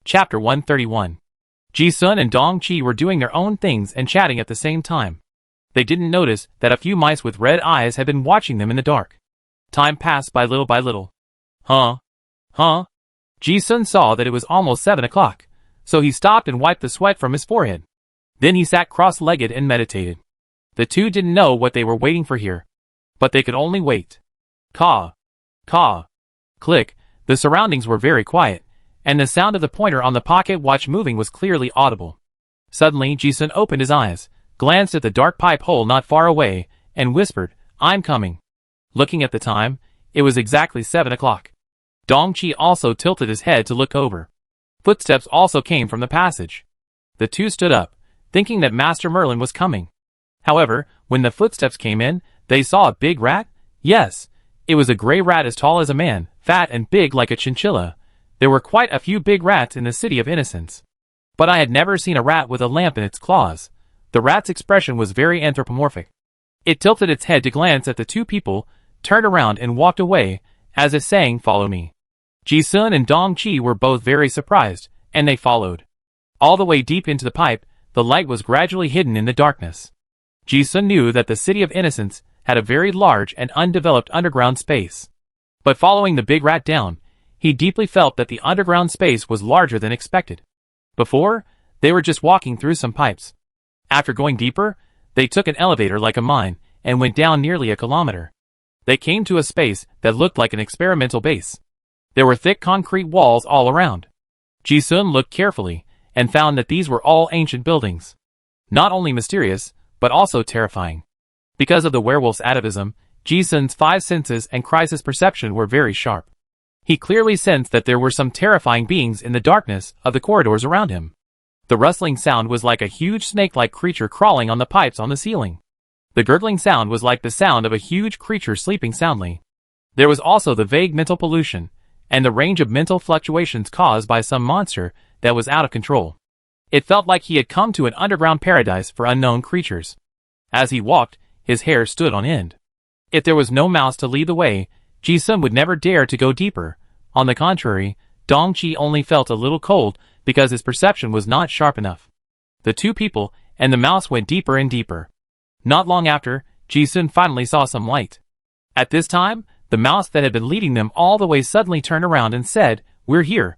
Chapter 131. Ji-sun and Dong-chi were doing their own things and chatting at the same time. They didn't notice that a few mice with red eyes had been watching them in the dark. Time passed by little by little. Huh? Ji-sun saw that it was almost 7 o'clock, so he stopped and wiped the sweat from his forehead. Then he sat cross-legged and meditated. The two didn't know what they were waiting for here, but they could only wait. Caw. Click. The surroundings were very quiet, and the sound of the pointer on the pocket watch moving was clearly audible. Suddenly, Ji-sun opened his eyes, glanced at the dark pipe hole not far away, and whispered, "I'm coming." Looking at the time, it was exactly 7 o'clock. Dong-chi also tilted his head to look over. Footsteps also came from the passage. The two stood up, thinking that Master Merlin was coming. However, when the footsteps came in, they saw a big rat. Yes, it was a gray rat as tall as a man, fat and big like a chinchilla. There were quite a few big rats in the City of Innocence. But I had never seen a rat with a lamp in its claws. The rat's expression was very anthropomorphic. It tilted its head to glance at the two people, turned around and walked away, as if saying, "Follow me." Ji-sun and Dong-chi were both very surprised, and they followed. All the way deep into the pipe, the light was gradually hidden in the darkness. Ji-sun knew that the City of Innocence had a very large and undeveloped underground space. But following the big rat down, he deeply felt that the underground space was larger than expected. Before, they were just walking through some pipes. After going deeper, they took an elevator like a mine, and went down nearly a kilometer. They came to a space that looked like an experimental base. There were thick concrete walls all around. Ji-sun looked carefully, and found that these were all ancient buildings. Not only mysterious, but also terrifying. Because of the werewolf's atavism, Ji-sun's 5 senses and crisis perception were very sharp. He clearly sensed that there were some terrifying beings in the darkness of the corridors around him. The rustling sound was like a huge snake-like creature crawling on the pipes on the ceiling. The gurgling sound was like the sound of a huge creature sleeping soundly. There was also the vague mental pollution, and the range of mental fluctuations caused by some monster that was out of control. It felt like he had come to an underground paradise for unknown creatures. As he walked, his hair stood on end. If there was no mouse to lead the way, Ji-sun would never dare to go deeper. On the contrary, Dong-chi only felt a little cold because his perception was not sharp enough. The two people and the mouse went deeper and deeper. Not long after, Ji-sun finally saw some light. At this time, the mouse that had been leading them all the way suddenly turned around and said, "We're here."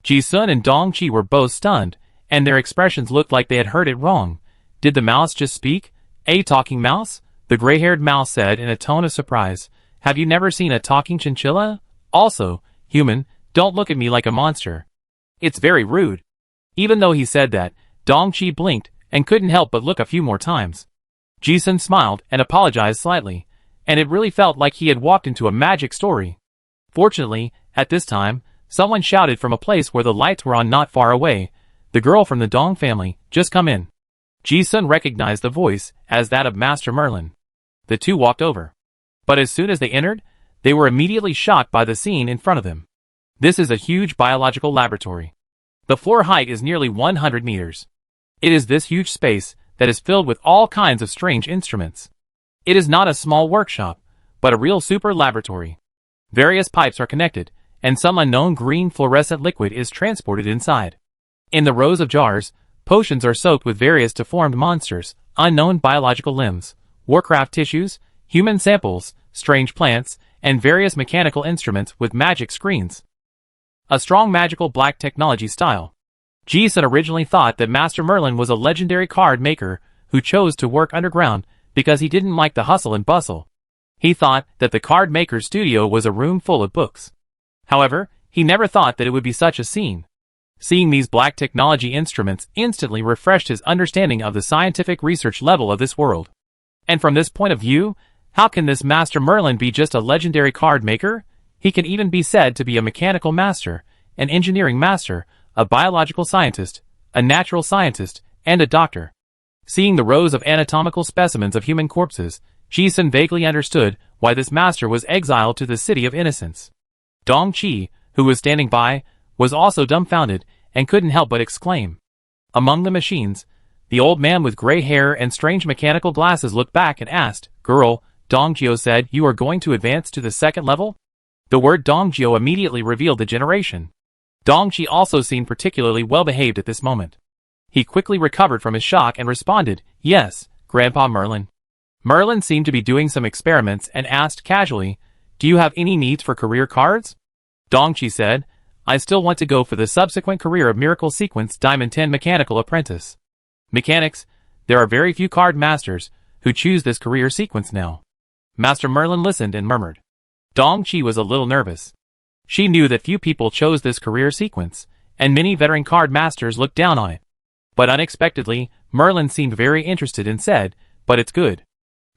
Ji-sun and Dong-chi were both stunned, and their expressions looked like they had heard it wrong. Did the mouse just speak? "A talking mouse?" The gray-haired mouse said in a tone of surprise. "Have you never seen a talking chinchilla? Also, human, don't look at me like a monster. It's very rude." Even though he said that, Dong-chi blinked and couldn't help but look a few more times. Ji-sun smiled and apologized slightly, and it really felt like he had walked into a magic story. Fortunately, at this time, someone shouted from a place where the lights were on not far away, "The girl from the Dong family, just come in." Ji-sun recognized the voice as that of Master Merlin. The two walked over. But as soon as they entered, they were immediately shocked by the scene in front of them. This is a huge biological laboratory. The floor height is nearly 100 meters. It is this huge space that is filled with all kinds of strange instruments. It is not a small workshop, but a real super laboratory. Various pipes are connected, and some unknown green fluorescent liquid is transported inside. In the rows of jars, potions are soaked with various deformed monsters, unknown biological limbs, Warcraft tissues, human samples, strange plants, and various mechanical instruments with magic screens. A strong magical black technology style. Ji-sun originally thought that Master Merlin was a legendary card maker who chose to work underground because he didn't like the hustle and bustle. He thought that the card maker's studio was a room full of books. However, he never thought that it would be such a scene. Seeing these black technology instruments instantly refreshed his understanding of the scientific research level of this world. And from this point of view, how can this Master Merlin be just a legendary card maker? He can even be said to be a mechanical master, an engineering master, a biological scientist, a natural scientist, and a doctor. Seeing the rows of anatomical specimens of human corpses, Ji-sun vaguely understood why this master was exiled to the City of Innocence. Dong-chi, who was standing by, was also dumbfounded and couldn't help but exclaim. Among the machines, the old man with gray hair and strange mechanical glasses looked back and asked, "Girl," Dongjio said, "you are going to advance to the second level?" The word Dongjio immediately revealed the generation. Dongqi also seemed particularly well behaved at this moment. He quickly recovered from his shock and responded, "Yes, Grandpa Merlin." Merlin seemed to be doing some experiments and asked casually, "Do you have any needs for career cards?" Dongqi said, "I still want to go for the subsequent career of Miracle Sequence Diamond 10 Mechanical Apprentice." Mechanics, there are very few card masters who choose this career sequence now. Master Merlin listened and murmured. Dongqi was a little nervous. She knew that few people chose this career sequence, and many veteran card masters looked down on it. But unexpectedly, Merlin seemed very interested and said, "But it's good."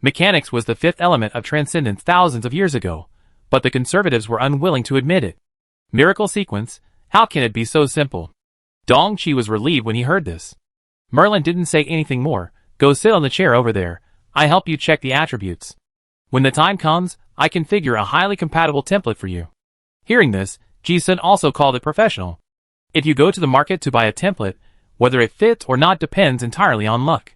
Mechanics was the fifth element of transcendence thousands of years ago, but the conservatives were unwilling to admit it. Miracle sequence, how can it be so simple? Dongqi was relieved when he heard this. Merlin didn't say anything more. "Go sit on the chair over there. I help you check the attributes. When the time comes, I configure a highly compatible template for you." Hearing this, Ji-sun also called it professional. If you go to the market to buy a template, whether it fits or not depends entirely on luck.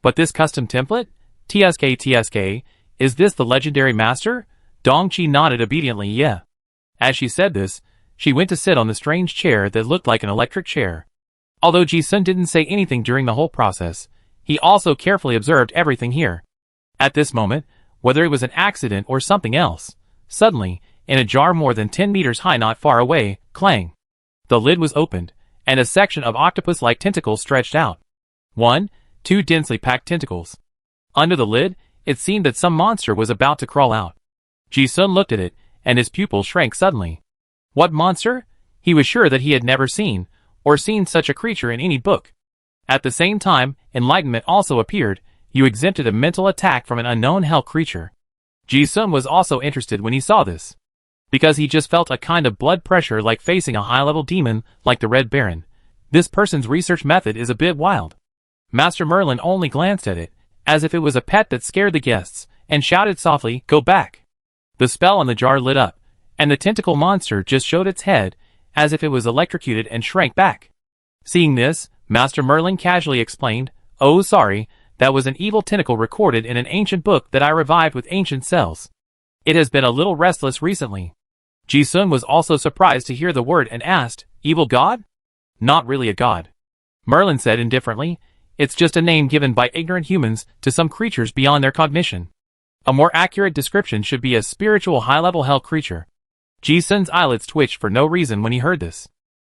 But this custom template? TSK, is this the legendary master? Dongqi nodded obediently, yeah. As she said this, she went to sit on the strange chair that looked like an electric chair. Although Ji-sun didn't say anything during the whole process, he also carefully observed everything here. At this moment, whether it was an accident or something else, suddenly, in a jar more than 10 meters high not far away, clang. The lid was opened, and a section of octopus-like tentacles stretched out. 2 densely packed tentacles. Under the lid, it seemed that some monster was about to crawl out. Ji-sun looked at it, and his pupils shrank suddenly. What monster? He was sure that he had never seen such a creature in any book. At the same time, enlightenment also appeared. You exempted a mental attack from an unknown hell creature. Ji-sun was also interested when he saw this, because he just felt a kind of blood pressure like facing a high-level demon like the Red Baron. This person's research method is a bit wild. Master Merlin only glanced at it, as if it was a pet that scared the guests, and shouted softly, "Go back." The spell on the jar lit up, and the tentacle monster just showed its head, as if it was electrocuted and shrank back. Seeing this, Master Merlin casually explained, "Oh sorry, that was an evil tentacle recorded in an ancient book that I revived with ancient cells. It has been a little restless recently." Ji-sun was also surprised to hear the word and asked, "Evil god?" "Not really a god," Merlin said indifferently. "It's just a name given by ignorant humans to some creatures beyond their cognition. A more accurate description should be a spiritual high-level hell creature." Ji-sun's eyelids twitched for no reason when he heard this.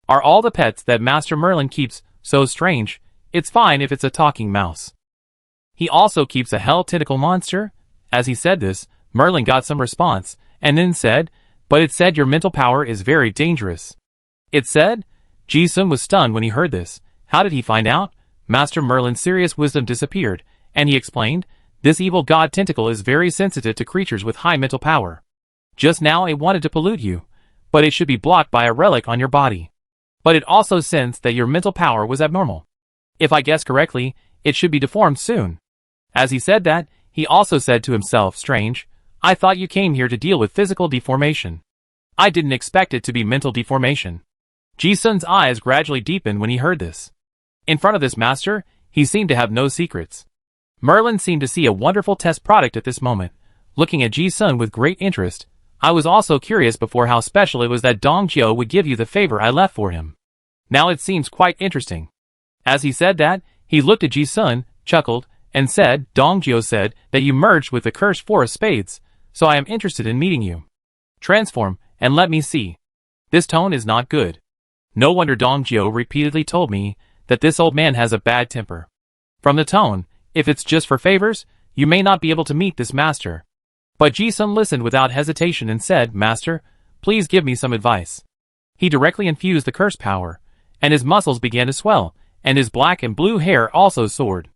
Are all the pets that Master Merlin keeps so strange? It's fine if it's a talking mouse. He also keeps a hell tentacle monster? As he said this, Merlin got some response, and then said, "But it said your mental power is very dangerous." It said? Ji-sun was stunned when he heard this. How did he find out? Master Merlin's serious wisdom disappeared, and he explained, "This evil god tentacle is very sensitive to creatures with high mental power. Just now it wanted to pollute you, but it should be blocked by a relic on your body. But it also sensed that your mental power was abnormal. If I guess correctly, it should be deformed soon." As he said that, he also said to himself, "Strange, I thought you came here to deal with physical deformation. I didn't expect it to be mental deformation." Ji-sun's eyes gradually deepened when he heard this. In front of this master, he seemed to have no secrets. Merlin seemed to see a wonderful test product at this moment, looking at Ji-sun with great interest. I was also curious before how special it was that Dongqi would give you the favor I left for him. Now it seems quite interesting. As he said that, he looked at Ji-sun, chuckled, and said, "Dongqi said that you merged with the cursed four of spades, so I am interested in meeting you. Transform, and let me see." This tone is not good. No wonder Dongqi repeatedly told me that this old man has a bad temper. From the tone, if it's just for favors, you may not be able to meet this master. But Ji-sun listened without hesitation and said, "Master, please give me some advice." He directly infused the curse power, and his muscles began to swell, and his black and blue hair also soared.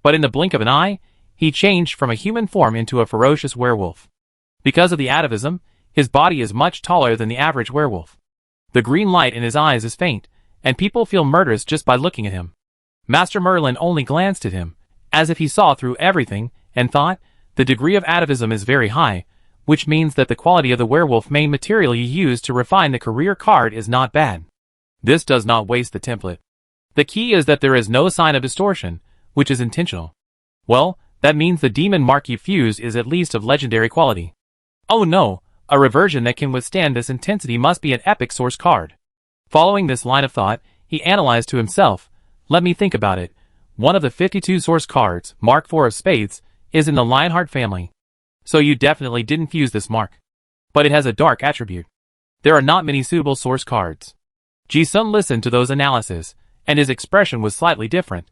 But in the blink of an eye, he changed from a human form into a ferocious werewolf. Because of the atavism, his body is much taller than the average werewolf. The green light in his eyes is faint, and people feel murderous just by looking at him. Master Merlin only glanced at him, as if he saw through everything, and thought, the degree of atavism is very high, which means that the quality of the werewolf main material you use to refine the career card is not bad. This does not waste the template. The key is that there is no sign of distortion, which is intentional. Well, that means the demon mark you fused is at least of legendary quality. Oh no, a reversion that can withstand this intensity must be an epic source card. Following this line of thought, he analyzed to himself, let me think about it. One of the 52 source cards, Mark 4 of Spades, is in the Lionheart family. So you definitely didn't fuse this mark. But it has a dark attribute. There are not many suitable source cards. Ji-sun listened to those analyses, and his expression was slightly different.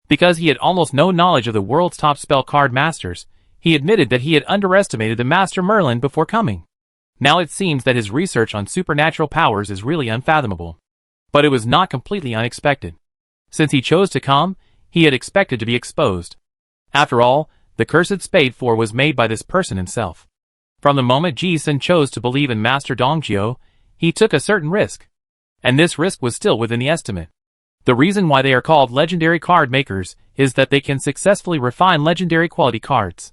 Because he had almost no knowledge of the world's top spell card masters, he admitted that he had underestimated the Master Merlin before coming. Now it seems that his research on supernatural powers is really unfathomable. But it was not completely unexpected. Since he chose to come, he had expected to be exposed. After all, the cursed Spade 4 was made by this person himself. From the moment Ji-sun chose to believe in Master Dongjio, he took a certain risk. And this risk was still within the estimate. The reason why they are called legendary card makers is that they can successfully refine legendary quality cards,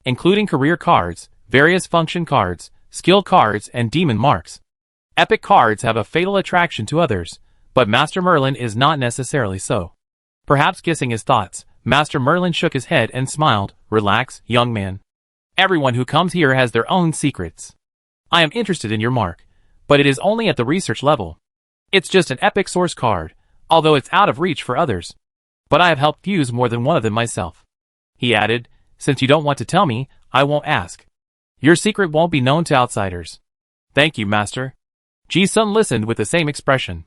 including career cards, various function cards, skill cards, and demon marks. Epic cards have a fatal attraction to others, but Master Merlin is not necessarily so. Perhaps guessing his thoughts, Master Merlin shook his head and smiled. Relax, young man. Everyone who comes here has their own secrets. I am interested in your mark, but it is only at the research level. It's just an epic source card, although it's out of reach for others. But I have helped fuse more than one of them myself. He added, since you don't want to tell me, I won't ask. Your secret won't be known to outsiders. Thank you, Master. Ji-sun listened with the same expression.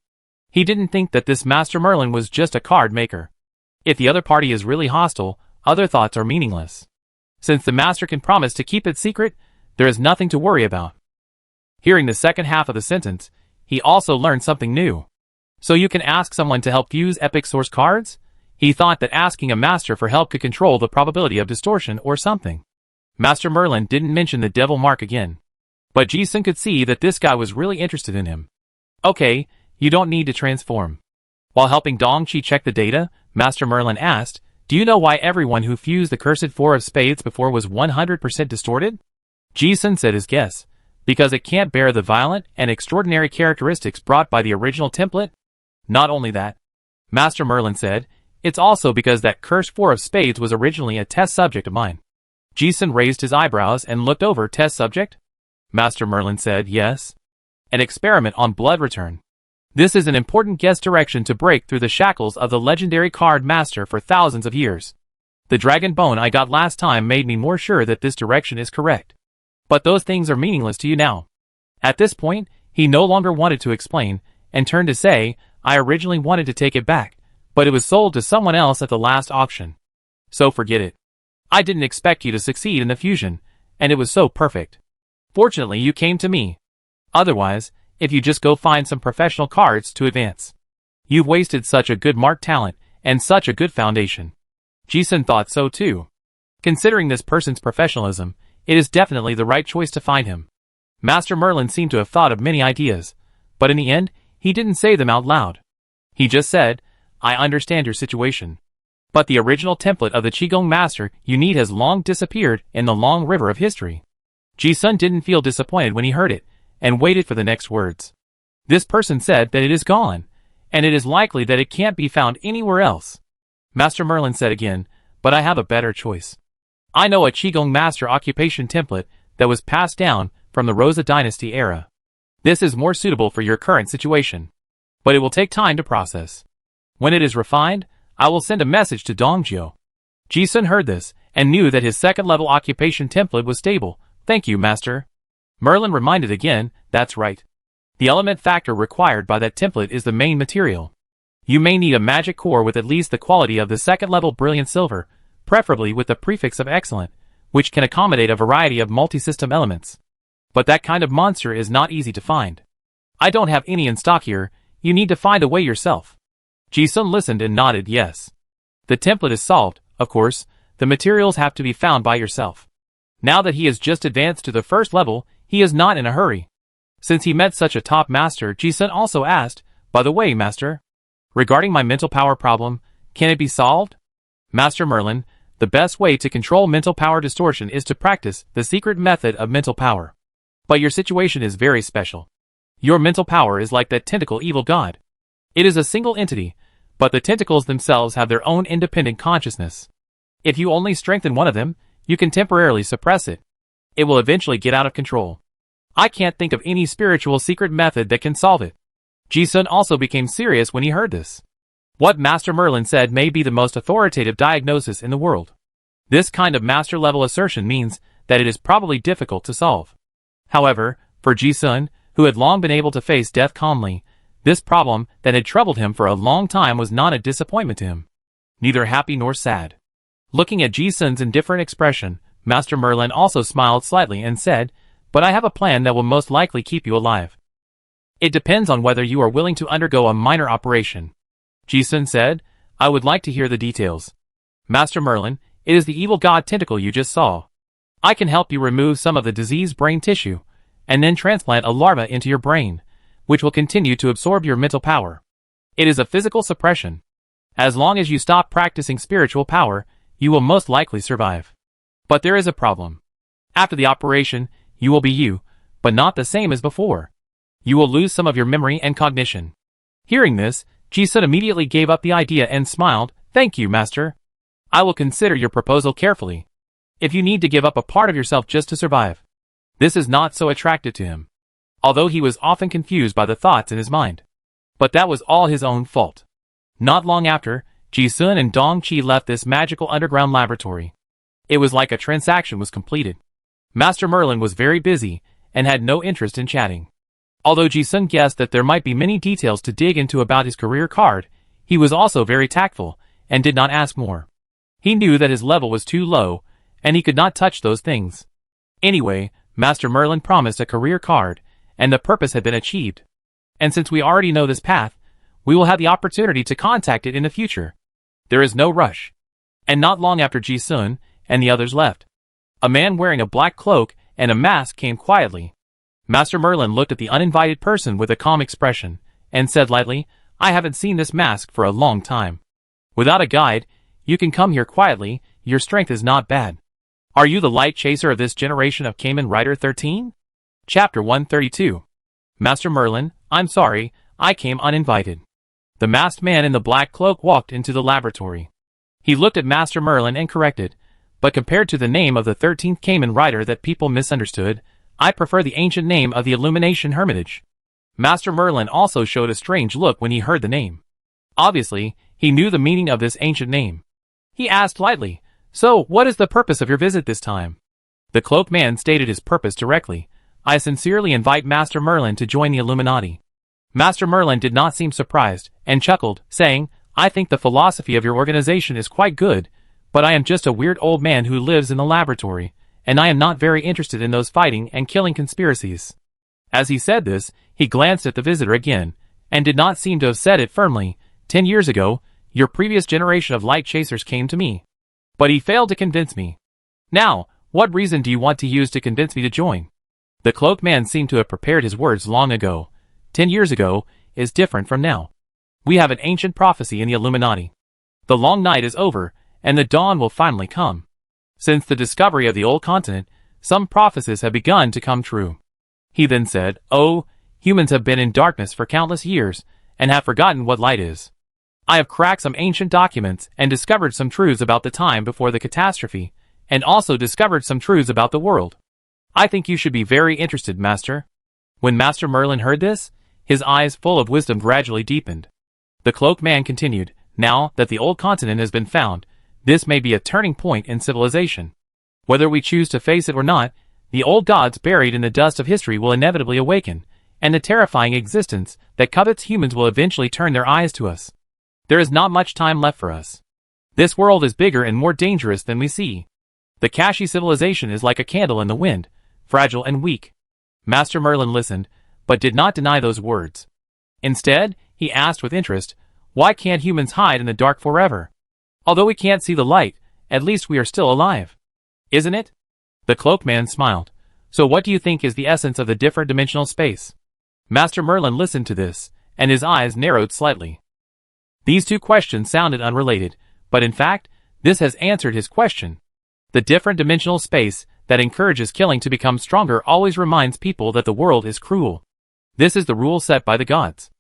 He didn't think that this Master Merlin was just a card maker. If the other party is really hostile, other thoughts are meaningless. Since the Master can promise to keep it secret, there is nothing to worry about. Hearing the second half of the sentence, he also learned something new. So you can ask someone to help fuse epic source cards? He thought that asking a master for help could control the probability of distortion or something. Master Merlin didn't mention the devil mark again. But Ji-sun could see that this guy was really interested in him. Okay, you don't need to transform. While helping Dong-chi check the data, Master Merlin asked, do you know why everyone who fused the cursed 4 of Spades before was 100% distorted? Ji-sun said his guess. Because it can't bear the violent and extraordinary characteristics brought by the original template? Not only that, Master Merlin said, it's also because that cursed 4 of Spades was originally a test subject of mine. Ji-sun raised his eyebrows and looked over test subject. Master Merlin said, yes. An experiment on blood return. This is an important guess direction to break through the shackles of the legendary card master for thousands of years. The dragon bone I got last time made me more sure that this direction is correct. But those things are meaningless to you now. At this point, he no longer wanted to explain, and turned to say, I originally wanted to take it back, but it was sold to someone else at the last auction. So forget it. I didn't expect you to succeed in the fusion, and it was so perfect. Fortunately, you came to me. Otherwise, if you just go find some professional cards to advance. You've wasted such a good mark talent, and such a good foundation. Ji-sun thought so too. Considering this person's professionalism, it is definitely the right choice to find him. Master Merlin seemed to have thought of many ideas, but in the end, he didn't say them out loud. He just said, I understand your situation. But the original template of the Qigong master you need has long disappeared in the long river of history. Ji-sun didn't feel disappointed when he heard it, and waited for the next words. This person said that it is gone, and it is likely that it can't be found anywhere else. Master Merlin said again, but I have a better choice. I know a Qigong master occupation template that was passed down from the Rosa Dynasty era. This is more suitable for your current situation. But it will take time to process. When it is refined, I will send a message to Dongjio. Ji-sun heard this, and knew that his second-level occupation template was stable. Thank you, Master. Merlin reminded again, that's right. The element factor required by that template is the main material. You may need a magic core with at least the quality of the second-level brilliant silver, preferably with the prefix of excellent, which can accommodate a variety of multi-system elements. But that kind of monster is not easy to find. I don't have any in stock here, you need to find a way yourself. Ji-sun listened and nodded yes. The template is solved, of course, the materials have to be found by yourself. Now that he has just advanced to the first level, he is not in a hurry. Since he met such a top master, Ji-sun also asked, by the way, Master, regarding my mental power problem, can it be solved? Master Merlin, the best way to control mental power distortion is to practice the secret method of mental power. But your situation is very special. Your mental power is like that tentacle evil god. It is a single entity, but the tentacles themselves have their own independent consciousness. If you only strengthen one of them, you can temporarily suppress it. It will eventually get out of control. I can't think of any spiritual secret method that can solve it. Ji-sun also became serious when he heard this. What Master Merlin said may be the most authoritative diagnosis in the world. This kind of master-level assertion means that it is probably difficult to solve. However, for Ji-sun, who had long been able to face death calmly, this problem that had troubled him for a long time was not a disappointment to him. Neither happy nor sad. Looking at Ji-sun's indifferent expression, Master Merlin also smiled slightly and said, "But I have a plan that will most likely keep you alive. It depends on whether you are willing to undergo a minor operation." Ji-sun said, "I would like to hear the details." "Master Merlin, it is the evil god tentacle you just saw. I can help you remove some of the diseased brain tissue, and then transplant a larva into your brain, which will continue to absorb your mental power. It is a physical suppression. As long as you stop practicing spiritual power, you will most likely survive. But there is a problem. After the operation, you will be you, but not the same as before. You will lose some of your memory and cognition." Hearing this, Ji-sun immediately gave up the idea and smiled, "Thank you, Master. I will consider your proposal carefully. If you need to give up a part of yourself just to survive." This is not so attractive to him, although he was often confused by the thoughts in his mind. But that was all his own fault. Not long after, Ji-sun and Dong-chi left this magical underground laboratory. It was like a transaction was completed. Master Merlin was very busy and had no interest in chatting. Although Ji-sun guessed that there might be many details to dig into about his career card, he was also very tactful and did not ask more. He knew that his level was too low, and he could not touch those things. Anyway, Master Merlin promised a career card, and the purpose had been achieved. And since we already know this path, we will have the opportunity to contact it in the future. There is no rush. And not long after Ji-sun and the others left, a man wearing a black cloak and a mask came quietly. Master Merlin looked at the uninvited person with a calm expression, and said lightly, "I haven't seen this mask for a long time. Without a guide, you can come here quietly, your strength is not bad. Are you the light chaser of this generation of Kamen Rider 13? Chapter 132. Master Merlin, I'm sorry, I came uninvited." The masked man in the black cloak walked into the laboratory. He looked at Master Merlin and corrected, "But compared to the name of the 13th Kamen Rider that people misunderstood, I prefer the ancient name of the Illumination Hermitage." Master Merlin also showed a strange look when he heard the name. Obviously, he knew the meaning of this ancient name. He asked lightly, "So, what is the purpose of your visit this time?" The cloaked man stated his purpose directly. "I sincerely invite Master Merlin to join the Illuminati." Master Merlin did not seem surprised, and chuckled, saying, "I think the philosophy of your organization is quite good, but I am just a weird old man who lives in the laboratory, and I am not very interested in those fighting and killing conspiracies." As he said this, he glanced at the visitor again, and did not seem to have said it firmly. 10 years ago, your previous generation of light chasers came to me. But he failed to convince me. Now, what reason do you want to use to convince me to join?" The cloaked man seemed to have prepared his words long ago. 10 years ago is different from now. We have an ancient prophecy in the Illuminati. The long night is over, and the dawn will finally come. Since the discovery of the old continent, some prophecies have begun to come true. He then said, "Oh, humans have been in darkness for countless years, and have forgotten what light is. I have cracked some ancient documents and discovered some truths about the time before the catastrophe, and also discovered some truths about the world. I think you should be very interested, Master." When Master Merlin heard this, his eyes full of wisdom gradually deepened. The cloaked man continued, "Now that the old continent has been found, this may be a turning point in civilization. Whether we choose to face it or not, the old gods buried in the dust of history will inevitably awaken, and the terrifying existence that covets humans will eventually turn their eyes to us. There is not much time left for us. This world is bigger and more dangerous than we see. The Kashi civilization is like a candle in the wind, fragile and weak." Master Merlin listened, but did not deny those words. Instead, he asked with interest, "Why can't humans hide in the dark forever? Although we can't see the light, at least we are still alive. Isn't it?" The cloaked man smiled. "So what do you think is the essence of the different dimensional space?" Master Merlin listened to this, and his eyes narrowed slightly. These two questions sounded unrelated, but in fact, this has answered his question. The different dimensional space that encourages killing to become stronger always reminds people that the world is cruel. This is the rule set by the gods.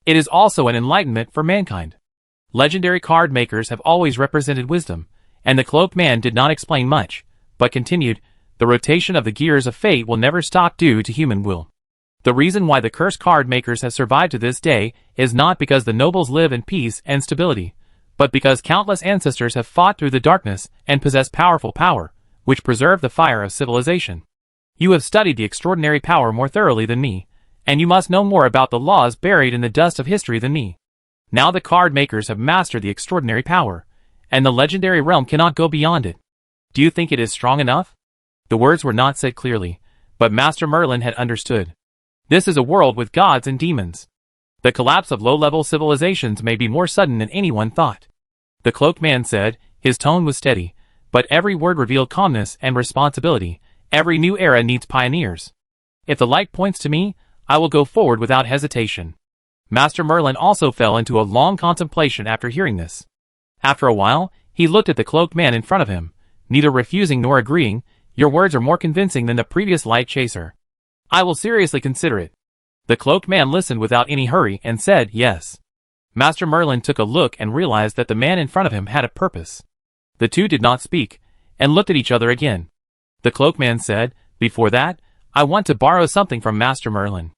It is also an enlightenment for mankind. Legendary card makers have always represented wisdom, and the cloaked man did not explain much, but continued, "The rotation of the gears of fate will never stop due to human will. The reason why the cursed card makers have survived to this day is not because the nobles live in peace and stability, but because countless ancestors have fought through the darkness and possess powerful power, which preserve the fire of civilization. You have studied the extraordinary power more thoroughly than me, and you must know more about the laws buried in the dust of history than me. Now the card makers have mastered the extraordinary power, and the legendary realm cannot go beyond it. Do you think it is strong enough? The words were not said clearly, but Master Merlin had understood. This is a world with gods and demons. The collapse of low-level civilizations may be more sudden than anyone thought. The cloaked man said, his tone was steady, but every word revealed calmness and responsibility. Every new era needs pioneers. If the light points to me, I will go forward without hesitation. Master Merlin also fell into a long contemplation after hearing this. After a while, he looked at the cloaked man in front of him, neither refusing nor agreeing. Your words are more convincing than the previous light chaser. I will seriously consider it. The cloaked man listened without any hurry and said yes. Master Merlin took a look and realized that the man in front of him had a purpose. The two did not speak, and looked at each other again. The cloaked man said, before that, I want to borrow something from Master Merlin.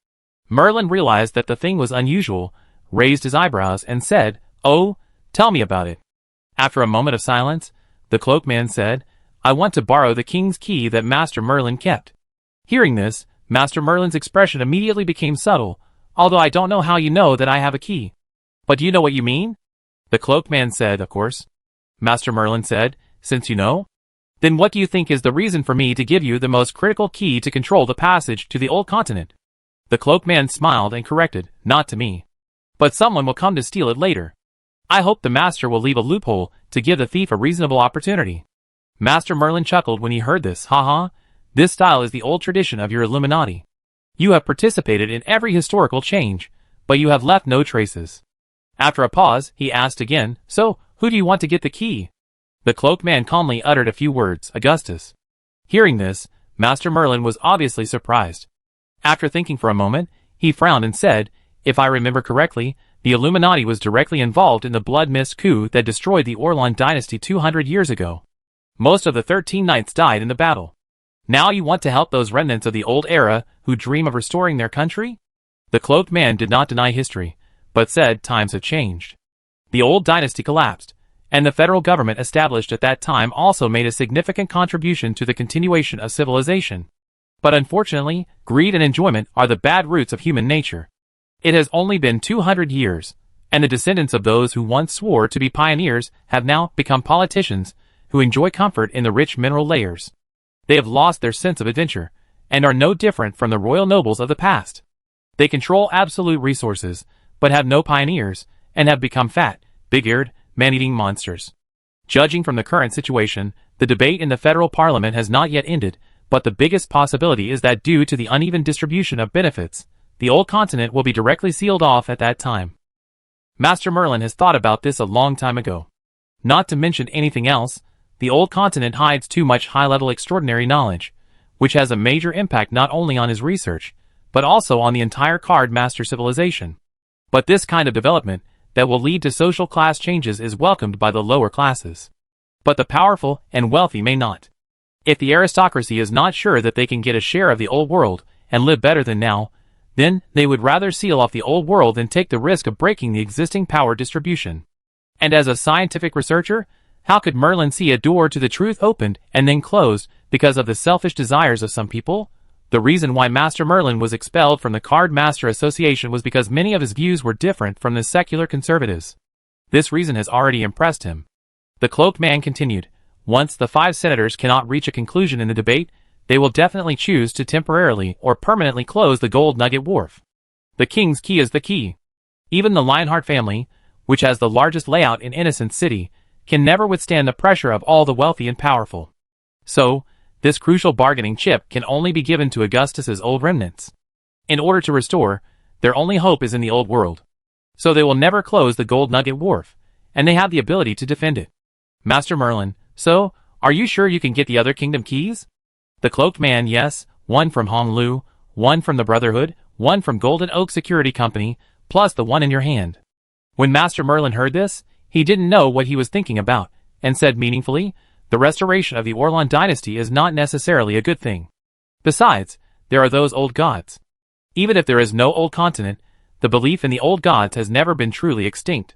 Merlin realized that the thing was unusual, raised his eyebrows and said, oh, tell me about it. After a moment of silence, the cloaked man said, I want to borrow the king's key that Master Merlin kept. Hearing this, Master Merlin's expression immediately became subtle, although I don't know how you know that I have a key. But do you know what you mean? The cloaked man said, of course. Master Merlin said, since you know, then what do you think is the reason for me to give you the most critical key to control the passage to the old continent? The cloaked man smiled and corrected, not to me. But someone will come to steal it later. I hope the master will leave a loophole to give the thief a reasonable opportunity. Master Merlin chuckled when he heard this. Haha, this style is the old tradition of your Illuminati. You have participated in every historical change, but you have left no traces. After a pause, he asked again, so, who do you want to get the key? The cloaked man calmly uttered a few words, Augustus. Hearing this, Master Merlin was obviously surprised. After thinking for a moment, he frowned and said, if I remember correctly, the Illuminati was directly involved in the blood mist coup that destroyed the Orlon dynasty 200 years ago. Most of the 13 knights died in the battle. Now you want to help those remnants of the old era who dream of restoring their country? The cloaked man did not deny history, but said times have changed. The old dynasty collapsed, and the federal government established at that time also made a significant contribution to the continuation of civilization. But unfortunately, greed and enjoyment are the bad roots of human nature. It has only been 200 years, and the descendants of those who once swore to be pioneers have now become politicians who enjoy comfort in the rich mineral layers. They have lost their sense of adventure, and are no different from the royal nobles of the past. They control absolute resources, but have no pioneers, and have become fat, big-eared, man-eating monsters. Judging from the current situation, the debate in the federal parliament has not yet ended, but the biggest possibility is that due to the uneven distribution of benefits, the old continent will be directly sealed off at that time. Master Merlin has thought about this a long time ago. Not to mention anything else, the old continent hides too much high-level extraordinary knowledge, which has a major impact not only on his research, but also on the entire card master civilization. But this kind of development that will lead to social class changes is welcomed by the lower classes. But the powerful and wealthy may not. If the aristocracy is not sure that they can get a share of the old world and live better than now, then they would rather seal off the old world than take the risk of breaking the existing power distribution. And as a scientific researcher, how could Merlin see a door to the truth opened and then closed because of the selfish desires of some people? The reason why Master Merlin was expelled from the Card Master Association was because many of his views were different from the secular conservatives. This reason has already impressed him. The cloaked man continued, once the 5 senators cannot reach a conclusion in the debate, they will definitely choose to temporarily or permanently close the Gold Nugget Wharf. The king's key is the key. Even the Lionheart family, which has the largest layout in Innocent City, can never withstand the pressure of all the wealthy and powerful. So, this crucial bargaining chip can only be given to Augustus's old remnants. In order to restore, their only hope is in the old world. So they will never close the Gold Nugget Wharf, and they have the ability to defend it. Master Merlin, so, are you sure you can get the other kingdom keys? The cloaked man, yes, one from Honglu, one from the Brotherhood, one from Golden Oak Security Company, plus the one in your hand. When Master Merlin heard this, he didn't know what he was thinking about, and said meaningfully, the restoration of the Orlon dynasty is not necessarily a good thing. Besides, there are those old gods. Even if there is no old continent, the belief in the old gods has never been truly extinct.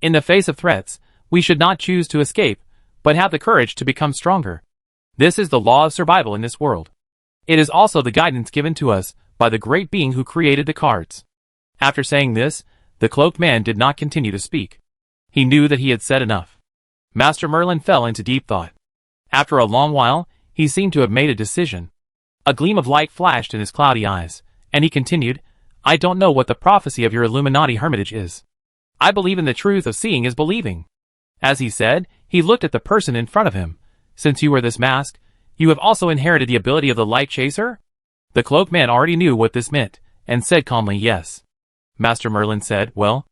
In the face of threats, we should not choose to escape, but have the courage to become stronger. This is the law of survival in this world. It is also the guidance given to us by the great being who created the cards. After saying this, the cloaked man did not continue to speak. He knew that he had said enough. Master Merlin fell into deep thought. After a long while, he seemed to have made a decision. A gleam of light flashed in his cloudy eyes, and he continued, I don't know what the prophecy of your Illuminati hermitage is. I believe in the truth of seeing is believing. As he said, he looked at the person in front of him. Since you wear this mask, you have also inherited the ability of the light chaser? The cloaked man already knew what this meant, and said calmly yes. Master Merlin said, well,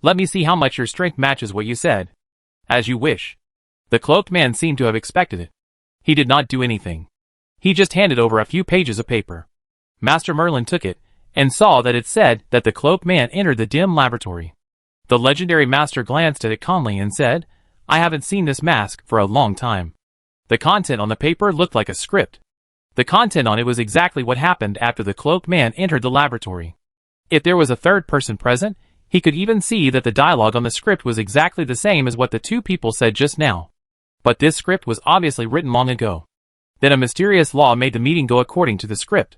let me see how much your strength matches what you said. As you wish. The cloaked man seemed to have expected it. He did not do anything. He just handed over a few pages of paper. Master Merlin took it, and saw that it said that the cloaked man entered the dim laboratory. The legendary master glanced at it calmly and said, I haven't seen this mask for a long time. The content on the paper looked like a script. The content on it was exactly what happened after the cloaked man entered the laboratory. If there was a third person present, he could even see that the dialogue on the script was exactly the same as what the two people said just now. But this script was obviously written long ago. Then a mysterious law made the meeting go according to the script.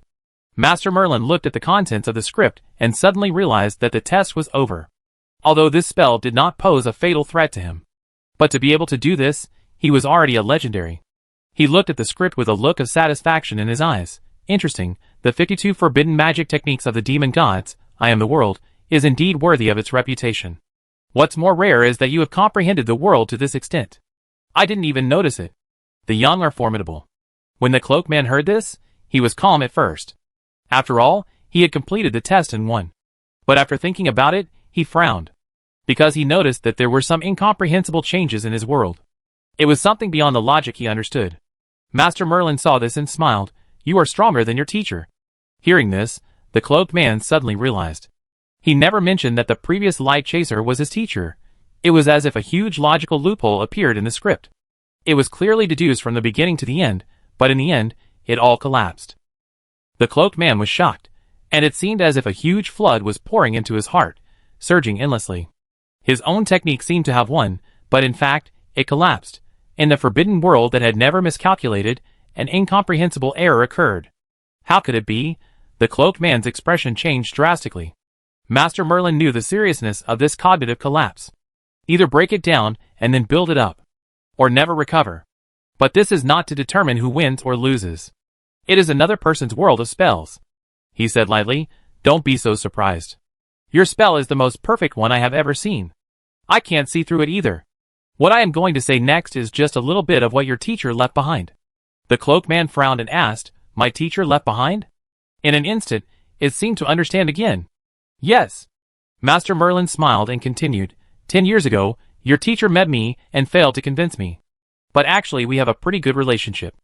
Master Merlin looked at the contents of the script and suddenly realized that the test was over. Although this spell did not pose a fatal threat to him. But to be able to do this, he was already a legendary. He looked at the script with a look of satisfaction in his eyes. Interesting, the 52 forbidden magic techniques of the demon gods, I am the world, is indeed worthy of its reputation. What's more rare is that you have comprehended the world to this extent. I didn't even notice it. The young are formidable. When the cloaked man heard this, he was calm at first. After all, he had completed the test and won. But after thinking about it, he frowned. Because he noticed that there were some incomprehensible changes in his world. It was something beyond the logic he understood. Master Merlin saw this and smiled, You are stronger than your teacher. Hearing this, the cloaked man suddenly realized. He never mentioned that the previous light chaser was his teacher. It was as if a huge logical loophole appeared in the script. It was clearly deduced from the beginning to the end, but in the end, it all collapsed. The cloaked man was shocked, and it seemed as if a huge flood was pouring into his heart, surging endlessly. His own technique seemed to have won, but in fact, it collapsed. In the forbidden world that had never miscalculated, an incomprehensible error occurred. How could it be? The cloaked man's expression changed drastically. Master Merlin knew the seriousness of this cognitive collapse. Either break it down and then build it up, or never recover. But this is not to determine who wins or loses. It is another person's world of spells. He said lightly, Don't be so surprised. Your spell is the most perfect one I have ever seen. I can't see through it either. What I am going to say next is just a little bit of what your teacher left behind. The cloaked man frowned and asked, My teacher left behind? In an instant, it seemed to understand again. Yes. Master Merlin smiled and continued, 10 years ago, your teacher met me and failed to convince me. But actually we have a pretty good relationship.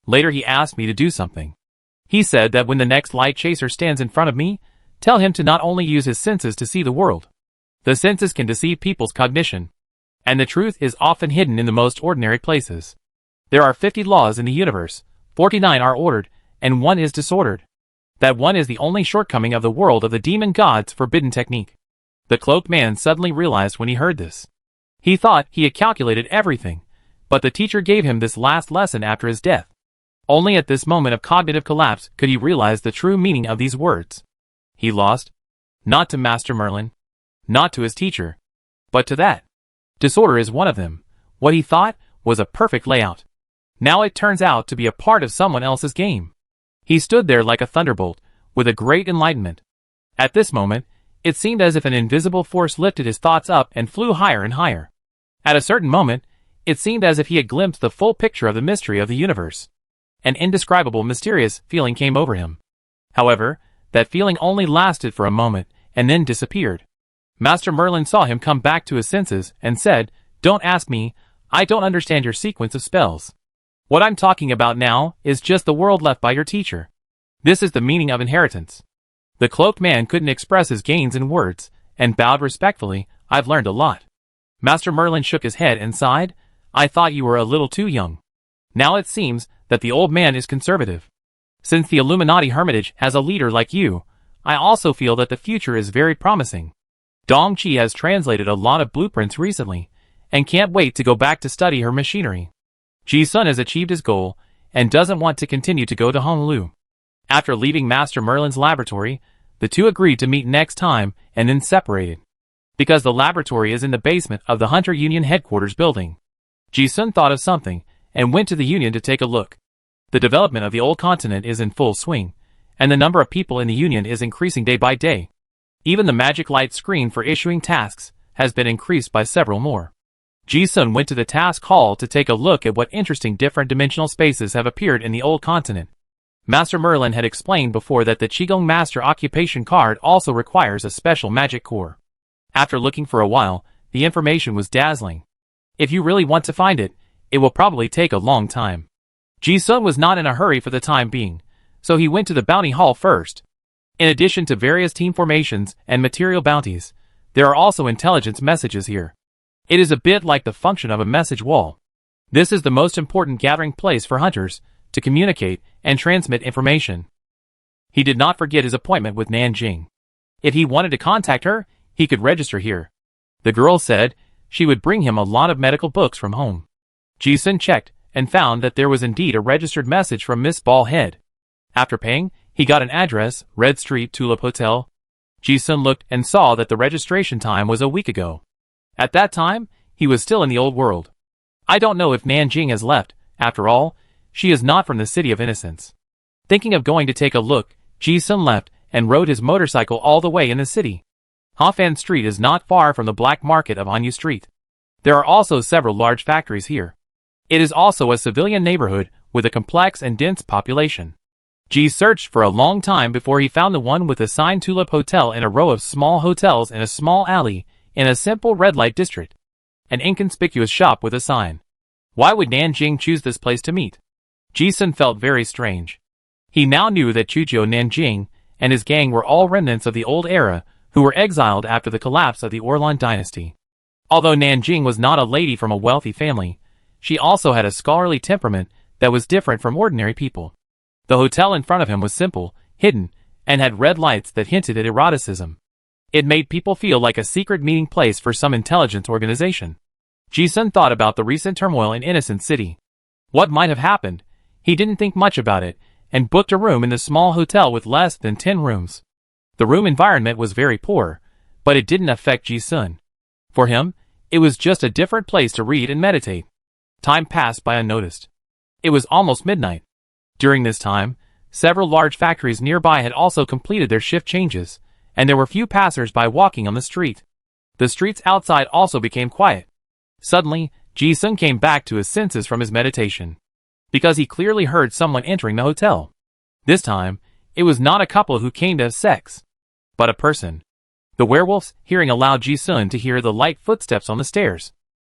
Later he asked me to do something. He said that when the next light chaser stands in front of me, tell him to not only use his senses to see the world. The senses can deceive people's cognition. And the truth is often hidden in the most ordinary places. There are 50 laws in the universe, 49 are ordered, and 1 is disordered. That 1 is the only shortcoming of the world of the demon god's forbidden technique. The cloaked man suddenly realized when he heard this. He thought he had calculated everything, but the teacher gave him this last lesson after his death. Only at this moment of cognitive collapse could he realize the true meaning of these words. He lost. Not to Master Merlin. Not to his teacher. But to that. Disorder is one of them. What he thought was a perfect layout. Now it turns out to be a part of someone else's game. He stood there like a thunderbolt, with a great enlightenment. At this moment, it seemed as if an invisible force lifted his thoughts up and flew higher and higher. At a certain moment, it seemed as if he had glimpsed the full picture of the mystery of the universe. An indescribable, mysterious feeling came over him. However, that feeling only lasted for a moment, and then disappeared. Master Merlin saw him come back to his senses, and said, Don't ask me, I don't understand your sequence of spells. What I'm talking about now is just the world left by your teacher. This is the meaning of inheritance. The cloaked man couldn't express his gains in words, and bowed respectfully, I've learned a lot. Master Merlin shook his head and sighed, I thought you were a little too young. Now it seems that the old man is conservative. Since the Illuminati hermitage has a leader like you, I also feel that the future is very promising. Dong Qi has translated a lot of blueprints recently, and can't wait to go back to study her machinery. Ji-sun has achieved his goal, and doesn't want to continue to go to Honolulu. After leaving Master Merlin's laboratory, the two agreed to meet next time and then separated. Because the laboratory is in the basement of the Hunter Union headquarters building. Ji-sun thought of something, and went to the Union to take a look. The development of the old continent is in full swing, and the number of people in the Union is increasing day by day. Even the magic light screen for issuing tasks has been increased by several more. Ji-sun went to the task hall to take a look at what interesting different dimensional spaces have appeared in the old continent. Master Merlin had explained before that the Qigong Master occupation card also requires a special magic core. After looking for a while, the information was dazzling. If you really want to find it, it will probably take a long time. Ji-sun was not in a hurry for the time being, so he went to the bounty hall first. In addition to various team formations and material bounties, there are also intelligence messages here. It is a bit like the function of a message wall. This is the most important gathering place for hunters to communicate and transmit information. He did not forget his appointment with Nan Jing. If he wanted to contact her, he could register here. The girl said she would bring him a lot of medical books from home. Ji-sun checked and found that there was indeed a registered message from Miss Ballhead. After paying, he got an address, Red Street Tulip Hotel. Ji-sun looked and saw that the registration time was a week ago. At that time, he was still in the old world. I don't know if Nan Jing has left. After all, she is not from the City of Innocence. Thinking of going to take a look, Ji-sun left and rode his motorcycle all the way in the city. Hofan Street is not far from the black market of Hanyu Street. There are also several large factories here. It is also a civilian neighborhood with a complex and dense population. Ji searched for a long time before he found the one with a sign Tulip Hotel in a row of small hotels in a small alley in a simple red light district. An inconspicuous shop with a sign. Why would Nan Jing choose this place to meet? Ji-sun felt very strange. He now knew that Chuzhou Nanjing and his gang were all remnants of the old era who were exiled after the collapse of the Orlan dynasty. Although Nan Jing was not a lady from a wealthy family, she also had a scholarly temperament that was different from ordinary people. The hotel in front of him was simple, hidden, and had red lights that hinted at eroticism. It made people feel like a secret meeting place for some intelligence organization. Ji-sun thought about the recent turmoil in Innocent City. What might have happened? He didn't think much about it, and booked a room in the small hotel with less than 10 rooms. The room environment was very poor, but it didn't affect Ji-sun. For him, it was just a different place to read and meditate. Time passed by unnoticed. It was almost midnight. During this time, several large factories nearby had also completed their shift changes, and there were few passers-by walking on the street. The streets outside also became quiet. Suddenly, Ji-sun came back to his senses from his meditation, because he clearly heard someone entering the hotel. This time, it was not a couple who came to have sex, but a person. The werewolf's hearing allowed Ji-sun to hear the light footsteps on the stairs.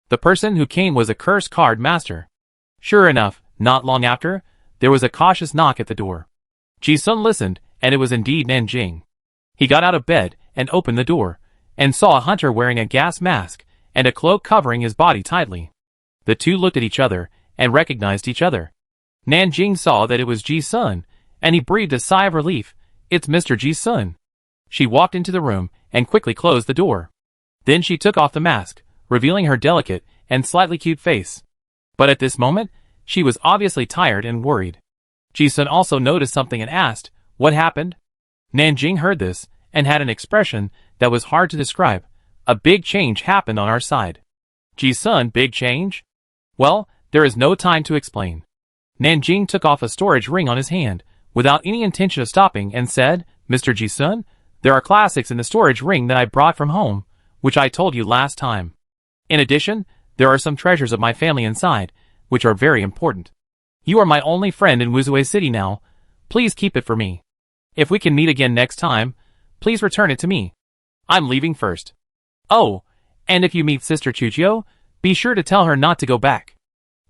The person who came was a cursed card master. Sure enough, not long after, there was a cautious knock at the door. Ji-sun listened, and it was indeed Nan Jing. He got out of bed and opened the door, and saw a hunter wearing a gas mask and a cloak covering his body tightly. The two looked at each other and recognized each other. Nan Jing saw that it was Ji-sun, and he breathed a sigh of relief. It's Mr. Ji-sun. She walked into the room and quickly closed the door. Then she took off the mask, revealing her delicate and slightly cute face. But at this moment, she was obviously tired and worried. Ji-sun also noticed something and asked, "What happened?" Nan Jing heard this and had an expression that was hard to describe. A big change happened on our side. Ji-sun, big change? Well, there is no time to explain. Nan Jing took off a storage ring on his hand, without any intention of stopping, and said, "Mr. Ji-sun, there are classics in the storage ring that I brought from home, which I told you last time. In addition, there are some treasures of my family inside, which are very important. You are my only friend in Wuzue City now. Please keep it for me. If we can meet again next time, please return it to me. I'm leaving first. Oh, and if you meet Sister Chuzhou, be sure to tell her not to go back.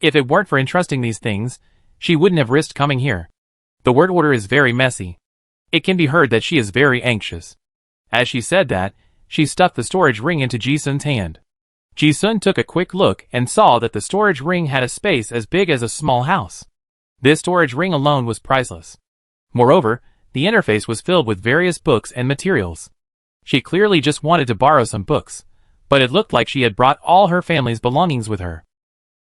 If it weren't for entrusting these things, she wouldn't have risked coming here." The word order is very messy. It can be heard that she is very anxious. As she said that, she stuffed the storage ring into Ji-sun's hand. Ji-sun took a quick look and saw that the storage ring had a space as big as a small house. This storage ring alone was priceless. Moreover, The interface was filled with various books and materials. She clearly just wanted to borrow some books, but it looked like she had brought all her family's belongings with her.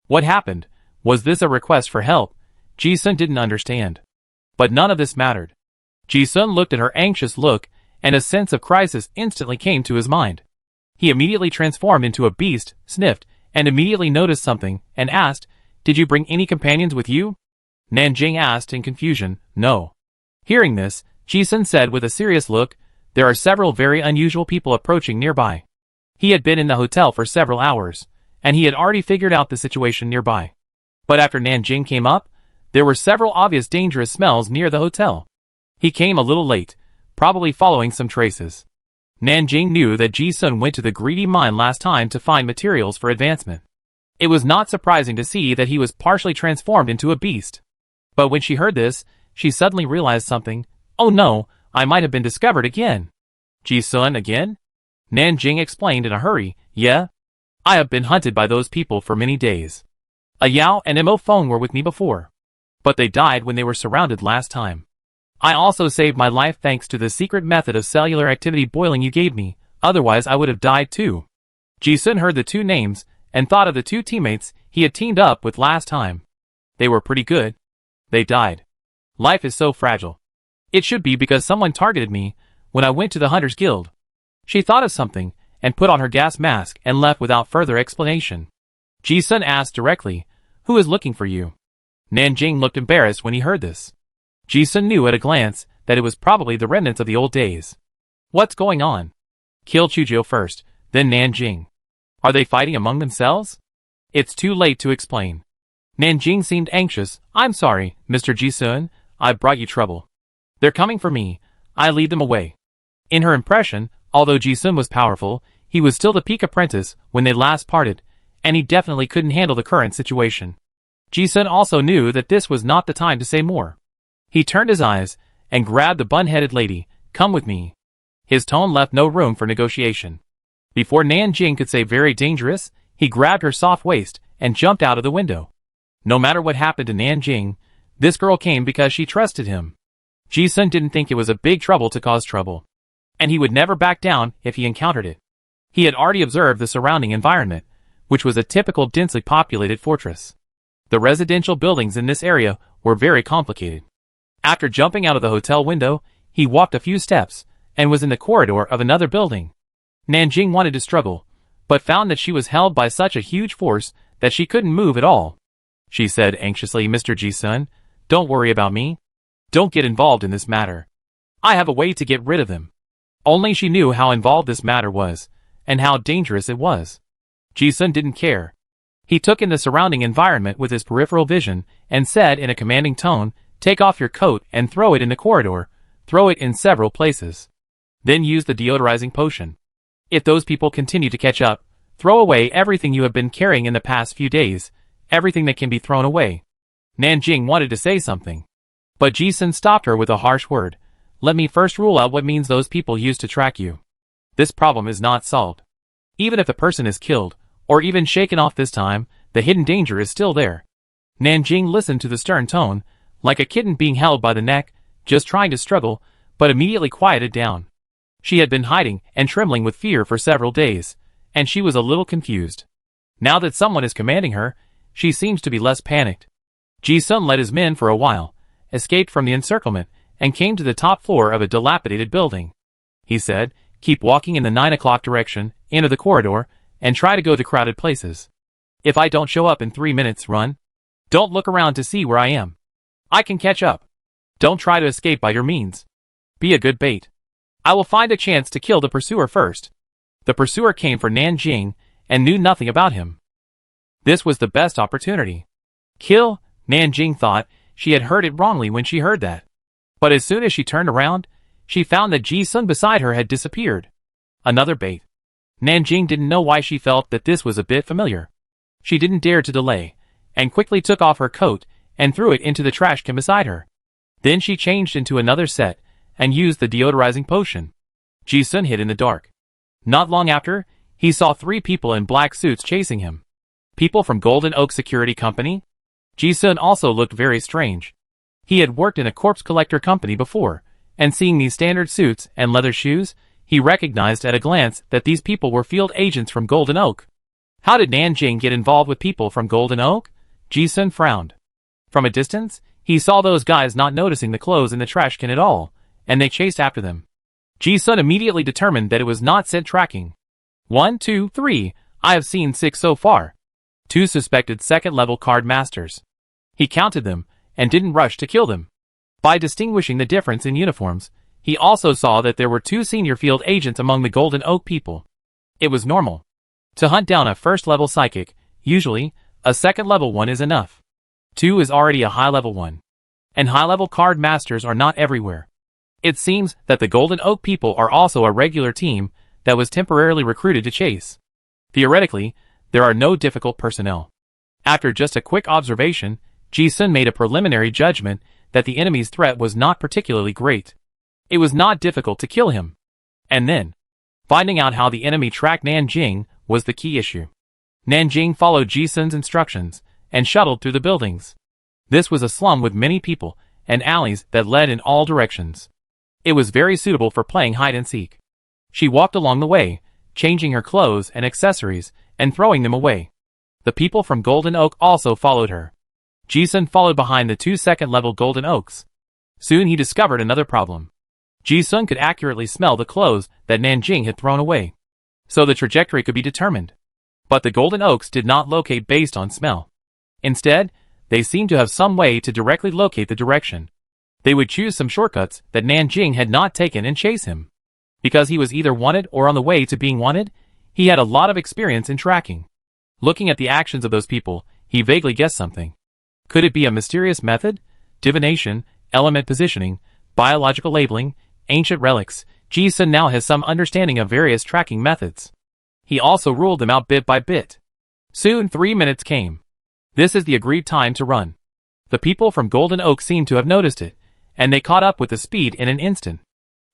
What happened? Was this a request for help? Ji-sun didn't understand. But none of this mattered. Ji-sun looked at her anxious look, and a sense of crisis instantly came to his mind. He immediately transformed into a beast, sniffed, and immediately noticed something, and asked, "Did you bring any companions with you?" Nan Jing asked in confusion, "No." Hearing this, Ji-sun said with a serious look, "There are several very unusual people approaching nearby." He had been in the hotel for several hours, and he had already figured out the situation nearby. But after Nan Jing came up, there were several obvious dangerous smells near the hotel. He came a little late, probably following some traces. Nan Jing knew that Ji-sun went to the greedy mine last time to find materials for advancement. It was not surprising to see that he was partially transformed into a beast. But when she heard this, she suddenly realized something. "Oh no, I might have been discovered again." "Ji-sun again?" Nan Jing explained in a hurry. "Yeah. I have been hunted by those people for many days. A Yao and Mo phone were with me before, but they died when they were surrounded last time. I also saved my life thanks to the secret method of cellular activity boiling you gave me, otherwise I would have died too." Ji-sun heard the two names, and thought of the two teammates he had teamed up with last time. They were pretty good. They died. Life is so fragile. It should be because someone targeted me when I went to the Hunters Guild. She thought of something, and put on her gas mask and left without further explanation. Ji-sun asked directly, "Who is looking for you?" Nan Jing looked embarrassed when he heard this. Ji-sun knew at a glance that it was probably the remnants of the old days. "What's going on?" "Kill Chujio first, then Nan Jing." "Are they fighting among themselves?" "It's too late to explain." Nan Jing seemed anxious. "I'm sorry, Mr. Ji-sun, I brought you trouble. They're coming for me. I lead them away." In her impression, although Ji-sun was powerful, he was still the peak apprentice when they last parted, and he definitely couldn't handle the current situation. Ji-sun also knew that this was not the time to say more. He turned his eyes, and grabbed the bun-headed lady. "Come with me." His tone left no room for negotiation. Before Nan Jing could say very dangerous, he grabbed her soft waist, and jumped out of the window. No matter what happened to Nan Jing, this girl came because she trusted him. Ji-sun didn't think it was a big trouble to cause trouble, and he would never back down if he encountered it. He had already observed the surrounding environment, which was a typical densely populated fortress. The residential buildings in this area were very complicated. After jumping out of the hotel window, he walked a few steps, and was in the corridor of another building. Nan Jing wanted to struggle, but found that she was held by such a huge force that she couldn't move at all. She said anxiously, "Mr. Ji-sun, don't worry about me. Don't get involved in this matter. I have a way to get rid of them." Only she knew how involved this matter was, and how dangerous it was. Ji-sun didn't care. He took in the surrounding environment with his peripheral vision, and said in a commanding tone, "Take off your coat and throw it in the corridor. Throw it in several places. Then use the deodorizing potion. If those people continue to catch up, throw away everything you have been carrying in the past few days, everything that can be thrown away." Nan Jing wanted to say something, but Ji-sun stopped her with a harsh word. "Let me first rule out what means those people used to track you. This problem is not solved. Even if the person is killed, or even shaken off this time, the hidden danger is still there." Nan Jing listened to the stern tone, like a kitten being held by the neck, just trying to struggle, but immediately quieted down. She had been hiding and trembling with fear for several days, and she was a little confused. Now that someone is commanding her, she seems to be less panicked. Ji-sun led his men for a while, escaped from the encirclement, and came to the top floor of a dilapidated building. He said, "Keep walking in the 9 o'clock direction, enter the corridor, and try to go to crowded places. If I don't show up in 3 minutes, run. Don't look around to see where I am. I can catch up. Don't try to escape by your means. Be a good bait. I will find a chance to kill the pursuer first." The pursuer came for Nan Jing, and knew nothing about him. This was the best opportunity. Kill, Nan Jing thought. She had heard it wrongly when she heard that. But as soon as she turned around, she found that Ji-sun beside her had disappeared. Another bait. Nan Jing didn't know why she felt that this was a bit familiar. She didn't dare to delay, and quickly took off her coat, and threw it into the trash can beside her. Then she changed into another set, and used the deodorizing potion. Ji-sun hid in the dark. Not long after, he saw 3 people in black suits chasing him. People from Golden Oak Security Company? Ji-sun also looked very strange. He had worked in a corpse collector company before, And seeing these standard suits and leather shoes, he recognized at a glance that these people were field agents from Golden Oak. How did Nan Jing get involved with people from Golden Oak? Ji-sun frowned. From a distance, he saw those guys not noticing the clothes in the trash can at all, and they chased after them. Ji-sun immediately determined that it was not scent tracking. 1, 2, 3, I have seen 6 so far. 2 suspected second-level card masters. He counted them, and didn't rush to kill them. By distinguishing the difference in uniforms, he also saw that there were 2 senior field agents among the Golden Oak people. It was normal. To hunt down a first-level psychic, usually, a second-level one is enough. 2 is already a high-level one. And high-level card masters are not everywhere. It seems that the Golden Oak people are also a regular team that was temporarily recruited to chase. Theoretically, there are no difficult personnel. After just a quick observation, Ji-sun made a preliminary judgment that the enemy's threat was not particularly great. It was not difficult to kill him. And then, finding out how the enemy tracked Nan Jing was the key issue. Nan Jing followed Ji-sun's instructions and shuttled through the buildings. This was a slum with many people and alleys that led in all directions. It was very suitable for playing hide-and-seek. She walked along the way, changing her clothes and accessories and throwing them away. The people from Golden Oak also followed her. Ji-sun followed behind the 2 second-level Golden Oaks. Soon he discovered another problem. Ji-sun could accurately smell the clothes that Nan Jing had thrown away, so the trajectory could be determined. But the Golden Oaks did not locate based on smell. Instead, they seemed to have some way to directly locate the direction. They would choose some shortcuts that Nan Jing had not taken and chase him. Because he was either wanted or on the way to being wanted, he had a lot of experience in tracking. Looking at the actions of those people, he vaguely guessed something. Could it be a mysterious method? Divination, element positioning, biological labeling, ancient relics. Ji-sun now has some understanding of various tracking methods. He also ruled them out bit by bit. Soon 3 minutes came. This is the agreed time to run. The people from Golden Oak seemed to have noticed it, and they caught up with the speed in an instant.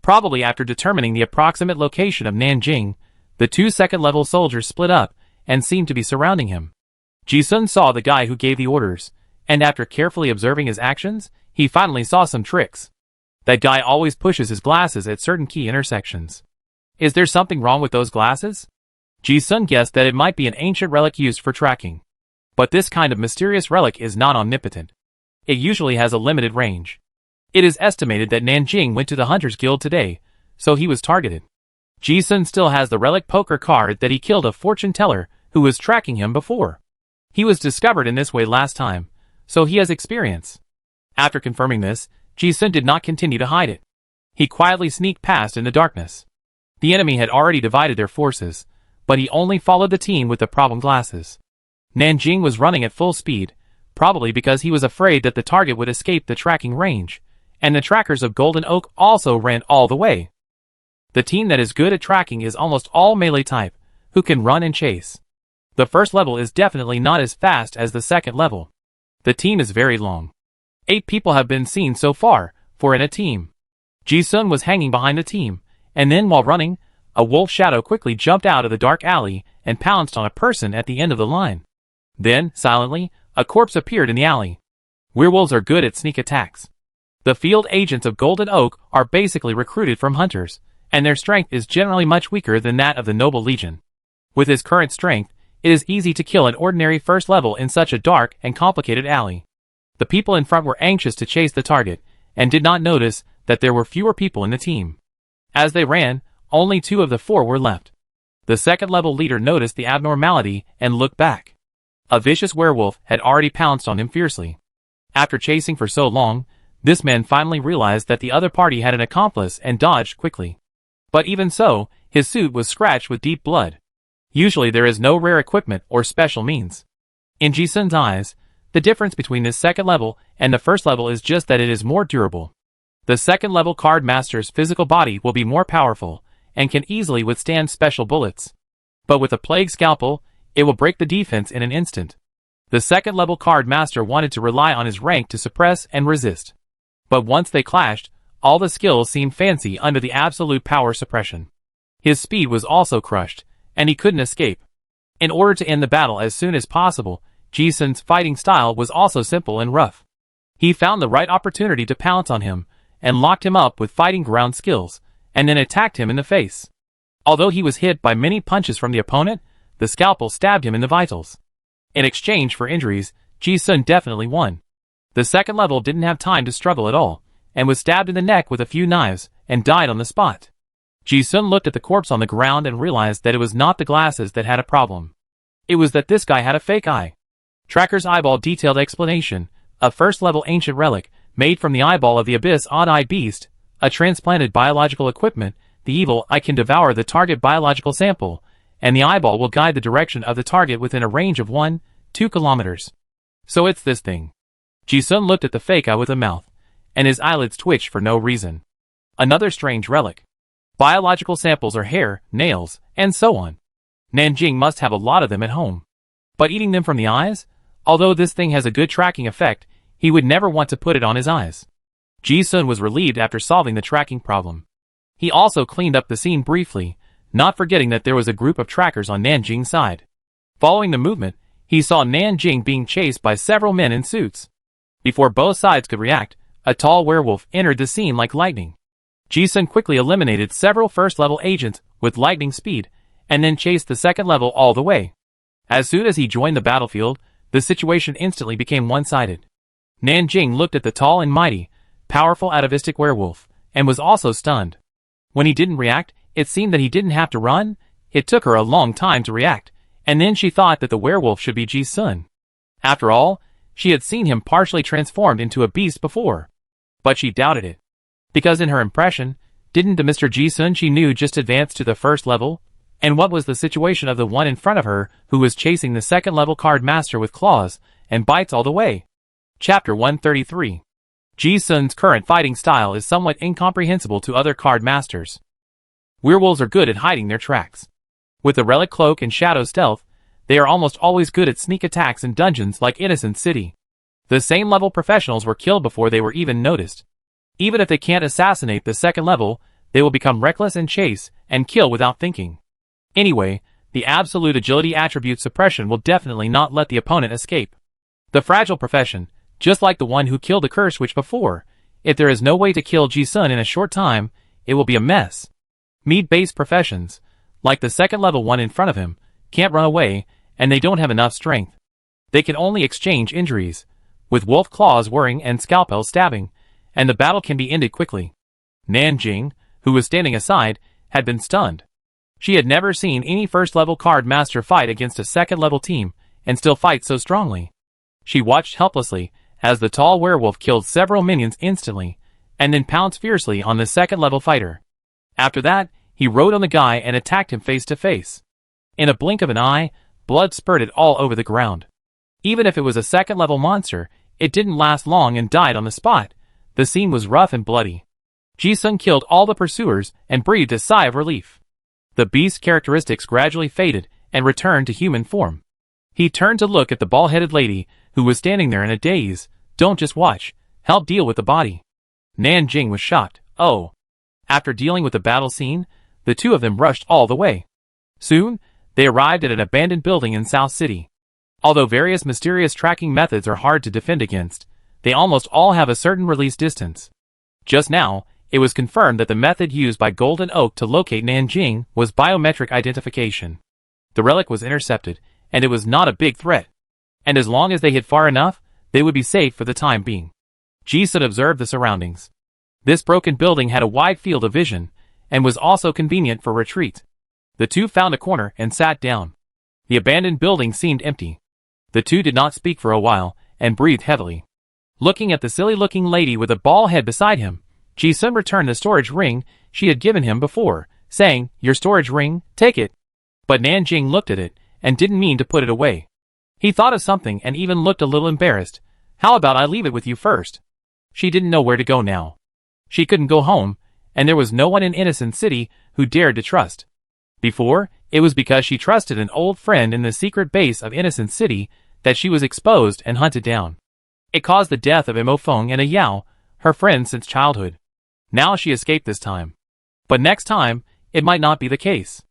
Probably after determining the approximate location of Nan Jing, the 2 second-level soldiers split up and seemed to be surrounding him. Ji-sun saw the guy who gave the orders, and after carefully observing his actions, he finally saw some tricks. That guy always pushes his glasses at certain key intersections. Is there something wrong with those glasses? Ji-sun guessed that it might be an ancient relic used for tracking. But this kind of mysterious relic is not omnipotent. It usually has a limited range. It is estimated that Nan Jing went to the Hunters Guild today, so he was targeted. Ji-sun still has the relic poker card that he killed a fortune teller who was tracking him before. He was discovered in this way last time, so he has experience. After confirming this, Ji-sun did not continue to hide it. He quietly sneaked past in the darkness. The enemy had already divided their forces, but he only followed the team with the problem glasses. Nan Jing was running at full speed, probably because he was afraid that the target would escape the tracking range, and the trackers of Golden Oak also ran all the way. The team that is good at tracking is almost all melee type, who can run and chase. The first level is definitely not as fast as the second level. The team is very long. 8 people have been seen so far, 4 in a team. Ji-sun was hanging behind the team, and then while running, a wolf shadow quickly jumped out of the dark alley and pounced on a person at the end of the line. Then, silently, a corpse appeared in the alley. Werewolves are good at sneak attacks. The field agents of Golden Oak are basically recruited from hunters, and their strength is generally much weaker than that of the Noble Legion. With his current strength, it is easy to kill an ordinary first level in such a dark and complicated alley. The people in front were anxious to chase the target, and did not notice that there were fewer people in the team. As they ran, only 2 of the 4 were left. The second-level leader noticed the abnormality and looked back. A vicious werewolf had already pounced on him fiercely. After chasing for so long, this man finally realized that the other party had an accomplice and dodged quickly. But even so, his suit was scratched with deep blood. Usually there is no rare equipment or special means. In Ji-sun's eyes, the difference between this second level and the first level is just that it is more durable. The second level card master's physical body will be more powerful, and can easily withstand special bullets. But with a plague scalpel, it will break the defense in an instant. The second level card master wanted to rely on his rank to suppress and resist. But once they clashed, all the skills seemed fancy under the absolute power suppression. His speed was also crushed, and he couldn't escape. In order to end the battle as soon as possible, Ji-sun's fighting style was also simple and rough. He found the right opportunity to pounce on him, and locked him up with fighting ground skills, and then attacked him in the face. Although he was hit by many punches from the opponent, the scalpel stabbed him in the vitals. In exchange for injuries, Ji-sun definitely won. The second level didn't have time to struggle at all, and was stabbed in the neck with a few knives, and died on the spot. Ji-sun looked at the corpse on the ground and realized that it was not the glasses that had a problem. It was that this guy had a fake eye. Tracker's eyeball detailed explanation, a first-level ancient relic, made from the eyeball of the abyss odd-eyed beast, a transplanted biological equipment. The evil eye can devour the target biological sample, and the eyeball will guide the direction of the target within a range of 1-2 kilometers. So it's this thing. Ji-sun looked at the fake eye with a mouth, and his eyelids twitched for no reason. Another strange relic. Biological samples are hair, nails, and so on. Nan Jing must have a lot of them at home. But eating them from the eyes? Although this thing has a good tracking effect, he would never want to put it on his eyes. Ji-sun was relieved after solving the tracking problem. He also cleaned up the scene briefly, not forgetting that there was a group of trackers on Nan Jing's side. Following the movement, he saw Nan Jing being chased by several men in suits. Before both sides could react, a tall werewolf entered the scene like lightning. Ji-sun quickly eliminated several first-level agents with lightning speed, and then chased the second level all the way. As soon as he joined the battlefield, the situation instantly became one-sided. Nan Jing looked at the tall and mighty, powerful atavistic werewolf, and was also stunned. When he didn't react, it seemed that he didn't have to run. It took her a long time to react, and then she thought that the werewolf should be Ji-sun. After all, she had seen him partially transformed into a beast before. But she doubted it. Because in her impression, didn't the Mr. Ji-sun she knew just advance to the first level? And what was the situation of the one in front of her who was chasing the second level card master with claws and bites all the way? Chapter 133. Ji-sun's current fighting style is somewhat incomprehensible to other card masters. Werewolves are good at hiding their tracks. With the relic cloak and shadow stealth, they are almost always good at sneak attacks in dungeons like Innocent City. The same level professionals were killed before they were even noticed. Even if they can't assassinate the second level, they will become reckless and chase and kill without thinking. Anyway, the absolute agility attribute suppression will definitely not let the opponent escape. The fragile profession, just like the one who killed the curse witch before, if there is no way to kill Ji-sun in a short time, it will be a mess. Meat-based professions, like the second level one in front of him, can't run away, and they don't have enough strength. They can only exchange injuries, with wolf claws whirring and scalpel stabbing, and the battle can be ended quickly. Nan Jing, who was standing aside, had been stunned. She had never seen any first-level card master fight against a second-level team, and still fight so strongly. She watched helplessly as the tall werewolf killed several minions instantly, and then pounced fiercely on the second-level fighter. After that, he rode on the guy and attacked him face to face. In a blink of an eye, blood spurted all over the ground. Even if it was a second-level monster, it didn't last long and died on the spot. The scene was rough and bloody. Ji-sun killed all the pursuers and breathed a sigh of relief. The beast's characteristics gradually faded and returned to human form. He turned to look at the bald-headed lady, who was standing there in a daze. Don't just watch, help deal with the body. Nan Jing was shocked. Oh. After dealing with the battle scene, the two of them rushed all the way. Soon, they arrived at an abandoned building in South City. Although various mysterious tracking methods are hard to defend against, they almost all have a certain release distance. Just now, it was confirmed that the method used by Golden Oak to locate Nan Jing was biometric identification. The relic was intercepted, and it was not a big threat. And as long as they hid far enough, they would be safe for the time being. Ji-sun observed the surroundings. This broken building had a wide field of vision, and was also convenient for retreat. The two found a corner and sat down. The abandoned building seemed empty. The two did not speak for a while, and breathed heavily. Looking at the silly-looking lady with a bald head beside him, Ji-sun returned the storage ring she had given him before, saying, "Your storage ring, take it." But Nan Jing looked at it, and didn't mean to put it away. He thought of something and even looked a little embarrassed. "How about I leave it with you first?" She didn't know where to go now. She couldn't go home, and there was no one in Innocent City who dared to trust. Before, it was because she trusted an old friend in the secret base of Innocent City that she was exposed and hunted down. It caused the death of Mo Feng and a Yao, her friends since childhood. Now she escaped this time. But next time, it might not be the case.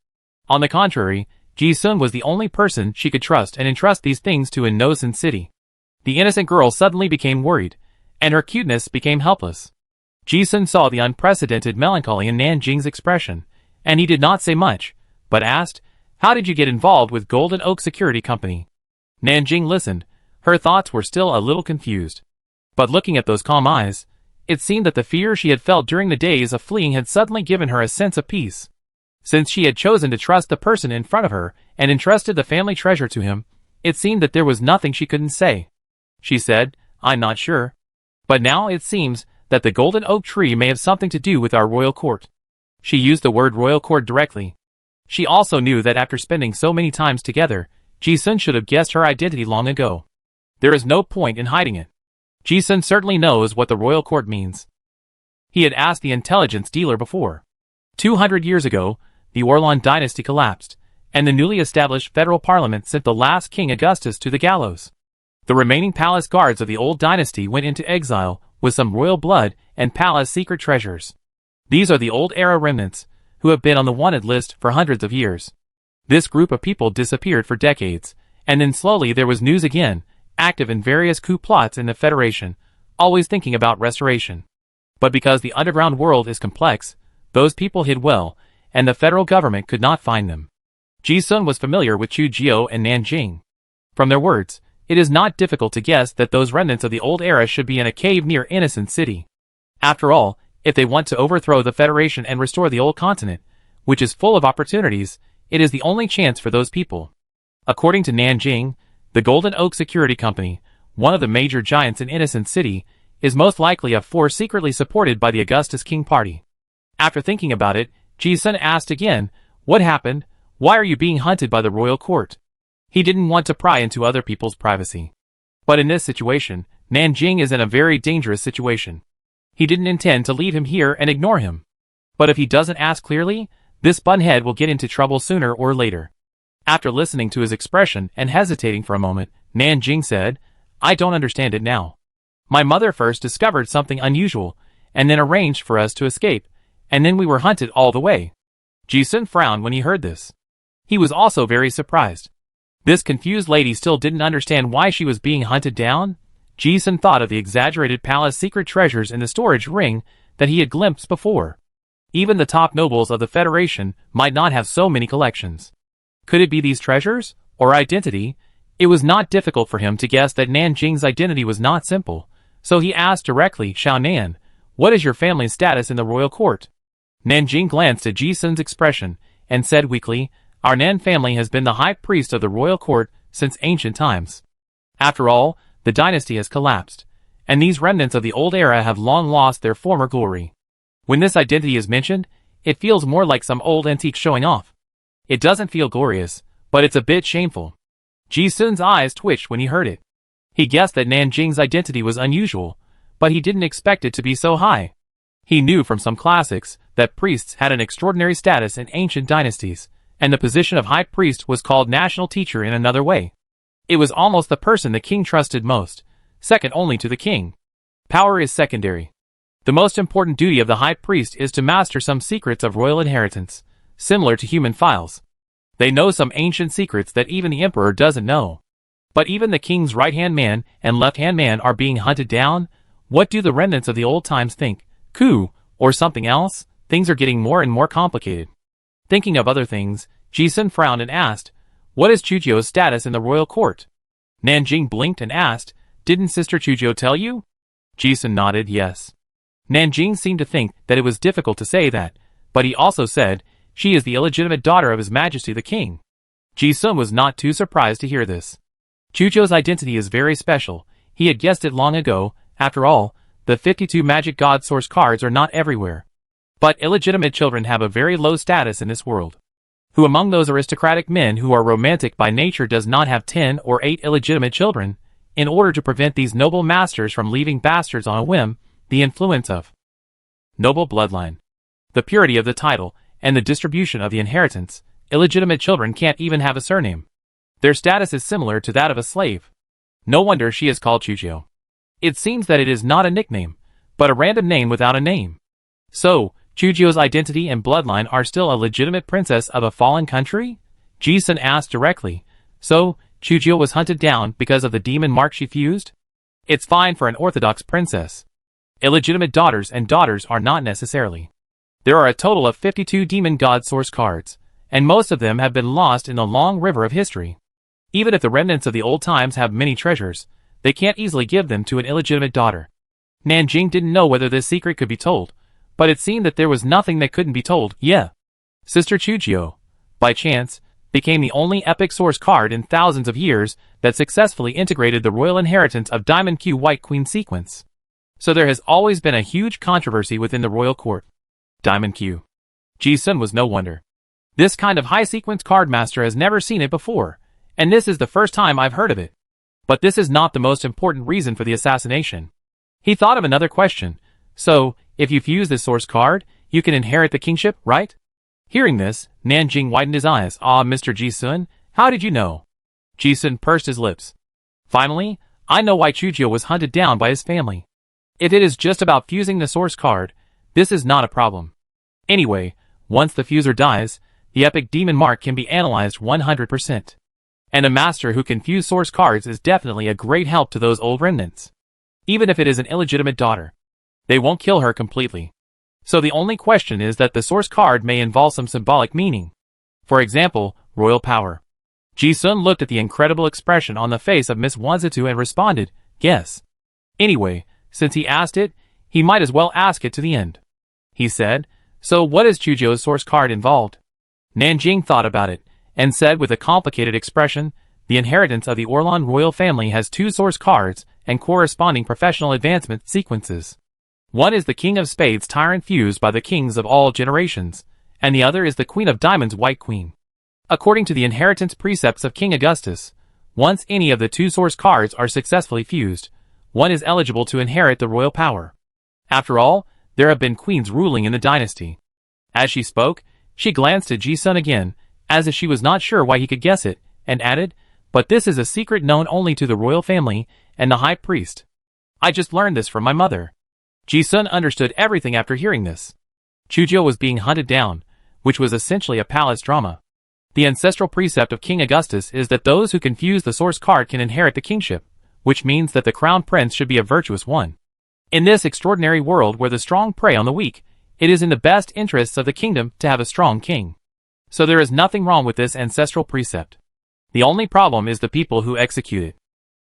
On the contrary, Ji-sun was the only person she could trust and entrust these things to in Innocent City. The innocent girl suddenly became worried, and her cuteness became helpless. Ji-sun saw the unprecedented melancholy in Nan Jing's expression, and he did not say much, but asked, "How did you get involved with Golden Oak Security Company?" Nan Jing listened. Her thoughts were still a little confused. But looking at those calm eyes, it seemed that the fear she had felt during the days of fleeing had suddenly given her a sense of peace. Since she had chosen to trust the person in front of her and entrusted the family treasure to him, it seemed that there was nothing she couldn't say. She said, "I'm not sure. But now it seems that the golden oak tree may have something to do with our royal court." She used the word royal court directly. She also knew that after spending so many times together, Ji-sun should have guessed her identity long ago. There is no point in hiding it. Ji-sun certainly knows what the royal court means. He had asked the intelligence dealer before. 200 years ago, the Orleans dynasty collapsed, and the newly established federal parliament sent the last King Augustus to the gallows. The remaining palace guards of the old dynasty went into exile with some royal blood and palace secret treasures. These are the old era remnants, who have been on the wanted list for hundreds of years. This group of people disappeared for decades, and then slowly there was news again, active in various coup plots in the Federation, always thinking about restoration. But because the underground world is complex, those people hid well, and the federal government could not find them. Ji-sun was familiar with Chu Jiu and Nan Jing. From their words, it is not difficult to guess that those remnants of the old era should be in a cave near Innocent City. After all, if they want to overthrow the Federation and restore the old continent, which is full of opportunities, it is the only chance for those people. According to Nan Jing, the Golden Oak Security Company, one of the major giants in Innocent City, is most likely a force secretly supported by the Augustus King Party. After thinking about it, Ji-sun asked again, "What happened? Why are you being hunted by the royal court?" He didn't want to pry into other people's privacy. But in this situation, Nan Jing is in a very dangerous situation. He didn't intend to leave him here and ignore him. But if he doesn't ask clearly, this bunhead will get into trouble sooner or later. After listening to his expression and hesitating for a moment, Nan Jing said, "I don't understand it now. My mother first discovered something unusual, and then arranged for us to escape, and then we were hunted all the way." Ji-sun frowned when he heard this. He was also very surprised. This confused lady still didn't understand why she was being hunted down. Ji-sun thought of the exaggerated palace secret treasures in the storage ring that he had glimpsed before. Even the top nobles of the Federation might not have so many collections. Could it be these treasures, or identity? It was not difficult for him to guess that Nan Jing's identity was not simple, so he asked directly, "Xiao Nan, what is your family's status in the royal court?" Nan Jing glanced at Ji-sun's expression, and said weakly, "Our Nan family has been the high priest of the royal court since ancient times. After all, the dynasty has collapsed, and these remnants of the old era have long lost their former glory. When this identity is mentioned, it feels more like some old antique showing off. It doesn't feel glorious, but it's a bit shameful." Ji-sun's eyes twitched when he heard it. He guessed that Nan Jing's identity was unusual, but he didn't expect it to be so high. He knew from some classics that priests had an extraordinary status in ancient dynasties, and the position of high priest was called national teacher in another way. It was almost the person the king trusted most, second only to the king. Power is secondary. The most important duty of the high priest is to master some secrets of royal inheritance, similar to human files. They know some ancient secrets that even the emperor doesn't know. But even the king's right-hand man and left-hand man are being hunted down. What do the remnants of the old times think? Coup, or something else? Things are getting more and more complicated. Thinking of other things, Ji-sun frowned and asked, "What is Chujio's status in the royal court?" Nan Jing blinked and asked, "Didn't Sister Chujio tell you?" Ji-sun nodded yes. Nan Jing seemed to think that it was difficult to say that, but he also said, "She is the illegitimate daughter of His Majesty the King." Ji-sun was not too surprised to hear this. Chujio's identity is very special. He had guessed it long ago. After all, the 52 magic god source cards are not everywhere. But illegitimate children have a very low status in this world. Who among those aristocratic men who are romantic by nature does not have 10 or 8 illegitimate children? In order to prevent these noble masters from leaving bastards on a whim, the influence of noble bloodline, the purity of the title, and the distribution of the inheritance, illegitimate children can't even have a surname. Their status is similar to that of a slave. No wonder she is called Chujio. It seems that it is not a nickname, but a random name without a name. So, Chujio's identity and bloodline are still a legitimate princess of a fallen country? Ji-sun asked directly. So, Chujio was hunted down because of the demon mark she fused? It's fine for an orthodox princess. Illegitimate daughters and daughters are not necessarily. There are a total of 52 demon god source cards, and most of them have been lost in the long river of history. Even if the remnants of the old times have many treasures, they can't easily give them to an illegitimate daughter. Nan Jing didn't know whether this secret could be told, but it seemed that there was nothing that couldn't be told. Yeah. Sister Chujio, by chance, became the only epic source card in thousands of years that successfully integrated the royal inheritance of Diamond Q White Queen sequence. So there has always been a huge controversy within the royal court. Diamond Q. Ji-sun was no wonder. This kind of high sequence card master has never seen it before, and this is the first time I've heard of it. But this is not the most important reason for the assassination. He thought of another question. So, if you fuse this source card, you can inherit the kingship, right? Hearing this, Nan Jing widened his eyes. Ah, Mr. Ji-sun, how did you know? Ji-sun pursed his lips. Finally, I know why Chujio was hunted down by his family. If it is just about fusing the source card, this is not a problem. Anyway, once the fuser dies, the epic demon mark can be analyzed 100%. And a master who can fuse source cards is definitely a great help to those old remnants. Even if it is an illegitimate daughter, they won't kill her completely. So the only question is that the source card may involve some symbolic meaning. For example, royal power. Ji-sun looked at the incredible expression on the face of Miss Wanzitu and responded, yes. Anyway, since he asked it, he might as well ask it to the end. He said, so what is Chujio's source card involved? Nan Jing thought about it, and said with a complicated expression, the inheritance of the Orlan royal family has 2 source cards and corresponding professional advancement sequences. One is the King of Spades tyrant fused by the kings of all generations, and the other is the Queen of Diamonds White Queen. According to the inheritance precepts of King Augustus, once any of the 2 source cards are successfully fused, one is eligible to inherit the royal power. After all, there have been queens ruling in the dynasty. As she spoke, she glanced at Ji-sun again, as if she was not sure why he could guess it, and added, but this is a secret known only to the royal family and the high priest. I just learned this from my mother. Ji-sun understood everything after hearing this. Chujio was being hunted down, which was essentially a palace drama. The ancestral precept of King Augustus is that those who can fuse the source card can inherit the kingship, which means that the crown prince should be a virtuous one. In this extraordinary world where the strong prey on the weak, it is in the best interests of the kingdom to have a strong king. So there is nothing wrong with this ancestral precept. The only problem is the people who execute it.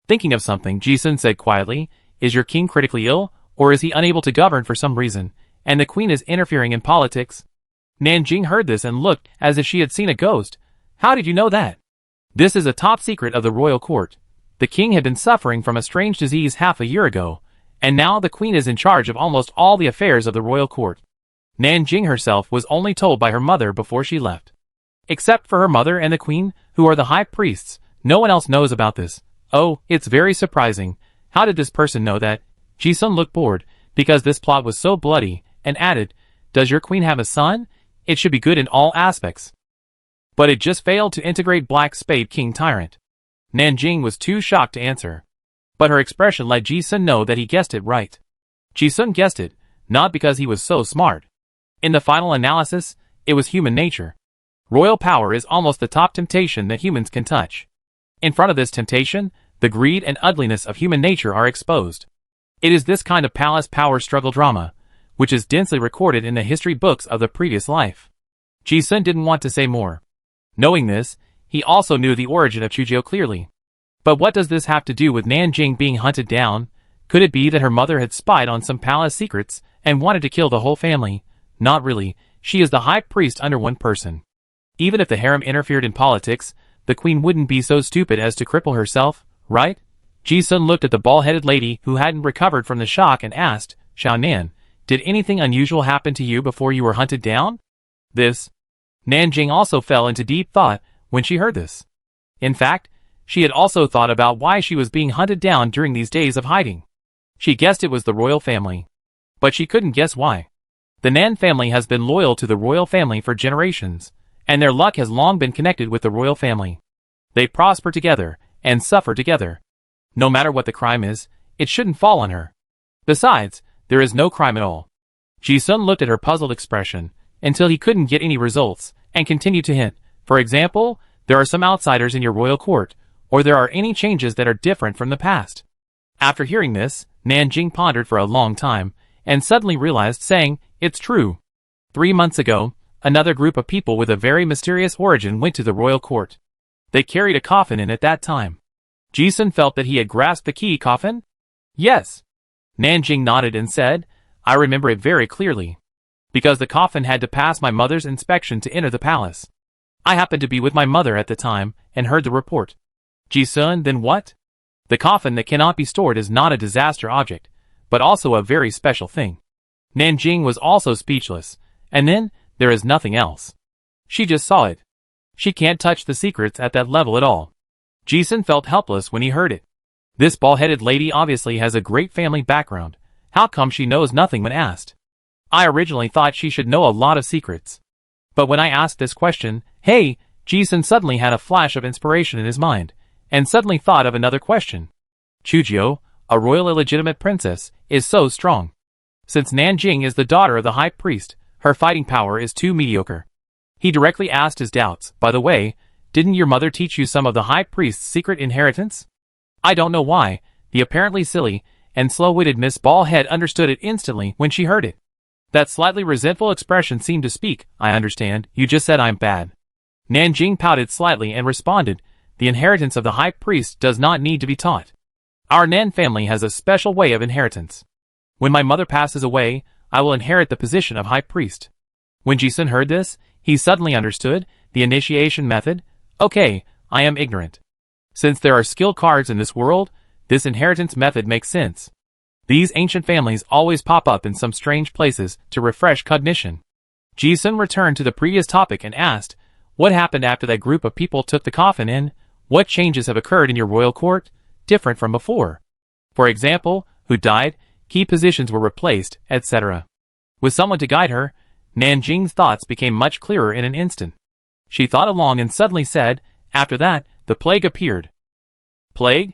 Thinking of something, Ji-sun said quietly, is your king critically ill, or is he unable to govern for some reason, and the queen is interfering in politics? Nan Jing heard this and looked as if she had seen a ghost. How did you know that? This is a top secret of the royal court. The king had been suffering from a strange disease half a year ago, and now the queen is in charge of almost all the affairs of the royal court. Nan Jing herself was only told by her mother before she left. Except for her mother and the queen, who are the high priests, no one else knows about this. Oh, it's very surprising. How did this person know that? Ji-sun looked bored, because this plot was so bloody, and added, does your queen have a son? It should be good in all aspects. But it just failed to integrate Black Spade King Tyrant. Nan Jing was too shocked to answer. But her expression let Ji-sun know that he guessed it right. Ji-sun guessed it, not because he was so smart. In the final analysis, it was human nature. Royal power is almost the top temptation that humans can touch. In front of this temptation, the greed and ugliness of human nature are exposed. It is this kind of palace power struggle drama, which is densely recorded in the history books of the previous life. Ji-sun didn't want to say more. Knowing this, he also knew the origin of Chujio clearly. But what does this have to do with Nan Jing being hunted down? Could it be that her mother had spied on some palace secrets and wanted to kill the whole family? Not really, she is the high priest under one person. Even if the harem interfered in politics, the queen wouldn't be so stupid as to cripple herself, right? Ji-sun looked at the bald-headed lady who hadn't recovered from the shock and asked, Xiao Nan, did anything unusual happen to you before you were hunted down? This. Nan Jing also fell into deep thought when she heard this. In fact, she had also thought about why she was being hunted down during these days of hiding. She guessed it was the royal family. But she couldn't guess why. The Nan family has been loyal to the royal family for generations, and their luck has long been connected with the royal family. They prosper together, and suffer together. No matter what the crime is, it shouldn't fall on her. Besides, there is no crime at all. Ji-sun looked at her puzzled expression, until he couldn't get any results, and continued to hint, for example, there are some outsiders in your royal court, or there are any changes that are different from the past. After hearing this, Nan Jing pondered for a long time, and suddenly realized, saying, "It's true." 3 months ago, another group of people with a very mysterious origin went to the royal court. They carried a coffin in at that time. Ji-sun felt that he had grasped the key coffin? Yes. Nan Jing nodded and said, "I remember it very clearly. Because the coffin had to pass my mother's inspection to enter the palace. I happened to be with my mother at the time and heard the report." Ji-sun, then what? The coffin that cannot be stored is not a disaster object, but also a very special thing. Nan Jing was also speechless, and then, there is nothing else. She just saw it. She can't touch the secrets at that level at all. Ji-sun felt helpless when he heard it. This bald-headed lady obviously has a great family background. How come she knows nothing when asked? I originally thought she should know a lot of secrets. But when I asked this question, hey, Ji-sun suddenly had a flash of inspiration in his mind, and suddenly thought of another question. Chujio, a royal illegitimate princess, is so strong. Since Nan Jing is the daughter of the high priest, her fighting power is too mediocre. He directly asked his doubts, "By the way, didn't your mother teach you some of the high priest's secret inheritance?" I don't know why, the apparently silly and slow-witted Miss Ballhead understood it instantly when she heard it. That slightly resentful expression seemed to speak, "I understand, you just said I'm bad." Nan Jing pouted slightly and responded, "The inheritance of the high priest does not need to be taught. Our Nan family has a special way of inheritance. When my mother passes away, I will inherit the position of high priest." When Ji-sun heard this, he suddenly understood the initiation method. Okay, I am ignorant. Since there are skill cards in this world, this inheritance method makes sense. These ancient families always pop up in some strange places to refresh cognition. Ji-sun returned to the previous topic and asked, "What happened after that group of people took the coffin in? What changes have occurred in your royal court, different from before? For example, who died, key positions were replaced, etc." With someone to guide her, Nan Jing's thoughts became much clearer in an instant. She thought along and suddenly said, "After that, the plague appeared." Plague?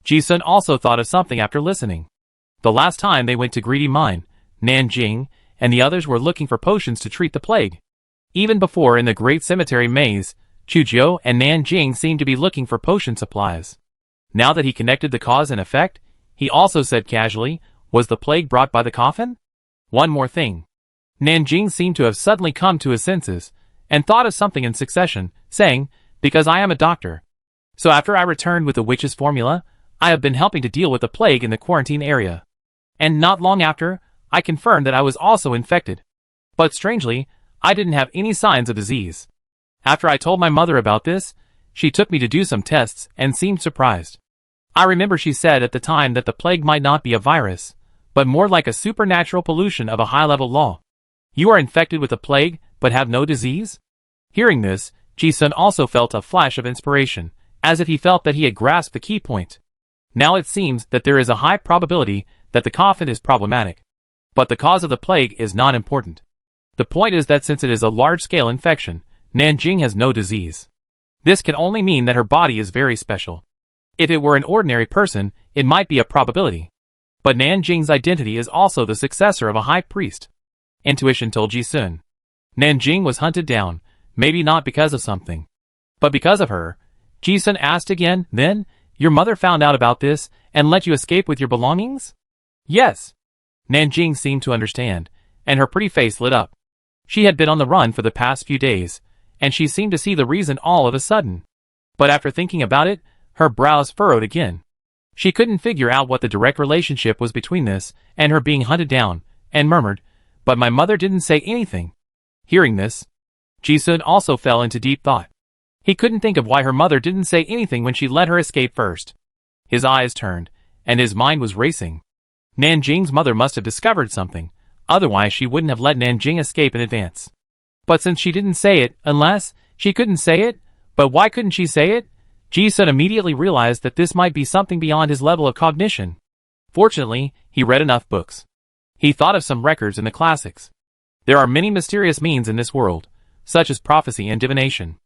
Ji-sun also thought of something after listening. The last time they went to Greedy Mine, Nan Jing and the others were looking for potions to treat the plague. Even before in the Great Cemetery Maze, Chujio and Nan Jing seemed to be looking for potion supplies. Now that he connected the cause and effect, he also said casually, "Was the plague brought by the coffin?" One more thing. Nan Jing seemed to have suddenly come to his senses, and thought of something in succession, saying, "Because I am a doctor. So after I returned with the witch's formula, I have been helping to deal with the plague in the quarantine area. And not long after, I confirmed that I was also infected. But strangely, I didn't have any signs of disease. After I told my mother about this, she took me to do some tests and seemed surprised. I remember she said at the time that the plague might not be a virus, but more like a supernatural pollution of a high-level law. You are infected with the plague, but have no disease?" Hearing this, Ji-sun also felt a flash of inspiration, as if he felt that he had grasped the key point. Now it seems that there is a high probability that the coffin is problematic. But the cause of the plague is not important. The point is that since it is a large-scale infection, Nan Jing has no disease. This can only mean that her body is very special. If it were an ordinary person, it might be a probability. But Nan Jing's identity is also the successor of a high priest. Intuition told Ji-sun. Nan Jing was hunted down, maybe not because of something, but because of her. Ji-sun asked again, "Then, your mother found out about this and let you escape with your belongings?" "Yes." Nan Jing seemed to understand, and her pretty face lit up. She had been on the run for the past few days, and she seemed to see the reason all of a sudden. But after thinking about it, her brows furrowed again. She couldn't figure out what the direct relationship was between this and her being hunted down, and murmured, "But my mother didn't say anything." Hearing this, Ji-sun also fell into deep thought. He couldn't think of why her mother didn't say anything when she let her escape first. His eyes turned, and his mind was racing. Nan Jing's mother must have discovered something, otherwise she wouldn't have let Nan Jing escape in advance. But since she didn't say it, unless she couldn't say it, but why couldn't she say it? Ji-sun immediately realized that this might be something beyond his level of cognition. Fortunately, he read enough books. He thought of some records in the classics. There are many mysterious means in this world, such as prophecy and divination.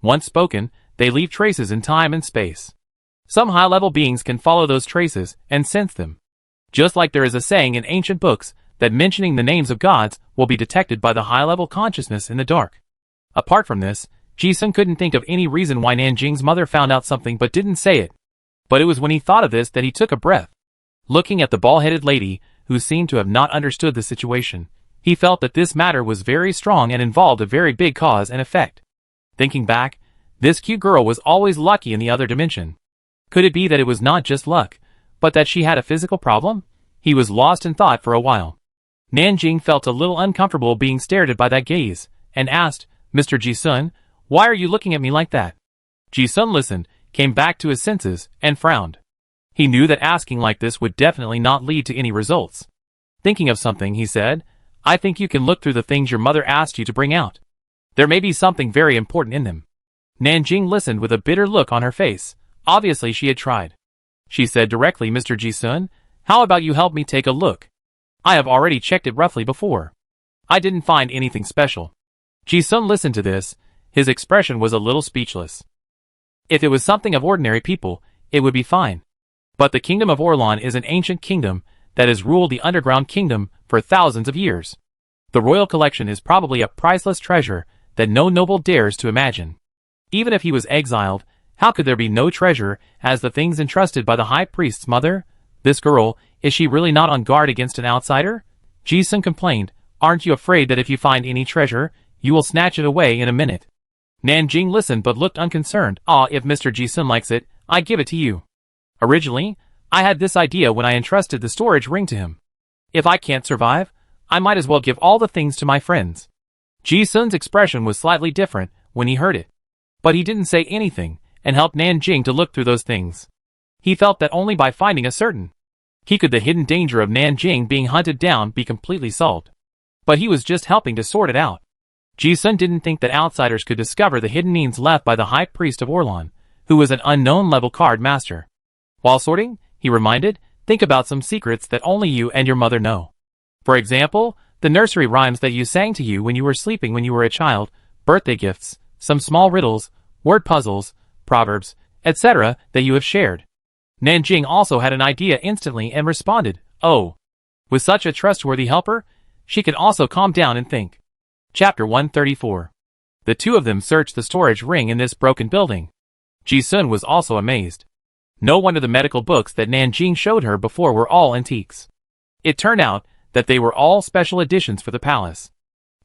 Once spoken, they leave traces in time and space. Some high-level beings can follow those traces and sense them. Just like there is a saying in ancient books that mentioning the names of gods will be detected by the high-level consciousness in the dark. Apart from this, Ji-sun couldn't think of any reason why Nan Jing's mother found out something but didn't say it. But it was when he thought of this that he took a breath. Looking at the bald-headed lady, who seemed to have not understood the situation. He felt that this matter was very strong and involved a very big cause and effect. Thinking back, this cute girl was always lucky in the other dimension. Could it be that it was not just luck, but that she had a physical problem? He was lost in thought for a while. Nan Jing felt a little uncomfortable being stared at by that gaze, and asked, "Mr. Ji-sun, why are you looking at me like that?" Ji-sun listened, came back to his senses, and frowned. He knew that asking like this would definitely not lead to any results. Thinking of something, he said, "I think you can look through the things your mother asked you to bring out. There may be something very important in them." Nan Jing listened with a bitter look on her face. Obviously she had tried. She said directly, "Mr. Ji-sun, how about you help me take a look? I have already checked it roughly before. I didn't find anything special." Ji-sun listened to this. His expression was a little speechless. If it was something of ordinary people, it would be fine. But the kingdom of Orlan is an ancient kingdom that has ruled the underground kingdom for thousands of years. The royal collection is probably a priceless treasure that no noble dares to imagine. Even if he was exiled, how could there be no treasure as the things entrusted by the high priest's mother? This girl, is she really not on guard against an outsider? Ji-sun complained, "Aren't you afraid that if you find any treasure, you will snatch it away in a minute?" Nan Jing listened but looked unconcerned. If Mr. Ji-sun likes it, I give it to you. Originally, I had this idea when I entrusted the storage ring to him. If I can't survive, I might as well give all the things to my friends. Ji-sun's expression was slightly different when he heard it. But he didn't say anything, and helped Nan Jing to look through those things. He felt that only by finding a certain key could the hidden danger of Nan Jing being hunted down be completely solved. But he was just helping to sort it out. Ji-sun didn't think that outsiders could discover the hidden means left by the high priest of Orlan, who was an unknown level card master. While sorting, he reminded, think about some secrets that only you and your mother know. For example, the nursery rhymes that you sang to you when you were sleeping when you were a child, birthday gifts, some small riddles, word puzzles, proverbs, etc. that you have shared. Nan Jing also had an idea instantly and responded, "Oh." With such a trustworthy helper, she could also calm down and think. Chapter 134. The two of them searched the storage ring in this broken building. Ji-sun was also amazed. No wonder the medical books that Nan Jing showed her before were all antiques. It turned out that they were all special editions for the palace.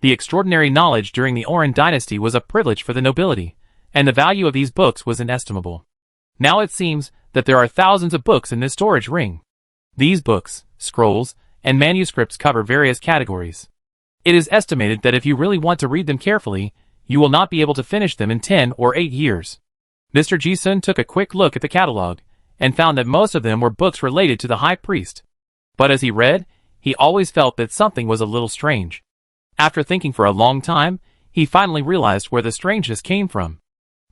The extraordinary knowledge during the Oran dynasty was a privilege for the nobility, and the value of these books was inestimable. Now it seems that there are thousands of books in this storage ring. These books, scrolls, and manuscripts cover various categories. It is estimated that if you really want to read them carefully, you will not be able to finish them in 10 or 8 years. Mr. Ji-sun took a quick look at the catalog, and found that most of them were books related to the high priest. But as he read, he always felt that something was a little strange. After thinking for a long time, he finally realized where the strangeness came from.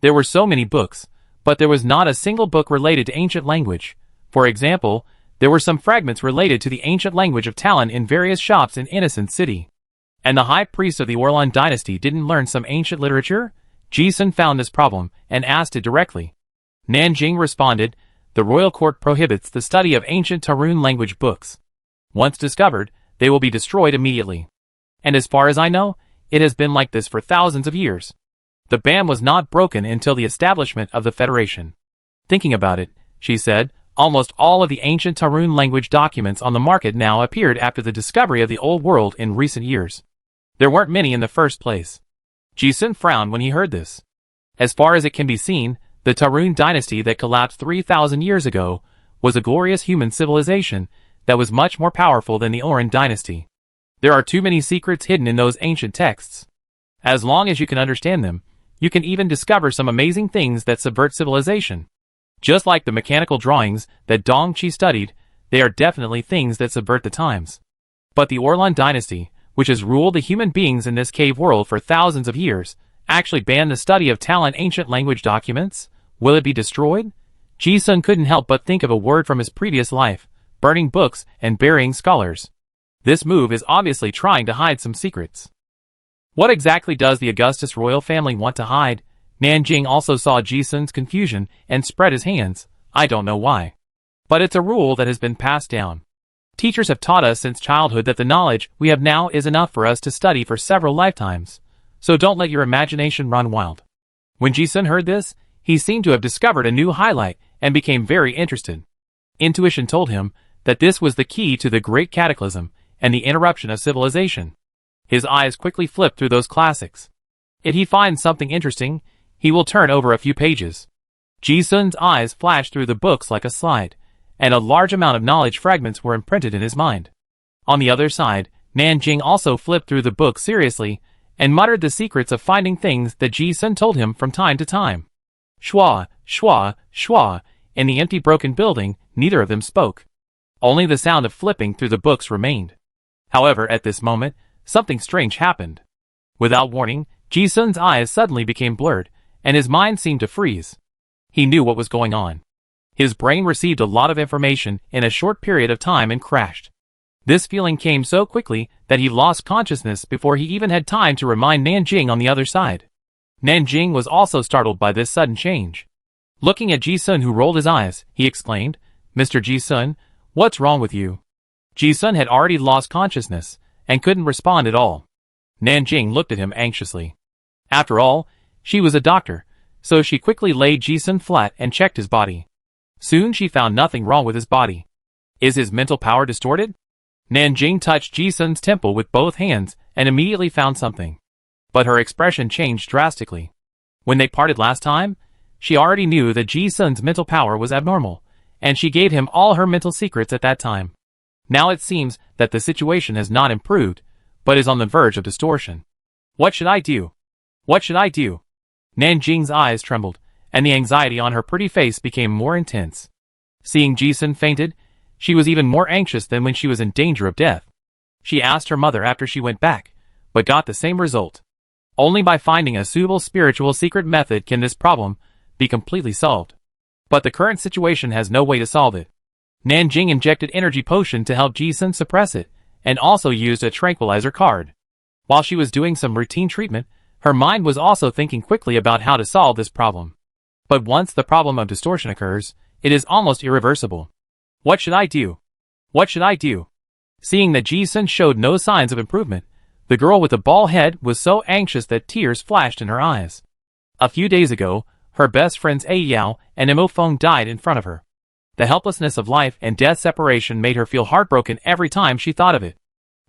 There were so many books, but there was not a single book related to ancient language. For example, there were some fragments related to the ancient language of Talon in various shops in Innocent City. And the high priest of the Orlan dynasty didn't learn some ancient literature? Ji-sun found this problem, and asked it directly. Nan Jing responded, "The royal court prohibits the study of ancient Tarun language books. Once discovered, they will be destroyed immediately. And as far as I know, it has been like this for thousands of years. The ban was not broken until the establishment of the Federation." Thinking about it, she said, almost all of the ancient Tarun language documents on the market now appeared after the discovery of the Old World in recent years. There weren't many in the first place. Ji-sun frowned when he heard this. As far as it can be seen, the Tarun dynasty that collapsed 3,000 years ago was a glorious human civilization that was much more powerful than the Oran dynasty. There are too many secrets hidden in those ancient texts. As long as you can understand them, you can even discover some amazing things that subvert civilization. Just like the mechanical drawings that Dong Qi studied, they are definitely things that subvert the times. But the Orlan dynasty, which has ruled the human beings in this cave world for thousands of years, actually banned the study of Talon ancient language documents? Will it be destroyed? Ji-sun couldn't help but think of a word from his previous life, burning books and burying scholars. This move is obviously trying to hide some secrets. What exactly does the Augustus royal family want to hide? Nan Jing also saw Ji-sun's confusion and spread his hands. I don't know why. But it's a rule that has been passed down. Teachers have taught us since childhood that the knowledge we have now is enough for us to study for several lifetimes. So don't let your imagination run wild. When Ji-sun heard this, he seemed to have discovered a new highlight and became very interested. Intuition told him that this was the key to the Great Cataclysm and the interruption of civilization. His eyes quickly flipped through those classics. If he finds something interesting, he will turn over a few pages. Ji-sun's eyes flashed through the books like a slide, and a large amount of knowledge fragments were imprinted in his mind. On the other side, Nan Jing also flipped through the book seriously and muttered the secrets of finding things that Ji-sun told him from time to time. Schwa, schwa, schwa. In the empty broken building, neither of them spoke. Only the sound of flipping through the books remained. However, at this moment, something strange happened. Without warning, Ji-sun's eyes suddenly became blurred, and his mind seemed to freeze. He knew what was going on. His brain received a lot of information in a short period of time and crashed. This feeling came so quickly that he lost consciousness before he even had time to remind Nan Jing on the other side. Nan Jing was also startled by this sudden change. Looking at Ji-sun, who rolled his eyes, he exclaimed, "Mr. Ji-sun, what's wrong with you?" Ji-sun had already lost consciousness and couldn't respond at all. Nan Jing looked at him anxiously. After all, she was a doctor, so she quickly laid Ji-sun flat and checked his body. Soon she found nothing wrong with his body. Is his mental power distorted? Nan Jing touched Ji-sun's temple with both hands and immediately found something. But her expression changed drastically. When they parted last time, she already knew that Ji-sun's mental power was abnormal, and she gave him all her mental secrets at that time. Now it seems that the situation has not improved, but is on the verge of distortion. What should I do? What should I do? Nan Jing's eyes trembled, and the anxiety on her pretty face became more intense. Seeing Ji-sun fainted, she was even more anxious than when she was in danger of death. She asked her mother after she went back, but got the same result. Only by finding a suitable spiritual secret method can this problem be completely solved. But the current situation has no way to solve it. Nan Jing injected energy potion to help Ji-sun suppress it, and also used a tranquilizer card. While she was doing some routine treatment, her mind was also thinking quickly about how to solve this problem. But once the problem of distortion occurs, it is almost irreversible. What should I do? What should I do? Seeing that Ji-sun showed no signs of improvement, the girl with the bald head was so anxious that tears flashed in her eyes. A few days ago, her best friends A Yao and Mo Feng died in front of her. The helplessness of life and death separation made her feel heartbroken every time she thought of it.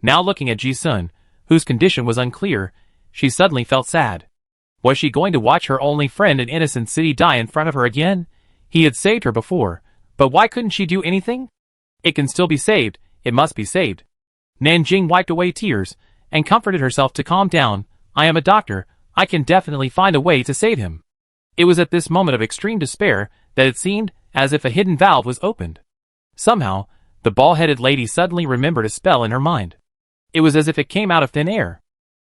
Now looking at Ji-sun, whose condition was unclear, she suddenly felt sad. Was she going to watch her only friend in innocent city die in front of her again? He had saved her before, but why couldn't she do anything? It can still be saved, it must be saved. Nan Jing wiped away tears, and comforted herself to calm down. I am a doctor, I can definitely find a way to save him. It was at this moment of extreme despair that it seemed as if a hidden valve was opened. Somehow, the bald-headed lady suddenly remembered a spell in her mind. It was as if it came out of thin air.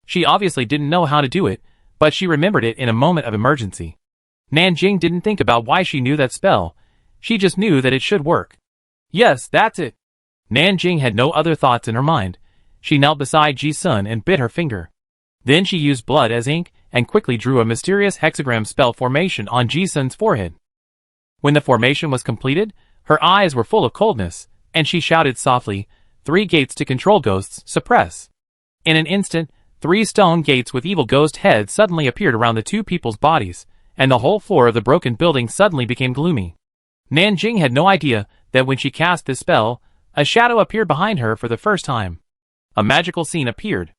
She obviously didn't know how to do it, but she remembered it in a moment of emergency. Nan Jing didn't think about why she knew that spell. She just knew that it should work. Yes, that's it. Nan Jing had no other thoughts in her mind. She knelt beside Ji-sun and bit her finger. Then she used blood as ink and quickly drew a mysterious hexagram spell formation on Ji-sun's forehead. When the formation was completed, her eyes were full of coldness, and she shouted softly, 3 gates to control ghosts, suppress. In an instant, 3 stone gates with evil ghost heads suddenly appeared around the 2 people's bodies, and the whole floor of the broken building suddenly became gloomy. Nan Jing had no idea that when she cast this spell, a shadow appeared behind her for the first time. A magical scene appeared.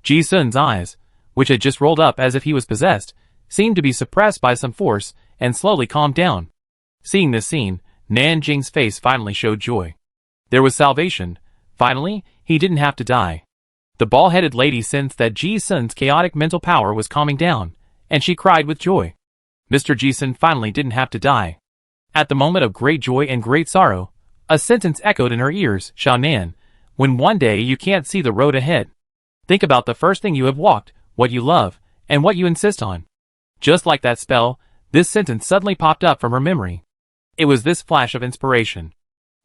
Ji-sun's eyes, which had just rolled up as if he was possessed, seemed to be suppressed by some force and slowly calmed down. Seeing this scene, Nan Jing's face finally showed joy. There was salvation. Finally, he didn't have to die. The bald-headed lady sensed that Ji-sun's chaotic mental power was calming down, and she cried with joy. Mr. Ji-sun finally didn't have to die. At the moment of great joy and great sorrow, a sentence echoed in her ears, Nan, when one day you can't see the road ahead. Think about the first thing you have walked, what you love, and what you insist on. Just like that spell, this sentence suddenly popped up from her memory. It was this flash of inspiration.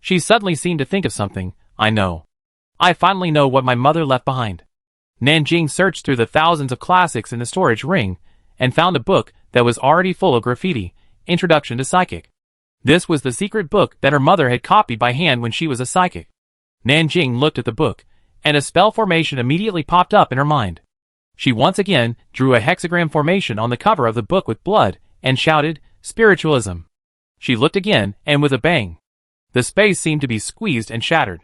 She suddenly seemed to think of something. I know. I finally know what my mother left behind. Nan Jing searched through the thousands of classics in the storage ring, and found a book that was already full of graffiti, Introduction to Psychic. This was the secret book that her mother had copied by hand when she was a psychic. Nan Jing looked at the book, and a spell formation immediately popped up in her mind. She once again drew a hexagram formation on the cover of the book with blood, and shouted, Spiritualism. She looked again, and with a bang. The space seemed to be squeezed and shattered.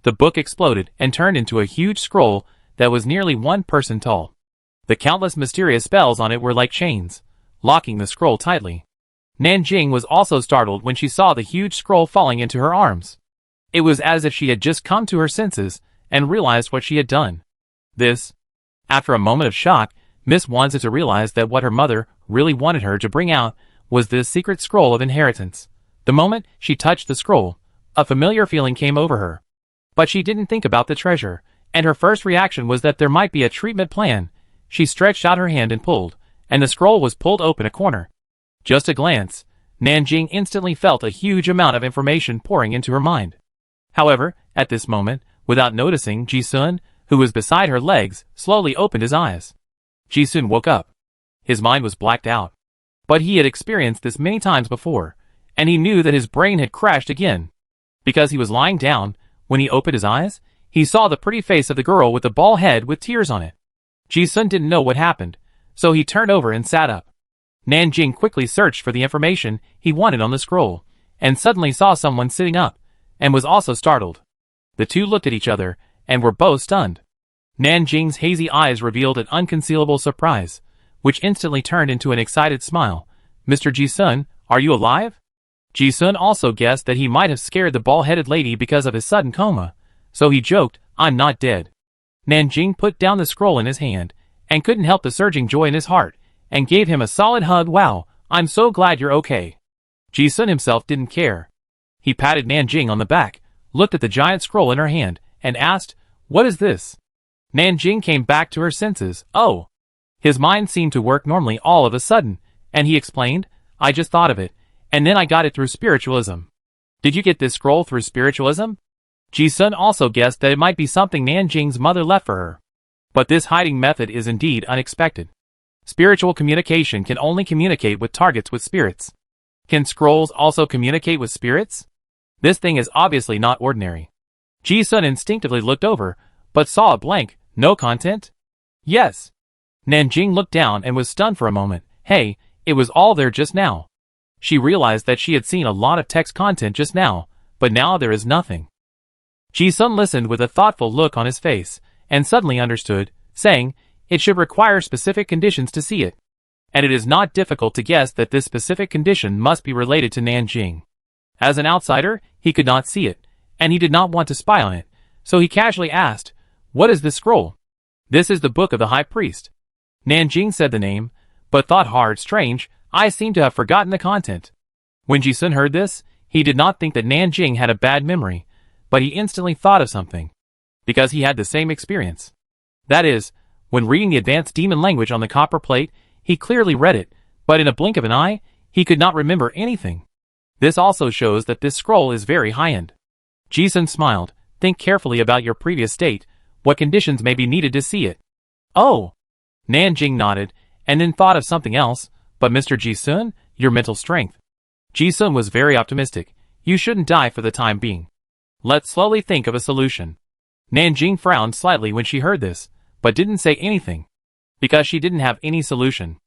The book exploded and turned into a huge scroll that was nearly 1 person tall. The countless mysterious spells on it were like chains, locking the scroll tightly. Nan Jing was also startled when she saw the huge scroll falling into her arms. It was as if she had just come to her senses and realized what she had done. After a moment of shock, Miss wanted to realize that what her mother really wanted her to bring out was this secret scroll of inheritance. The moment she touched the scroll, a familiar feeling came over her. But she didn't think about the treasure, and her first reaction was that there might be a treatment plan. She stretched out her hand and pulled, and the scroll was pulled open a corner. Just a glance, Nan Jing instantly felt a huge amount of information pouring into her mind. However, at this moment, without noticing, Ji-sun, who was beside her legs, slowly opened his eyes. Ji-sun woke up. His mind was blacked out. But he had experienced this many times before, and he knew that his brain had crashed again. Because he was lying down, when he opened his eyes, he saw the pretty face of the girl with the bald head with tears on it. Ji-sun didn't know what happened, so he turned over and sat up. Nan Jing quickly searched for the information he wanted on the scroll, and suddenly saw someone sitting up, and was also startled. The two looked at each other, and were both stunned. Nan Jing's hazy eyes revealed an unconcealable surprise, which instantly turned into an excited smile. "Mr. Ji-sun, are you alive?" Ji-sun also guessed that he might have scared the bald-headed lady because of his sudden coma, so he joked, "I'm not dead." Nan Jing put down the scroll in his hand, and couldn't help the surging joy in his heart, and gave him a solid hug. "Wow, I'm so glad you're okay." Ji-sun himself didn't care. He patted Nan Jing on the back, looked at the giant scroll in her hand, and asked, "What is this?" Nan Jing came back to her senses. Oh! His mind seemed to work normally all of a sudden, and he explained, "I just thought of it, and then I got it through spiritualism." "Did you get this scroll through spiritualism?" Ji-sun also guessed that it might be something Nan Jing's mother left for her. But this hiding method is indeed unexpected. Spiritual communication can only communicate with targets with spirits. Can scrolls also communicate with spirits? This thing is obviously not ordinary. Ji-sun instinctively looked over, but saw a blank, no content? Yes. Nan Jing looked down and was stunned for a moment. Hey, it was all there just now. She realized that she had seen a lot of text content just now, but now there is nothing. Ji-sun listened with a thoughtful look on his face, and suddenly understood, saying, "It should require specific conditions to see it. And it is not difficult to guess that this specific condition must be related to Nan Jing. As an outsider, he could not see it, and he did not want to spy on it, so he casually asked, 'What is this scroll?' 'This is the Book of the High Priest.' Nan Jing said the name, but thought hard. Strange, I seem to have forgotten the content. When Ji-sun heard this, he did not think that Nan Jing had a bad memory, but he instantly thought of something. Because he had the same experience. That is, when reading the advanced demon language on the copper plate, he clearly read it, but in a blink of an eye, he could not remember anything. This also shows that this scroll is very high-end. Ji-sun smiled. Think carefully about your previous state, what conditions may be needed to see it. Oh! Nan Jing nodded, and then thought of something else. But Mr. Ji-sun, your mental strength. Ji-sun was very optimistic. You shouldn't die for the time being. Let's slowly think of a solution. Nan Jing frowned slightly when she heard this, but didn't say anything. Because she didn't have any solution.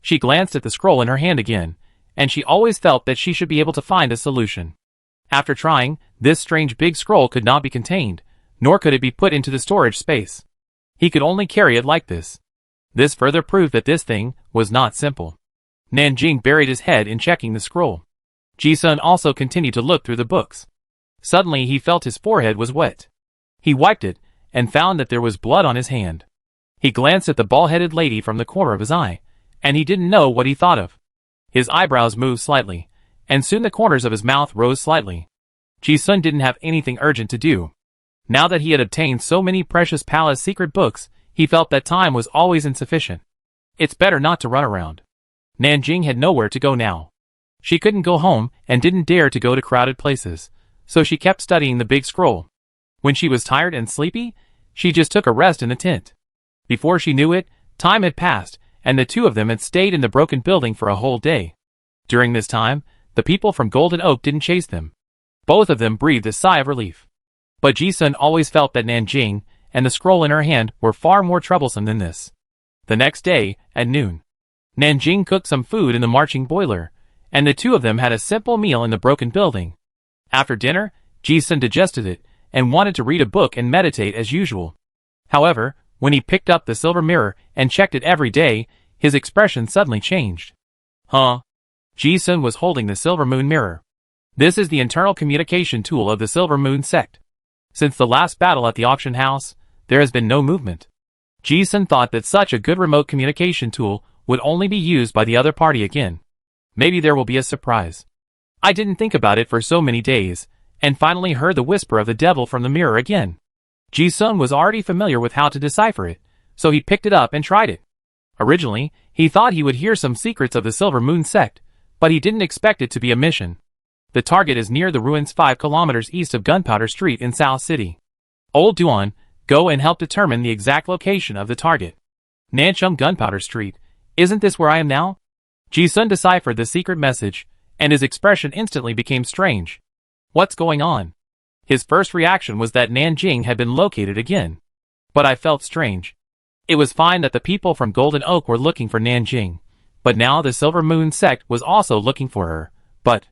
She glanced at the scroll in her hand again, and she always felt that she should be able to find a solution. After trying, this strange big scroll could not be contained, nor could it be put into the storage space. He could only carry it like this. This further proved that this thing was not simple. Nan Jing buried his head in checking the scroll. Ji-sun also continued to look through the books. Suddenly he felt his forehead was wet. He wiped it, and found that there was blood on his hand. He glanced at the bald-headed lady from the corner of his eye, and he didn't know what he thought of. His eyebrows moved slightly, and soon the corners of his mouth rose slightly. Ji-sun didn't have anything urgent to do. Now that he had obtained so many precious palace secret books, he felt that time was always insufficient. It's better not to run around. Nan Jing had nowhere to go now. She couldn't go home and didn't dare to go to crowded places, so she kept studying the big scroll. When she was tired and sleepy, she just took a rest in the tent. Before she knew it, time had passed, and the two of them had stayed in the broken building for a whole day. During this time, the people from Golden Oak didn't chase them. Both of them breathed a sigh of relief. But Ji-sun always felt that Nan Jing and the scroll in her hand were far more troublesome than this. The next day, at noon, Nan Jing cooked some food in the marching boiler, and the two of them had a simple meal in the broken building. After dinner, Ji-sun digested it, and wanted to read a book and meditate as usual. However, when he picked up the silver mirror and checked it every day, his expression suddenly changed. Huh? Ji-sun was holding the silver moon mirror. This is the internal communication tool of the Silver Moon sect. Since the last battle at the auction house, there has been no movement. Ji-sun thought that such a good remote communication tool would only be used by the other party again. Maybe there will be a surprise. I didn't think about it for so many days, and finally heard the whisper of the devil from the mirror again. Ji-sun was already familiar with how to decipher it, so he picked it up and tried it. Originally, he thought he would hear some secrets of the Silver Moon sect, but he didn't expect it to be a mission. The target is near the ruins 5 kilometers east of Gunpowder Street in South City. Old Duan, go and help determine the exact location of the target. Nan Jing Gunpowder Street, isn't this where I am now? Ji-sun deciphered the secret message, and his expression instantly became strange. What's going on? His first reaction was that Nan Jing had been located again. But I felt strange. It was fine that the people from Golden Oak were looking for Nan Jing, but now the Silver Moon sect was also looking for her. But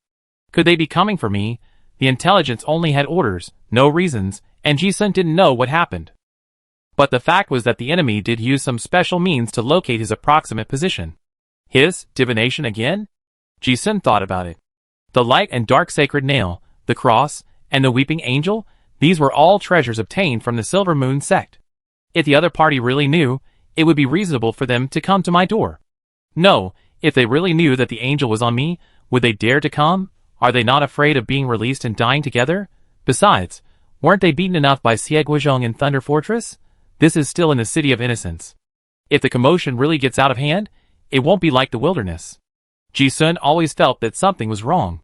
could they be coming for me? The intelligence only had orders, no reasons, and Ji-sun didn't know what happened. But the fact was that the enemy did use some special means to locate his approximate position. His divination again? Ji-sun thought about it. The light and dark sacred nail, the cross, and the weeping angel, these were all treasures obtained from the Silver Moon sect. If the other party really knew, it would be reasonable for them to come to my door. No, if they really knew that the angel was on me, would they dare to come? Are they not afraid of being released and dying together? Besides, weren't they beaten enough by Xie in Thunder Fortress? This is still in the City of Innocence. If the commotion really gets out of hand, it won't be like the wilderness. Ji-sun always felt that something was wrong.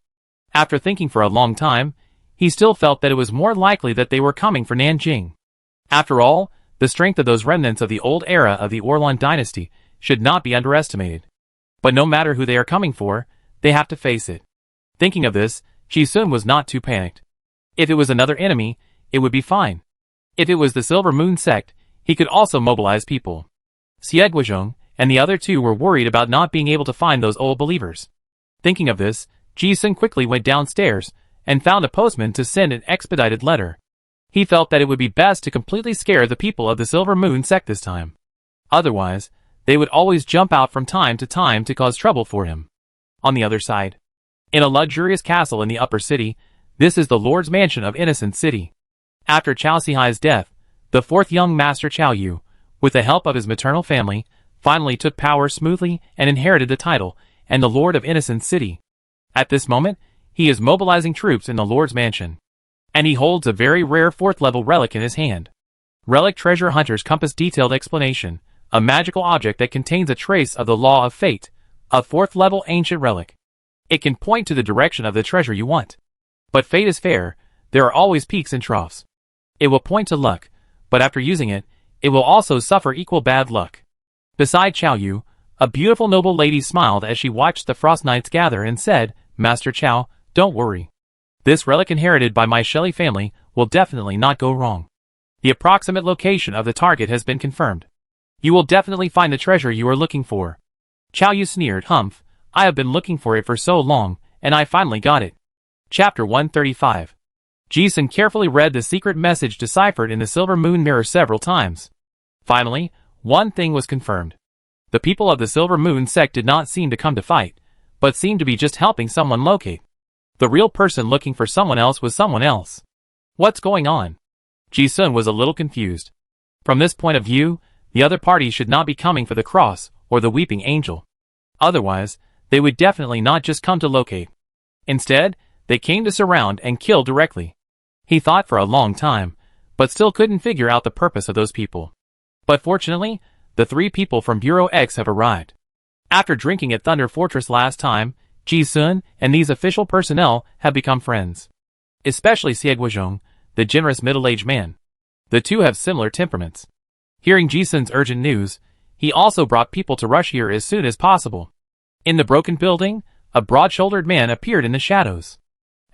After thinking for a long time, he still felt that it was more likely that they were coming for Nan Jing. After all, the strength of those remnants of the old era of the Orlan dynasty should not be underestimated. But no matter who they are coming for, they have to face it. Thinking of this, Ji-sun was not too panicked. If it was another enemy, it would be fine. If it was the Silver Moon sect, he could also mobilize people. Xie and the other two were worried about not being able to find those old believers. Thinking of this, Ji-sun quickly went downstairs and found a postman to send an expedited letter. He felt that it would be best to completely scare the people of the Silver Moon sect this time. Otherwise, they would always jump out from time to time to cause trouble for him. On the other side, in a luxurious castle in the upper city, this is the Lord's mansion of Innocent City. After Chao Sihai's death, the fourth young master Chao Yu, with the help of his maternal family, finally took power smoothly and inherited the title and the Lord of Innocent City. At this moment, he is mobilizing troops in the Lord's mansion. And he holds a very rare 4th-level relic in his hand. Relic Treasure Hunter's Compass Detailed Explanation, a magical object that contains a trace of the Law of Fate, a 4th-level ancient relic. It can point to the direction of the treasure you want. But fate is fair, there are always peaks and troughs. It will point to luck, but after using it, it will also suffer equal bad luck. Beside Chao Yu, a beautiful noble lady smiled as she watched the Frost Knights gather and said, Master Chao, don't worry. This relic inherited by my Shelley family will definitely not go wrong. The approximate location of the target has been confirmed. You will definitely find the treasure you are looking for. Chao Yu sneered, Humph, I have been looking for it for so long, and I finally got it. Chapter 135. Ji-sun carefully read the secret message deciphered in the Silver Moon mirror several times. Finally, one thing was confirmed. The people of the Silver Moon sect did not seem to come to fight, but seemed to be just helping someone locate. The real person looking for someone else was someone else. What's going on? Ji-sun was a little confused. From this point of view, the other party should not be coming for the cross or the weeping angel. Otherwise, they would definitely not just come to locate. Instead, they came to surround and kill directly. He thought for a long time, but still couldn't figure out the purpose of those people. But fortunately, the 3 people from Bureau X have arrived. After drinking at Thunder Fortress last time, Ji-sun and these official personnel have become friends. Especially Xie, the generous middle-aged man. The two have similar temperaments. Hearing Ji-sun's urgent news, he also brought people to rush here as soon as possible. In the broken building, a broad-shouldered man appeared in the shadows.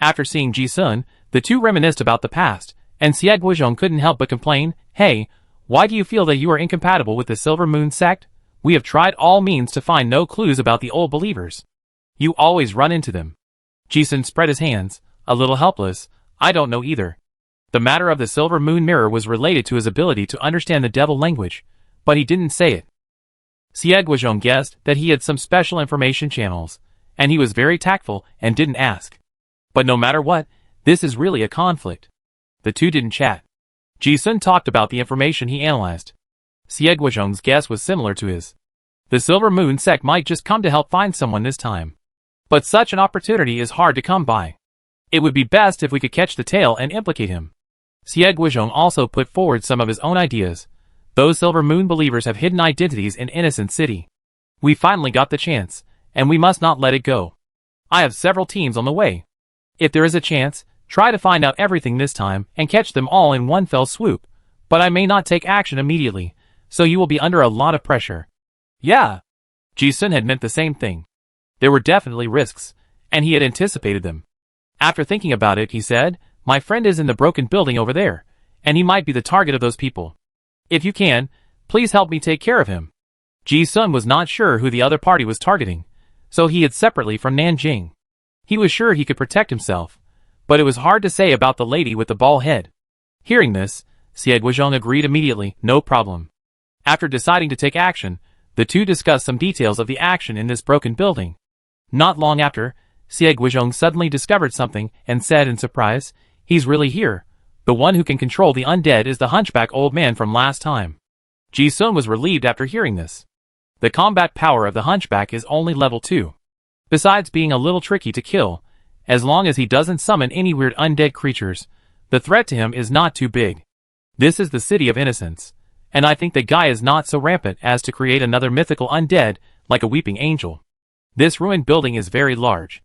After seeing Ji-sun, the two reminisced about the past, and Xie couldn't help but complain, Hey, why do you feel that you are incompatible with the Silver Moon sect? We have tried all means to find no clues about the old believers. You always run into them. Ji-sun spread his hands, a little helpless. I don't know either. The matter of the silver moon mirror was related to his ability to understand the devil language, but he didn't say it. Xie Guizhong guessed that he had some special information channels, and he was very tactful and didn't ask. But no matter what, this is really a conflict. The two didn't chat. Ji Sun talked about the information he analyzed. Xie Guizhong's guess was similar to his. The Silver Moon sect might just come to help find someone this time. But such an opportunity is hard to come by. It would be best if we could catch the tail and implicate him. Xie Guizhong also put forward some of his own ideas. Those Silver Moon believers have hidden identities in Innocent City. We finally got the chance, and we must not let it go. I have several teams on the way. If there is a chance, try to find out everything this time and catch them all in one fell swoop, but I may not take action immediately, so you will be under a lot of pressure. Yeah. Ji Sun had meant the same thing. There were definitely risks, and he had anticipated them. After thinking about it, he said, my friend is in the broken building over there, and he might be the target of those people. If you can, please help me take care of him. Ji Sun was not sure who the other party was targeting, so he hid separately from Nan Jing. He was sure he could protect himself, but it was hard to say about the lady with the bald head. Hearing this, Xie Guizhong agreed immediately, no problem. After deciding to take action, the two discussed some details of the action in this broken building. Not long after, Xie Guizhong suddenly discovered something and said in surprise, he's really here. The one who can control the undead is the hunchback old man from last time. Ji Sun was relieved after hearing this. The combat power of the hunchback is only level 2. Besides being a little tricky to kill, as long as he doesn't summon any weird undead creatures, the threat to him is not too big. This is the City of Innocence, and I think the guy is not so rampant as to create another mythical undead like a weeping angel. This ruined building is very large.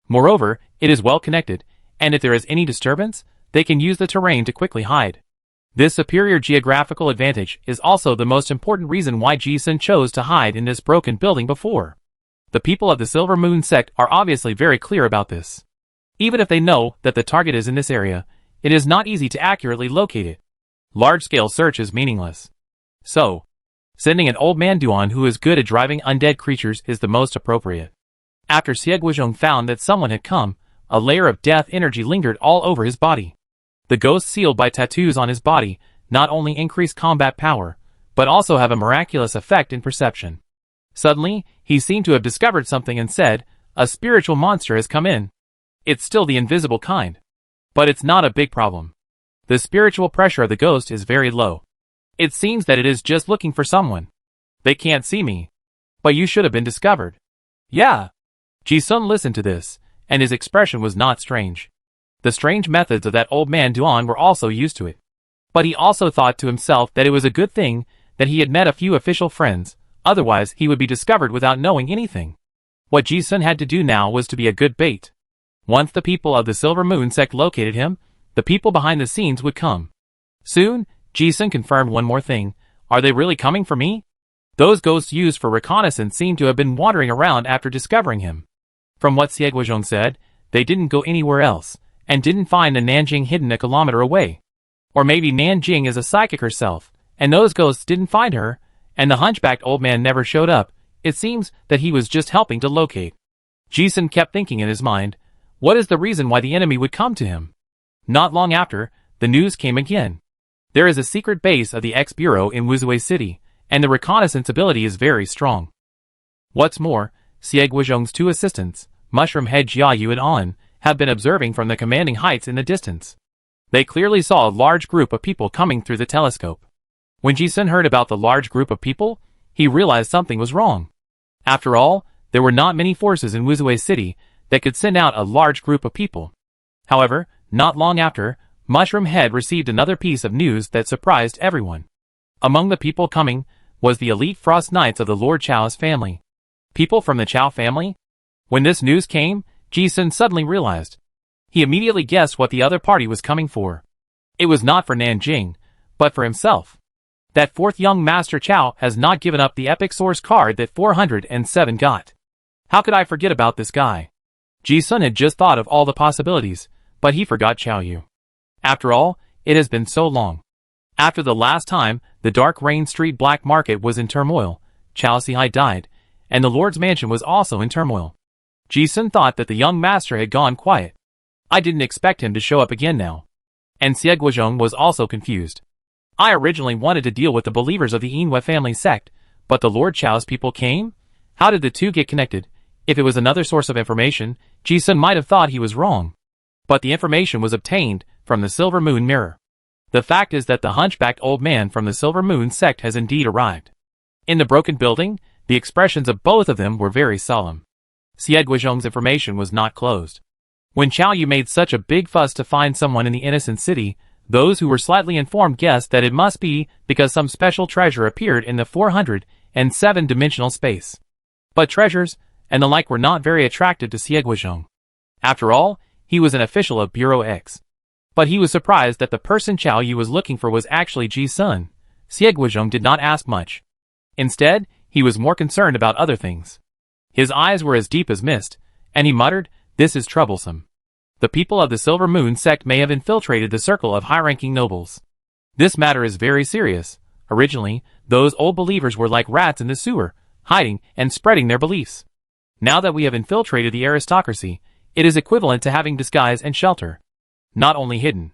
Moreover, it is well connected, and if there is any disturbance, they can use the terrain to quickly hide. This superior geographical advantage is also the most important reason why Ji Sun chose to hide in this broken building before. The people of the Silver Moon sect are obviously very clear about this. Even if they know that the target is in this area, it is not easy to accurately locate it. Large-scale search is meaningless. So, sending an old man Duan who is good at driving undead creatures is the most appropriate. After Xie Guizhong found that someone had come, a layer of death energy lingered all over his body. The ghost sealed by tattoos on his body not only increase combat power, but also have a miraculous effect in perception. Suddenly, he seemed to have discovered something and said, a spiritual monster has come in. It's still the invisible kind. But it's not a big problem. The spiritual pressure of the ghost is very low. It seems that it is just looking for someone. They can't see me. But you should have been discovered. Yeah. Ji Sun listened to this, and his expression was not strange. The strange methods of that old man Duan were also used to it. But he also thought to himself that it was a good thing that he had met a few official friends, otherwise he would be discovered without knowing anything. What Ji Sun had to do now was to be a good bait. Once the people of the Silver Moon sect located him, the people behind the scenes would come. Soon, Ji Sun confirmed one more thing. Are they really coming for me? Those ghosts used for reconnaissance seem to have been wandering around after discovering him. From what Xie Guizhong said, they didn't go anywhere else, and didn't find the Nan Jing hidden a kilometer away. Or maybe Nan Jing is a psychic herself, and those ghosts didn't find her, and the hunchbacked old man never showed up. It seems that he was just helping to locate. Ji Sun kept thinking in his mind, what is the reason why the enemy would come to him? Not long after, the news came again. There is a secret base of the X-Bureau in Wuzhui City, and the reconnaissance ability is very strong. What's more, Xie Guizhong's two assistants, Mushroom Head Jiayu and An, have been observing from the commanding heights in the distance. They clearly saw a large group of people coming through the telescope. When Ji Sun heard about the large group of people, he realized something was wrong. After all, there were not many forces in Wuzhui City that could send out a large group of people. However, not long after, Mushroom Head received another piece of news that surprised everyone. Among the people coming was the elite Frost Knights of the Lord Chao's family. People from the Chao family? When this news came, Ji Sun suddenly realized. He immediately guessed what the other party was coming for. It was not for Nan Jing, but for himself. That fourth young Master Chao has not given up the epic source card that 407 got. How could I forget about this guy? Ji Sun had just thought of all the possibilities, but he forgot Chao Yu. After all, it has been so long. After the last time, the Dark Rain Street black market was in turmoil, Chao Sihai died, and the Lord's mansion was also in turmoil. Ji Sun thought that the young master had gone quiet. I didn't expect him to show up again now. And Xie Guozhong was also confused. I originally wanted to deal with the believers of the Yinhua family sect, but the Lord Chao's people came? How did the two get connected? If it was another source of information, Ji-sun might have thought he was wrong. But the information was obtained from the Silver Moon Mirror. The fact is that the hunchbacked old man from the Silver Moon sect has indeed arrived. In the broken building, the expressions of both of them were very solemn. Xie Guozhong's information was not closed. When Chao Yu made such a big fuss to find someone in the innocent city, those who were slightly informed guessed that it must be because some special treasure appeared in the 407-dimensional space. But treasures and the like were not very attractive to Xie Guozhong. After all, he was an official of Bureau X. But he was surprised that the person Chao Yu was looking for was actually Ji-sun. Xie Guozhong did not ask much. Instead, he was more concerned about other things. His eyes were as deep as mist, and he muttered, "This is troublesome. The people of the Silver Moon sect may have infiltrated the circle of high-ranking nobles. This matter is very serious. Originally, those old believers were like rats in the sewer, hiding and spreading their beliefs. Now that we have infiltrated the aristocracy, it is equivalent to having disguise and shelter. Not only hidden.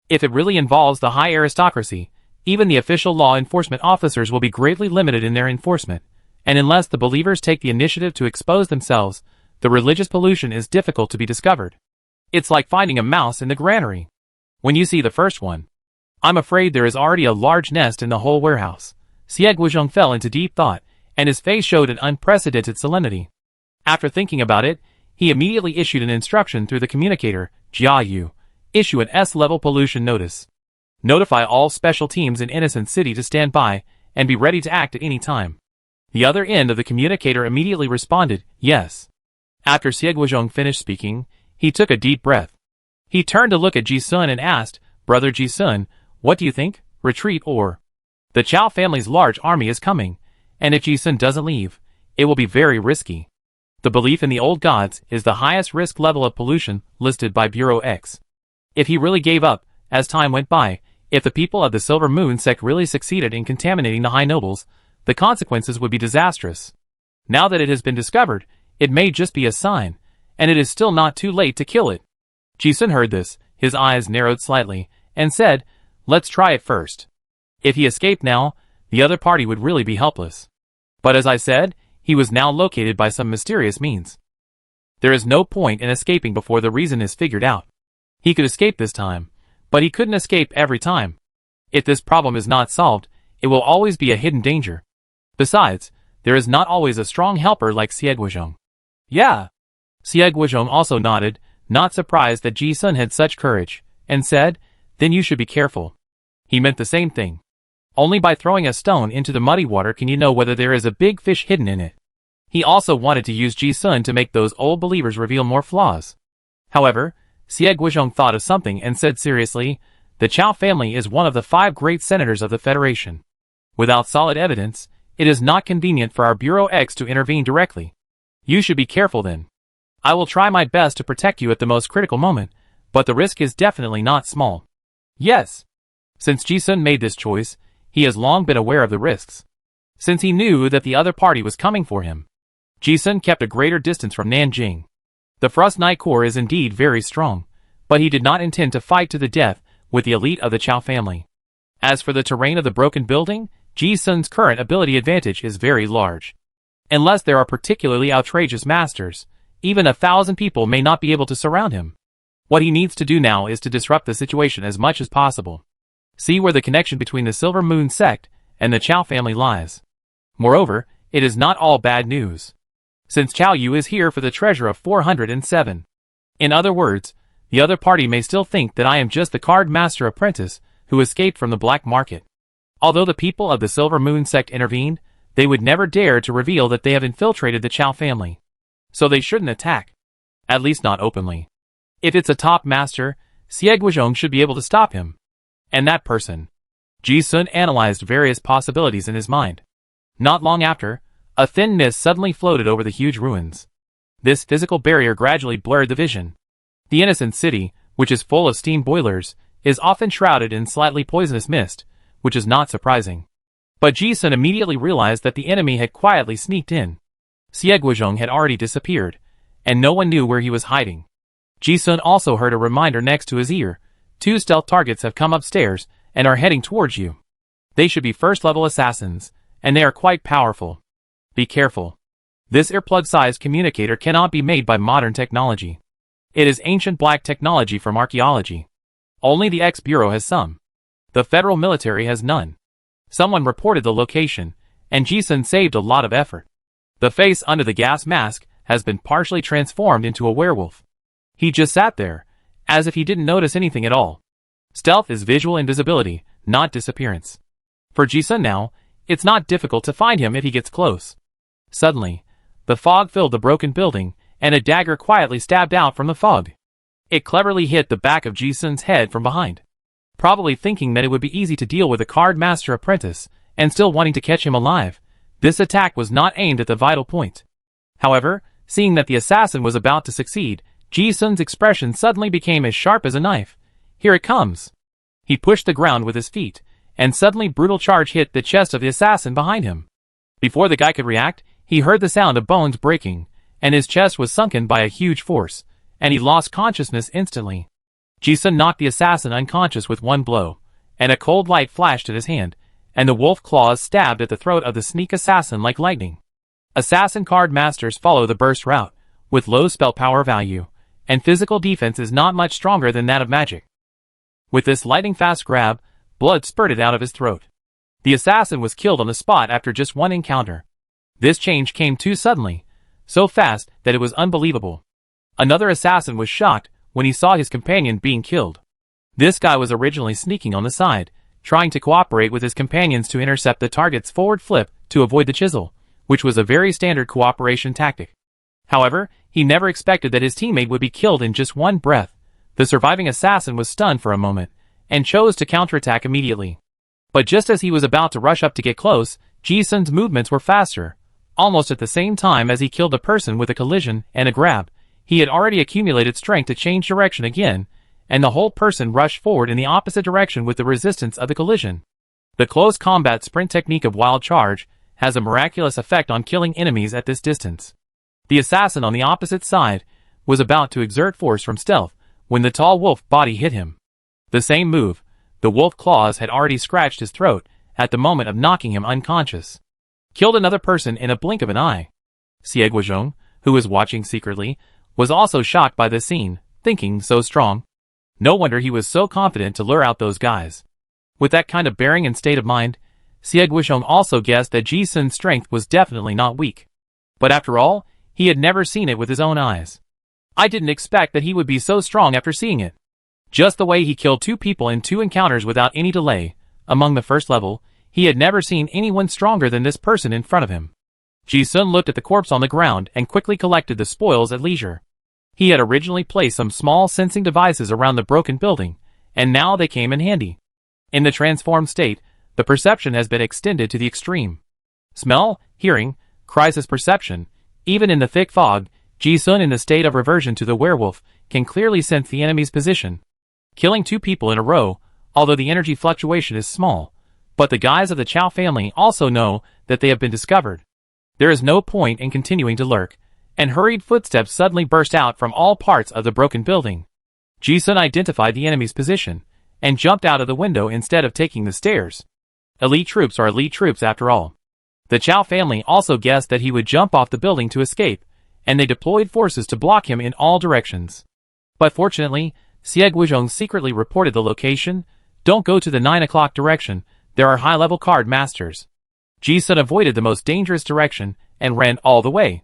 If it really involves the high aristocracy, even the official law enforcement officers will be greatly limited in their enforcement, and unless the believers take the initiative to expose themselves, the religious pollution is difficult to be discovered. It's like finding a mouse in the granary. When you see the first one, I'm afraid there is already a large nest in the whole warehouse." Xie Guozhong fell into deep thought, and his face showed an unprecedented solemnity. After thinking about it, he immediately issued an instruction through the communicator, "Jia Yu, issue an S-level pollution notice. Notify all special teams in Innocent City to stand by and be ready to act at any time." The other end of the communicator immediately responded, "Yes." After Xie Guozhong finished speaking, he took a deep breath. He turned to look at Ji-sun and asked, "Brother Ji-sun, what do you think? Retreat or?" "The Chao family's large army is coming, and if Ji-sun doesn't leave, it will be very risky. The belief in the old gods is the highest risk level of pollution listed by Bureau X. If he really gave up, as time went by, if the people of the Silver Moon sect really succeeded in contaminating the high nobles, the consequences would be disastrous. Now that it has been discovered, it may just be a sign, and it is still not too late to kill it." Ji-sun heard this, his eyes narrowed slightly, and said, "Let's try it first. If he escaped now, the other party would really be helpless. But as I said, he was now located by some mysterious means. There is no point in escaping before the reason is figured out. He could escape this time, but he couldn't escape every time. If this problem is not solved, it will always be a hidden danger. Besides, there is not always a strong helper like Xie Guozhong." "Yeah." Xie Guozhong also nodded, not surprised that Ji-sun had such courage, and said, "Then you should be careful." He meant the same thing. Only by throwing a stone into the muddy water can you know whether there is a big fish hidden in it. He also wanted to use Ji-sun to make those old believers reveal more flaws. However, Xie Guozhong thought of something and said seriously, "The Chao family is one of the 5 great senators of the Federation. Without solid evidence, it is not convenient for our Bureau X to intervene directly. You should be careful then. I will try my best to protect you at the most critical moment, but the risk is definitely not small." Yes. Since Ji-sun made this choice, he has long been aware of the risks. Since he knew that the other party was coming for him, Ji-sun kept a greater distance from Nan Jing. The Frost Knight Corps is indeed very strong, but he did not intend to fight to the death with the elite of the Chao family. As for the terrain of the broken building, Ji-sun's current ability advantage is very large. Unless there are particularly outrageous masters, even 1,000 people may not be able to surround him. What he needs to do now is to disrupt the situation as much as possible. See where the connection between the Silver Moon sect and the Chao family lies. Moreover, it is not all bad news. Since Chao Yu is here for the treasure of 407. In other words, the other party may still think that I am just the card master apprentice who escaped from the black market. Although the people of the Silver Moon sect intervened, they would never dare to reveal that they have infiltrated the Chao family. So they shouldn't attack. At least not openly. If it's a top master, Xie Guozhong should be able to stop him. And that person. Ji-sun analyzed various possibilities in his mind. Not long after, a thin mist suddenly floated over the huge ruins. This physical barrier gradually blurred the vision. The innocent city, which is full of steam boilers, is often shrouded in slightly poisonous mist, which is not surprising. But Ji-sun immediately realized that the enemy had quietly sneaked in. Xie Guozhong had already disappeared, and no one knew where he was hiding. Ji-sun also heard a reminder next to his ear. 2 stealth targets have come upstairs and are heading towards you. They should be first-level assassins, and they are quite powerful. Be careful. This earplug-sized communicator cannot be made by modern technology. It is ancient black technology from archaeology. Only the X-Bureau has some. The federal military has none. Someone reported the location, and Ji-sun saved a lot of effort. The face under the gas mask has been partially transformed into a werewolf. He just sat there, as if he didn't notice anything at all. Stealth is visual invisibility, not disappearance. For Ji-sun now, it's not difficult to find him if he gets close. Suddenly, the fog filled the broken building, and a dagger quietly stabbed out from the fog. It cleverly hit the back of Ji-sun's head from behind. Probably thinking that it would be easy to deal with a card master apprentice, and still wanting to catch him alive, this attack was not aimed at the vital point. However, seeing that the assassin was about to succeed, Ji-sun's expression suddenly became as sharp as a knife. Here it comes. He pushed the ground with his feet, and suddenly brutal charge hit the chest of the assassin behind him. Before the guy could react, he heard the sound of bones breaking, and his chest was sunken by a huge force, and he lost consciousness instantly. Ji-sun knocked the assassin unconscious with one blow, and a cold light flashed at his hand, and the wolf claws stabbed at the throat of the sneak assassin like lightning. Assassin card masters follow the burst route, with low spell power value, and physical defense is not much stronger than that of magic. With this lightning-fast grab, blood spurted out of his throat. The assassin was killed on the spot after just one encounter. This change came too suddenly, so fast that it was unbelievable. Another assassin was shocked when he saw his companion being killed. This guy was originally sneaking on the side, trying to cooperate with his companions to intercept the target's forward flip to avoid the chisel, which was a very standard cooperation tactic. However, he never expected that his teammate would be killed in just one breath. The surviving assassin was stunned for a moment, and chose to counterattack immediately. But just as he was about to rush up to get close, Ji-sun's movements were faster. Almost at the same time as he killed a person with a collision and a grab, he had already accumulated strength to change direction again, and the whole person rushed forward in the opposite direction with the resistance of the collision. The close combat sprint technique of Wild Charge has a miraculous effect on killing enemies at this distance. The assassin on the opposite side was about to exert force from stealth when the tall wolf body hit him. The same move, the wolf claws had already scratched his throat at the moment of knocking him unconscious. Killed another person in a blink of an eye. Xie Guizhong, who was watching secretly, was also shocked by this scene, thinking so strong. No wonder he was so confident to lure out those guys. With that kind of bearing and state of mind, Xie Guizhong also guessed that Ji-sun's strength was definitely not weak. But after all, he had never seen it with his own eyes. I didn't expect that he would be so strong after seeing it. Just the way he killed 2 people in 2 encounters without any delay, among the first level, he had never seen anyone stronger than this person in front of him. Ji-sun looked at the corpse on the ground and quickly collected the spoils at leisure. He had originally placed some small sensing devices around the broken building, and now they came in handy. In the transformed state, the perception has been extended to the extreme. Smell, hearing, crisis perception, even in the thick fog, Ji-sun in the state of reversion to the werewolf can clearly sense the enemy's position. Killing 2 people in a row, although the energy fluctuation is small, but the guys of the Chow family also know that they have been discovered. There is no point in continuing to lurk, and hurried footsteps suddenly burst out from all parts of the broken building. Ji-sun identified the enemy's position, and jumped out of the window instead of taking the stairs. Elite troops are elite troops after all. The Chow family also guessed that he would jump off the building to escape, and they deployed forces to block him in all directions. But fortunately, Xie Guizhong secretly reported the location. Don't go to the 9 o'clock direction, there are high-level card masters. Ji-sun avoided the most dangerous direction, and ran all the way.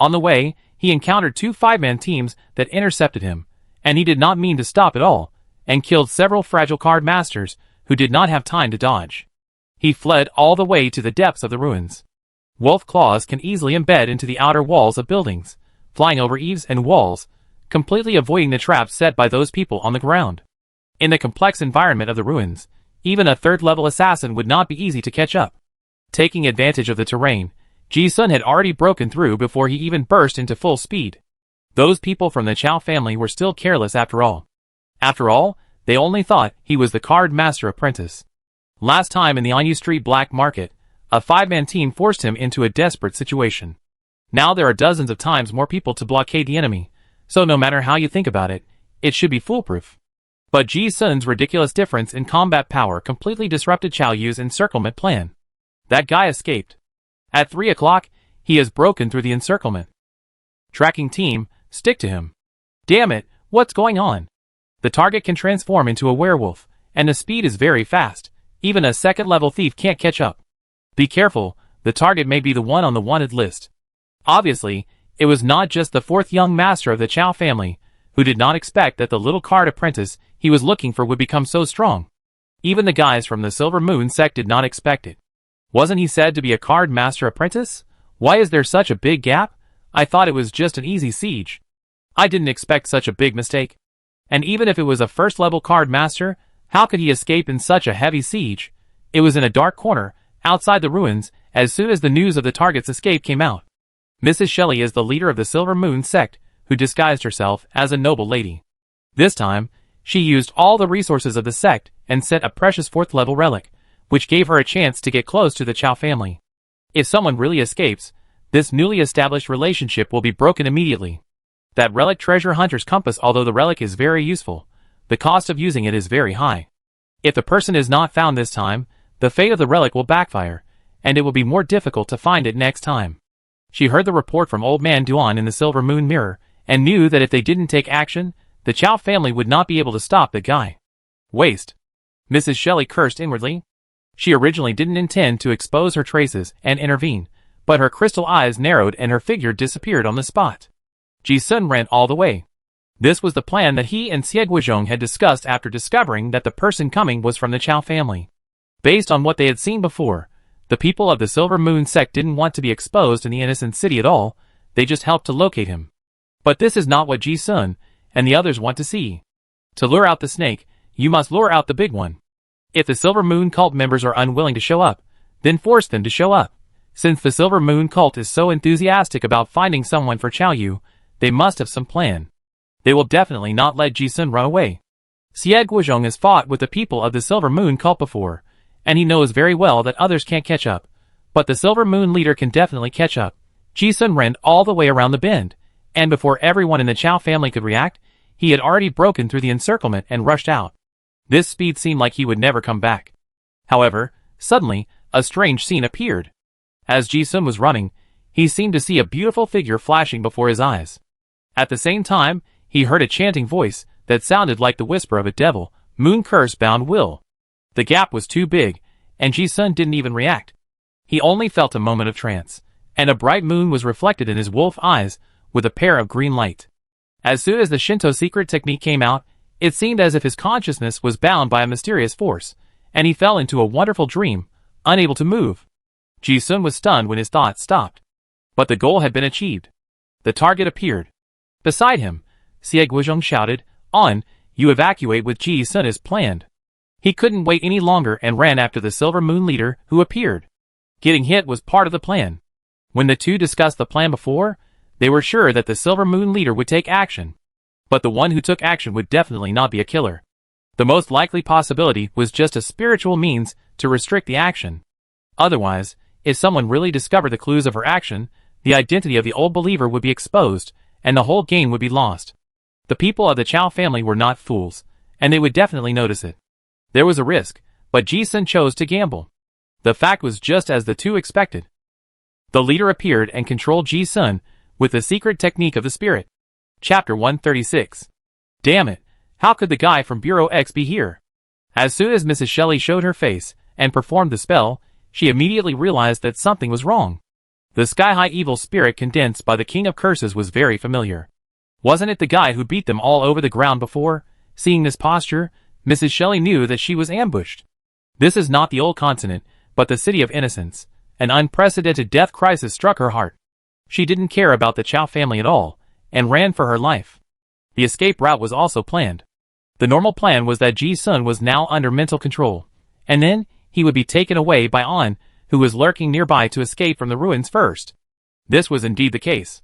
On the way, he encountered 2 5-man teams that intercepted him, and he did not mean to stop at all, and killed several fragile card masters who did not have time to dodge. He fled all the way to the depths of the ruins. Wolf claws can easily embed into the outer walls of buildings, flying over eaves and walls, completely avoiding the traps set by those people on the ground. In the complex environment of the ruins, even a 3rd-level assassin would not be easy to catch up. Taking advantage of the terrain, Ji-sun had already broken through before he even burst into full speed. Those people from the Chow family were still careless after all. After all, they only thought he was the card master apprentice. Last time in the Anyu Street black market, a 5-man team forced him into a desperate situation. Now there are dozens of times more people to blockade the enemy, so no matter how you think about it, it should be foolproof. But Ji Sun's ridiculous difference in combat power completely disrupted Qiao Yu's encirclement plan. That guy escaped. At 3 o'clock, he has broken through the encirclement. Tracking team, stick to him. Damn it, what's going on? The target can transform into a werewolf, and the speed is very fast. Even a second-level thief can't catch up. Be careful, the target may be the one on the wanted list. Obviously, it was not just the fourth young master of the Qiao family, who did not expect that the little card apprentice he was looking for would become so strong. Even the guys from the Silver Moon sect did not expect it. Wasn't he said to be a card master apprentice? Why is there such a big gap? I thought it was just an easy siege. I didn't expect such a big mistake. And even if it was a first-level card master, how could he escape in such a heavy siege? It was in a dark corner, outside the ruins, as soon as the news of the target's escape came out. Mrs. Shelley is the leader of the Silver Moon sect, who disguised herself as a noble lady. This time, she used all the resources of the sect and sent a precious fourth-level relic, which gave her a chance to get close to the Qiao family. If someone really escapes, this newly established relationship will be broken immediately. That relic treasure hunter's compass, although the relic is very useful, the cost of using it is very high. If the person is not found this time, the fate of the relic will backfire, and it will be more difficult to find it next time. She heard the report from Old Man Duan in the Silver Moon Mirror, and knew that if they didn't take action, the Qiao family would not be able to stop the guy. Waste. Mrs. Shelley cursed inwardly. She originally didn't intend to expose her traces and intervene, but her crystal eyes narrowed and her figure disappeared on the spot. Ji Sun ran all the way. This was the plan that he and Xie Guizhong had discussed after discovering that the person coming was from the Qiao family. Based on what they had seen before, the people of the Silver Moon sect didn't want to be exposed in the innocent city at all, they just helped to locate him. But this is not what Ji Sun and the others want to see. To lure out the snake, you must lure out the big one. If the Silver Moon cult members are unwilling to show up, then force them to show up. Since the Silver Moon cult is so enthusiastic about finding someone for Qiao Yu, they must have some plan. They will definitely not let Ji Sun run away. Xie Guizhong has fought with the people of the Silver Moon cult before, and he knows very well that others can't catch up. But the Silver Moon leader can definitely catch up. Ji Sun ran all the way around the bend, and before everyone in the Qiao family could react, he had already broken through the encirclement and rushed out. This speed seemed like he would never come back. However, suddenly, a strange scene appeared. As Ji Sun was running, he seemed to see a beautiful figure flashing before his eyes. At the same time, he heard a chanting voice that sounded like the whisper of a devil, moon curse-bound will. The gap was too big, and Ji Sun didn't even react. He only felt a moment of trance, and a bright moon was reflected in his wolf eyes with a pair of green light. As soon as the Shinto secret technique came out, it seemed as if his consciousness was bound by a mysterious force, and he fell into a wonderful dream, unable to move. Ji Sun was stunned when his thoughts stopped. But the goal had been achieved. The target appeared. Beside him, Xie Guizhong shouted, "On, you evacuate with Ji Sun as planned." He couldn't wait any longer and ran after the Silver Moon leader, who appeared. Getting hit was part of the plan. When the two discussed the plan before, they were sure that the Silver Moon leader would take action. But the one who took action would definitely not be a killer. The most likely possibility was just a spiritual means to restrict the action. Otherwise, if someone really discovered the clues of her action, the identity of the old believer would be exposed, and the whole game would be lost. The people of the Qiao family were not fools, and they would definitely notice it. There was a risk, but Ji Sun chose to gamble. The fact was just as the two expected. The leader appeared and controlled Ji Sun with the secret technique of the spirit. Chapter 136. Damn it, how could the guy from Bureau X be here? As soon as Mrs. Shelley showed her face and performed the spell, she immediately realized that something was wrong. The sky-high evil spirit condensed by the King of Curses was very familiar. Wasn't it the guy who beat them all over the ground before? Seeing this posture, Mrs. Shelley knew that she was ambushed. This is not the old continent, but the City of Innocence. An unprecedented death crisis struck her heart. She didn't care about the Qiao family at all, and ran for her life. The escape route was also planned. The normal plan was that Ji Sun was now under mental control, and then he would be taken away by An, who was lurking nearby to escape from the ruins first. This was indeed the case.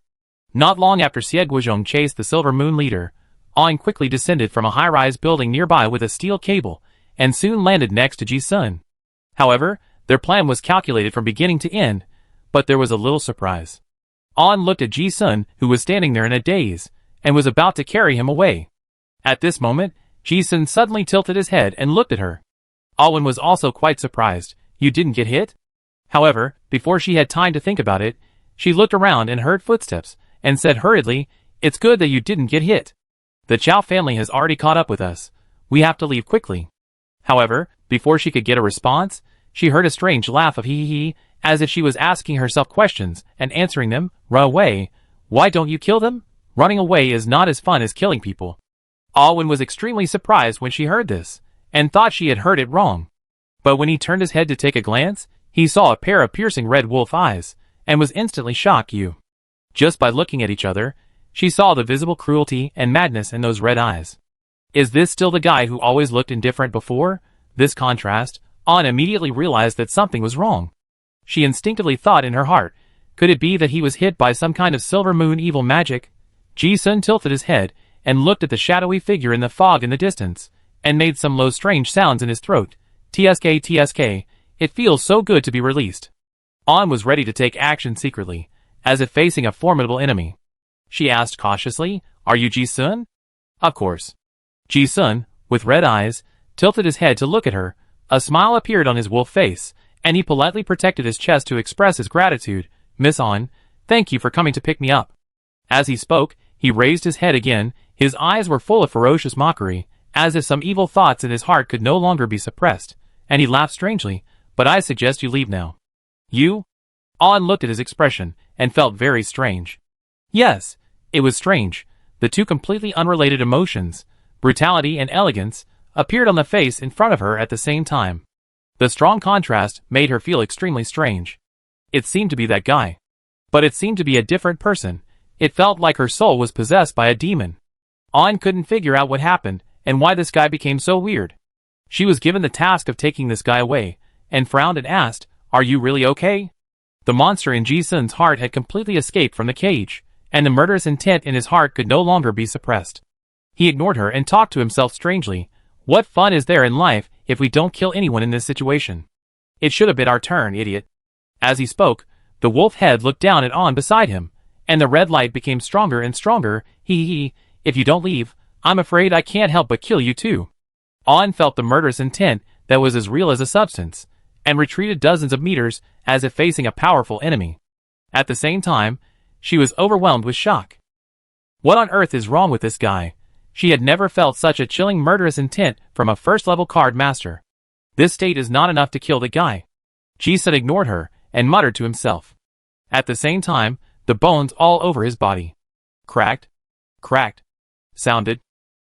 Not long after Xie Guizhong chased the Silver Moon leader, An quickly descended from a high-rise building nearby with a steel cable, and soon landed next to Ji Sun. However, their plan was calculated from beginning to end, but there was a little surprise. An looked at Ji Sun, who was standing there in a daze, and was about to carry him away. At this moment, Ji-sun suddenly tilted his head and looked at her. Alwyn was also quite surprised. You didn't get hit? However, before she had time to think about it, she looked around and heard footsteps, and said hurriedly, It's good that you didn't get hit. The Chow family has already caught up with us. We have to leave quickly. However, before she could get a response, she heard a strange laugh of hee, as if she was asking herself questions and answering them. Run away. Why don't you kill them? Running away is not as fun as killing people. Alwyn was extremely surprised when she heard this, and thought she had heard it wrong. But when he turned his head to take a glance, he saw a pair of piercing red wolf eyes, and was instantly shocked. Just by looking at each other, she saw the visible cruelty and madness in those red eyes. Is this still the guy who always looked indifferent before? This contrast, An immediately realized that something was wrong. She instinctively thought in her heart, could it be that he was hit by some kind of silver moon evil magic? Ji-sun tilted his head, and looked at the shadowy figure in the fog in the distance, and made some low strange sounds in his throat. TSK, it feels so good to be released. An was ready to take action secretly, as if facing a formidable enemy. She asked cautiously, Are you Ji-sun? Of course. Ji-sun, with red eyes, tilted his head to look at her. A smile appeared on his wolf face, and he politely protected his chest to express his gratitude. Miss An, thank you for coming to pick me up. As he spoke, he raised his head again. His eyes were full of ferocious mockery, as if some evil thoughts in his heart could no longer be suppressed, and he laughed strangely. But I suggest you leave now. You? An looked at his expression, and felt very strange. Yes, it was strange. The two completely unrelated emotions, brutality and elegance, appeared on the face in front of her at the same time. The strong contrast made her feel extremely strange. It seemed to be that guy. But it seemed to be a different person. It felt like her soul was possessed by a demon. An couldn't figure out what happened, and why this guy became so weird. She was given the task of taking this guy away, and frowned and asked, Are you really okay? The monster in Ji-sun's heart had completely escaped from the cage, and the murderous intent in his heart could no longer be suppressed. He ignored her and talked to himself strangely. What fun is there in life if we don't kill anyone in this situation? It should have been our turn, idiot. As he spoke, the wolf head looked down at An beside him, and the red light became stronger and stronger. If you don't leave, I'm afraid I can't help but kill you too. An felt the murderous intent that was as real as a substance, and retreated dozens of meters as if facing a powerful enemy. At the same time, she was overwhelmed with shock. What on earth is wrong with this guy? She had never felt such a chilling murderous intent from a first-level card master. This state is not enough to kill the guy. Ji-sun ignored her, and muttered to himself. At the same time, the bones all over his body cracked, sounded.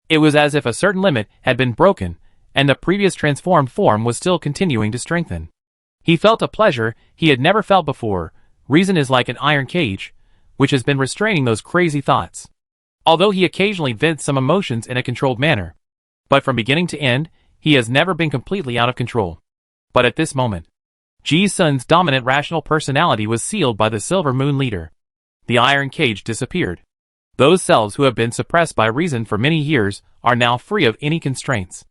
It was as if a certain limit had been broken, and the previous transformed form was still continuing to strengthen. He felt a pleasure he had never felt before. Reason is like an iron cage, which has been restraining those crazy thoughts. Although he occasionally vents some emotions in a controlled manner. But from beginning to end, he has never been completely out of control. But at this moment, Ji-sun's dominant rational personality was sealed by the Silver Moon leader. The iron cage disappeared. Those selves who have been suppressed by reason for many years are now free of any constraints.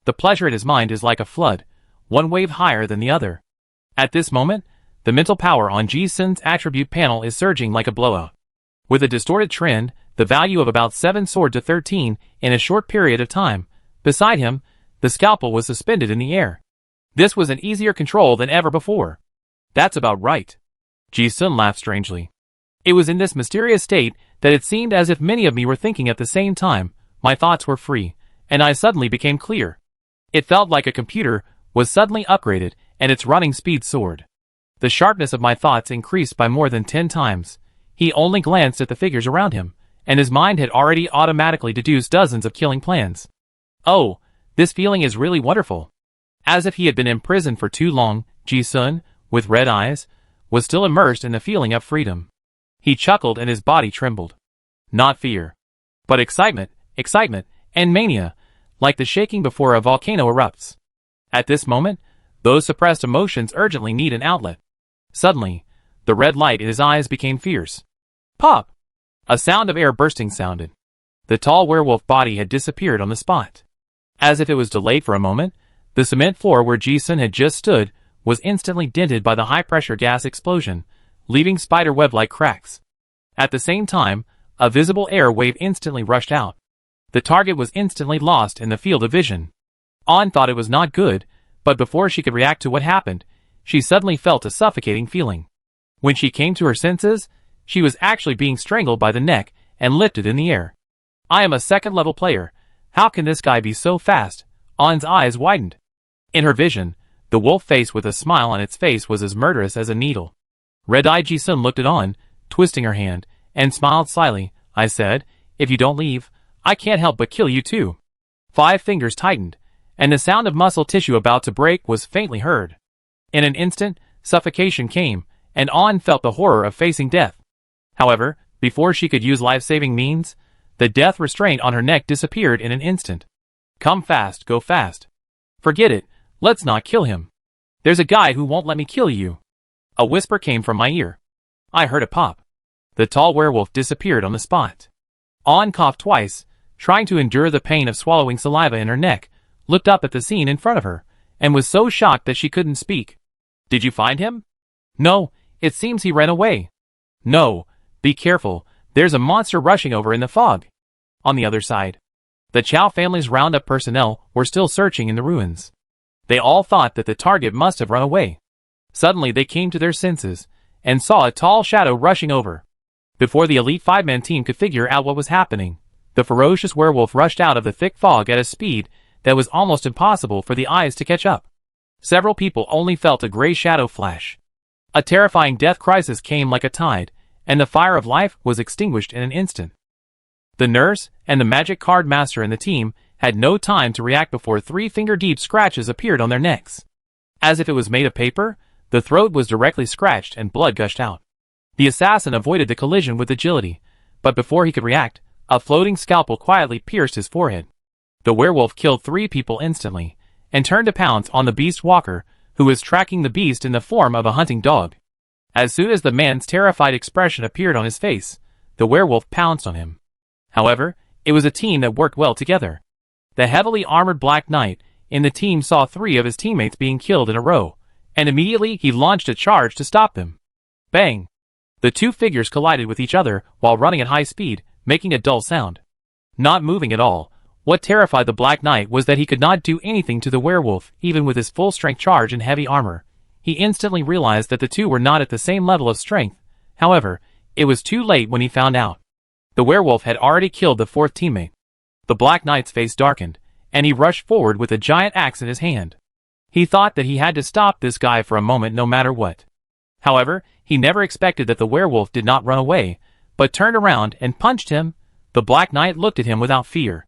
The pleasure at his mind is like a flood, one wave higher than the other. At this moment, the mental power on Ji-sun's attribute panel is surging like a blowout. With a distorted trend, the value of about 7 soared to 13 in a short period of time. Beside him, the scalpel was suspended in the air. This was an easier control than ever before. That's about right. Ji-sun laughed strangely. It was in this mysterious state that it seemed as if many of me were thinking at the same time. My thoughts were free, and I suddenly became clear. It felt like a computer was suddenly upgraded, and its running speed soared. The sharpness of my thoughts increased by more than 10 times. He only glanced at the figures around him, and his mind had already automatically deduced dozens of killing plans. Oh, this feeling is really wonderful. As if he had been imprisoned for too long, Ji-sun, with red eyes, was still immersed in the feeling of freedom. He chuckled and his body trembled. Not fear, but excitement, and mania, like the shaking before a volcano erupts. At this moment, those suppressed emotions urgently need an outlet. Suddenly, the red light in his eyes became fierce. Pop! A sound of air bursting sounded. The tall werewolf body had disappeared on the spot. As if it was delayed for a moment, the cement floor where Ji-sun had just stood was instantly dented by the high-pressure gas explosion, leaving spider web-like cracks. At the same time, A visible air wave instantly rushed out. The target was instantly lost in the field of vision. An thought it was not good, but before she could react to what happened, she suddenly felt a suffocating feeling. When she came to her senses, she was actually being strangled by the neck and lifted in the air. I am a second-level player. How can this guy be so fast? An's eyes widened. In her vision, the wolf face with a smile on its face was as murderous as a needle. Red-eyed Ji-sun looked at An, twisting her hand, and smiled slyly. I said, if you don't leave, I can't help but kill you too. 5 fingers tightened, and the sound of muscle tissue about to break was faintly heard. In an instant, suffocation came, and An felt the horror of facing death. However, before she could use life-saving means, the death restraint on her neck disappeared in an instant. Come fast, go fast. Forget it, let's not kill him. There's a guy who won't let me kill you. A whisper came from my ear. I heard a pop. The tall werewolf disappeared on the spot. An coughed twice, trying to endure the pain of swallowing saliva in her neck, looked up at the scene in front of her, and was so shocked that she couldn't speak. Did you find him? No, it seems he ran away. No, be careful, there's a monster rushing over in the fog. On the other side, the Chow family's roundup personnel were still searching in the ruins. They all thought that the target must have run away. Suddenly they came to their senses, and saw a tall shadow rushing over. Before the elite 5-man team could figure out what was happening, the ferocious werewolf rushed out of the thick fog at a speed that was almost impossible for the eyes to catch up. Several people only felt a gray shadow flash. A terrifying death crisis came like a tide, and the fire of life was extinguished in an instant. The nurse and the magic card master in the team had no time to react before 3-finger-deep scratches appeared on their necks. As if it was made of paper, the throat was directly scratched and blood gushed out. The assassin avoided the collision with agility, but before he could react, a floating scalpel quietly pierced his forehead. The werewolf killed 3 people instantly, and turned to pounce on the beast walker, who was tracking the beast in the form of a hunting dog. As soon as the man's terrified expression appeared on his face, the werewolf pounced on him. However, it was a team that worked well together. The heavily armored Black Knight in the team saw 3 of his teammates being killed in a row, and immediately he launched a charge to stop them. Bang! The 2 figures collided with each other while running at high speed, making a dull sound. Not moving at all, what terrified the Black Knight was that he could not do anything to the werewolf even with his full-strength charge and heavy armor. He instantly realized that the 2 were not at the same level of strength. However, it was too late when he found out. The werewolf had already killed the 4th teammate. The Black Knight's face darkened, and he rushed forward with a giant axe in his hand. He thought that he had to stop this guy for a moment no matter what. However, he never expected that the werewolf did not run away, but turned around and punched him. The Black Knight looked at him without fear.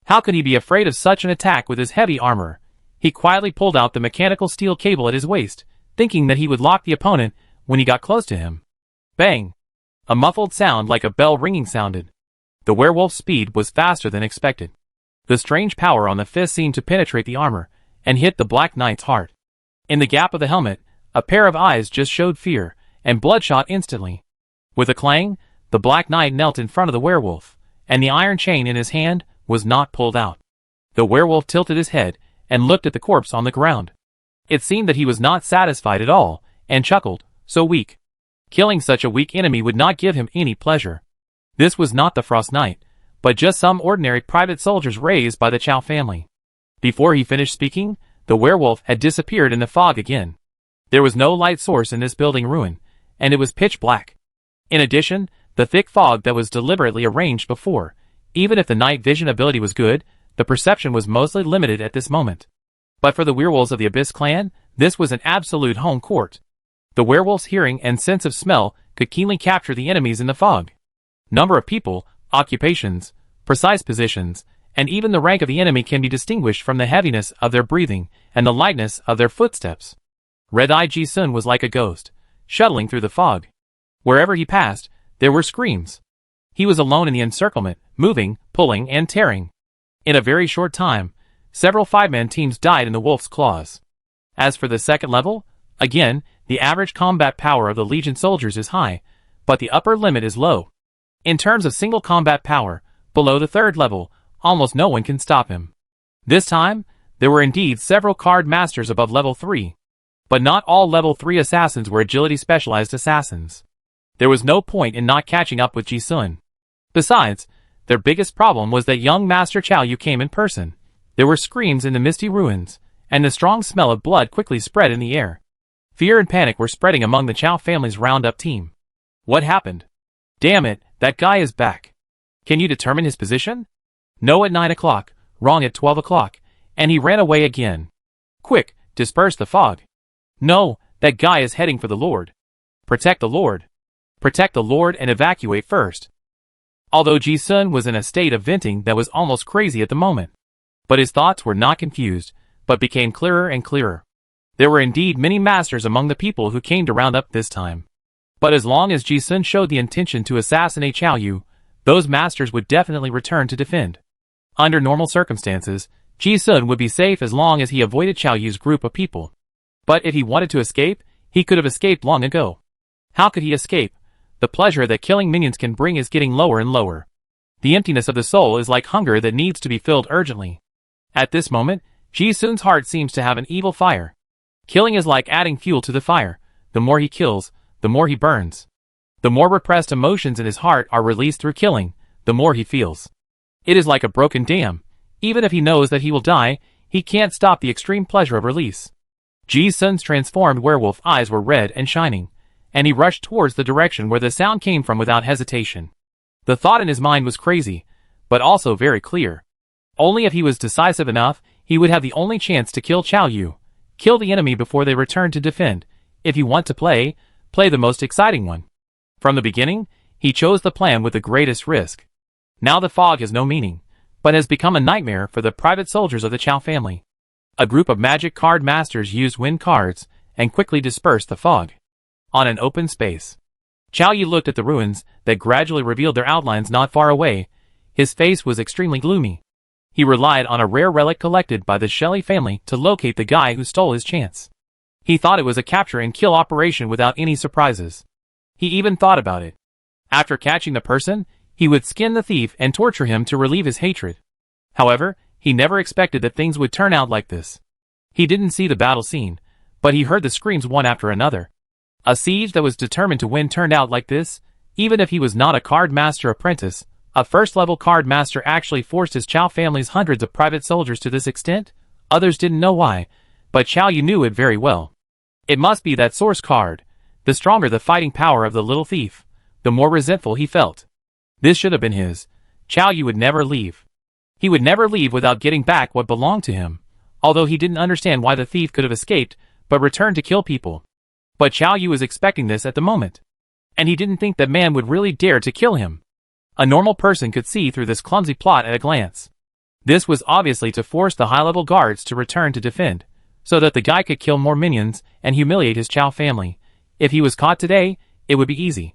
How could he be afraid of such an attack with his heavy armor? He quietly pulled out the mechanical steel cable at his waist, thinking that he would lock the opponent when he got close to him. Bang! A muffled sound like a bell ringing sounded. The werewolf's speed was faster than expected. The strange power on the fist seemed to penetrate the armor and hit the Black Knight's heart. In the gap of the helmet, a pair of eyes just showed fear, and bloodshot instantly. With a clang, the Black Knight knelt in front of the werewolf, and the iron chain in his hand was not pulled out. The werewolf tilted his head and looked at the corpse on the ground. It seemed that he was not satisfied at all, and chuckled, so weak. Killing such a weak enemy would not give him any pleasure. This was not the Frost Knight, but just some ordinary private soldiers raised by the Chow family. Before he finished speaking, the werewolf had disappeared in the fog again. There was no light source in this building ruin, and it was pitch black. In addition, the thick fog that was deliberately arranged before, even if the night vision ability was good, the perception was mostly limited at this moment. But for the werewolves of the Abyss clan, this was an absolute home court. The werewolf's hearing and sense of smell could keenly capture the enemies in the fog. Number of people, occupations, precise positions, and even the rank of the enemy can be distinguished from the heaviness of their breathing and the lightness of their footsteps. Red-eyed Ji-sun was like a ghost, shuttling through the fog. Wherever he passed, there were screams. He was alone in the encirclement, moving, pulling, and tearing. In a very short time, several 5-man teams died in the wolf's claws. As for the second level, again, the average combat power of the Legion soldiers is high, but the upper limit is low. In terms of single combat power, below the 3rd level, almost no one can stop him. This time, there were indeed several card masters above level 3. But not all level 3 assassins were agility specialized assassins. There was no point in not catching up with Ji-sun. Besides, their biggest problem was that young Master Chow Yu came in person. There were screams in the misty ruins, and the strong smell of blood quickly spread in the air. Fear and panic were spreading among the Chow family's roundup team. What happened? Damn it, that guy is back. Can you determine his position? No at 9 o'clock, wrong at 12 o'clock, and he ran away again. Quick, disperse the fog. No, that guy is heading for the Lord. Protect the Lord. Protect the Lord and evacuate first. Although Ji-sun was in a state of venting that was almost crazy at the moment. But his thoughts were not confused, but became clearer and clearer. There were indeed many masters among the people who came to round up this time. But as long as Ji-sun showed the intention to assassinate Chow Yu, those masters would definitely return to defend. Under normal circumstances, Ji-sun would be safe as long as he avoided Chow Yu's group of people. But if he wanted to escape, he could have escaped long ago. How could he escape? The pleasure that killing minions can bring is getting lower and lower. The emptiness of the soul is like hunger that needs to be filled urgently. At this moment, Ji-sun's heart seems to have an evil fire. Killing is like adding fuel to the fire. The more he kills, the more he burns. The more repressed emotions in his heart are released through killing, the more he feels. It is like a broken dam. Even if he knows that he will die, he can't stop the extreme pleasure of release. Ji-sun's transformed werewolf eyes were red and shining, and he rushed towards the direction where the sound came from without hesitation. The thought in his mind was crazy, but also very clear. Only if he was decisive enough, he would have the only chance to kill Chow Yu. Kill the enemy before they return to defend. If you want to play the most exciting one. From the beginning, he chose the plan with the greatest risk. Now the fog has no meaning, but has become a nightmare for the private soldiers of the Chow family. A group of magic card masters used wind cards and quickly dispersed the fog. On an open space, Chow Yu looked at the ruins that gradually revealed their outlines not far away. His face was extremely gloomy. He relied on a rare relic collected by the Shelley family to locate the guy who stole his chance. He thought it was a capture and kill operation without any surprises. He even thought about it. After catching the person, he would skin the thief and torture him to relieve his hatred. However, he never expected that things would turn out like this. He didn't see the battle scene, but he heard the screams one after another. A siege that was determined to win turned out like this. Even if he was not a card master apprentice, a first-level card master actually forced his Chow family's hundreds of private soldiers to this extent. Others didn't know why, but Chow Yu knew it very well. It must be that source card. The stronger the fighting power of the little thief, the more resentful he felt. This should have been his. Chow Yu would never leave. He would never leave without getting back what belonged to him, although he didn't understand why the thief could have escaped, but returned to kill people. But Chow Yu was expecting this at the moment. And he didn't think that man would really dare to kill him. A normal person could see through this clumsy plot at a glance. This was obviously to force the high-level guards to return to defend, so that the guy could kill more minions and humiliate his Chow family. If he was caught today, it would be easy.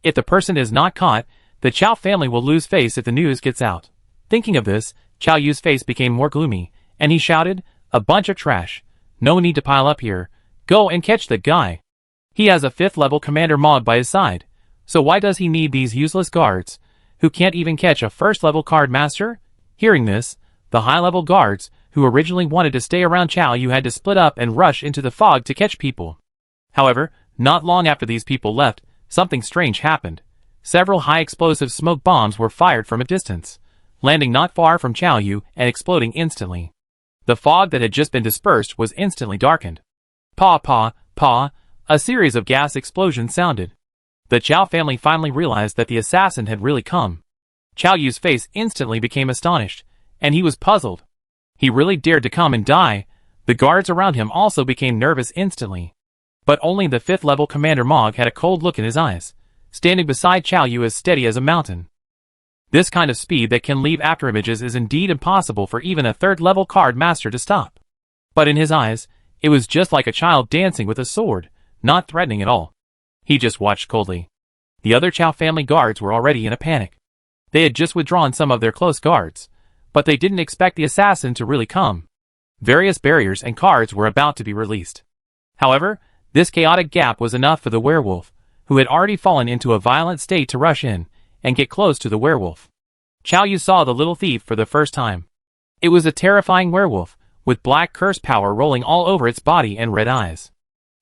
If the person is not caught, the Chow family will lose face if the news gets out. Thinking of this, Chow Yu's face became more gloomy, and he shouted, "A bunch of trash. No need to pile up here. Go and catch the guy. He has a 5th level Commander Mog by his side, so why does he need these useless guards, who can't even catch a 1st level card master?" Hearing this, the high-level guards, who originally wanted to stay around Chow Yu had to split up and rush into the fog to catch people. However, not long after these people left, something strange happened. Several high-explosive smoke bombs were fired from a distance, landing not far from Chow Yu and exploding instantly. The fog that had just been dispersed was instantly darkened. Pa pa, pa, a series of gas explosions sounded. The Chow family finally realized that the assassin had really come. Chow Yu's face instantly became astonished, and he was puzzled. He really dared to come and die. The guards around him also became nervous instantly. But only the 5th level Commander Mog had a cold look in his eyes, standing beside Chow Yu as steady as a mountain. This kind of speed that can leave afterimages is indeed impossible for even a 3rd level card master to stop. But in his eyes, it was just like a child dancing with a sword, not threatening at all. He just watched coldly. The other Chow family guards were already in a panic. They had just withdrawn some of their close guards, but they didn't expect the assassin to really come. Various barriers and cards were about to be released. However, this chaotic gap was enough for the werewolf, who had already fallen into a violent state, to rush in and get close to the werewolf. Chow Yu saw the little thief for the first time. It was a terrifying werewolf, with black curse power rolling all over its body and red eyes.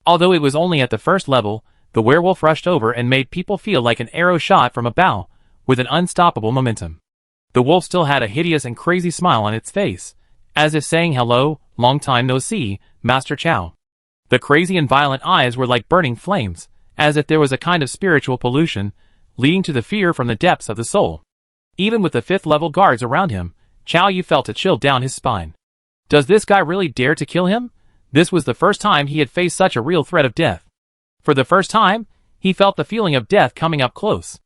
Although it was only at the 1st level, the werewolf rushed over and made people feel like an arrow shot from a bow, with an unstoppable momentum. The wolf still had a hideous and crazy smile on its face, as if saying hello, long time no see, Master Chow. The crazy and violent eyes were like burning flames, as if there was a kind of spiritual pollution, leading to the fear from the depths of the soul. Even with the 5th level guards around him, Chow Yu felt a chill down his spine. Does this guy really dare to kill him? This was the first time he had faced such a real threat of death. For the first time, he felt the feeling of death coming up close.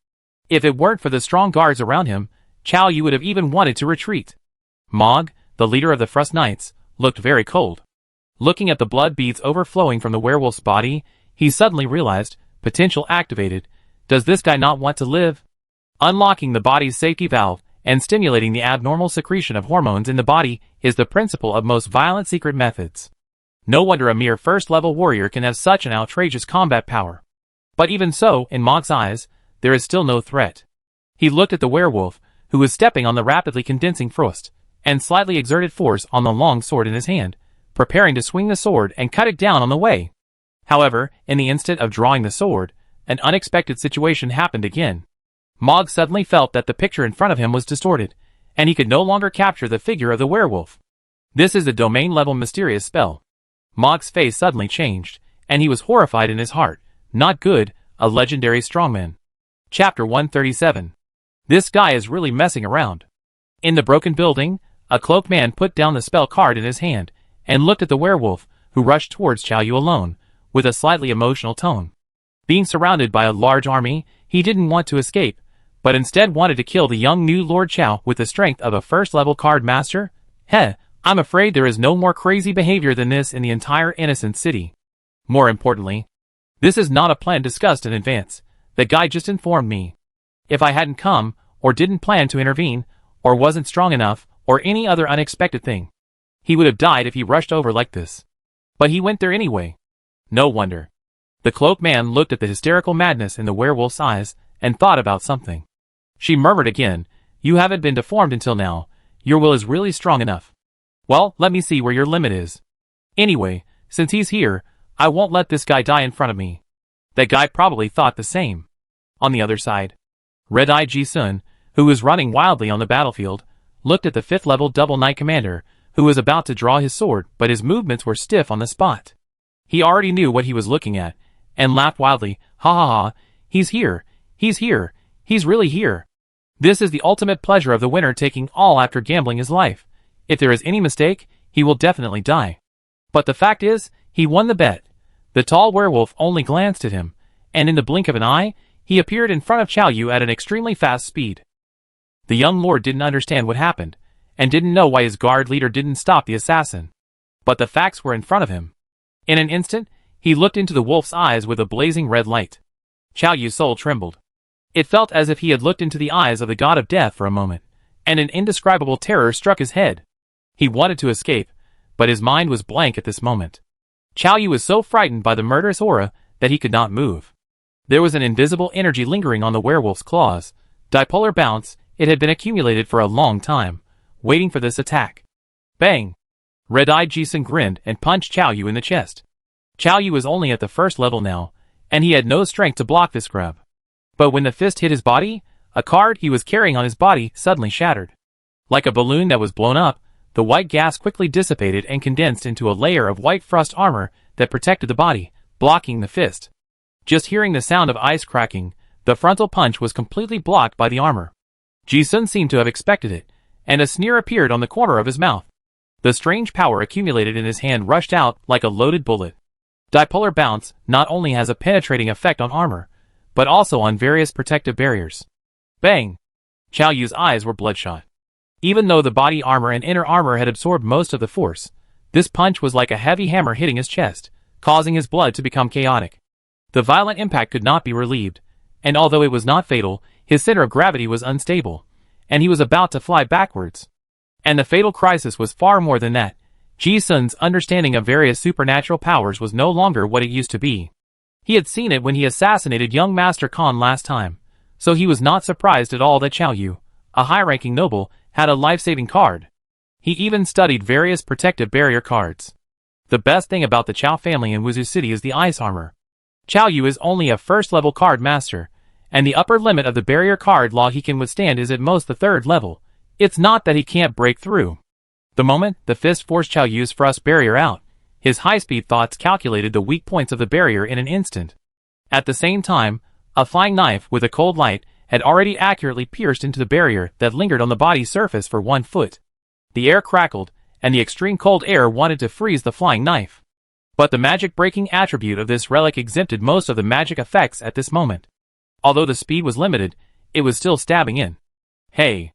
If it weren't for the strong guards around him, Chow Yu would have even wanted to retreat. Mog, the leader of the Frost Knights, looked very cold. Looking at the blood beads overflowing from the werewolf's body, he suddenly realized, potential activated, does this guy not want to live? Unlocking the body's safety valve and stimulating the abnormal secretion of hormones in the body is the principle of most violent secret methods. No wonder a mere first-level warrior can have such an outrageous combat power. But even so, in Mog's eyes, there is still no threat. He looked at the werewolf, who was stepping on the rapidly condensing frost, and slightly exerted force on the long sword in his hand, preparing to swing the sword and cut it down on the way. However, in the instant of drawing the sword, an unexpected situation happened again. Mog suddenly felt that the picture in front of him was distorted, and he could no longer capture the figure of the werewolf. This is a domain-level mysterious spell. Mog's face suddenly changed, and he was horrified in his heart. Not good, a legendary strongman. Chapter 137. This guy is really messing around. In the broken building, a cloaked man put down the spell card in his hand, and looked at the werewolf, who rushed towards Chow Yu alone, with a slightly emotional tone. Being surrounded by a large army, he didn't want to escape, but instead wanted to kill the young new Lord Chow with the strength of a first-level card master? Heh, I'm afraid there is no more crazy behavior than this in the entire innocent city. More importantly, this is not a plan discussed in advance. The guy just informed me. If I hadn't come, or didn't plan to intervene, or wasn't strong enough, or any other unexpected thing, he would have died if he rushed over like this. But he went there anyway. No wonder. The cloaked man looked at the hysterical madness in the werewolf's eyes, and thought about something. She murmured again, "You haven't been deformed until now. Your will is really strong enough. Well, let me see where your limit is. Anyway, since he's here, I won't let this guy die in front of me." That guy probably thought the same. On the other side, Red-Eyed Ji-sun, who was running wildly on the battlefield, looked at the 5th level Double Knight commander, who was about to draw his sword, but his movements were stiff on the spot. He already knew what he was looking at, and laughed wildly. "Ha ha ha, he's here, he's really here. This is the ultimate pleasure of the winner taking all after gambling his life. If there is any mistake, he will definitely die." But the fact is, he won the bet. The tall werewolf only glanced at him, and in the blink of an eye, he appeared in front of Chow Yu at an extremely fast speed. The young lord didn't understand what happened, and didn't know why his guard leader didn't stop the assassin. But the facts were in front of him. In an instant, he looked into the wolf's eyes with a blazing red light. Chow Yu's soul trembled. It felt as if he had looked into the eyes of the god of death for a moment, and an indescribable terror struck his head. He wanted to escape, but his mind was blank at this moment. Chow Yu was so frightened by the murderous aura that he could not move. There was an invisible energy lingering on the werewolf's claws. Dipolar bounce, it had been accumulated for a long time, waiting for this attack. Bang! Red-Eyed Ji-sun grinned and punched Chow Yu in the chest. Chow Yu was only at the 1st level now, and he had no strength to block this grab. But when the fist hit his body, a card he was carrying on his body suddenly shattered. Like a balloon that was blown up, the white gas quickly dissipated and condensed into a layer of white frost armor that protected the body, blocking the fist. Just hearing the sound of ice cracking, the frontal punch was completely blocked by the armor. Ji-sun seemed to have expected it, and a sneer appeared on the corner of his mouth. The strange power accumulated in his hand rushed out like a loaded bullet. Dipolar bounce not only has a penetrating effect on armor, but also on various protective barriers. Bang! Chow Yu's eyes were bloodshot. Even though the body armor and inner armor had absorbed most of the force, this punch was like a heavy hammer hitting his chest, causing his blood to become chaotic. The violent impact could not be relieved, and although it was not fatal, his center of gravity was unstable, and he was about to fly backwards. And the fatal crisis was far more than that. Ji-sun's understanding of various supernatural powers was no longer what it used to be. He had seen it when he assassinated young Master Khan last time, so he was not surprised at all that Chow Yu, a high-ranking noble, had a life-saving card. He even studied various protective barrier cards. The best thing about the Chow family in Wuzu City is the ice armor. Chow Yu is only a 1st-level card master, and the upper limit of the barrier card law he can withstand is at most the 3rd level. It's not that he can't break through. The moment the fist forced Qiao Yu's thrust barrier out, his high-speed thoughts calculated the weak points of the barrier in an instant. At the same time, a flying knife with a cold light had already accurately pierced into the barrier that lingered on the body's surface for 1 foot. The air crackled, and the extreme cold air wanted to freeze the flying knife. But the magic-breaking attribute of this relic exempted most of the magic effects at this moment. Although the speed was limited, it was still stabbing in. Hey!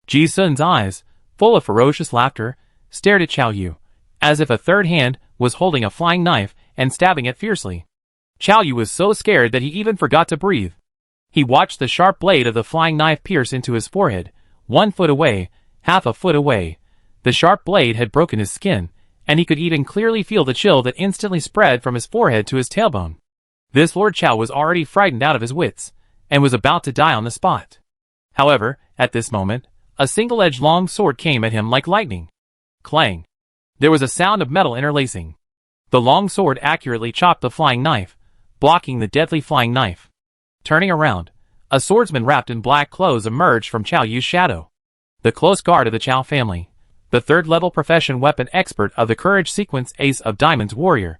Ji Sun's eyes, full of ferocious laughter, stared at Qiao Yu, as if a third hand was holding a flying knife and stabbing it fiercely. Qiao Yu was so scared that he even forgot to breathe. He watched the sharp blade of the flying knife pierce into his forehead, 1 foot away, half a foot away. The sharp blade had broken his skin, and he could even clearly feel the chill that instantly spread from his forehead to his tailbone. This Lord Qiao was already frightened out of his wits, and was about to die on the spot. However, at this moment, a single-edged long sword came at him like lightning. Clang! There was a sound of metal interlacing. The long sword accurately chopped the flying knife, blocking the deadly flying knife. Turning around, a swordsman wrapped in black clothes emerged from Qiao Yu's shadow. The close guard of the Qiao family, the 3rd-level profession weapon expert of the Courage Sequence Ace of Diamonds warrior.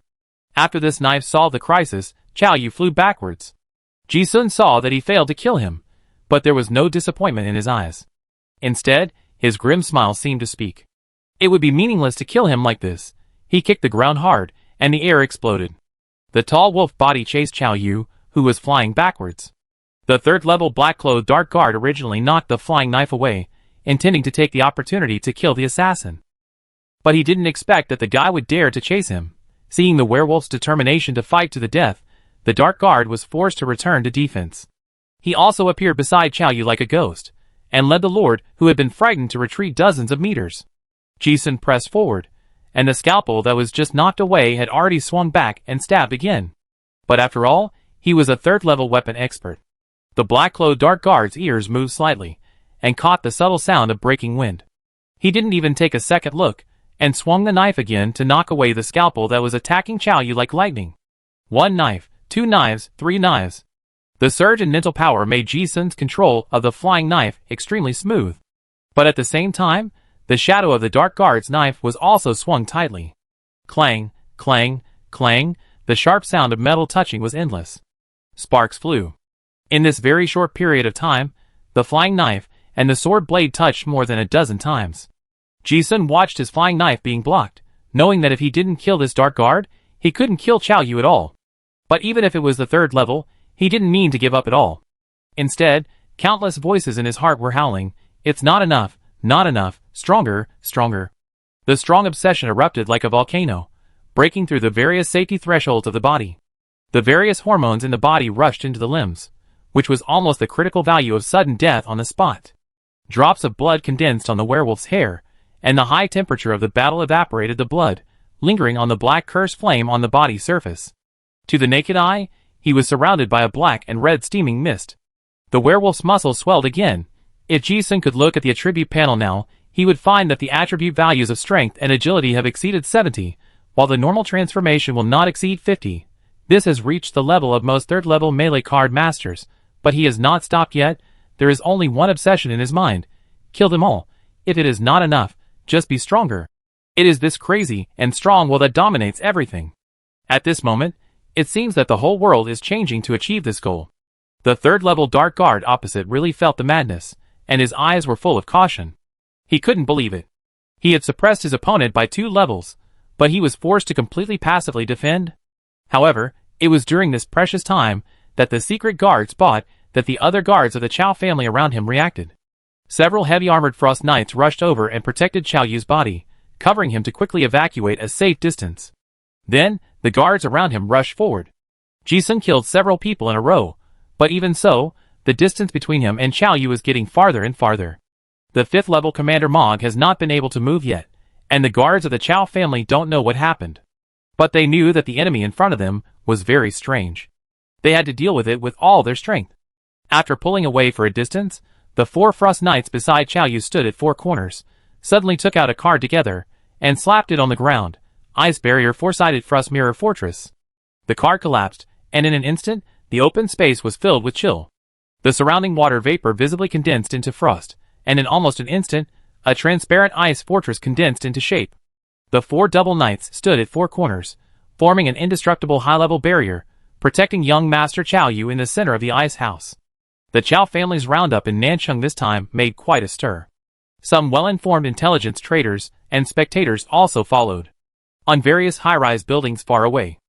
After this knife solved the crisis, Qiao Yu flew backwards. Ji Sun saw that he failed to kill him, but there was no disappointment in his eyes. Instead, his grim smile seemed to speak. It would be meaningless to kill him like this. He kicked the ground hard, and the air exploded. The tall wolf body chased Qiao Yu, who was flying backwards. The 3rd-level black-clothed dark guard originally knocked the flying knife away, intending to take the opportunity to kill the assassin. But he didn't expect that the guy would dare to chase him. Seeing the werewolf's determination to fight to the death, the dark guard was forced to return to defense. He also appeared beside Qiao Yu like a ghost, and led the lord, who had been frightened, to retreat dozens of meters. Ji Sun pressed forward, and the scalpel that was just knocked away had already swung back and stabbed again. But after all, he was a 3rd-level weapon expert. The black-clothed dark guard's ears moved slightly, and caught the subtle sound of breaking wind. He didn't even take a second look, and swung the knife again to knock away the scalpel that was attacking Qiao Yu like lightning. 1 knife, 2 knives, 3 knives. The surge in mental power made Ji Sun's control of the flying knife extremely smooth. But at the same time, the shadow of the dark guard's knife was also swung tightly. Clang, clang, clang, the sharp sound of metal touching was endless. Sparks flew. In this very short period of time, the flying knife and the sword blade touched more than a dozen times. Ji Sun watched his flying knife being blocked, knowing that if he didn't kill this dark guard, he couldn't kill Qiao Yu at all. But even if it was the 3rd level, he didn't mean to give up at all. Instead, countless voices in his heart were howling, "It's not enough, not enough, stronger, stronger." The strong obsession erupted like a volcano, breaking through the various safety thresholds of the body. The various hormones in the body rushed into the limbs, which was almost the critical value of sudden death on the spot. Drops of blood condensed on the werewolf's hair, and the high temperature of the battle evaporated the blood, lingering on the black curse flame on the body's surface. To the naked eye, he was surrounded by a black and red steaming mist. The werewolf's muscles swelled again. If Ji Sun could look at the attribute panel now, he would find that the attribute values of strength and agility have exceeded 70, while the normal transformation will not exceed 50. This has reached the level of most 3rd-level melee card masters, but he has not stopped yet. There is only one obsession in his mind: kill them all. If it is not enough, just be stronger. It is this crazy and strong will that dominates everything. At this moment, it seems that the whole world is changing to achieve this goal. The 3rd-level dark guard opposite really felt the madness, and his eyes were full of caution. He couldn't believe it. He had suppressed his opponent by 2 levels, but he was forced to completely passively defend. However, it was during this precious time that the secret guard spot that the other guards of the Qiao family around him reacted. Several heavy-armored frost knights rushed over and protected Qiao Yu's body, covering him to quickly evacuate a safe distance. Then, the guards around him rushed forward. Ji Sun killed several people in a row, but even so, the distance between him and Qiao Yu was getting farther and farther. The 5th-level Commander Mog has not been able to move yet, and the guards of the Qiao family don't know what happened. But they knew that the enemy in front of them was very strange. They had to deal with it with all their strength. After pulling away for a distance, the 4 frost knights beside Qiao Yu stood at 4 corners, suddenly took out a card together, and slapped it on the ground. Ice Barrier Four-Sided Frost Mirror Fortress. The card collapsed, and in an instant, the open space was filled with chill. The surrounding water vapor visibly condensed into frost, and in almost an instant, a transparent ice fortress condensed into shape. The 4 double knights stood at 4 corners, forming an indestructible high-level barrier, protecting young Master Chao Yu in the center of the ice house. The Chao family's roundup in Nanjing this time made quite a stir. Some well-informed intelligence traders and spectators also followed. On various high-rise buildings far away,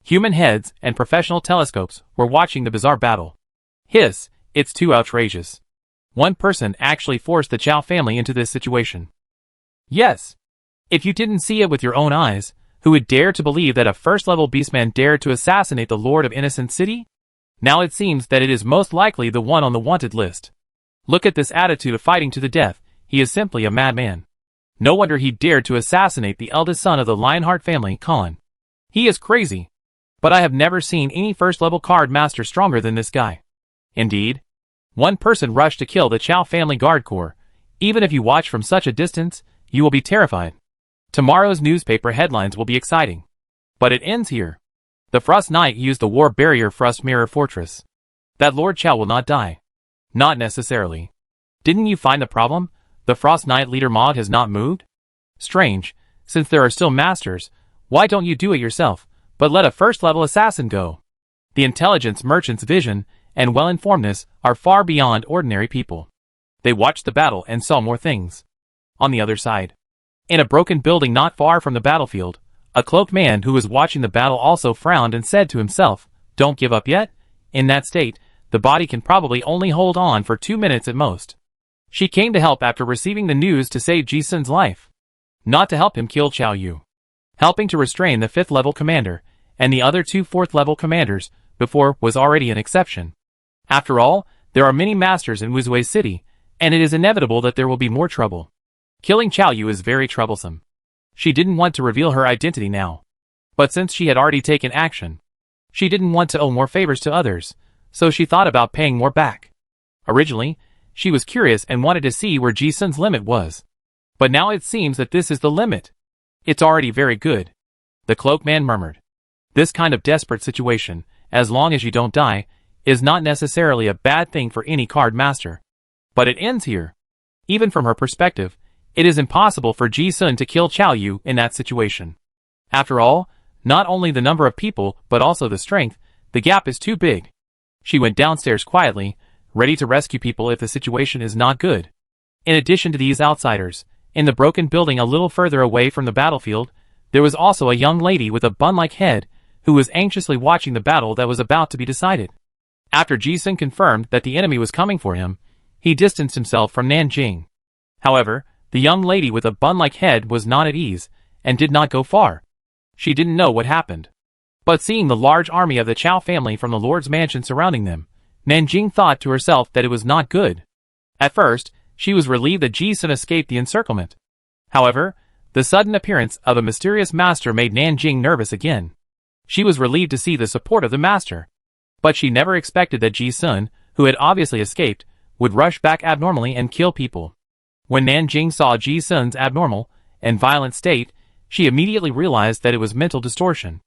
human heads and professional telescopes were watching the bizarre battle. Hiss, it's too outrageous. One person actually forced the Chao family into this situation. Yes. If you didn't see it with your own eyes, who would dare to believe that a first-level beastman dared to assassinate the Lord of Innocent City? Now it seems that it is most likely the one on the wanted list. Look at this attitude of fighting to the death, he is simply a madman. No wonder he dared to assassinate the eldest son of the Lionheart family, Colin. He is crazy. But I have never seen any first-level card master stronger than this guy. Indeed. One person rushed to kill the Chao family guard corps. Even if you watch from such a distance, you will be terrified. Tomorrow's newspaper headlines will be exciting. But it ends here. The Frost Knight used the war barrier Frost Mirror Fortress. That Lord Chao will not die. Not necessarily. Didn't you find the problem? The Frost Knight leader mod has not moved? Strange, since there are still masters, why don't you do it yourself, but let a first-level assassin go? The intelligence merchant's vision and well-informedness are far beyond ordinary people. They watched the battle and saw more things. On the other side, in a broken building not far from the battlefield, a cloaked man who was watching the battle also frowned and said to himself, "Don't give up yet? In that state, the body can probably only hold on for 2 minutes at most." She came to help after receiving the news to save Ji Sun's life. Not to help him kill Chao Yu. Helping to restrain the 5th level commander, and the other 2 4th level commanders, before was already an exception. After all, there are many masters in Wuzui City, and it is inevitable that there will be more trouble. Killing Chao Yu is very troublesome. She didn't want to reveal her identity now. But since she had already taken action, she didn't want to owe more favors to others, so she thought about paying more back. Originally, she was curious and wanted to see where Ji Sun's limit was. But now it seems that this is the limit. It's already very good. The cloaked man murmured. This kind of desperate situation, as long as you don't die, is not necessarily a bad thing for any card master. But it ends here. Even from her perspective, it is impossible for Ji Sun to kill Chao Yu in that situation. After all, not only the number of people, but also the strength, the gap is too big. She went downstairs quietly, ready to rescue people if the situation is not good. In addition to these outsiders, in the broken building a little further away from the battlefield, there was also a young lady with a bun-like head, who was anxiously watching the battle that was about to be decided. After Ji Sun confirmed that the enemy was coming for him, he distanced himself from Nan Jing. However, the young lady with a bun-like head was not at ease, and did not go far. She didn't know what happened. But seeing the large army of the Chao family from the Lord's mansion surrounding them, Nan Jing thought to herself that it was not good. At first, she was relieved that Ji Sun escaped the encirclement. However, the sudden appearance of a mysterious master made Nan Jing nervous again. She was relieved to see the support of the master. But she never expected that Ji Sun, who had obviously escaped, would rush back abnormally and kill people. When Nan Jing saw Ji Sun's abnormal and violent state, she immediately realized that it was mental distortion.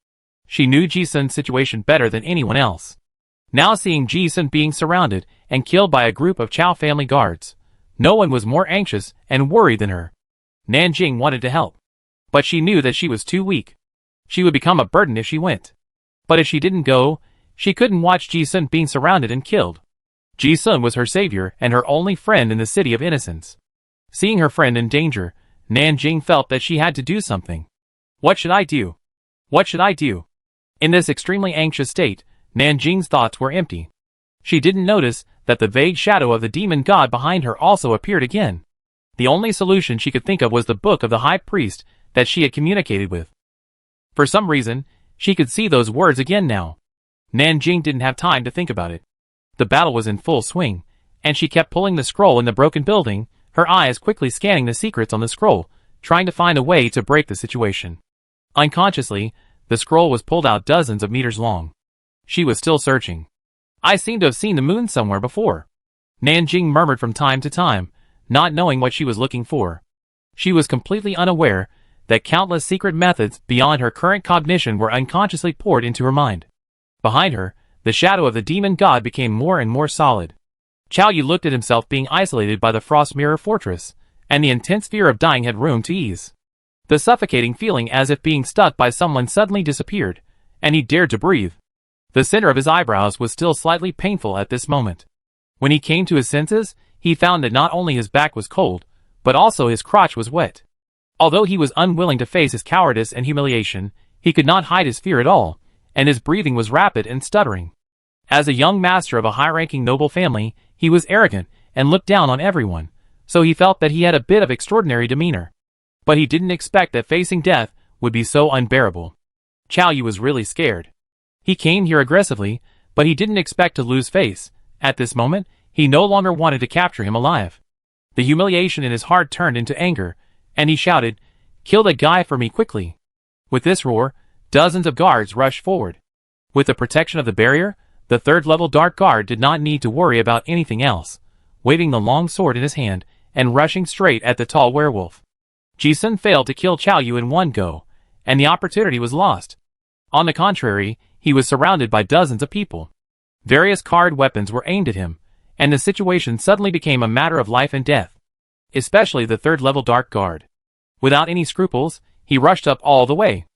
She knew Ji Sun's situation better than anyone else. Now seeing Ji Sun being surrounded and killed by a group of Chao family guards, no one was more anxious and worried than her. Nan Jing wanted to help. But she knew that she was too weak. She would become a burden if she went. But if she didn't go, she couldn't watch Ji Sun being surrounded and killed. Ji Sun was her savior and her only friend in the City of Innocence. Seeing her friend in danger, Nan Jing felt that she had to do something. What should I do? What should I do? In this extremely anxious state, Nan Jing's thoughts were empty. She didn't notice that the vague shadow of the demon god behind her also appeared again. The only solution she could think of was the book of the high priest that she had communicated with. For some reason, she could see those words again now. Nan Jing didn't have time to think about it. The battle was in full swing, and she kept pulling the scroll in the broken building, her eyes quickly scanning the secrets on the scroll, trying to find a way to break the situation. Unconsciously, the scroll was pulled out dozens of meters long. She was still searching. I seem to have seen the moon somewhere before. Nan Jing murmured from time to time, not knowing what she was looking for. She was completely unaware that countless secret methods beyond her current cognition were unconsciously poured into her mind. Behind her, the shadow of the demon god became more and more solid. Qiao Yu looked at himself being isolated by the Frost Mirror Fortress, and the intense fear of dying had room to ease. The suffocating feeling as if being stuck by someone suddenly disappeared, and he dared to breathe. The center of his eyebrows was still slightly painful at this moment. When he came to his senses, he found that not only his back was cold, but also his crotch was wet. Although he was unwilling to face his cowardice and humiliation, he could not hide his fear at all, and his breathing was rapid and stuttering. As a young master of a high-ranking noble family, he was arrogant and looked down on everyone, so he felt that he had a bit of extraordinary demeanor. But he didn't expect that facing death would be so unbearable. Qiao Yu was really scared. He came here aggressively, but he didn't expect to lose face. At this moment, he no longer wanted to capture him alive. The humiliation in his heart turned into anger, and he shouted, "Kill that guy for me quickly." With this roar, dozens of guards rushed forward. With the protection of the barrier, the third-level Dark Guard did not need to worry about anything else, waving the long sword in his hand and rushing straight at the tall werewolf. Ji-sun failed to kill Qiao Yu in one go, and the opportunity was lost. On the contrary, he was surrounded by dozens of people. Various carved weapons were aimed at him, and the situation suddenly became a matter of life and death. Especially the third-level Dark Guard. Without any scruples, he rushed up all the way.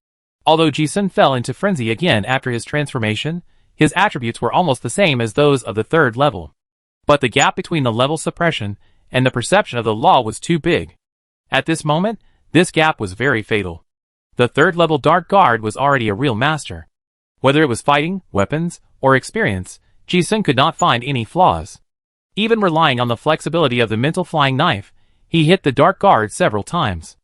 Although Ji-sun fell into frenzy again after his transformation, his attributes were almost the same as those of the third level. But the gap between the level suppression and the perception of the law was too big. At this moment, this gap was very fatal. The third-level Dark Guard was already a real master. Whether it was fighting, weapons, or experience, Ji-sun could not find any flaws. Even relying on the flexibility of the mental flying knife, he hit the Dark Guard several times.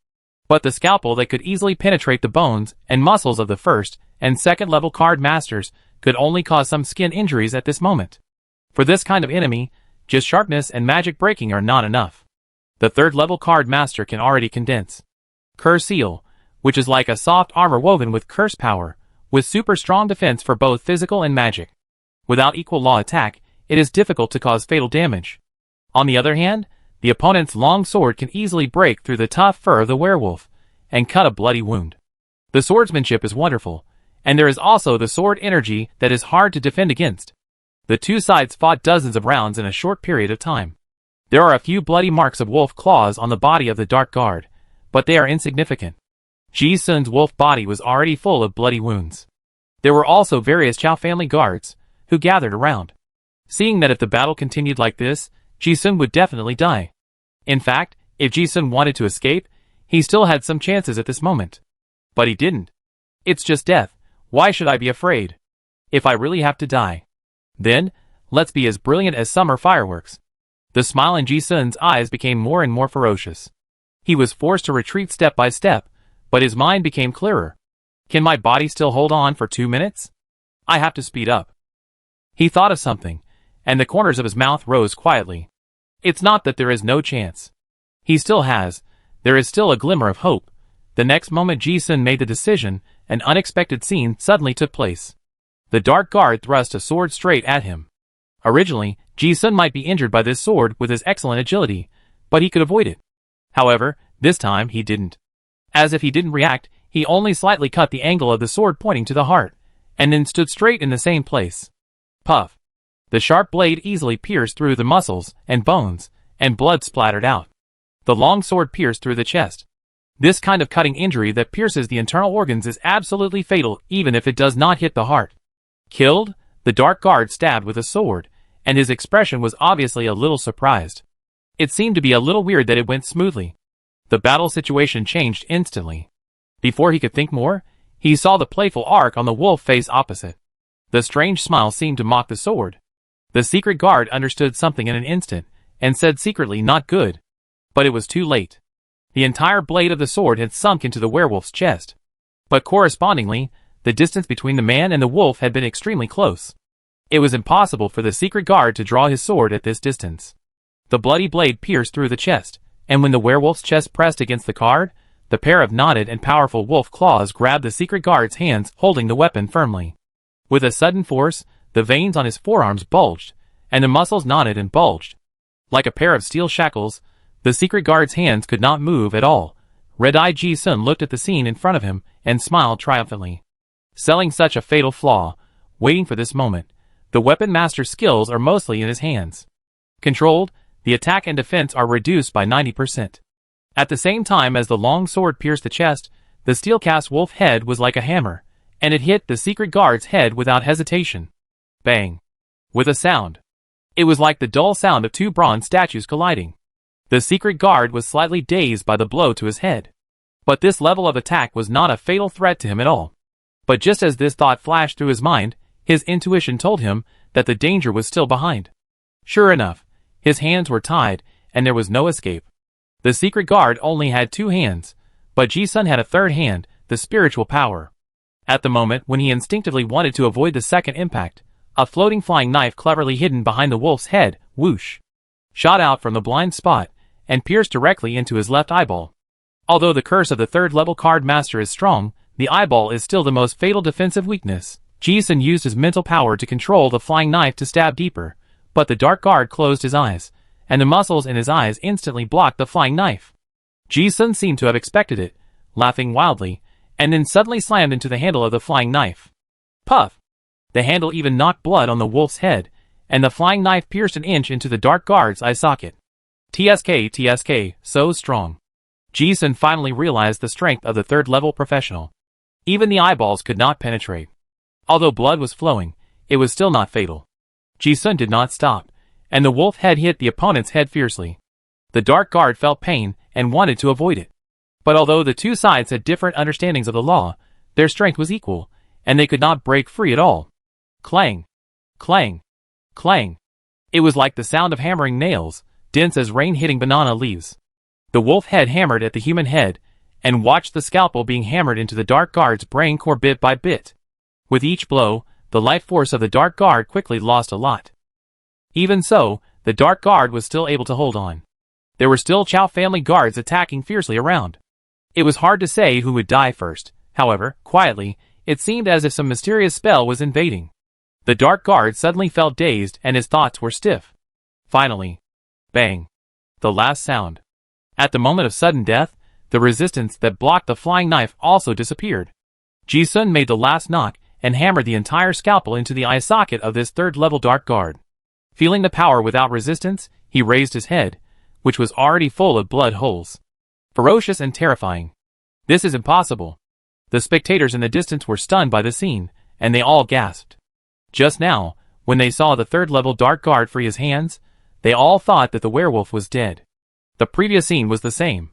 But the scalpel that could easily penetrate the bones and muscles of the first and second-level card masters could only cause some skin injuries at this moment. For this kind of enemy, just sharpness and magic breaking are not enough. The third-level card master can already condense Curse Seal, which is like a soft armor woven with curse power, with super strong defense for both physical and magic. Without equal law attack, it is difficult to cause fatal damage. On the other hand, the opponent's long sword can easily break through the tough fur of the werewolf and cut a bloody wound. The swordsmanship is wonderful, and there is also the sword energy that is hard to defend against. The two sides fought dozens of rounds in a short period of time. There are a few bloody marks of wolf claws on the body of the Dark Guard, but they are insignificant. Ji-sun's wolf body was already full of bloody wounds. There were also various Qiao family guards, who gathered around. Seeing that if the battle continued like this, Ji-sun would definitely die. In fact, if Ji-sun wanted to escape, he still had some chances at this moment. But he didn't. It's just death. Why should I be afraid? If I really have to die, then, let's be as brilliant as summer fireworks. The smile in Ji-sun's eyes became more and more ferocious. He was forced to retreat step by step, but his mind became clearer. Can my body still hold on for 2 minutes? I have to speed up. He thought of something, and the corners of his mouth rose quietly. It's not that there is no chance. He still has. There is still a glimmer of hope. The next moment Ji-sun made the decision, an unexpected scene suddenly took place. The Dark Guard thrust a sword straight at him. Originally, Ji-sun might be injured by this sword with his excellent agility, but he could avoid it. However, this time he didn't. As if he didn't react, he only slightly cut the angle of the sword pointing to the heart, and then stood straight in the same place. Puff. The sharp blade easily pierced through the muscles and bones, and blood splattered out. The long sword pierced through the chest. This kind of cutting injury that pierces the internal organs is absolutely fatal even if it does not hit the heart. Killed, the Dark Guard stabbed with a sword, and his expression was obviously a little surprised. It seemed to be a little weird that it went smoothly. The battle situation changed instantly. Before he could think more, he saw the playful arc on the wolf face opposite. The strange smile seemed to mock the sword. The secret guard understood something in an instant, and said secretly not good. But it was too late. The entire blade of the sword had sunk into the werewolf's chest. But correspondingly, the distance between the man and the wolf had been extremely close. It was impossible for the secret guard to draw his sword at this distance. The bloody blade pierced through the chest, and when the werewolf's chest pressed against the card, the pair of knotted and powerful wolf claws grabbed the secret guard's hands, holding the weapon firmly. With a sudden force, the veins on his forearms bulged, and the muscles knotted and bulged. Like a pair of steel shackles, the secret guard's hands could not move at all. Red-eyed Ji-sun looked at the scene in front of him and smiled triumphantly. Selling such a fatal flaw, waiting for this moment, the weapon master's skills are mostly in his hands. Controlled, the attack and defense are reduced by 90%. At the same time as the long sword pierced the chest, the steel-cast wolf head was like a hammer, and it hit the secret guard's head without hesitation. Bang! With a sound. It was like the dull sound of two bronze statues colliding. The secret guard was slightly dazed by the blow to his head. But this level of attack was not a fatal threat to him at all. But just as this thought flashed through his mind, his intuition told him that the danger was still behind. Sure enough, his hands were tied, and there was no escape. The secret guard only had 2 hands, but Ji-sun had a third hand, the spiritual power. At the moment when he instinctively wanted to avoid the second impact, a floating flying knife cleverly hidden behind the wolf's head, whoosh, shot out from the blind spot, and pierced directly into his left eyeball. Although the curse of the third-level card master is strong, the eyeball is still the most fatal defensive weakness. Ji-sun used his mental power to control the flying knife to stab deeper, but the dark guard closed his eyes, and the muscles in his eyes instantly blocked the flying knife. Ji-sun seemed to have expected it, laughing wildly, and then suddenly slammed into the handle of the flying knife. Puff! The handle even knocked blood on the wolf's head, and the flying knife pierced an inch into the dark guard's eye socket. TSK, so strong. Ji-sun finally realized the strength of the third-level professional. Even the eyeballs could not penetrate. Although blood was flowing, it was still not fatal. Ji-sun did not stop, and the wolf head hit the opponent's head fiercely. The dark guard felt pain and wanted to avoid it. But although the two sides had different understandings of the law, their strength was equal, and they could not break free at all. Clang! Clang! Clang! It was like the sound of hammering nails, dense as rain hitting banana leaves. The wolf head hammered at the human head, and watched the scalpel being hammered into the dark guard's brain core bit by bit. With each blow, the life force of the dark guard quickly lost a lot. Even so, the dark guard was still able to hold on. There were still Chow family guards attacking fiercely around. It was hard to say who would die first. However, quietly, it seemed as if some mysterious spell was invading. The dark guard suddenly felt dazed and his thoughts were stiff. Finally. Bang. The last sound. At the moment of sudden death, the resistance that blocked the flying knife also disappeared. Ji-sun made the last knock and hammered the entire scalpel into the eye socket of this third-level dark guard. Feeling the power without resistance, he raised his head, which was already full of blood holes. Ferocious and terrifying. This is impossible. The spectators in the distance were stunned by the scene, and they all gasped. Just now, when they saw the third-level dark guard free his hands, they all thought that the werewolf was dead. The previous scene was the same.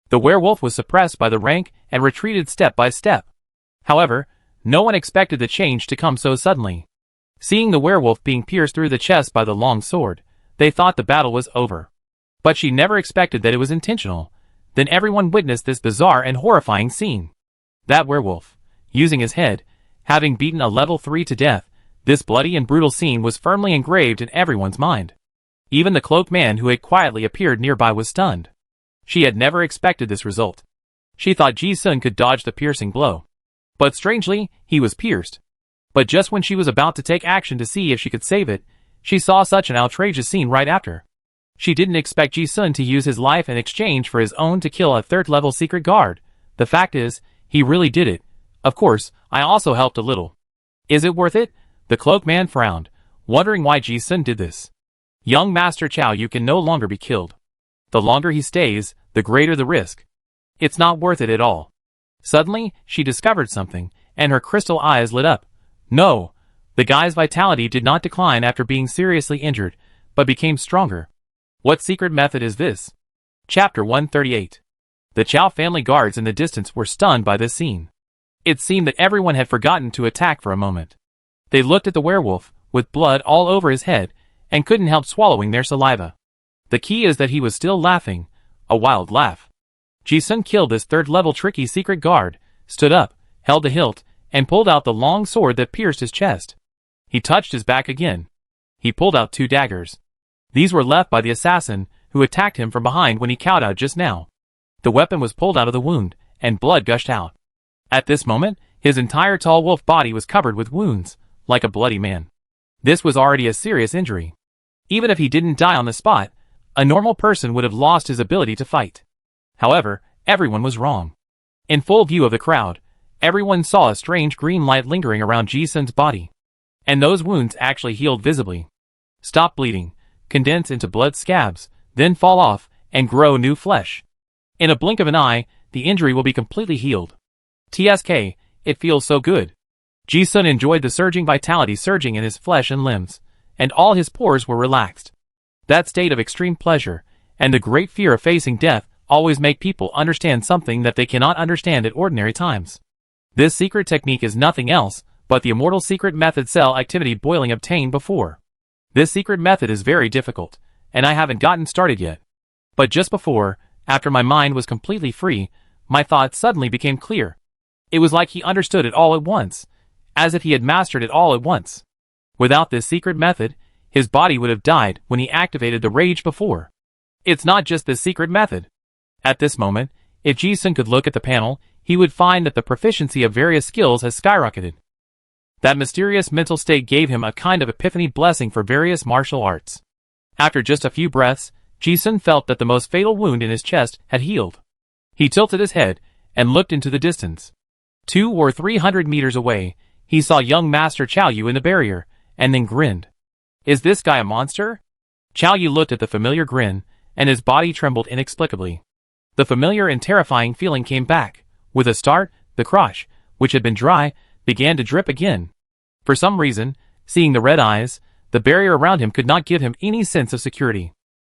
The werewolf was suppressed by the rank and retreated step by step. However, no one expected the change to come so suddenly. Seeing the werewolf being pierced through the chest by the long sword, they thought the battle was over. But she never expected that it was intentional. Then everyone witnessed this bizarre and horrifying scene. That werewolf, using his head, having beaten a level 3 to death, this bloody and brutal scene was firmly engraved in everyone's mind. Even the cloaked man who had quietly appeared nearby was stunned. She had never expected this result. She thought Ji-sun could dodge the piercing blow. But strangely, he was pierced. But just when she was about to take action to see if she could save it, she saw such an outrageous scene right after. She didn't expect Ji-sun to use his life in exchange for his own to kill a third-level secret guard. The fact is, he really did it. Of course, I also helped a little. Is it worth it? The cloaked man frowned, wondering why Ji-sun did this. Young Master Chow, you can no longer be killed. The longer he stays, the greater the risk. It's not worth it at all. Suddenly, she discovered something, and her crystal eyes lit up. No! The guy's vitality did not decline after being seriously injured, but became stronger. What secret method is this? Chapter 138. The Chow family guards in the distance were stunned by this scene. It seemed that everyone had forgotten to attack for a moment. They looked at the werewolf, with blood all over his head, and couldn't help swallowing their saliva. The key is that he was still laughing, a wild laugh. Ji-sun killed this third-level tricky secret guard, stood up, held the hilt, and pulled out the long sword that pierced his chest. He touched his back again. He pulled out 2 daggers. These were left by the assassin, who attacked him from behind when he kowtowed just now. The weapon was pulled out of the wound, and blood gushed out. At this moment, his entire tall wolf body was covered with wounds, like a bloody man. This was already a serious injury. Even if he didn't die on the spot, a normal person would have lost his ability to fight. However, everyone was wrong. In full view of the crowd, everyone saw a strange green light lingering around Ji-sun's body. And those wounds actually healed visibly. Stop bleeding. condense into blood scabs, then fall off and grow new flesh. In a blink of an eye, the injury will be completely healed. TSK, it feels so good. Ji-sun enjoyed the surging vitality surging in his flesh and limbs, and all his pores were relaxed. That state of extreme pleasure, and the great fear of facing death, always make people understand something that they cannot understand at ordinary times. This secret technique is nothing else but the immortal secret method cell activity boiling obtained before. This secret method is very difficult, and I haven't gotten started yet. But just before, after my mind was completely free, my thoughts suddenly became clear. It was like he understood it all at once, as if he had mastered it all at once. Without this secret method, his body would have died when he activated the rage before. It's not just this secret method. At this moment, if Ji-sun could look at the panel, he would find that the proficiency of various skills has skyrocketed. That mysterious mental state gave him a kind of epiphany blessing for various martial arts. After just a few breaths, Ji-sun felt that the most fatal wound in his chest had healed. He tilted his head and looked into the distance. 200 or 300 meters away, he saw young Master Chao Yu in the barrier, and then grinned. Is this guy a monster? Chao Yu looked at the familiar grin, and his body trembled inexplicably. The familiar and terrifying feeling came back. With a start, the crotch, which had been dry, began to drip again. For some reason, seeing the red eyes, the barrier around him could not give him any sense of security.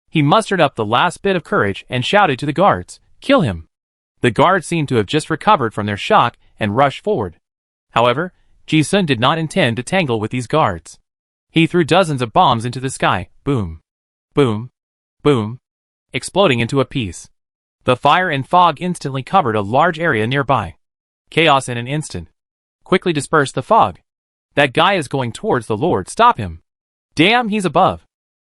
He mustered up the last bit of courage and shouted to the guards, "Kill him!" The guards seemed to have just recovered from their shock and rushed forward. However, Ji-sun did not intend to tangle with these guards. He threw dozens of bombs into the sky, boom, boom, boom, exploding into a piece. The fire and fog instantly covered a large area nearby. Chaos in an instant. Quickly disperse the fog. That guy is going towards the Lord, stop him. Damn, he's above.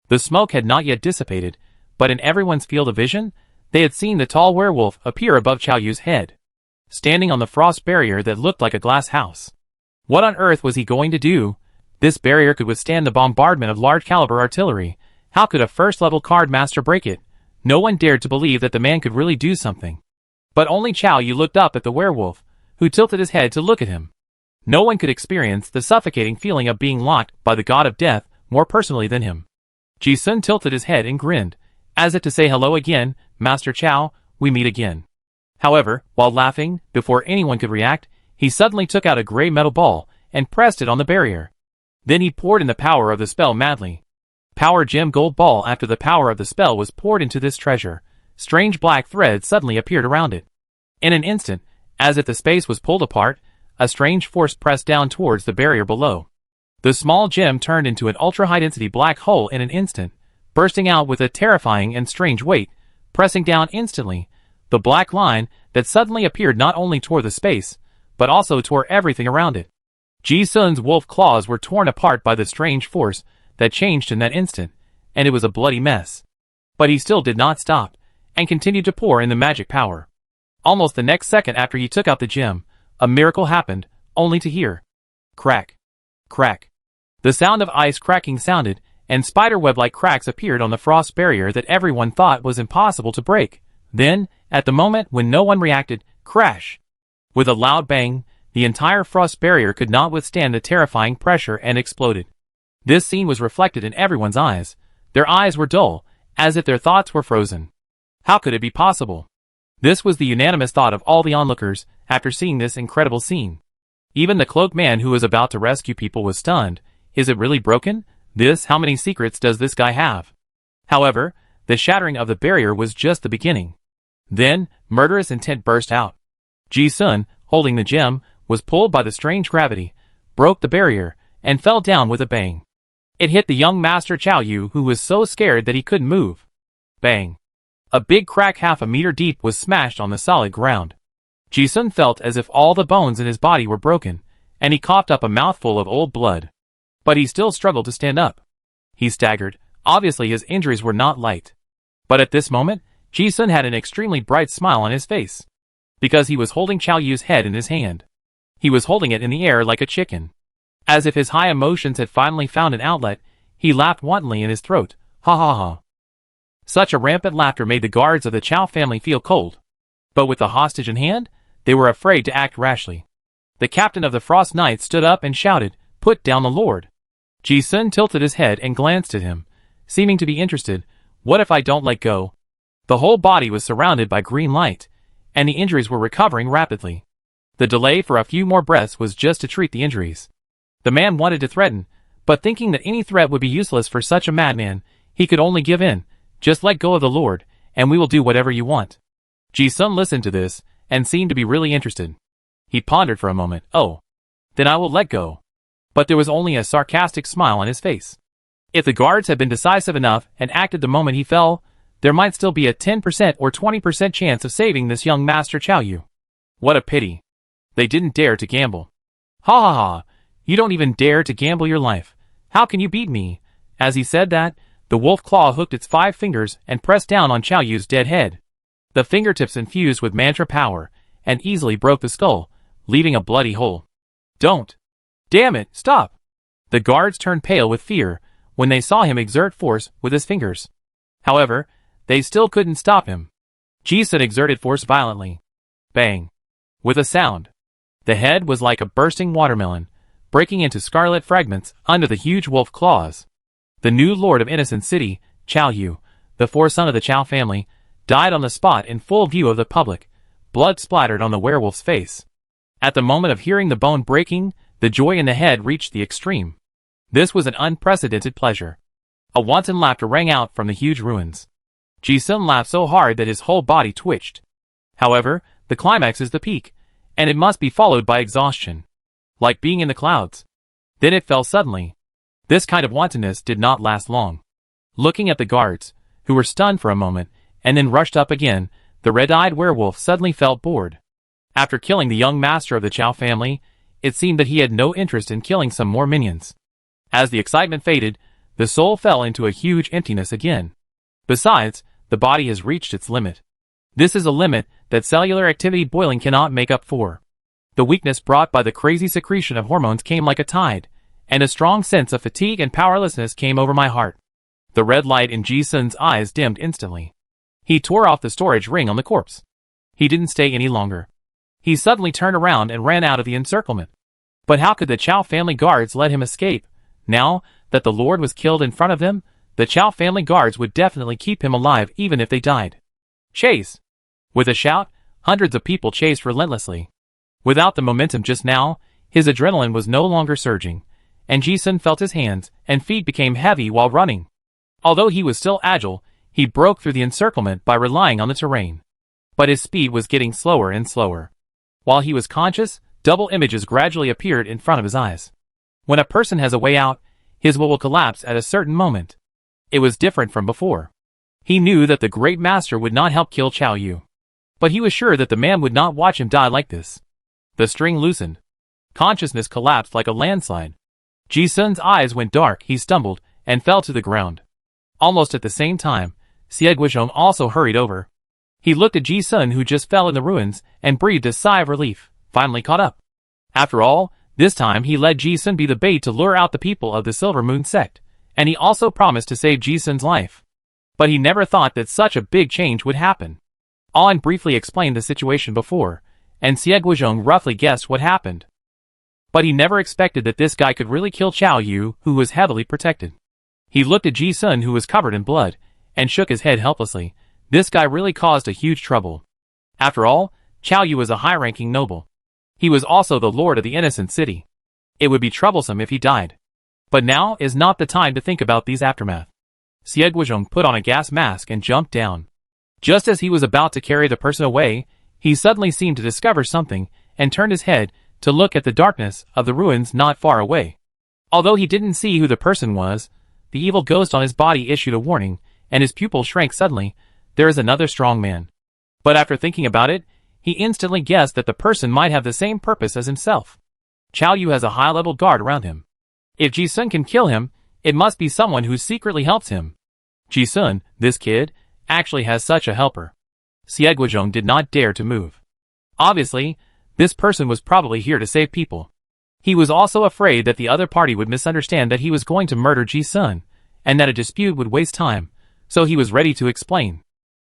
The smoke had not yet dissipated, but in everyone's field of vision, they had seen the tall werewolf appear above Chao Yu's head, standing on the frost barrier that looked like a glass house. What on earth was he going to do? This barrier could withstand the bombardment of large-caliber artillery. How could a first-level card master break it? No one dared to believe that the man could really do something. But only Chao Yu looked up at the werewolf, who tilted his head to look at him. No one could experience the suffocating feeling of being locked by the god of death more personally than him. Ji-sun tilted his head and grinned, as if to say hello again, Master Chao, we meet again. However, while laughing, before anyone could react, he suddenly took out a gray metal ball and pressed it on the barrier. Then he poured in the power of the spell madly. Power gem gold ball. After the power of the spell was poured into this treasure, strange black threads suddenly appeared around it. In an instant, as if the space was pulled apart, a strange force pressed down towards the barrier below. The small gem turned into an ultra-high-density black hole in an instant, bursting out with a terrifying and strange weight, pressing down instantly. The black line that suddenly appeared not only tore the space, but also tore everything around it. Ji-sun's wolf claws were torn apart by the strange force that changed in that instant, and it was a bloody mess. But he still did not stop, and continued to pour in the magic power. Almost the next second after he took out the gem, a miracle happened, only to hear crack, crack. The sound of ice cracking sounded, and spiderweb-like cracks appeared on the frost barrier that everyone thought was impossible to break. Then, at the moment when no one reacted, crash! With a loud bang, the entire frost barrier could not withstand the terrifying pressure and exploded. This scene was reflected in everyone's eyes. Their eyes were dull, as if their thoughts were frozen. How could it be possible? This was the unanimous thought of all the onlookers after seeing this incredible scene. Even the cloaked man who was about to rescue people was stunned. Is it really broken? How many secrets does this guy have? However, the shattering of the barrier was just the beginning. Then, murderous intent burst out. Ji-sun, holding the gem, was pulled by the strange gravity, broke the barrier, and fell down with a bang. It hit the young Master Chao Yu, who was so scared that he couldn't move. Bang. A big crack half a meter deep was smashed on the solid ground. Ji-sun felt as if all the bones in his body were broken, and he coughed up a mouthful of old blood. But he still struggled to stand up. He staggered. Obviously his injuries were not light. But at this moment, Ji-sun had an extremely bright smile on his face. Because he was holding Chao Yu's head in his hand. He was holding it in the air like a chicken. As if his high emotions had finally found an outlet, he laughed wantonly in his throat. Ha ha ha. Such a rampant laughter made the guards of the Chao family feel cold. But with the hostage in hand, they were afraid to act rashly. The captain of the Frost Knights stood up and shouted, "Put down the Lord." Ji-sun tilted his head and glanced at him, seeming to be interested. What if I don't let go? The whole body was surrounded by green light, and the injuries were recovering rapidly. The delay for a few more breaths was just to treat the injuries. The man wanted to threaten, but thinking that any threat would be useless for such a madman, he could only give in. Just let go of the Lord, and we will do whatever you want. Ji-sun listened to this, and seemed to be really interested. He pondered for a moment. Oh, then I will let go. But there was only a sarcastic smile on his face. If the guards had been decisive enough and acted the moment he fell, there might still be a 10% or 20% chance of saving this young Master Qiao Yu. What a pity. They didn't dare to gamble. Ha ha ha, you don't even dare to gamble your life. How can you beat me? As he said that, the wolf claw hooked its 5 fingers and pressed down on Qiao Yu's dead head. The fingertips infused with mantra power, and easily broke the skull, leaving a bloody hole. Don't. Damn it, stop. The guards turned pale with fear when they saw him exert force with his fingers. However, they still couldn't stop him. Ji-sun exerted force violently. Bang. With a sound. The head was like a bursting watermelon, breaking into scarlet fragments under the huge wolf claws. The new lord of Innocent City, Qiao Yu, the foreson of the Qiao family, died on the spot in full view of the public, blood splattered on the werewolf's face. At the moment of hearing the bone breaking, the joy in the head reached the extreme. This was an unprecedented pleasure. A wanton laughter rang out from the huge ruins. Ji-sun laughed so hard that his whole body twitched. However, the climax is the peak, and it must be followed by exhaustion. Like being in the clouds. Then it fell suddenly. This kind of wantonness did not last long. Looking at the guards, who were stunned for a moment, and then rushed up again, the red-eyed werewolf suddenly felt bored. After killing the young master of the Qiao family, it seemed that he had no interest in killing some more minions. As the excitement faded, the soul fell into a huge emptiness again. Besides, the body has reached its limit. This is a limit that cellular activity boiling cannot make up for. The weakness brought by the crazy secretion of hormones came like a tide, and a strong sense of fatigue and powerlessness came over my heart. The red light in Ji-sun's eyes dimmed instantly. He tore off the storage ring on the corpse. He didn't stay any longer. He suddenly turned around and ran out of the encirclement. But how could the Qiao family guards let him escape? Now that the Lord was killed in front of them, the Qiao family guards would definitely keep him alive even if they died. Chase! With a shout, hundreds of people chased relentlessly. Without the momentum just now, his adrenaline was no longer surging, and Ji-sun felt his hands and feet became heavy while running. Although he was still agile, he broke through the encirclement by relying on the terrain. But his speed was getting slower and slower. While he was conscious, double images gradually appeared in front of his eyes. When a person has a way out, his will collapse at a certain moment. It was different from before. He knew that the great master would not help kill Qiao Yu. But he was sure that the man would not watch him die like this. The string loosened. Consciousness collapsed like a landslide. Ji-sun's eyes went dark, he stumbled, and fell to the ground. Almost at the same time, Xie Guizhong also hurried over. He looked at Ji-sun who just fell in the ruins, and breathed a sigh of relief, finally caught up. After all, this time he let Ji-sun be the bait to lure out the people of the Silver Moon sect, and he also promised to save Ji-sun's life. But he never thought that such a big change would happen. An briefly explained the situation before, and Xie Guizhong roughly guessed what happened. But he never expected that this guy could really kill Qiao Yu, who was heavily protected. He looked at Ji-sun who was covered in blood, and shook his head helplessly. This guy really caused a huge trouble. After all, Qiao Yu was a high-ranking noble. He was also the lord of the Innocent City. It would be troublesome if he died. But now is not the time to think about these aftermath. Xie Guizhong put on a gas mask and jumped down. Just as he was about to carry the person away, he suddenly seemed to discover something, and turned his head to look at the darkness of the ruins not far away. Although he didn't see who the person was, the evil ghost on his body issued a warning, and his pupil shrank suddenly. There is another strong man. But after thinking about it, he instantly guessed that the person might have the same purpose as himself. Qiao Yu has a high-level guard around him. If Ji-sun can kill him, it must be someone who secretly helps him. Ji-sun, this kid, actually has such a helper. Xie Guizhong did not dare to move. Obviously, this person was probably here to save people. He was also afraid that the other party would misunderstand that he was going to murder Ji-sun, and that a dispute would waste time, so he was ready to explain.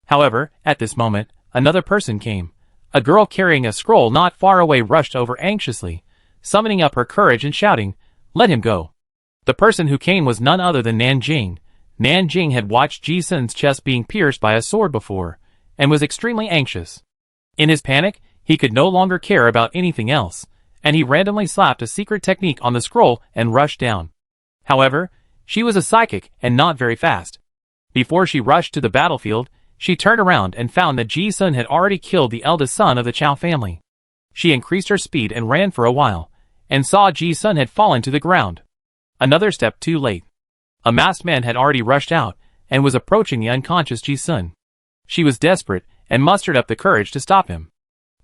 However, at this moment, another person came. A girl carrying a scroll not far away rushed over anxiously, summoning up her courage and shouting, "Let him go." The person who came was none other than Nan Jing, Nan Jing had watched Ji Sun's chest being pierced by a sword before, and was extremely anxious. In his panic, he could no longer care about anything else, and he randomly slapped a secret technique on the scroll and rushed down. However, she was a psychic and not very fast. Before she rushed to the battlefield, she turned around and found that Ji Sun had already killed the eldest son of the Chow family. She increased her speed and ran for a while, and saw Ji Sun had fallen to the ground. Another step too late. A masked man had already rushed out, and was approaching the unconscious Ji Sun. She was desperate, and mustered up the courage to stop him.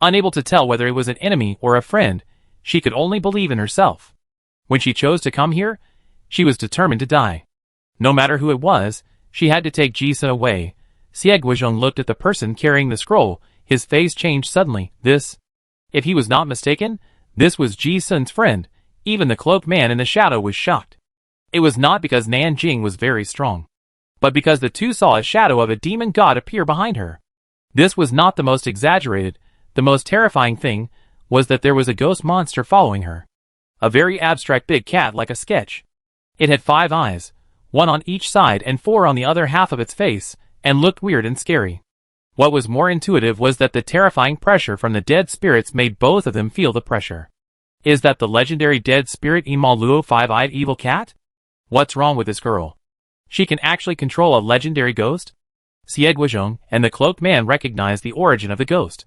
Unable to tell whether it was an enemy or a friend, she could only believe in herself. When she chose to come here, she was determined to die. No matter who it was, she had to take Ji Sun away. Xie Guizhong looked at the person carrying the scroll, his face changed suddenly. If he was not mistaken, this was Ji Sun's friend. Even the cloaked man in the shadow was shocked. It was not because Nan Jing was very strong, but because the two saw a shadow of a demon god appear behind her. This was not the most exaggerated. The most terrifying thing was that there was a ghost monster following her. A very abstract big cat like a sketch. It had 5 eyes, 1 on each side and 4 on the other half of its face, and looked weird and scary. What was more intuitive was that the terrifying pressure from the dead spirits made both of them feel the pressure. Is that the legendary dead spirit Imal Luo 5-eyed evil cat? What's wrong with this girl? She can actually control a legendary ghost? Xie Guizhong and the cloaked man recognized the origin of the ghost.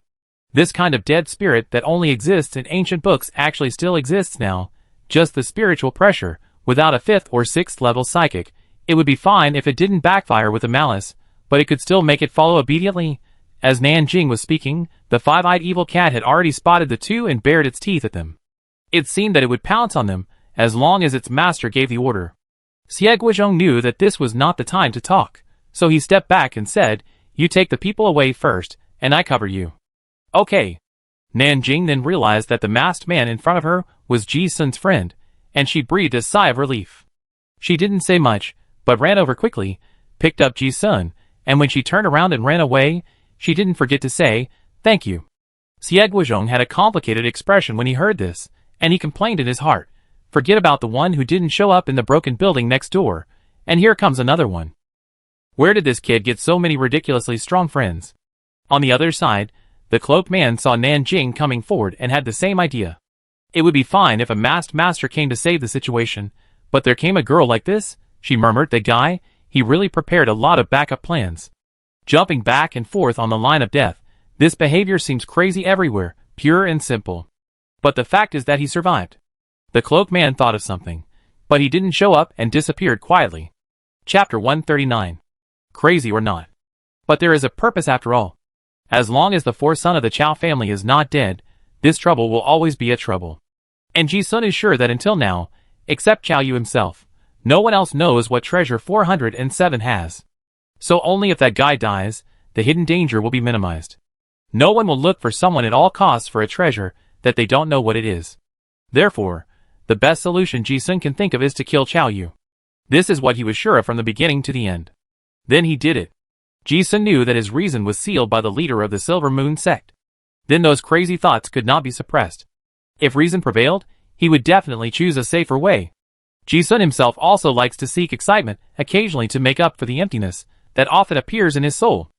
This kind of dead spirit that only exists in ancient books actually still exists now. Just the spiritual pressure, without a 5th or 6th level psychic. It would be fine if it didn't backfire with a malice, but it could still make it follow obediently. As Nan Jing was speaking, the 5-eyed evil cat had already spotted the two and bared its teeth at them. It seemed that it would pounce on them, as long as its master gave the order. Xie Guizhong knew that this was not the time to talk, so he stepped back and said, "You take the people away first, and I cover you." "Okay." Nan Jing then realized that the masked man in front of her was Ji Sun's friend, and she breathed a sigh of relief. She didn't say much, but ran over quickly, picked up Ji Sun, and when she turned around and ran away, she didn't forget to say, "Thank you." Xie Guizhong had a complicated expression when he heard this, and he complained in his heart, "Forget about the one who didn't show up in the broken building next door, and here comes another one. Where did this kid get so many ridiculously strong friends?" On the other side, the cloaked man saw Nan Jing coming forward and had the same idea. It would be fine if a masked master came to save the situation, but there came a girl like this, she murmured. The guy, he really prepared a lot of backup plans. Jumping back and forth on the line of death, this behavior seems crazy everywhere, pure and simple. But the fact is that he survived. The cloaked man thought of something, but he didn't show up and disappeared quietly. Chapter 139. Crazy or not. But there is a purpose after all. As long as the 4th son of the Chow family is not dead, this trouble will always be a trouble. And Ji Sun is sure that until now, except Chow Yu himself, no one else knows what treasure 407 has. So only if that guy dies, the hidden danger will be minimized. No one will look for someone at all costs for a treasure that they don't know what it is. Therefore, the best solution Ji Sun can think of is to kill Chow Yu. This is what he was sure of from the beginning to the end. Then he did it. Ji Sun knew that his reason was sealed by the leader of the Silver Moon sect. Then those crazy thoughts could not be suppressed. If reason prevailed, he would definitely choose a safer way. Ji Sun himself also likes to seek excitement, occasionally to make up for the emptiness that often appears in his soul.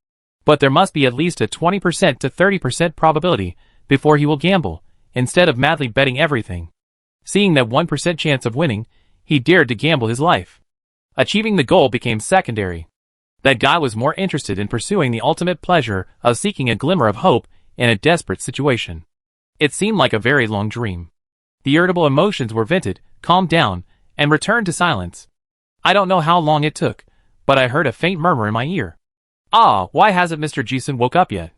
But there must be at least a 20% to 30% probability before he will gamble, instead of madly betting everything. Seeing that 1% chance of winning, he dared to gamble his life. Achieving the goal became secondary. That guy was more interested in pursuing the ultimate pleasure of seeking a glimmer of hope in a desperate situation. It seemed like a very long dream. The irritable emotions were vented, calmed down, and returned to silence. I don't know how long it took, but I heard a faint murmur in my ear. "Ah, why hasn't Mr. Ji Sun woke up yet?"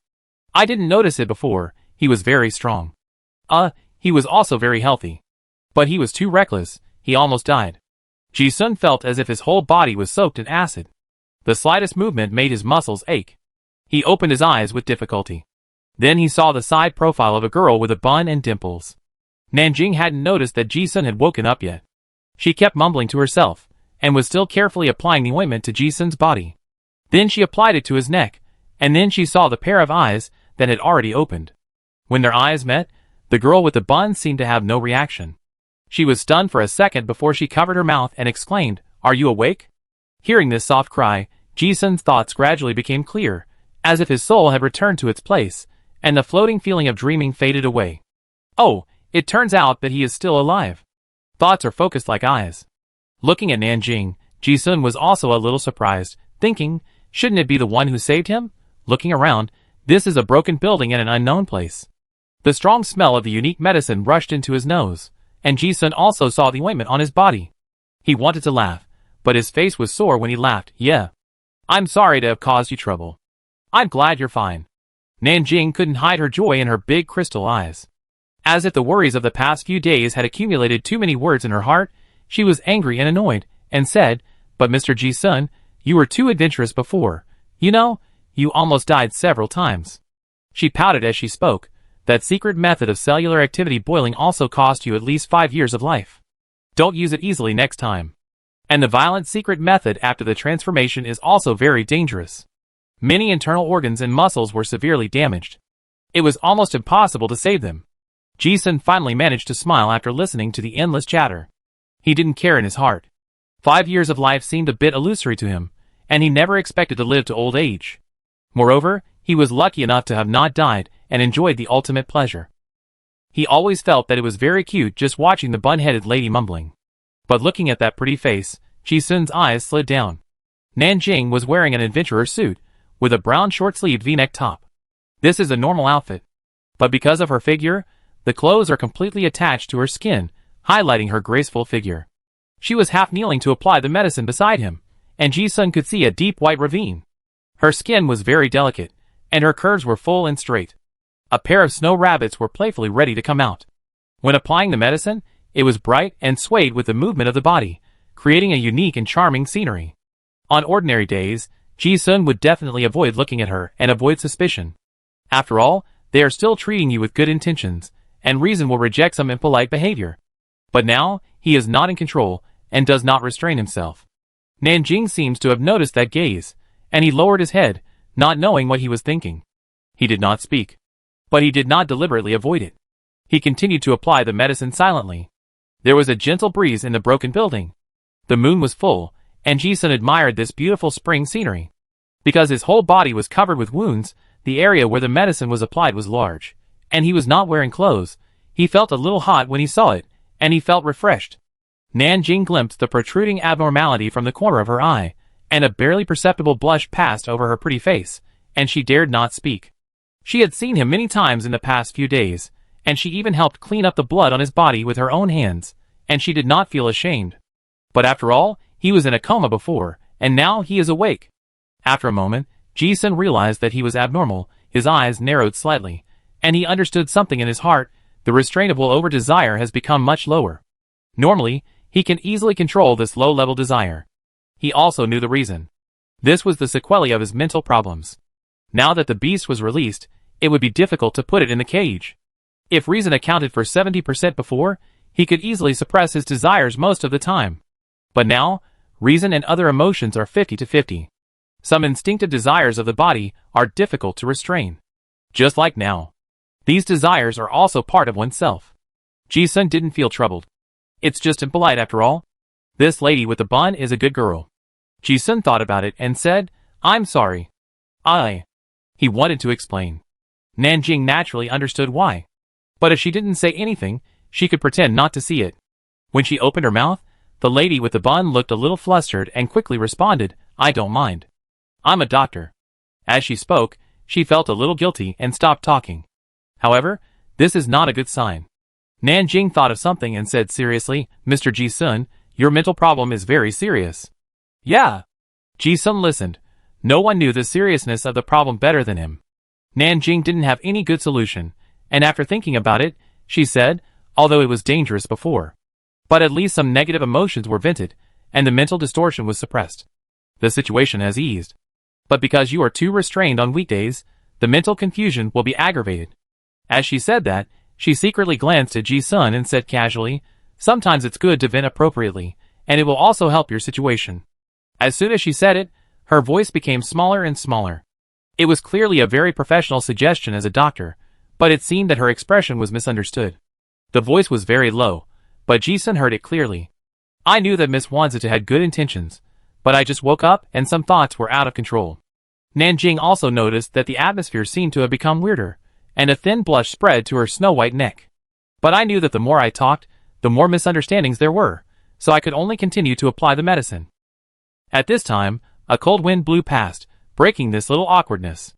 I didn't notice it before. He was very strong. He was also very healthy. But he was too reckless, he almost died. Ji Sun felt as if his whole body was soaked in acid. The slightest movement made his muscles ache. He opened his eyes with difficulty. Then he saw the side profile of a girl with a bun and dimples. Nan Jing hadn't noticed that Ji Sun had woken up yet. She kept mumbling to herself, and was still carefully applying the ointment to Ji Sun's body. Then she applied it to his neck, and then she saw the pair of eyes that had already opened. When their eyes met, the girl with the bun seemed to have no reaction. She was stunned for a second before she covered her mouth and exclaimed, "Are you awake?" Hearing this soft cry, Ji-sun's thoughts gradually became clear, as if his soul had returned to its place, and the floating feeling of dreaming faded away. Oh, it turns out that he is still alive. Thoughts are focused like eyes. Looking at Nan Jing, Ji-sun was also a little surprised, thinking, shouldn't it be the one who saved him? Looking around, this is a broken building in an unknown place. The strong smell of the unique medicine rushed into his nose, and Ji-sun also saw the ointment on his body. He wanted to laugh, but his face was sore when he laughed. Yeah. I'm sorry to have caused you trouble. I'm glad you're fine. Nan Jing couldn't hide her joy in her big crystal eyes. As if the worries of the past few days had accumulated too many words in her heart, she was angry and annoyed, and said, but Mr. Ji-sun, you were too adventurous before. You know, you almost died several times. She pouted as she spoke. That secret method of cellular activity boiling also cost you at least 5 years of life. Don't use it easily next time. And the violent secret method after the transformation is also very dangerous. Many internal organs and muscles were severely damaged. It was almost impossible to save them. Ji-sun finally managed to smile after listening to the endless chatter. He didn't care in his heart. 5 years of life seemed a bit illusory to him, and he never expected to live to old age. Moreover, he was lucky enough to have not died and enjoyed the ultimate pleasure. He always felt that it was very cute just watching the bun-headed lady mumbling. But looking at that pretty face, Ji-sun's eyes slid down. Nan Jing was wearing an adventurer suit, with a brown short-sleeved V-neck top. This is a normal outfit. But because of her figure, the clothes are completely attached to her skin, highlighting her graceful figure. She was half kneeling to apply the medicine beside him, and Ji-sun could see a deep white ravine. Her skin was very delicate, and her curves were full and straight. A pair of snow rabbits were playfully ready to come out. When applying the medicine, it was bright and swayed with the movement of the body, creating a unique and charming scenery. On ordinary days, Ji-sun would definitely avoid looking at her and avoid suspicion. After all, they are still treating you with good intentions, and reason will reject some impolite behavior. But now, he is not in control, and does not restrain himself. Nan Jing seems to have noticed that gaze, and he lowered his head, not knowing what he was thinking. He did not speak. But he did not deliberately avoid it. He continued to apply the medicine silently. There was a gentle breeze in the broken building. The moon was full, and Ji-sun admired this beautiful spring scenery. Because his whole body was covered with wounds, the area where the medicine was applied was large, and he was not wearing clothes. He felt a little hot when he saw it, and he felt refreshed. Nan Jing glimpsed the protruding abnormality from the corner of her eye, and a barely perceptible blush passed over her pretty face, and she dared not speak. She had seen him many times in the past few days, and she even helped clean up the blood on his body with her own hands, and she did not feel ashamed. But after all, he was in a coma before, and now he is awake. After a moment, Ji-sun realized that he was abnormal. His eyes narrowed slightly, and he understood something in his heart. The restrainable over-desire has become much lower. Normally, he can easily control this low-level desire. He also knew the reason. This was the sequelae of his mental problems. Now that the beast was released, it would be difficult to put it in the cage. If reason accounted for 70% before, he could easily suppress his desires most of the time. But now, reason and other emotions are 50-50. Some instinctive desires of the body are difficult to restrain. Just like now. These desires are also part of oneself. Ji-sun didn't feel troubled. It's just impolite after all. This lady with the bun is a good girl. Ji-sun thought about it and said, I'm sorry. He wanted to explain. Nan Jing naturally understood why. But if she didn't say anything, she could pretend not to see it. When she opened her mouth, the lady with the bun looked a little flustered and quickly responded, I don't mind. I'm a doctor. As she spoke, she felt a little guilty and stopped talking. However, this is not a good sign. Nan Jing thought of something and said seriously, Mr. Ji-sun, your mental problem is very serious. Yeah. Ji-sun listened. No one knew the seriousness of the problem better than him. Nan Jing didn't have any good solution, and after thinking about it, she said, although it was dangerous before. But at least some negative emotions were vented, and the mental distortion was suppressed. The situation has eased. But because you are too restrained on weekdays, the mental confusion will be aggravated. As she said that, she secretly glanced at Ji-sun and said casually, sometimes it's good to vent appropriately, and it will also help your situation. As soon as she said it, her voice became smaller and smaller. It was clearly a very professional suggestion as a doctor, but it seemed that her expression was misunderstood. The voice was very low, but Ji-sun heard it clearly. I knew that Miss Wanzita had good intentions, but I just woke up and some thoughts were out of control. Nan Jing also noticed that the atmosphere seemed to have become weirder, and a thin blush spread to her snow-white neck. But I knew that the more I talked, the more misunderstandings there were, so I could only continue to apply the medicine. At this time, a cold wind blew past, breaking this little awkwardness.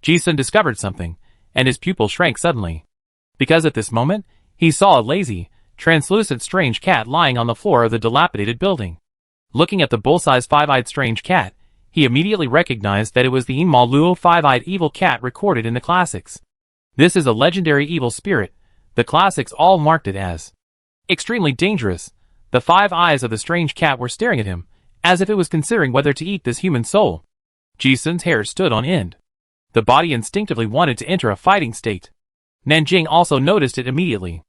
Ji-sun discovered something, and his pupil shrank suddenly. Because at this moment, he saw a lazy, translucent strange cat lying on the floor of the dilapidated building. Looking at the bull-sized five-eyed strange cat, he immediately recognized that it was the Inma Luo five-eyed evil cat recorded in the classics. This is a legendary evil spirit. The classics all marked it as extremely dangerous. The 5 eyes of the strange cat were staring at him, as if it was considering whether to eat this human soul. Ji-sun's hair stood on end. The body instinctively wanted to enter a fighting state. Nan Jing also noticed it immediately.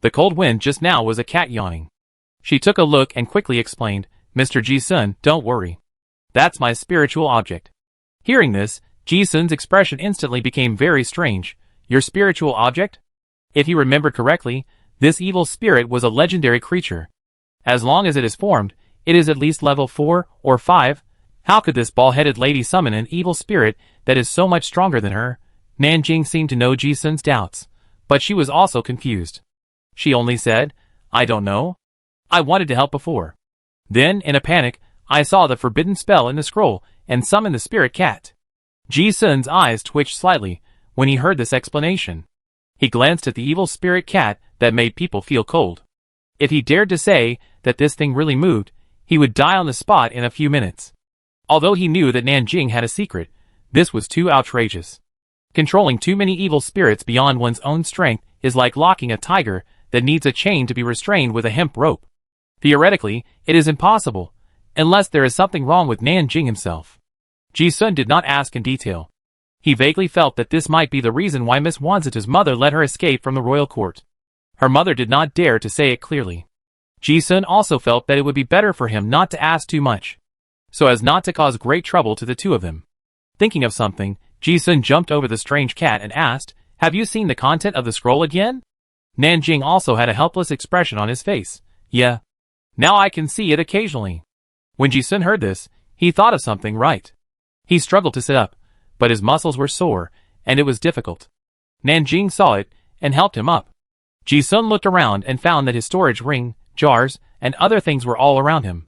The cold wind just now was a cat yawning. She took a look and quickly explained, "Mr. Ji-sun, don't worry. That's my spiritual object." Hearing this, Ji-sun's expression instantly became very strange. Your spiritual object? If he remembered correctly, this evil spirit was a legendary creature. As long as it is formed, it is at least level 4 or 5. How could this bald-headed lady summon an evil spirit that is so much stronger than her? Nan Jing seemed to know Ji-sun's doubts, but she was also confused. She only said, "I don't know. I wanted to help before. Then, in a panic, I saw the forbidden spell in the scroll and summoned the spirit cat." Ji-sun's eyes twitched slightly when he heard this explanation. He glanced at the evil spirit cat that made people feel cold. If he dared to say that this thing really moved, he would die on the spot in a few minutes. Although he knew that Nan Jing had a secret, this was too outrageous. Controlling too many evil spirits beyond one's own strength is like locking a tiger that needs a chain to be restrained with a hemp rope. Theoretically, it is impossible, unless there is something wrong with Nan Jing himself. Ji-sun did not ask in detail. He vaguely felt that this might be the reason why Miss Wanzita's mother let her escape from the royal court. Her mother did not dare to say it clearly. Ji-sun also felt that it would be better for him not to ask too much, so as not to cause great trouble to the two of them. Thinking of something, Ji-sun jumped over the strange cat and asked, "Have you seen the content of the scroll again?" Nan Jing also had a helpless expression on his face. "Yeah. Now I can see it occasionally." When Ji-sun heard this, he thought of something right. He struggled to sit up, but his muscles were sore, and it was difficult. Nan Jing saw it, and helped him up. Ji-sun looked around and found that his storage ring, jars, and other things were all around him.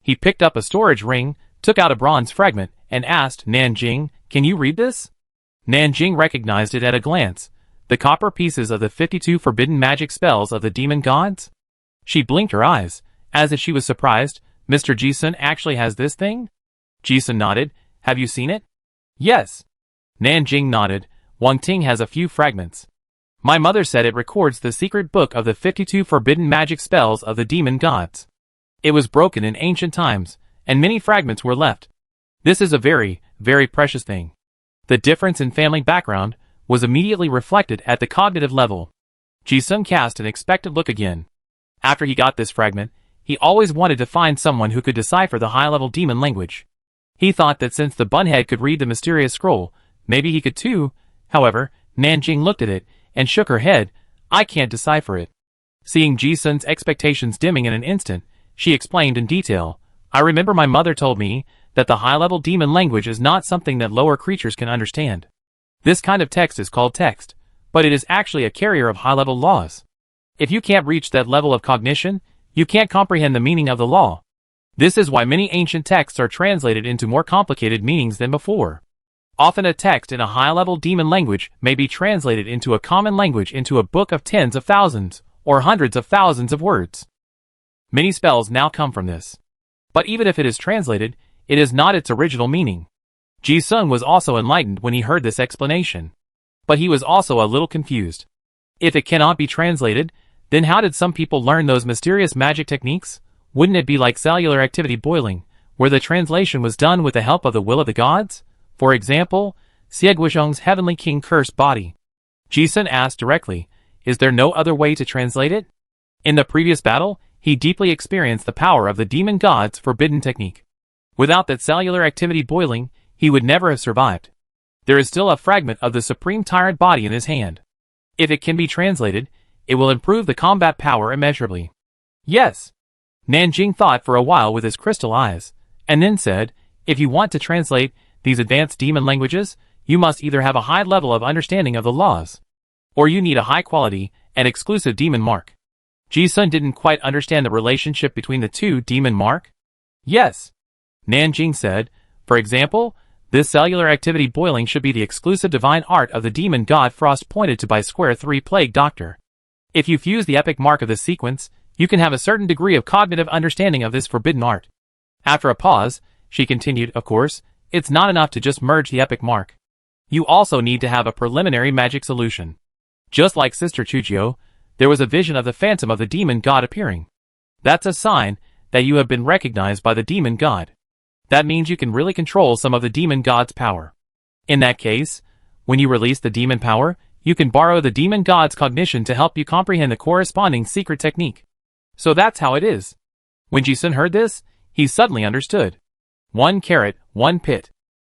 He picked up a storage ring, took out a bronze fragment, and asked, "Nan Jing, can you read this?" Nan Jing recognized it at a glance. The copper pieces of the 52 forbidden magic spells of the demon gods? She blinked her eyes, as if she was surprised. "Mr. Ji-sun actually has this thing?" Ji-sun nodded. "Have you seen it?" "Yes." Nan Jing nodded. "Wang Ting has a few fragments. My mother said it records the secret book of the 52 forbidden magic spells of the demon gods. It was broken in ancient times, and many fragments were left. This is a very, very precious thing." The difference in family background was immediately reflected at the cognitive level. Ji-sun cast an expectant look again. After he got this fragment, he always wanted to find someone who could decipher the high-level demon language. He thought that since the bunhead could read the mysterious scroll, maybe he could too. However, Nan Jing looked at it and shook her head. "I can't decipher it." Seeing Ji-sun's expectations dimming in an instant, she explained in detail, "I remember my mother told me that the high-level demon language is not something that lower creatures can understand. This kind of text is called text, but it is actually a carrier of high-level laws. If you can't reach that level of cognition, you can't comprehend the meaning of the law. This is why many ancient texts are translated into more complicated meanings than before. Often a text in a high-level demon language may be translated into a common language into a book of tens of thousands, or hundreds of thousands of words. Many spells now come from this. But even if it is translated, it is not its original meaning." Ji-sun was also enlightened when he heard this explanation. But he was also a little confused. If it cannot be translated, then how did some people learn those mysterious magic techniques? Wouldn't it be like cellular activity boiling, where the translation was done with the help of the will of the gods? For example, Xie Guizhong's heavenly king cursed body. Ji-sun asked directly, "Is there no other way to translate it?" In the previous battle, he deeply experienced the power of the demon god's forbidden technique. Without that cellular activity boiling, he would never have survived. There is still a fragment of the supreme tyrant body in his hand. If it can be translated, it will improve the combat power immeasurably. "Yes." Nan Jing thought for a while with his crystal eyes, and then said, if you want to translate these advanced demon languages, you must either have a high level of understanding of the laws, or you need a high quality and exclusive demon mark. Ji-sun didn't quite understand the relationship between the two. Demon mark? Yes. Nan Jing said, for example, this cellular activity boiling should be the exclusive divine art of the demon god Frost pointed to by square 3 plague doctor. If you fuse the epic mark of this sequence, you can have a certain degree of cognitive understanding of this forbidden art. After a pause, she continued, of course, it's not enough to just merge the epic mark. You also need to have a preliminary magic solution. Just like Sister Chujio, there was a vision of the phantom of the demon god appearing. That's a sign that you have been recognized by the demon god. That means you can really control some of the demon god's power. In that case, when you release the demon power, you can borrow the demon god's cognition to help you comprehend the corresponding secret technique. So that's how it is. When Ji-sun heard this, he suddenly understood. 1 carat, 1 pit.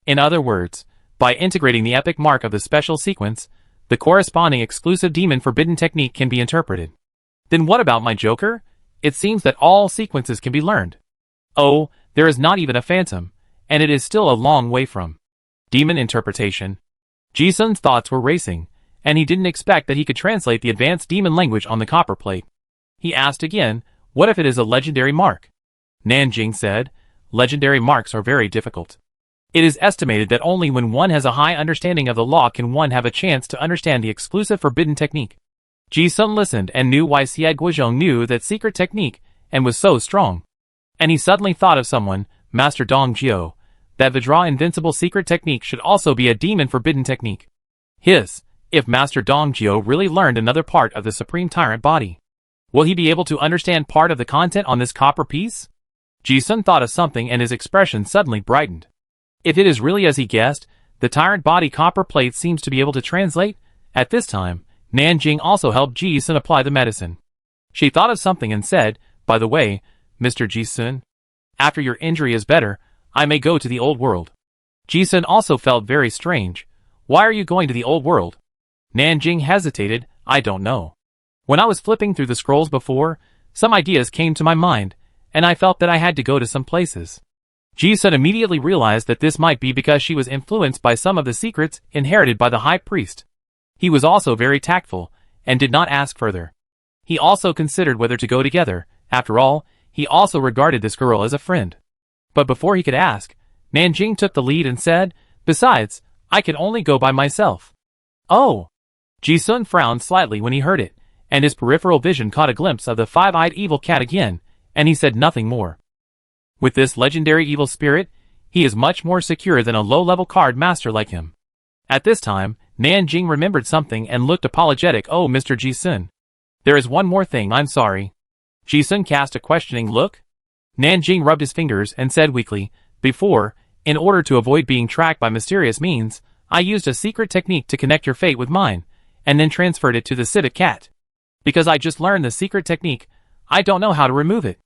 In other words, by integrating the epic mark of the special sequence, the corresponding exclusive demon forbidden technique can be interpreted. Then what about my joker? It seems that all sequences can be learned. Oh, there is not even a phantom, and it is still a long way from demon interpretation. Ji-sun's thoughts were racing, and he didn't expect that he could translate the advanced demon language on the copper plate. He asked again, what if it is a legendary mark? Nan Jing said, legendary marks are very difficult. It is estimated that only when one has a high understanding of the law can one have a chance to understand the exclusive forbidden technique. Ji-sun listened and knew why Xie Guizhong knew that secret technique and was so strong. And he suddenly thought of someone, Master Dong Jiu, that Vidra invincible secret technique should also be a demon forbidden technique. If Master Dong Jiu really learned another part of the Supreme Tyrant body, will he be able to understand part of the content on this copper piece? Ji-sun thought of something and his expression suddenly brightened. If it is really as he guessed, the Tyrant body copper plate seems to be able to translate. At this time, Nan Jing also helped Ji-sun apply the medicine. She thought of something and said, by the way, Mr. Ji-sun, after your injury is better, I may go to the old world. Ji-sun also felt very strange. Why are you going to the old world? Nan Jing hesitated, I don't know. When I was flipping through the scrolls before, some ideas came to my mind, and I felt that I had to go to some places. Ji-sun immediately realized that this might be because she was influenced by some of the secrets inherited by the high priest. He was also very tactful, and did not ask further. He also considered whether to go together. After all, he also regarded this girl as a friend. But before he could ask, Nan Jing took the lead and said, besides, I can only go by myself. Oh! Ji-sun frowned slightly when he heard it, and his peripheral vision caught a glimpse of the five-eyed evil cat again, and he said nothing more. With this legendary evil spirit, he is much more secure than a low-level card master like him. At this time, Nan Jing remembered something and looked apologetic. Oh, Mr. Ji-sun. There is one more thing, I'm sorry. Ji-sun cast a questioning look. Nan Jing rubbed his fingers and said weakly, before, in order to avoid being tracked by mysterious means, I used a secret technique to connect your fate with mine, and then transferred it to the civet cat. Because I just learned the secret technique, I don't know how to remove it.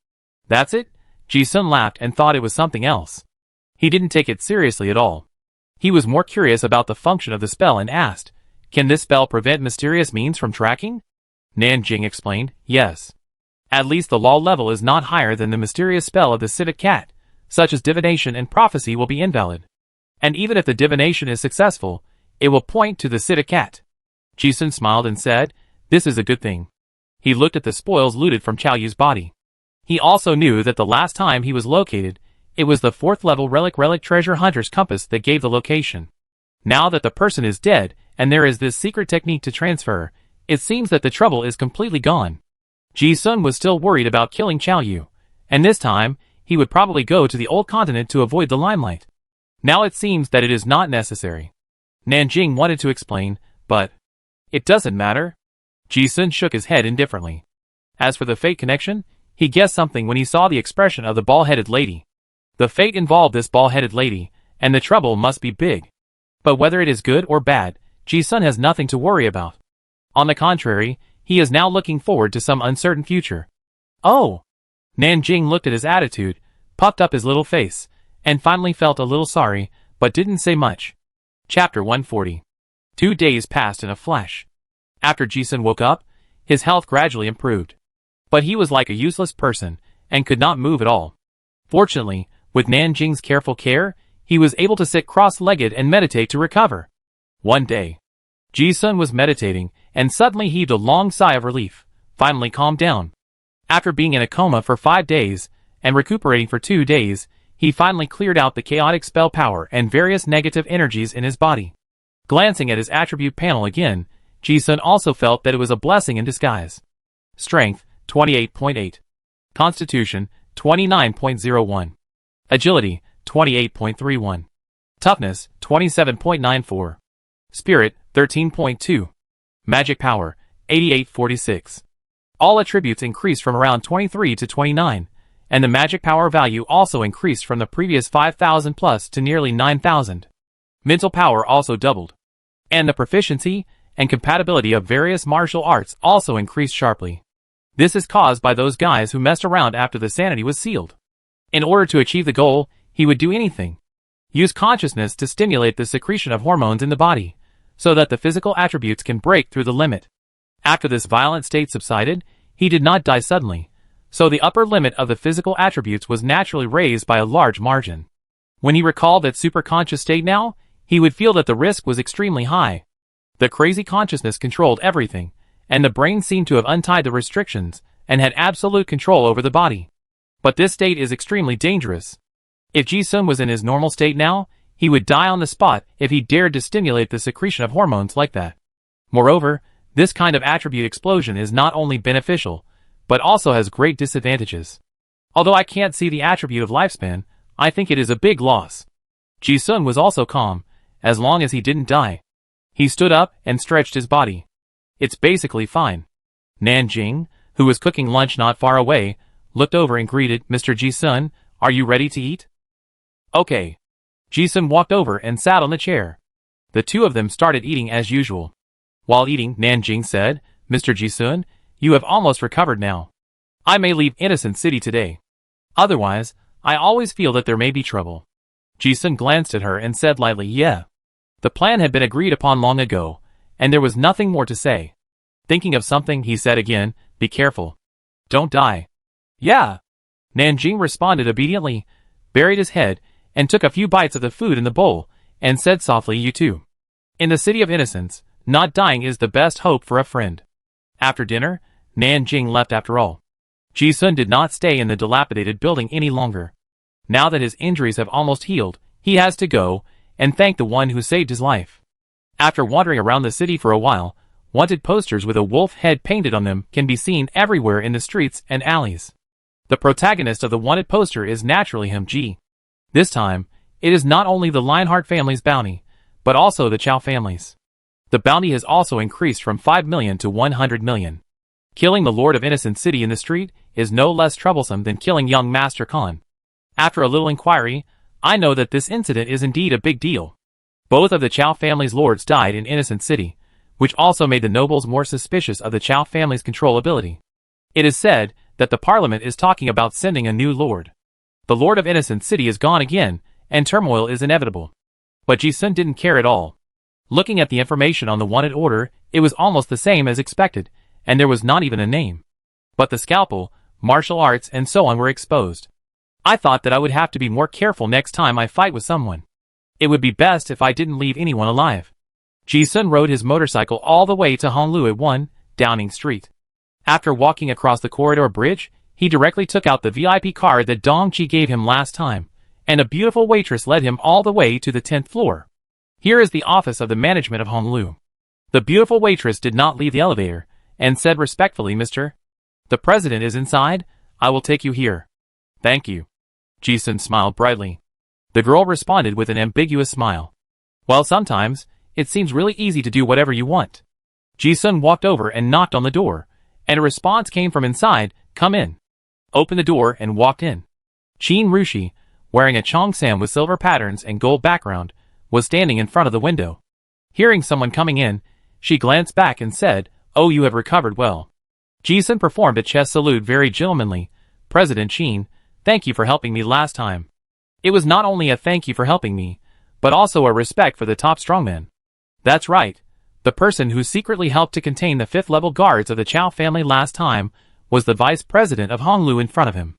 That's it? Ji-sun laughed and thought it was something else. He didn't take it seriously at all. He was more curious about the function of the spell and asked, can this spell prevent mysterious means from tracking? Nan Jing explained, yes. At least the law level is not higher than the mysterious spell of the civet cat, such as divination and prophecy will be invalid. And even if the divination is successful, it will point to the civet cat. Ji-sun smiled and said, this is a good thing. He looked at the spoils looted from Chao Yu's body. He also knew that the last time he was located, it was the 4th level relic treasure hunter's compass that gave the location. Now that the person is dead, and there is this secret technique to transfer, it seems that the trouble is completely gone. Ji-sun was still worried about killing Chao Yu, and this time, he would probably go to the old continent to avoid the limelight. Now it seems that it is not necessary. Nan Jing wanted to explain, but it doesn't matter. Ji-sun shook his head indifferently. As for the fate connection, he guessed something when he saw the expression of the bald-headed lady. The fate involved this bald-headed lady, and the trouble must be big. But whether it is good or bad, Ji-sun has nothing to worry about. On the contrary, he is now looking forward to some uncertain future. Oh! Nan Jing looked at his attitude, puffed up his little face, and finally felt a little sorry, but didn't say much. Chapter 140. 2 days passed in a flash. After Ji-sun woke up, his health gradually improved. But he was like a useless person, and could not move at all. Fortunately, With Nan Jing's careful care, he was able to sit cross-legged and meditate to recover. One day, Ji-sun was meditating and suddenly heaved a long sigh of relief, finally calmed down. After being in a coma for 5 days and recuperating for 2 days, he finally cleared out the chaotic spell power and various negative energies in his body. Glancing at his attribute panel again, Ji-sun also felt that it was a blessing in disguise. Strength, 28.8. Constitution, 29.01. Agility, 28.31. Toughness, 27.94. Spirit, 13.2. Magic power, 8846. All attributes increased from around 23 to 29, and the magic power value also increased from the previous 5,000 plus to nearly 9,000. Mental power also doubled. And the proficiency and compatibility of various martial arts also increased sharply. This is caused by those guys who messed around after the sanity was sealed. In order to achieve the goal, he would do anything. Use consciousness to stimulate the secretion of hormones in the body, so that the physical attributes can break through the limit. After this violent state subsided, he did not die suddenly, so the upper limit of the physical attributes was naturally raised by a large margin. When he recalled that superconscious state now, he would feel that the risk was extremely high. The crazy consciousness controlled everything, and the brain seemed to have untied the restrictions and had absolute control over the body. But this state is extremely dangerous. If Ji-sun was in his normal state now, he would die on the spot if he dared to stimulate the secretion of hormones like that. Moreover, this kind of attribute explosion is not only beneficial, but also has great disadvantages. Although I can't see the attribute of lifespan, I think it is a big loss. Ji-sun was also calm, as long as he didn't die. He stood up and stretched his body. It's basically fine. Nan Jing, who was cooking lunch not far away, looked over and greeted, Mr. Ji-sun, are you ready to eat? Okay. Ji-sun walked over and sat on the chair. The two of them started eating as usual. While eating, Nan Jing said, Mr. Ji-sun, you have almost recovered now. I may leave Innocent City today. Otherwise, I always feel that there may be trouble. Ji-sun glanced at her and said lightly, yeah. The plan had been agreed upon long ago, and there was nothing more to say. Thinking of something, he said again, be careful. Don't die. Yeah. Nan Jing responded obediently, buried his head, and took a few bites of the food in the bowl, and said softly, you too. In the City of Innocence, not dying is the best hope for a friend. After dinner, Nan Jing left after all. Ji-sun did not stay in the dilapidated building any longer. Now that his injuries have almost healed, he has to go and thank the one who saved his life. After wandering around the city for a while, wanted posters with a wolf head painted on them can be seen everywhere in the streets and alleys. The protagonist of the wanted poster is naturally him, G. This time, it is not only the Lionheart family's bounty, but also the Chow family's. The bounty has also increased from 5 million to 100 million. Killing the Lord of Innocent City in the street is no less troublesome than killing young Master Khan. After a little inquiry, I know that this incident is indeed a big deal. Both of the Chow family's lords died in Innocent City, which also made the nobles more suspicious of the Chow family's control ability. It is said that the parliament is talking about sending a new lord. The Lord of Innocent City is gone again, and turmoil is inevitable. But Ji-sun didn't care at all. Looking at the information on the wanted order, it was almost the same as expected, and there was not even a name. But the scalpel, martial arts, and so on were exposed. I thought that I would have to be more careful next time I fight with someone. It would be best if I didn't leave anyone alive. Ji-sun rode his motorcycle all the way to Honglu at 1 Downing Street. After walking across the corridor bridge, he directly took out the VIP card that Dong Chi gave him last time, and a beautiful waitress led him all the way to the 10th floor. Here is the office of the management of Honglu. The beautiful waitress did not leave the elevator, and said respectfully, Mr. The president is inside, I will take you here. Thank you. Ji-sun smiled brightly. The girl responded with an ambiguous smile. Well, sometimes, it seems really easy to do whatever you want. Ji-sun walked over and knocked on the door, and a response came from inside, come in. Opened the door and walked in. Qin Rushi, wearing a cheongsam with silver patterns and gold background, was standing in front of the window. Hearing someone coming in, she glanced back and said, oh, you have recovered well. Ji-sun performed a chest salute very gentlemanly. President Qin, thank you for helping me last time. It was not only a thank you for helping me, but also a respect for the top strongman. That's right. The person who secretly helped to contain the 5th level guards of the Chow family last time was the vice president of Honglu in front of him.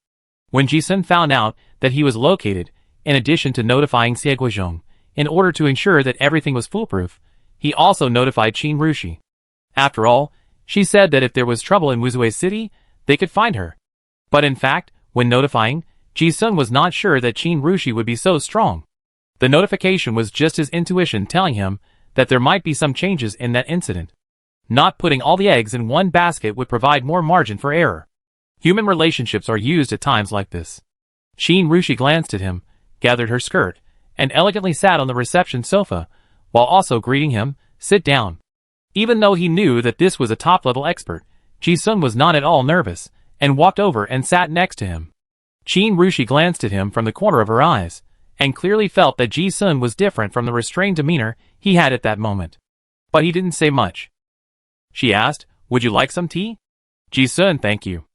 When Ji-sun found out that he was located, in addition to notifying Xie Guizhong, in order to ensure that everything was foolproof, he also notified Qin Rushi. After all, she said that if there was trouble in Wuzui City, they could find her. But in fact, when notifying, Ji-sun was not sure that Qin Rushi would be so strong. The notification was just his intuition telling him that there might be some changes in that incident. Not putting all the eggs in one basket would provide more margin for error. Human relationships are used at times like this. Qin Rushi glanced at him, gathered her skirt, and elegantly sat on the reception sofa, while also greeting him, "Sit down." Even though he knew that this was a top-level expert, Ji-sun was not at all nervous, and walked over and sat next to him. Qin Rushi glanced at him from the corner of her eyes, and clearly felt that Ji-sun was different from the restrained demeanor he had at that moment. But he didn't say much. She asked, "Would you like some tea?" "Ji-sun, thank you."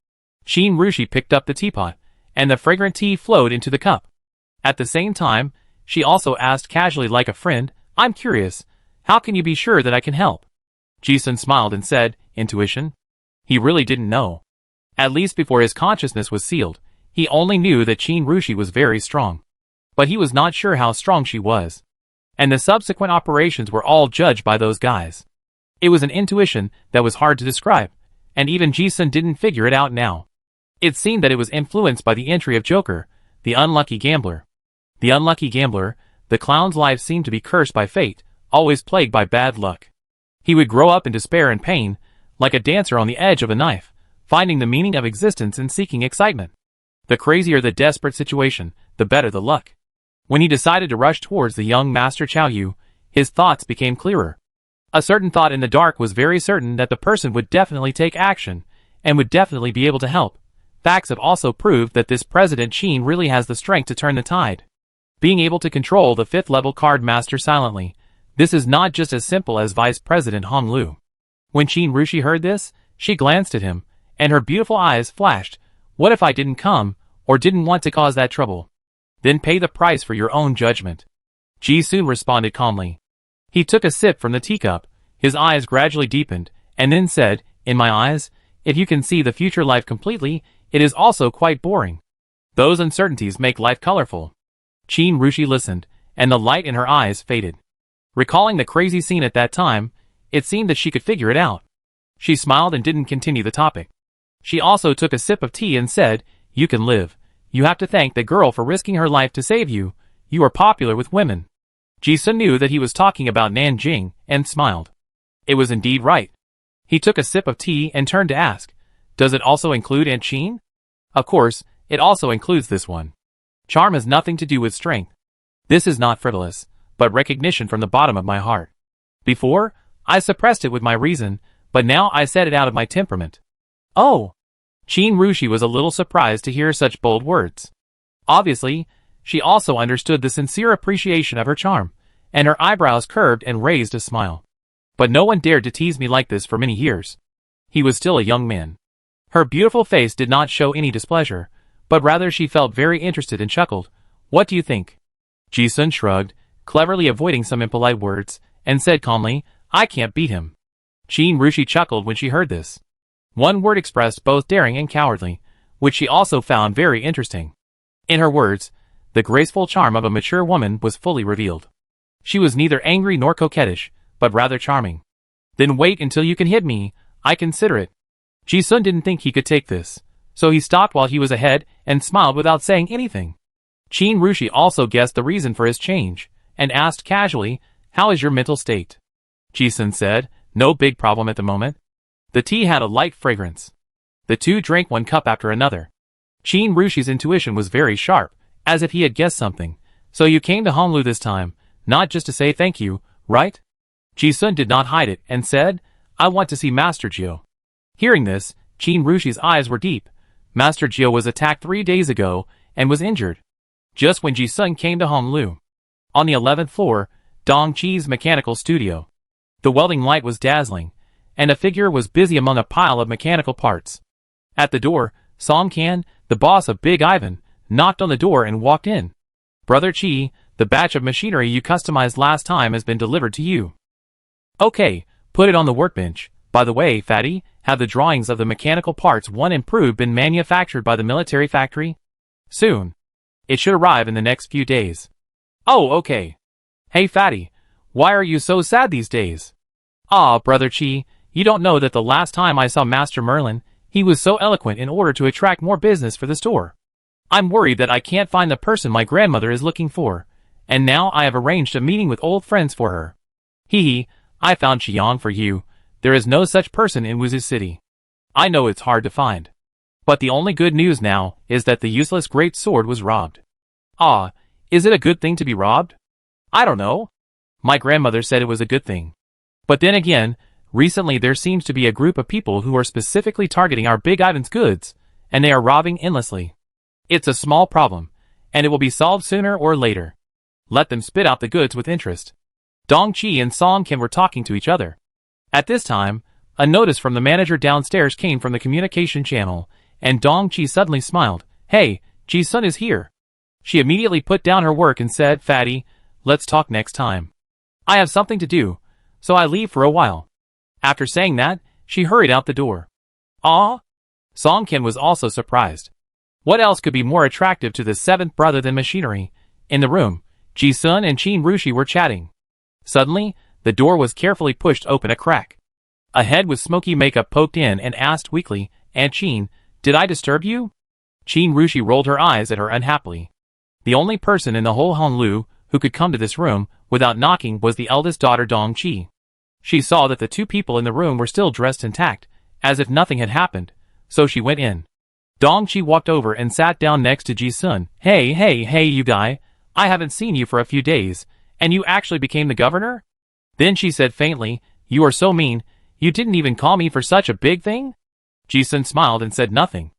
Qin Rushi picked up the teapot, and the fragrant tea flowed into the cup. At the same time, she also asked casually like a friend, "I'm curious, how can you be sure that I can help?" Ji-sun smiled and said, "Intuition?" He really didn't know. At least before his consciousness was sealed, he only knew that Qin Rushi was very strong. But he was not sure how strong she was. And the subsequent operations were all judged by those guys. It was an intuition that was hard to describe, and even Ji-sun didn't figure it out now. It seemed that it was influenced by the entry of Joker, the unlucky gambler. The unlucky gambler, the clown's life seemed to be cursed by fate, always plagued by bad luck. He would grow up in despair and pain, like a dancer on the edge of a knife, finding the meaning of existence and seeking excitement. The crazier the desperate situation, the better the luck. When he decided to rush towards the young Master Qiao Yu, his thoughts became clearer. A certain thought in the dark was very certain that the person would definitely take action, and would definitely be able to help. Facts have also proved that this President Qin really has the strength to turn the tide. Being able to control the 5th level card master silently, this is not just as simple as Vice President Hong Lu. When Qin Rushi heard this, she glanced at him, and her beautiful eyes flashed. "What if I didn't come, or didn't want to cause that trouble? Then pay the price for your own judgment." Ji-sun responded calmly. He took a sip from the teacup, his eyes gradually deepened, and then said, "In my eyes, if you can see the future life completely, it is also quite boring. Those uncertainties make life colorful." Qin Rushi listened, and the light in her eyes faded. Recalling the crazy scene at that time, it seemed that she could figure it out. She smiled and didn't continue the topic. She also took a sip of tea and said, "You can live. You have to thank the girl for risking her life to save you. You are popular with women." Ji-sun knew that he was talking about Nan Jing, and smiled. It was indeed right. He took a sip of tea and turned to ask, "Does it also include Aunt Qin?" "Of course, it also includes this one. Charm has nothing to do with strength. This is not frivolous, but recognition from the bottom of my heart. Before, I suppressed it with my reason, but now I said it out of my temperament." "Oh!" Qin Rushi was a little surprised to hear such bold words. Obviously, she also understood the sincere appreciation of her charm, and her eyebrows curved and raised a smile. But no one dared to tease me like this for many years. He was still a young man. Her beautiful face did not show any displeasure, but rather she felt very interested and chuckled. "What do you think?" Ji-sun shrugged, cleverly avoiding some impolite words, and said calmly, "I can't beat him." Qin Rushi chuckled when she heard this. One word expressed both daring and cowardly, which she also found very interesting. In her words, the graceful charm of a mature woman was fully revealed. She was neither angry nor coquettish, but rather charming. "Then wait until you can hit me, I consider it." Ji-sun didn't think he could take this, so he stopped while he was ahead and smiled without saying anything. Qin Rushi also guessed the reason for his change, and asked casually, "How is your mental state?" Ji-sun said, "No big problem at the moment." The tea had a light fragrance. The two drank one cup after another. Qin Rushi's intuition was very sharp, as if he had guessed something. "So you came to Honglu this time, not just to say thank you, right?" Ji-sun did not hide it, and said, "I want to see Master Jiu." Hearing this, Qin Rushi's eyes were deep. Master Jiu was attacked 3 days ago, and was injured. Just when Ji-sun came to Honglu. On the 11th floor, Dong Qi's mechanical studio. The welding light was dazzling, and a figure was busy among a pile of mechanical parts. At the door, Song Kan, the boss of Big Ivan, knocked on the door and walked in. "Brother Qi, the batch of machinery you customized last time has been delivered to you." "Okay, put it on the workbench. By the way, Fatty, have the drawings of the mechanical parts 1 improved been manufactured by the military factory?" Soon. It should arrive in the next few days. Oh, okay. Hey fatty, why are you so sad these days? Ah, brother Chi, you don't know that the last time I saw Master Merlin, he was so eloquent in order to attract more business for the store. I'm worried that I can't find the person my grandmother is looking for, and now I have arranged a meeting with old friends for her. Hee hee, I found Qiang for you. There is no such person in Wuzu City. I know it's hard to find. But the only good news now is that the useless great sword was robbed. Ah, is it a good thing to be robbed? I don't know. My grandmother said it was a good thing. But then again, recently there seems to be a group of people who are specifically targeting our Big Ivan's goods, and they are robbing endlessly. It's a small problem, and it will be solved sooner or later. Let them spit out the goods with interest. Dong Qi and Song Qian were talking to each other. At this time, a notice from the manager downstairs came from the communication channel, and Dong Qi suddenly smiled. Hey, Ji-sun is here. She immediately put down her work and said, Fatty, let's talk next time. I have something to do, so I leave for a while. After saying that, she hurried out the door. Ah? Song Qian was also surprised. What else could be more attractive to the seventh brother than machinery? In the room, Ji-sun and Qin Rushi were chatting. Suddenly, the door was carefully pushed open a crack. A head with smoky makeup poked in and asked weakly, Aunt Qin, did I disturb you? Qin Rushi rolled her eyes at her unhappily. The only person in the whole Honglu who could come to this room without knocking was the eldest daughter Dong Qi. She saw that the two people in the room were still dressed intact, as if nothing had happened, so she went in. Dong Qi walked over and sat down next to Ji-sun. Hey you guy, I haven't seen you for a few days, and you actually became the governor? Then she said faintly, you are so mean, you didn't even call me for such a big thing? Ji-sun smiled and said nothing.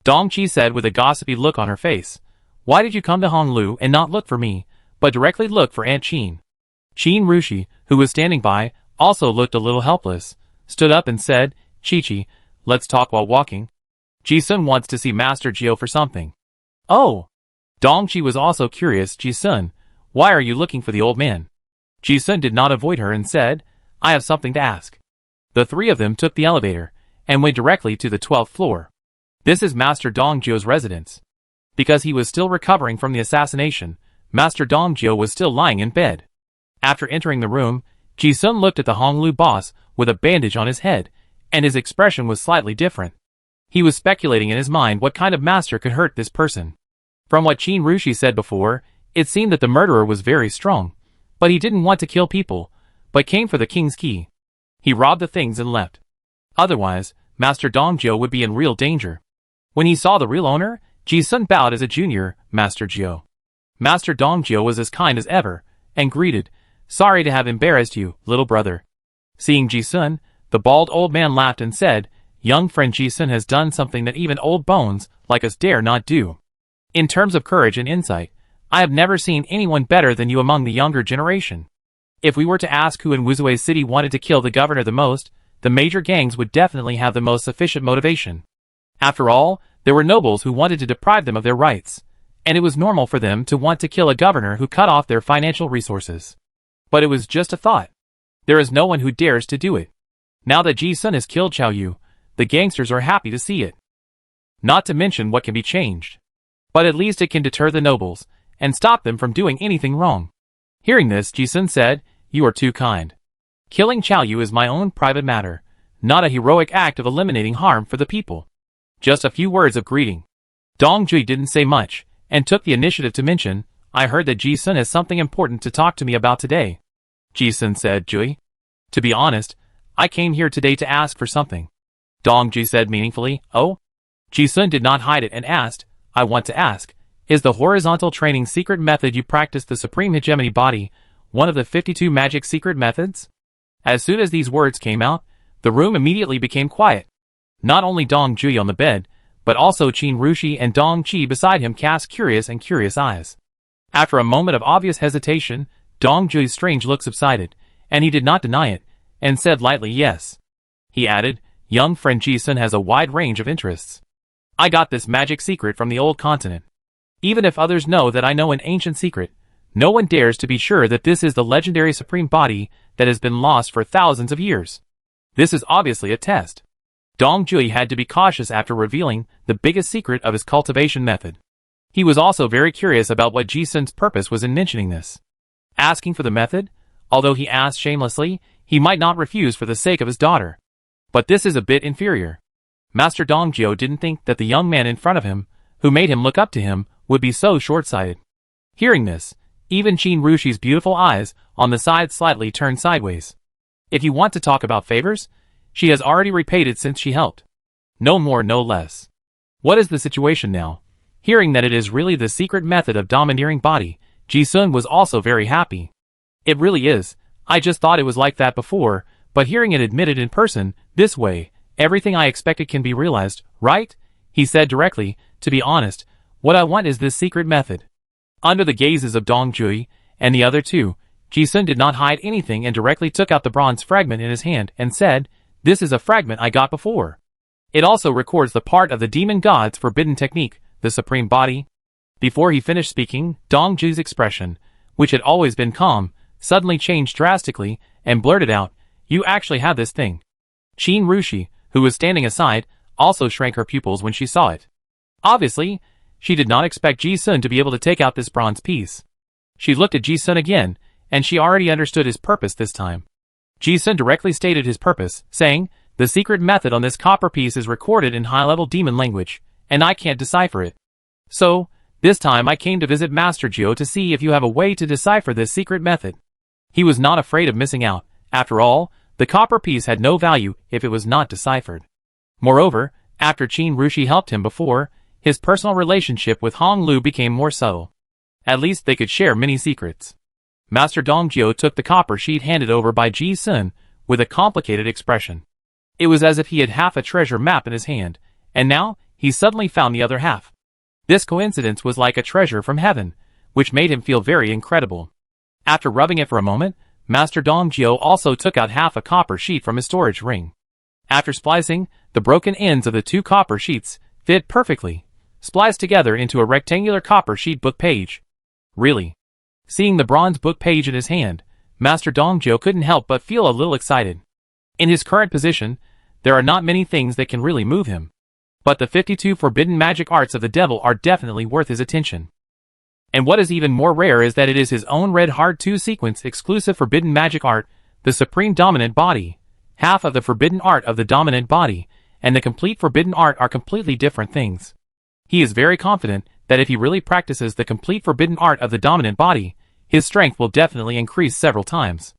Dong Qi said with a gossipy look on her face, why did you come to Honglu and not look for me, but directly look for Aunt Qin? Qin Rushi, who was standing by, also looked a little helpless, stood up and said, Chi-Chi, let's talk while walking. Ji-sun wants to see Master Jio for something. Oh! Dong Qi was also curious. Ji-sun, why are you looking for the old man? Ji-sun did not avoid her and said, I have something to ask. The three of them took the elevator, and went directly to the 12th floor. This is Master Dong Jio's residence. Because he was still recovering from the assassination, Master Dong Jio was still lying in bed. After entering the room, Ji-sun looked at the Honglu boss with a bandage on his head, and his expression was slightly different. He was speculating in his mind what kind of master could hurt this person. From what Qin Rushi said before, it seemed that the murderer was very strong, but he didn't want to kill people, but came for the king's key. He robbed the things and left. Otherwise, Master Dong Jio would be in real danger. When he saw the real owner, Ji-sun bowed as a junior, Master Jio. Master Dong Jio was as kind as ever, and greeted, sorry to have embarrassed you, little brother. Seeing Ji-sun, the bald old man laughed and said, young friend Ji-sun has done something that even old bones like us dare not do. In terms of courage and insight, I have never seen anyone better than you among the younger generation. If we were to ask who in Wuzue City wanted to kill the governor the most, the major gangs would definitely have the most sufficient motivation. After all, there were nobles who wanted to deprive them of their rights, and it was normal for them to want to kill a governor who cut off their financial resources. But it was just a thought. There is no one who dares to do it. Now that Ji-sun has killed Qiao Yu, the gangsters are happy to see it. Not to mention what can be changed. But at least it can deter the nobles, and stop them from doing anything wrong. Hearing this, Ji-sun said, you are too kind. Killing Qiao Yu is my own private matter, not a heroic act of eliminating harm for the people. Just a few words of greeting. Dong Jui didn't say much, and took the initiative to mention, I heard that Ji-sun has something important to talk to me about today. Ji-sun said, Jui. To be honest, I came here today to ask for something. Dong Jui said meaningfully, oh? Ji-sun did not hide it and asked, I want to ask, is the horizontal training secret method you practice the Supreme Hegemony Body one of the 52 magic secret methods? As soon as these words came out, the room immediately became quiet. Not only Dong Jui on the bed, but also Qin Rushi and Dong Qi beside him cast curious eyes. After a moment of obvious hesitation, Dong Jui's strange look subsided, and he did not deny it, and said lightly yes. He added, young friend Ji-sun has a wide range of interests. I got this magic secret from the old continent. Even if others know that I know an ancient secret, no one dares to be sure that this is the legendary supreme body that has been lost for thousands of years. This is obviously a test. Dong Jui had to be cautious after revealing the biggest secret of his cultivation method. He was also very curious about what Ji-sun's purpose was in mentioning this. Asking for the method, although he asked shamelessly, he might not refuse for the sake of his daughter. But this is a bit inferior. Master Dongjio didn't think that the young man in front of him, who made him look up to him, would be so short-sighted. Hearing this, even Qin Rushi's beautiful eyes on the side slightly turned sideways. If you want to talk about favors, she has already repaid it since she helped. No more, no less. What is the situation now? Hearing that it is really the secret method of domineering body, Ji-sun was also very happy. It really is. I just thought it was like that before, but hearing it admitted in person, this way, everything I expected can be realized, right? He said directly. To be honest, what I want is this secret method. Under the gazes of Dong Jui and the other two, Ji-sun did not hide anything and directly took out the bronze fragment in his hand and said, "This is a fragment I got before. It also records the part of the demon god's forbidden technique, the supreme body." Before he finished speaking, Dong Jui's expression, which had always been calm, suddenly changed drastically and blurted out, "You actually have this thing." Qin Rushi, who was standing aside, also shrank her pupils when she saw it. Obviously, she did not expect Ji-sun to be able to take out this bronze piece. She looked at Ji-sun again, and she already understood his purpose this time. Ji-sun directly stated his purpose, saying, "The secret method on this copper piece is recorded in high-level demon language, and I can't decipher it. So, this time I came to visit Master Jio to see if you have a way to decipher this secret method." He was not afraid of missing out. After all, the copper piece had no value if it was not deciphered. Moreover, after Qin Rushi helped him before, his personal relationship with Hong Lu became more subtle. At least they could share many secrets. Master Dongjio took the copper sheet handed over by Ji-sun with a complicated expression. It was as if he had half a treasure map in his hand, and now he suddenly found the other half. This coincidence was like a treasure from heaven, which made him feel very incredible. After rubbing it for a moment, Master Dongjio also took out half a copper sheet from his storage ring. After splicing, the broken ends of the two copper sheets fit perfectly, spliced together into a rectangular copper sheet book page. Really? Seeing the bronze book page in his hand, Master Dongjio couldn't help but feel a little excited. In his current position, there are not many things that can really move him. But the 52 forbidden magic arts of the devil are definitely worth his attention. And what is even more rare is that it is his own Red Heart 2 sequence exclusive forbidden magic art, the Supreme Dominant Body. Half of the forbidden art of the dominant body, and the complete forbidden art are completely different things. He is very confident that if he really practices the complete forbidden art of the dominant body, his strength will definitely increase several times.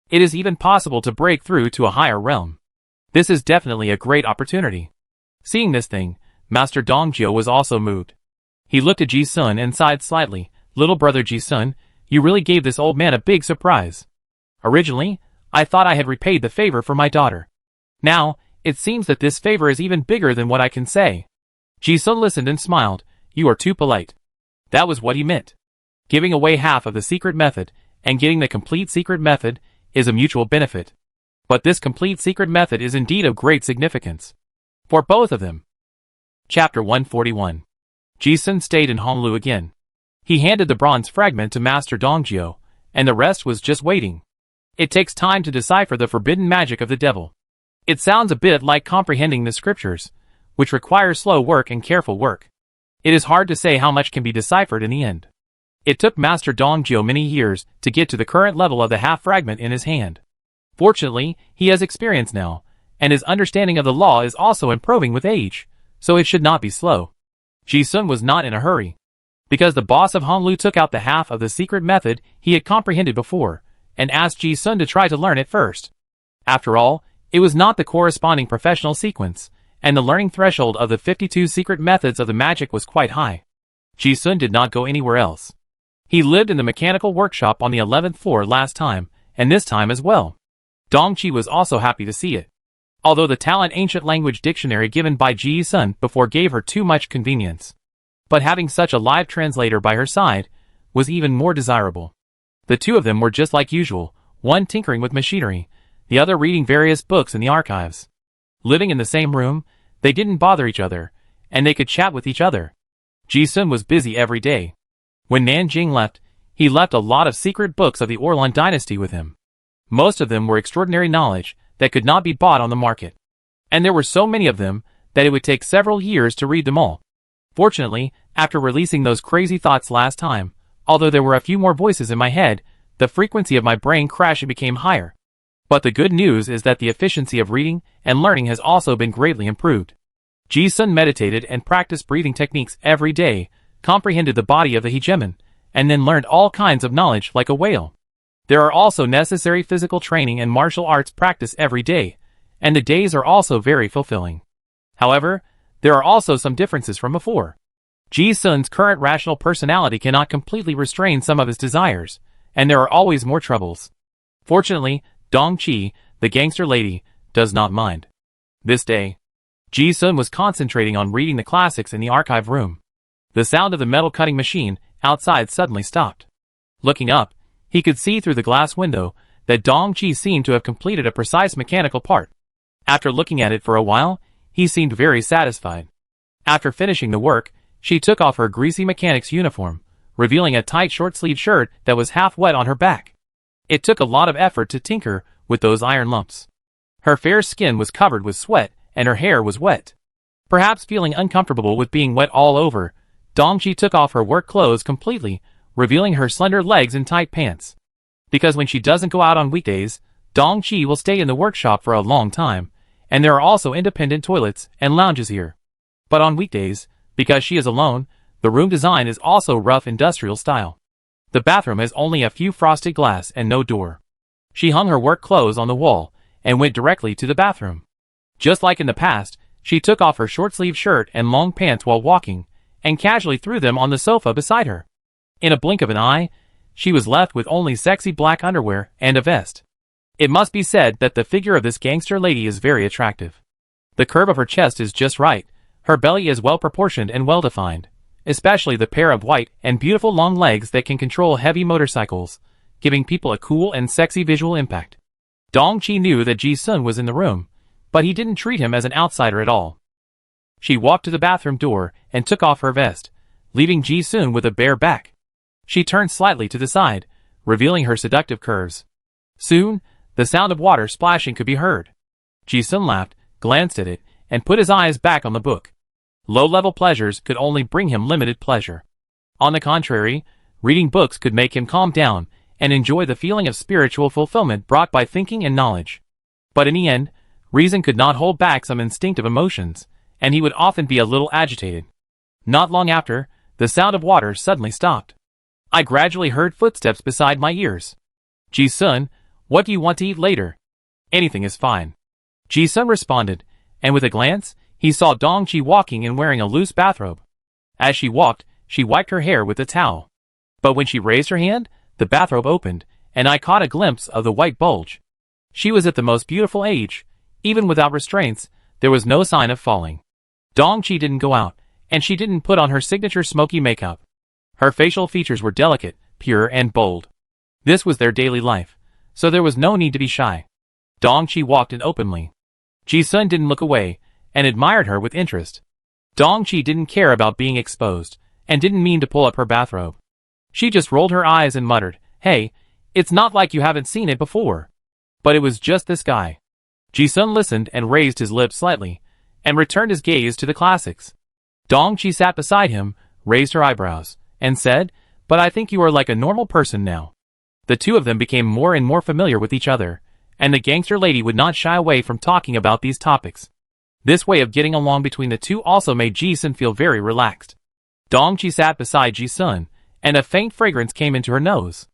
It is even possible to break through to a higher realm. This is definitely a great opportunity. Seeing this thing, Master Dongjio was also moved. He looked at Ji-sun and sighed slightly. "Little brother Ji-sun, you really gave this old man a big surprise. Originally, I thought I had repaid the favor for my daughter. Now, it seems that this favor is even bigger than what I can say." Ji-sun listened and smiled. "You are too polite." That was what he meant. Giving away half of the secret method and getting the complete secret method is a mutual benefit. But this complete secret method is indeed of great significance for both of them. Chapter 141. Ji-sun stayed in Honglu again. He handed the bronze fragment to Master Dongjio, and the rest was just waiting. It takes time to decipher the forbidden magic of the devil. It sounds a bit like comprehending the scriptures, which requires slow work and careful work. It is hard to say how much can be deciphered in the end. It took Master Dongjio many years to get to the current level of the half fragment in his hand. Fortunately, he has experience now, and his understanding of the law is also improving with age, so it should not be slow. Ji-sun was not in a hurry. Because the boss of Honglu took out the half of the secret method he had comprehended before, and asked Ji-sun to try to learn it first. After all, it was not the corresponding professional sequence, and the learning threshold of the 52 secret methods of the magic was quite high. Ji-sun did not go anywhere else. He lived in the mechanical workshop on the 11th floor last time, and this time as well. Dongqi was also happy to see it. Although the Talent Ancient Language Dictionary given by Ji-sun before gave her too much convenience. But having such a live translator by her side was even more desirable. The two of them were just like usual, one tinkering with machinery, the other reading various books in the archives. Living in the same room, they didn't bother each other, and they could chat with each other. Ji-sun was busy every day. When Nan Jing left, he left a lot of secret books of the Orlan dynasty with him. Most of them were extraordinary knowledge that could not be bought on the market. And there were so many of them that it would take several years to read them all. Fortunately, after releasing those crazy thoughts last time, although there were a few more voices in my head, the frequency of my brain crashing became higher. But the good news is that the efficiency of reading and learning has also been greatly improved. Ji-sun meditated and practiced breathing techniques every day, comprehended the body of the hegemon, and then learned all kinds of knowledge like a whale. There are also necessary physical training and martial arts practice every day, and the days are also very fulfilling. However, there are also some differences from before. Ji-sun's current rational personality cannot completely restrain some of his desires, and there are always more troubles. Fortunately, Dong-chi, the gangster lady, does not mind. This day, Ji-sun was concentrating on reading the classics in the archive room. The sound of the metal cutting machine outside suddenly stopped. Looking up, he could see through the glass window that Dong-chi seemed to have completed a precise mechanical part. After looking at it for a while, he seemed very satisfied. After finishing the work, she took off her greasy mechanic's uniform, revealing a tight short-sleeved shirt that was half wet on her back. It took a lot of effort to tinker with those iron lumps. Her fair skin was covered with sweat, and her hair was wet. Perhaps feeling uncomfortable with being wet all over, Dong-chi took off her work clothes completely, revealing her slender legs in tight pants. Because when she doesn't go out on weekdays, Dong-chi will stay in the workshop for a long time, and there are also independent toilets and lounges here. But on weekdays, because she is alone, the room design is also rough industrial style. The bathroom has only a few frosted glass and no door. She hung her work clothes on the wall and went directly to the bathroom. Just like in the past, she took off her short-sleeved shirt and long pants while walking, and casually threw them on the sofa beside her. In a blink of an eye, she was left with only sexy black underwear and a vest. It must be said that the figure of this gangster lady is very attractive. The curve of her chest is just right, her belly is well proportioned and well defined, especially the pair of white and beautiful long legs that can control heavy motorcycles, giving people a cool and sexy visual impact. Dong-chi knew that Ji-sun was in the room, but he didn't treat him as an outsider at all. She walked to the bathroom door and took off her vest, leaving Ji-sun with a bare back. She turned slightly to the side, revealing her seductive curves. Soon, the sound of water splashing could be heard. Ji-sun laughed, glanced at it, and put his eyes back on the book. Low-level pleasures could only bring him limited pleasure. On the contrary, reading books could make him calm down and enjoy the feeling of spiritual fulfillment brought by thinking and knowledge. But in the end, reason could not hold back some instinctive emotions, and he would often be a little agitated. Not long after, the sound of water suddenly stopped. I gradually heard footsteps beside my ears. Ji-sun, what do you want to eat later? Anything is fine. Ji-sun responded, and with a glance, he saw Dong-chi walking and wearing a loose bathrobe. As she walked, she wiped her hair with a towel. But when she raised her hand, the bathrobe opened, and I caught a glimpse of the white bulge. She was at the most beautiful age. Even without restraints, there was no sign of falling. Dong-chi didn't go out, and she didn't put on her signature smoky makeup. Her facial features were delicate, pure, and bold. This was their daily life, so there was no need to be shy. Dong-chi walked in openly. Ji-sun didn't look away, and admired her with interest. Dong-chi didn't care about being exposed, and didn't mean to pull up her bathrobe. She just rolled her eyes and muttered, "Hey, it's not like you haven't seen it before." But it was just this guy. Ji-sun listened and raised his lips slightly, and returned his gaze to the classics. Dong-chi sat beside him, raised her eyebrows, and said, "But I think you are like a normal person now." The two of them became more and more familiar with each other, and the gangster lady would not shy away from talking about these topics. This way of getting along between the two also made Ji-sun feel very relaxed. Dong-chi sat beside Ji-sun, and a faint fragrance came into her nose.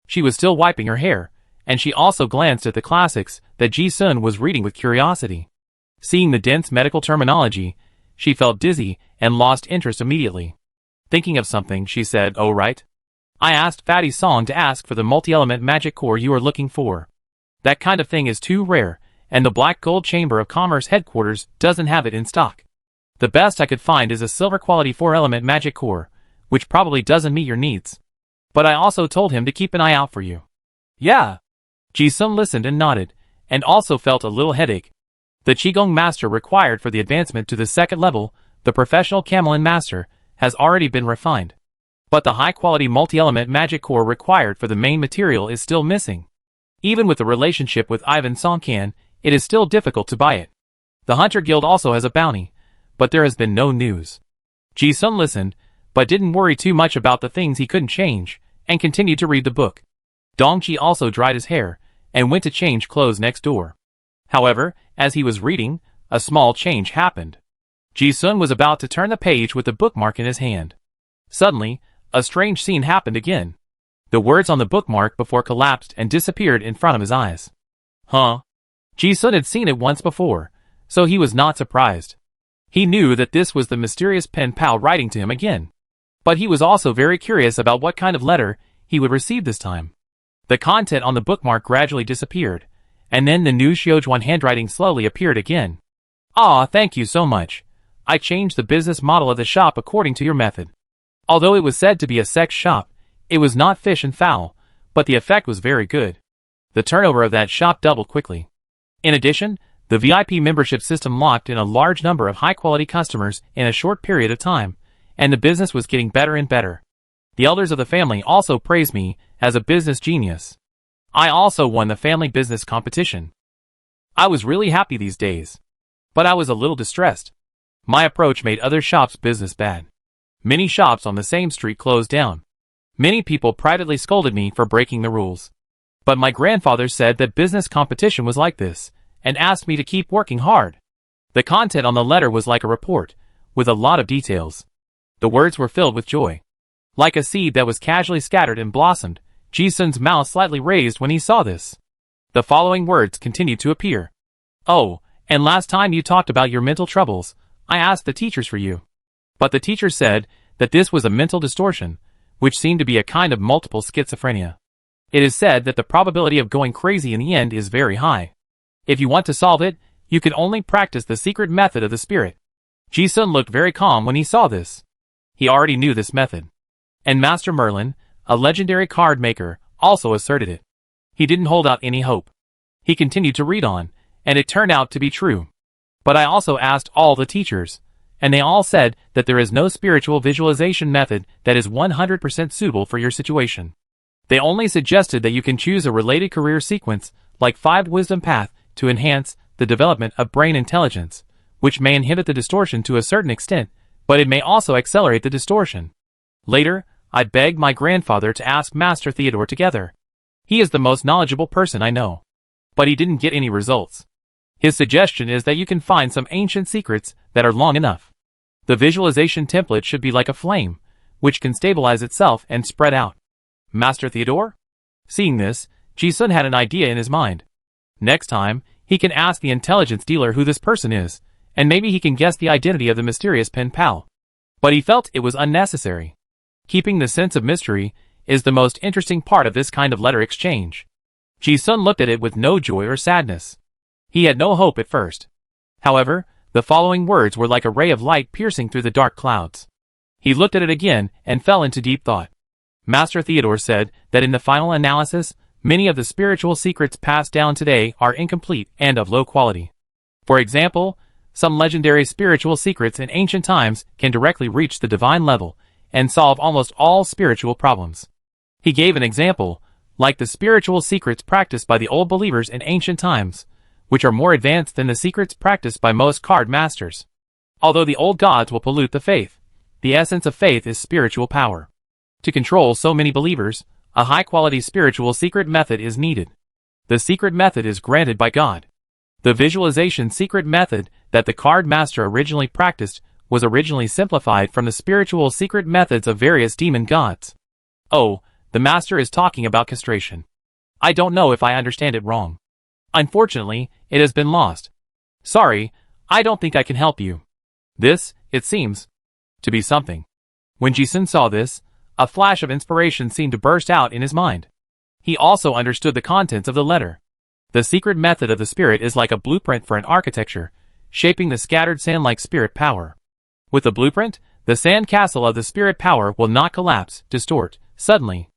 She was still wiping her hair, and she also glanced at the classics that Ji-sun was reading with curiosity. Seeing the dense medical terminology, she felt dizzy and lost interest immediately. Thinking of something, she said, "Oh right. I asked Fatty Song to ask for the multi-element magic core you are looking for. That kind of thing is too rare, and the Black Gold Chamber of Commerce headquarters doesn't have it in stock. The best I could find is a silver quality 4-element magic core, which probably doesn't meet your needs. But I also told him to keep an eye out for you." "Yeah." Ji-sun listened and nodded, and also felt a little headache. The Qigong Master required for the advancement to the second level, the Professional Camelin Master, has already been refined. But the high-quality multi-element magic core required for the main material is still missing. Even with the relationship with Ivan Songcan, it is still difficult to buy it. The Hunter Guild also has a bounty, but there has been no news. Ji-sun listened, but didn't worry too much about the things he couldn't change, and continued to read the book. Dong-chi also dried his hair, and went to change clothes next door. However, as he was reading, a small change happened. Ji-sun was about to turn the page with the bookmark in his hand. Suddenly, a strange scene happened again. The words on the bookmark before collapsed and disappeared in front of his eyes. Huh? Ji-sun had seen it once before, so he was not surprised. He knew that this was the mysterious pen pal writing to him again. But he was also very curious about what kind of letter he would receive this time. The content on the bookmark gradually disappeared, and then the new Xiaojuan handwriting slowly appeared again. Ah, thank you so much. I changed the business model of the shop according to your method. Although it was said to be a sex shop, it was not fish and fowl, but the effect was very good. The turnover of that shop doubled quickly. In addition, the VIP membership system locked in a large number of high-quality customers in a short period of time, and the business was getting better and better. The elders of the family also praised me as a business genius. I also won the family business competition. I was really happy these days. But I was a little distressed. My approach made other shops' business bad. Many shops on the same street closed down. Many people privately scolded me for breaking the rules. But my grandfather said that business competition was like this, and asked me to keep working hard. The content on the letter was like a report, with a lot of details. The words were filled with joy. Like a seed that was casually scattered and blossomed, Ji-sun's mouth slightly raised when he saw this. The following words continued to appear. Oh, and last time you talked about your mental troubles, I asked the teachers for you. But the teacher said that this was a mental distortion, which seemed to be a kind of multiple schizophrenia. It is said that the probability of going crazy in the end is very high. If you want to solve it, you can only practice the secret method of the spirit. Ji-sun looked very calm when he saw this. He already knew this method. And Master Merlin, a legendary card maker, also asserted it. He didn't hold out any hope. He continued to read on, and it turned out to be true. But I also asked all the teachers, and they all said that there is no spiritual visualization method that is 100% suitable for your situation. They only suggested that you can choose a related career sequence, like 5 wisdom path, to enhance the development of brain intelligence, which may inhibit the distortion to a certain extent, but it may also accelerate the distortion. Later, I begged my grandfather to ask Master Theodore together. He is the most knowledgeable person I know. But he didn't get any results. His suggestion is that you can find some ancient secrets that are long enough. The visualization template should be like a flame, which can stabilize itself and spread out. Master Theodore? Seeing this, Ji-sun had an idea in his mind. Next time, he can ask the intelligence dealer who this person is, and maybe he can guess the identity of the mysterious pen pal. But he felt it was unnecessary. Keeping the sense of mystery is the most interesting part of this kind of letter exchange. Ji-sun looked at it with no joy or sadness. He had no hope at first. However, the following words were like a ray of light piercing through the dark clouds. He looked at it again and fell into deep thought. Master Theodore said that in the final analysis, many of the spiritual secrets passed down today are incomplete and of low quality. For example, some legendary spiritual secrets in ancient times can directly reach the divine level and solve almost all spiritual problems. He gave an example, like the spiritual secrets practiced by the old believers in ancient times, which are more advanced than the secrets practiced by most card masters. Although the old gods will pollute the faith, the essence of faith is spiritual power. To control so many believers, a high-quality spiritual secret method is needed. The secret method is granted by God. The visualization secret method that the card master originally practiced was originally simplified from the spiritual secret methods of various demon gods. Oh, the master is talking about castration. I don't know if I understand it wrong. Unfortunately, it has been lost. Sorry, I don't think I can help you. This, it seems, to be something. When Ji-sun saw this, a flash of inspiration seemed to burst out in his mind. He also understood the contents of the letter. The secret method of the spirit is like a blueprint for an architecture, shaping the scattered sand-like spirit power. With the blueprint, the sand castle of the spirit power will not collapse, distort, suddenly.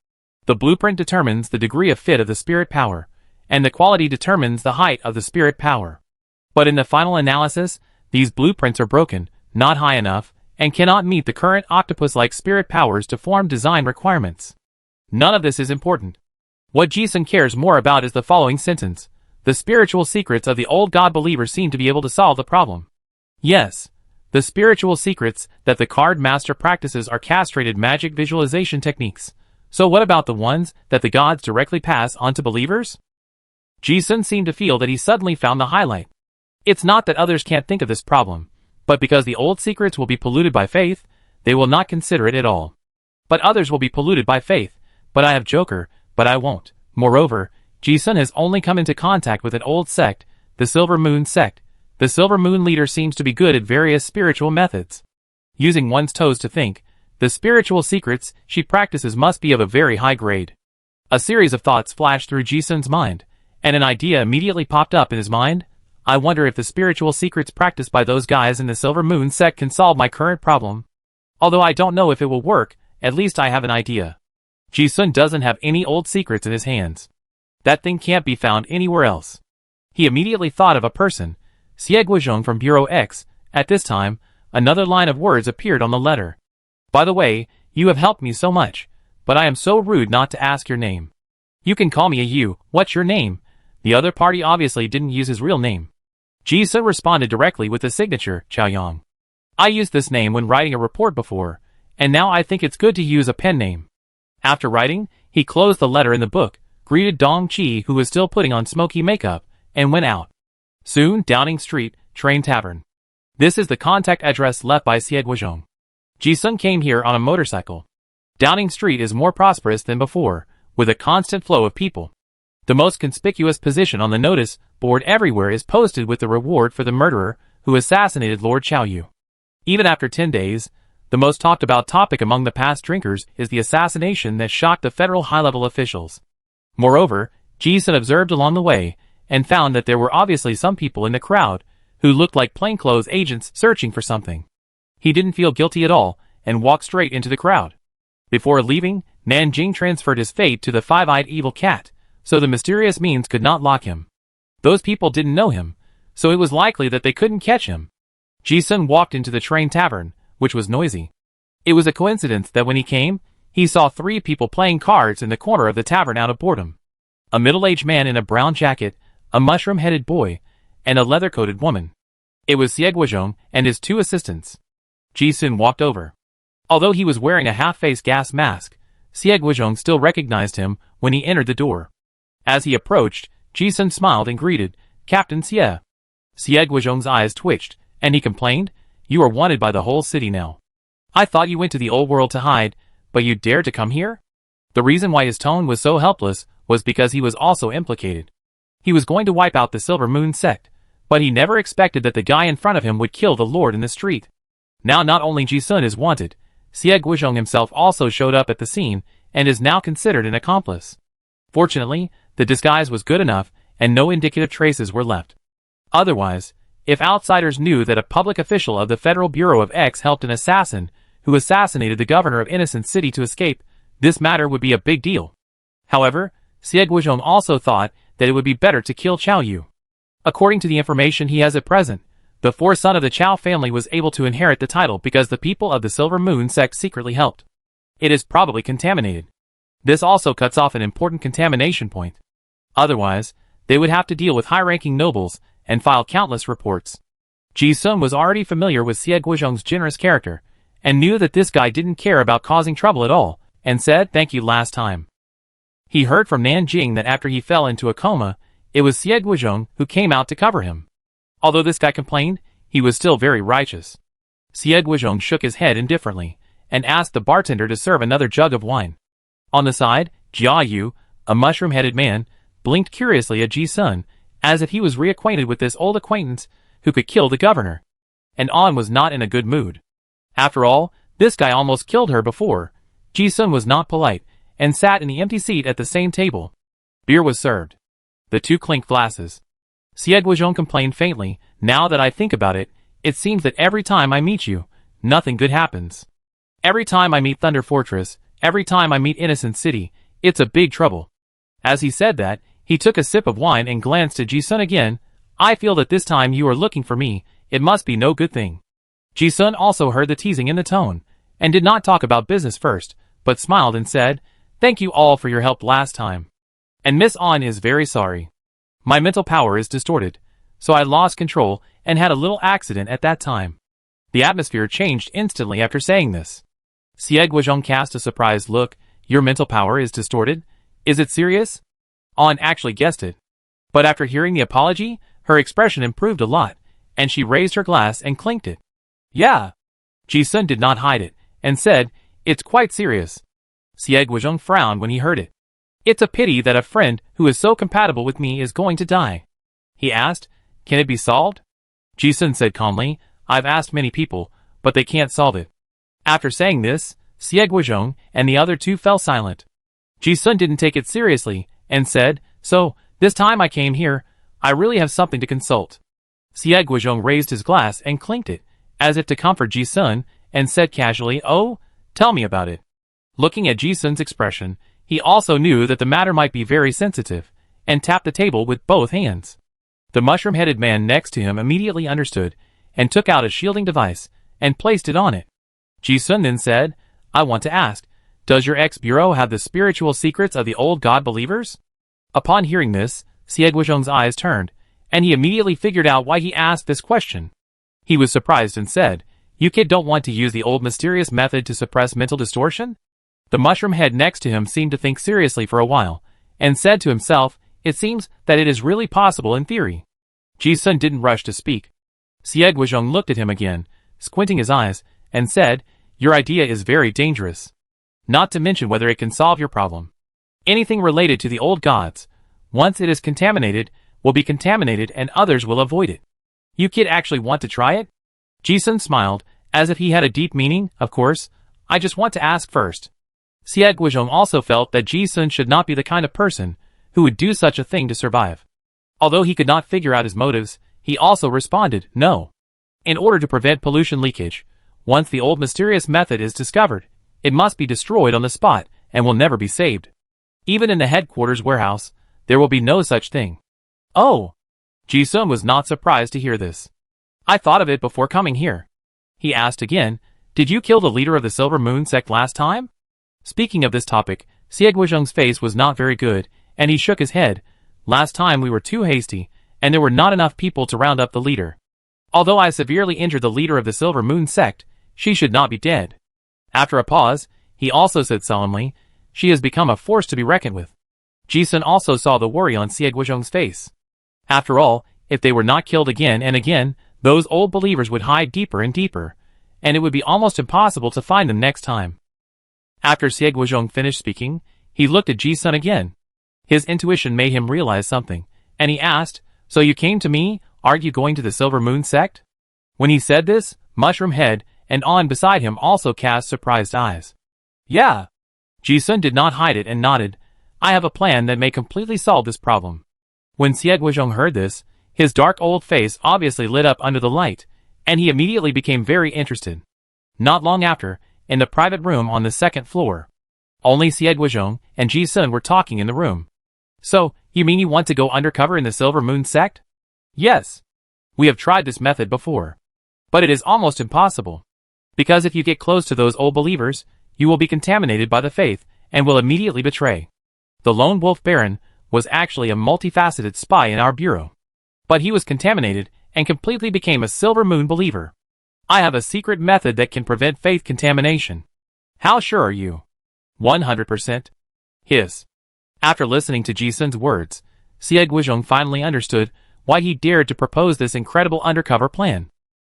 The blueprint determines the degree of fit of the spirit power, and the quality determines the height of the spirit power. But in the final analysis, these blueprints are broken, not high enough, and cannot meet the current octopus-like spirit powers to form design requirements. None of this is important. What Ji-sun cares more about is the following sentence. The spiritual secrets of the old god believers seem to be able to solve the problem. Yes, The spiritual secrets that the card master practices are castrated magic visualization techniques. So what about the ones that the gods directly pass on to believers? Ji-sun seemed to feel that he suddenly found the highlight. It's not that others can't think of this problem, but because the old secrets will be polluted by faith, they will not consider it at all. But others will be polluted by faith, but I have Joker, but I won't. Moreover, Ji-sun has only come into contact with an old sect, the Silver Moon sect. The Silver Moon leader seems to be good at various spiritual methods. Using one's toes to think, the spiritual secrets she practices must be of a very high grade. A series of thoughts flashed through Ji-sun's mind, and an idea immediately popped up in his mind. I wonder if the spiritual secrets practiced by those guys in the Silver Moon sect can solve my current problem. Although I don't know if it will work, at least I have an idea. Ji-sun doesn't have any old secrets in his hands. That thing can't be found anywhere else. He immediately thought of a person, Xie Guozhong from Bureau X. At this time, another line of words appeared on the letter. By the way, you have helped me so much, but I am so rude not to ask your name. You can call me a you. What's your name? The other party obviously didn't use his real name. Ji-sun responded directly with the signature, Chaoyang. I used this name when writing a report before, and now I think it's good to use a pen name. After writing, he closed the letter in the book, greeted Dong Qi who was still putting on smoky makeup, and went out. Soon, Downing Street, Train Tavern. This is the contact address left by Xie Guozhong. Ji-sun came here on a motorcycle. Downing Street is more prosperous than before, with a constant flow of people. The most conspicuous position on the notice board everywhere is posted with the reward for the murderer who assassinated Lord Xiaoyu. Even after 10 days, the most talked about topic among the past drinkers is the assassination that shocked the federal high-level officials. Moreover, Ji-sun observed along the way, and found that there were obviously some people in the crowd who looked like plainclothes agents searching for something. He didn't feel guilty at all, and walked straight into the crowd. Before leaving, Nan Jing transferred his fate to the five-eyed evil cat, so the mysterious means could not lock him. Those people didn't know him, so it was likely that they couldn't catch him. Ji-sun walked into the Train Tavern, which was noisy. It was a coincidence that when he came, he saw 3 people playing cards in the corner of the tavern out of boredom. A middle-aged man in a brown jacket, a mushroom-headed boy, and a leather-coated woman. It was Xie Guozhong and his 2 assistants. Ji-sun walked over. Although he was wearing a half-face gas mask, Xie Guozhong still recognized him when he entered the door. As he approached, Ji-sun smiled and greeted, Captain Xie. Xie Guozhong's eyes twitched, and he complained, You are wanted by the whole city now. I thought you went to the old world to hide, but you dared to come here? The reason why his tone was so helpless was because he was also implicated. He was going to wipe out the Silver Moon sect, but he never expected that the guy in front of him would kill the Lord in the street. Now not only Ji-sun is wanted, Xie Guozhong himself also showed up at the scene, and is now considered an accomplice. Fortunately, the disguise was good enough, and no indicative traces were left. Otherwise, if outsiders knew that a public official of the Federal Bureau of X helped an assassin who assassinated the governor of Innocent City to escape, this matter would be a big deal. However, Xie Guozhong also thought that it would be better to kill Xiaoyu. According to the information he has at present, the 4th son of the Chao family was able to inherit the title because the people of the Silver Moon sect secretly helped. It is probably contaminated. This also cuts off an important contamination point. Otherwise, they would have to deal with high-ranking nobles and file countless reports. Ji-sun was already familiar with Xie Guozhong's generous character, and knew that this guy didn't care about causing trouble at all, and said thank you last time. He heard from Nan Jing that after he fell into a coma, it was Xie Guozhong who came out to cover him. Although this guy complained, he was still very righteous. Xie Guozhong shook his head indifferently, and asked the bartender to serve another jug of wine. On the side, Jia Yu, a mushroom-headed man, blinked curiously at Ji-sun, as if he was reacquainted with this old acquaintance who could kill the governor. And An was not in a good mood. After all, this guy almost killed her before. Ji-sun was not polite, and sat in the empty seat at the same table. Beer was served. The 2 clinked glasses. Xie Guozhong complained faintly, Now that I think about it, it seems that every time I meet you, nothing good happens. Every time I meet Thunder Fortress, every time I meet Innocent City, it's a big trouble. As he said that, he took a sip of wine and glanced at Ji-sun again. I feel that this time you are looking for me, it must be no good thing. Ji-sun also heard the teasing in the tone, and did not talk about business first, but smiled and said, Thank you all for your help last time. And Miss An is very sorry. My mental power is distorted, so I lost control and had a little accident at that time. The atmosphere changed instantly after saying this. Xie Guizhong cast a surprised look. Your mental power is distorted? Is it serious? An actually guessed it. But after hearing the apology, her expression improved a lot, and she raised her glass and clinked it. Yeah. Ji-sun did not hide it, and said, it's quite serious. Xie Guizhong frowned when he heard it. It's a pity that a friend who is so compatible with me is going to die. He asked, can it be solved? Ji-sun said calmly, I've asked many people, but they can't solve it. After saying this, Xie Guizhong and the other two fell silent. Ji-sun didn't take it seriously, and said, so, this time I came here, I really have something to consult. Xie Guizhong raised his glass and clinked it, as if to comfort Ji-sun, and said casually, oh, tell me about it. Looking at Ji-sun's expression, he also knew that the matter might be very sensitive, and tapped the table with both hands. The mushroom-headed man next to him immediately understood, and took out a shielding device, and placed it on it. Ji-sun then said, I want to ask, does your ex-bureau have the spiritual secrets of the old god believers? Upon hearing this, Xie Guizhong's eyes turned, and he immediately figured out why he asked this question. He was surprised and said, you kid don't want to use the old mysterious method to suppress mental distortion? The mushroom head next to him seemed to think seriously for a while, and said to himself, it seems that it is really possible in theory. Ji-sun didn't rush to speak. Xie Guizhong looked at him again, squinting his eyes, and said, your idea is very dangerous. Not to mention whether it can solve your problem. Anything related to the old gods, once it is contaminated, will be contaminated and others will avoid it. You kid actually want to try it? Ji-sun smiled, as if he had a deep meaning. Of course, I just want to ask first. Xie Guizhong also felt that Ji-sun should not be the kind of person who would do such a thing to survive. Although he could not figure out his motives, he also responded, no. In order to prevent pollution leakage, once the old mysterious method is discovered, it must be destroyed on the spot and will never be saved. Even in the headquarters warehouse, there will be no such thing. Oh! Ji-sun was not surprised to hear this. I thought of it before coming here. He asked again, did you kill the leader of the Silver Moon sect last time? Speaking of this topic, Xie Guizhong's face was not very good, and he shook his head. Last time we were too hasty, and there were not enough people to round up the leader. Although I severely injured the leader of the Silver Moon sect, she should not be dead. After a pause, he also said solemnly, she has become a force to be reckoned with. Ji-sun also saw the worry on Xie Guizhong's face. After all, if they were not killed again and again, those old believers would hide deeper and deeper, and it would be almost impossible to find them next time. After Xie Guizhong finished speaking, he looked at Ji-sun again. His intuition made him realize something, and he asked, so you came to me, aren't you going to the Silver Moon sect? When he said this, Mushroom Head and An beside him also cast surprised eyes. Yeah. Ji-sun did not hide it and nodded. I have a plan that may completely solve this problem. When Xie Guizhong heard this, his dark old face obviously lit up under the light, and he immediately became very interested. Not long after, in the private room on the second floor, only Xie Guizhong and Ji-sun were talking in the room. So, you mean you want to go undercover in the Silver Moon sect? Yes. We have tried this method before. But it is almost impossible. Because if you get close to those old believers, you will be contaminated by the faith and will immediately betray. The lone wolf baron was actually a multifaceted spy in our bureau. But he was contaminated and completely became a Silver Moon believer. I have a secret method that can prevent faith contamination. How sure are you? 100%. Hiss. After listening to Ji-sun's words, Xie Guizhong finally understood why he dared to propose this incredible undercover plan.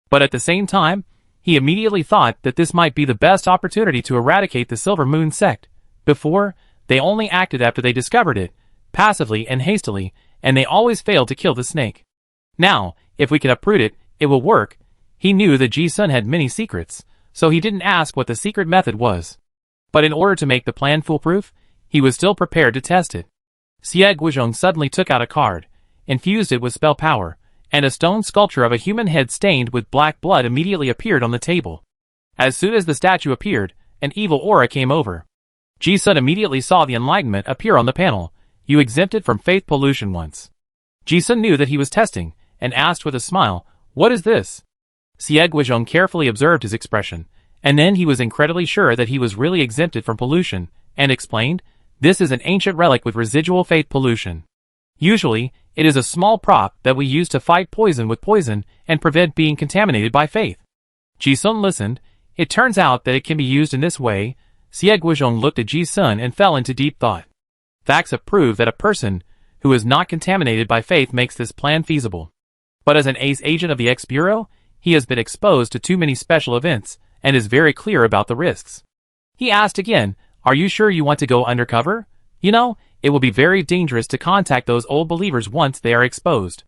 But at the same time, he immediately thought that this might be the best opportunity to eradicate the Silver Moon sect. Before, they only acted after they discovered it, passively and hastily, and they always failed to kill the snake. Now, if we can uproot it, it will work. He knew that Ji-sun had many secrets, so he didn't ask what the secret method was. But in order to make the plan foolproof, he was still prepared to test it. Xie Guizhong suddenly took out a card, infused it with spell power, and a stone sculpture of a human head stained with black blood immediately appeared on the table. As soon as the statue appeared, an evil aura came over. Ji-sun immediately saw the enlightenment appear on the panel. You exempted from faith pollution once. Ji-sun knew that he was testing, and asked with a smile, what is this? Xie Guizhong carefully observed his expression, and then he was incredibly sure that he was really exempted from pollution, and explained, this is an ancient relic with residual faith pollution. Usually, it is a small prop that we use to fight poison with poison and prevent being contaminated by faith. Ji-sun listened. It turns out that it can be used in this way. Xie Guizhong looked at Ji-sun and fell into deep thought. Facts have proved that a person who is not contaminated by faith makes this plan feasible. But as an ace agent of the X Bureau, he has been exposed to too many special events and is very clear about the risks. He asked again, "Are you sure you want to go undercover? You know, it will be very dangerous to contact those old believers once they are exposed.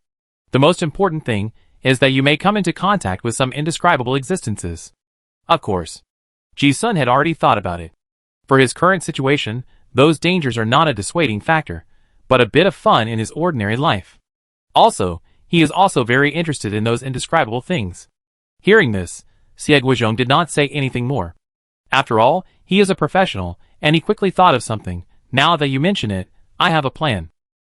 The most important thing is that you may come into contact with some indescribable existences." Of course, Ji-sun had already thought about it. For his current situation, those dangers are not a dissuading factor, but a bit of fun in his ordinary life. Also, he is also very interested in those indescribable things. Hearing this, Xie Guizhong did not say anything more. After all, he is a professional, and he quickly thought of something. "Now that you mention it, I have a plan.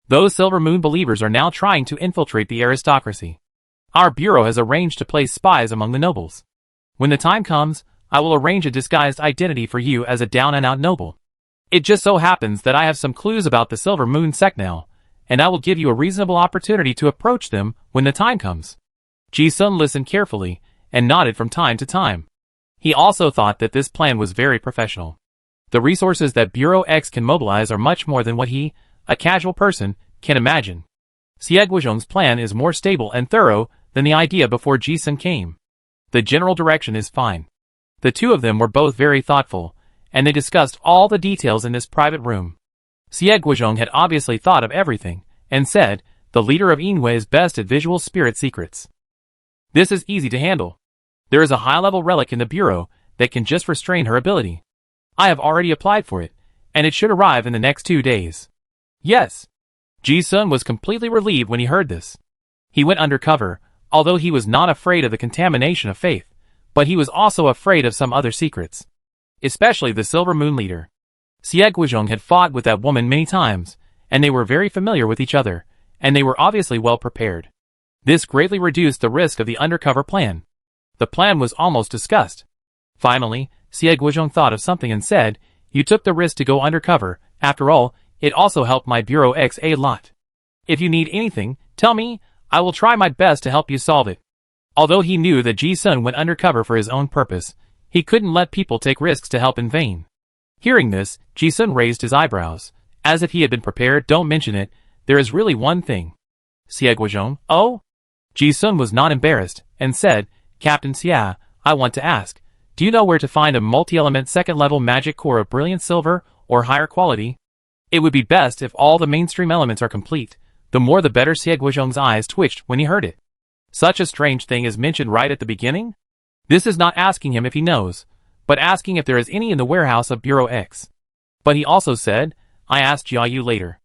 Those Silver Moon believers are now trying to infiltrate the aristocracy. Our bureau has arranged to place spies among the nobles. When the time comes, I will arrange a disguised identity for you as a down-and-out noble. It just so happens that I have some clues about the Silver Moon sect now, and I will give you a reasonable opportunity to approach them when the time comes." Ji-sun listened carefully and nodded from time to time. He also thought that this plan was very professional. The resources that Bureau X can mobilize are much more than what he, a casual person, can imagine. Xie Guizhong's plan is more stable and thorough than the idea before Ji-sun came. The general direction is fine. The two of them were both very thoughtful, and they discussed all the details in this private room. Xie Guizhong had obviously thought of everything, and said, "The leader of Yinhui is best at visual spirit secrets. This is easy to handle. There is a high-level relic in the bureau that can just restrain her ability. I have already applied for it, and it should arrive in the next 2 days." Yes. Ji-sun was completely relieved when he heard this. He went undercover, although he was not afraid of the contamination of faith, but he was also afraid of some other secrets. Especially the Silver Moon leader. Xie Guizhong had fought with that woman many times, and they were very familiar with each other, and they were obviously well prepared. This greatly reduced the risk of the undercover plan. The plan was almost discussed. Finally, Xie Guizhong thought of something and said, "You took the risk to go undercover. After all, it also helped my Bureau X a lot. If you need anything, tell me. I will try my best to help you solve it." Although he knew that Ji-sun went undercover for his own purpose, he couldn't let people take risks to help in vain. Hearing this, Ji-sun raised his eyebrows, as if he had been prepared. "Don't mention it. There is really one thing." Xie Guizhong, "Oh?" Ji-sun was not embarrassed, and said, "Captain Xie, I want to ask, do you know where to find a multi-element second-level magic core of brilliant silver, or higher quality? It would be best if all the mainstream elements are complete. The more the better." Xie Guizhong's eyes twitched when he heard it. Such a strange thing is mentioned right at the beginning? This is not asking him if he knows, but asking if there is any in the warehouse of Bureau X. But he also said, "I asked Jiayu later.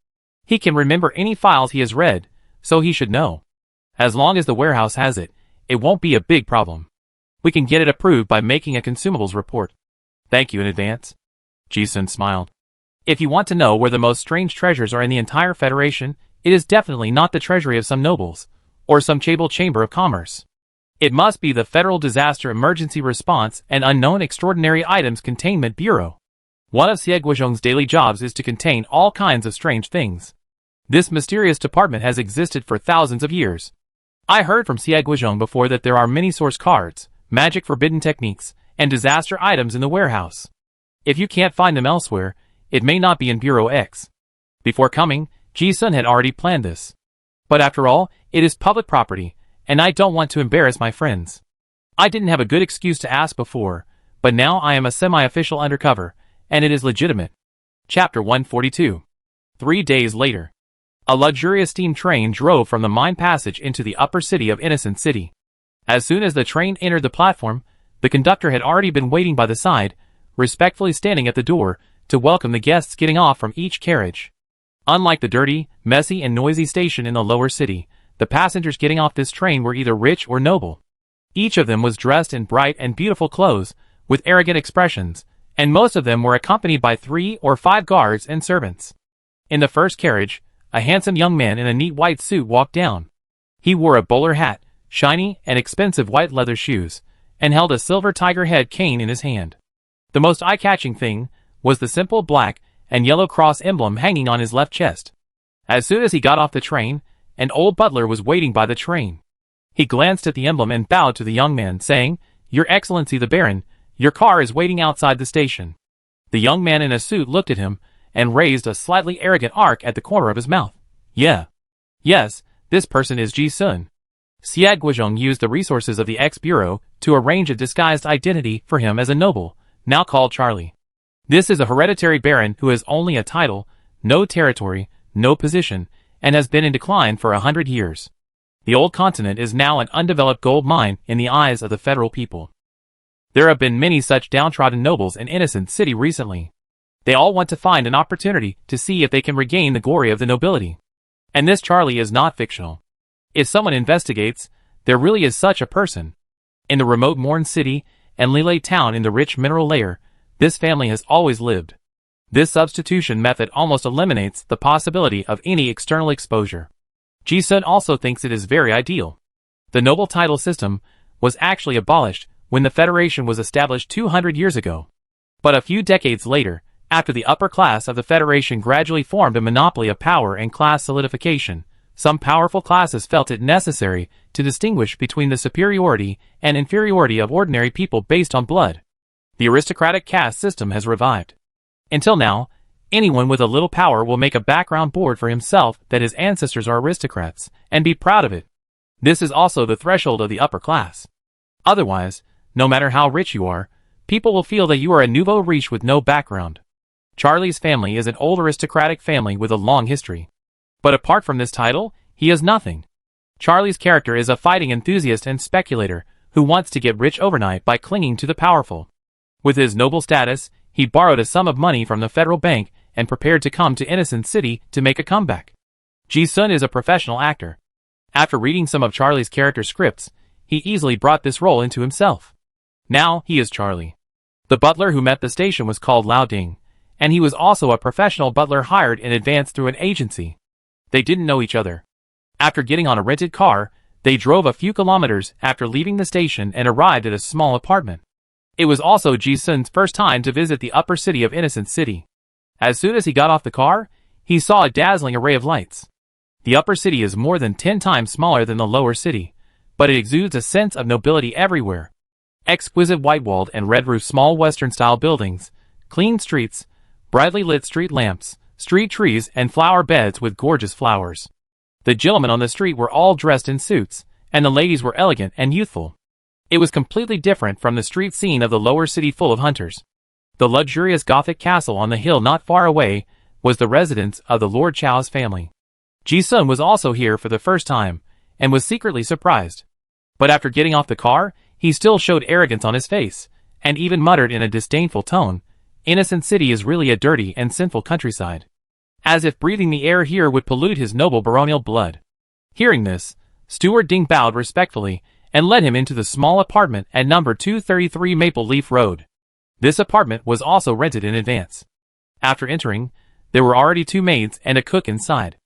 He can remember any files he has read, so he should know. As long as the warehouse has it, it won't be a big problem. We can get it approved by making a consumables report." "Thank you in advance." Ji-sun smiled. "If you want to know where the most strange treasures are in the entire Federation, it is definitely not the treasury of some nobles, or some Chable Chamber of Commerce. It must be the Federal Disaster Emergency Response and Unknown Extraordinary Items Containment Bureau. One of Xie Guizhong's daily jobs is to contain all kinds of strange things. This mysterious department has existed for thousands of years. I heard from Xie Guizhong before that there are many source cards, magic forbidden techniques, and disaster items in the warehouse. If you can't find them elsewhere, it may not be in Bureau X." Before coming, Ji-sun had already planned this. "But after all, it is public property, and I don't want to embarrass my friends. I didn't have a good excuse to ask before, but now I am a semi-official undercover, and it is legitimate." Chapter 142. 3 days later. A luxurious steam train drove from the mine passage into the upper city of Innocent City. As soon as the train entered the platform, the conductor had already been waiting by the side, respectfully standing at the door, to welcome the guests getting off from each carriage. Unlike the dirty, messy and noisy station in the lower city, the passengers getting off this train were either rich or noble. Each of them was dressed in bright and beautiful clothes, with arrogant expressions, and most of them were accompanied by 3 or 5 guards and servants. In the first carriage, a handsome young man in a neat white suit walked down. He wore a bowler hat, shiny and expensive white leather shoes, and held a silver tiger head cane in his hand. The most eye-catching thing was the simple black and yellow cross emblem hanging on his left chest. As soon as he got off the train, an old butler was waiting by the train. He glanced at the emblem and bowed to the young man, saying, "Your Excellency the Baron, your car is waiting outside the station." The young man in a suit looked at him, and raised a slightly arrogant arc at the corner of his mouth. "Yeah. Yes, this person is Ji Sun." Xia Guizhong used the resources of the X-Bureau to arrange a disguised identity for him as a noble, now called Charlie. This is a hereditary baron who has only a title, no territory, no position, and has been in decline for 100 years. The old continent is now an undeveloped gold mine in the eyes of the federal people. There have been many such downtrodden nobles in Innocent City recently. They all want to find an opportunity to see if they can regain the glory of the nobility. And this Charlie is not fictional. If someone investigates, there really is such a person. In the remote Morn City and Lilei town in the rich mineral layer, this family has always lived. This substitution method almost eliminates the possibility of any external exposure. Ji Sun also thinks it is very ideal. The noble title system was actually abolished when the Federation was established 200 years ago. But a few decades later, after the upper class of the Federation gradually formed a monopoly of power and class solidification, some powerful classes felt it necessary to distinguish between the superiority and inferiority of ordinary people based on blood. The aristocratic caste system has revived. Until now, anyone with a little power will make a background board for himself that his ancestors are aristocrats, and be proud of it. This is also the threshold of the upper class. Otherwise, no matter how rich you are, people will feel that you are a nouveau riche with no background. Charlie's family is an old aristocratic family with a long history. But apart from this title, he has nothing. Charlie's character is a fighting enthusiast and speculator who wants to get rich overnight by clinging to the powerful. With his noble status, he borrowed a sum of money from the federal bank and prepared to come to Innocent City to make a comeback. Ji Sun is a professional actor. After reading some of Charlie's character scripts, he easily brought this role into himself. Now he is Charlie. The butler who met the station was called Lao Ding, and he was also a professional butler hired in advance through an agency. They didn't know each other. After getting on a rented car, they drove a few kilometers after leaving the station and arrived at a small apartment. It was also Ji Sun's first time to visit the upper city of Innocent City. As soon as he got off the car, he saw a dazzling array of lights. The upper city is more than 10 times smaller than the lower city, but it exudes a sense of nobility everywhere. Exquisite white-walled and red-roofed small Western-style buildings, clean streets, brightly lit street lamps, street trees and flower beds with gorgeous flowers. The gentlemen on the street were all dressed in suits, and the ladies were elegant and youthful. It was completely different from the street scene of the lower city full of hunters. The luxurious Gothic castle on the hill not far away was the residence of the Lord Chao's family. Ji Sun was also here for the first time, and was secretly surprised. But after getting off the car, he still showed arrogance on his face, and even muttered in a disdainful tone, "Innocent City is really a dirty and sinful countryside." As if breathing the air here would pollute his noble baronial blood. Hearing this, Steward Ding bowed respectfully, and led him into the small apartment at number 233 Maple Leaf Road. This apartment was also rented in advance. After entering, there were already 2 maids and a cook inside.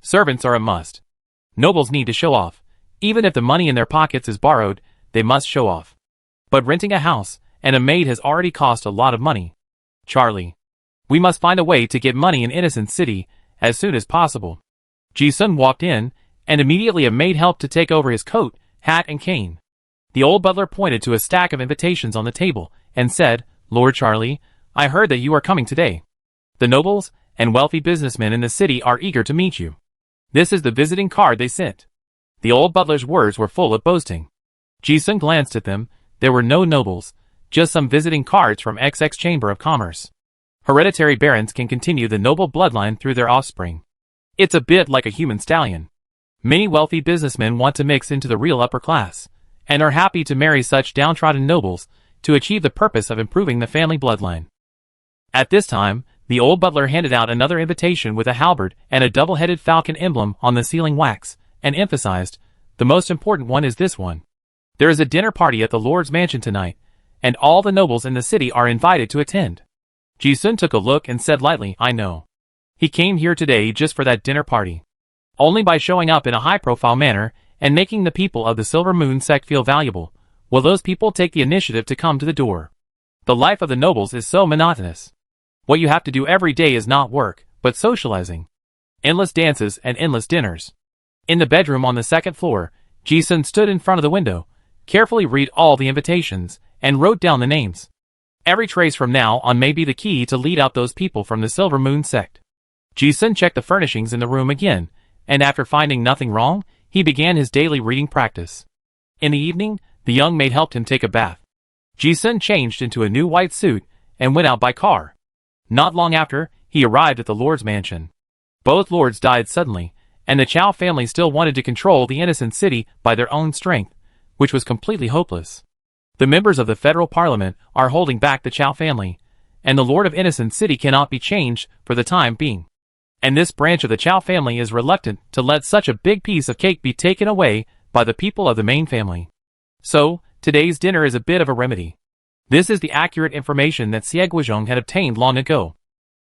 Servants are a must. Nobles need to show off. Even if the money in their pockets is borrowed, they must show off. But renting a house and a maid has already cost a lot of money. Charlie. We must find a way to get money in Innocent City as soon as possible. Ji Sun walked in, and immediately a maid helped to take over his coat, hat and cane. The old butler pointed to a stack of invitations on the table, and said, "Lord Charlie, I heard that you are coming today. The nobles and wealthy businessmen in the city are eager to meet you. This is the visiting card they sent." The old butler's words were full of boasting. Ji Sun glanced at them. There were no nobles, just some visiting cards from XX Chamber of Commerce. Hereditary barons can continue the noble bloodline through their offspring. It's a bit like a human stallion. Many wealthy businessmen want to mix into the real upper class, and are happy to marry such downtrodden nobles to achieve the purpose of improving the family bloodline. At this time, the old butler handed out another invitation with a halberd and a double-headed falcon emblem on the sealing wax, and emphasized, "The most important one is this one. There is a dinner party at the Lord's mansion tonight, and all the nobles in the city are invited to attend." Ji Sun took a look and said lightly, "I know. He came here today just for that dinner party. Only by showing up in a high-profile manner and making the people of the Silver Moon sect feel valuable will those people take the initiative to come to the door. The life of the nobles is so monotonous. What you have to do every day is not work, but socializing. Endless dances and endless dinners." In the bedroom on the second floor, Ji Sun stood in front of the window, carefully read all the invitations, and wrote down the names. Every trace from now on may be the key to lead out those people from the Silver Moon sect. Ji-sun checked the furnishings in the room again, and after finding nothing wrong, he began his daily reading practice. In the evening, the young maid helped him take a bath. Ji-sun changed into a new white suit and went out by car. Not long after, he arrived at the Lord's mansion. Both lords died suddenly, and the Chow family still wanted to control the innocent city by their own strength, which was completely hopeless. The members of the federal parliament are holding back the Chow family, and the Lord of Innocent City cannot be changed for the time being. And this branch of the Chow family is reluctant to let such a big piece of cake be taken away by the people of the main family. So, today's dinner is a bit of a remedy. This is the accurate information that Xie Guizhong had obtained long ago.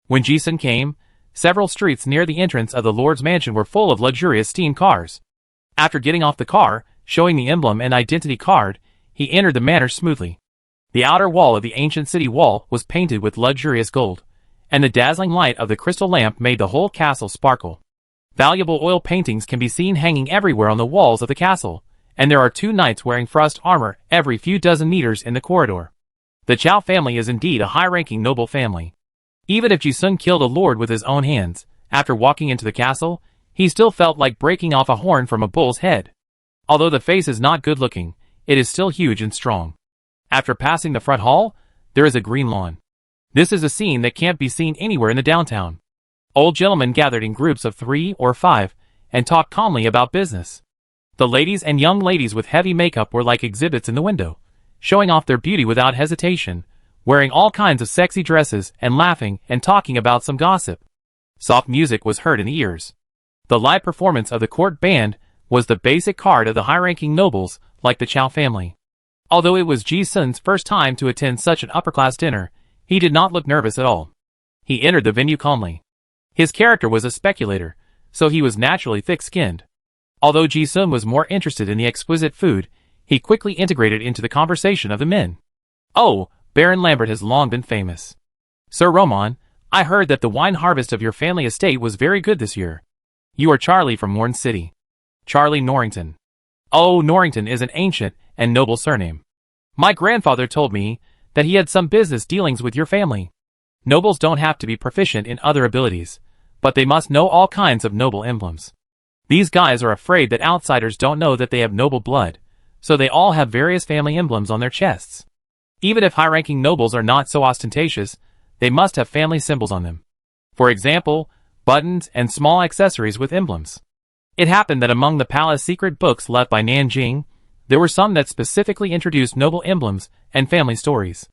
When Ji-sun came, several streets near the entrance of the Lord's mansion were full of luxurious steam cars. After getting off the car, showing the emblem and identity card, he entered the manor smoothly. The outer wall of the ancient city wall was painted with luxurious gold, and the dazzling light of the crystal lamp made the whole castle sparkle. Valuable oil paintings can be seen hanging everywhere on the walls of the castle, and there are 2 knights wearing frost armor every few dozen meters in the corridor. The Chow family is indeed a high-ranking noble family. Even if Ji-sun killed a lord with his own hands, after walking into the castle, he still felt like breaking off a horn from a bull's head. Although the face is not good-looking, it is still huge and strong. After passing the front hall, there is a green lawn. This is a scene that can't be seen anywhere in the downtown. Old gentlemen gathered in groups of 3 or 5 and talked calmly about business. The ladies and young ladies with heavy makeup were like exhibits in the window, showing off their beauty without hesitation, wearing all kinds of sexy dresses and laughing and talking about some gossip. Soft music was heard in the ears. The live performance of the court band was the basic card of the high-ranking nobles, like the Chow family. Although it was Ji-sun's first time to attend such an upper-class dinner, he did not look nervous at all. He entered the venue calmly. His character was a speculator, so he was naturally thick-skinned. Although Ji-sun was more interested in the exquisite food, he quickly integrated into the conversation of the men. "Oh, Baron Lambert has long been famous. Sir Roman, I heard that the wine harvest of your family estate was very good this year. You are Charlie from Warren City." "Charlie Norrington." "Oh, Norrington is an ancient and noble surname. My grandfather told me that he had some business dealings with your family. Nobles don't have to be proficient in other abilities, but they must know all kinds of noble emblems. These guys are afraid that outsiders don't know that they have noble blood, so they all have various family emblems on their chests. Even if high-ranking nobles are not so ostentatious, they must have family symbols on them. For example, buttons and small accessories with emblems. It happened that among the palace secret books left by Nan Jing, there were some that specifically introduced noble emblems and family stories.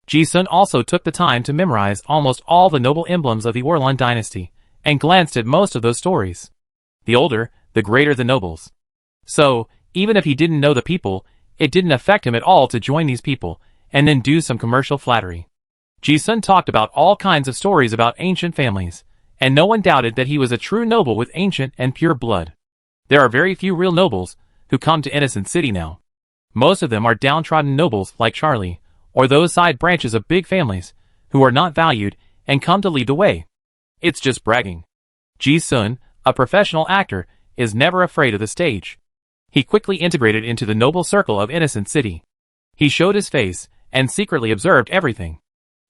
Ji-sun also took the time to memorize almost all the noble emblems of the Orlan dynasty, and glanced at most of those stories. The older, the greater the nobles. So, even if he didn't know the people, it didn't affect him at all to join these people, and then do some commercial flattery. Ji-sun talked about all kinds of stories about ancient families, and no one doubted that he was a true noble with ancient and pure blood. There are very few real nobles who come to Innocent City now. Most of them are downtrodden nobles like Charlie, or those side branches of big families, who are not valued and come to lead the way. It's just bragging. Ji-sun, a professional actor, is never afraid of the stage. He quickly integrated into the noble circle of Innocent City. He showed his face, and secretly observed everything.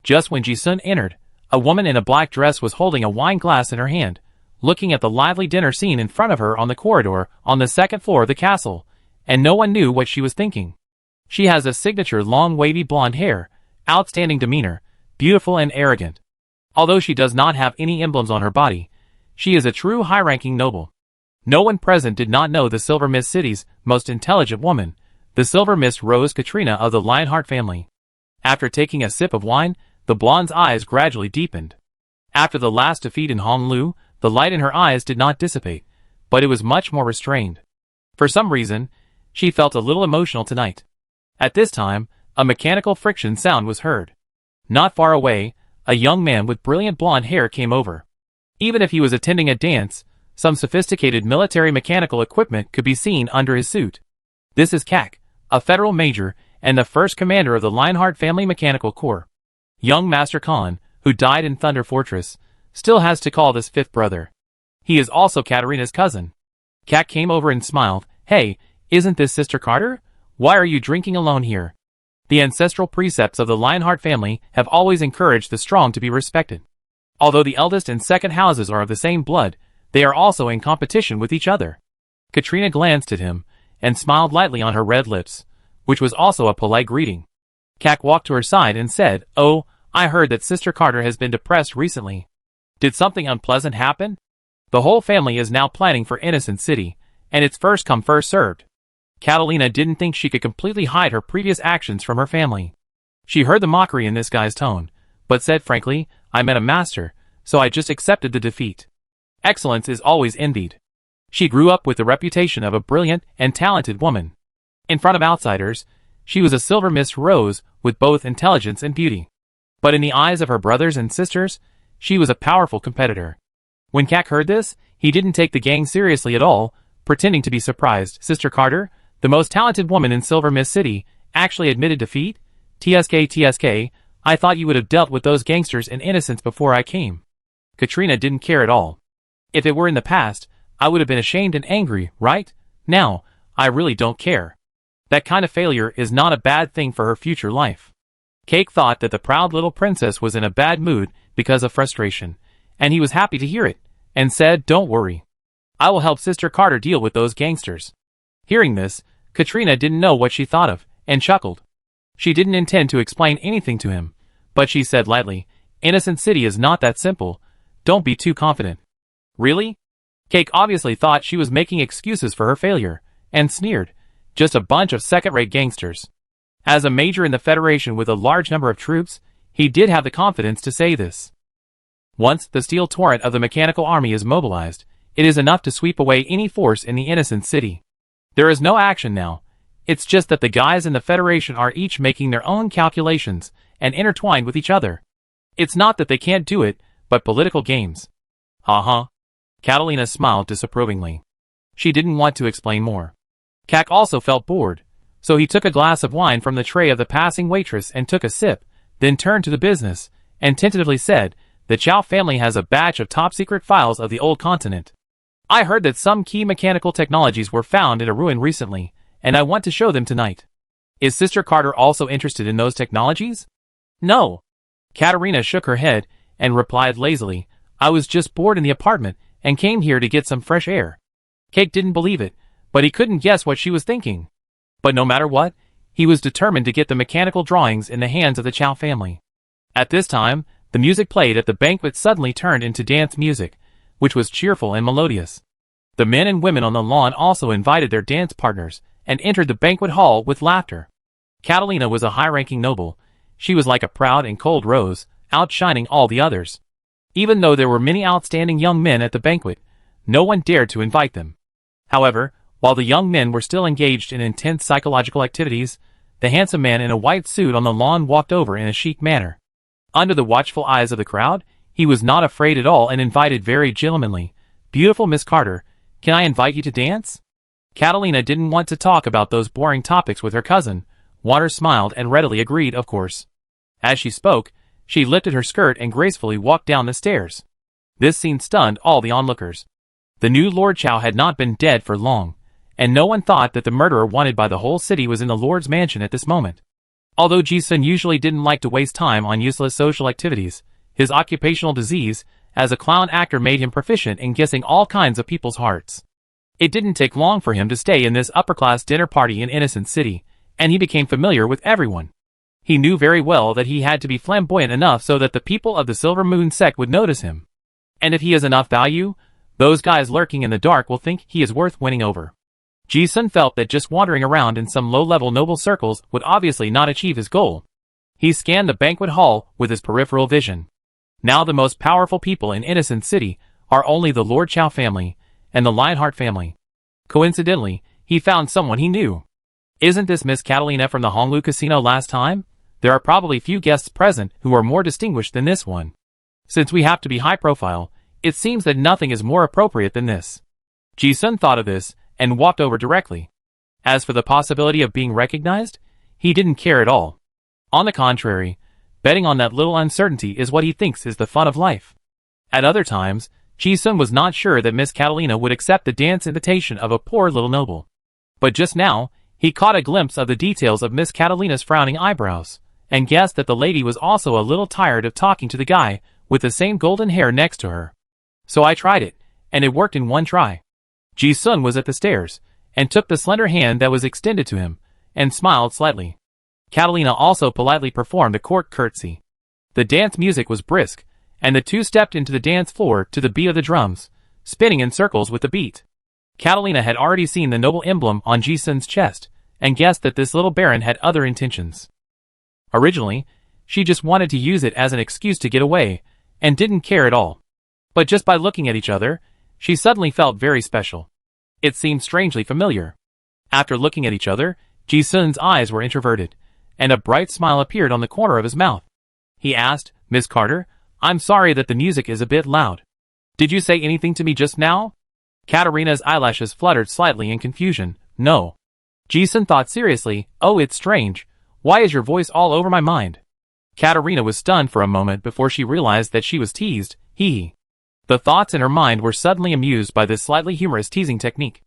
Just when Ji-sun entered, a woman in a black dress was holding a wine glass in her hand, looking at the lively dinner scene in front of her on the corridor on the second floor of the castle, and no one knew what she was thinking. She has a signature long wavy blonde hair, outstanding demeanor, beautiful and arrogant. Although she does not have any emblems on her body, she is a true high-ranking noble. No one present did not know the Silver Mist City's most intelligent woman, the Silver Mist Rose Katrina of the Lionheart family. After taking a sip of wine, the blonde's eyes gradually deepened. After the last defeat in Honglu, the light in her eyes did not dissipate, but it was much more restrained. For some reason, she felt a little emotional tonight. At this time, a mechanical friction sound was heard. Not far away, a young man with brilliant blonde hair came over. Even if he was attending a dance, some sophisticated military mechanical equipment could be seen under his suit. This is Kak, a federal major and the first commander of the Lionheart family mechanical corps. Young Master Khan, who died in Thunder Fortress, still has to call this fifth brother. He is also Katarina's cousin. Kak came over and smiled. "Hey, isn't this Sister Carter? Why are you drinking alone here? The ancestral precepts of the Lionheart family have always encouraged the strong to be respected. Although the eldest and second houses are of the same blood, they are also in competition with each other. Katrina glanced at him, and smiled lightly on her red lips, which was also a polite greeting. Kak walked to her side and said, "Oh, I heard that Sister Carter has been depressed recently. Did something unpleasant happen? The whole family is now planning for Innocent City, and it's first come first served." Catalina didn't think she could completely hide her previous actions from her family. She heard the mockery in this guy's tone, but said frankly, "I met a master, so I just accepted the defeat. Excellence is always envied." She grew up with the reputation of a brilliant and talented woman. In front of outsiders, she was a silver Miss Rose with both intelligence and beauty. But in the eyes of her brothers and sisters, she was a powerful competitor. When Kak heard this, he didn't take the gang seriously at all, pretending to be surprised. "Sister Carter, the most talented woman in Silver Mist City, actually admitted defeat? TSK, I thought you would have dealt with those gangsters in Innocence before I came." Katrina didn't care at all. "If it were in the past, I would have been ashamed and angry, right? Now, I really don't care. That kind of failure is not a bad thing for her future life." Cake thought that the proud little princess was in a bad mood because of frustration, and he was happy to hear it, and said, "Don't worry. I will help Sister Carter deal with those gangsters." Hearing this, Katrina didn't know what she thought of, and chuckled. She didn't intend to explain anything to him, but she said lightly, "Innocent City is not that simple. Don't be too confident." "Really?" Cake obviously thought she was making excuses for her failure, and sneered, "Just a bunch of second-rate gangsters." As a major in the Federation with a large number of troops, he did have the confidence to say this. Once the steel torrent of the mechanical army is mobilized, it is enough to sweep away any force in the Innocent City. There is no action now. It's just that the guys in the Federation are each making their own calculations and intertwined with each other. It's not that they can't do it, but political games. Catalina smiled disapprovingly. She didn't want to explain more. Kak also felt bored, so he took a glass of wine from the tray of the passing waitress and took a sip, then turned to the business, and tentatively said, "The Chow family has a batch of top-secret files of the old continent. I heard that some key mechanical technologies were found in a ruin recently, and I want to show them tonight." "Is Sister Carter also interested in those technologies?" "No." Katarina shook her head, and replied lazily, "I was just bored in the apartment, and came here to get some fresh air." Cake didn't believe it, but he couldn't guess what she was thinking. But no matter what, he was determined to get the mechanical drawings in the hands of the Chow family. At this time, the music played at the banquet suddenly turned into dance music, which was cheerful and melodious. The men and women on the lawn also invited their dance partners, and entered the banquet hall with laughter. Catalina was a high-ranking noble. She was like a proud and cold rose, outshining all the others. Even though there were many outstanding young men at the banquet, no one dared to invite them. However, while the young men were still engaged in intense psychological activities, the handsome man in a white suit on the lawn walked over in a chic manner. Under the watchful eyes of the crowd, he was not afraid at all and invited very gentlemanly, "Beautiful Miss Carter, can I invite you to dance?" Catalina didn't want to talk about those boring topics with her cousin. Water smiled and readily agreed, of course. As she spoke, she lifted her skirt and gracefully walked down the stairs. This scene stunned all the onlookers. The new Lord Chow had not been dead for long, and no one thought that the murderer wanted by the whole city was in the Lord's mansion at this moment. Although Ji-sun usually didn't like to waste time on useless social activities, his occupational disease as a clown actor made him proficient in guessing all kinds of people's hearts. It didn't take long for him to stay in this upper-class dinner party in Innocent City, and he became familiar with everyone. He knew very well that he had to be flamboyant enough so that the people of the Silver Moon sect would notice him. And if he has enough value, those guys lurking in the dark will think he is worth winning over. Ji-sun felt that just wandering around in some low-level noble circles would obviously not achieve his goal. He scanned the banquet hall with his peripheral vision. Now the most powerful people in Innocent City are only the Lord Chow family and the Lionheart family. Coincidentally, he found someone he knew. "Isn't this Miss Catalina from the Honglu Casino last time? There are probably few guests present who are more distinguished than this one. Since we have to be high profile, it seems that nothing is more appropriate than this." Ji-sun thought of this and walked over directly. As for the possibility of being recognized, he didn't care at all. On the contrary, betting on that little uncertainty is what he thinks is the fun of life. At other times, Ji-sun was not sure that Miss Catalina would accept the dance invitation of a poor little noble. But just now, He caught a glimpse of the details of Miss Catalina's frowning eyebrows, and guessed that the lady was also a little tired of talking to the guy with the same golden hair next to her. So I tried it, and it worked in one try. Ji-sun was at the stairs, and took the slender hand that was extended to him, and smiled slightly. Catalina also politely performed a court curtsy. The dance music was brisk, and the two stepped into the dance floor to the beat of the drums, spinning in circles with the beat. Catalina had already seen the noble emblem on Ji-sun's chest, and guessed that this little baron had other intentions. Originally, she just wanted to use it as an excuse to get away, and didn't care at all. But just by looking at each other, she suddenly felt very special. It seemed strangely familiar. After looking at each other, Ji-sun's eyes were introverted, and a bright smile appeared on the corner of his mouth. He asked, "Miss Carter, I'm sorry that the music is a bit loud. Did you say anything to me just now?" Katarina's eyelashes fluttered slightly in confusion. "No." Ji-sun thought seriously, "Oh, it's strange. Why is your voice all over my mind?" Katarina was stunned for a moment before she realized that she was teased. Hee. The thoughts in her mind were suddenly amused by this slightly humorous teasing technique.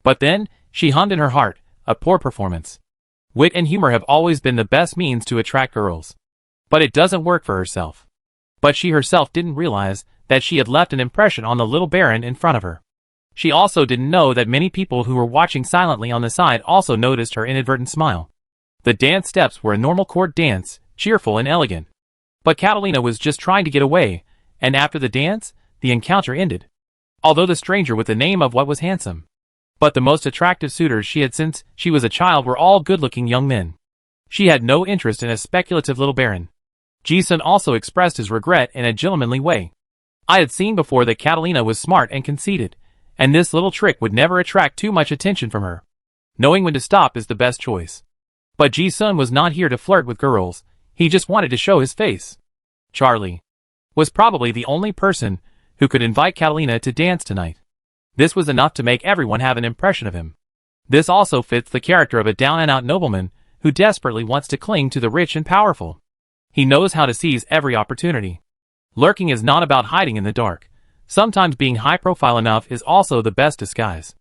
But then, she hummed in her heart, "A poor performance. Wit and humor have always been the best means to attract girls. But it doesn't work for herself." But she herself didn't realize that she had left an impression on the little baron in front of her. She also didn't know that many people who were watching silently on the side also noticed her inadvertent smile. The dance steps were a normal court dance, cheerful and elegant. But Catalina was just trying to get away, and after the dance, the encounter ended. Although the stranger with the name of what was handsome, but the most attractive suitors she had since she was a child were all good-looking young men. She had no interest in a speculative little baron. Ji-sun also expressed his regret in a gentlemanly way. I had seen before that Catalina was smart and conceited, and this little trick would never attract too much attention from her. Knowing when to stop is the best choice. But Ji-sun was not here to flirt with girls, he just wanted to show his face. Charlie was probably the only person who could invite Catalina to dance tonight. This was enough to make everyone have an impression of him. This also fits the character of a down-and-out nobleman who desperately wants to cling to the rich and powerful. He knows how to seize every opportunity. Lurking is not about hiding in the dark. Sometimes being high-profile enough is also the best disguise.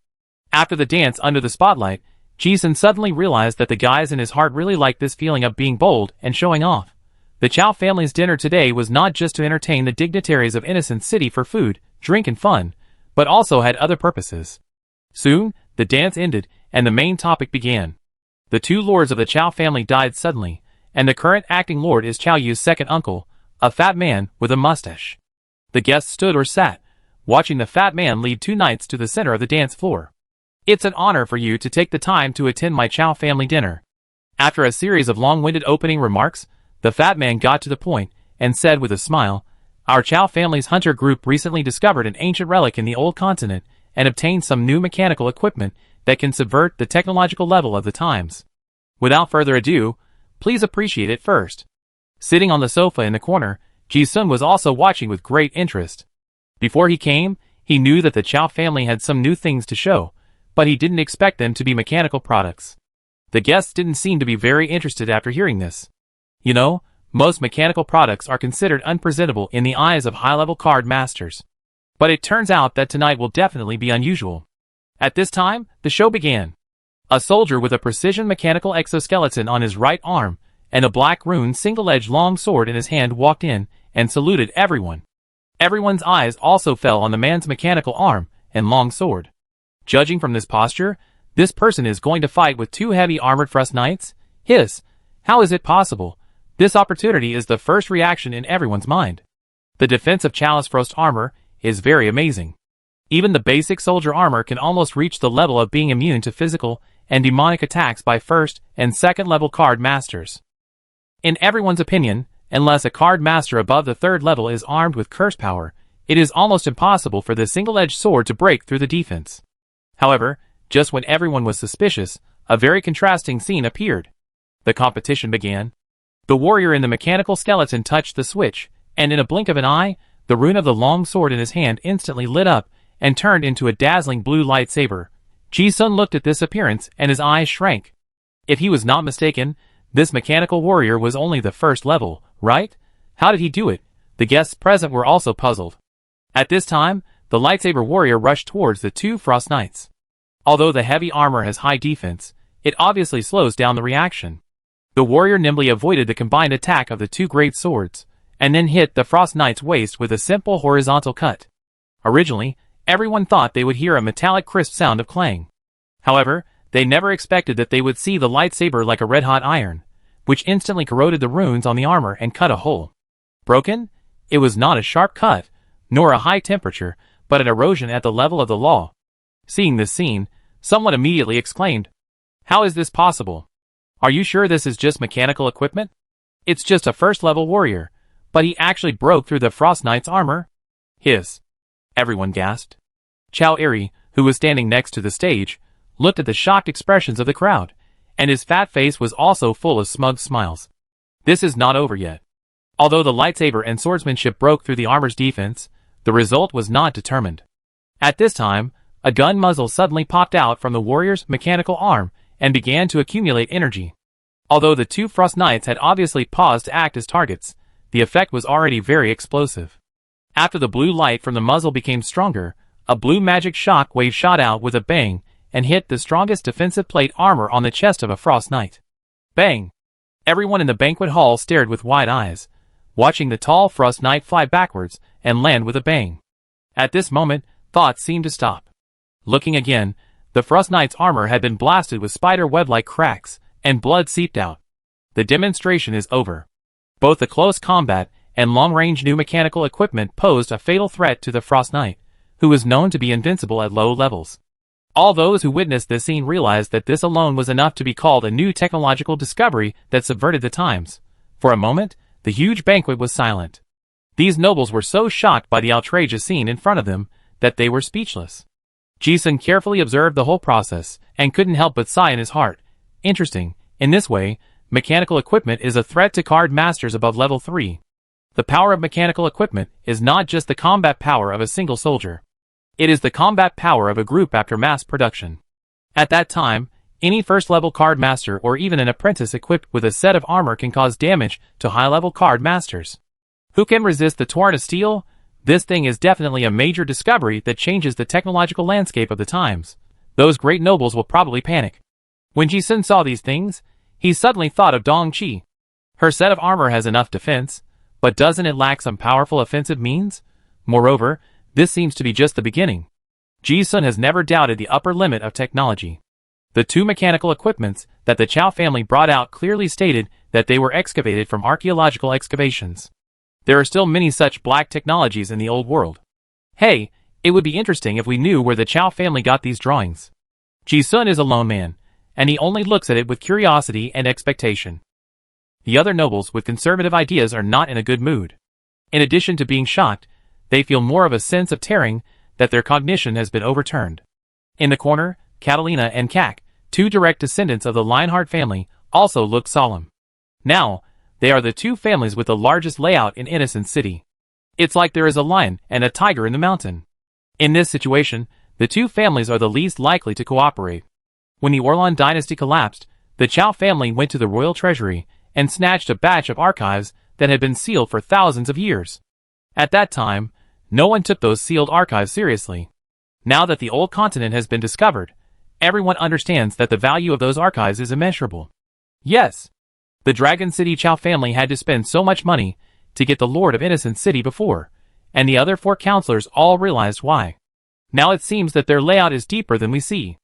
After the dance under the spotlight, Ji-sun suddenly realized that the guys in his heart really liked this feeling of being bold and showing off. The Chow family's dinner today was not just to entertain the dignitaries of Innocent City for food, drink and fun, but also had other purposes. Soon, the dance ended, and the main topic began. The two lords of the Chow family died suddenly, and the current acting lord is Chow Yu's second uncle, a fat man with a mustache. The guests stood or sat, watching the fat man lead two knights to the center of the dance floor. "It's an honor for you to take the time to attend my Chow family dinner." After a series of long-winded opening remarks, the fat man got to the point, and said with a smile, "Our Chow family's hunter group recently discovered an ancient relic in the old continent, and obtained some new mechanical equipment that can subvert the technological level of the times. Without further ado, please appreciate it first." Sitting on the sofa in the corner, Ji-sun was also watching with great interest. Before he came, he knew that the Chow family had some new things to show, but he didn't expect them to be mechanical products. The guests didn't seem to be very interested after hearing this. You know, most mechanical products are considered unpresentable in the eyes of high-level card masters. But it turns out that tonight will definitely be unusual. At this time, the show began. A soldier with a precision mechanical exoskeleton on his right arm, and a black rune single-edged long sword in his hand walked in, and saluted everyone. Everyone's eyes also fell on the man's mechanical arm, and long sword. Judging from this posture, this person is going to fight with two heavy armored frost knights? Hiss! How is it possible? This opportunity is the first reaction in everyone's mind. The defense of Chalice Frost armor is very amazing. Even the basic soldier armor can almost reach the level of being immune to physical and demonic attacks by first and second level card masters. In everyone's opinion, unless a card master above the third level is armed with curse power, it is almost impossible for the single-edged sword to break through the defense. However, just when everyone was suspicious, a very contrasting scene appeared. The competition began. The warrior in the mechanical skeleton touched the switch, and in a blink of an eye, the rune of the long sword in his hand instantly lit up and turned into a dazzling blue lightsaber. Ji-sun looked at this appearance and his eyes shrank. If he was not mistaken, this mechanical warrior was only the first level, right? How did he do it? The guests present were also puzzled. At this time, the lightsaber warrior rushed towards the two frost knights. Although the heavy armor has high defense, It obviously slows down the reaction. The warrior nimbly avoided the combined attack of the two great swords, and then hit the Frost Knight's waist with a simple horizontal cut. Originally, everyone thought they would hear a metallic crisp sound of clang. However, they never expected that they would see the lightsaber like a red-hot iron, which instantly corroded the runes on the armor and cut a hole. Broken? It was not a sharp cut, nor a high temperature, but an erosion at the level of the law. Seeing this scene, someone immediately exclaimed, "How is this possible? Are you sure this is just mechanical equipment? It's just a first-level warrior, but he actually broke through the Frost Knight's armor?" "Hiss!" everyone gasped. Chow Eri, who was standing next to the stage, looked at the shocked expressions of the crowd, and his fat face was also full of smug smiles. This is not over yet. Although the lightsaber and swordsmanship broke through the armor's defense, the result was not determined. At this time, a gun muzzle suddenly popped out from the warrior's mechanical arm and began to accumulate energy. Although the two Frost Knights had obviously paused to act as targets, the effect was already very explosive. After the blue light from the muzzle became stronger, a blue magic shock wave shot out with a bang and hit the strongest defensive plate armor on the chest of a Frost Knight. Bang! Everyone in the banquet hall stared with wide eyes, watching the tall Frost Knight fly backwards and land with a bang. At this moment, thoughts seemed to stop. Looking again, the Frost Knight's armor had been blasted with spider web-like cracks, and blood seeped out. The demonstration is over. Both the close combat and long-range new mechanical equipment posed a fatal threat to the Frost Knight, who was known to be invincible at low levels. All those who witnessed this scene realized that this alone was enough to be called a new technological discovery that subverted the times. For a moment, the huge banquet was silent. These nobles were so shocked by the outrageous scene in front of them that they were speechless. Ji-sun carefully observed the whole process and couldn't help but sigh in his heart. Interesting. In this way, mechanical equipment is a threat to card masters above level 3. The power of mechanical equipment is not just the combat power of a single soldier. It is the combat power of a group after mass production. At that time, any first-level card master or even an apprentice equipped with a set of armor can cause damage to high-level card masters. Who can resist the torrent of steel? This thing is definitely a major discovery that changes the technological landscape of the times. Those great nobles will probably panic. When Ji-sun saw these things, he suddenly thought of Dong-chi. Her set of armor has enough defense, but doesn't it lack some powerful offensive means? Moreover, this seems to be just the beginning. Ji-sun has never doubted the upper limit of technology. The two mechanical equipments that the Chow family brought out clearly stated that they were excavated from archaeological excavations. There are still many such black technologies in the old world. Hey, it would be interesting if we knew where the Chow family got these drawings. Ji-sun is a lone man, and he only looks at it with curiosity and expectation. The other nobles with conservative ideas are not in a good mood. In addition to being shocked, they feel more of a sense of tearing that their cognition has been overturned. In the corner, Catalina and Kak, two direct descendants of the Lionheart family, also look solemn. Now, they are the two families with the largest layout in Innocent City. It's like there is a lion and a tiger in the mountain. In this situation, the two families are the least likely to cooperate. When the Orlan dynasty collapsed, the Chow family went to the royal treasury and snatched a batch of archives that had been sealed for thousands of years. At that time, no one took those sealed archives seriously. Now that the old continent has been discovered, everyone understands that the value of those archives is immeasurable. Yes, the Dragon City Chow family had to spend so much money to get the Lord of Innocent City before, and the other four counselors all realized why. Now it seems that their layout is deeper than we see.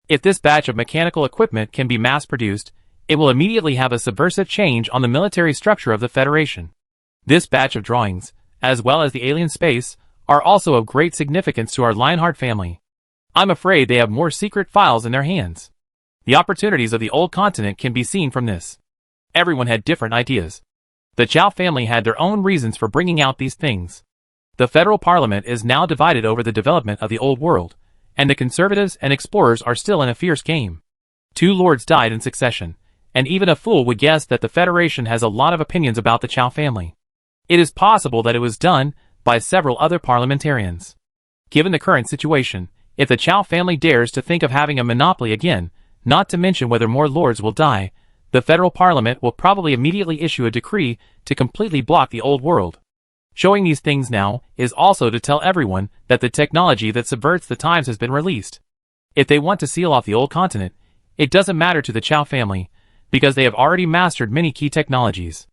If this batch of mechanical equipment can be mass-produced, it will immediately have a subversive change on the military structure of the Federation. This batch of drawings, as well as the alien space, are also of great significance to our Lionheart family. I'm afraid they have more secret files in their hands. The opportunities of the old continent can be seen from this. Everyone had different ideas. The Chow family had their own reasons for bringing out these things. The federal parliament is now divided over the development of the old world, and the conservatives and explorers are still in a fierce game. Two lords died in succession, and even a fool would guess that the Federation has a lot of opinions about the Chow family. It is possible that it was done by several other parliamentarians. Given the current situation, if the Chow family dares to think of having a monopoly again, not to mention whether more lords will die, the federal parliament will probably immediately issue a decree to completely block the old world. Showing these things now is also to tell everyone that the technology that subverts the times has been released. If they want to seal off the old continent, it doesn't matter to the Chow family, because they have already mastered many key technologies.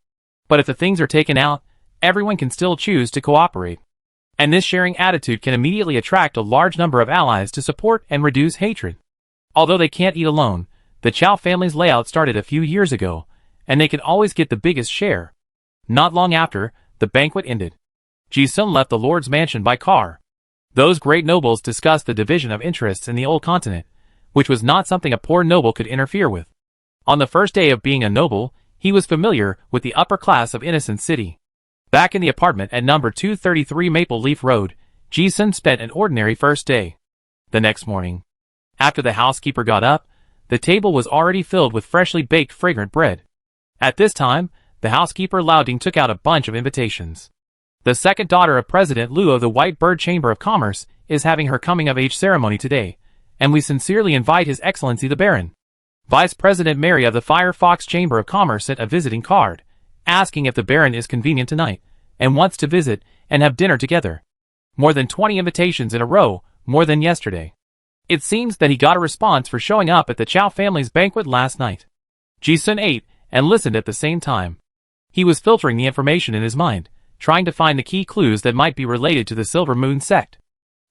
But if the things are taken out, everyone can still choose to cooperate. And this sharing attitude can immediately attract a large number of allies to support and reduce hatred. Although they can't eat alone, the Chow family's layout started a few years ago, and they can always get the biggest share. Not long after, the banquet ended. Ji-sun left the Lord's mansion by car. Those great nobles discussed the division of interests in the old continent, which was not something a poor noble could interfere with. On the first day of being a noble, he was familiar with the upper class of Innocent City. Back in the apartment at number 233 Maple Leaf Road, Ji-sun spent an ordinary first day. The next morning, after the housekeeper got up, the table was already filled with freshly baked fragrant bread. At this time, the housekeeper Laoding took out a bunch of invitations. The second daughter of President Liu of the White Bird Chamber of Commerce is having her coming-of-age ceremony today, and we sincerely invite His Excellency the Baron. Vice President Mary of the Firefox Chamber of Commerce sent a visiting card, asking if the Baron is convenient tonight, and wants to visit and have dinner together. More than 20 invitations in a row, more than yesterday. It seems that he got a response for showing up at the Chow family's banquet last night. Ji-sun ate and listened at the same time. He was filtering the information in his mind, trying to find the key clues that might be related to the Silver Moon sect.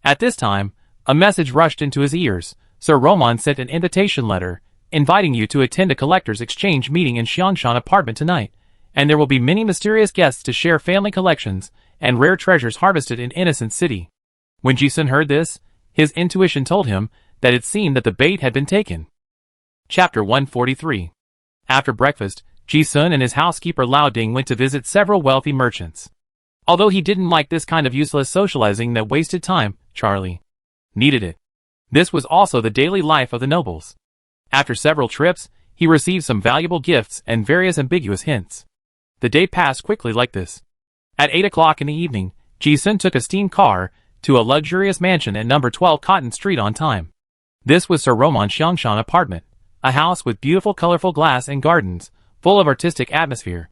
At this time, a message rushed into his ears. Sir Roman sent an invitation letter, inviting you to attend a collector's exchange meeting in Xiangshan apartment tonight, and there will be many mysterious guests to share family collections and rare treasures harvested in Innocent City. When Ji-sun heard this, his intuition told him that it seemed that the bait had been taken. Chapter 143. After breakfast, Ji-sun and his housekeeper Laoding went to visit several wealthy merchants. Although he didn't like this kind of useless socializing that wasted time, Charlie needed it. This was also the daily life of the nobles. After several trips, he received some valuable gifts and various ambiguous hints. The day passed quickly like this. At 8 o'clock in the evening, Ji-sun took a steam car to a luxurious mansion at number 12 Cotton Street on time. This was Sir Roman's Xiangshan apartment, a house with beautiful colorful glass and gardens, full of artistic atmosphere.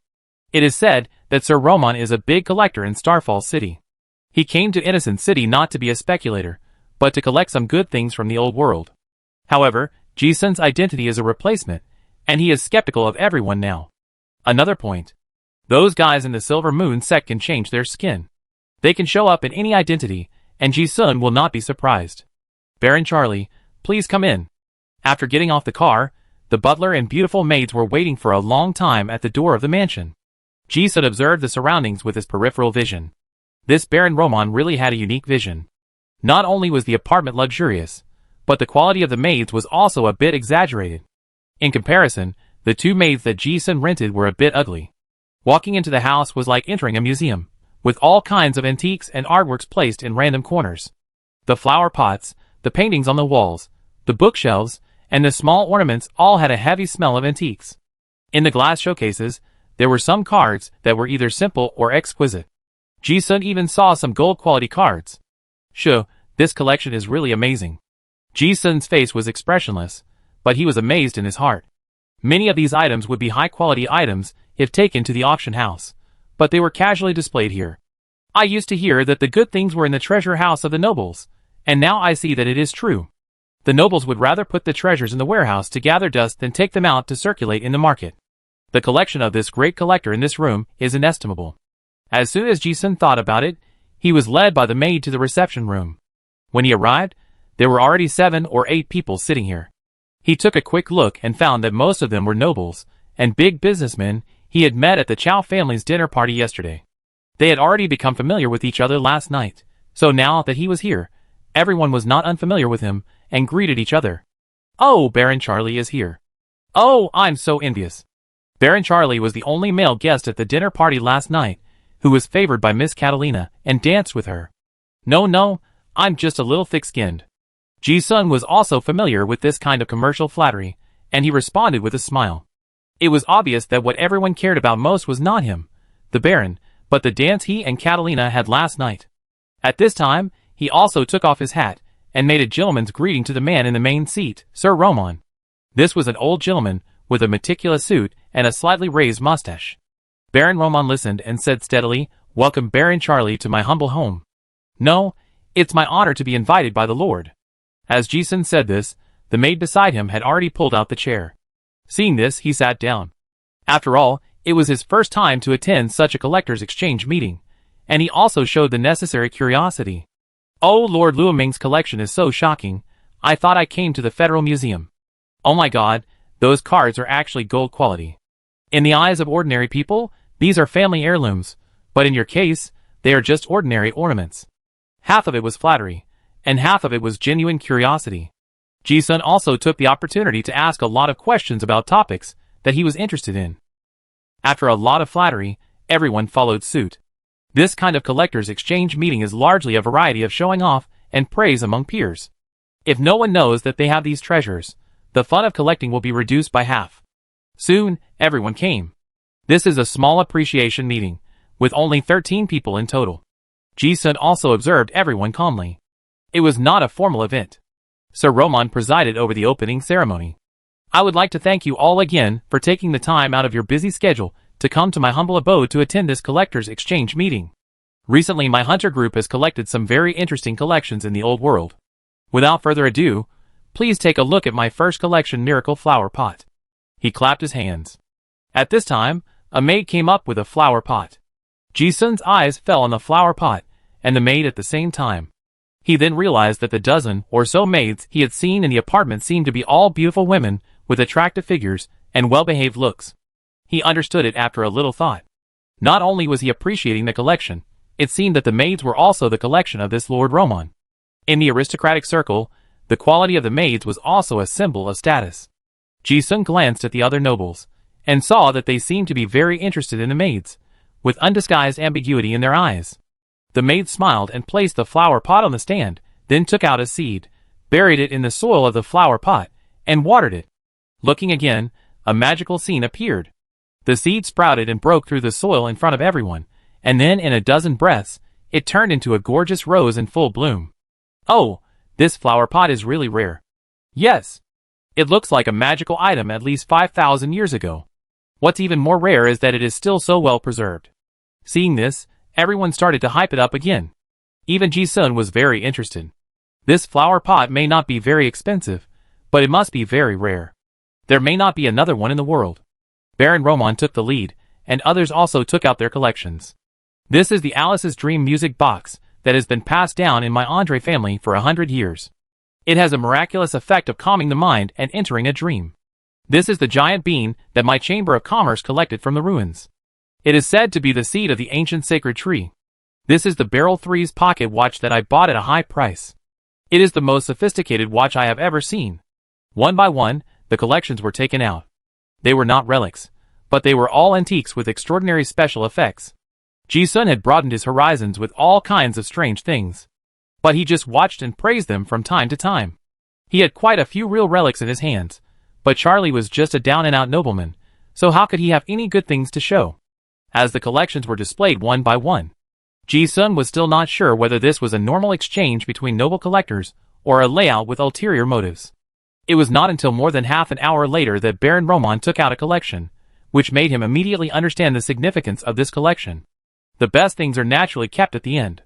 It is said that Sir Roman is a big collector in Starfall City. He came to Innocent City not to be a speculator, but to collect some good things from the old world. However, Ji-sun's identity is a replacement, and he is skeptical of everyone now. Another point. Those guys in the Silver Moon sect can change their skin. They can show up in any identity, and Ji-sun will not be surprised. Baron Charlie, please come in. After getting off the car, the butler and beautiful maids were waiting for a long time at the door of the mansion. Ji-sun observed the surroundings with his peripheral vision. This Baron Roman really had a unique vision. Not only was the apartment luxurious, but the quality of the maids was also a bit exaggerated. In comparison, the two maids that Ji-sun rented were a bit ugly. Walking into the house was like entering a museum, with all kinds of antiques and artworks placed in random corners. The flower pots, the paintings on the walls, the bookshelves, and the small ornaments all had a heavy smell of antiques. In the glass showcases, there were some cards that were either simple or exquisite. Ji-sun even saw some gold-quality cards. Sure, this collection is really amazing. Ji-sun's face was expressionless, but he was amazed in his heart. Many of these items would be high-quality items if taken to the auction house, but they were casually displayed here. I used to hear that the good things were in the treasure house of the nobles, and now I see that it is true. The nobles would rather put the treasures in the warehouse to gather dust than take them out to circulate in the market. The collection of this great collector in this room is inestimable. As soon as Ji-sun thought about it, he was led by the maid to the reception room. When he arrived, there were already 7 or 8 people sitting here. He took a quick look and found that most of them were nobles and big businessmen he had met at the Chow family's dinner party yesterday. They had already become familiar with each other last night, so now that he was here, everyone was not unfamiliar with him and greeted each other. Oh, Baron Charlie is here. Oh, I'm so envious. Baron Charlie was the only male guest at the dinner party last night, who was favored by Miss Catalina and danced with her. No, I'm just a little thick-skinned. Ji-sun was also familiar with this kind of commercial flattery, and he responded with a smile. It was obvious that what everyone cared about most was not him, the Baron, but the dance he and Catalina had last night. At this time, he also took off his hat, and made a gentleman's greeting to the man in the main seat, Sir Roman. This was an old gentleman, with a meticulous suit and a slightly raised mustache. Baron Roman listened and said steadily, "Welcome Baron Charlie to my humble home. No, it's my honor to be invited by the Lord." As Ji-sun said this, The maid beside him had already pulled out the chair. Seeing this, he sat down. After all, it was his first time to attend such a collector's exchange meeting, and he also showed the necessary curiosity. Oh, Lord Luoming's collection is so shocking. I thought I came to the Federal Museum. Oh my god, those cards are actually gold quality. In the eyes of ordinary people, these are family heirlooms, but in your case, they are just ordinary ornaments. Half of it was flattery, and half of it was genuine curiosity. Ji-sun also took the opportunity to ask a lot of questions about topics that he was interested in. After a lot of flattery, everyone followed suit. This kind of collector's exchange meeting is largely a variety of showing off and praise among peers. If no one knows that they have these treasures, the fun of collecting will be reduced by half. Soon, everyone came. This is a small appreciation meeting, with only 13 people in total. Ji-sun also observed everyone calmly. It was not a formal event. Sir Roman presided over the opening ceremony. I would like to thank you all again for taking the time out of your busy schedule to come to my humble abode to attend this collector's exchange meeting. Recently my hunter group has collected some very interesting collections in the old world. Without further ado, please take a look at my first collection, Miracle Flower Pot. He clapped his hands. At this time, a maid came up with a flower pot. Ji-sun's eyes fell on the flower pot, and the maid at the same time. He then realized that the dozen or so maids he had seen in the apartment seemed to be all beautiful women with attractive figures and well-behaved looks. He understood it after a little thought. Not only was he appreciating the collection, it seemed that the maids were also the collection of this Lord Roman. In the aristocratic circle, the quality of the maids was also a symbol of status. Ji-sun glanced at the other nobles, and saw that they seemed to be very interested in the maids, with undisguised ambiguity in their eyes. The maid smiled and placed the flower pot on the stand, then took out a seed, buried it in the soil of the flower pot, and watered it. Looking again, a magical scene appeared. The seed sprouted and broke through the soil in front of everyone, and then in a dozen breaths, it turned into a gorgeous rose in full bloom. Oh, this flower pot is really rare. Yes. It looks like a magical item at least 5,000 years ago. What's even more rare is that it is still so well preserved. Seeing this, everyone started to hype it up again. Even Ji-sun was very interested. This flower pot may not be very expensive, but it must be very rare. There may not be another one in the world. Baron Roman took the lead, and others also took out their collections. This is the Alice's Dream music box that has been passed down in my Andre family for 100 years. It has a miraculous effect of calming the mind and entering a dream. This is the giant bean that my Chamber of Commerce collected from the ruins. It is said to be the seed of the ancient sacred tree. This is the Beryl 3's pocket watch that I bought at a high price. It is the most sophisticated watch I have ever seen. One by one, the collections were taken out. They were not relics, but they were all antiques with extraordinary special effects. Ji-sun had broadened his horizons with all kinds of strange things. But he just watched and praised them from time to time. He had quite a few real relics in his hands, but Charlie was just a down-and-out nobleman, so how could he have any good things to show? As the collections were displayed one by one, Ji-sun was still not sure whether this was a normal exchange between noble collectors or a layout with ulterior motives. It was not until more than half an hour later that Baron Roman took out a collection, which made him immediately understand the significance of this collection. The best things are naturally kept at the end.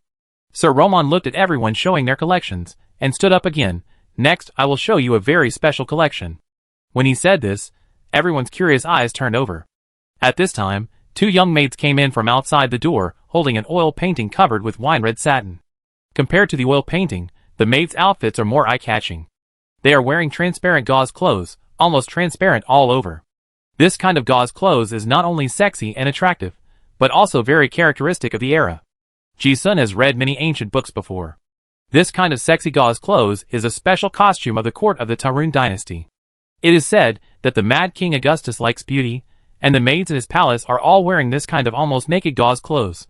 Sir Roman looked at everyone showing their collections, and stood up again. Next, I will show you a very special collection. When he said this, everyone's curious eyes turned over. At this time, two young maids came in from outside the door, holding an oil painting covered with wine-red satin. Compared to the oil painting, the maids' outfits are more eye-catching. They are wearing transparent gauze clothes, almost transparent all over. This kind of gauze clothes is not only sexy and attractive, but also very characteristic of the era. Ji-sun has read many ancient books before. This kind of sexy gauze clothes is a special costume of the court of the Tarun dynasty. It is said that the Mad King Augustus likes beauty, and the maids in his palace are all wearing this kind of almost naked gauze clothes.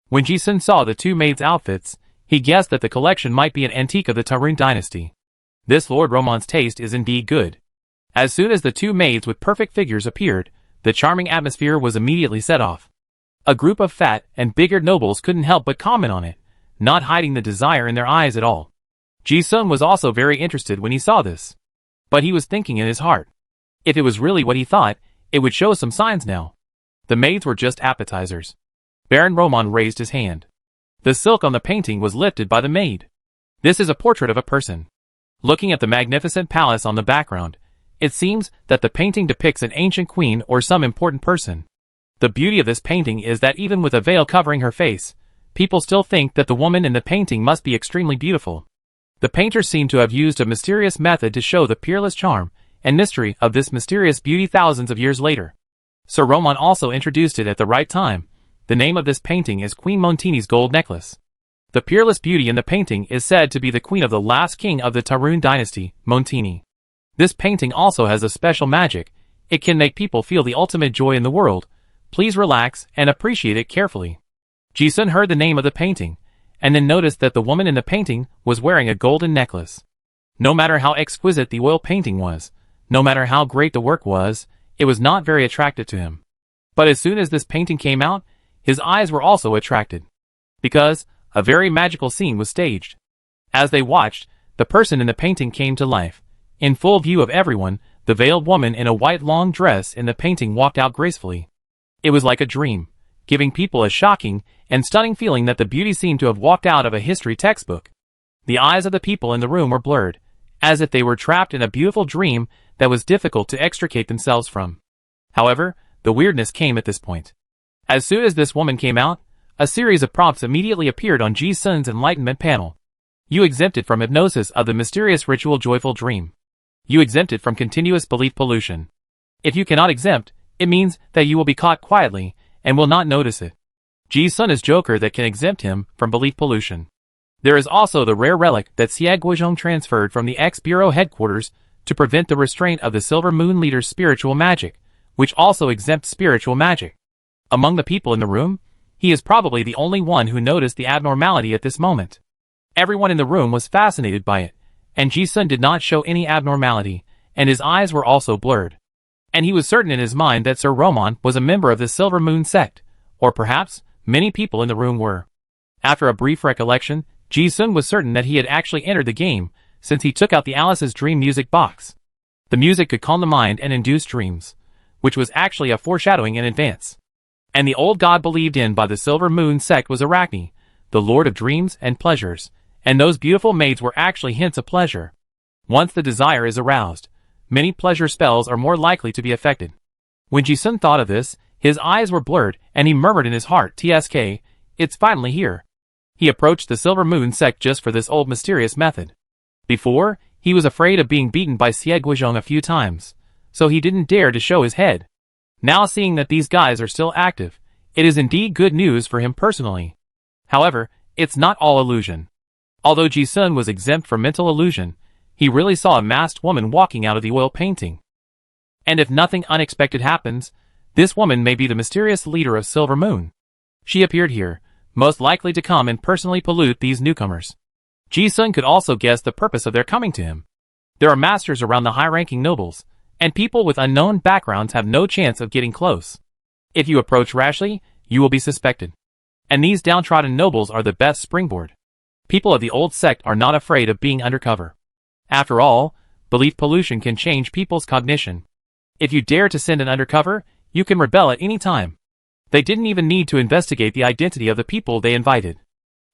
When Ji-sun saw the two maids' outfits, he guessed that the collection might be an antique of the Tarun dynasty. This Lord Roman's taste is indeed good. As soon as the two maids with perfect figures appeared, the charming atmosphere was immediately set off. A group of fat and big-eared nobles couldn't help but comment on it, not hiding the desire in their eyes at all. Ji-sun was also very interested when he saw this. But he was thinking in his heart. If it was really what he thought, it would show some signs now. The maids were just appetizers. Baron Roman raised his hand. The silk on the painting was lifted by the maid. This is a portrait of a person. Looking at the magnificent palace on the background, it seems that the painting depicts an ancient queen or some important person. The beauty of this painting is that even with a veil covering her face, people still think that the woman in the painting must be extremely beautiful. The painter seemed to have used a mysterious method to show the peerless charm and mystery of this mysterious beauty thousands of years later. Sir Roman also introduced it at the right time. The name of this painting is Queen Montini's gold necklace. The peerless beauty in the painting is said to be the queen of the last king of the Tarun dynasty, Montini. This painting also has a special magic. It can make people feel the ultimate joy in the world. Please relax and appreciate it carefully. Ji-sun heard the name of the painting, and then noticed that the woman in the painting was wearing a golden necklace. No matter how exquisite the oil painting was, no matter how great the work was, it was not very attractive to him. But as soon as this painting came out, his eyes were also attracted. Because a very magical scene was staged. As they watched, the person in the painting came to life. In full view of everyone, the veiled woman in a white long dress in the painting walked out gracefully. It was like a dream, giving people a shocking and stunning feeling that the beauty seemed to have walked out of a history textbook. The eyes of the people in the room were blurred, as if they were trapped in a beautiful dream that was difficult to extricate themselves from. However, the weirdness came at this point. As soon as this woman came out, a series of prompts immediately appeared on Ji-sun's enlightenment panel. You exempted from hypnosis of the mysterious ritual joyful dream. You exempted from continuous belief pollution. If you cannot exempt, it means that you will be caught quietly and will not notice it. Ji-sun is Joker that can exempt him from belief pollution. There is also the rare relic that Xie Guizhong transferred from the X-Bureau headquarters to prevent the restraint of the Silver Moon leader's spiritual magic, which also exempts spiritual magic. Among the people in the room, he is probably the only one who noticed the abnormality at this moment. Everyone in the room was fascinated by it, and Ji-sun did not show any abnormality, and his eyes were also blurred. And he was certain in his mind that Sir Roman was a member of the Silver Moon sect, or perhaps many people in the room were. After a brief recollection, Ji-sun was certain that he had actually entered the game, since he took out the Alice's Dream music box. The music could calm the mind and induce dreams, which was actually a foreshadowing in advance. And the old god believed in by the Silver Moon sect was Arachne, the lord of dreams and pleasures, and those beautiful maids were actually hints of pleasure. Once the desire is aroused, many pleasure spells are more likely to be affected. When Ji-sun thought of this, his eyes were blurred, and he murmured in his heart, "TSK, it's finally here." He approached the Silver Moon sect just for this old mysterious method. Before, he was afraid of being beaten by Xie Guizhong a few times, so he didn't dare to show his head. Now seeing that these guys are still active, it is indeed good news for him personally. However, it's not all illusion. Although Ji-sun was exempt from mental illusion, he really saw a masked woman walking out of the oil painting. And if nothing unexpected happens, this woman may be the mysterious leader of Silver Moon. She appeared here, most likely to come and personally pollute these newcomers. Ji-sun could also guess the purpose of their coming to him. There are masters around the high-ranking nobles, and people with unknown backgrounds have no chance of getting close. If you approach rashly, you will be suspected. And these downtrodden nobles are the best springboard. People of the old sect are not afraid of being undercover. After all, belief pollution can change people's cognition. If you dare to send an undercover, you can rebel at any time. They didn't even need to investigate the identity of the people they invited.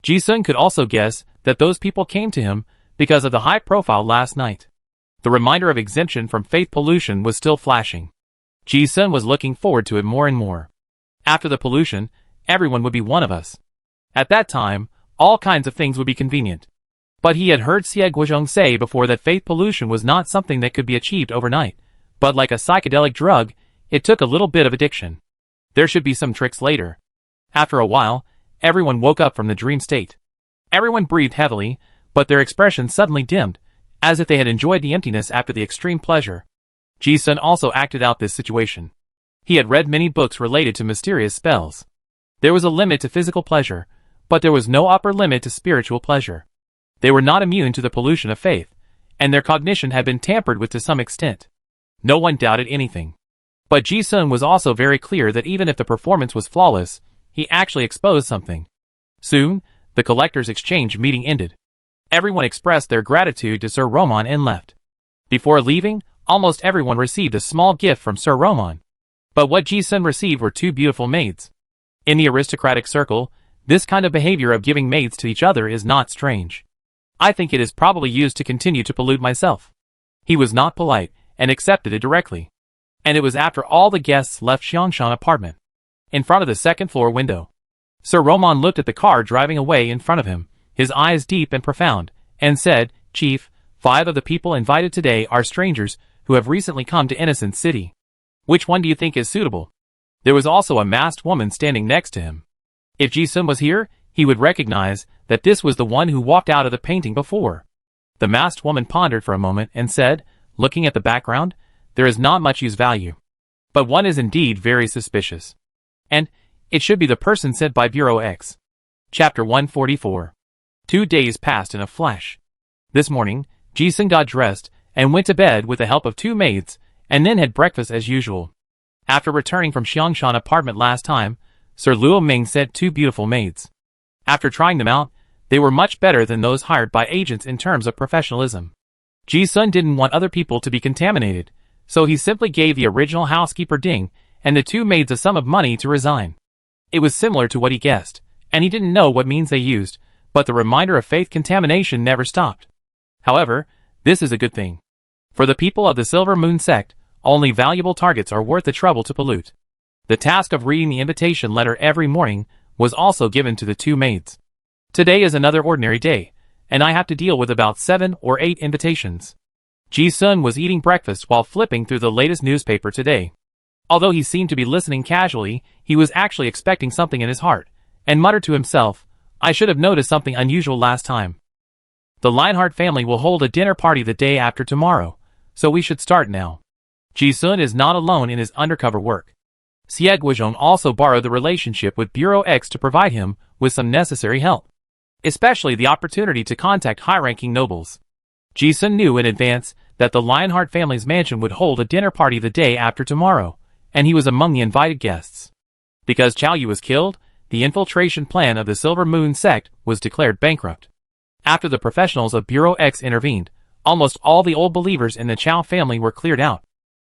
Ji-sun could also guess that those people came to him because of the high profile last night. The reminder of exemption from faith pollution was still flashing. Ji-sun was looking forward to it more and more. After the pollution, everyone would be one of us. At that time, all kinds of things would be convenient. But he had heard Xie Guizhong say before that faith pollution was not something that could be achieved overnight, but like a psychedelic drug, it took a little bit of addiction. There should be some tricks later. After a while, everyone woke up from the dream state. Everyone breathed heavily, but their expressions suddenly dimmed, as if they had enjoyed the emptiness after the extreme pleasure. Ji-sun also acted out this situation. He had read many books related to mysterious spells. There was a limit to physical pleasure, but there was no upper limit to spiritual pleasure. They were not immune to the pollution of faith, and their cognition had been tampered with to some extent. No one doubted anything. But Ji-sun was also very clear that even if the performance was flawless, he actually exposed something. Soon, the collectors' exchange meeting ended. Everyone expressed their gratitude to Sir Roman and left. Before leaving, almost everyone received a small gift from Sir Roman. But what Ji-sun received were two beautiful maids. In the aristocratic circle, this kind of behavior of giving maids to each other is not strange. I think it is probably used to continue to pollute myself. He was not polite, and accepted it directly. And it was after all the guests left Xiangshan apartment. In front of the second-floor window, Sir Roman looked at the car driving away in front of him, his eyes deep and profound, and said, "Chief, 5 of the people invited today are strangers who have recently come to Innocent City. Which one do you think is suitable?" There was also a masked woman standing next to him. If Ji-sun was here, he would recognize that this was the one who walked out of the painting before. The masked woman pondered for a moment and said, looking at the background, "There is not much use value. But one is indeed very suspicious. And it should be the person sent by Bureau X." Chapter 144. 2 days passed in a flash. This morning, Ji-sun got dressed and went to bed with the help of 2 maids, and then had breakfast as usual. After returning from Xiangshan apartment last time, Sir Luo Ming sent 2 beautiful maids. After trying them out, they were much better than those hired by agents in terms of professionalism. Ji-sun didn't want other people to be contaminated, so he simply gave the original housekeeper Ding and the 2 maids a sum of money to resign. It was similar to what he guessed, and he didn't know what means they used, but the reminder of faith contamination never stopped. However, this is a good thing. For the people of the Silver Moon sect, only valuable targets are worth the trouble to pollute. The task of reading the invitation letter every morning was also given to the 2 maids. Today is another ordinary day, and I have to deal with about 7 or 8 invitations. Ji-sun was eating breakfast while flipping through the latest newspaper today. Although he seemed to be listening casually, he was actually expecting something in his heart, and muttered to himself, "I should have noticed something unusual last time. The Lionheart family will hold a dinner party the day after tomorrow, so we should start now." Ji-sun is not alone in his undercover work. Xie Guizhong also borrowed the relationship with Bureau X to provide him with some necessary help, especially the opportunity to contact high-ranking nobles. Ji-sun knew in advance that the Lionheart family's mansion would hold a dinner party the day after tomorrow, and he was among the invited guests. Because Chao Yu was killed, the infiltration plan of the Silver Moon sect was declared bankrupt. After the professionals of Bureau X intervened, almost all the old believers in the Chao family were cleared out.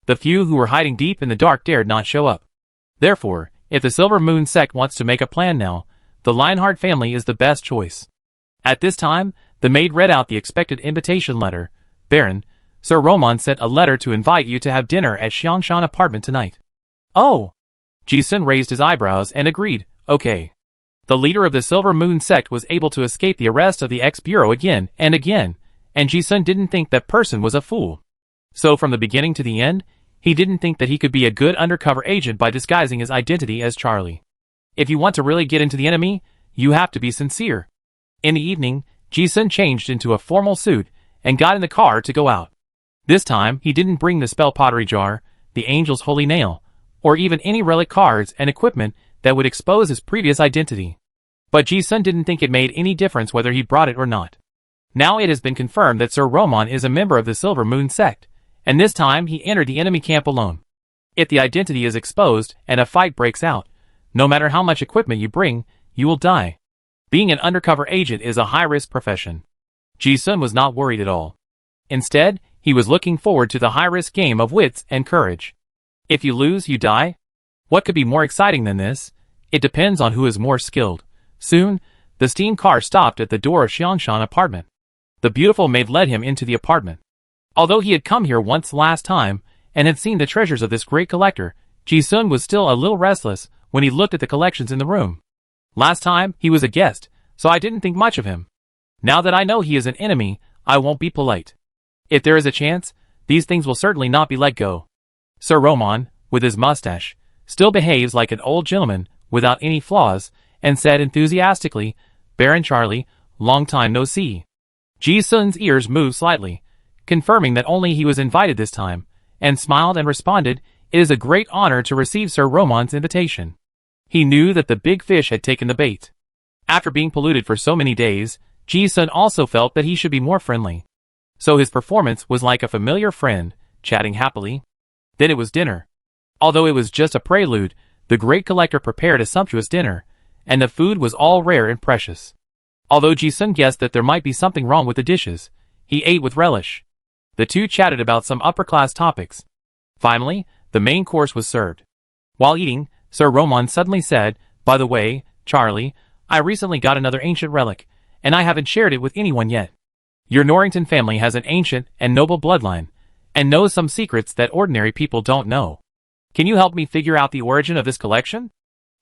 The few who were hiding deep in the dark dared not show up. Therefore, if the Silver Moon sect wants to make a plan now, the Lionheart family is the best choice. At this time, the maid read out the expected invitation letter. "Baron, Sir Roman sent a letter to invite you to have dinner at Xiangshan apartment tonight." "Oh!" Ji-sun raised his eyebrows and agreed, "Okay." The leader of the Silver Moon sect was able to escape the arrest of the ex-bureau again, and Ji-sun didn't think that person was a fool. So from the beginning to the end, he didn't think that he could be a good undercover agent by disguising his identity as Charlie. If you want to really get into the enemy, you have to be sincere. In the evening, Ji-sun changed into a formal suit and got in the car to go out. This time, he didn't bring the spell pottery jar, the angel's holy nail, or even any relic cards and equipment that would expose his previous identity. But Ji-sun didn't think it made any difference whether he brought it or not. Now it has been confirmed that Sir Roman is a member of the Silver Moon sect, and this time he entered the enemy camp alone. If the identity is exposed and a fight breaks out, no matter how much equipment you bring, you will die. Being an undercover agent is a high-risk profession. Ji-sun was not worried at all. Instead, he was looking forward to the high-risk game of wits and courage. If you lose, you die? What could be more exciting than this? It depends on who is more skilled. Soon, the steam car stopped at the door of Xiangshan apartment. The beautiful maid led him into the apartment. Although he had come here once last time, and had seen the treasures of this great collector, Ji-sun was still a little restless when he looked at the collections in the room. Last time, he was a guest, so I didn't think much of him. Now that I know he is an enemy, I won't be polite. If there is a chance, these things will certainly not be let go. Sir Roman, with his mustache, still behaves like an old gentleman without any flaws, and said enthusiastically, "Baron Charlie, long time no see." Ji-sun's ears moved slightly, confirming that only he was invited this time, and smiled and responded, "It is a great honor to receive Sir Roman's invitation." He knew that the big fish had taken the bait. After being polluted for so many days, Ji-sun also felt that he should be more friendly. So his performance was like a familiar friend, chatting happily. Then it was dinner. Although it was just a prelude, the great collector prepared a sumptuous dinner, and the food was all rare and precious. Although Ji-sun guessed that there might be something wrong with the dishes, he ate with relish. The two chatted about some upper-class topics. Finally, the main course was served. While eating, Sir Roman suddenly said, "By the way, Charlie, I recently got another ancient relic, and I haven't shared it with anyone yet. Your Norrington family has an ancient and noble bloodline, and knows some secrets that ordinary people don't know. Can you help me figure out the origin of this collection?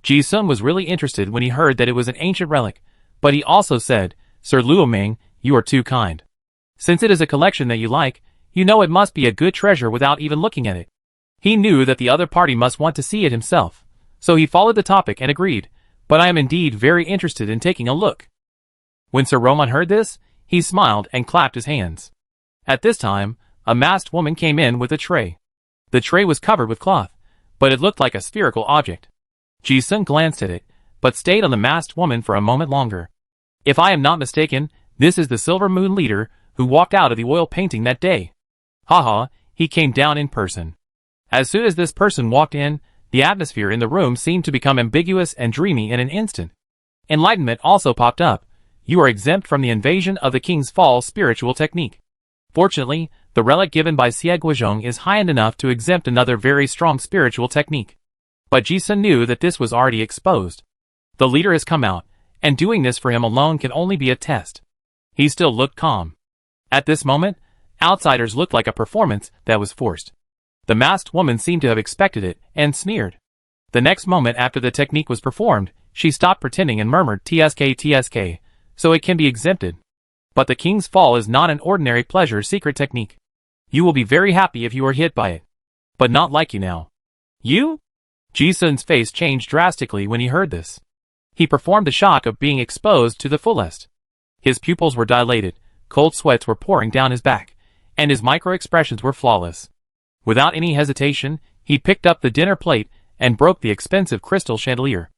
Ji-sun was really interested when he heard that it was an ancient relic, but he also said, Sir Luoming, you are too kind. Since it is a collection that you like, you know it must be a good treasure without even looking at it. He knew that the other party must want to see it himself, so he followed the topic and agreed, but I am indeed very interested in taking a look. When Sir Roman heard this, he smiled and clapped his hands. At this time, a masked woman came in with a tray. The tray was covered with cloth, but it looked like a spherical object. Ji-sun glanced at it, but stayed on the masked woman for a moment longer. If I am not mistaken, this is the Silver Moon leader who walked out of the oil painting that day. Haha, he came down in person. As soon as this person walked in, the atmosphere in the room seemed to become ambiguous and dreamy in an instant. Enlightenment also popped up. You are exempt from the invasion of the King's Fall spiritual technique. Fortunately, the relic given by Xie Guozhong is high-end enough to exempt another very strong spiritual technique. But Ji-sun knew that this was already exposed. The leader has come out, and doing this for him alone can only be a test. He still looked calm. At this moment, outsiders looked like a performance that was forced. The masked woman seemed to have expected it, and sneered. The next moment after the technique was performed, she stopped pretending and murmured TSK, so it can be exempted. But the King's Fall is not an ordinary pleasure secret technique. You will be very happy if you are hit by it. But not like you now. You? Ji-sun's face changed drastically when he heard this. He performed the shock of being exposed to the fullest. His pupils were dilated, cold sweats were pouring down his back, and his micro-expressions were flawless. Without any hesitation, he picked up the dinner plate and broke the expensive crystal chandelier.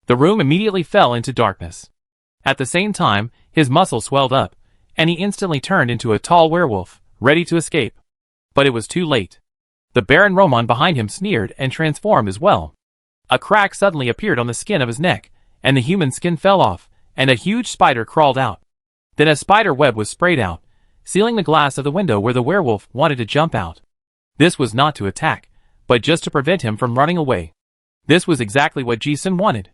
The room immediately fell into darkness. At the same time, his muscles swelled up, and he instantly turned into a tall werewolf, ready to escape. But it was too late. The Baron Roman behind him sneered and transformed as well. A crack suddenly appeared on the skin of his neck, and the human skin fell off, and a huge spider crawled out. Then a spider web was sprayed out, sealing the glass of the window where the werewolf wanted to jump out. This was not to attack, but just to prevent him from running away. This was exactly what Ji-sun wanted.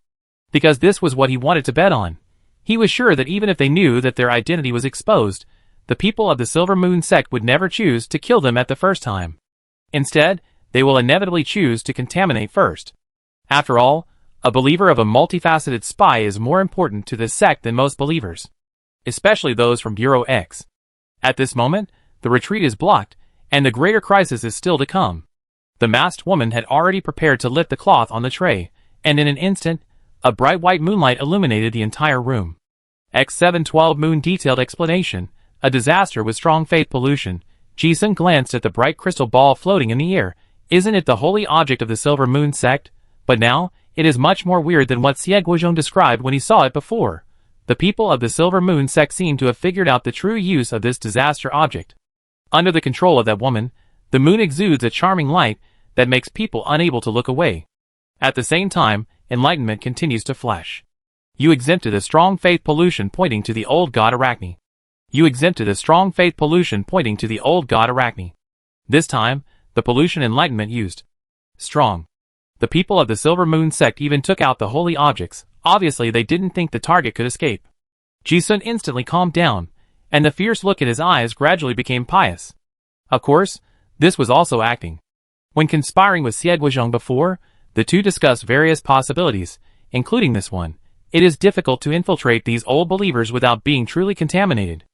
Because this was what he wanted to bet on. He was sure that even if they knew that their identity was exposed, the people of the Silver Moon sect would never choose to kill them at the first time. Instead, they will inevitably choose to contaminate first. After all, a believer of a multifaceted spy is more important to this sect than most believers. Especially those from Bureau X. At this moment, the retreat is blocked, and the greater crisis is still to come. The masked woman had already prepared to lift the cloth on the tray, and in an instant, a bright white moonlight illuminated the entire room. X712 Moon detailed explanation, a disaster with strong faith pollution. Ji-sun glanced at the bright crystal ball floating in the air. Isn't it the holy object of the Silver Moon sect? But now, it is much more weird than what Xie Guozhong described when he saw it before. The people of the Silver Moon sect seem to have figured out the true use of this disaster object. Under the control of that woman, the moon exudes a charming light that makes people unable to look away. At the same time, enlightenment continues to flash. You exempted a strong faith pollution pointing to the old god Arachne. You exempted a strong faith pollution pointing to the old god Arachne. This time, the pollution enlightenment used. Strong. The people of the Silver Moon sect even took out the holy objects. Obviously they didn't think the target could escape. Ji-sun instantly calmed down, and the fierce look in his eyes gradually became pious. Of course, this was also acting. When conspiring with Xie Guozhong before, the two discussed various possibilities, including this one. It is difficult to infiltrate these old believers without being truly contaminated.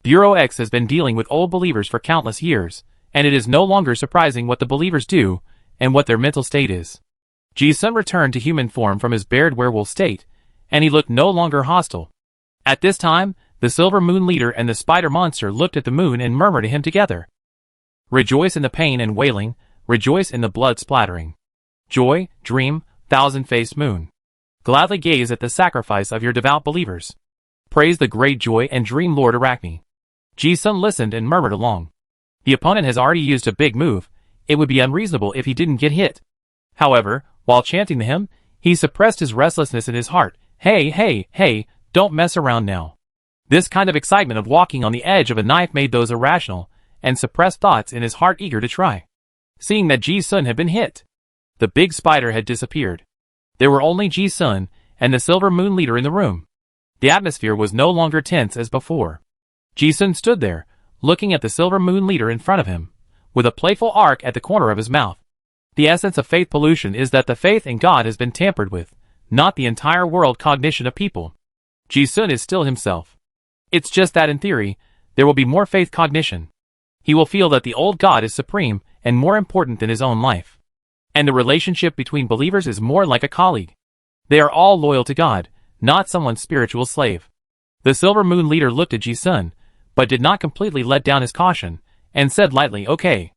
Bureau X has been dealing with old believers for countless years, and it is no longer surprising what the believers do, and what their mental state is. Ji-sun returned to human form from his bared werewolf state, and he looked no longer hostile. At this time, the Silver Moon leader and the spider monster looked at the moon and murmured to him together. Rejoice in the pain and wailing, rejoice in the blood splattering. Joy, dream, thousand-faced moon. Gladly gaze at the sacrifice of your devout believers. Praise the great joy and dream Lord Arachne. Ji-sun listened and murmured along. The opponent has already used a big move. It would be unreasonable if he didn't get hit. However, while chanting the hymn, he suppressed his restlessness in his heart. Hey, don't mess around now. This kind of excitement of walking on the edge of a knife made those irrational and suppressed thoughts in his heart eager to try. Seeing that Ji-sun had been hit, the big spider had disappeared. There were only Ji-sun and the Silver Moon leader in the room. The atmosphere was no longer tense as before. Ji-sun stood there, looking at the silver moon leader in front of him, with a playful arc at the corner of his mouth. The essence of faith pollution is that the faith in God has been tampered with, not the entire world cognition of people. Ji-sun is still himself. It's just that in theory, there will be more faith cognition. He will feel that the old God is supreme and more important than his own life. And the relationship between believers is more like a colleague. They are all loyal to God, not someone's spiritual slave. The silver moon leader looked at Ji-sun, but did not completely let down his caution, and said lightly, "Okay.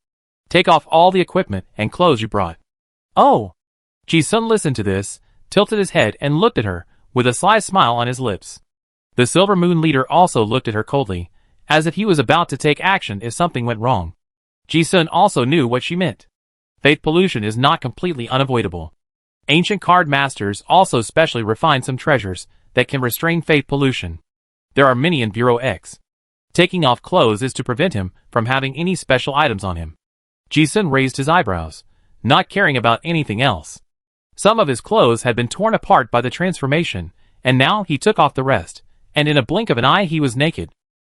Take off all the equipment and clothes you brought." "Oh." Ji-sun listened to this, tilted his head and looked at her, with a sly smile on his lips. The silver moon leader also looked at her coldly, as if he was about to take action if something went wrong. Ji-sun also knew what she meant. Faith pollution is not completely unavoidable. Ancient card masters also specially refined some treasures that can restrain faith pollution. There are many in Bureau X. Taking off clothes is to prevent him from having any special items on him. Ji-sun raised his eyebrows, not caring about anything else. Some of his clothes had been torn apart by the transformation, and now he took off the rest, and in a blink of an eye he was naked.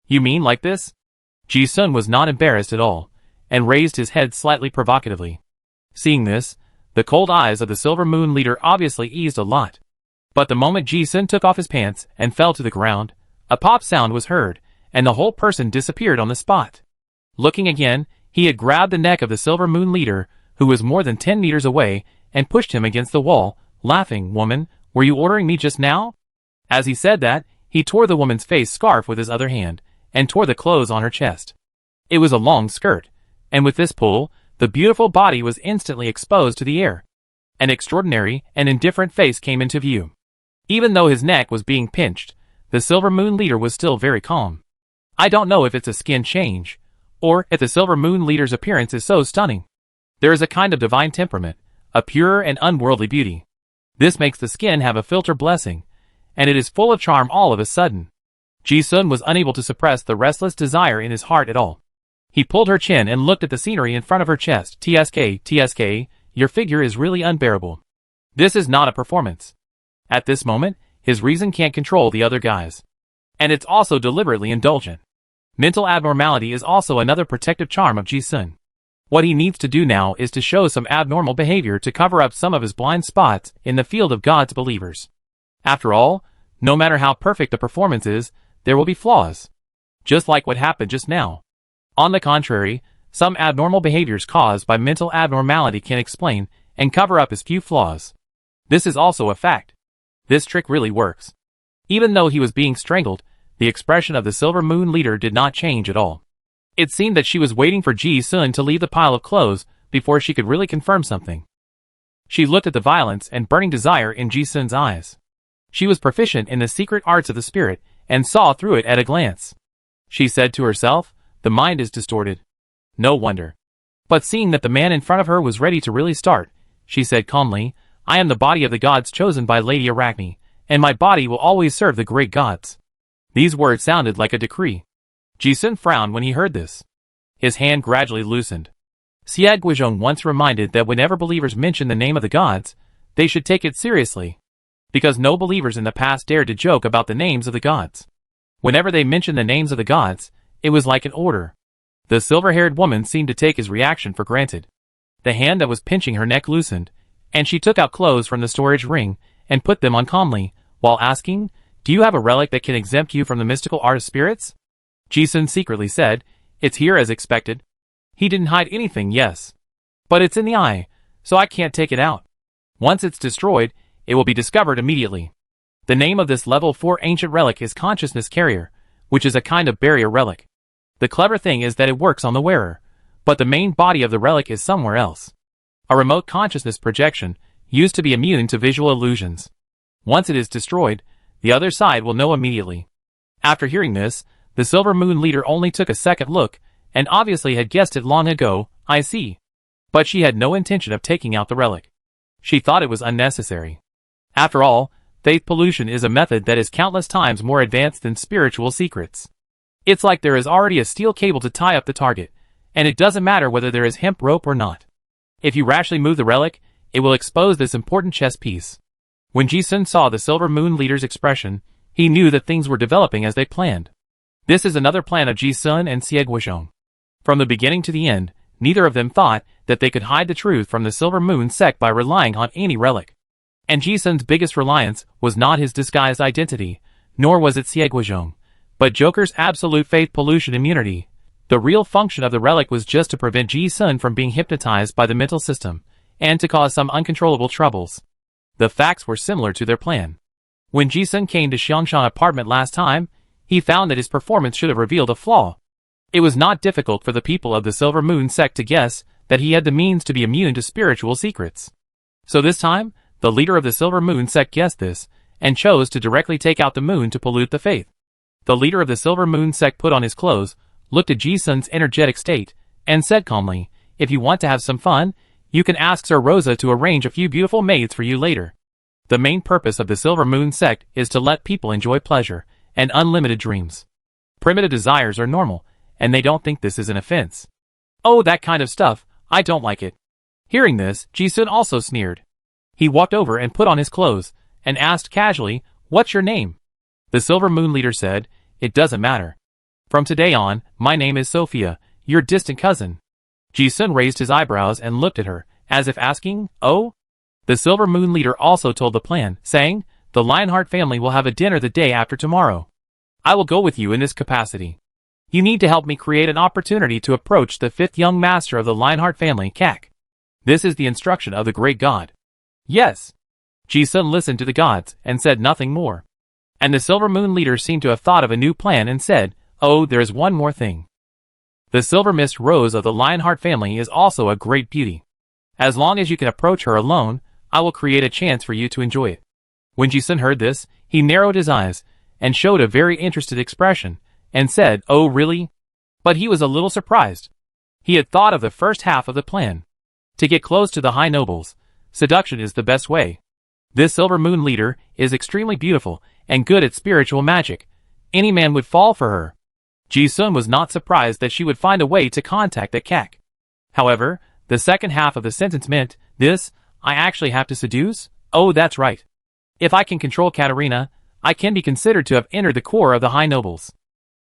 "You mean like this?" Ji-sun was not embarrassed at all, and raised his head slightly provocatively. Seeing this, the cold eyes of the silver moon leader obviously eased a lot. But the moment Ji-sun took off his pants and fell to the ground, a pop sound was heard, and the whole person disappeared on the spot. Looking again, he had grabbed the neck of the silver moon leader, who was more than 10 meters away, and pushed him against the wall, laughing. "Woman, were you ordering me just now?" As he said that, he tore the woman's face scarf with his other hand, and tore the clothes on her chest. It was a long skirt, and with this pull, the beautiful body was instantly exposed to the air. An extraordinary and indifferent face came into view. Even though his neck was being pinched, the silver moon leader was still very calm. I don't know if it's a skin change, or if the silver moon leader's appearance is so stunning. There is a kind of divine temperament, a pure and unworldly beauty. This makes the skin have a filter blessing, and it is full of charm all of a sudden. Ji-sun was unable to suppress the restless desire in his heart at all. He pulled her chin and looked at the scenery in front of her chest. TSK, your figure is really unbearable. This is not a performance. At this moment, his reason can't control the other guys. And it's also deliberately indulgent. Mental abnormality is also another protective charm of Ji-sun. What he needs to do now is to show some abnormal behavior to cover up some of his blind spots in the field of God's believers. After all, no matter how perfect a performance is, there will be flaws. Just like what happened just now. On the contrary, some abnormal behaviors caused by mental abnormality can explain and cover up his few flaws. This is also a fact. This trick really works. Even though he was being strangled, the expression of the silver moon leader did not change at all. It seemed that she was waiting for Ji-sun to leave the pile of clothes before she could really confirm something. She looked at the violence and burning desire in Ji-sun's eyes. She was proficient in the secret arts of the spirit and saw through it at a glance. She said to herself, "The mind is distorted. No wonder." But seeing that the man in front of her was ready to really start, she said calmly, "I am the body of the gods chosen by Lady Arachne, and my body will always serve the great gods." These words sounded like a decree. Ji-sun frowned when he heard this. His hand gradually loosened. Xie Guizhong once reminded that whenever believers mention the name of the gods, they should take it seriously. Because no believers in the past dared to joke about the names of the gods. Whenever they mentioned the names of the gods, it was like an order. The silver-haired woman seemed to take his reaction for granted. The hand that was pinching her neck loosened, and she took out clothes from the storage ring and put them on calmly, while asking, "Do you have a relic that can exempt you from the mystical art of spirits?" Ji-sun secretly said, "It's here as expected." He didn't hide anything, yes. But it's in the eye, so I can't take it out. Once it's destroyed, it will be discovered immediately. The name of this level 4 ancient relic is Consciousness Carrier, which is a kind of barrier relic. The clever thing is that it works on the wearer, but the main body of the relic is somewhere else. A remote consciousness projection, used to be immune to visual illusions. Once it is destroyed, the other side will know immediately. After hearing this, the silver moon leader only took a second look, and obviously had guessed it long ago. "I see." But she had no intention of taking out the relic. She thought it was unnecessary. After all, faith pollution is a method that is countless times more advanced than spiritual secrets. It's like there is already a steel cable to tie up the target, and it doesn't matter whether there is hemp rope or not. If you rashly move the relic, it will expose this important chess piece. When Ji-sun saw the silver moon leader's expression, he knew that things were developing as they planned. This is another plan of Ji-sun and Xie. From the beginning to the end, neither of them thought that they could hide the truth from the Silver Moon sect by relying on any relic. And Ji-sun's biggest reliance was not his disguised identity, nor was it Xie, but Joker's absolute faith pollution immunity. The real function of the relic was just to prevent Ji-sun from being hypnotized by the mental system, and to cause some uncontrollable troubles. The facts were similar to their plan. When Ji-sun came to Xiangshan apartment last time, he found that his performance should have revealed a flaw. It was not difficult for the people of the Silver Moon sect to guess that he had the means to be immune to spiritual secrets. So this time, the leader of the Silver Moon sect guessed this, and chose to directly take out the moon to pollute the faith. The leader of the Silver Moon sect put on his clothes, looked at Ji-sun's energetic state, and said calmly, "If you want to have some fun, you can ask Sir Rosa to arrange a few beautiful maids for you later." The main purpose of the Silver Moon sect is to let people enjoy pleasure and unlimited dreams. Primitive desires are normal, and they don't think this is an offense. "Oh, that kind of stuff, I don't like it." Hearing this, Ji-sun also sneered. He walked over and put on his clothes, and asked casually, "What's your name?" The Silver Moon leader said, "It doesn't matter. From today on, my name is Sophia, your distant cousin." Ji-sun raised his eyebrows and looked at her, as if asking, "Oh?" The Silver Moon leader also told the plan, saying, "The Lionheart family will have a dinner the day after tomorrow. I will go with you in this capacity. You need to help me create an opportunity to approach the fifth young master of the Lionheart family, Kak. This is the instruction of the great god." "Yes." Ji-sun listened to the gods, and said nothing more. And the Silver Moon leader seemed to have thought of a new plan and said, "Oh, there is one more thing. The Silver Mist Rose of the Lionheart family is also a great beauty. As long as you can approach her alone, I will create a chance for you to enjoy it." When Ji-sun heard this, he narrowed his eyes, and showed a very interested expression, and said, "Oh really?" But he was a little surprised. He had thought of the first half of the plan. To get close to the high nobles, seduction is the best way. This Silver Moon leader is extremely beautiful, and good at spiritual magic. Any man would fall for her. Ji-sun was not surprised that she would find a way to contact the Kak. However, the second half of the sentence meant, "This, I actually have to seduce? Oh, that's right. If I can control Katarina, I can be considered to have entered the core of the high nobles.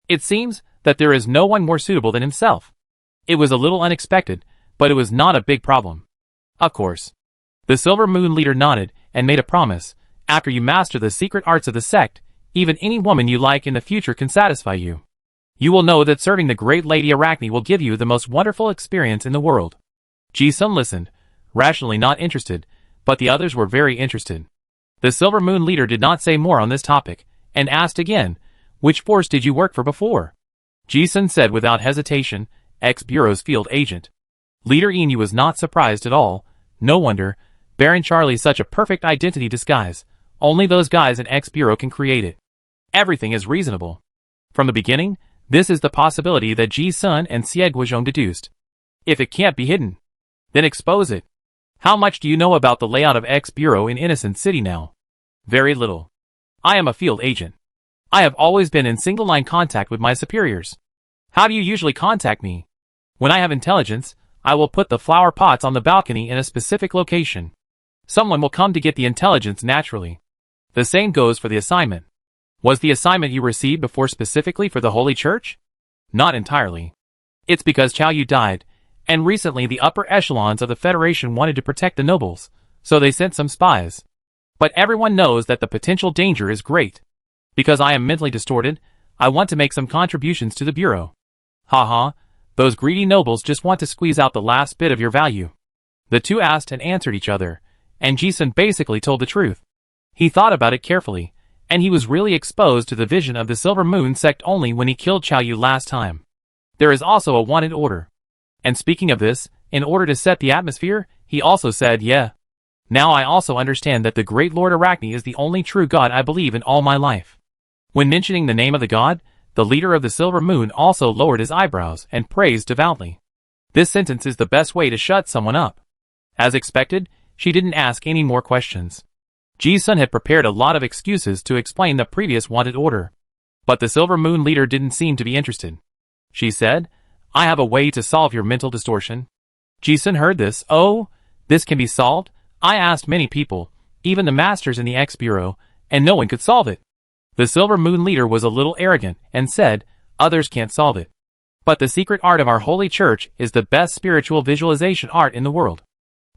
It seems that there is no one more suitable than himself." It was a little unexpected, but it was not a big problem. Of course. The Silver Moon leader nodded, and made a promise. "After you master the secret arts of the sect, even any woman you like in the future can satisfy you. You will know that serving the great Lady Arachne will give you the most wonderful experience in the world." Ji-sun listened, rationally not interested, but the others were very interested. The Silver Moon leader did not say more on this topic, and asked again, "Which force did you work for before?" Ji-sun said without hesitation, "Ex-Bureau's field agent." Leader Inu was not surprised at all. No wonder, Baron Charlie's such a perfect identity disguise. Only those guys in Ex-Bureau can create it. Everything is reasonable. From the beginning, this is the possibility that Ji-sun and Xie deduced. If it can't be hidden, then expose it. How much do you know about the layout of Ex-Bureau in Innocent City now? Very little. I am a field agent. I have always been in single-line contact with my superiors. How do you usually contact me? When I have intelligence, I will put the flower pots on the balcony in a specific location. Someone will come to get the intelligence naturally. The same goes for the assignment. Was the assignment you received before specifically for the Holy Church? Not entirely. It's because Chao Yu died, and recently the upper echelons of the Federation wanted to protect the nobles, so they sent some spies. But everyone knows that the potential danger is great. Because I am mentally distorted, I want to make some contributions to the Bureau. Haha, those greedy nobles just want to squeeze out the last bit of your value." The two asked and answered each other, and Ji-sun basically told the truth. He thought about it carefully, and he was really exposed to the vision of the Silver Moon sect only when he killed Chao Yu last time. There is also a wanted order. And speaking of this, in order to set the atmosphere, he also said, "Yeah. Now I also understand that the great Lord Arachne is the only true god I believe in all my life." When mentioning the name of the god, the leader of the Silver Moon also lowered his eyebrows and praised devoutly. This sentence is the best way to shut someone up. As expected, she didn't ask any more questions. Ji-sun had prepared a lot of excuses to explain the previous wanted order. But the Silver Moon leader didn't seem to be interested. She said, "I have a way to solve your mental distortion." Ji-sun heard this. "Oh, this can be solved? I asked many people, even the masters in the Ex-Bureau, and no one could solve it." The Silver Moon leader was a little arrogant, and said, Others can't solve it. But the secret art of our holy church is the best spiritual visualization art in the world.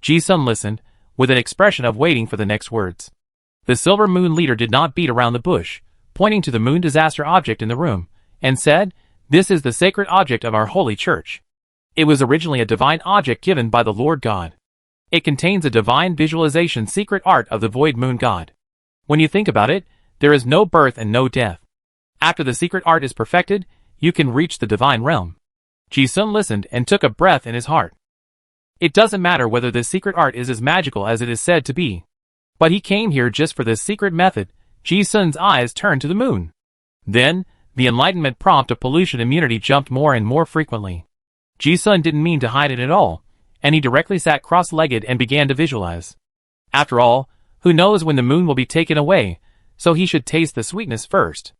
Ji-sun listened, with an expression of waiting for the next words. The Silver Moon leader did not beat around the bush, pointing to the moon disaster object in the room, and said, "This is the sacred object of our holy church. It was originally a divine object given by the Lord God. It contains a divine visualization secret art of the void moon god. When you think about it, there is no birth and no death. After the secret art is perfected, you can reach the divine realm." Ji-sun listened and took a breath in his heart. It doesn't matter whether this secret art is as magical as it is said to be. But he came here just for this secret method. Ji-sun's eyes turned to the moon. Then, the enlightenment prompt of pollution immunity jumped more and more frequently. Ji-sun didn't mean to hide it at all, and he directly sat cross-legged and began to visualize. After all, who knows when the moon will be taken away, so he should taste the sweetness first.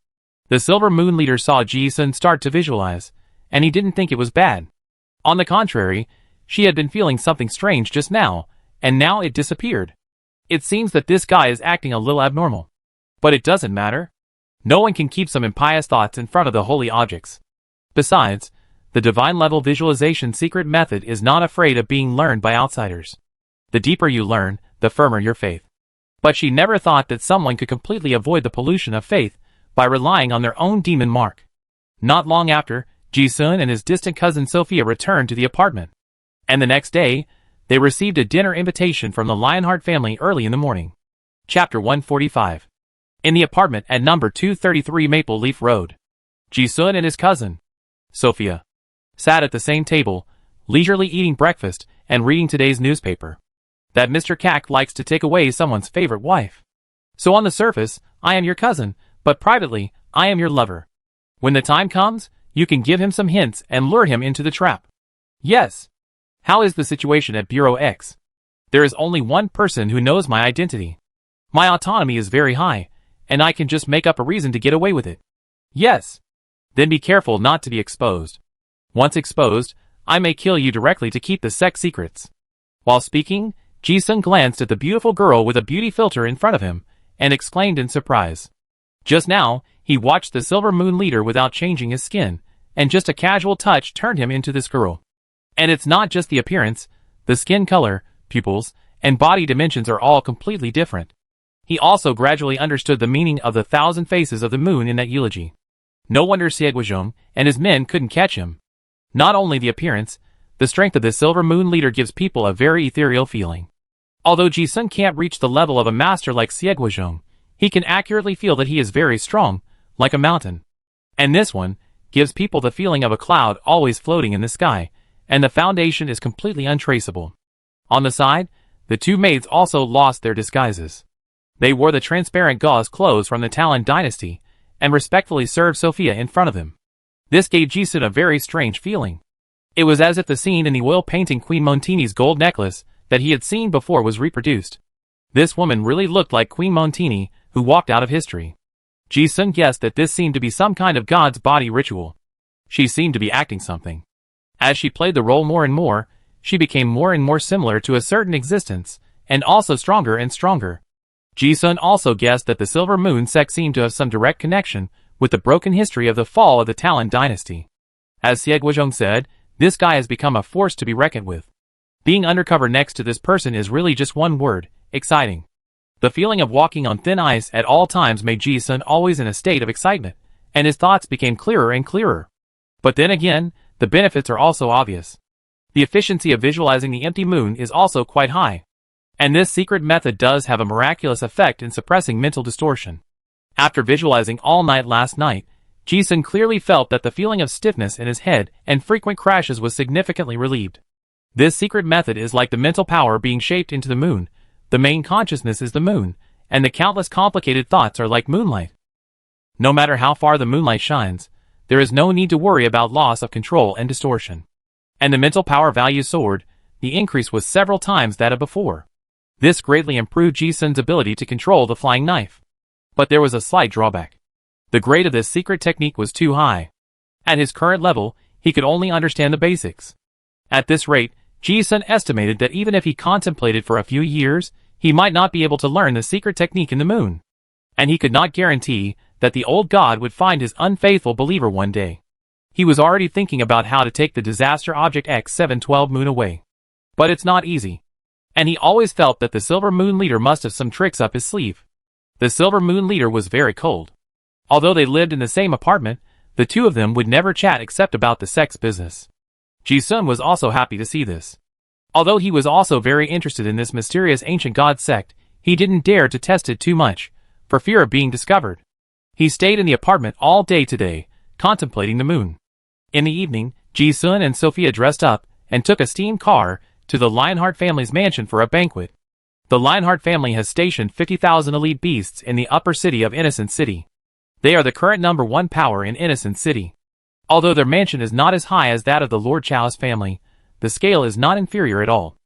The Silver Moon leader saw Ji-sun start to visualize, and he didn't think it was bad. On the contrary, she had been feeling something strange just now, and now it disappeared. It seems that this guy is acting a little abnormal. But it doesn't matter. No one can keep some impious thoughts in front of the holy objects. Besides, the divine level visualization secret method is not afraid of being learned by outsiders. The deeper you learn, the firmer your faith. But she never thought that someone could completely avoid the pollution of faith by relying on their own demon mark. Not long after, Ji-sun and his distant cousin Sophia returned to the apartment. And the next day, they received a dinner invitation from the Lionheart family early in the morning. Chapter 145. In the apartment at number 233 Maple Leaf Road, Ji-sun and his cousin, Sophia, sat at the same table, leisurely eating breakfast and reading today's newspaper. That Mr. Kak likes to take away someone's favorite wife. So on the surface, I am your cousin, but privately, I am your lover. When the time comes, you can give him some hints and lure him into the trap. Yes. How is the situation at Bureau X? There is only one person who knows my identity. My autonomy is very high, and I can just make up a reason to get away with it. Yes. Then be careful not to be exposed. Once exposed, I may kill you directly to keep the sect secrets. While speaking, Ji-sun glanced at the beautiful girl with a beauty filter in front of him, and exclaimed in surprise. Just now, he watched the Silver Moon leader without changing his skin, and just a casual touch turned him into this girl. And it's not just the appearance, the skin color, pupils, and body dimensions are all completely different. He also gradually understood the meaning of the 1,000 faces of the moon in that eulogy. No wonder Sieguizhong and his men couldn't catch him. Not only the appearance, the strength of the Silver Moon leader gives people a very ethereal feeling. Although Ji-sun can't reach the level of a master like Sieguizhong, he can accurately feel that he is very strong, like a mountain. And this one gives people the feeling of a cloud always floating in the sky, and the foundation is completely untraceable. On the side, the two maids also lost their disguises. They wore the transparent gauze clothes from the Talon dynasty, and respectfully served Sophia in front of him. This gave Ji-sun a very strange feeling. It was as if the scene in the oil painting Queen Montini's gold necklace that he had seen before was reproduced. This woman really looked like Queen Montini, who walked out of history. Ji-sun guessed that this seemed to be some kind of god's body ritual. She seemed to be acting something. As she played the role more and more, she became more and more similar to a certain existence, and also stronger and stronger. Ji-sun also guessed that the Silver Moon sect seemed to have some direct connection with the broken history of the fall of the Talon dynasty. As Sieguizhong said, this guy has become a force to be reckoned with. Being undercover next to this person is really just one word: exciting. The feeling of walking on thin ice at all times made Ji-sun always in a state of excitement, and his thoughts became clearer and clearer. But then again, the benefits are also obvious. The efficiency of visualizing the empty moon is also quite high. And this secret method does have a miraculous effect in suppressing mental distortion. After visualizing all night last night, Ji-sun clearly felt that the feeling of stiffness in his head and frequent crashes was significantly relieved. This secret method is like the mental power being shaped into the moon. The main consciousness is the moon, and the countless complicated thoughts are like moonlight. No matter how far the moonlight shines, there is no need to worry about loss of control and distortion. And the mental power value soared. The increase was several times that of before. This greatly improved Ji-sun's ability to control the flying knife. But there was a slight drawback. The grade of this secret technique was too high. At his current level, he could only understand the basics. At this rate, Ji-sun estimated that even if he contemplated for a few years, he might not be able to learn the secret technique in the moon. And he could not guarantee that the old god would find his unfaithful believer one day. He was already thinking about how to take the disaster object X712 moon away. But it's not easy. And he always felt that the Silver Moon leader must have some tricks up his sleeve. The Silver Moon leader was very cold. Although they lived in the same apartment, the two of them would never chat except about the sect's business. Ji-sun was also happy to see this. Although he was also very interested in this mysterious ancient god sect, he didn't dare to test it too much, for fear of being discovered. He stayed in the apartment all day today, contemplating the moon. In the evening, Ji-sun and Sophia dressed up and took a steam car to the Lionheart family's mansion for a banquet. The Lionheart family has stationed 50,000 elite beasts in the upper city of Innocent City. They are the current #1 power in Innocent City. Although their mansion is not as high as that of the Lord Chao's family, the scale is not inferior at all.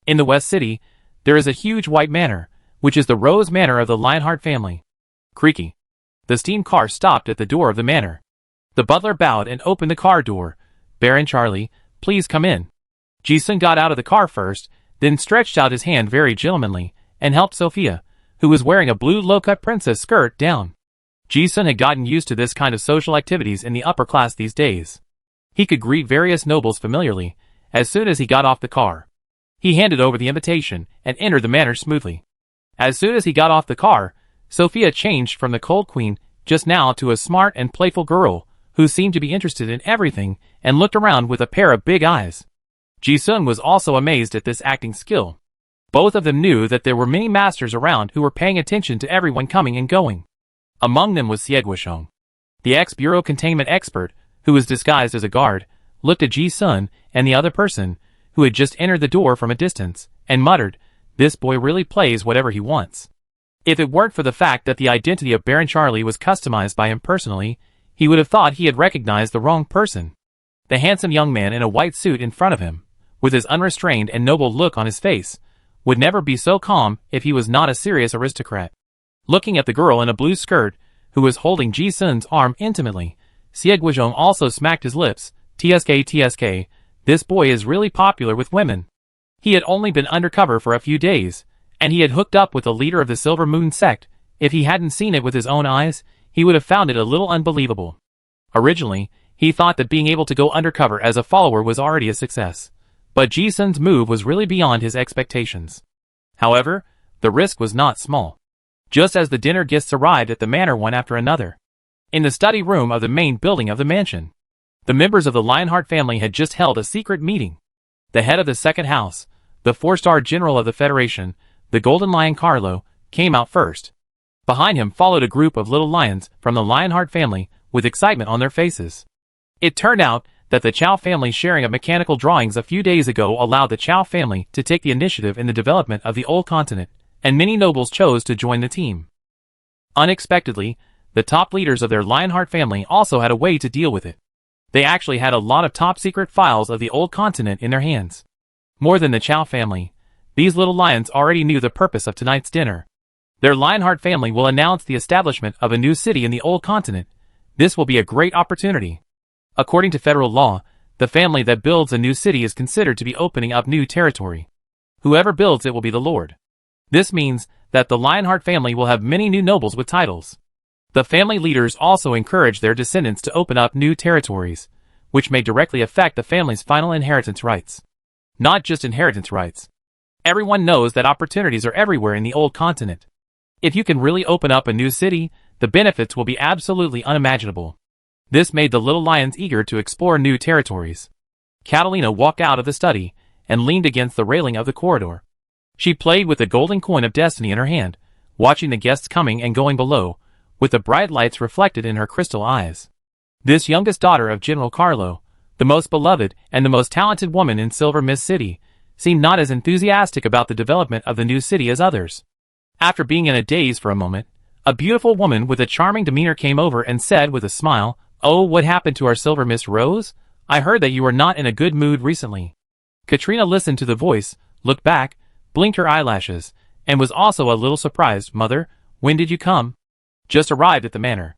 In the West City, there is a huge white manor, which is the Rose Manor of the Lionheart family. Creaky. The steam car stopped at the door of the manor. The butler bowed and opened the car door. "Baron Charlie, please come in." Ji-sun got out of the car first, then stretched out his hand very gentlemanly, and helped Sophia, who was wearing a blue low-cut princess skirt, down. Ji-sun had gotten used to this kind of social activities in the upper class these days. He could greet various nobles familiarly, as soon as he got off the car. He handed over the invitation, and entered the manor smoothly. As soon as he got off the car, Sophia changed from the cold queen just now to a smart and playful girl, who seemed to be interested in everything, and looked around with a pair of big eyes. Ji-sun was also amazed at this acting skill. Both of them knew that there were many masters around who were paying attention to everyone coming and going. Among them was Sieguisheng. The ex-bureau containment expert, who was disguised as a guard, looked at Ji-sun and the other person, who had just entered the door from a distance, and muttered, "This boy really plays whatever he wants." If it weren't for the fact that the identity of Baron Charlie was customized by him personally, he would have thought he had recognized the wrong person. The handsome young man in a white suit in front of him, with his unrestrained and noble look on his face, would never be so calm if he was not a serious aristocrat. Looking at the girl in a blue skirt, who was holding Ji-sun's arm intimately, Sieguisheng also smacked his lips. TSK, this boy is really popular with women. He had only been undercover for a few days, and he had hooked up with the leader of the Silver Moon sect. If he hadn't seen it with his own eyes, he would have found it a little unbelievable. Originally, he thought that being able to go undercover as a follower was already a success. But Ji-sun's move was really beyond his expectations. However, the risk was not small. Just as the dinner guests arrived at the manor one after another. In the study room of the main building of the mansion, the members of the Lionheart family had just held a secret meeting. The head of the second house, the 4-star general of the Federation, the Golden Lion Carlo, came out first. Behind him followed a group of little lions from the Lionheart family, with excitement on their faces. It turned out that the Chow family's sharing of mechanical drawings a few days ago allowed the Chow family to take the initiative in the development of the old continent, and many nobles chose to join the team. Unexpectedly, the top leaders of their Lionheart family also had a way to deal with it. They actually had a lot of top-secret files of the old continent in their hands. More than the Chow family, these little lions already knew the purpose of tonight's dinner. Their Lionheart family will announce the establishment of a new city in the old continent. This will be a great opportunity. According to federal law, the family that builds a new city is considered to be opening up new territory. Whoever builds it will be the lord. This means that the Lionheart family will have many new nobles with titles. The family leaders also encourage their descendants to open up new territories, which may directly affect the family's final inheritance rights. Not just inheritance rights. Everyone knows that opportunities are everywhere in the old continent. If you can really open up a new city, the benefits will be absolutely unimaginable. This made the little lions eager to explore new territories. Catalina walked out of the study and leaned against the railing of the corridor. She played with the golden coin of destiny in her hand, watching the guests coming and going below, with the bright lights reflected in her crystal eyes. This youngest daughter of General Carlo, the most beloved and the most talented woman in Silver Mist City, seemed not as enthusiastic about the development of the new city as others. After being in a daze for a moment, a beautiful woman with a charming demeanor came over and said with a smile, "Oh, what happened to our Silver Mist Rose? I heard that you were not in a good mood recently." Katrina listened to the voice, looked back, blinked her eyelashes, and was also a little surprised. "Mother, when did you come?" "Just arrived at the manor."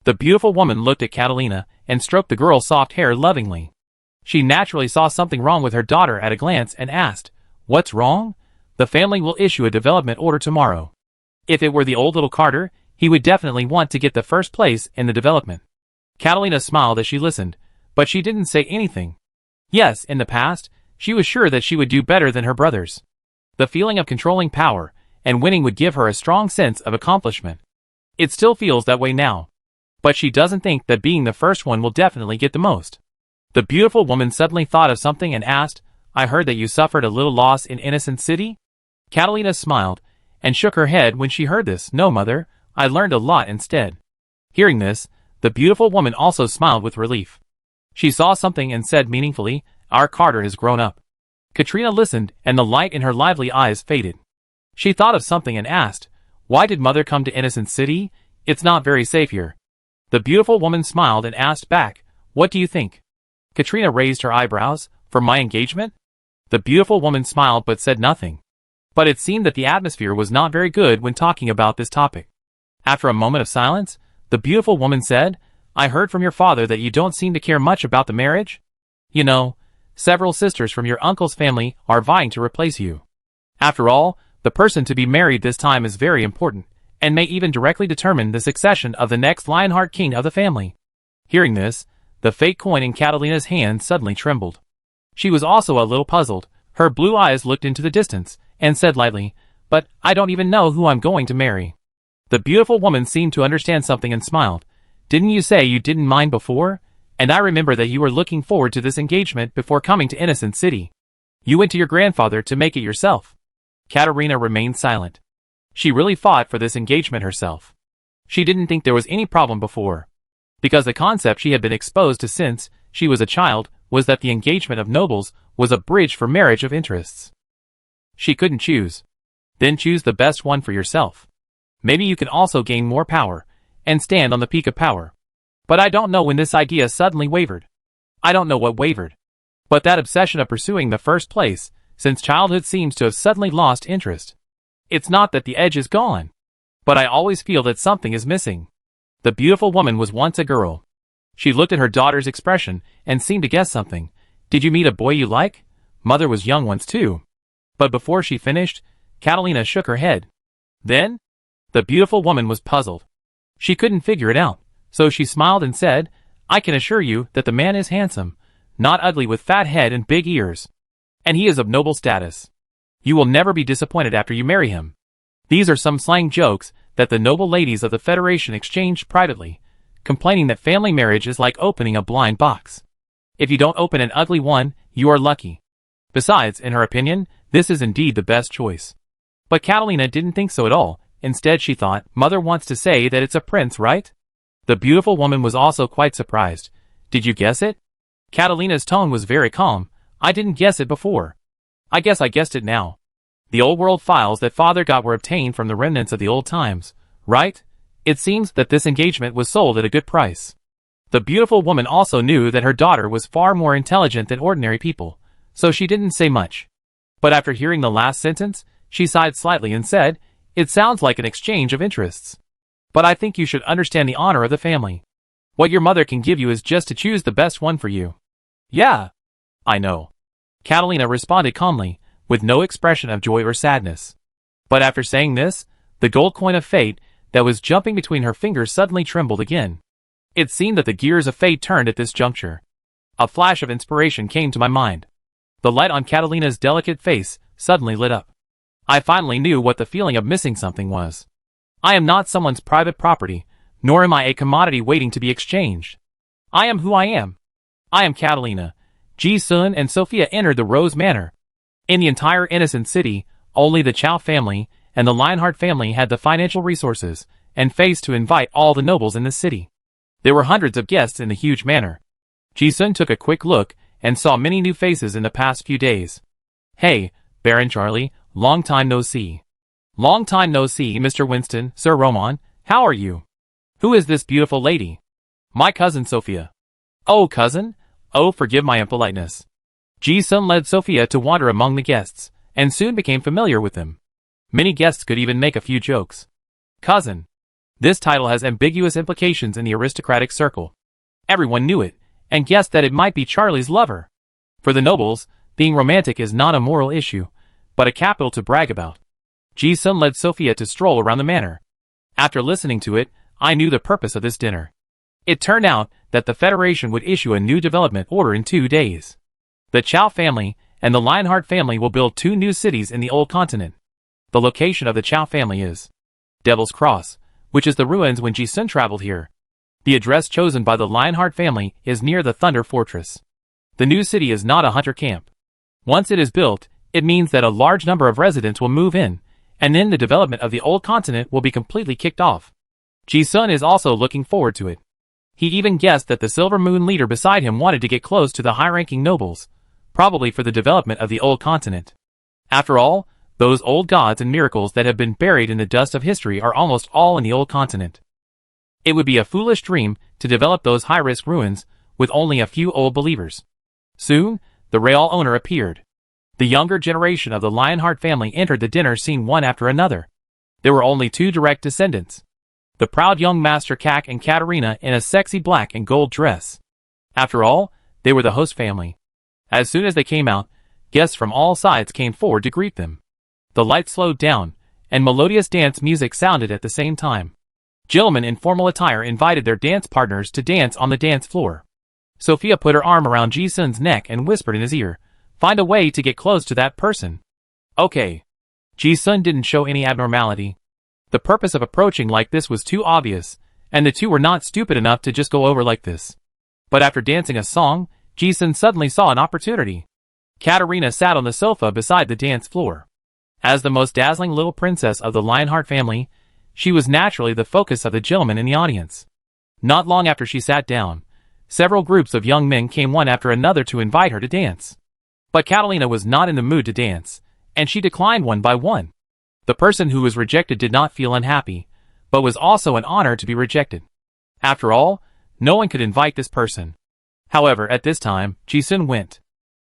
The beautiful woman looked at Catalina and stroked the girl's soft hair lovingly. She naturally saw something wrong with her daughter at a glance and asked, "What's wrong?" "The family will issue a development order tomorrow. If it were the old little Carter, he would definitely want to get the first place in the development." Catalina smiled as she listened, But she didn't say anything. Yes, in the past, she was sure that she would do better than her brothers. The feeling of controlling power and winning would give her a strong sense of accomplishment. It still feels that way now. But she doesn't think that being the first one will definitely get the most. The beautiful woman suddenly thought of something and asked, I heard that you suffered a little loss in Innocent City? Catalina smiled and shook her head when she heard this. No, mother, I learned a lot instead. Hearing this, the beautiful woman also smiled with relief. She saw something and said meaningfully, our Carter has grown up. Katrina listened and the light in her lively eyes faded. She thought of something and asked, why did mother come to Innocent City? It's not very safe here. The beautiful woman smiled and asked back, what do you think? Katrina raised her eyebrows, for my engagement? The beautiful woman smiled but said nothing. But it seemed that the atmosphere was not very good when talking about this topic. After a moment of silence, the beautiful woman said, I heard from your father that you don't seem to care much about the marriage. You know, several sisters from your uncle's family are vying to replace you. After all, the person to be married this time is very important, and may even directly determine the succession of the next Lionheart king of the family. Hearing this, the fake coin in Catalina's hand suddenly trembled. She was also a little puzzled. Her blue eyes looked into the distance, and said lightly, but I don't even know who I'm going to marry. The beautiful woman seemed to understand something and smiled. Didn't you say you didn't mind before? And I remember that you were looking forward to this engagement before coming to Innocent City. You went to your grandfather to make it yourself. Katerina remained silent. She really fought for this engagement herself. She didn't think there was any problem before. Because the concept she had been exposed to since she was a child was that the engagement of nobles was a bridge for marriage of interests. She couldn't choose. Then choose the best one for yourself. Maybe you can also gain more power, and stand on the peak of power. But I don't know when this idea suddenly wavered. I don't know what wavered. But that obsession of pursuing the first place, since childhood seems to have suddenly lost interest. It's not that the edge is gone. But I always feel that something is missing. The beautiful woman was once a girl. She looked at her daughter's expression and seemed to guess something. Did you meet a boy you like? Mother was young once too. But before she finished, Catalina shook her head. Then? The beautiful woman was puzzled. She couldn't figure it out, so she smiled and said, I can assure you that the man is handsome, not ugly with fat head and big ears. And he is of noble status. You will never be disappointed after you marry him. These are some slang jokes that the noble ladies of the Federation exchanged privately, complaining that family marriage is like opening a blind box. If you don't open an ugly one, you are lucky. Besides, in her opinion, this is indeed the best choice. But Catalina didn't think so at all. Instead she thought, Mother wants to say that it's a prince, right? The beautiful woman was also quite surprised. Did you guess it? Catalina's tone was very calm. I didn't guess it before. I guess I guessed it now. The old world files that Father got were obtained from the remnants of the old times, right? It seems that this engagement was sold at a good price. The beautiful woman also knew that her daughter was far more intelligent than ordinary people, so she didn't say much. But after hearing the last sentence, she sighed slightly and said, it sounds like an exchange of interests. But I think you should understand the honor of the family. What your mother can give you is just to choose the best one for you. Yeah. I know. Catalina responded calmly, with no expression of joy or sadness. But after saying this, the gold coin of fate that was jumping between her fingers suddenly trembled again. It seemed that the gears of fate turned at this juncture. A flash of inspiration came to my mind. The light on Catalina's delicate face suddenly lit up. I finally knew what the feeling of missing something was. I am not someone's private property, nor am I a commodity waiting to be exchanged. I am who I am. I am Catalina. Ji-sun and Sophia entered the Rose Manor. In the entire Innocent City, only the Chow family and the Lionheart family had the financial resources and face to invite all the nobles in the city. There were hundreds of guests in the huge manor. Ji-sun took a quick look and saw many new faces in the past few days. Hey, Baron Charlie, long time no see. Long time no see, Mr. Winston, Sir Roman, how are you? Who is this beautiful lady? My cousin Sophia. Oh, cousin? Oh, forgive my impoliteness. Ji-sun led Sophia to wander among the guests, and soon became familiar with them. Many guests could even make a few jokes. Cousin. This title has ambiguous implications in the aristocratic circle. Everyone knew it, and guessed that it might be Charlie's lover. For the nobles, being romantic is not a moral issue, but a capital to brag about. Ji-sun led Sophia to stroll around the manor. After listening to it, I knew the purpose of this dinner. It turned out that the Federation would issue a new development order in 2 days. The Chow family and the Lionheart family will build 2 new cities in the Old Continent. The location of the Chow family is Devil's Cross, which is the ruins when Ji Sun traveled here. The address chosen by the Lionheart family is near the Thunder Fortress. The new city is not a hunter camp. Once it is built, it means that a large number of residents will move in, and then the development of the Old Continent will be completely kicked off. Ji Sun is also looking forward to it. He even guessed that the Silver Moon leader beside him wanted to get close to the high-ranking nobles, probably for the development of the Old Continent. After all, those old gods and miracles that have been buried in the dust of history are almost all in the Old Continent. It would be a foolish dream to develop those high-risk ruins with only a few old believers. Soon, the Real owner appeared. The younger generation of the Lionheart family entered the dinner scene one after another. There were only 2 direct descendants. The proud young Master Kak and Katarina in a sexy black and gold dress. After all, they were the host family. As soon as they came out, guests from all sides came forward to greet them. The lights slowed down, and melodious dance music sounded at the same time. Gentlemen in formal attire invited their dance partners to dance on the dance floor. Sophia put her arm around Ji Sun's neck and whispered in his ear, "Find a way to get close to that person." Okay. Ji Sun didn't show any abnormality. The purpose of approaching like this was too obvious, and the two were not stupid enough to just go over like this. But after dancing a song, Ji Sun suddenly saw an opportunity. Katarina sat on the sofa beside the dance floor. As the most dazzling little princess of the Lionheart family, she was naturally the focus of the gentlemen in the audience. Not long after she sat down, several groups of young men came one after another to invite her to dance. But Catalina was not in the mood to dance, and she declined one by one. The person who was rejected did not feel unhappy, but was also an honor to be rejected. After all, no one could invite this person. However, at this time, Ji Sun went.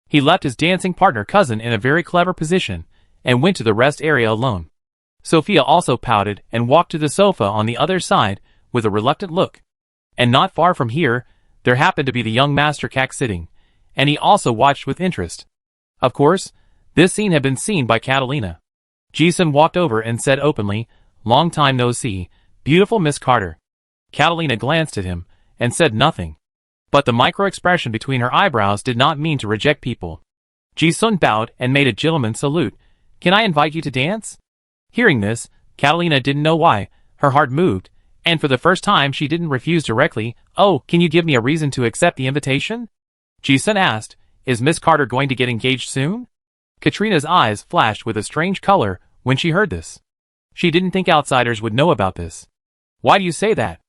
He left his dancing partner cousin in a very clever position, and went to the rest area alone. Sophia also pouted and walked to the sofa on the other side with a reluctant look. And not far from here, there happened to be the young Master Kak sitting, and he also watched with interest. Of course, this scene had been seen by Catalina. Ji Sun walked over and said openly, "Long time no see, beautiful Miss Carter." Catalina glanced at him, and said nothing. But the micro-expression between her eyebrows did not mean to reject people. Ji Sun bowed and made a gentleman's salute. "Can I invite you to dance?" Hearing this, Catalina didn't know why, her heart moved, and for the first time she didn't refuse directly. "Oh, can you give me a reason to accept the invitation?" Ji Sun asked, "Is Miss Carter going to get engaged soon?" Katrina's eyes flashed with a strange color when she heard this. She didn't think outsiders would know about this. "Why do you say that?"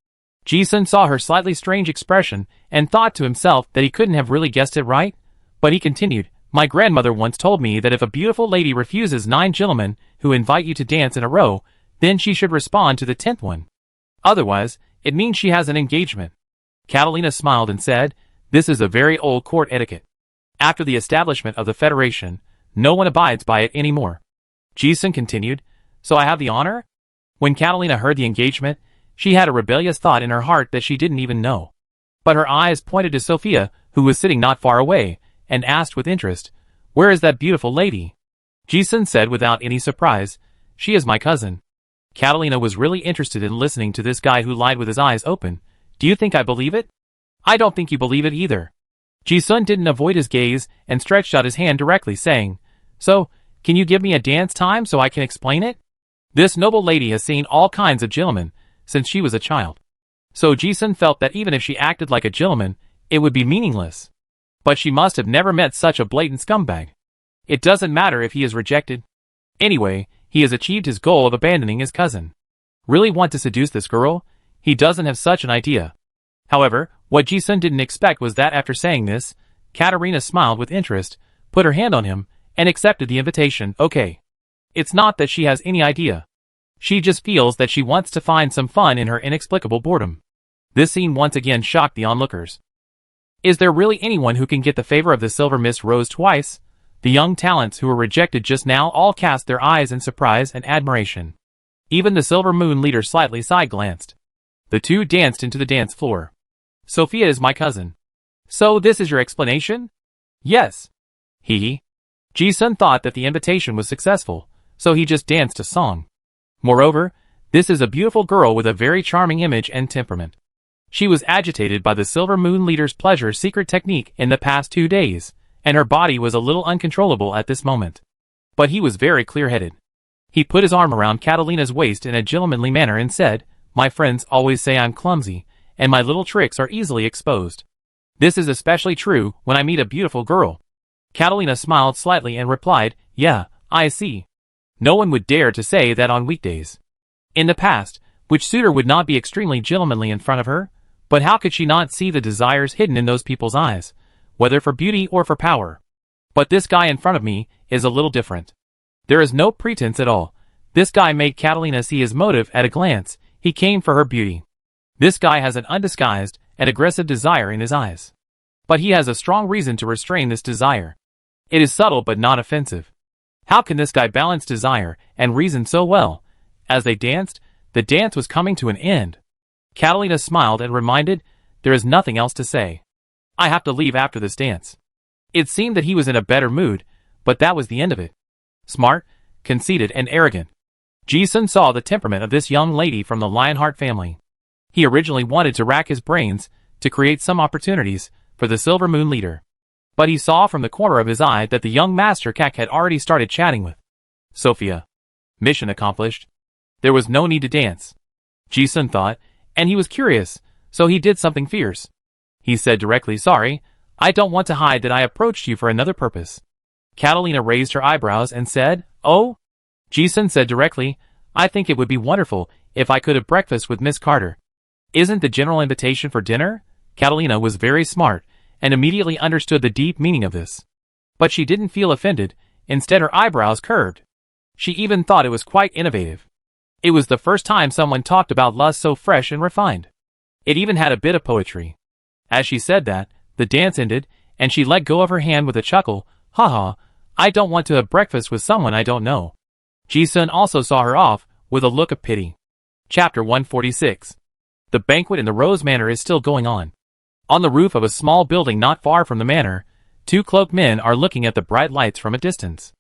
Ji Sun saw her slightly strange expression and thought to himself that he couldn't have really guessed it right, but he continued, "My grandmother once told me that if a beautiful lady refuses 9 gentlemen who invite you to dance in a row, then she should respond to the 10th one. Otherwise, it means she has an engagement." Catalina smiled and said, "This is a very old court etiquette. After the establishment of the Federation, no one abides by it anymore." Ji Sun continued, "So I have the honor?" When Catalina heard the engagement, she had a rebellious thought in her heart that she didn't even know. But her eyes pointed to Sophia, who was sitting not far away, and asked with interest, "Where is that beautiful lady?" Ji Sun said without any surprise, "She is my cousin." Catalina was really interested in listening to this guy who lied with his eyes open. "Do you think I believe it?" "I don't think you believe it either." Ji Sun didn't avoid his gaze and stretched out his hand directly, saying, "So, can you give me a dance time so I can explain it?" This noble lady has seen all kinds of gentlemen since she was a child. So Ji Sun felt that even if she acted like a gentleman, it would be meaningless. But she must have never met such a blatant scumbag. It doesn't matter if he is rejected. Anyway, he has achieved his goal of abandoning his cousin. Really want to seduce this girl? He doesn't have such an idea. However, what Ji Sun didn't expect was that after saying this, Katarina smiled with interest, put her hand on him, and accepted the invitation. Okay. It's not that she has any idea. She just feels that she wants to find some fun in her inexplicable boredom. This scene once again shocked the onlookers. Is there really anyone who can get the favor of the Silver Miss Rose twice? The young talents who were rejected just now all cast their eyes in surprise and admiration. Even the Silver Moon leader slightly side-glanced. The two danced into the dance floor. "Sophia is my cousin." "So this is your explanation?" "Yes." He. Ji Sun thought that the invitation was successful, so he just danced a song. Moreover, this is a beautiful girl with a very charming image and temperament. She was agitated by the Silver Moon Leader's pleasure secret technique in the past 2 days, and her body was a little uncontrollable at this moment. But he was very clear-headed. He put his arm around Catalina's waist in a gentlemanly manner and said, "My friends always say I'm clumsy, and my little tricks are easily exposed. This is especially true when I meet a beautiful girl." Catalina smiled slightly and replied, "Yeah, I see. No one would dare to say that on weekdays." In the past, which suitor would not be extremely gentlemanly in front of her? But how could she not see the desires hidden in those people's eyes, whether for beauty or for power? But this guy in front of me is a little different. There is no pretense at all. This guy made Catalina see his motive at a glance. He came for her beauty. This guy has an undisguised and aggressive desire in his eyes. But he has a strong reason to restrain this desire. It is subtle but not offensive. How can this guy balance desire and reason so well? As they danced, the dance was coming to an end. Catalina smiled and reminded, "There is nothing else to say. I have to leave after this dance." It seemed that he was in a better mood, but that was the end of it. Smart, conceited, and arrogant. Ji-sun saw the temperament of this young lady from the Lionheart family. He originally wanted to rack his brains to create some opportunities for the Silver Moon Leader. But he saw from the corner of his eye that the young Master Kak had already started chatting with Sophia. Mission accomplished. There was no need to dance, Ji-sun thought, and he was curious, so he did something fierce. He said directly, "Sorry, I don't want to hide that I approached you for another purpose." Catalina raised her eyebrows and said, "Oh?" Ji-sun said directly, "I think it would be wonderful if I could have breakfast with Miss Carter." "Isn't the general invitation for dinner?" Catalina was very smart, and immediately understood the deep meaning of this. But she didn't feel offended, instead her eyebrows curved. She even thought it was quite innovative. It was the first time someone talked about lust so fresh and refined. It even had a bit of poetry. As she said that, the dance ended, and she let go of her hand with a chuckle. "Haha, I don't want to have breakfast with someone I don't know." Ji-sun also saw her off, with a look of pity. Chapter 146. The banquet in the Rose Manor is still going on. On the roof of a small building not far from the manor, 2 cloaked men are looking at the bright lights from a distance.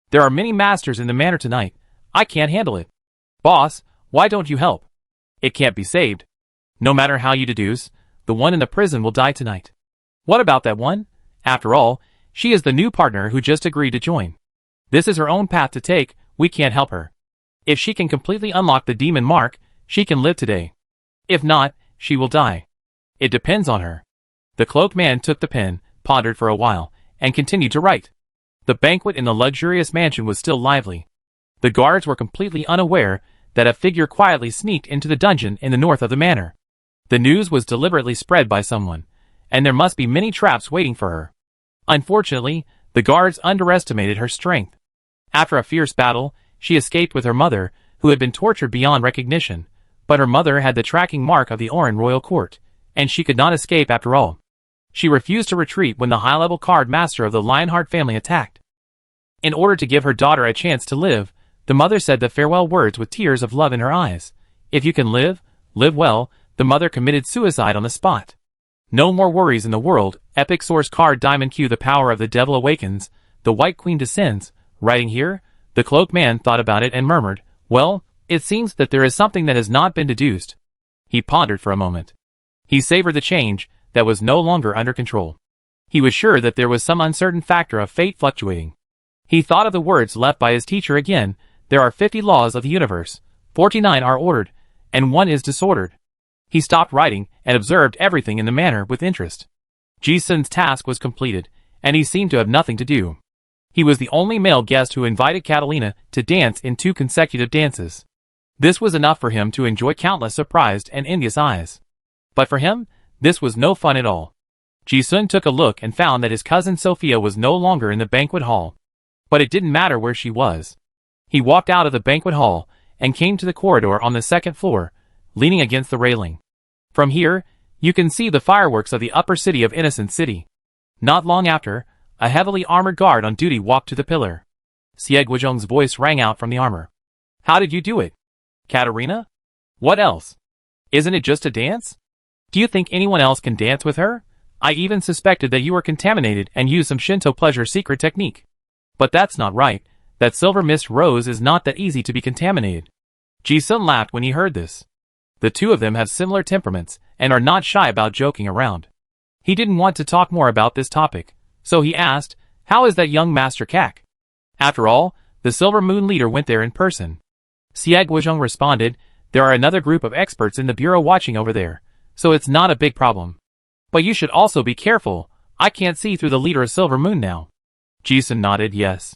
"There are many masters in the manor tonight. I can't handle it. Boss, why don't you help? It can't be saved. No matter how you deduce, the one in the prison will die tonight. What about that one? After all, she is the new partner who just agreed to join. This is her own path to take, we can't help her. If she can completely unlock the demon mark, she can live today. If not, she will die. It depends on her." The cloaked man took the pen, pondered for a while, and continued to write. The banquet in the luxurious mansion was still lively. The guards were completely unaware that a figure quietly sneaked into the dungeon in the north of the manor. The news was deliberately spread by someone, and there must be many traps waiting for her. Unfortunately, the guards underestimated her strength. After a fierce battle, she escaped with her mother, who had been tortured beyond recognition, but her mother had the tracking mark of the Oran royal court, and she could not escape after all. She refused to retreat when the high-level card master of the Lionheart family attacked. In order to give her daughter a chance to live, the mother said the farewell words with tears of love in her eyes. If you can live, live well. The mother committed suicide on the spot. No more worries in the world. Epic source card Diamond Q. The power of the devil awakens. The White Queen descends. Writing here, the cloaked man thought about it and murmured, "Well, it seems that there is something that has not been deduced." He pondered for a moment. He savored the change that was no longer under control. He was sure that there was some uncertain factor of fate fluctuating. He thought of the words left by his teacher again. There are 50 laws of the universe. 49 are ordered, and 1 is disordered. He stopped writing and observed everything in the manor with interest. Ji-sun's task was completed, and he seemed to have nothing to do. He was the only male guest who invited Catalina to dance in 2 consecutive dances. This was enough for him to enjoy countless surprised and envious eyes. But for him, this was no fun at all. Ji-sun took a look and found that his cousin Sophia was no longer in the banquet hall. But it didn't matter where she was. He walked out of the banquet hall and came to the corridor on the 2nd floor, leaning against the railing. From here, you can see the fireworks of the upper city of Innocent City. Not long after, a heavily armored guard on duty walked to the pillar. Xie Guizhong's voice rang out from the armor. "How did you do it, Katarina? What else? Isn't it just a dance? Do you think anyone else can dance with her? I even suspected that you were contaminated and used some Shinto pleasure secret technique. But that's not right. That silver mist rose is not that easy to be contaminated." Ji-sun laughed when he heard this. The two of them have similar temperaments and are not shy about joking around. He didn't want to talk more about this topic, so he asked, "How is that young Master Kak?" After all, the Silver Moon leader went there in person. Xie Guizhong responded, "There are another group of experts in the bureau watching over there, so it's not a big problem. But you should also be careful, I can't see through the leader of Silver Moon now." Jisun nodded yes.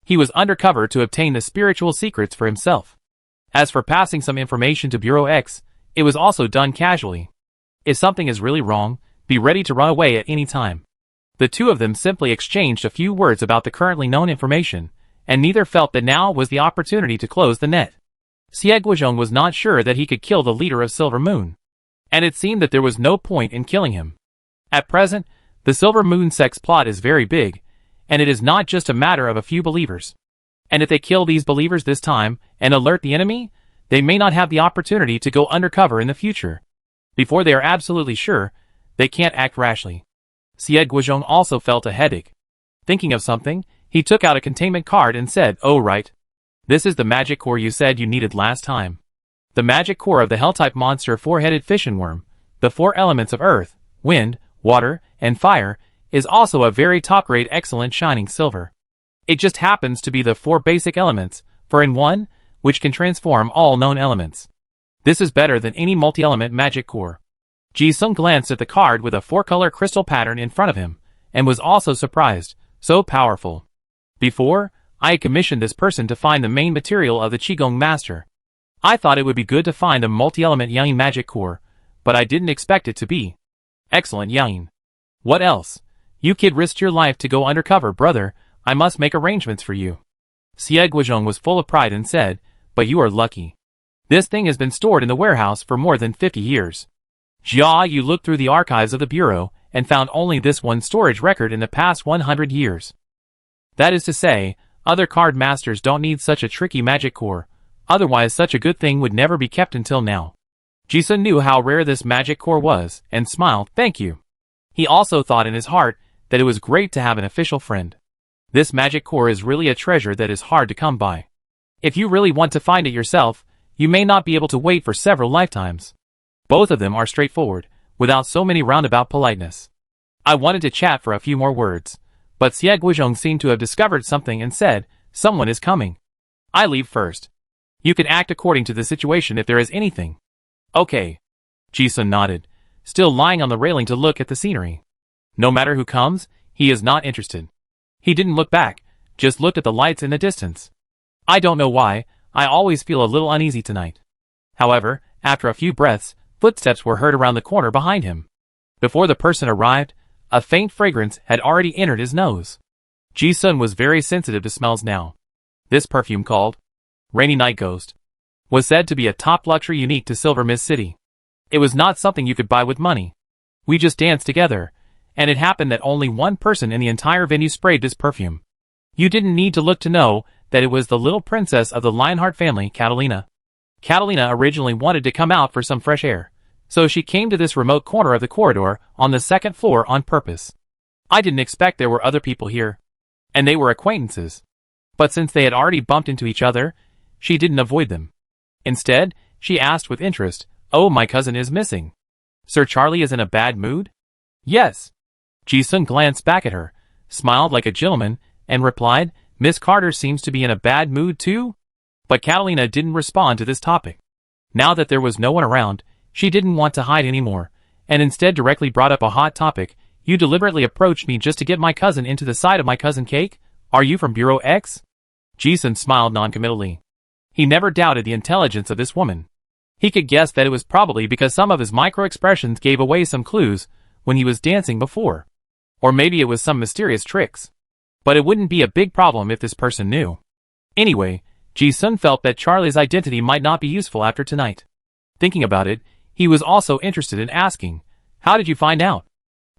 He was undercover to obtain the spiritual secrets for himself. As for passing some information to Bureau X, it was also done casually. If something is really wrong, be ready to run away at any time. The two of them simply exchanged a few words about the currently known information, and neither felt that now was the opportunity to close the net. Xie Guizhong was not sure that he could kill the leader of Silver Moon, and it seemed that there was no point in killing him. At present, the Silver Moon sect's plot is very big, and it is not just a matter of a few believers. And if they kill these believers this time and alert the enemy, they may not have the opportunity to go undercover in the future. Before they are absolutely sure, they can't act rashly. Xie Guizhong also felt a headache. Thinking of something, he took out a containment card and said, "Oh right. This is the magic core you said you needed last time. The magic core of the hell-type monster four-headed fission worm, the four elements of earth, wind, water, and fire, is also a very top-grade excellent shining silver. It just happens to be the four basic elements, 4-in-1, which can transform all known elements. This is better than any multi-element magic core." Ji-sung glanced at the card with a four-color crystal pattern in front of him, and was also surprised. So powerful. Before, I had commissioned this person to find the main material of the Qigong Master. I thought it would be good to find a multi-element Yang magic core, but I didn't expect it to be excellent Yang. What else? You kid risked your life to go undercover, brother. I must make arrangements for you. Xie Guizhong was full of pride and said, "But you are lucky. This thing has been stored in the warehouse for more than 50 years. Jia, you looked through the archives of the bureau and found only this one storage record in the past 100 years. That is to say, other card masters don't need such a tricky magic core, otherwise such a good thing would never be kept until now." Jisun knew how rare this magic core was, and smiled, "Thank you." He also thought in his heart that it was great to have an official friend. This magic core is really a treasure that is hard to come by. If you really want to find it yourself, you may not be able to wait for several lifetimes. Both of them are straightforward, without so many roundabout politeness. I wanted to chat for a few more words, but Xie Guizhong seemed to have discovered something and said, "Someone is coming. I leave first. You can act according to the situation if there is anything." "Okay." Jisun nodded, still lying on the railing to look at the scenery. No matter who comes, he is not interested. He didn't look back, just looked at the lights in the distance. "I don't know why, I always feel a little uneasy tonight." However, after a few breaths, footsteps were heard around the corner behind him. Before the person arrived, a faint fragrance had already entered his nose. Ji-sun was very sensitive to smells now. This perfume, called Rainy Night Ghost, was said to be a top luxury unique to Silver Mist City. It was not something you could buy with money. We just danced together, and it happened that only one person in the entire venue sprayed this perfume. You didn't need to look to know that it was the little princess of the Lionheart family, Catalina. Catalina originally wanted to come out for some fresh air, so she came to this remote corner of the corridor on the second floor on purpose. I didn't expect there were other people here, and they were acquaintances. But since they had already bumped into each other, she didn't avoid them. Instead, she asked with interest, "Oh, my cousin is missing. Sir Charlie is in a bad mood?" "Yes." Ji-sun glanced back at her, smiled like a gentleman, and replied, "Miss Carter seems to be in a bad mood too?" But Catalina didn't respond to this topic. Now that there was no one around, she didn't want to hide anymore, and instead directly brought up a hot topic. "You deliberately approached me just to get my cousin into the side of my cousin Cake? Are you from Bureau X?" Ji-sun smiled noncommittally. He never doubted the intelligence of this woman. He could guess that it was probably because some of his micro-expressions gave away some clues when he was dancing before. Or maybe it was some mysterious tricks. But it wouldn't be a big problem if this person knew. Anyway, Ji-sun felt that Charlie's identity might not be useful after tonight. Thinking about it, he was also interested in asking, "How did you find out?"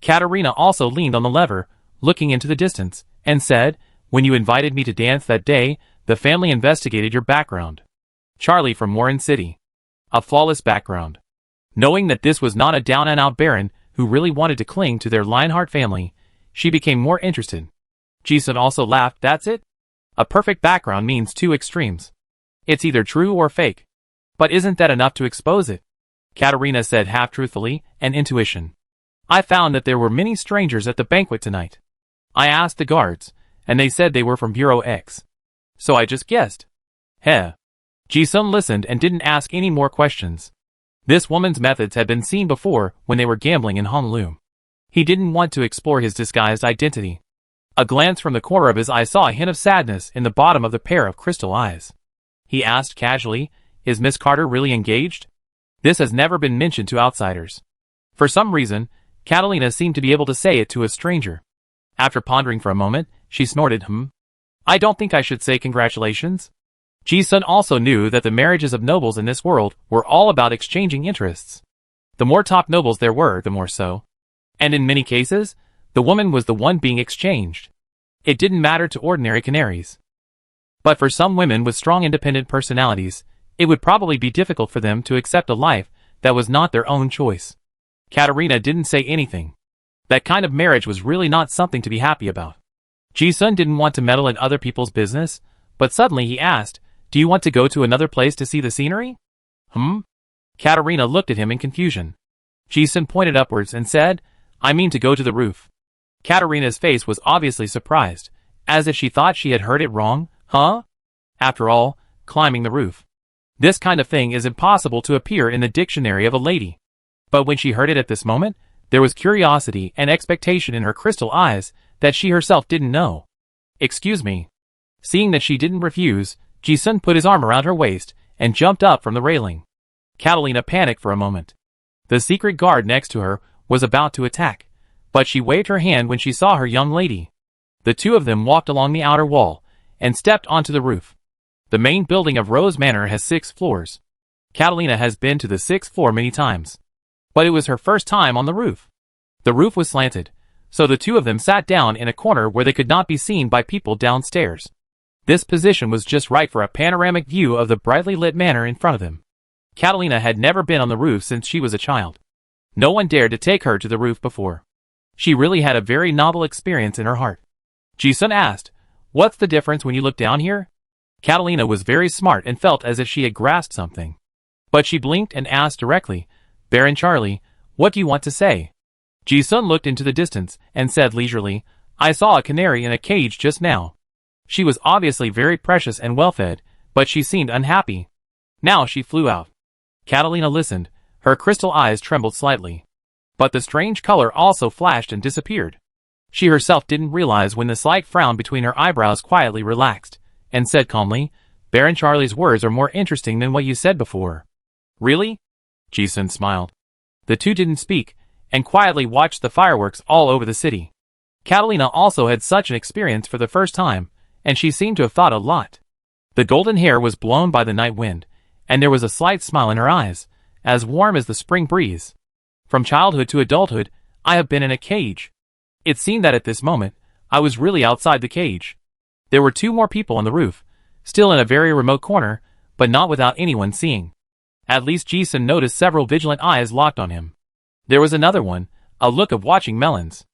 Katerina also leaned on the lever, looking into the distance, and said, "When you invited me to dance that day, the family investigated your background. Charlie from Warren City. A flawless background." Knowing that this was not a down-and-out baron who really wanted to cling to their Lionheart family, she became more interested. Ji-sun also laughed. "That's it? A perfect background means two extremes. It's either true or fake. But isn't that enough to expose it?" Katerina said half-truthfully, and intuition. I found that there were many strangers at the banquet tonight. I asked the guards, and they said they were from Bureau X. So I just guessed. Heh. Ji-sun listened and didn't ask any more questions. This woman's methods had been seen before when they were gambling in Honolulu. He didn't want to explore his disguised identity. A glance from the corner of his eye saw a hint of sadness in the bottom of the pair of crystal eyes. He asked casually, "Is Miss Carter really engaged?" This has never been mentioned to outsiders. For some reason, Catalina seemed to be able to say it to a stranger. After pondering for a moment, she snorted, I don't think I should say congratulations. Ji-sun also knew that the marriages of nobles in this world were all about exchanging interests. The more top nobles there were, the more so. And in many cases, the woman was the one being exchanged. It didn't matter to ordinary canaries. But for some women with strong independent personalities, it would probably be difficult for them to accept a life that was not their own choice. Katerina didn't say anything. That kind of marriage was really not something to be happy about. Ji-sun didn't want to meddle in other people's business, but suddenly he asked, "Do you want to go to another place to see the scenery?" Katerina looked at him in confusion. Ji-sun pointed upwards and said, "I mean to go to the roof." Katerina's face was obviously surprised, as if she thought she had heard it wrong. After all, climbing the roof. This kind of thing is impossible to appear in the dictionary of a lady. But when she heard it at this moment, there was curiosity and expectation in her crystal eyes that she herself didn't know. "Excuse me." Seeing that she didn't refuse, Ji-sun put his arm around her waist and jumped up from the railing. Catalina panicked for a moment. The secret guard next to her was about to attack, but she waved her hand when she saw her young lady. The two of them walked along the outer wall and stepped onto the roof. The main building of Rose Manor has 6 floors. Catalina has been to the 6th floor many times, but it was her first time on the roof. The roof was slanted, so the two of them sat down in a corner where they could not be seen by people downstairs. This position was just right for a panoramic view of the brightly lit manor in front of them. Catalina had never been on the roof since she was a child. No one dared to take her to the roof before. She really had a very novel experience in her heart. Ji-sun asked, "What's the difference when you look down here?" Catalina was very smart and felt as if she had grasped something. But she blinked and asked directly, "Baron Charlie, what do you want to say?" Ji-sun looked into the distance and said leisurely, "I saw a canary in a cage just now. She was obviously very precious and well-fed, but she seemed unhappy. Now she flew out." Catalina listened, her crystal eyes trembled slightly. But the strange color also flashed and disappeared. She herself didn't realize when the slight frown between her eyebrows quietly relaxed, and said calmly, "Baron Charlie's words are more interesting than what you said before." "Really?" Ji-sun smiled. The two didn't speak, and quietly watched the fireworks all over the city. Catalina also had such an experience for the first time, and she seemed to have thought a lot. The golden hair was blown by the night wind, and there was a slight smile in her eyes, as warm as the spring breeze. From childhood to adulthood, I have been in a cage. It seemed that at this moment, I was really outside the cage. There were 2 more people on the roof, still in a very remote corner, but not without anyone seeing. At least Ji-sun noticed several vigilant eyes locked on him. There was another one, a look of watching melons.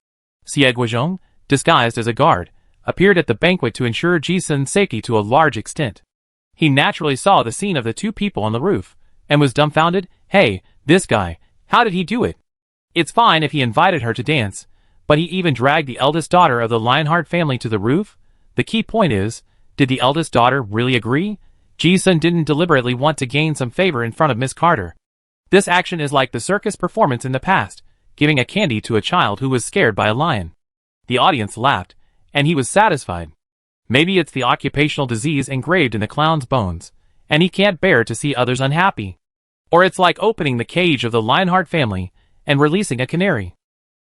Xie Guozhong, disguised as a guard, appeared at the banquet to ensure Ji-sun's safety to a large extent. He naturally saw the scene of the 2 people on the roof, and was dumbfounded. "Hey, this guy, how did he do it? It's fine if he invited her to dance, but he even dragged the eldest daughter of the Lionheart family to the roof? The key point is, did the eldest daughter really agree?" Ji-sun didn't deliberately want to gain some favor in front of Miss Carter. This action is like the circus performance in the past, giving a candy to a child who was scared by a lion. The audience laughed, and he was satisfied. Maybe it's the occupational disease engraved in the clown's bones, and he can't bear to see others unhappy. Or it's like opening the cage of the Lionheart family and releasing a canary.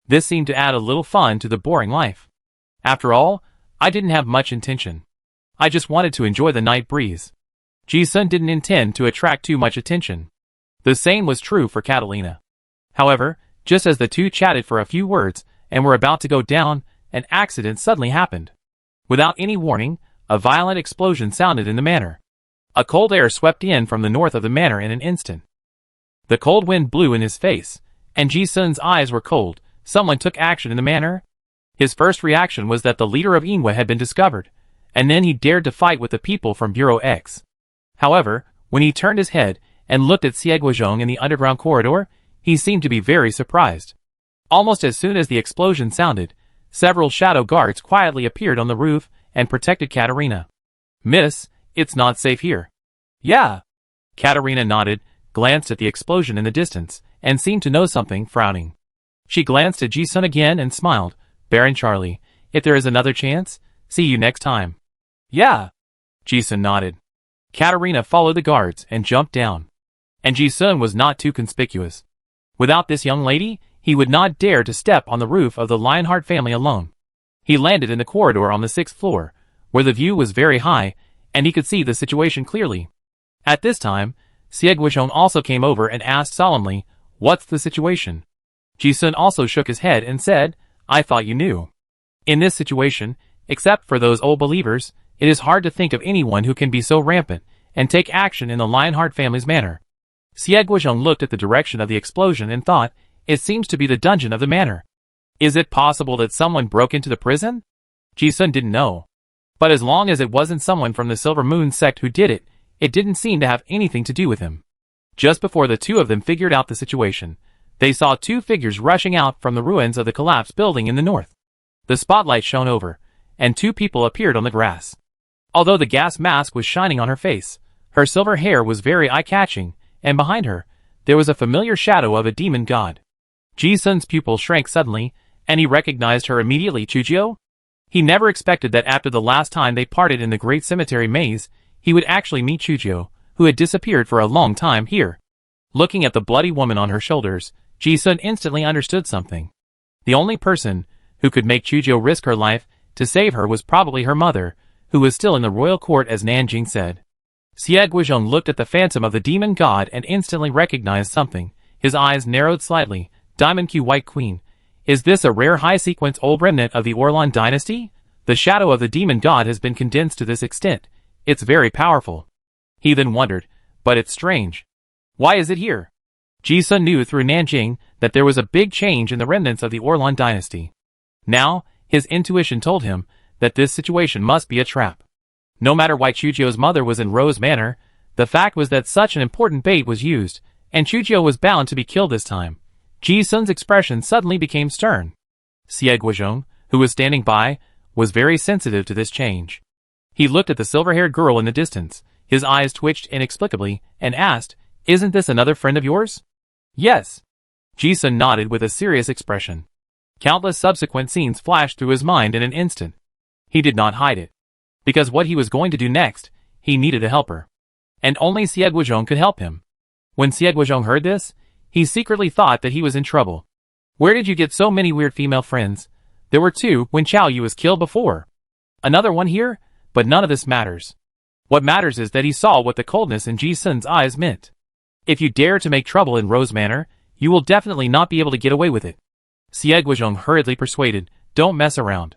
This seemed to add a little fun to the boring life. After all, I didn't have much intention. I just wanted to enjoy the night breeze. Ji-sun didn't intend to attract too much attention. The same was true for Catalina. However, just as the two chatted for a few words and were about to go down, an accident suddenly happened. Without any warning, a violent explosion sounded in the manor. A cold air swept in from the north of the manor in an instant. The cold wind blew in his face, and Ji-sun's eyes were cold. Someone took action in the manor? His first reaction was that the leader of Inwa had been discovered, and then he dared to fight with the people from Bureau X. However, when he turned his head and looked at Xie Guozhong in the underground corridor. He seemed to be very surprised. Almost as soon as the explosion sounded, several shadow guards quietly appeared on the roof and protected Katerina. "Miss, it's not safe here." "Yeah." Katerina nodded, glanced at the explosion in the distance, and seemed to know something, frowning. She glanced at Ji-sun again and smiled. "Baron Charlie, if there is another chance, see you next time." "Yeah." Ji-sun nodded. Katerina followed the guards and jumped down. And Ji-sun was not too conspicuous. Without this young lady, he would not dare to step on the roof of the Lionheart family alone. He landed in the corridor on the 6th floor, where the view was very high, and he could see the situation clearly. At this time, Xie Guozhong also came over and asked solemnly, "What's the situation?" Ji-sun also shook his head and said, "I thought you knew." In this situation, except for those old believers, it is hard to think of anyone who can be so rampant and take action in the Lionheart family's manner. Xie Guozhong looked at the direction of the explosion and thought, "It seems to be the dungeon of the manor. Is it possible that someone broke into the prison?" Ji-sun didn't know. But as long as it wasn't someone from the Silver Moon sect who did it, it didn't seem to have anything to do with him. Just before the two of them figured out the situation, they saw two figures rushing out from the ruins of the collapsed building in the north. The spotlight shone over, and two people appeared on the grass. Although the gas mask was shining on her face, her silver hair was very eye-catching, and behind her, there was a familiar shadow of a demon god. Ji-sun's pupil shrank suddenly, and he recognized her immediately. Chujio? He never expected that after the last time they parted in the Great Cemetery Maze, he would actually meet Chujio, who had disappeared for a long time here. Looking at the bloody woman on her shoulders, Ji-sun instantly understood something. The only person who could make Chujio risk her life to save her was probably her mother, who was still in the royal court as Nan Jing said. Xie Guozhong looked at the phantom of the demon god and instantly recognized something. His eyes narrowed slightly. Diamond Q White Queen. Is this a rare high-sequence old remnant of the Orlan dynasty? The shadow of the demon god has been condensed to this extent. It's very powerful. He then wondered, but it's strange. Why is it here? Ji-sun knew through Nan Jing that there was a big change in the remnants of the Orlan dynasty. Now, his intuition told him that this situation must be a trap. No matter why Chujio's mother was in Rose Manor, the fact was that such an important bait was used, and Chujio was bound to be killed this time. Ji-sun's expression suddenly became stern. Xie Guozhong, who was standing by, was very sensitive to this change. He looked at the silver-haired girl in the distance, his eyes twitched inexplicably, and asked, "Isn't this another friend of yours?" "Yes." Ji-sun nodded with a serious expression. Countless subsequent scenes flashed through his mind in an instant. He did not hide it. Because what he was going to do next, he needed a helper. And only Xie Guozhong could help him. When Xie Guozhong heard this, he secretly thought that he was in trouble. "Where did you get so many weird female friends? There were two when Chao Yu was killed before. Another one here? But none of this matters. What matters is that he saw what the coldness in Ji-sun's eyes meant. If you dare to make trouble in Rose Manor, you will definitely not be able to get away with it." Xie Guozhong hurriedly persuaded, "Don't mess around.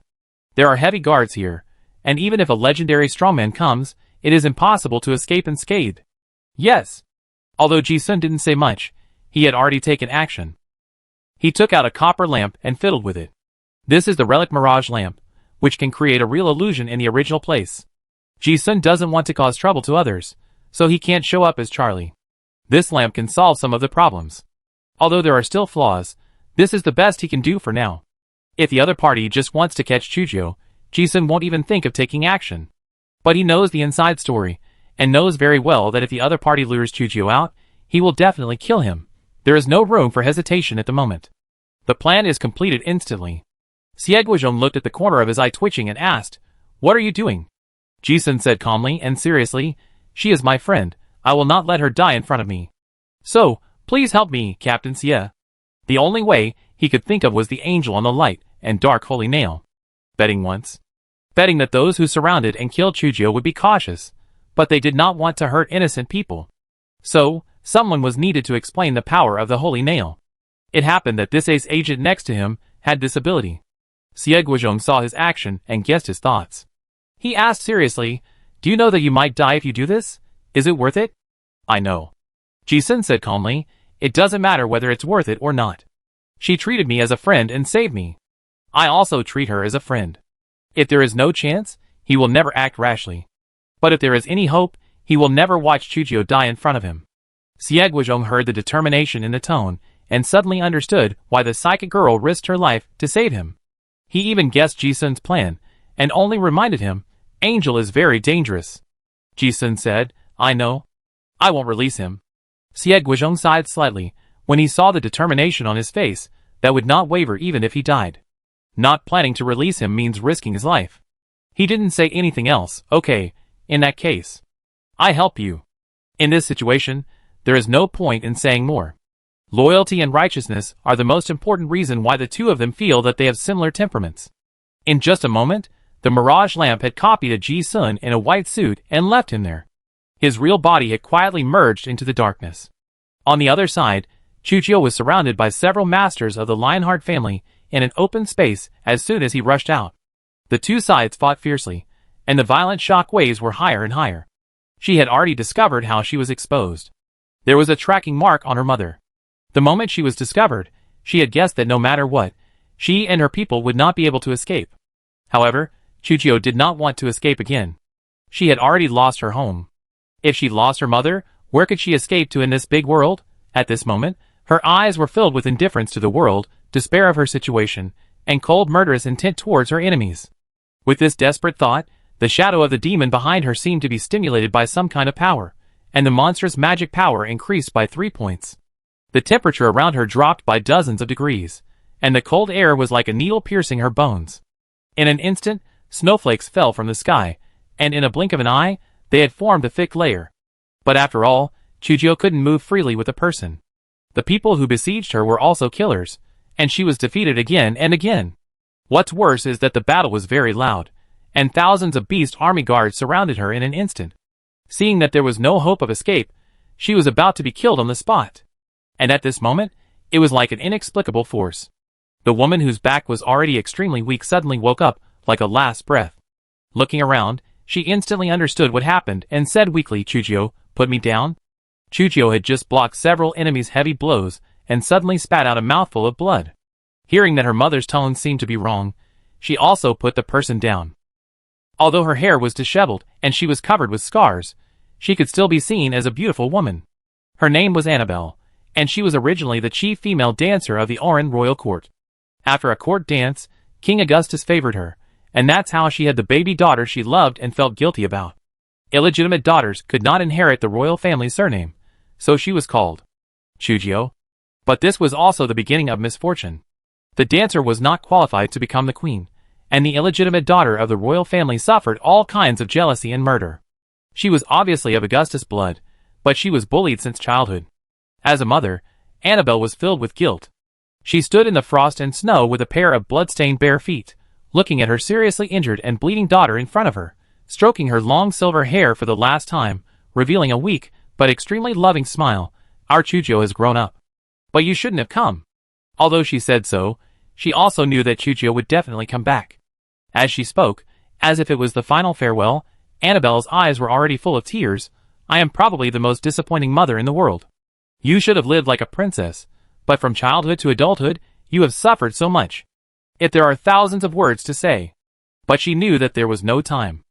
There are heavy guards here, and even if a legendary strongman comes, it is impossible to escape unscathed." "Yes." Although Ji-sun didn't say much, he had already taken action. He took out a copper lamp and fiddled with it. This is the relic mirage lamp, which can create a real illusion in the original place. Ji-sun doesn't want to cause trouble to others, so he can't show up as Charlie. This lamp can solve some of the problems. Although there are still flaws, this is the best he can do for now. If the other party just wants to catch Chujio, Ji-sun won't even think of taking action. But he knows the inside story, and knows very well that if the other party lures Chujio out, he will definitely kill him. There is no room for hesitation at the moment. The plan is completed instantly. Xie Guozhong looked at the corner of his eye twitching and asked, "What are you doing?" Ji-sun said calmly and seriously, "She is my friend. I will not let her die in front of me. So, please help me, Captain Xie." The only way he could think of was the angel on the light and dark holy nail. Betting once. Betting that those who surrounded and killed Chujio would be cautious, but they did not want to hurt innocent people. So, someone was needed to explain the power of the holy nail. It happened that this ace agent next to him had this ability. Xie Guozhong saw his action and guessed his thoughts. He asked seriously, "Do you know that you might die if you do this? Is it worth it?" "I know." Ji-sun said calmly, "It doesn't matter whether it's worth it or not. She treated me as a friend and saved me. I also treat her as a friend. If there is no chance, he will never act rashly. But if there is any hope, he will never watch Chujio die in front of him." Xie Guizhong heard the determination in the tone, and suddenly understood why the psychic girl risked her life to save him. He even guessed Ji-sun's plan, and only reminded him, Angel is very dangerous. Ji-sun said, I know. I won't release him. Xie Guizhong sighed slightly, when he saw the determination on his face, that would not waver even if he died. Not planning to release him means risking his life. He didn't say anything else. Okay, in that case, I help you. In this situation, there is no point in saying more. Loyalty and righteousness are the most important reason why the two of them feel that they have similar temperaments. In just a moment, the mirage lamp had copied a Ji-sun in a white suit and left him there. His real body had quietly merged into the darkness. On the other side, Chuchio was surrounded by several masters of the Lionheart family in an open space as soon as he rushed out. The two sides fought fiercely, and the violent shock waves were higher and higher. She had already discovered how she was exposed. There was a tracking mark on her mother. The moment she was discovered, she had guessed that no matter what, she and her people would not be able to escape. However, Chuchio did not want to escape again. She had already lost her home. If she lost her mother, where could she escape to in this big world? At this moment, her eyes were filled with indifference to the world, despair of her situation, and cold murderous intent towards her enemies. With this desperate thought, the shadow of the demon behind her seemed to be stimulated by some kind of power, and the monstrous magic power increased by 3 points. The temperature around her dropped by dozens of degrees, and the cold air was like a needle piercing her bones. In an instant, snowflakes fell from the sky, and in a blink of an eye, they had formed a thick layer. But after all, Chuchio couldn't move freely with a person. The people who besieged her were also killers, and she was defeated again and again. What's worse is that the battle was very loud, and thousands of beast army guards surrounded her in an instant. Seeing that there was no hope of escape, she was about to be killed on the spot. And at this moment, it was like an inexplicable force. The woman whose back was already extremely weak suddenly woke up, like a last breath. Looking around, she instantly understood what happened and said weakly, Chuchio, put me down? Chuchio had just blocked several enemies' heavy blows and suddenly spat out a mouthful of blood. Hearing that her mother's tone seemed to be wrong, she also put the person down. Although her hair was disheveled and she was covered with scars, she could still be seen as a beautiful woman. Her name was Annabelle, and she was originally the chief female dancer of the Oran royal court. After a court dance, King Augustus favored her, and that's how she had the baby daughter she loved and felt guilty about. Illegitimate daughters could not inherit the royal family surname, so she was called Chuchio. But this was also the beginning of misfortune. The dancer was not qualified to become the queen, and the illegitimate daughter of the royal family suffered all kinds of jealousy and murder. She was obviously of Augustus blood, but she was bullied since childhood. As a mother, Annabelle was filled with guilt. She stood in the frost and snow with a pair of blood-stained bare feet, looking at her seriously injured and bleeding daughter in front of her, stroking her long silver hair for the last time, revealing a weak, but extremely loving smile. Our Chuchio has grown up. But you shouldn't have come. Although she said so, she also knew that Chuchio would definitely come back. As she spoke, as if it was the final farewell, Annabelle's eyes were already full of tears. I am probably the most disappointing mother in the world. You should have lived like a princess, but from childhood to adulthood, you have suffered so much. If there are thousands of words to say. But she knew that there was no time.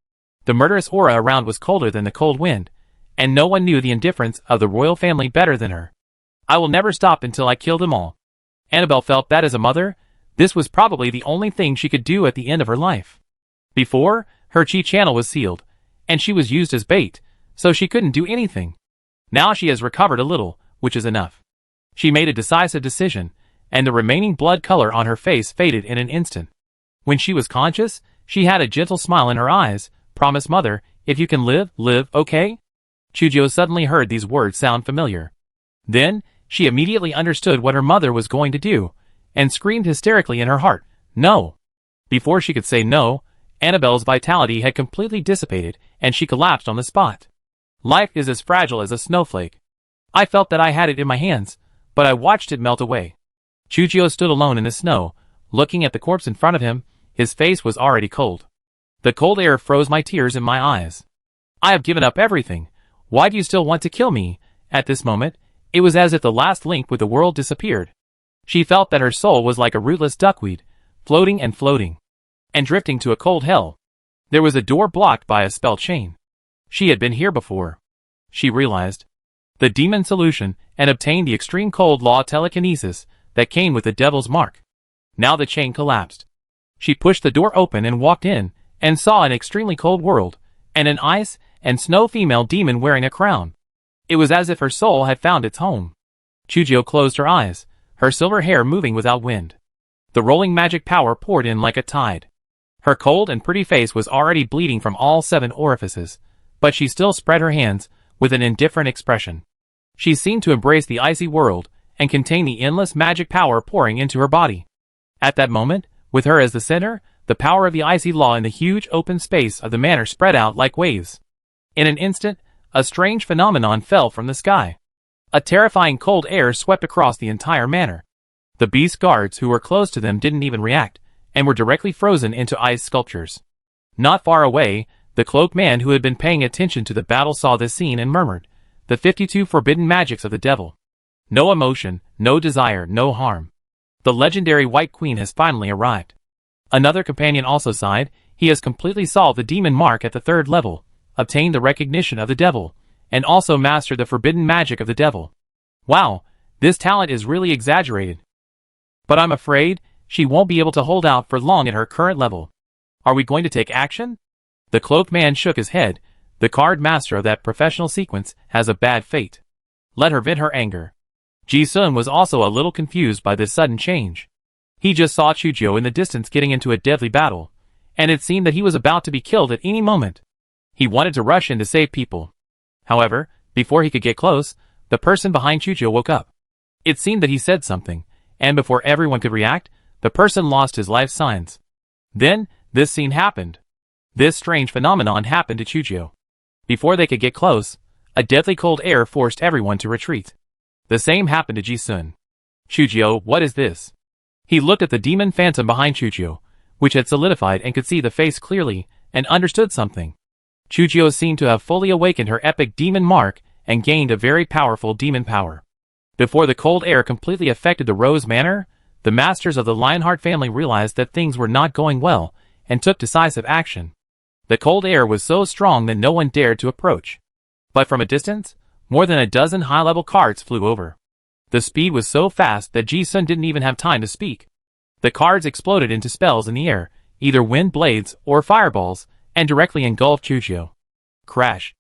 The murderous aura around was colder than the cold wind, and no one knew the indifference of the royal family better than her. I will never stop until I kill them all. Annabelle felt that as a mother, this was probably the only thing she could do at the end of her life. Before, her chi channel was sealed, and she was used as bait, so she couldn't do anything. Now she has recovered a little, which is enough. She made a decisive decision, and the remaining blood color on her face faded in an instant. When she was conscious, she had a gentle smile in her eyes. Promise mother, if you can live, live, okay? Chuchio suddenly heard these words sound familiar. Then, she immediately understood what her mother was going to do, and screamed hysterically in her heart, no. Before she could say no, Annabelle's vitality had completely dissipated, and she collapsed on the spot. Life is as fragile as a snowflake. I felt that I had it in my hands, but I watched it melt away. Chuchio stood alone in the snow, looking at the corpse in front of him. His face was already cold. The cold air froze my tears in my eyes. I have given up everything. Why do you still want to kill me? At this moment, it was as if the last link with the world disappeared. She felt that her soul was like a rootless duckweed, floating, and drifting to a cold hell. There was a door blocked by a spell chain. She had been here before. She realized. the demon solution, and obtained the extreme cold law telekinesis that came with the devil's mark. Now the chain collapsed. She pushed the door open and walked in, and saw an extremely cold world, and an ice and snow female demon wearing a crown. It was as if her soul had found its home. Chujio closed her eyes, her silver hair moving without wind. The rolling magic power poured in like a tide. Her cold and pretty face was already bleeding from all 7 orifices, but she still spread her hands with an indifferent expression. She seemed to embrace the icy world and contain the endless magic power pouring into her body. At that moment, with her as the center, the power of the icy law in the huge open space of the manor spread out like waves. In an instant, a strange phenomenon fell from the sky. A terrifying cold air swept across the entire manor. The beast guards who were close to them didn't even react, and were directly frozen into ice sculptures. Not far away, the cloaked man who had been paying attention to the battle saw this scene and murmured, "The 52 forbidden magics of the devil. No emotion, no desire, no harm. The legendary White Queen has finally arrived." Another companion also sighed. He has completely solved the demon mark at the 3rd level, obtained the recognition of the devil, and also mastered the forbidden magic of the devil. Wow, this talent is really exaggerated. But I'm afraid she won't be able to hold out for long at her current level. Are we going to take action? The cloaked man shook his head. The card master of that professional sequence has a bad fate. Let her vent her anger. Ji-sun was also a little confused by this sudden change. He just saw Chujio in the distance getting into a deadly battle, and it seemed that he was about to be killed at any moment. He wanted to rush in to save people. However, before he could get close, the person behind Chujio woke up. It seemed that he said something, and before everyone could react, the person lost his life signs. Then, this scene happened. This strange phenomenon happened to Chujio. Before they could get close, a deadly cold air forced everyone to retreat. The same happened to Ji-sun. Chujio, what is this? He looked at the demon phantom behind Chujio, which had solidified and could see the face clearly, and understood something. Chujio seemed to have fully awakened her epic demon mark and gained a very powerful demon power. Before the cold air completely affected the Rose Manor, the masters of the Lionheart family realized that things were not going well, and took decisive action. The cold air was so strong that no one dared to approach. But from a distance, more than a dozen high-level cards flew over. The speed was so fast that Ji-sun didn't even have time to speak. The cards exploded into spells in the air, either wind blades or fireballs, and directly engulfed Chujio. Crash.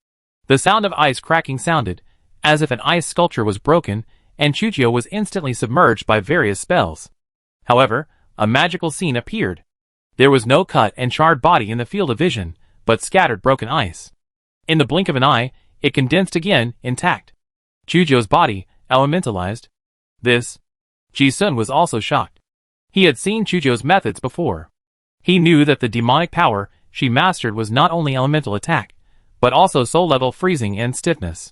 The sound of ice cracking sounded, as if an ice sculpture was broken, and Chujio was instantly submerged by various spells. However, a magical scene appeared. There was no cut and charred body in the field of vision, but scattered broken ice. In the blink of an eye, it condensed again, intact. Chujio's body, elementalized. This. Ji-sun was also shocked. He had seen Chujio's methods before. He knew that the demonic power she mastered was not only elemental attack, but also soul-level freezing and stiffness.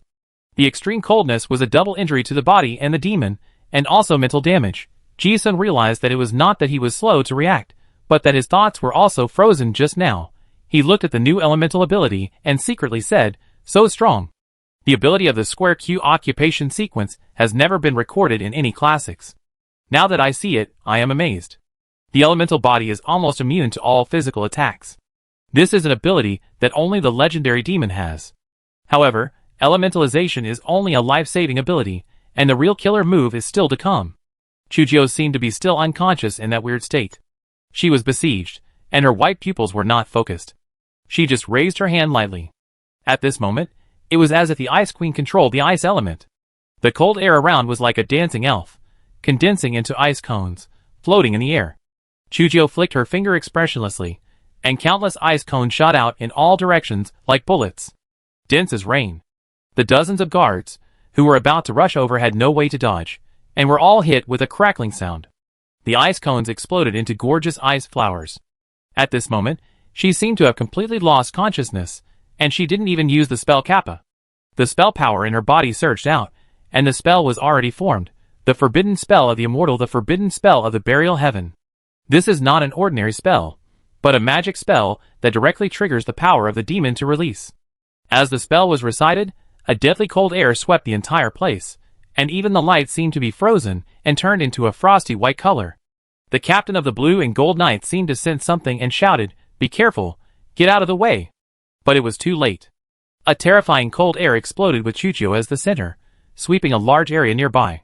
The extreme coldness was a double injury to the body and the demon, and also mental damage. Ji-sun realized that it was not that he was slow to react, but that his thoughts were also frozen just now. He looked at the new elemental ability and secretly said, "So strong." The ability of the square Q occupation sequence has never been recorded in any classics. Now that I see it, I am amazed. The elemental body is almost immune to all physical attacks. This is an ability that only the legendary demon has. However, elementalization is only a life-saving ability, and the real killer move is still to come. Chujio seemed to be still unconscious in that weird state. She was besieged, and her white pupils were not focused. She just raised her hand lightly. At this moment, it was as if the Ice Queen controlled the ice element. The cold air around was like a dancing elf, condensing into ice cones, floating in the air. Chujio flicked her finger expressionlessly, and countless ice cones shot out in all directions like bullets. Dense as rain. The dozens of guards, who were about to rush over had no way to dodge, and were all hit with a crackling sound. The ice cones exploded into gorgeous ice flowers. At this moment, she seemed to have completely lost consciousness, and she didn't even use the spell Kappa. The spell power in her body surged out, and the spell was already formed, the forbidden spell of the immortal, the forbidden spell of the burial heaven. This is not an ordinary spell, but a magic spell that directly triggers the power of the demon to release. As the spell was recited, a deadly cold air swept the entire place, and even the light seemed to be frozen and turned into a frosty white color. The captain of the Blue and Gold Knights seemed to sense something and shouted, "Be careful, get out of the way." But it was too late. A terrifying cold air exploded with Chujio as the center, sweeping a large area nearby.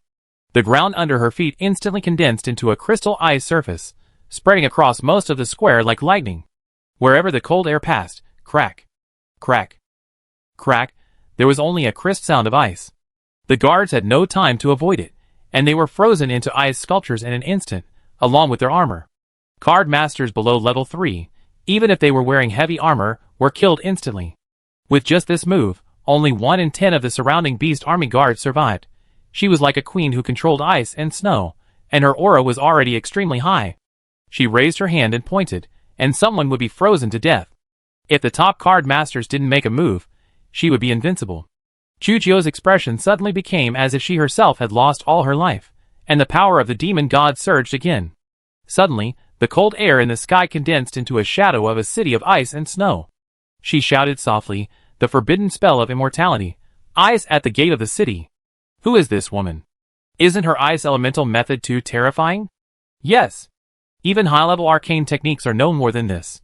The ground under her feet instantly condensed into a crystal ice surface, spreading across most of the square like lightning. Wherever the cold air passed, crack, crack, crack, there was only a crisp sound of ice. The guards had no time to avoid it, and they were frozen into ice sculptures in an instant, along with their armor. Card masters below level 3, even if they were wearing heavy armor, were killed instantly. With just this move, only 1 in 10 of the surrounding beast army guards survived. She was like a queen who controlled ice and snow, and her aura was already extremely high. She raised her hand and pointed, and someone would be frozen to death. If the top card masters didn't make a move, she would be invincible. Chujio's expression suddenly became as if she herself had lost all her life, and the power of the demon god surged again. Suddenly, the cold air in the sky condensed into a shadow of a city of ice and snow. She shouted softly, the forbidden spell of immortality, ice at the gate of the city. Who is this woman? Isn't her ice elemental method too terrifying? Yes. Even high-level arcane techniques are no more than this.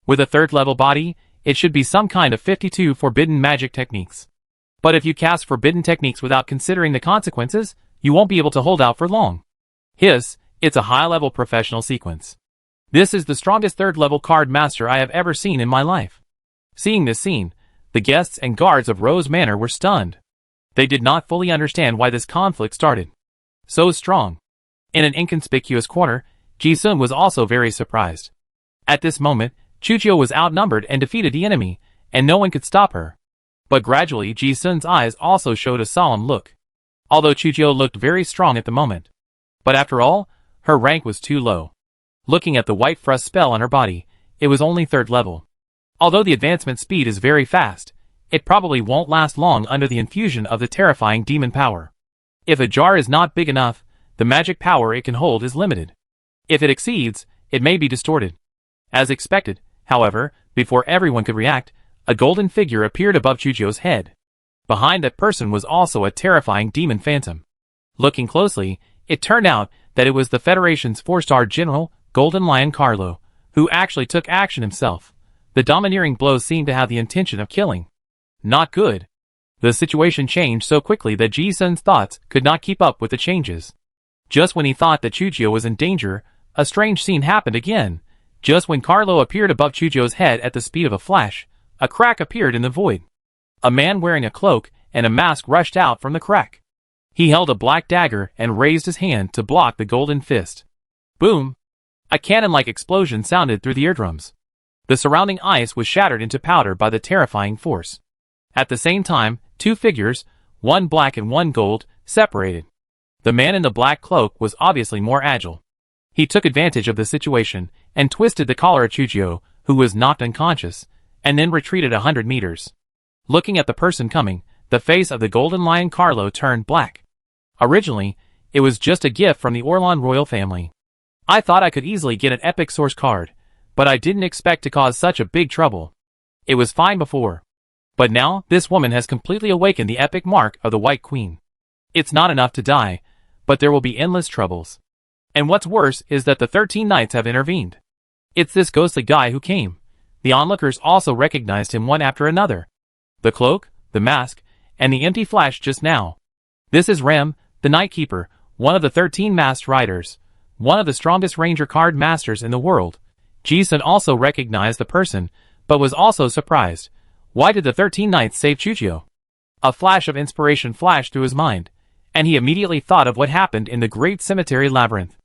With a third-level body, it should be some kind of 52 forbidden magic techniques. But if you cast forbidden techniques without considering the consequences, you won't be able to hold out for long. Hiss, it's a high-level professional sequence. This is the strongest third-level card master I have ever seen in my life. Seeing this scene, the guests and guards of Rose Manor were stunned. They did not fully understand why this conflict started. So strong. In an inconspicuous corner, Ji-sun was also very surprised. At this moment, Chujio was outnumbered and defeated the enemy, and no one could stop her. But gradually Ji-sun's eyes also showed a solemn look. Although Chujio looked very strong at the moment. But after all, her rank was too low. Looking at the white frost spell on her body, it was only 3rd level. Although the advancement speed is very fast, it probably won't last long under the infusion of the terrifying demon power. If a jar is not big enough, the magic power it can hold is limited. If it exceeds, it may be distorted. As expected, however, before everyone could react, a golden figure appeared above Chujio's head. Behind that person was also a terrifying demon phantom. Looking closely, it turned out that it was the Federation's 4-star general, Golden Lion Carlo, who actually took action himself. The domineering blow seemed to have the intention of killing. Not good. The situation changed so quickly that Ji-sun's thoughts could not keep up with the changes. Just when he thought that Chujio was in danger, a strange scene happened again. Just when Carlo appeared above Chujio's head at the speed of a flash, a crack appeared in the void. A man wearing a cloak and a mask rushed out from the crack. He held a black dagger and raised his hand to block the golden fist. Boom! A cannon-like explosion sounded through the eardrums. The surrounding ice was shattered into powder by the terrifying force. At the same time, 2 figures, one black and one gold, separated. The man in the black cloak was obviously more agile. He took advantage of the situation and twisted the collar of Chujio, who was knocked unconscious, and then retreated 100 meters. Looking at the person coming, the face of the Golden Lion Carlo turned black. Originally, it was just a gift from the Orlon royal family. I thought I could easily get an epic source card, but I didn't expect to cause such a big trouble. It was fine before. But now, this woman has completely awakened the epic mark of the White Queen. It's not enough to die, but there will be endless troubles. And what's worse is that the 13 knights have intervened. It's this ghostly guy who came. The onlookers also recognized him one after another. The cloak, the mask, and the empty flash just now. This is Rem, the Night Keeper, one of the 13 masked riders, one of the strongest ranger card masters in the world. Ji-sun also recognized the person, but was also surprised. Why did the 13 knights save Chujio? A flash of inspiration flashed through his mind, and he immediately thought of what happened in the Great Cemetery Labyrinth.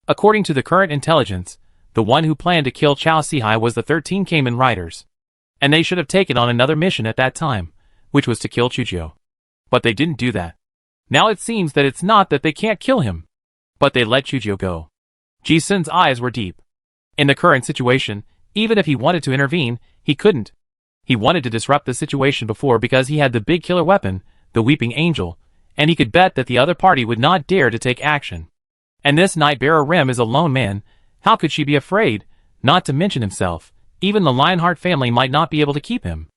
According to the current intelligence, the one who planned to kill Chao Sihai was the 13 Cayman Riders. And they should have taken on another mission at that time, which was to kill Chujio. But they didn't do that. Now it seems that it's not that they can't kill him, but they let Chujio go. Ji-sun's eyes were deep. In the current situation, even if he wanted to intervene, he couldn't. He wanted to disrupt the situation before because he had the big killer weapon, the Weeping Angel, and he could bet that the other party would not dare to take action. And this Nightbearer Rem is a lone man. How could she be afraid? Not to mention himself. Even the Lionheart family might not be able to keep him.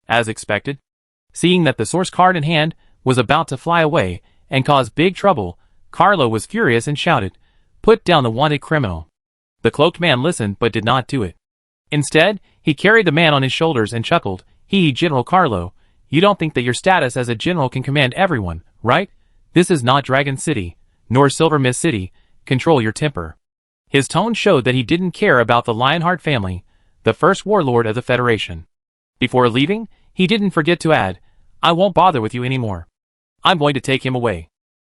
As expected. Seeing that the source card in hand was about to fly away and cause big trouble, Carlo was furious and shouted, "Put down the wanted criminal." The cloaked man listened but did not do it. Instead, he carried the man on his shoulders and chuckled, "Hee, General Carlo, you don't think that your status as a general can command everyone, right? This is not Dragon City, nor Silver Mist City. Control your temper. His tone showed that he didn't care about the Lionheart family, the first warlord of the Federation. Before leaving, he didn't forget to add, I won't bother with you anymore. I'm going to take him away.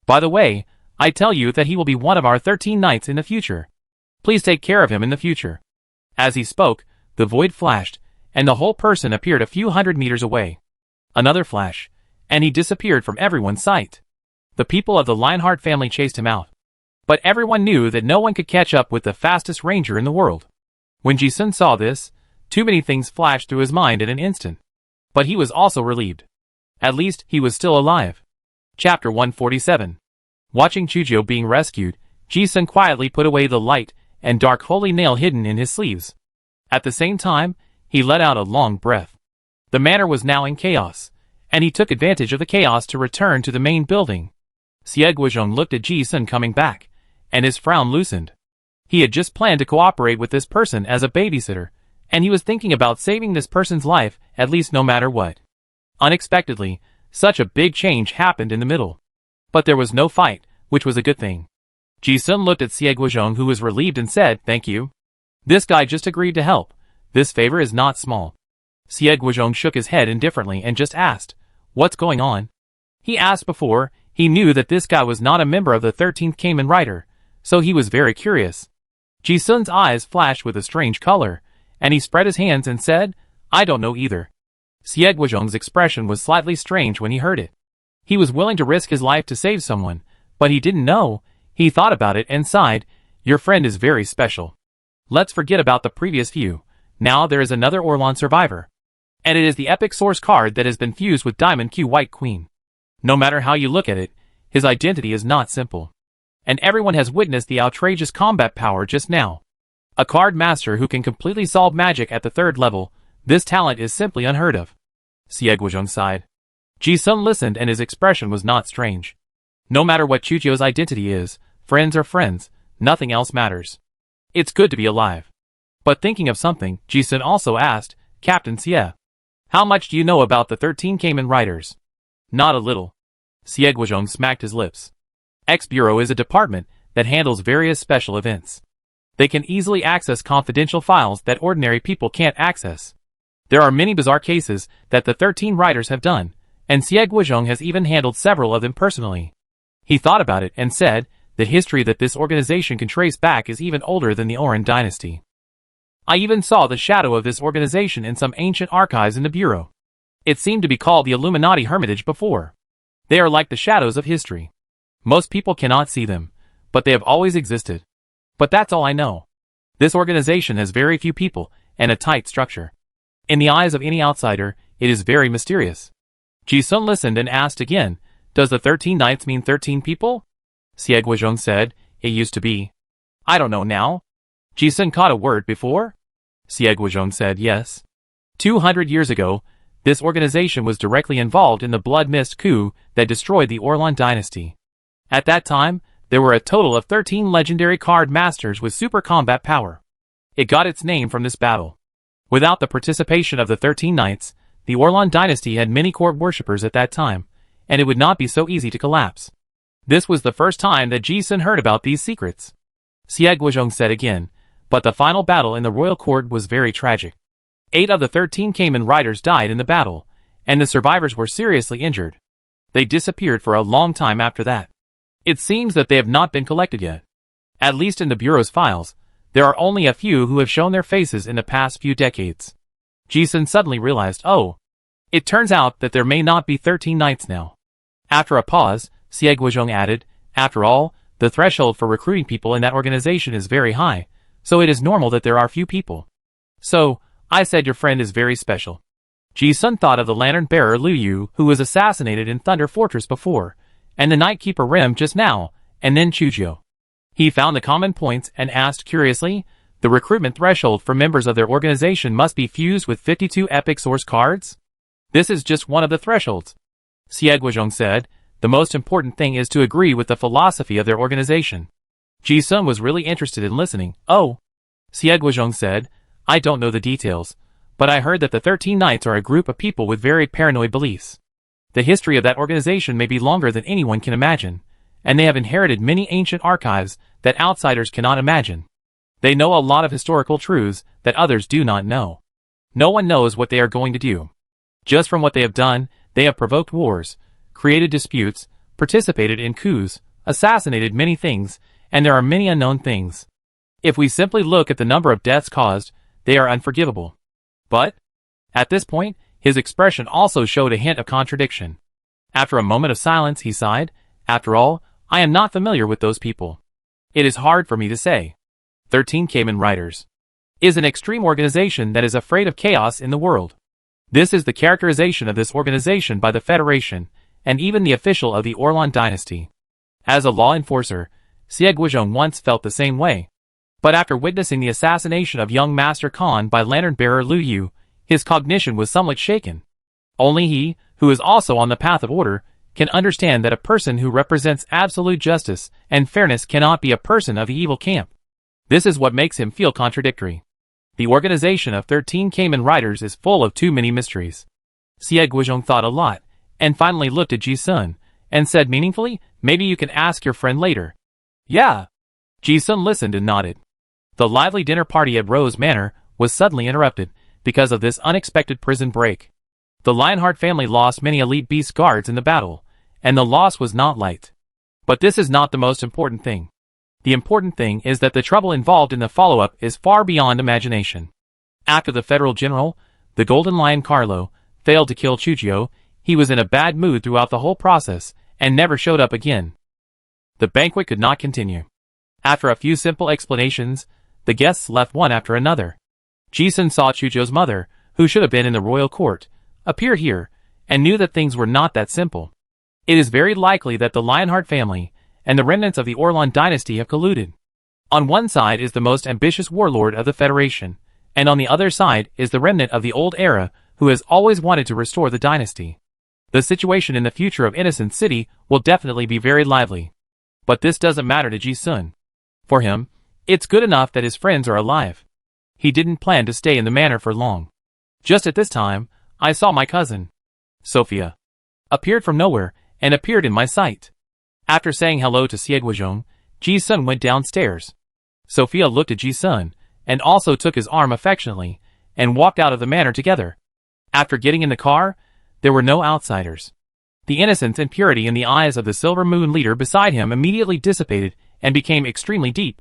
By the way, I tell you that he will be one of our 13 knights in the future. Please take care of him in the future. As he spoke, the void flashed, and the whole person appeared a few hundred meters away. Another flash, and he disappeared from everyone's sight. The people of the Lionheart family chased him out. But everyone knew that no one could catch up with the fastest ranger in the world. When Ji-sun saw this, too many things flashed through his mind in an instant. But he was also relieved. At least, he was still alive. Chapter 147. Watching Chujio being rescued, Ji-sun quietly put away the light and dark holy nail hidden in his sleeves. At the same time, he let out a long breath. The manor was now in chaos, and he took advantage of the chaos to return to the main building. Xie Guizhong looked at Ji-sun coming back, and his frown loosened. He had just planned to cooperate with this person as a babysitter, and he was thinking about saving this person's life, at least no matter what. Unexpectedly, such a big change happened in the middle. But there was no fight, which was a good thing. Ji-sun looked at Xie Guizhong, who was relieved, and said, Thank you. This guy just agreed to help. This favor is not small. Xie Guizhong shook his head indifferently and just asked, What's going on? He asked before, he knew that this guy was not a member of the 13th Kamen Rider, so he was very curious. Ji-sun's eyes flashed with a strange color, and he spread his hands and said, I don't know either. Xie Guizhong's expression was slightly strange when he heard it. He was willing to risk his life to save someone, but he didn't know. He thought about it and sighed, Your friend is very special. Let's forget about the previous few. Now there is another Orlan survivor. And it is the epic source card that has been fused with Diamond Q White Queen. No matter how you look at it, his identity is not simple. And everyone has witnessed the outrageous combat power just now. A card master who can completely solve magic at the 3rd level, this talent is simply unheard of. Xie Guizhong sighed. Ji-sun listened, and his expression was not strange. No matter what Chujio's identity is, friends are friends, nothing else matters. It's good to be alive. But thinking of something, Ji-sun also asked, Captain Xie, how much do you know about the 13 Kamen Riders? Not a little. Xie Guizhong smacked his lips. X-Bureau is a department that handles various special events. They can easily access confidential files that ordinary people can't access. There are many bizarre cases that the 13 Riders have done, and Xie Guizhong has even handled several of them personally. He thought about it and said, the history that this organization can trace back is even older than the Oran dynasty. I even saw the shadow of this organization in some ancient archives in the Bureau. It seemed to be called the Illuminati Hermitage before. They are like the shadows of history. Most people cannot see them, but they have always existed. But that's all I know. This organization has very few people, and a tight structure. In the eyes of any outsider, it is very mysterious. Ji-sun listened and asked again, Does the 13 Knights mean 13 people? Xie Guizhong said, It used to be. I don't know now. Ji-sun caught a word before? Xie Guizhong said yes. 200 years ago, this organization was directly involved in the Blood Mist coup that destroyed the Orlan dynasty. At that time, there were a total of 13 legendary card masters with super combat power. It got its name from this battle. Without the participation of the 13 Knights, the Orlan dynasty had many court worshippers at that time, and it would not be so easy to collapse. This was the first time that Ji-sun heard about these secrets. Xie Guizhong said again, but the final battle in the royal court was very tragic. 8 of the 13 Kamen Riders died in the battle, and the survivors were seriously injured. They disappeared for a long time after that. It seems that they have not been collected yet. At least in the Bureau's files, there are only a few who have shown their faces in the past few decades. Ji-sun suddenly realized, oh, it turns out that there may not be 13 knights now. After a pause, Xie Guizhong added, after all, the threshold for recruiting people in that organization is very high, so it is normal that there are few people. So, I said your friend is very special. Ji-sun thought of the lantern-bearer Liu Yu who was assassinated in Thunder Fortress before, and the Night Keeper Rim just now, and then Chujio. He found the common points and asked curiously, the recruitment threshold for members of their organization must be fused with 52 epic source cards? This is just one of the thresholds. Xie Guizhong said, the most important thing is to agree with the philosophy of their organization. Ji-sun was really interested in listening. Oh, Xie Guizhong said, I don't know the details, but I heard that the 13 Knights are a group of people with very paranoid beliefs. The history of that organization may be longer than anyone can imagine, and they have inherited many ancient archives that outsiders cannot imagine. They know a lot of historical truths that others do not know. No one knows what they are going to do. Just from what they have done, they have provoked wars, created disputes, participated in coups, assassinated many things, and there are many unknown things. If we simply look at the number of deaths caused, they are unforgivable. But, at this point, his expression also showed a hint of contradiction. After a moment of silence, he sighed, "After all, I am not familiar with those people. It is hard for me to say." 13 Kamen Riders is an extreme organization that is afraid of chaos in the world. This is the characterization of this organization by the Federation, and even the official of the Orlan dynasty. As a law enforcer, Xie Guizhong once felt the same way. But after witnessing the assassination of young Master Khan by lantern-bearer Liu Yu, his cognition was somewhat shaken. Only he, who is also on the path of order, can understand that a person who represents absolute justice and fairness cannot be a person of the evil camp. This is what makes him feel contradictory. The organization of 13 Kamen Riders is full of too many mysteries. Xie Guizhong thought a lot, and finally looked at Ji Sun, and said meaningfully, "Maybe you can ask your friend later." "Yeah." Ji Sun listened and nodded. The lively dinner party at Rose Manor was suddenly interrupted, because of this unexpected prison break. The Lionheart family lost many elite beast guards in the battle, and the loss was not light. But this is not the most important thing. The important thing is that the trouble involved in the follow-up is far beyond imagination. After the federal general, the Golden Lion Carlo, failed to kill Chujio, he was in a bad mood throughout the whole process, and never showed up again. The banquet could not continue. After a few simple explanations, the guests left one after another. Ji-sun saw Chujio's mother, who should have been in the royal court, appear here, and knew that things were not that simple. It is very likely that the Lionheart family and the remnants of the Orlan dynasty have colluded. On one side is the most ambitious warlord of the Federation, and on the other side is the remnant of the old era who has always wanted to restore the dynasty. The situation in the future of Innocent City will definitely be very lively. But this doesn't matter to Ji-sun. For him, it's good enough that his friends are alive. He didn't plan to stay in the manor for long. Just at this time, I saw my cousin, Sophia, appeared from nowhere and appeared in my sight. After saying hello to Xie Guizhong, Ji-sun went downstairs. Sophia looked at Ji-sun, and also took his arm affectionately, and walked out of the manor together. After getting in the car, there were no outsiders. The innocence and purity in the eyes of the Silver Moon leader beside him immediately dissipated and became extremely deep.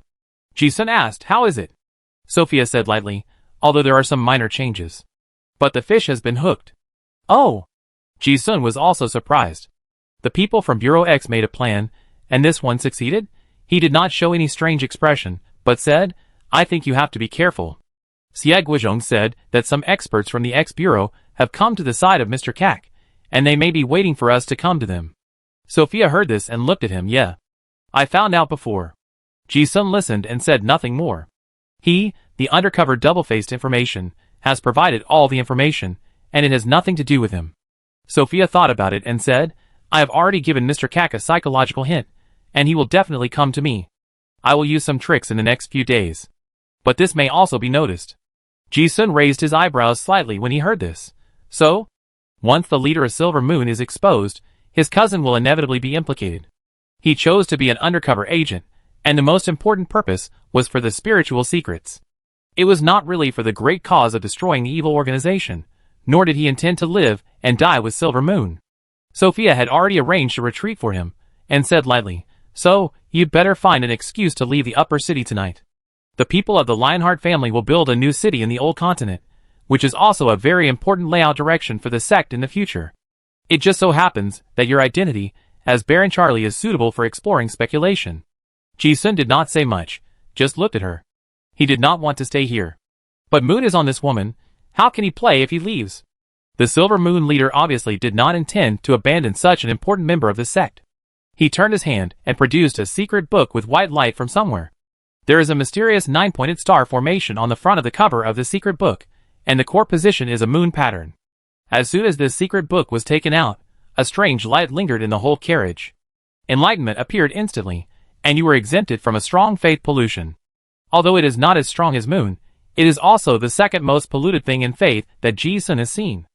Ji-sun asked, "How is it?" Sophia said lightly, "Although there are some minor changes. But the fish has been hooked." "Oh!" Ji-sun was also surprised. The people from Bureau X made a plan, and this one succeeded? He did not show any strange expression, but said, "I think you have to be careful." Xie Guizhong said that some experts from the X Bureau have come to the side of Mr. Kak, and they may be waiting for us to come to them. Sophia heard this and looked at him. "Yeah. I found out before." Ji-sun listened and said nothing more. He, the undercover double-faced information, has provided all the information, and it has nothing to do with him. Sophia thought about it and said, "I have already given Mr. Kak a psychological hint, and he will definitely come to me. I will use some tricks in the next few days. But this may also be noticed." Ji-sun raised his eyebrows slightly when he heard this. "So? Once the leader of Silver Moon is exposed, his cousin will inevitably be implicated. He chose to be an undercover agent, and the most important purpose was for the spiritual secrets. It was not really for the great cause of destroying the evil organization, nor did he intend to live and die with Silver Moon." Sophia had already arranged a retreat for him, and said lightly, "So, you'd better find an excuse to leave the upper city tonight. The people of the Lionheart family will build a new city in the old continent, which is also a very important layout direction for the sect in the future. It just so happens that your identity as Baron Charlie is suitable for exploring speculation." Ji-sun did not say much, just looked at her. He did not want to stay here. But mood is on this woman, how can he play if he leaves? The Silver Moon leader obviously did not intend to abandon such an important member of the sect. He turned his hand and produced a secret book with white light from somewhere. There is a mysterious 9-pointed star formation on the front of the cover of the secret book, and the core position is a moon pattern. As soon as this secret book was taken out, a strange light lingered in the whole carriage. Enlightenment appeared instantly, and you were exempted from a strong faith pollution. Although it is not as strong as moon, it is also the second most polluted thing in faith that Ji-sun has seen.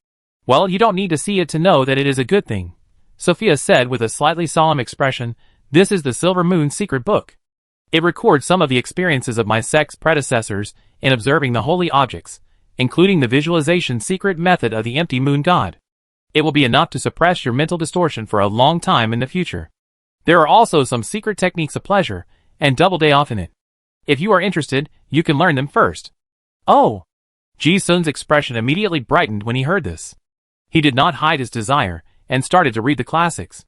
Well, you don't need to see it to know that it is a good thing, Sophia said with a slightly solemn expression. This is the Silver Moon's secret book. It records some of the experiences of my sect's predecessors in observing the holy objects, including the visualization secret method of the empty moon god. It will be enough to suppress your mental distortion for a long time in the future. There are also some secret techniques of pleasure and double day off in it. If you are interested, you can learn them first. Oh! Ji-sun's expression immediately brightened when he heard this. He did not hide his desire and started to read the classics.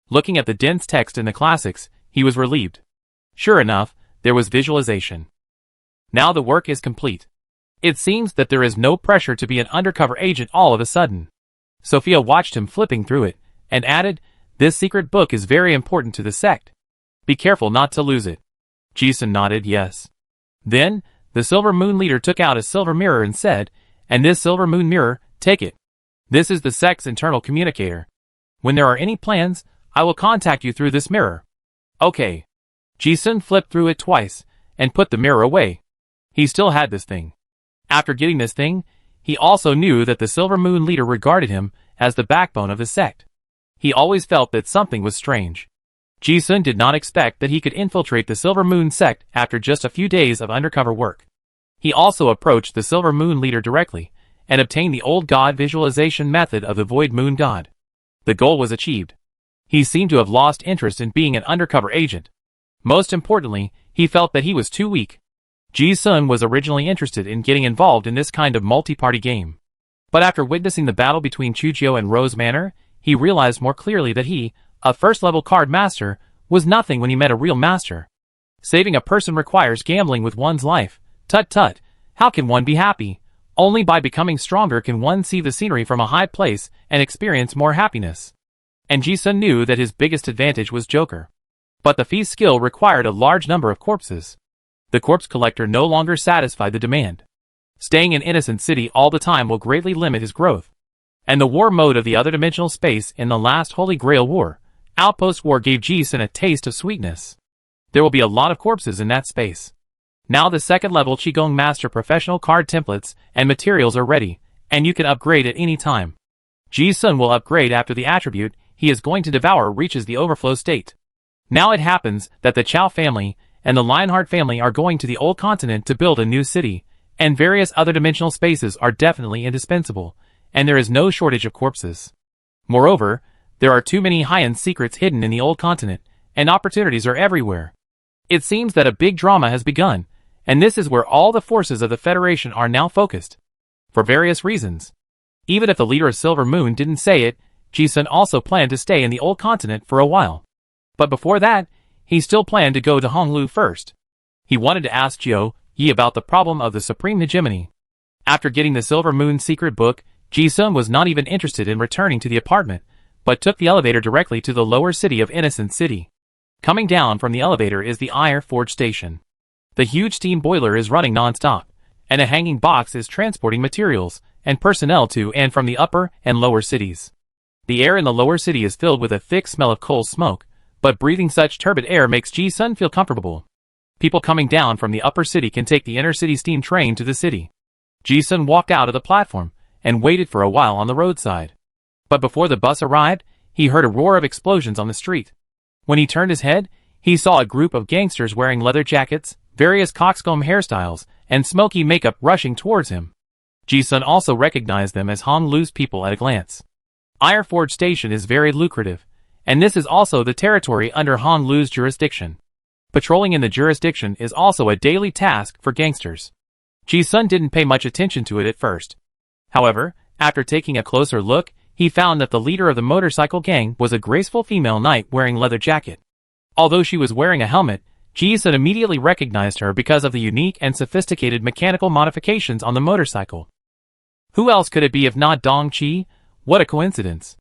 Looking at the dense text in the classics, he was relieved. Sure enough, there was visualization. Now the work is complete. It seems that there is no pressure to be an undercover agent all of a sudden. Sophia watched him flipping through it, and added, this secret book is very important to the sect. Be careful not to lose it. Ji-sun nodded yes. Then, the Silver Moon leader took out a silver mirror and said, and this Silver Moon mirror, take it. This is the sect's internal communicator. When there are any plans, I will contact you through this mirror. Okay. Ji-sun flipped through it twice, and put the mirror away. He still had this thing. After getting this thing, he also knew that the Silver Moon leader regarded him as the backbone of the sect. He always felt that something was strange. Ji-sun did not expect that he could infiltrate the Silver Moon sect after just a few days of undercover work. He also approached the Silver Moon leader directly, and obtained the old god visualization method of the Void Moon god. The goal was achieved. He seemed to have lost interest in being an undercover agent. Most importantly, he felt that he was too weak. Ji-sun was originally interested in getting involved in this kind of multi-party game. But after witnessing the battle between Chujio and Rose Manor, he realized more clearly that he, a first-level card master, was nothing when he met a real master. Saving a person requires gambling with one's life. Tut-tut, how can one be happy? Only by becoming stronger can one see the scenery from a high place and experience more happiness. And Ji-sun knew that his biggest advantage was Joker. But the feast skill required a large number of corpses. The corpse collector no longer satisfied the demand. Staying in Innocent City all the time will greatly limit his growth. And the war mode of the other dimensional space in the last Holy Grail War, Outpost War, gave Ji-sun a taste of sweetness. There will be a lot of corpses in that space. Now the second level Qigong Master professional card templates and materials are ready, and you can upgrade at any time. Ji-sun will upgrade after the attribute he is going to devour reaches the overflow state. Now it happens that the Chow family and the Lionheart family are going to the old continent to build a new city, and various other dimensional spaces are definitely indispensable, and there is no shortage of corpses. Moreover, there are too many high-end secrets hidden in the old continent, and opportunities are everywhere. It seems that a big drama has begun, and this is where all the forces of the Federation are now focused. For various reasons. Even if the leader of Silver Moon didn't say it, Ji-sun also planned to stay in the old continent for a while. But before that, he still planned to go to Honglu first. He wanted to ask Jiu Yi about the problem of the Supreme Hegemony. After getting the Silver Moon secret book, Ji-sun was not even interested in returning to the apartment, but took the elevator directly to the lower city of Innocent City. Coming down from the elevator is the Iron Forge station. The huge steam boiler is running non-stop, and a hanging box is transporting materials and personnel to and from the upper and lower cities. The air in the lower city is filled with a thick smell of coal smoke, but breathing such turbid air makes Ji-sun feel comfortable. People coming down from the upper city can take the inner city steam train to the city. Ji-sun walked out of the platform and waited for a while on the roadside. But before the bus arrived, he heard a roar of explosions on the street. When he turned his head, he saw a group of gangsters wearing leather jackets, various coxcomb hairstyles, and smoky makeup rushing towards him. Ji-sun also recognized them as Honglu's people at a glance. Iron Forge Station is very lucrative, and this is also the territory under Honglu's jurisdiction. Patrolling in the jurisdiction is also a daily task for gangsters. Ji-sun didn't pay much attention to it at first. However, after taking a closer look, he found that the leader of the motorcycle gang was a graceful female knight wearing leather jacket. Although she was wearing a helmet, Ji-sun immediately recognized her because of the unique and sophisticated mechanical modifications on the motorcycle. Who else could it be if not Dong-chi? What a coincidence.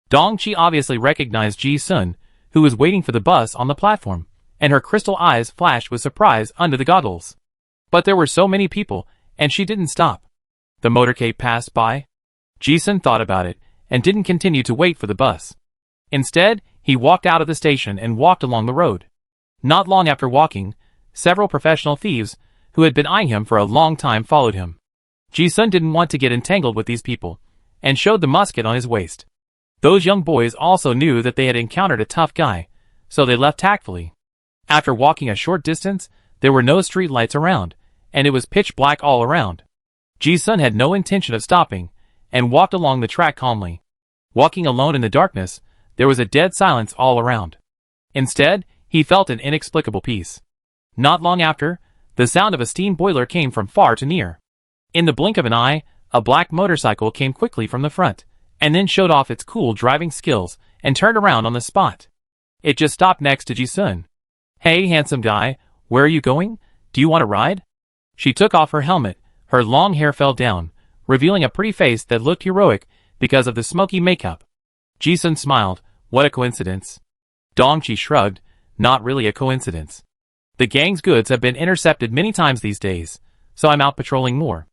Dong-chi obviously recognized Ji-sun, who was waiting for the bus on the platform, and her crystal eyes flashed with surprise under the goggles. But there were so many people, and she didn't stop. The motorcade passed by. Ji-sun thought about it, and didn't continue to wait for the bus. Instead, he walked out of the station and walked along the road. Not long after walking, several professional thieves, who had been eyeing him for a long time, followed him. Ji-sun didn't want to get entangled with these people, and showed the musket on his waist. Those young boys also knew that they had encountered a tough guy, so they left tactfully. After walking a short distance, there were no street lights around, and it was pitch black all around. Ji-sun had no intention of stopping, and walked along the track calmly. Walking alone in the darkness, there was a dead silence all around. Instead, he felt an inexplicable peace. Not long after, the sound of a steam boiler came from far to near. In the blink of an eye, a black motorcycle came quickly from the front, and then showed off its cool driving skills, and turned around on the spot. It just stopped next to Ji-sun. "Hey, handsome guy, where are you going? Do you want a ride?" She took off her helmet, her long hair fell down, revealing a pretty face that looked heroic because of the smoky makeup. Ji-sun smiled. What a coincidence. Dong-chi shrugged. Not really a coincidence. The gang's goods have been intercepted many times these days, so I'm out patrolling more.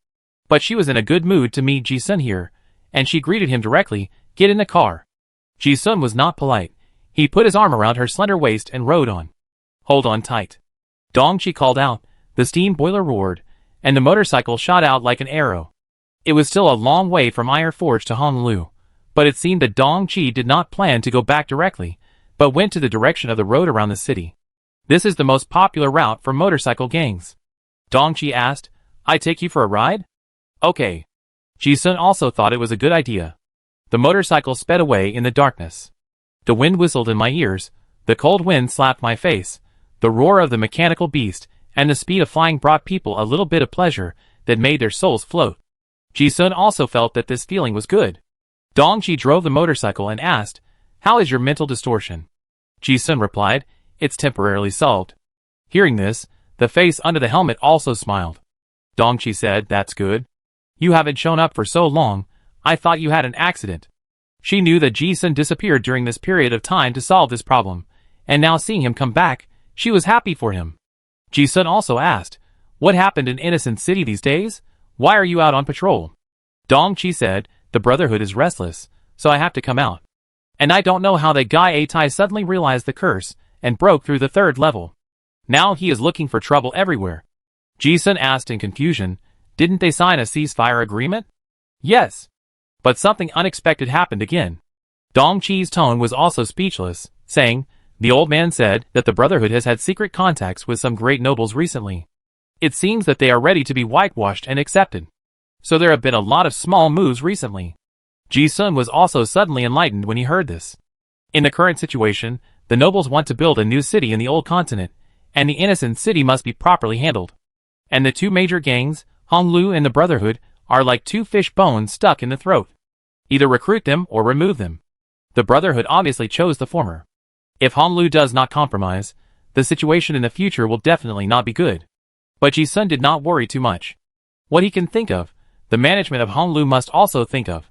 But she was in a good mood to meet Ji-sun here, and she greeted him directly. Get in the car. Ji-sun was not polite. He put his arm around her slender waist and rode on. Hold on tight. Dong-chi called out. The steam boiler roared, and the motorcycle shot out like an arrow. It was still a long way from Iron Forge to Honolulu, but it seemed that Dong-chi did not plan to go back directly, but went to the direction of the road around the city. This is the most popular route for motorcycle gangs. Dong-chi asked, I take you for a ride? Okay. Ji-sun also thought it was a good idea. The motorcycle sped away in the darkness. The wind whistled in my ears, the cold wind slapped my face, the roar of the mechanical beast and the speed of flying brought people a little bit of pleasure that made their souls float. Ji-sun also felt that this feeling was good. Dong-chi drove the motorcycle and asked, How is your mental distortion? Ji-sun replied, It's temporarily solved. Hearing this, the face under the helmet also smiled. Dong-chi said, That's good. You haven't shown up for so long, I thought you had an accident. She knew that Ji-sun disappeared during this period of time to solve this problem, and now seeing him come back, she was happy for him. Ji-sun also asked, What happened in Innocent City these days? Why are you out on patrol? Dong-chi said, The Brotherhood is restless, so I have to come out. And I don't know how that guy A-Tai suddenly realized the curse, and broke through the 3rd level. Now he is looking for trouble everywhere. Ji-sun asked in confusion, Didn't they sign a ceasefire agreement? Yes. But something unexpected happened again. Dong-chi's tone was also speechless, saying, The old man said that the Brotherhood has had secret contacts with some great nobles recently. It seems that they are ready to be whitewashed and accepted. So there have been a lot of small moves recently. Ji-sun was also suddenly enlightened when he heard this. In the current situation, the nobles want to build a new city in the old continent, and the Innocent City must be properly handled. And the two major gangs, Honolulu and the Brotherhood, are like two fish bones stuck in the throat. Either recruit them or remove them. The Brotherhood obviously chose the former. If Honolulu does not compromise, the situation in the future will definitely not be good. But Ji-sun did not worry too much. What he can think of, the management of Honolulu must also think of.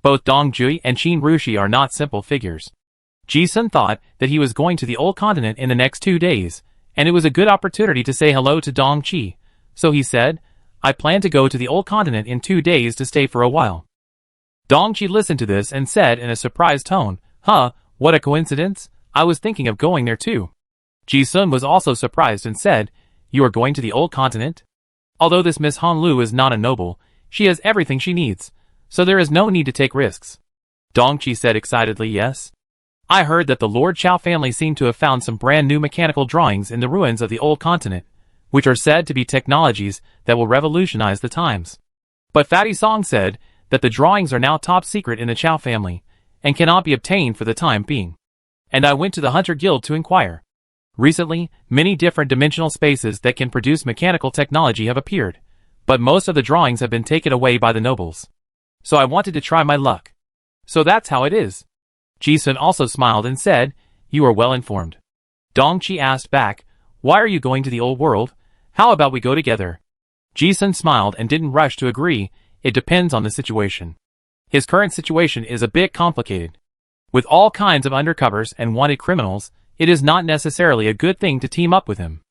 Both Dong-jui and Shin Rushi are not simple figures. Ji-sun thought that he was going to the old continent in the next 2 days, and it was a good opportunity to say hello to Dong-chi, so he said, I plan to go to the old continent in 2 days to stay for a while. Dong-chi listened to this and said in a surprised tone, Huh, what a coincidence, I was thinking of going there too. Ji-sun was also surprised and said, You are going to the old continent? Although this Miss Honolulu is not a noble, she has everything she needs, so there is no need to take risks. Dong-chi said excitedly, Yes. I heard that the Lord Chow family seem to have found some brand new mechanical drawings in the ruins of the old continent, which are said to be technologies that will revolutionize the times. But Fatty Song said that the drawings are now top secret in the Chow family, and cannot be obtained for the time being. And I went to the Hunter Guild to inquire. Recently, many different dimensional spaces that can produce mechanical technology have appeared, but most of the drawings have been taken away by the nobles. So I wanted to try my luck. So that's how it is. Ji-sun also smiled and said, You are well informed. Dong-chi asked back, Why are you going to the old world? How about we go together? Ji-sun smiled and didn't rush to agree, It depends on the situation. His current situation is a bit complicated. With all kinds of undercovers and wanted criminals, it is not necessarily a good thing to team up with him.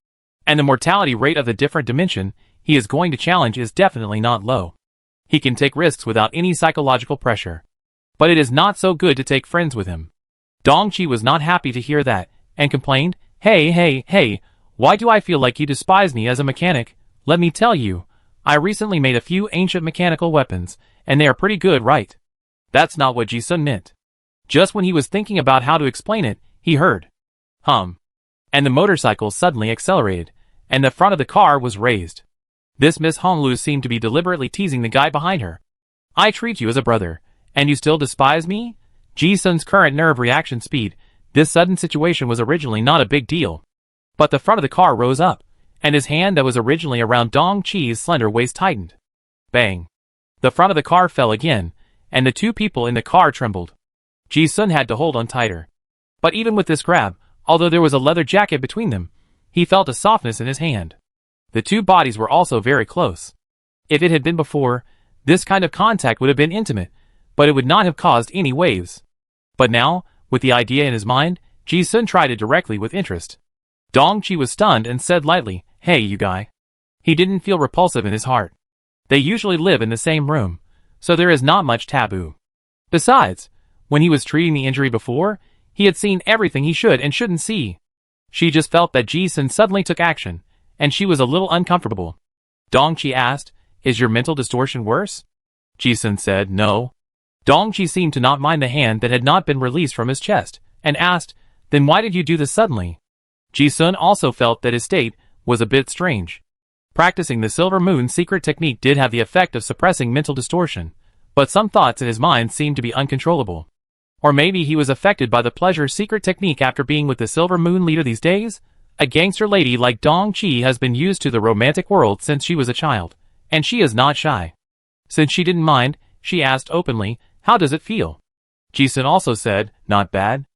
And the mortality rate of the different dimension he is going to challenge is definitely not low. He can take risks without any psychological pressure. But it is not so good to take friends with him. Dong-chi was not happy to hear that, and complained, Hey, why do I feel like you despise me as a mechanic? Let me tell you, I recently made a few ancient mechanical weapons, and they are pretty good, right? That's not what Ji-sun meant. Just when he was thinking about how to explain it, he heard hum. And the motorcycle suddenly accelerated, and the front of the car was raised. This Miss Honglu seemed to be deliberately teasing the guy behind her. I treat you as a brother, and you still despise me? Ji-sun's current nerve reaction speed. This sudden situation was originally not a big deal. But the front of the car rose up, and his hand that was originally around Dong Chi's slender waist tightened. Bang. The front of the car fell again, and the two people in the car trembled. Ji-sun had to hold on tighter. But even with this grab, although there was a leather jacket between them, he felt a softness in his hand. The two bodies were also very close. If it had been before, this kind of contact would have been intimate, but it would not have caused any waves. But now, with the idea in his mind, Ji-sun tried it directly with interest. Dong Chi was stunned and said lightly, "Hey, you guy." He didn't feel repulsive in his heart. They usually live in the same room, so there is not much taboo. Besides, when he was treating the injury before, he had seen everything he should and shouldn't see. She just felt that Ji-sun suddenly took action, and she was a little uncomfortable. Dong Chi asked, "Is your mental distortion worse?" Ji-sun said, "No." Dong Chi seemed to not mind the hand that had not been released from his chest, and asked, "Then why did you do this suddenly?" Ji-sun also felt that his state was a bit strange. Practicing the Silver Moon secret technique did have the effect of suppressing mental distortion, but some thoughts in his mind seemed to be uncontrollable. Or maybe he was affected by the pleasure secret technique after being with the Silver Moon leader these days? A gangster lady like Dong Chi has been used to the romantic world since she was a child, and she is not shy. Since she didn't mind, she asked openly, "How does it feel?" Ji-sun also said, "Not bad."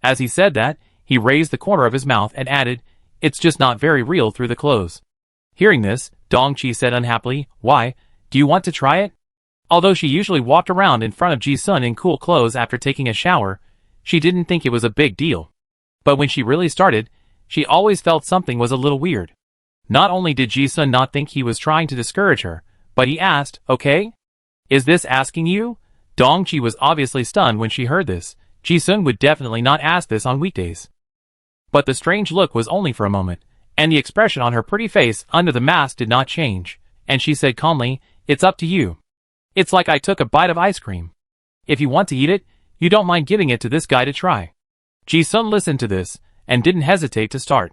As he said that, he raised the corner of his mouth and added, "It's just not very real through the clothes." Hearing this, Dong Chi said unhappily, "Why, do you want to try it?" Although she usually walked around in front of Ji-sun in cool clothes after taking a shower, she didn't think it was a big deal. But when she really started, she always felt something was a little weird. Not only did Ji-sun not think he was trying to discourage her, but he asked, "Okay? Is this asking you?" Dong Chi was obviously stunned when she heard this. Ji-sun would definitely not ask this on weekdays. But the strange look was only for a moment, and the expression on her pretty face under the mask did not change, and she said calmly, "It's up to you. It's like I took a bite of ice cream. If you want to eat it, you don't mind giving it to this guy to try." Ji-sun listened to this, and didn't hesitate to start.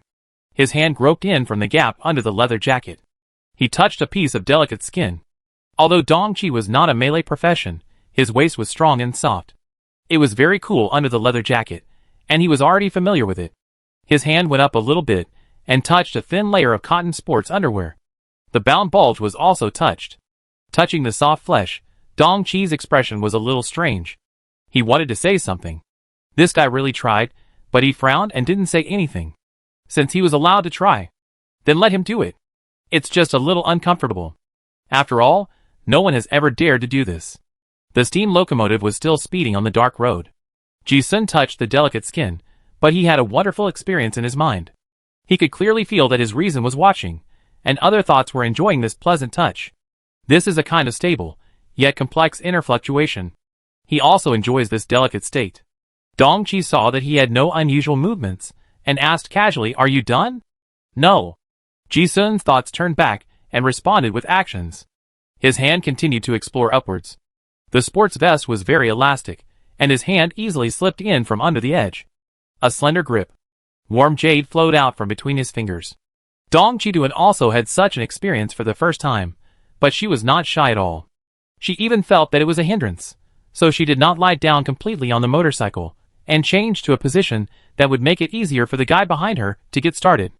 His hand groped in from the gap under the leather jacket. He touched a piece of delicate skin. Although Dong Chi was not a melee profession, his waist was strong and soft. It was very cool under the leather jacket, and he was already familiar with it. His hand went up a little bit, and touched a thin layer of cotton sports underwear. The bound bulge was also touched. Touching the soft flesh, Dong Chi's expression was a little strange. He wanted to say something. This guy really tried, but he frowned and didn't say anything. Since he was allowed to try, then let him do it. It's just a little uncomfortable. After all, no one has ever dared to do this. The steam locomotive was still speeding on the dark road. Ji-sun touched the delicate skin, but he had a wonderful experience in his mind. He could clearly feel that his reason was watching, and other thoughts were enjoying this pleasant touch. This is a kind of stable, yet complex inner fluctuation. He also enjoys this delicate state. Dong Chi saw that he had no unusual movements, and asked casually, "Are you done?" "No." Ji-sun's thoughts turned back, and responded with actions. His hand continued to explore upwards. The sports vest was very elastic, and his hand easily slipped in from under the edge. A slender grip. Warm jade flowed out from between his fingers. Dong Chi-duan also had such an experience for the first time, but she was not shy at all. She even felt that it was a hindrance, so she did not lie down completely on the motorcycle, and changed to a position that would make it easier for the guy behind her to get started.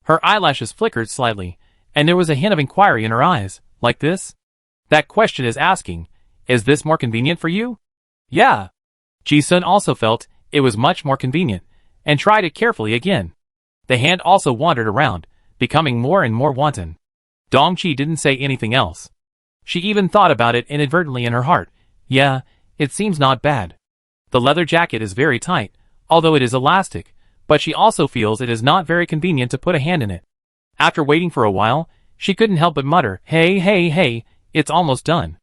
Her eyelashes flickered slightly, and there was a hint of inquiry in her eyes, like this. That question is asking, "Is this more convenient for you?" "Yeah." Ji-sun also felt it was much more convenient, and tried it carefully again. The hand also wandered around, becoming more and more wanton. Dong Chi didn't say anything else. She even thought about it inadvertently in her heart. Yeah, it seems not bad. The leather jacket is very tight, although it is elastic, but she also feels it is not very convenient to put a hand in it. After waiting for a while, she couldn't help but mutter, Hey, it's almost done.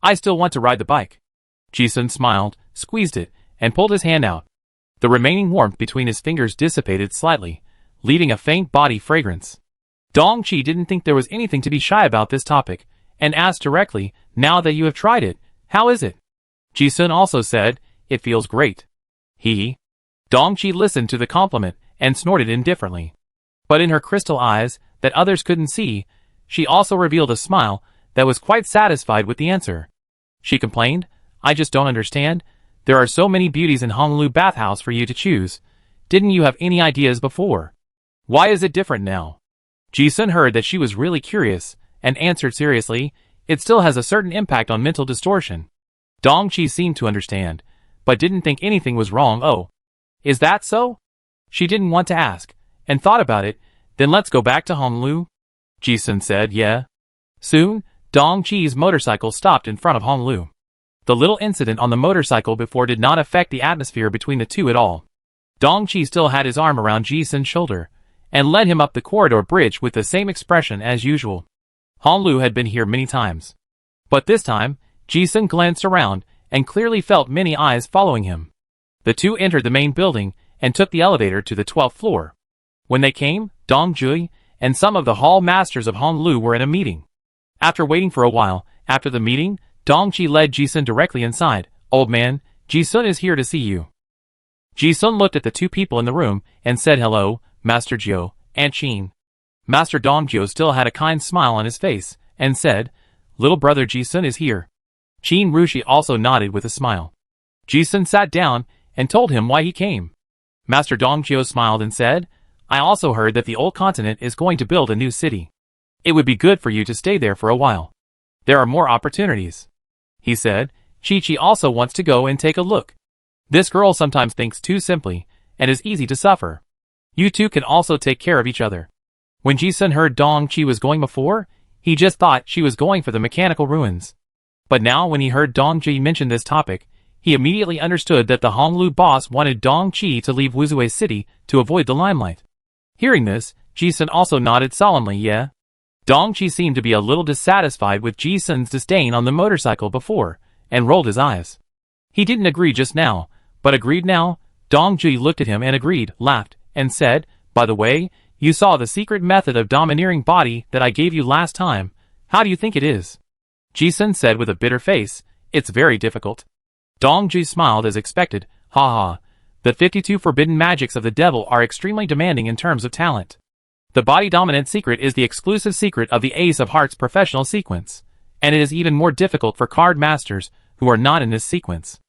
I still want to ride the bike." Ji-sun smiled, squeezed it, and pulled his hand out. The remaining warmth between his fingers dissipated slightly, leaving a faint body fragrance. Dong Chi didn't think there was anything to be shy about this topic, and asked directly, "Now that you have tried it, how is it?" Ji-sun also said, "It feels great." Dong-chi listened to the compliment and snorted indifferently. But in her crystal eyes, that others couldn't see, she also revealed a smile that was quite satisfied with the answer. She complained, "I just don't understand. There are so many beauties in Honolulu bathhouse for you to choose. Didn't you have any ideas before? Why is it different now?" Ji-sun heard that she was really curious, and answered seriously, "It still has a certain impact on mental distortion." Dong-chi seemed to understand, but didn't think anything was wrong. "Oh, is that so?" She didn't want to ask, and thought about it. "Then let's go back to Honolulu?" Ji-sun said, "Yeah." Soon, Dong-chi's motorcycle stopped in front of Honolulu. The little incident on the motorcycle before did not affect the atmosphere between the two at all. Dong-chi still had his arm around Ji-sun's shoulder, and led him up the corridor bridge with the same expression as usual. Honolulu had been here many times. But this time, Ji-sun glanced around, and clearly felt many eyes following him. The two entered the main building, and took the elevator to the 12th floor. When they came, Dong-ji and some of the hall masters of Honolulu were in a meeting. After waiting for a while, after the meeting, Dong-chi led Ji-sun directly inside. "Old man, Ji-sun is here to see you." Ji-sun looked at the two people in the room, and said, "Hello, Master Jio, Aunt Chin." Master Dong-jio still had a kind smile on his face, and said, "Little brother Ji-sun is here." Chin Rushi also nodded with a smile. Ji-sun sat down, and told him why he came. Master Dong-jio smiled and said, "I also heard that the old continent is going to build a new city. It would be good for you to stay there for a while. There are more opportunities." He said, "Chi-chi also wants to go and take a look. This girl sometimes thinks too simply, and is easy to suffer. You two can also take care of each other." When Ji-sun heard Dong-chi was going before, he just thought she was going for the mechanical ruins. But now when he heard Dong-chi mention this topic, he immediately understood that the Honolulu boss wanted Dong-chi to leave Wuzue City to avoid the limelight. Hearing this, Ji-sun also nodded solemnly, "Yeah." Dong-chi seemed to be a little dissatisfied with Ji-sun's disdain on the motorcycle before, and rolled his eyes. He didn't agree just now, but agreed now. Dong-chi looked at him and agreed, laughed, and said, "By the way, you saw the secret method of domineering body that I gave you last time. How do you think it is?" Ji-sun said with a bitter face, "It's very difficult." Dong-chi smiled as expected, "Ha ha. The 52 forbidden magics of the devil are extremely demanding in terms of talent. The body dominant secret is the exclusive secret of the Ace of Hearts professional sequence, and it is even more difficult for card masters who are not in this sequence."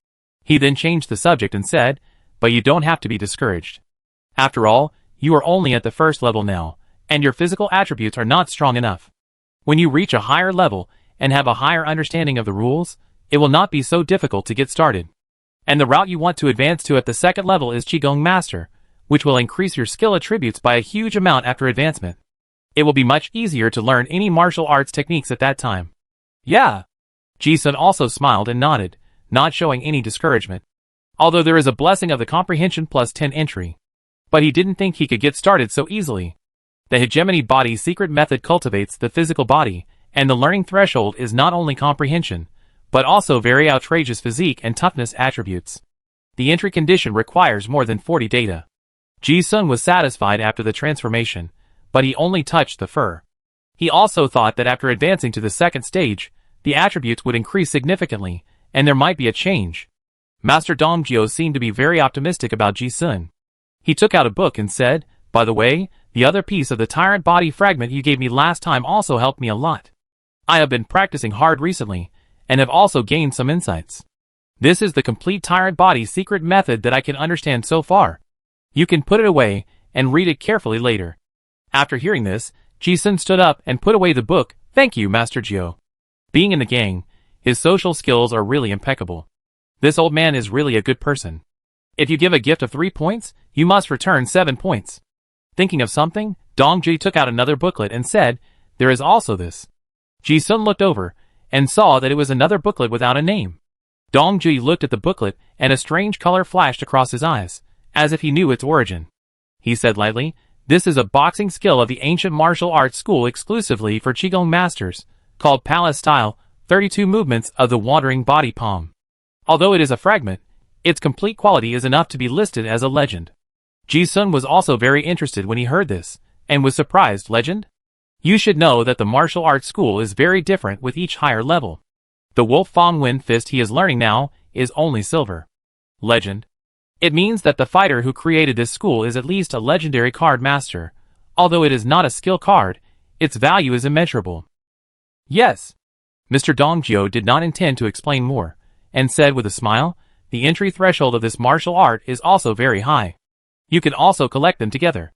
He then changed the subject and said, "But you don't have to be discouraged. After all, you are only at the first level now, and your physical attributes are not strong enough. When you reach a higher level and have a higher understanding of the rules, it will not be so difficult to get started. And the route you want to advance to at the second level is Qigong Master, which will increase your skill attributes by a huge amount after advancement. It will be much easier to learn any martial arts techniques at that time." "Yeah." Ji-sun also smiled and nodded, not showing any discouragement. Although there is a blessing of the comprehension plus 10 entry. But he didn't think he could get started so easily. The hegemony body secret method cultivates the physical body, and the learning threshold is not only comprehension, but also very outrageous physique and toughness attributes. The entry condition requires more than 40 data. Ji-sun was satisfied after the transformation, but he only touched the fur. He also thought that after advancing to the second stage, the attributes would increase significantly, and there might be a change. Master Dong-jio seemed to be very optimistic about Ji-sun. He took out a book and said, "By the way, the other piece of the tyrant body fragment you gave me last time also helped me a lot. I have been practicing hard recently, and have also gained some insights. This is the complete tyrant body secret method that I can understand so far. You can put it away, and read it carefully later." After hearing this, Ji-sun stood up and put away the book. "Thank you, Master Jio." Being in the gang, his social skills are really impeccable. This old man is really a good person. If you give a gift of 3 points, you must return 7 points. Thinking of something, Dong-ji took out another booklet and said, "There is also this." Ji-sun looked over, and saw that it was another booklet without a name. Dong-ji looked at the booklet, and a strange color flashed across his eyes, as if he knew its origin. He said lightly, "This is a boxing skill of the ancient martial arts school exclusively for Qigong masters, called Palace Style, 32 movements of the wandering body palm. Although it is a fragment, its complete quality is enough to be listed as a legend." Ji-sun was also very interested when he heard this, and was surprised. "Legend? You should know that the martial arts school is very different with each higher level. The Wolf Fong Wind Fist he is learning now is only silver. Legend. It means that the fighter who created this school is at least a legendary card master. Although it is not a skill card, its value is immeasurable. Yes. Mr. Dongjio did not intend to explain more, and said with a smile, the entry threshold of this martial art is also very high. You can also collect them together.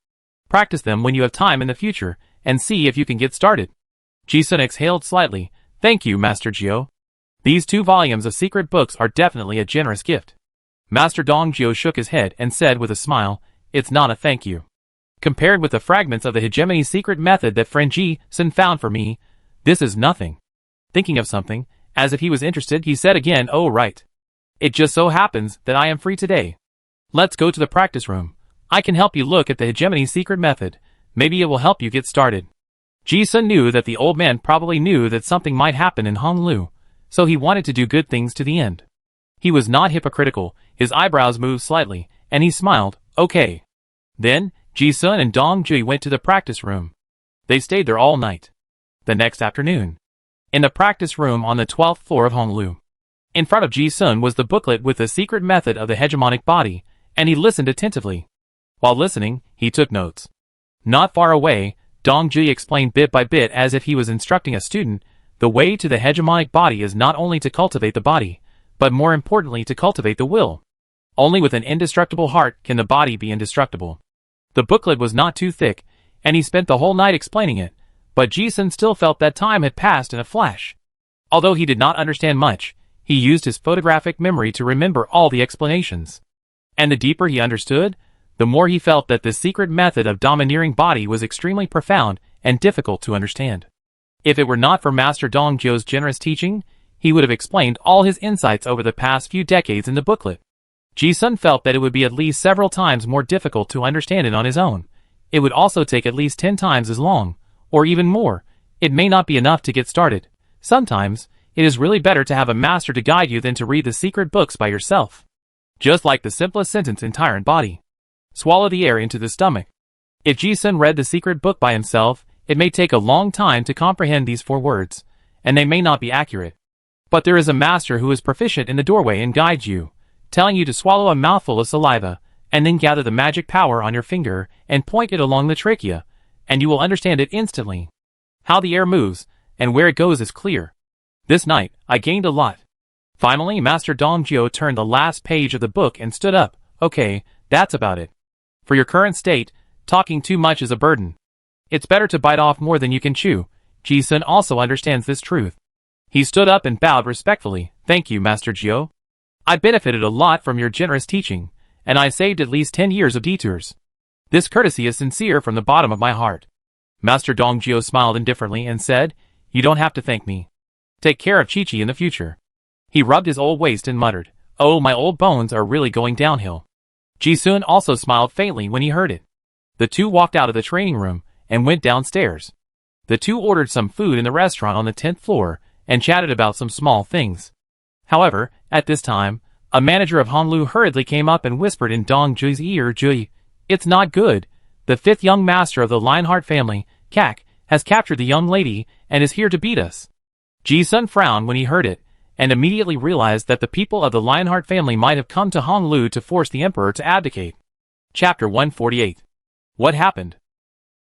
Practice them when you have time in the future, and see if you can get started. Ji-sun exhaled slightly. Thank you, Master Gio. These 2 volumes of secret books are definitely a generous gift. Master Dongjio shook his head and said with a smile, it's not a thank you. Compared with the fragments of the hegemony secret method that friend Ji-sun found for me, this is nothing. Thinking of something, as if he was interested, he said again, oh right. It just so happens that I am free today. Let's go to the practice room. I can help you look at the hegemony secret method. Maybe it will help you get started. Ji-sun knew that the old man probably knew that something might happen in Honolulu, so he wanted to do good things to the end. He was not hypocritical, his eyebrows moved slightly, and he smiled, okay. Then, Ji-sun and Dongjui went to the practice room. They stayed there all night. The next afternoon, in the practice room on the 12th floor of Honolulu, in front of Ji-sun was the booklet with the secret method of the hegemonic body, and he listened attentively. While listening, he took notes. Not far away, Dongjui explained bit by bit as if he was instructing a student, the way to the hegemonic body is not only to cultivate the body, but more importantly to cultivate the will. Only with an indestructible heart can the body be indestructible. The booklet was not too thick, and he spent the whole night explaining it, but Ji-sun still felt that time had passed in a flash. Although he did not understand much, he used his photographic memory to remember all the explanations. And the deeper he understood, the more he felt that this secret method of domineering body was extremely profound and difficult to understand. If it were not for Master Dongjio's generous teaching, he would have explained all his insights over the past few decades in the booklet. Ji-sun felt that it would be at least several times more difficult to understand it on his own. It would also take at least 10 times as long, or even more. It may not be enough to get started. Sometimes, it is really better to have a master to guide you than to read the secret books by yourself. Just like the simplest sentence in Tyrant Body. Swallow the air into the stomach. If Ji-sun read the secret book by himself, it may take a long time to comprehend these 4 words, and they may not be accurate. But there is a master who is proficient in the doorway and guides you, telling you to swallow a mouthful of saliva, and then gather the magic power on your finger and point it along the trachea, and you will understand it instantly. How the air moves, and where it goes is clear. This night, I gained a lot. Finally, Master Dongjio turned the last page of the book and stood up. Okay, that's about it. For your current state, talking too much is a burden. It's better to bite off more than you can chew. Ji-sun also understands this truth. He stood up and bowed respectfully. Thank you, Master Gio. I benefited a lot from your generous teaching, and I saved at least 10 years of detours. This courtesy is sincere from the bottom of my heart. Master Dongjio smiled indifferently and said, you don't have to thank me. Take care of Chi-Chi in the future. He rubbed his old waist and muttered, oh, my old bones are really going downhill. Ji-sun also smiled faintly when he heard it. The two walked out of the training room and went downstairs. The two ordered some food in the restaurant on the 10th floor and chatted about some small things. However, at this time, a manager of Honolulu hurriedly came up and whispered in Dongjui's ear, Jui, it's not good. The 5th young master of the Lionheart family, Kak, has captured the young lady and is here to beat us. Ji-sun frowned when he heard it, and immediately realized that the people of the Lionheart family might have come to Honolulu to force the emperor to abdicate. Chapter 148. What happened?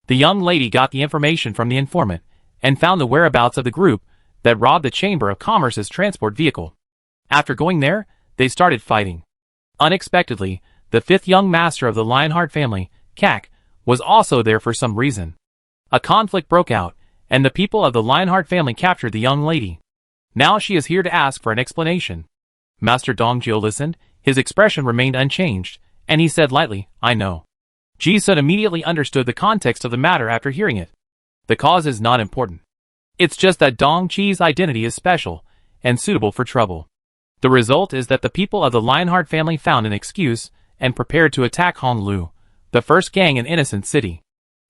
The young lady got the information from the informant, and found the whereabouts of the group that robbed the Chamber of Commerce's transport vehicle. After going there, they started fighting. Unexpectedly, the 5th young master of the Lionheart family, Kak, was also there for some reason. A conflict broke out, and the people of the Lionheart family captured the young lady. Now she is here to ask for an explanation. Master Dongjio listened, his expression remained unchanged, and he said lightly, I know. Ji-sun immediately understood the context of the matter after hearing it. The cause is not important. It's just that Dong Chi's identity is special, and suitable for trouble. The result is that the people of the Lionheart family found an excuse, and prepared to attack Honolulu, the first gang in Innocent City.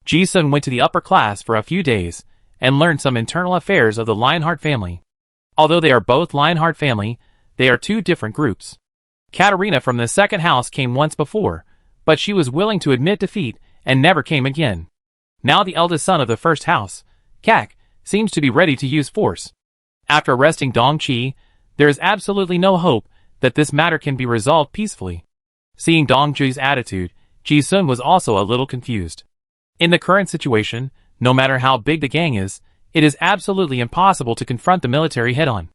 Ji-sun went to the upper class for a few days, and learned some internal affairs of the Lionheart family. Although they are both Lionheart family, they are two different groups. Katarina from the 2nd house came once before, but she was willing to admit defeat, and never came again. Now the eldest son of the 1st house, Kak, seems to be ready to use force. After arresting Dong Chi, there is absolutely no hope that this matter can be resolved peacefully. Seeing Dong Jui's attitude, Ji Sun was also a little confused. In the current situation, no matter how big the gang is, it is absolutely impossible to confront the military head-on.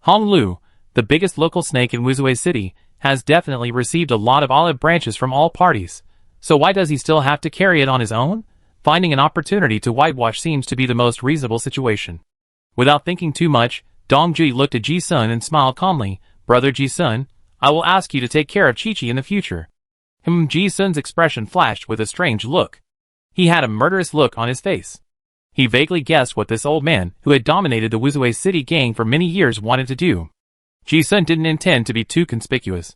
Hong Lu, the biggest local snake in Wuzhui City, has definitely received a lot of olive branches from all parties, so why does he still have to carry it on his own? Finding an opportunity to whitewash seems to be the most reasonable situation. Without thinking too much, Dong Ji looked at Ji Sun and smiled calmly. Brother Ji Sun, I will ask you to take care of Chi-Chi in the future. Ji Sun's expression flashed with a strange look. He had a murderous look on his face. He vaguely guessed what this old man, who had dominated the Wuzhui City gang for many years, wanted to do. Ji Sun didn't intend to be too conspicuous.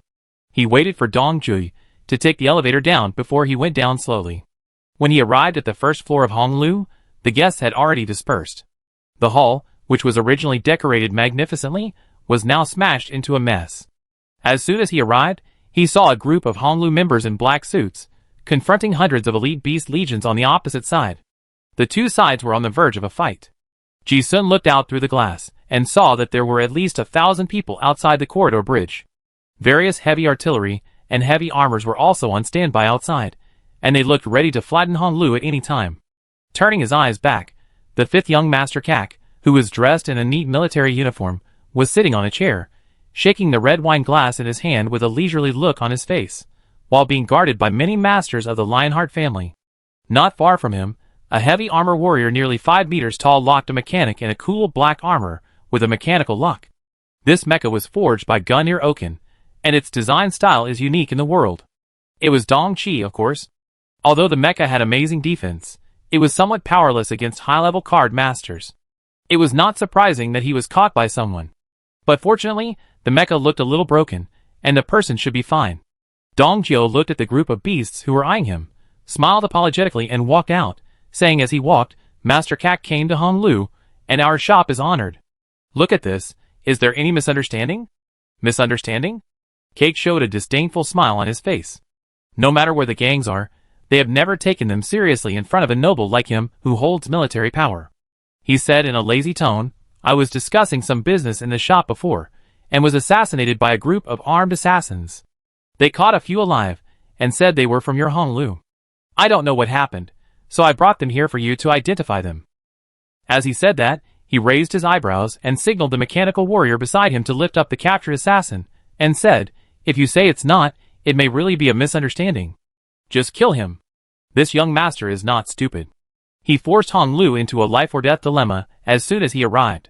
He waited for Dong Ji to take the elevator down before he went down slowly. When he arrived at the first floor of Hong Lu, the guests had already dispersed. The hall, which was originally decorated magnificently, was now smashed into a mess. As soon as he arrived, he saw a group of Hong Lu members in black suits, confronting hundreds of elite beast legions on the opposite side. The two sides were on the verge of a fight. Ji Sun looked out through the glass, and saw that there were at least 1,000 people outside the corridor bridge. Various heavy artillery and heavy armors were also on standby outside, and they looked ready to flatten Hong Lu at any time. Turning his eyes back, the fifth young Master Kak, who was dressed in a neat military uniform, was sitting on a chair, shaking the red wine glass in his hand with a leisurely look on his face, while being guarded by many masters of the Lionheart family. Not far from him, a heavy armor warrior nearly 5 meters tall locked a mechanic in a cool black armor with a mechanical lock. This mecha was forged by Gunir Oken, and its design style is unique in the world. It was Dong Chi, of course. Although the mecha had amazing defense, it was somewhat powerless against high-level card masters. It was not surprising that he was caught by someone. But fortunately, the mecha looked a little broken, and the person should be fine. Dong Jio looked at the group of beasts who were eyeing him, smiled apologetically and walked out, saying as he walked, Master Kak came to Hong Lu, and our shop is honored. Look at this, is there any misunderstanding? Misunderstanding? Cake showed a disdainful smile on his face. No matter where the gangs are, they have never taken them seriously in front of a noble like him who holds military power. He said in a lazy tone, I was discussing some business in the shop before, and was assassinated by a group of armed assassins. They caught a few alive, and said they were from your Hong Lu. I don't know what happened, so I brought them here for you to identify them. As he said that, he raised his eyebrows and signaled the mechanical warrior beside him to lift up the captured assassin, and said, if you say it's not, it may really be a misunderstanding. Just kill him. This young master is not stupid. He forced Hong Lu into a life-or-death dilemma as soon as he arrived.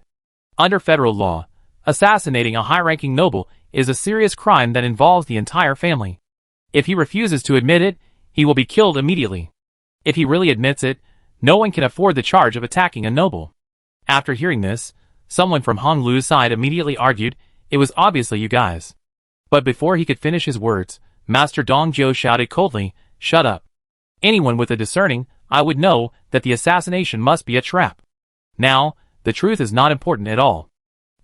Under federal law, assassinating a high-ranking noble is a serious crime that involves the entire family. If he refuses to admit it, he will be killed immediately. If he really admits it, no one can afford the charge of attacking a noble. After hearing this, someone from Hong Lu's side immediately argued, it was obviously you guys. But before he could finish his words, Master Dong Jio shouted coldly, shut up. Anyone with a discerning eye would know that the assassination must be a trap. Now, the truth is not important at all.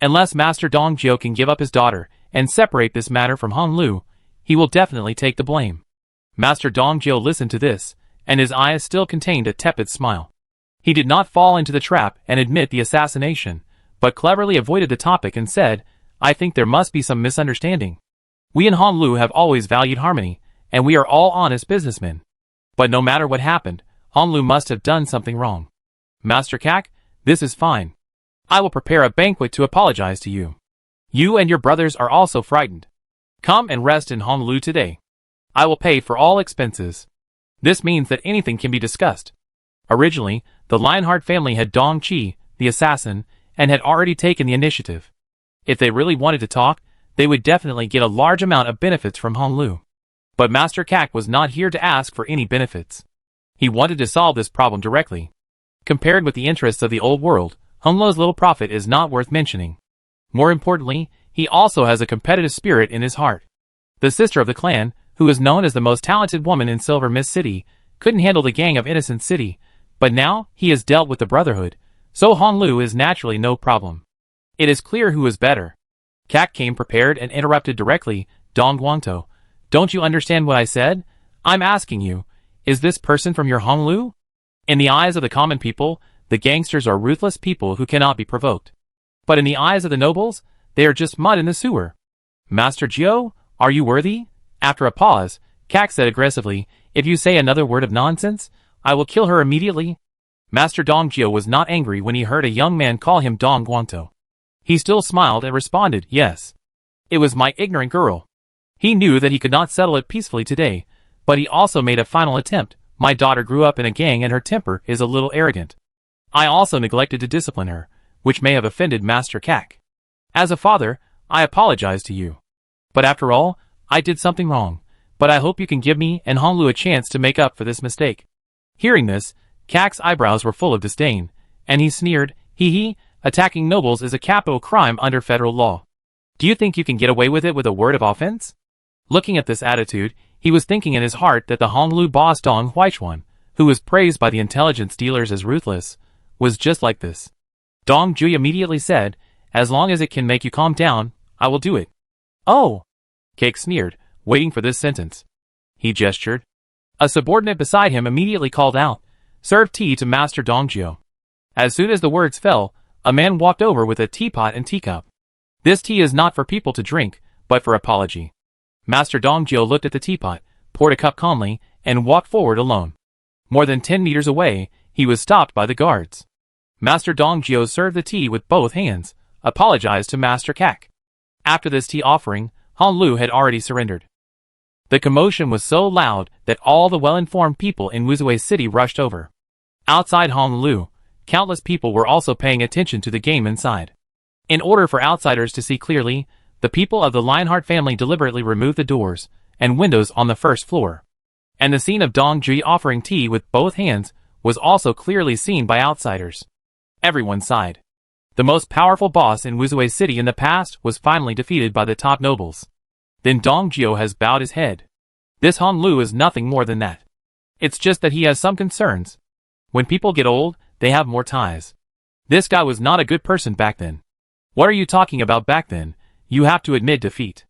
Unless Master Dong Jio can give up his daughter and separate this matter from Hong Lu, he will definitely take the blame. Master Dong Jio listened to this, and his eyes still contained a tepid smile. He did not fall into the trap and admit the assassination, but cleverly avoided the topic and said, I think there must be some misunderstanding. We in Hong Lu have always valued harmony, and we are all honest businessmen. But no matter what happened, Hong Lu must have done something wrong. Master Kak, this is fine. I will prepare a banquet to apologize to you. You and your brothers are also frightened. Come and rest in Hong Lu today. I will pay for all expenses. This means that anything can be discussed. Originally, the Lionheart family had Dong Chi, the assassin, and had already taken the initiative. If they really wanted to talk, they would definitely get a large amount of benefits from Hong Lu. But Master Kak was not here to ask for any benefits. He wanted to solve this problem directly. Compared with the interests of the old world, Hong Lu's little profit is not worth mentioning. More importantly, he also has a competitive spirit in his heart. The sister of the clan, who is known as the most talented woman in Silver Mist City, couldn't handle the gang of Innocent City, but now he has dealt with the Brotherhood, so Hong Lu is naturally no problem. It is clear who is better. Kak came prepared and interrupted directly, Dong Guangto. Don't you understand what I said? I'm asking you, is this person from your Hong Lu? In the eyes of the common people, the gangsters are ruthless people who cannot be provoked. But in the eyes of the nobles, they are just mud in the sewer. Master Jiu, are you worthy? After a pause, Kak said aggressively, if you say another word of nonsense, I will kill her immediately. Master Dong Jiu was not angry when he heard a young man call him Dong Guanto. He still smiled and responded, yes. It was my ignorant girl. He knew that he could not settle it peacefully today, but he also made a final attempt. My daughter grew up in a gang and her temper is a little arrogant. I also neglected to discipline her, which may have offended Master Kak. As a father, I apologize to you. But after all, I did something wrong, but I hope you can give me and Honglu a chance to make up for this mistake. Hearing this, Kak's eyebrows were full of disdain, and he sneered, hee, attacking nobles is a capital crime under federal law. Do you think you can get away with it with a word of offense? Looking at this attitude, he was thinking in his heart that the Honglu boss Dong Huichuan, who was praised by the intelligence dealers as ruthless, was just like this. Dong Jui immediately said, as long as it can make you calm down, I will do it. Oh! Cake sneered, waiting for this sentence. He gestured. A subordinate beside him immediately called out, serve tea to Master Dong Jiu. As soon as the words fell, a man walked over with a teapot and teacup. This tea is not for people to drink, but for apology. Master Dong Jiu looked at the teapot, poured a cup calmly, and walked forward alone. More than 10 meters away, he was stopped by the guards. Master Dong Jiu served the tea with both hands, apologized to Master Kak. After this tea offering, Han Lu had already surrendered. The commotion was so loud that all the well-informed people in Wuzui City rushed over. Outside Han Lu, countless people were also paying attention to the game inside. In order for outsiders to see clearly, the people of the Lionheart family deliberately removed the doors and windows on the first floor. And the scene of Dong Jui offering tea with both hands was also clearly seen by outsiders. Everyone sighed. The most powerful boss in Wuzui City in the past was finally defeated by the top nobles. Then Dong Jiu has bowed his head. This Han Lu is nothing more than that. It's just that he has some concerns. When people get old, they have more ties. This guy was not a good person back then. What are you talking about back then? You have to admit defeat.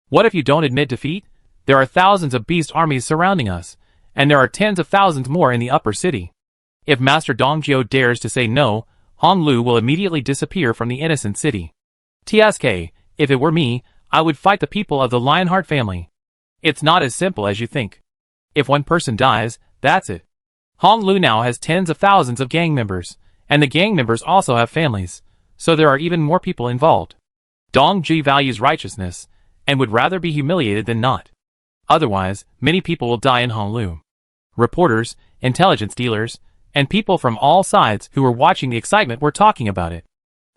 What if you don't admit defeat? There are thousands of beast armies surrounding us, and there are tens of thousands more in the upper city. If Master Dong Jiu dares to say no, Han Lu will immediately disappear from the innocent city. TSK, if it were me, I would fight the people of the Lionheart family. It's not as simple as you think. If one person dies, that's it. Han Lu now has tens of thousands of gang members, and the gang members also have families, so there are even more people involved. Dong Ji values righteousness, and would rather be humiliated than not. Otherwise, many people will die in Honglu. Reporters, intelligence dealers, and people from all sides who were watching the excitement were talking about it.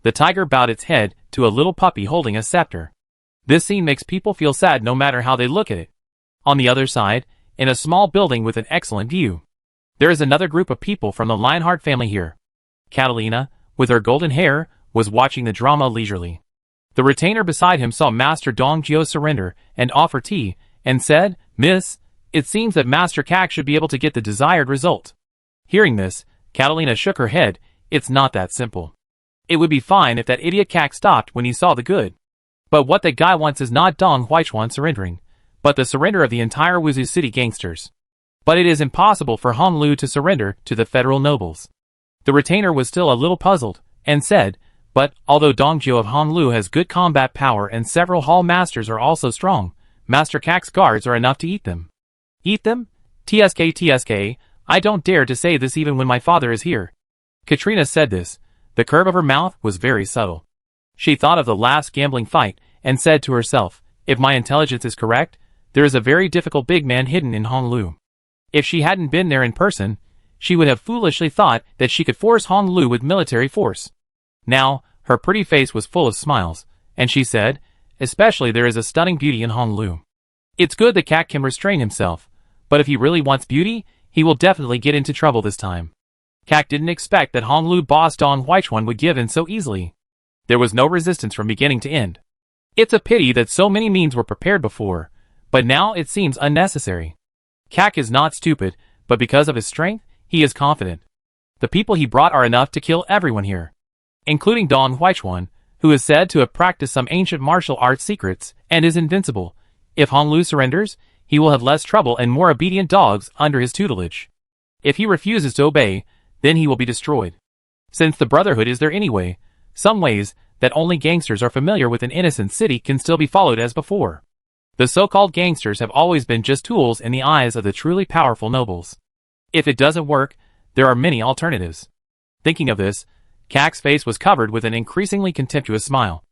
The tiger bowed its head to a little puppy holding a scepter. This scene makes people feel sad no matter how they look at it. On the other side, in a small building with an excellent view, there is another group of people from the Lionheart family here. Catalina, with her golden hair, was watching the drama leisurely. The retainer beside him saw Master Dong Jiu surrender and offer tea, and said, Miss, it seems that Master Kak should be able to get the desired result. Hearing this, Catalina shook her head. It's not that simple. It would be fine if that idiot Kak stopped when he saw the good. But what that guy wants is not Dong Huichuan surrendering, but the surrender of the entire Wuzhu City gangsters. But it is impossible for Han Lu to surrender to the federal nobles. The retainer was still a little puzzled, and said, but, although Dong Jiu of Han Lu has good combat power and several hall masters are also strong, Master Kak's guards are enough to eat them. Eat them? TSK, I don't dare to say this even when my father is here. Katrina said this. The curve of her mouth was very subtle. She thought of the last gambling fight, and said to herself, if my intelligence is correct, there is a very difficult big man hidden in Honglu. If she hadn't been there in person, she would have foolishly thought that she could force Honglu with military force. Now, her pretty face was full of smiles, and she said, especially there is a stunning beauty in Honglu. It's good that Kak can restrain himself, but if he really wants beauty, he will definitely get into trouble this time. Kak didn't expect that Honglu boss Dong Huichuan would give in so easily. There was no resistance from beginning to end. It's a pity that so many means were prepared before, but now it seems unnecessary. Kak is not stupid, but because of his strength, he is confident. The people he brought are enough to kill everyone here, including Dong Huichuan, who is said to have practiced some ancient martial arts secrets and is invincible. If Honglu surrenders, he will have less trouble and more obedient dogs under his tutelage. If he refuses to obey, then he will be destroyed. Since the Brotherhood is there anyway, some ways, that only gangsters are familiar with an innocent city can still be followed as before. The so-called gangsters have always been just tools in the eyes of the truly powerful nobles. If it doesn't work, there are many alternatives. Thinking of this, Kak's face was covered with an increasingly contemptuous smile.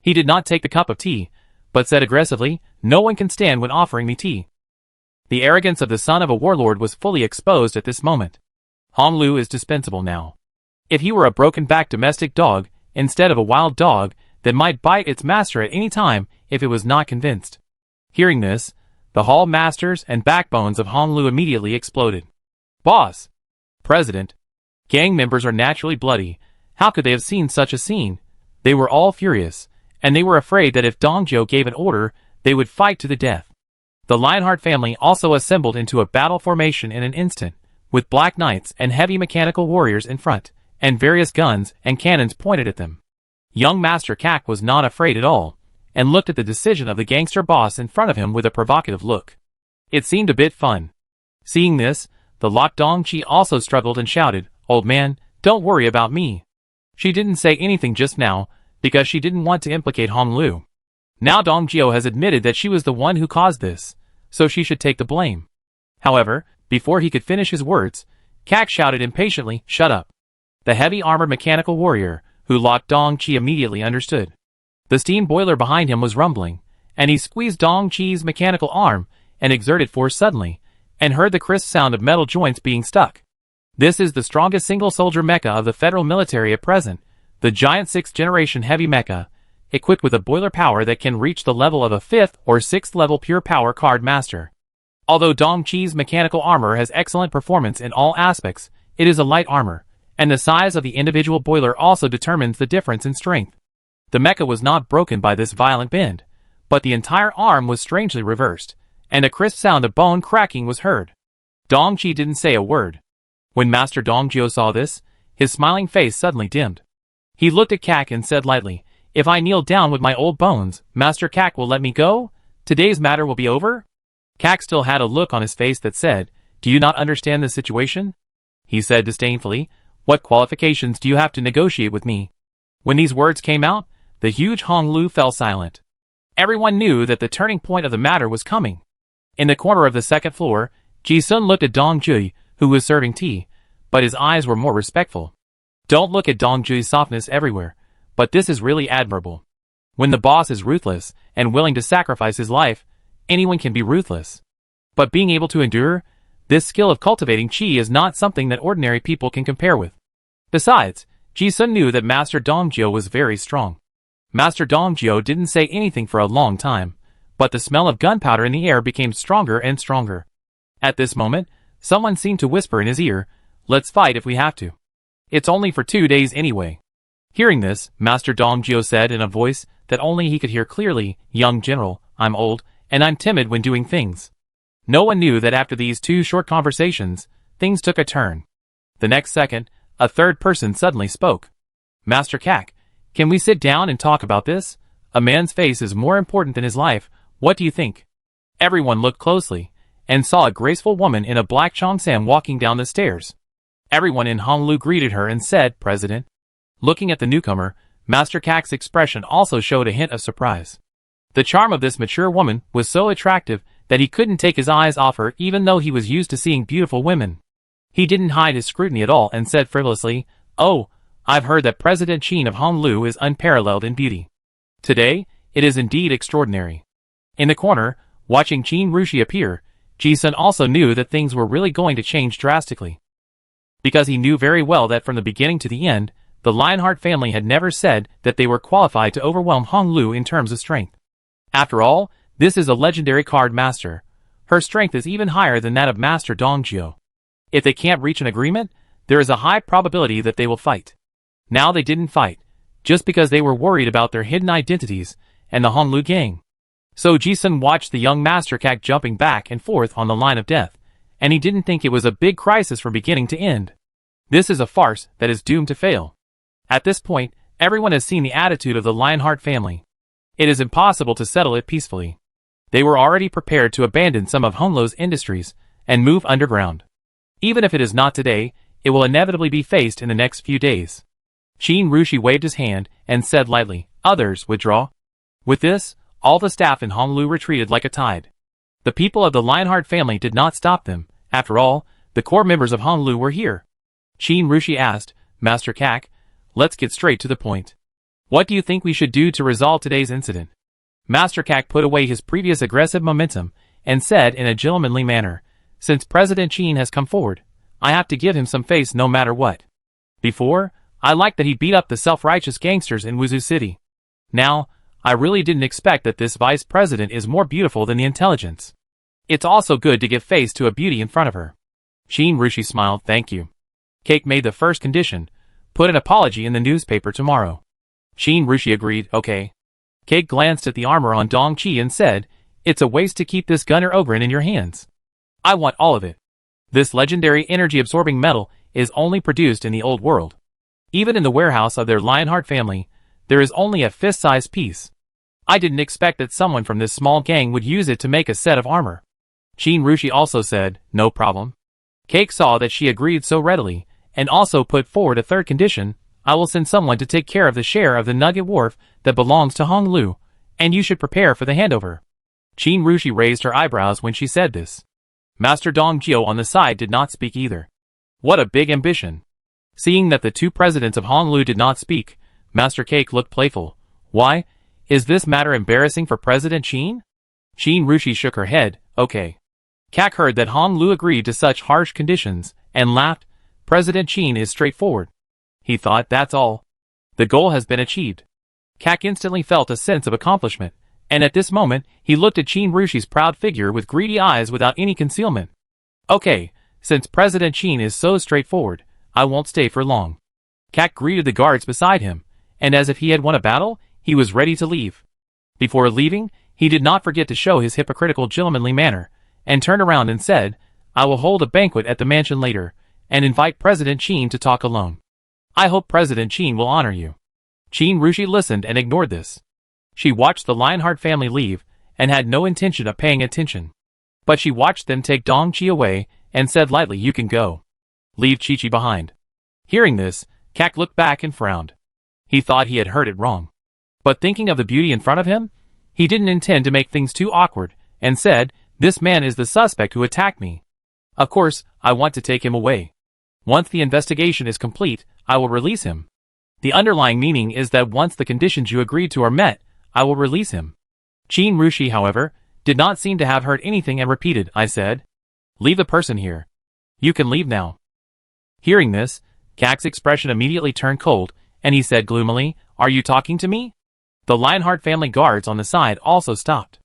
He did not take the cup of tea, but said aggressively, "No one can stand when offering me tea." The arrogance of the son of a warlord was fully exposed at this moment. Hong Lu is dispensable now. If he were a broken-backed domestic dog, instead of a wild dog, that might bite its master at any time if it was not convinced. Hearing this, the hall masters and backbones of Hong Lu immediately exploded. Boss! President! Gang members are naturally bloody. How could they have seen such a scene? They were all furious, and they were afraid that if Dong Jiu gave an order, they would fight to the death. The Lionheart family also assembled into a battle formation in an instant, with black knights and heavy mechanical warriors in front, and various guns and cannons pointed at them. Young Master Kak was not afraid at all, and looked at the decision of the gangster boss in front of him with a provocative look. It seemed a bit fun. Seeing this, the Lot Dongqi also struggled and shouted, "Old man, don't worry about me." She didn't say anything just now, because she didn't want to implicate Hong Lu. Now Dong Jiu has admitted that she was the one who caused this, so she should take the blame. However, before he could finish his words, Kak shouted impatiently, "Shut up." The heavy armored mechanical warrior, who Lot Dongqi immediately understood. The steam boiler behind him was rumbling, and he squeezed Dongqi's mechanical arm and exerted force suddenly, and heard the crisp sound of metal joints being stuck. This is the strongest single-soldier mecha of the federal military at present, the giant 6th-generation heavy mecha, equipped with a boiler power that can reach the level of a 5th or 6th level pure power card master. Although Dongqi's mechanical armor has excellent performance in all aspects, it is a light armor, and the size of the individual boiler also determines the difference in strength. The mecha was not broken by this violent bend, but the entire arm was strangely reversed, and a crisp sound of bone cracking was heard. Dongqi didn't say a word. When Master Dongjiu saw this, his smiling face suddenly dimmed. He looked at Kak and said lightly, "If I kneel down with my old bones, Master Kak will let me go? Today's matter will be over?" Kak still had a look on his face that said, "Do you not understand the situation?" He said disdainfully, "What qualifications do you have to negotiate with me?" When these words came out, the huge Hong Lu fell silent. Everyone knew that the turning point of the matter was coming. In the corner of the second floor, Ji-sun looked at Dong Jui, who was serving tea, but his eyes were more respectful. Don't look at Dong Jui's softness everywhere, but this is really admirable. When the boss is ruthless and willing to sacrifice his life, anyone can be ruthless. But being able to endure, this skill of cultivating qi is not something that ordinary people can compare with. Besides, Ji-sun knew that Master Dongjiu was very strong. Master Dongjiu didn't say anything for a long time, but the smell of gunpowder in the air became stronger and stronger. At this moment, someone seemed to whisper in his ear, "Let's fight if we have to. It's only for 2 days anyway." Hearing this, Master Dongjiu said in a voice that only he could hear clearly, "Young general, I'm old, and I'm timid when doing things." No one knew that after these 2 short conversations, things took a turn. The next second, a third person suddenly spoke. "Master Kak, can we sit down and talk about this? A man's face is more important than his life, what do you think?" Everyone looked closely, and saw a graceful woman in a black cheongsam walking down the stairs. Everyone in Honglu greeted her and said, "President." Looking at the newcomer, Master Kak's expression also showed a hint of surprise. The charm of this mature woman was so attractive that he couldn't take his eyes off her even though he was used to seeing beautiful women. He didn't hide his scrutiny at all and said frivolously, "Oh, I've heard that President Qin of Honglu is unparalleled in beauty. Today, it is indeed extraordinary." In the corner, watching Qin Rushi appear, Ji-sun also knew that things were really going to change drastically. Because he knew very well that from the beginning to the end, the Lionheart family had never said that they were qualified to overwhelm Hong Lu in terms of strength. After all, this is a legendary card master. Her strength is even higher than that of Master Dongjiu. If they can't reach an agreement, there is a high probability that they will fight. Now they didn't fight, just because they were worried about their hidden identities and the Hong Lu gang. So Ji-sun watched the young Master Kak jumping back and forth on the line of death, and he didn't think it was a big crisis from beginning to end. This is a farce that is doomed to fail. At this point, everyone has seen the attitude of the Lionheart family. It is impossible to settle it peacefully. They were already prepared to abandon some of Hong Lu's industries and move underground. Even if it is not today, it will inevitably be faced in the next few days. Qin Rushi waved his hand and said lightly, "Others, withdraw." With this, all the staff in Honolulu retreated like a tide. The people of the Lionheart family did not stop them. After all, the core members of Honolulu were here. Qin Rushi asked, "Master Kak, let's get straight to the point. What do you think we should do to resolve today's incident?" Master Kak put away his previous aggressive momentum and said in a gentlemanly manner, "Since President Qin has come forward, I have to give him some face no matter what. Before, I liked that he beat up the self-righteous gangsters in Wuzu City. Now, I really didn't expect that this vice president is more beautiful than the intelligence. It's also good to give face to a beauty in front of her." Qin Rushi smiled, "Thank you." Cake made the first condition, "Put an apology in the newspaper tomorrow." Qin Rushi agreed, "Okay." Cake glanced at the armor on Dong Qi and said, "It's a waste to keep this Gunner Ogren in your hands. I want all of it. This legendary energy-absorbing metal is only produced in the old world. Even in the warehouse of their Lionheart family, there is only a fist-sized piece. I didn't expect that someone from this small gang would use it to make a set of armor." Qin Rushi also said, "No problem." Cake saw that she agreed so readily, and also put forward a third condition, "I will send someone to take care of the share of the Nugget Wharf that belongs to Honolulu, and you should prepare for the handover." Qin Rushi raised her eyebrows when she said this. Master Dong Jio on the side did not speak either. What a big ambition. Seeing that the two presidents of Honolulu did not speak, Master Cake looked playful. "Why? Is this matter embarrassing for President Qin?" Qin Rushi shook her head, "Okay." Kak heard that Honolulu agreed to such harsh conditions, and laughed. President Qin is straightforward. He thought, that's all. The goal has been achieved. Kak instantly felt a sense of accomplishment, and at this moment, he looked at Qin Rushi's proud figure with greedy eyes without any concealment. "Okay, since President Qin is so straightforward, I won't stay for long." Kak greeted the guards beside him, and as if he had won a battle, he was ready to leave. Before leaving, he did not forget to show his hypocritical gentlemanly manner, and turned around and said, "I will hold a banquet at the mansion later, and invite President Qin to talk alone. I hope President Qin will honor you." Qin Rushi listened and ignored this. She watched the Lionheart family leave, and had no intention of paying attention. But she watched them take Dong Qi away, and said lightly, "You can go. Leave Chi-Chi behind." Hearing this, Kak looked back and frowned. He thought he had heard it wrong. But thinking of the beauty in front of him, he didn't intend to make things too awkward, and said, "This man is the suspect who attacked me. Of course, I want to take him away. Once the investigation is complete, I will release him. The underlying meaning is that once the conditions you agreed to are met, I will release him." Qin Rushi, however, did not seem to have heard anything and repeated, "I said, leave the person here. You can leave now." Hearing this, Kak's expression immediately turned cold, and he said gloomily, "Are you talking to me?" The Lionheart family guards on the side also stopped.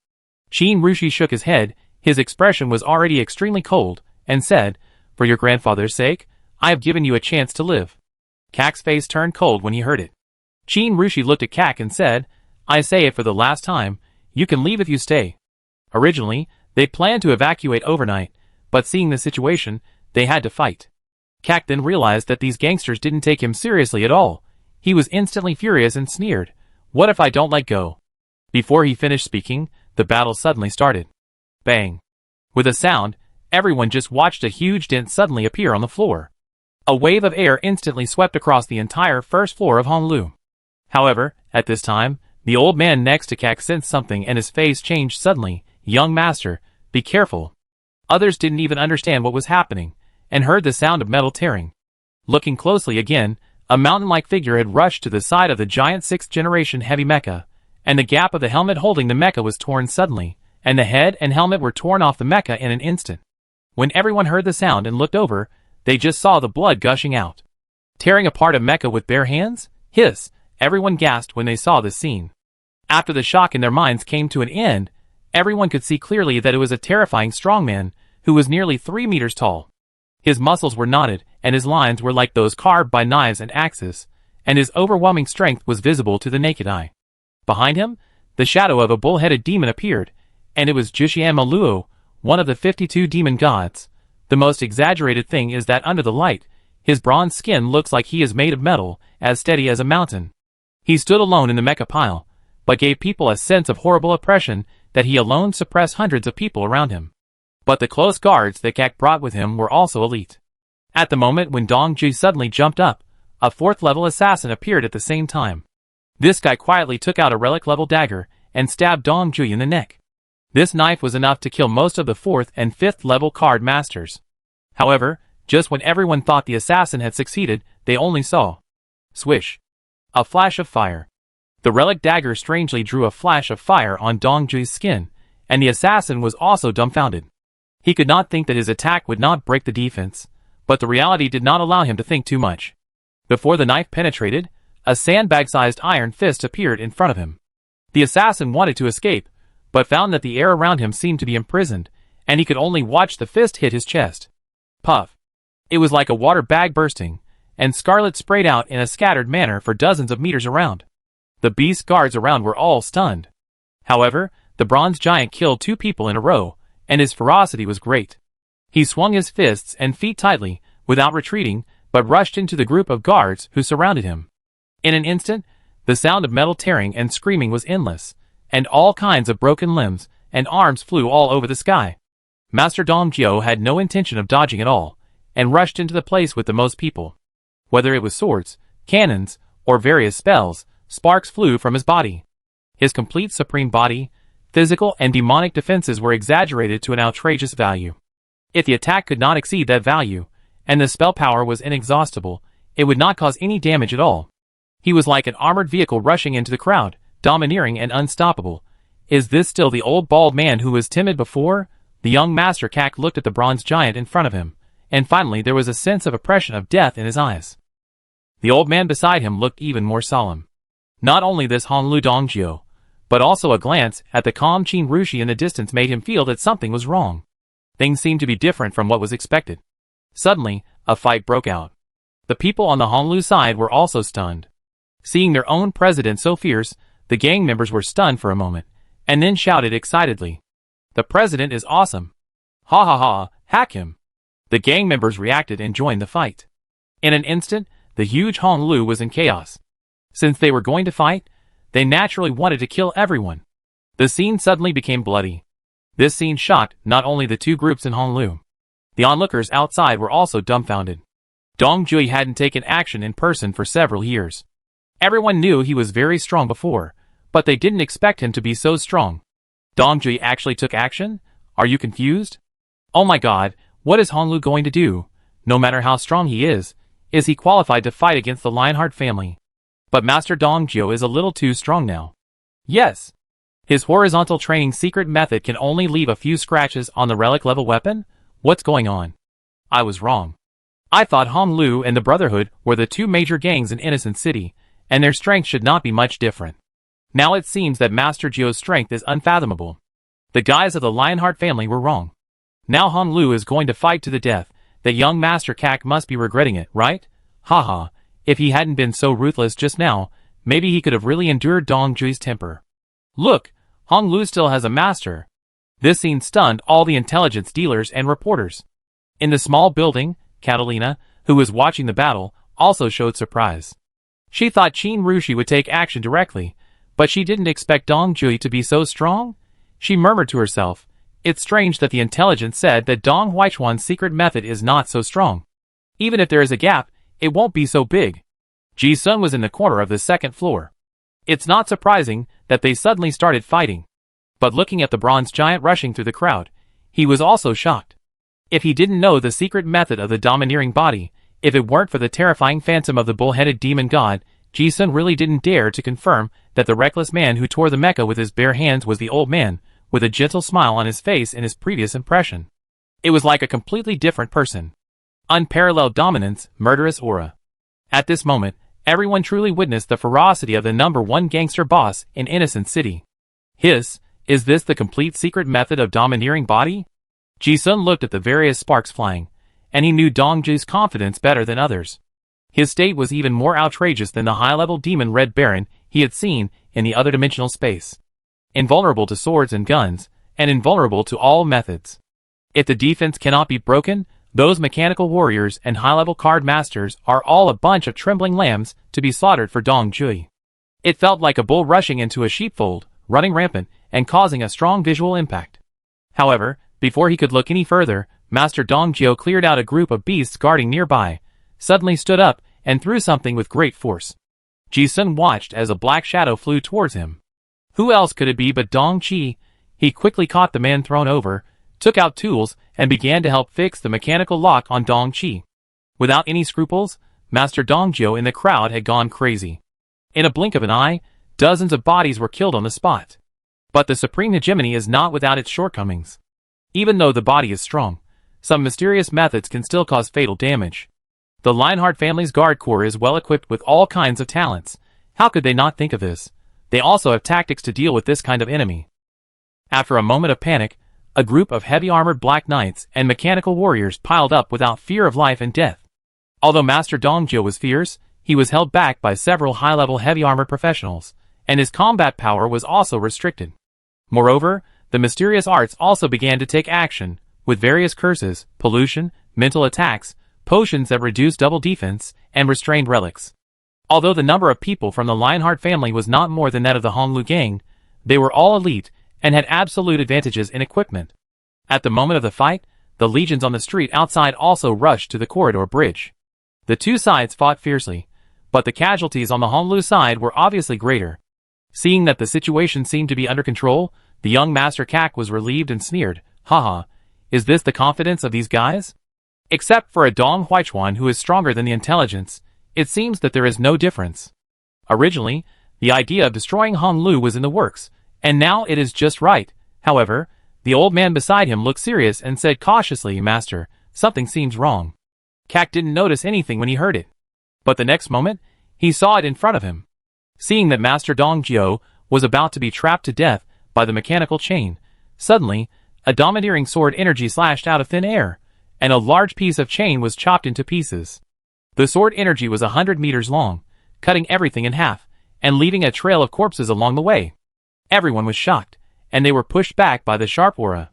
Qin Rushi shook his head, his expression was already extremely cold, and said, "For your grandfather's sake, I have given you a chance to live." Kak's face turned cold when he heard it. Qin Rushi looked at Kak and said, "I say it for the last time, you can leave if you stay." Originally, they planned to evacuate overnight, but seeing the situation, they had to fight. Kak then realized that these gangsters didn't take him seriously at all. He was instantly furious and sneered, "What if I don't let go?" Before he finished speaking, the battle suddenly started. Bang! With a sound, everyone just watched a huge dent suddenly appear on the floor. A wave of air instantly swept across the entire first floor of Honolulu. However, at this time, the old man next to Kak sensed something and his face changed suddenly. "Young master, be careful." Others didn't even understand what was happening, and heard the sound of metal tearing. Looking closely again, a mountain-like figure had rushed to the side of the giant 6th-generation heavy mecha, and the gap of the helmet holding the mecha was torn suddenly, and the head and helmet were torn off the mecha in an instant. When everyone heard the sound and looked over, they just saw the blood gushing out. Tearing apart a mecha with bare hands? Hiss! Everyone gasped when they saw this scene. After the shock in their minds came to an end, everyone could see clearly that it was a terrifying strongman, who was nearly 3 meters tall. His muscles were knotted, and his lines were like those carved by knives and axes, and his overwhelming strength was visible to the naked eye. Behind him, the shadow of a bull-headed demon appeared, and it was Jushian Maluo, one of the 52 demon gods. The most exaggerated thing is that under the light, his bronze skin looks like he is made of metal, as steady as a mountain. He stood alone in the mecha pile, but gave people a sense of horrible oppression that he alone suppressed hundreds of people around him. But the close guards that Kak brought with him were also elite. At the moment when Dong Ji suddenly jumped up, A 4th-level assassin appeared at the same time. This guy quietly took out a relic-level dagger and stabbed Dong Jui in the neck. This knife was enough to kill most of the 4th and 5th-level card masters. However, just when everyone thought the assassin had succeeded, they only saw swish, a flash of fire. The relic dagger strangely drew a flash of fire on Dong Jui's skin, and the assassin was also dumbfounded. He could not think that his attack would not break the defense, but the reality did not allow him to think too much. Before the knife penetrated, a sandbag-sized iron fist appeared in front of him. The assassin wanted to escape, but found that the air around him seemed to be imprisoned, and he could only watch the fist hit his chest. Puff. It was like a water bag bursting, and scarlet sprayed out in a scattered manner for dozens of meters around. The beast's guards around were all stunned. However, the bronze giant killed 2 people in a row, and his ferocity was great. He swung his fists and feet tightly, without retreating, but rushed into the group of guards who surrounded him. In an instant, the sound of metal tearing and screaming was endless, and all kinds of broken limbs and arms flew all over the sky. Master Dong Jui had no intention of dodging at all, and rushed into the place with the most people. Whether it was swords, cannons, or various spells, sparks flew from his body. His complete supreme body, physical and demonic defenses were exaggerated to an outrageous value. If the attack could not exceed that value, and the spell power was inexhaustible, it would not cause any damage at all. He was like an armored vehicle rushing into the crowd, domineering and unstoppable. Is this still the old bald man who was timid before? The young Master Kak looked at the bronze giant in front of him, and finally there was a sense of oppression of death in his eyes. The old man beside him looked even more solemn. Not only this Honlu Dong Jui, but also a glance at the calm Qin Rushi in the distance made him feel that something was wrong. Things seemed to be different from what was expected. Suddenly, a fight broke out. The people on the Honlu side were also stunned. Seeing their own president so fierce, the gang members were stunned for a moment, and then shouted excitedly, "The president is awesome! Ha ha ha, hack him!" The gang members reacted and joined the fight. In an instant, the huge Honlu was in chaos. Since they were going to fight, they naturally wanted to kill everyone. The scene suddenly became bloody. This scene shocked not only the 2 groups in Honlu. The onlookers outside were also dumbfounded. Dong Jui hadn't taken action in person for several years. Everyone knew he was very strong before, but they didn't expect him to be so strong. Dong Jui actually took action? Are you confused? Oh my god, what is Honlu going to do? No matter how strong he is he qualified to fight against the Lionheart family? But Master Dong Jui is a little too strong now. Yes. His horizontal training secret method can only leave a few scratches on the relic level weapon? What's going on? I was wrong. I thought Honlu and the Brotherhood were the 2 major gangs in Innocent City, and their strength should not be much different. Now it seems that Master Jui's strength is unfathomable. The guys of the Lionheart family were wrong. Now Honlu is going to fight to the death. That young Master Kak must be regretting it, right? Haha, if he hadn't been so ruthless just now, maybe he could have really endured Dong Jui's temper. Look, Honlu still has a master. This scene stunned all the intelligence dealers and reporters. In the small building, Catalina, who was watching the battle, also showed surprise. She thought Qin Rushi would take action directly, but she didn't expect Dong Jui to be so strong. She murmured to herself, "It's strange that the intelligence said that Dong Huichuan's secret method is not so strong. Even if there is a gap, it won't be so big." Ji Sun was in the corner of the 2nd floor. It's not surprising that they suddenly started fighting. But looking at the bronze giant rushing through the crowd, he was also shocked. If he didn't know the secret method of the domineering body, if it weren't for the terrifying phantom of the bull-headed demon god, Ji Sun really didn't dare to confirm that the reckless man who tore the mecha with his bare hands was the old man, with a gentle smile on his face in his previous impression. It was like a completely different person. Unparalleled dominance, murderous aura. At this moment, everyone truly witnessed the ferocity of the #1 gangster boss in Innocent City. Is this the complete secret method of domineering body? Ji Sun looked at the various sparks flying, and he knew Dong Jui's confidence better than others. His state was even more outrageous than the high-level demon Red Baron he had seen in the other dimensional space. Invulnerable to swords and guns, and invulnerable to all methods. If the defense cannot be broken, those mechanical warriors and high-level card masters are all a bunch of trembling lambs to be slaughtered for Dong Jui. It felt like a bull rushing into a sheepfold, running rampant, and causing a strong visual impact. However, before he could look any further, Master Dong Jui cleared out a group of beasts guarding nearby, suddenly stood up, and threw something with great force. Ji-sun watched as a black shadow flew towards him. Who else could it be but Dong Qi? He quickly caught the man thrown over, took out tools, and began to help fix the mechanical lock on Dong Qi. Without any scruples, Master Dongjio in the crowd had gone crazy. In a blink of an eye, dozens of bodies were killed on the spot. But the supreme hegemony is not without its shortcomings. Even though the body is strong, some mysterious methods can still cause fatal damage. The Lionheart family's guard corps is well equipped with all kinds of talents. How could they not think of this? They also have tactics to deal with this kind of enemy. After a moment of panic, a group of heavy-armored black knights and mechanical warriors piled up without fear of life and death. Although Master Dongjio was fierce, he was held back by several high-level heavy-armored professionals, and his combat power was also restricted. Moreover, the mysterious arts also began to take action, with various curses, pollution, mental attacks, potions that reduced double defense, and restrained relics. Although the number of people from the Lionheart family was not more than that of the Honglu gang, they were all elite and had absolute advantages in equipment. At the moment of the fight, the legions on the street outside also rushed to the corridor bridge. The two sides fought fiercely, but the casualties on the Honglu side were obviously greater. Seeing that the situation seemed to be under control, the young Master Kak was relieved and sneered, "Haha, is this the confidence of these guys?" Except for a Dong Huichuan who is stronger than the intelligence, it seems that there is no difference. Originally, the idea of destroying Honglu was in the works, and now it is just right. However, the old man beside him looked serious and said cautiously, "Master, something seems wrong." Kak didn't notice anything when he heard it. But the next moment, he saw it in front of him. Seeing that Master Dongjio was about to be trapped to death by the mechanical chain, suddenly, a domineering sword energy slashed out of thin air, and a large piece of chain was chopped into pieces. The sword energy was 100 meters long, cutting everything in half, and leaving a trail of corpses along the way. Everyone was shocked, and they were pushed back by the sharp aura.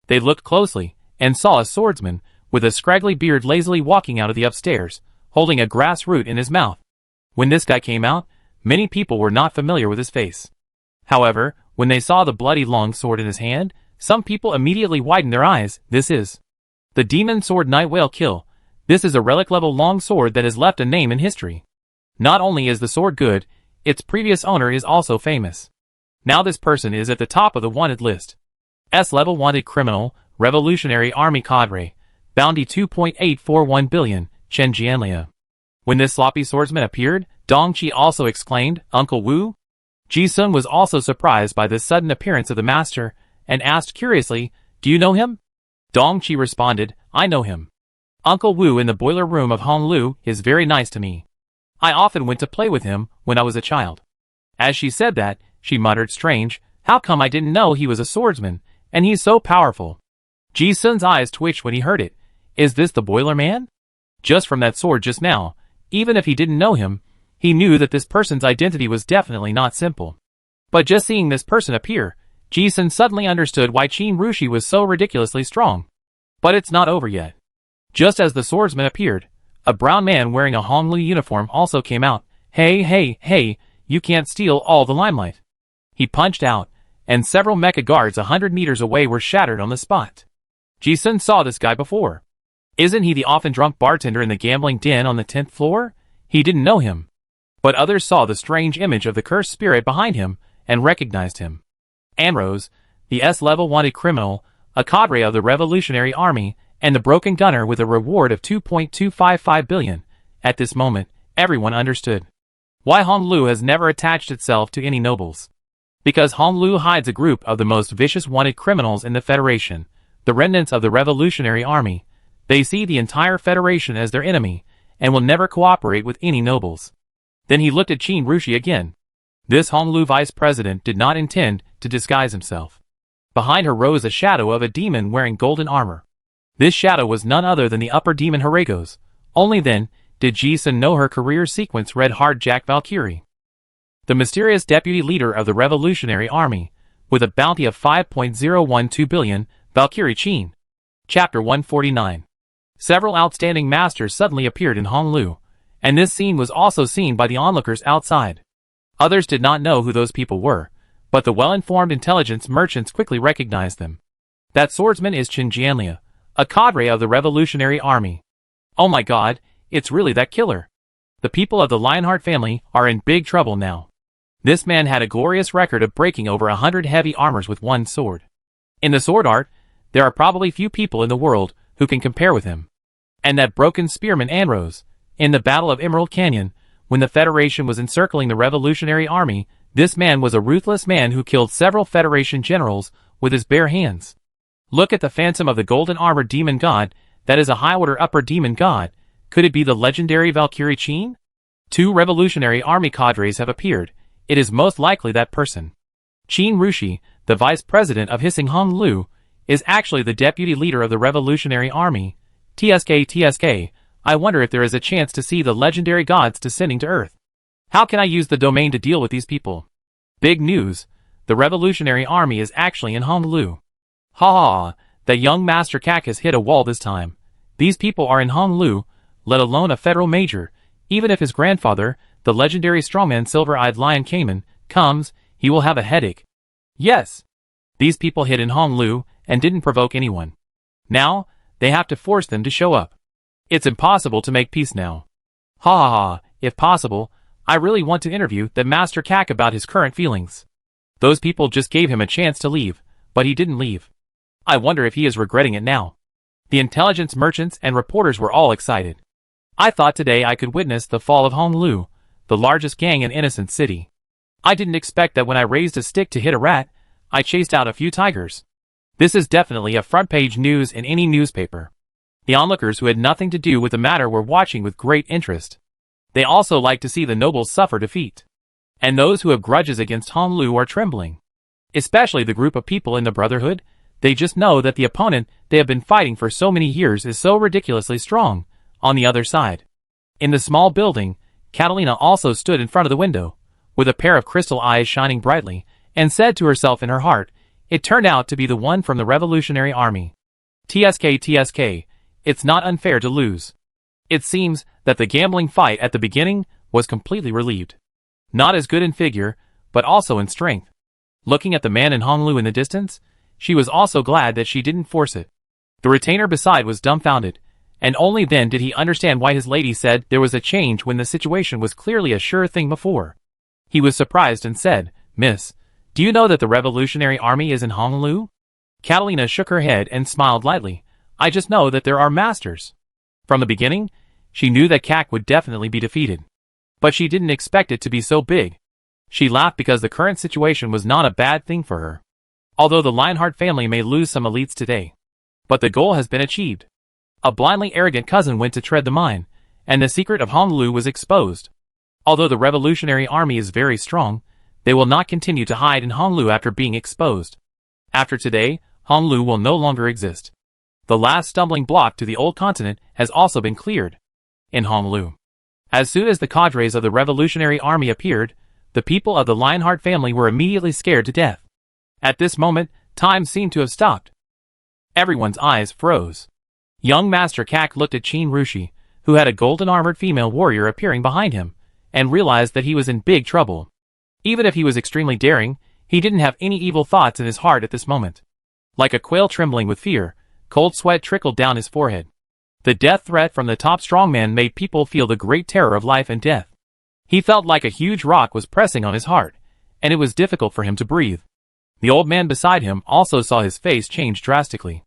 They looked closely, and saw a swordsman, with a scraggly beard lazily walking out of the upstairs, holding a grass root in his mouth. When this guy came out, many people were not familiar with his face. However, when they saw the bloody long sword in his hand, some people immediately widened their eyes. This is the Demon Sword Night Whale Kill. This is a relic-level long sword that has left a name in history. Not only is the sword good, its previous owner is also famous. Now this person is at the top of the wanted list. S-level wanted criminal, Revolutionary Army cadre, bounty 2.841 billion, Chen Jianlia. When this sloppy swordsman appeared, Dong Qi also exclaimed, "Uncle Wu?" Ji-sun was also surprised by this sudden appearance of the master, and asked curiously, "Do you know him?" Dong Qi responded, "I know him. Uncle Wu in the boiler room of Honglu is very nice to me. I often went to play with him when I was a child." As she said that, she muttered, "Strange, how come I didn't know he was a swordsman, and he's so powerful?" Ji-sun's eyes twitched when he heard it. Is this the boiler man? Just from that sword just now, even if he didn't know him, he knew that this person's identity was definitely not simple. But just seeing this person appear, Ji-sun suddenly understood why Qin Rushi was so ridiculously strong. But it's not over yet. Just as the swordsman appeared, a brown man wearing a Honglu uniform also came out. Hey, you can't steal all the limelight." He punched out, and several mecha guards 100 meters away were shattered on the spot. Ji-sun saw this guy before. Isn't he the often drunk bartender in the gambling den on the 10th floor? He didn't know him. But others saw the strange image of the cursed spirit behind him, and recognized him. Amrose, the S-level wanted criminal, a cadre of the Revolutionary Army, and the broken gunner with a reward of 2.255 billion. At this moment, everyone understood why Honglu has never attached itself to any nobles. Because Honglu hides a group of the most vicious wanted criminals in the Federation, the remnants of the Revolutionary Army. They see the entire Federation as their enemy, and will never cooperate with any nobles. Then he looked at Qin Rushi again. This Honglu vice president did not intend to disguise himself. Behind her rose a shadow of a demon wearing golden armor. This shadow was none other than the upper demon Heragos. Only then did Ji-sun know her career sequence read Hard Jack Valkyrie. The mysterious deputy leader of the Revolutionary Army, with a bounty of 5.012 billion, Valkyrie Qin. Chapter 149. Several outstanding masters suddenly appeared in Honglu, and this scene was also seen by the onlookers outside. Others did not know who those people were, but the well-informed intelligence merchants quickly recognized them. That swordsman is Chen Jianlia, a cadre of the Revolutionary Army. Oh my god, it's really that killer. The people of the Lionheart family are in big trouble now. This man had a glorious record of breaking over 100 heavy armors with one sword. In the sword art, there are probably few people in the world who can compare with him. And that broken spearman Anrose, in the Battle of Emerald Canyon, when the Federation was encircling the Revolutionary Army, this man was a ruthless man who killed several Federation generals with his bare hands. Look at the phantom of the golden armored demon god, that is a high-order upper demon god. Could it be the legendary Valkyrie Qin? 2 Revolutionary Army cadres have appeared. It is most likely that person. Qin Rushi, the vice president of Hissing Honglu, is actually the deputy leader of the Revolutionary Army. TSK, I wonder if there is a chance to see the legendary gods descending to Earth. How can I use the domain to deal with these people? Big news, the Revolutionary Army is actually in Honglu. Ha ha, the young Master Kak has hit a wall this time. These people are in Honglu, let alone a federal major. Even if his grandfather, the legendary strongman Silver-Eyed Lion Cayman, comes, he will have a headache. Yes, these people hid in Honglu and didn't provoke anyone. Now, they have to force them to show up. It's impossible to make peace now. Ha ha ha, if possible, I really want to interview the Master Kak about his current feelings. Those people just gave him a chance to leave, but he didn't leave. I wonder if he is regretting it now. The intelligence merchants and reporters were all excited. I thought today I could witness the fall of Honglu, the largest gang in Innocent City. I didn't expect that when I raised a stick to hit a rat, I chased out a few tigers. This is definitely a front-page news in any newspaper. The onlookers who had nothing to do with the matter were watching with great interest. They also like to see the nobles suffer defeat. And those who have grudges against Honglu are trembling. Especially the group of people in the Brotherhood. They just know that the opponent they have been fighting for so many years is so ridiculously strong. On the other side, in the small building, Catalina also stood in front of the window, with a pair of crystal eyes shining brightly, and said to herself in her heart, it turned out to be the one from the Revolutionary Army. TSK, it's not unfair to lose. It seems that the gambling fight at the beginning was completely relieved. Not as good in figure, but also in strength. Looking at the man in Honglu in the distance, she was also glad that she didn't force it. The retainer beside was dumbfounded, and only then did he understand why his lady said there was a change when the situation was clearly a sure thing before. He was surprised and said, Miss, do you know that the Revolutionary Army is in Honglu? Catalina shook her head and smiled lightly. I just know that there are masters. From the beginning, she knew that Kak would definitely be defeated. But she didn't expect it to be so big. She laughed because the current situation was not a bad thing for her. Although the Lionheart family may lose some elites today. But the goal has been achieved. A blindly arrogant cousin went to tread the mine, and the secret of Honglu was exposed. Although the Revolutionary Army is very strong, they will not continue to hide in Honglu after being exposed. After today, Honglu will no longer exist. The last stumbling block to the old continent has also been cleared. In Honglu. As soon as the cadres of the Revolutionary Army appeared, the people of the Lionheart family were immediately scared to death. At this moment, time seemed to have stopped. Everyone's eyes froze. Young Master Kak looked at Qin Rushi, who had a golden-armored female warrior appearing behind him, and realized that he was in big trouble. Even if he was extremely daring, he didn't have any evil thoughts in his heart at this moment. Like a quail trembling with fear, cold sweat trickled down his forehead. The death threat from the top strongman made people feel the great terror of life and death. He felt like a huge rock was pressing on his heart, and it was difficult for him to breathe. The old man beside him also saw his face change drastically.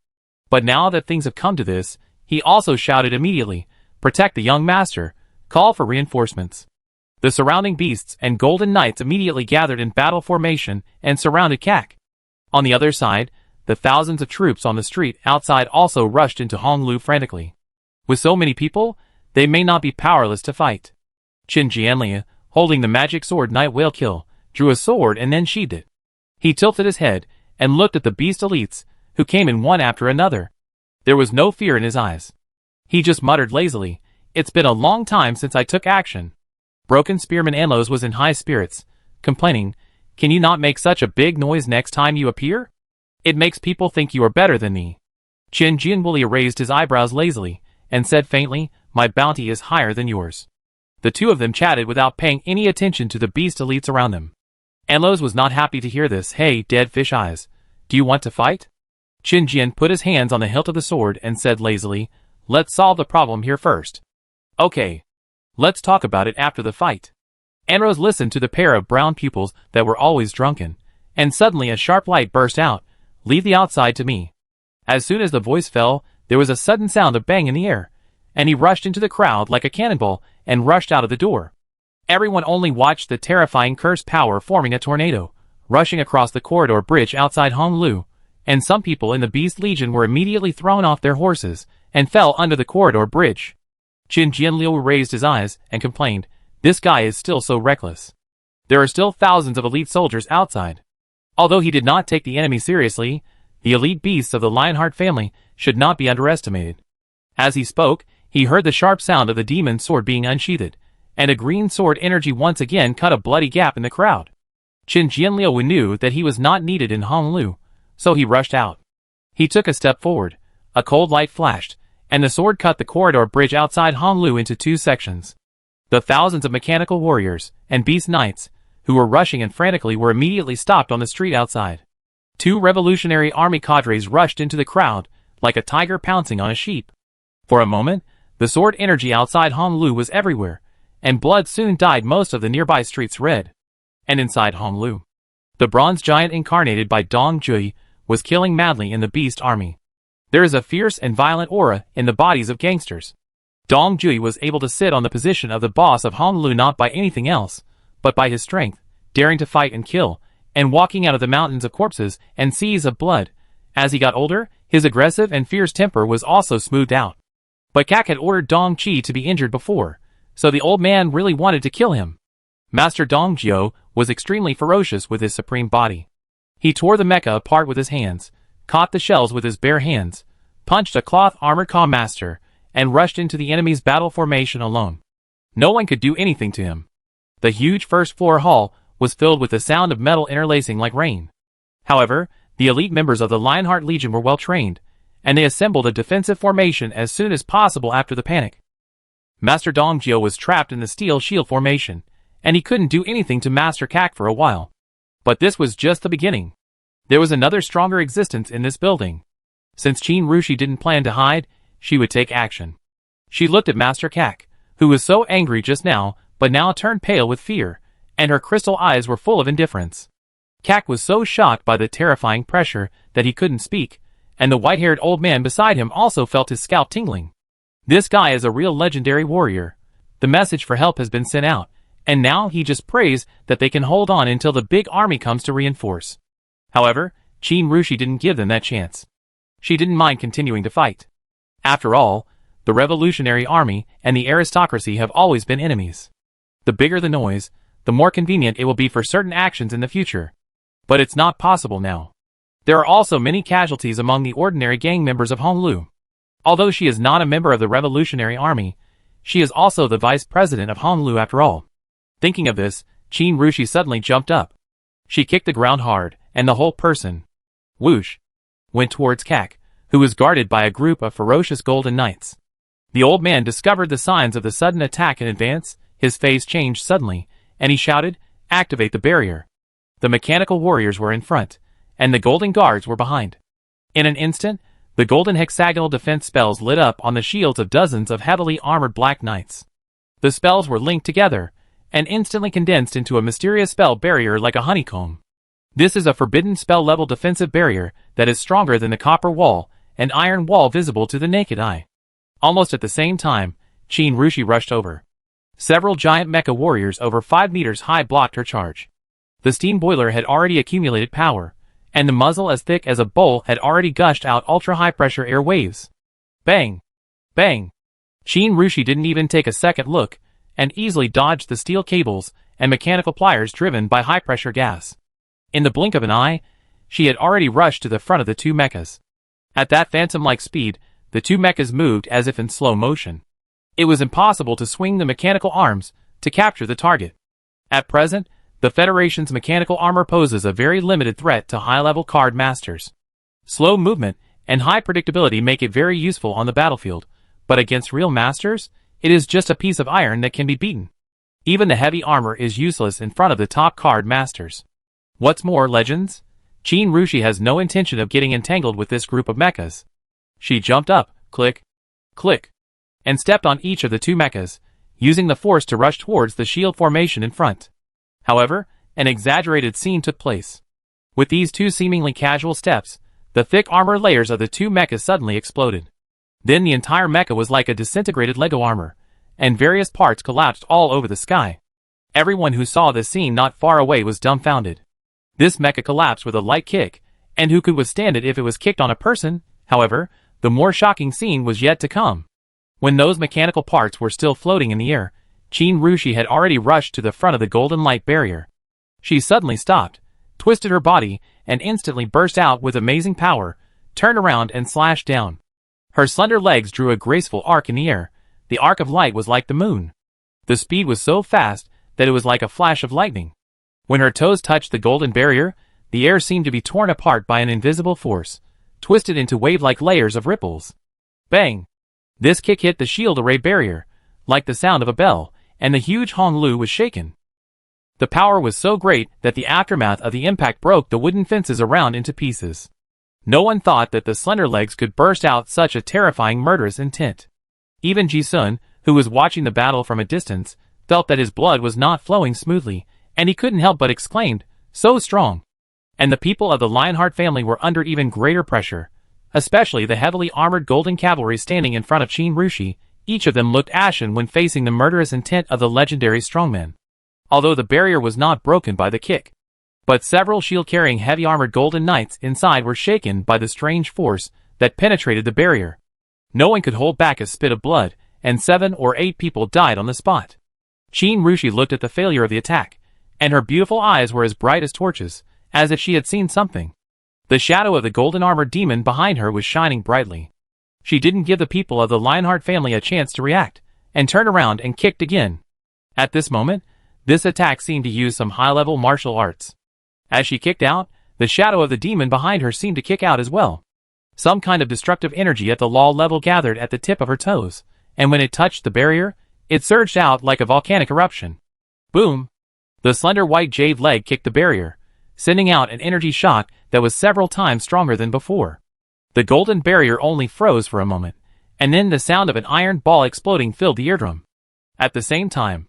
But now that things have come to this, he also shouted immediately, protect the young master, call for reinforcements. The surrounding beasts and golden knights immediately gathered in battle formation and surrounded Kak. On the other side, the thousands of troops on the street outside also rushed into Honglu frantically. With so many people, they may not be powerless to fight. Qin Jianli, holding the magic sword Night Whale Kill, drew a sword and then sheathed it. He tilted his head and looked at the beast elites, who came in one after another. There was no fear in his eyes. He just muttered lazily, it's been a long time since I took action. Broken Spearman Anlos was in high spirits, complaining, can you not make such a big noise next time you appear? It makes people think you are better than me. Qin Jianli raised his eyebrows lazily, and said faintly, my bounty is higher than yours. The two of them chatted without paying any attention to the beast elites around them. Anlos was not happy to hear this. Hey, dead fish eyes, do you want to fight? Qin Jian put his hands on the hilt of the sword and said lazily, let's solve the problem here first. Okay. Let's talk about it after the fight. Anrose listened to the pair of brown pupils that were always drunken, and suddenly a sharp light burst out. Leave the outside to me. As soon as the voice fell, there was a sudden sound of bang in the air, and he rushed into the crowd like a cannonball and rushed out of the door. Everyone only watched the terrifying cursed power forming a tornado, rushing across the corridor bridge outside Honolulu, and some people in the Beast Legion were immediately thrown off their horses and fell under the corridor bridge. Qin Jianliu raised his eyes and complained, "This guy is still so reckless. There are still thousands of elite soldiers outside." Although he did not take the enemy seriously, the elite beasts of the Lionheart family should not be underestimated. As he spoke, he heard the sharp sound of the demon's sword being unsheathed, and a green sword energy once again cut a bloody gap in the crowd. Qin Jianliu knew that he was not needed in Honolulu, so he rushed out. He took a step forward, a cold light flashed, and the sword cut the corridor bridge outside Honolulu into two sections. The thousands of mechanical warriors and beast knights who were rushing in frantically were immediately stopped on the street outside. Two Revolutionary Army cadres rushed into the crowd like a tiger pouncing on a sheep. For a moment, the sword energy outside Honolulu was everywhere, and blood soon dyed most of the nearby streets red. And inside Honolulu, the bronze giant incarnated by Dong Jui was killing madly in the beast army. There is a fierce and violent aura in the bodies of gangsters. Dong Jui was able to sit on the position of the boss of Honolulu not by anything else, but by his strength, daring to fight and kill, and walking out of the mountains of corpses and seas of blood. As he got older, his aggressive and fierce temper was also smoothed out. But Kak had ordered Dong Chi to be injured before, so the old man really wanted to kill him. Master Dong Jiu was extremely ferocious with his supreme body. He tore the mecha apart with his hands, caught the shells with his bare hands, punched a cloth-armored Ka master, and rushed into the enemy's battle formation alone. No one could do anything to him. The huge first-floor hall was filled with the sound of metal interlacing like rain. However, the elite members of the Lionheart Legion were well trained, and they assembled a defensive formation as soon as possible after the panic. Master Dong Jiu was trapped in the steel shield formation, and he couldn't do anything to Master Kak for a while. But this was just the beginning. There was another stronger existence in this building. Since Qin Rushi didn't plan to hide, she would take action. She looked at Master Kak, who was so angry just now, but now turned pale with fear, and her crystal eyes were full of indifference. Kak was so shocked by the terrifying pressure that he couldn't speak, and the white-haired old man beside him also felt his scalp tingling. This guy is a real legendary warrior. The message for help has been sent out, and now he just prays that they can hold on until the big army comes to reinforce. However, Qin Rushi didn't give them that chance. She didn't mind continuing to fight. After all, the Revolutionary Army and the aristocracy have always been enemies. The bigger the noise, the more convenient it will be for certain actions in the future. But it's not possible now. There are also many casualties among the ordinary gang members of Honolulu. Although she is not a member of the Revolutionary Army, she is also the vice president of Honolulu after all. Thinking of this, Qin Rushi suddenly jumped up. She kicked the ground hard, and the whole person, whoosh, went towards Kak, who was guarded by a group of ferocious golden knights. The old man discovered the signs of the sudden attack in advance. His face changed suddenly, and he shouted, "Activate the barrier." The mechanical warriors were in front, and the golden guards were behind. In an instant, the golden hexagonal defense spells lit up on the shields of dozens of heavily armored black knights. The spells were linked together, and instantly condensed into a mysterious spell barrier like a honeycomb. This is a forbidden spell-level defensive barrier that is stronger than the copper wall and iron wall visible to the naked eye. Almost at the same time, Qin Rushi rushed over. Several giant mecha warriors over 5 meters high blocked her charge. The steam boiler had already accumulated power, and the muzzle as thick as a bowl had already gushed out ultra-high-pressure air waves. Bang! Bang! Qin Rushi didn't even take a second look, and easily dodged the steel cables and mechanical pliers driven by high-pressure gas. In the blink of an eye, she had already rushed to the front of the two mechas. At that phantom-like speed, the two mechas moved as if in slow motion. It was impossible to swing the mechanical arms to capture the target. At present, the Federation's mechanical armor poses a very limited threat to high-level card masters. Slow movement and high predictability make it very useful on the battlefield, but against real masters, it is just a piece of iron that can be beaten. Even the heavy armor is useless in front of the top card masters. What's more, legends? Qin Rushi has no intention of getting entangled with this group of mechas. She jumped up, click, click, and stepped on each of the two mechas, using the force to rush towards the shield formation in front. However, an exaggerated scene took place. With these two seemingly casual steps, the thick armor layers of the two mechas suddenly exploded. Then the entire mecha was like a disintegrated Lego armor, and various parts collapsed all over the sky. Everyone who saw this scene not far away was dumbfounded. This mecha collapsed with a light kick, and who could withstand it if it was kicked on a person? However, the more shocking scene was yet to come. When those mechanical parts were still floating in the air, Qin Rushi had already rushed to the front of the golden light barrier. She suddenly stopped, twisted her body, and instantly burst out with amazing power, turned around and slashed down. Her slender legs drew a graceful arc in the air. The arc of light was like the moon. The speed was so fast that it was like a flash of lightning. When her toes touched the golden barrier, the air seemed to be torn apart by an invisible force, twisted into wave-like layers of ripples. Bang! This kick hit the shield array barrier, like the sound of a bell, and the huge Honglu was shaken. The power was so great that the aftermath of the impact broke the wooden fences around into pieces. No one thought that the slender legs could burst out such a terrifying murderous intent. Even Ji-sun, who was watching the battle from a distance, felt that his blood was not flowing smoothly, and he couldn't help but exclaimed, "So strong!" And the people of the Lionheart family were under even greater pressure, especially the heavily armored golden cavalry standing in front of Qin Rushi. Each of them looked ashen when facing the murderous intent of the legendary strongman. Although the barrier was not broken by the kick, but several shield-carrying heavy-armored golden knights inside were shaken by the strange force that penetrated the barrier. No one could hold back a spit of blood, and 7 or 8 people died on the spot. Qin Rushi looked at the failure of the attack, and her beautiful eyes were as bright as torches, as if she had seen something. The shadow of the golden-armored demon behind her was shining brightly. She didn't give the people of the Lionheart family a chance to react, and turned around and kicked again. At this moment, this attack seemed to use some high-level martial arts. As she kicked out, the shadow of the demon behind her seemed to kick out as well. Some kind of destructive energy at the law level gathered at the tip of her toes, and when it touched the barrier, it surged out like a volcanic eruption. Boom! The slender white jade leg kicked the barrier, sending out an energy shock that was several times stronger than before. The golden barrier only froze for a moment, and then the sound of an iron ball exploding filled the eardrum. At the same time,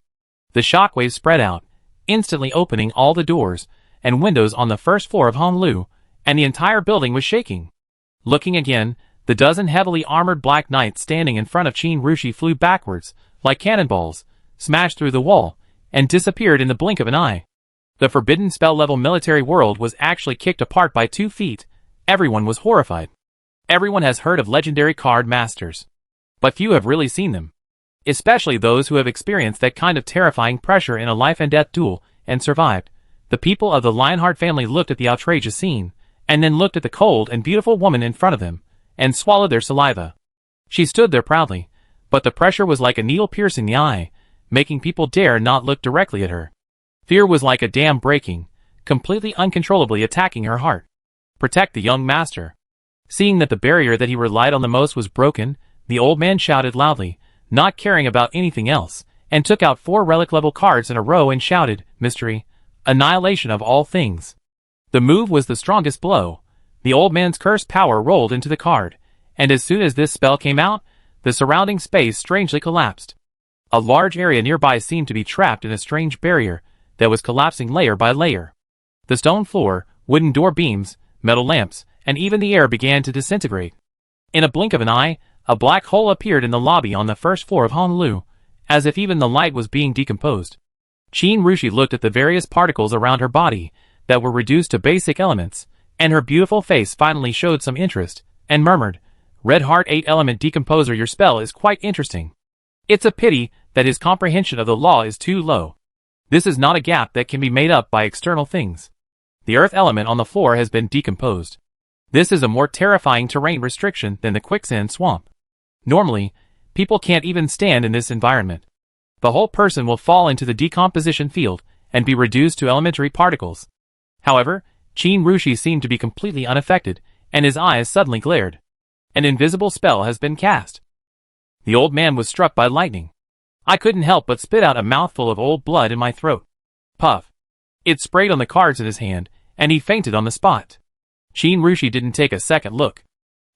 the shockwave spread out, instantly opening all the doors and windows on the first floor of Honglu, and the entire building was shaking. Looking again, the dozen heavily armored black knights standing in front of Qin Rushi flew backwards, like cannonballs, smashed through the wall, and disappeared in the blink of an eye. The forbidden spell-level military world was actually kicked apart by 2 feet. Everyone was horrified. Everyone has heard of legendary card masters, but few have really seen them. Especially those who have experienced that kind of terrifying pressure in a life-and-death duel and survived. The people of the Lionheart family looked at the outrageous scene, and then looked at the cold and beautiful woman in front of them, and swallowed their saliva. She stood there proudly, but the pressure was like a needle piercing the eye, making people dare not look directly at her. Fear was like a dam breaking, completely uncontrollably attacking her heart. Protect the young master. Seeing that the barrier that he relied on the most was broken, the old man shouted loudly, not caring about anything else, and took out 4 relic-level cards in a row and shouted, "Mystery, annihilation of all things." The move was the strongest blow. The old man's cursed power rolled into the card, and as soon as this spell came out, the surrounding space strangely collapsed. A large area nearby seemed to be trapped in a strange barrier that was collapsing layer by layer. The stone floor, wooden door beams, metal lamps, and even the air began to disintegrate. In a blink of an eye, a black hole appeared in the lobby on the first floor of Honglu, as if even the light was being decomposed. Qin Rushi looked at the various particles around her body that were reduced to basic elements, and her beautiful face finally showed some interest, and murmured, "Red Heart 8-element decomposer, your spell is quite interesting. It's a pity that his comprehension of the law is too low. This is not a gap that can be made up by external things. The earth element on the floor has been decomposed. This is a more terrifying terrain restriction than the quicksand swamp. Normally, people can't even stand in this environment. The whole person will fall into the decomposition field and be reduced to elementary particles." However, Qin Rushi seemed to be completely unaffected, and his eyes suddenly glared. An invisible spell has been cast. The old man was struck by lightning. I couldn't help but spit out a mouthful of old blood in my throat. Puff. It sprayed on the cards in his hand, and he fainted on the spot. Qin Rushi didn't take a second look.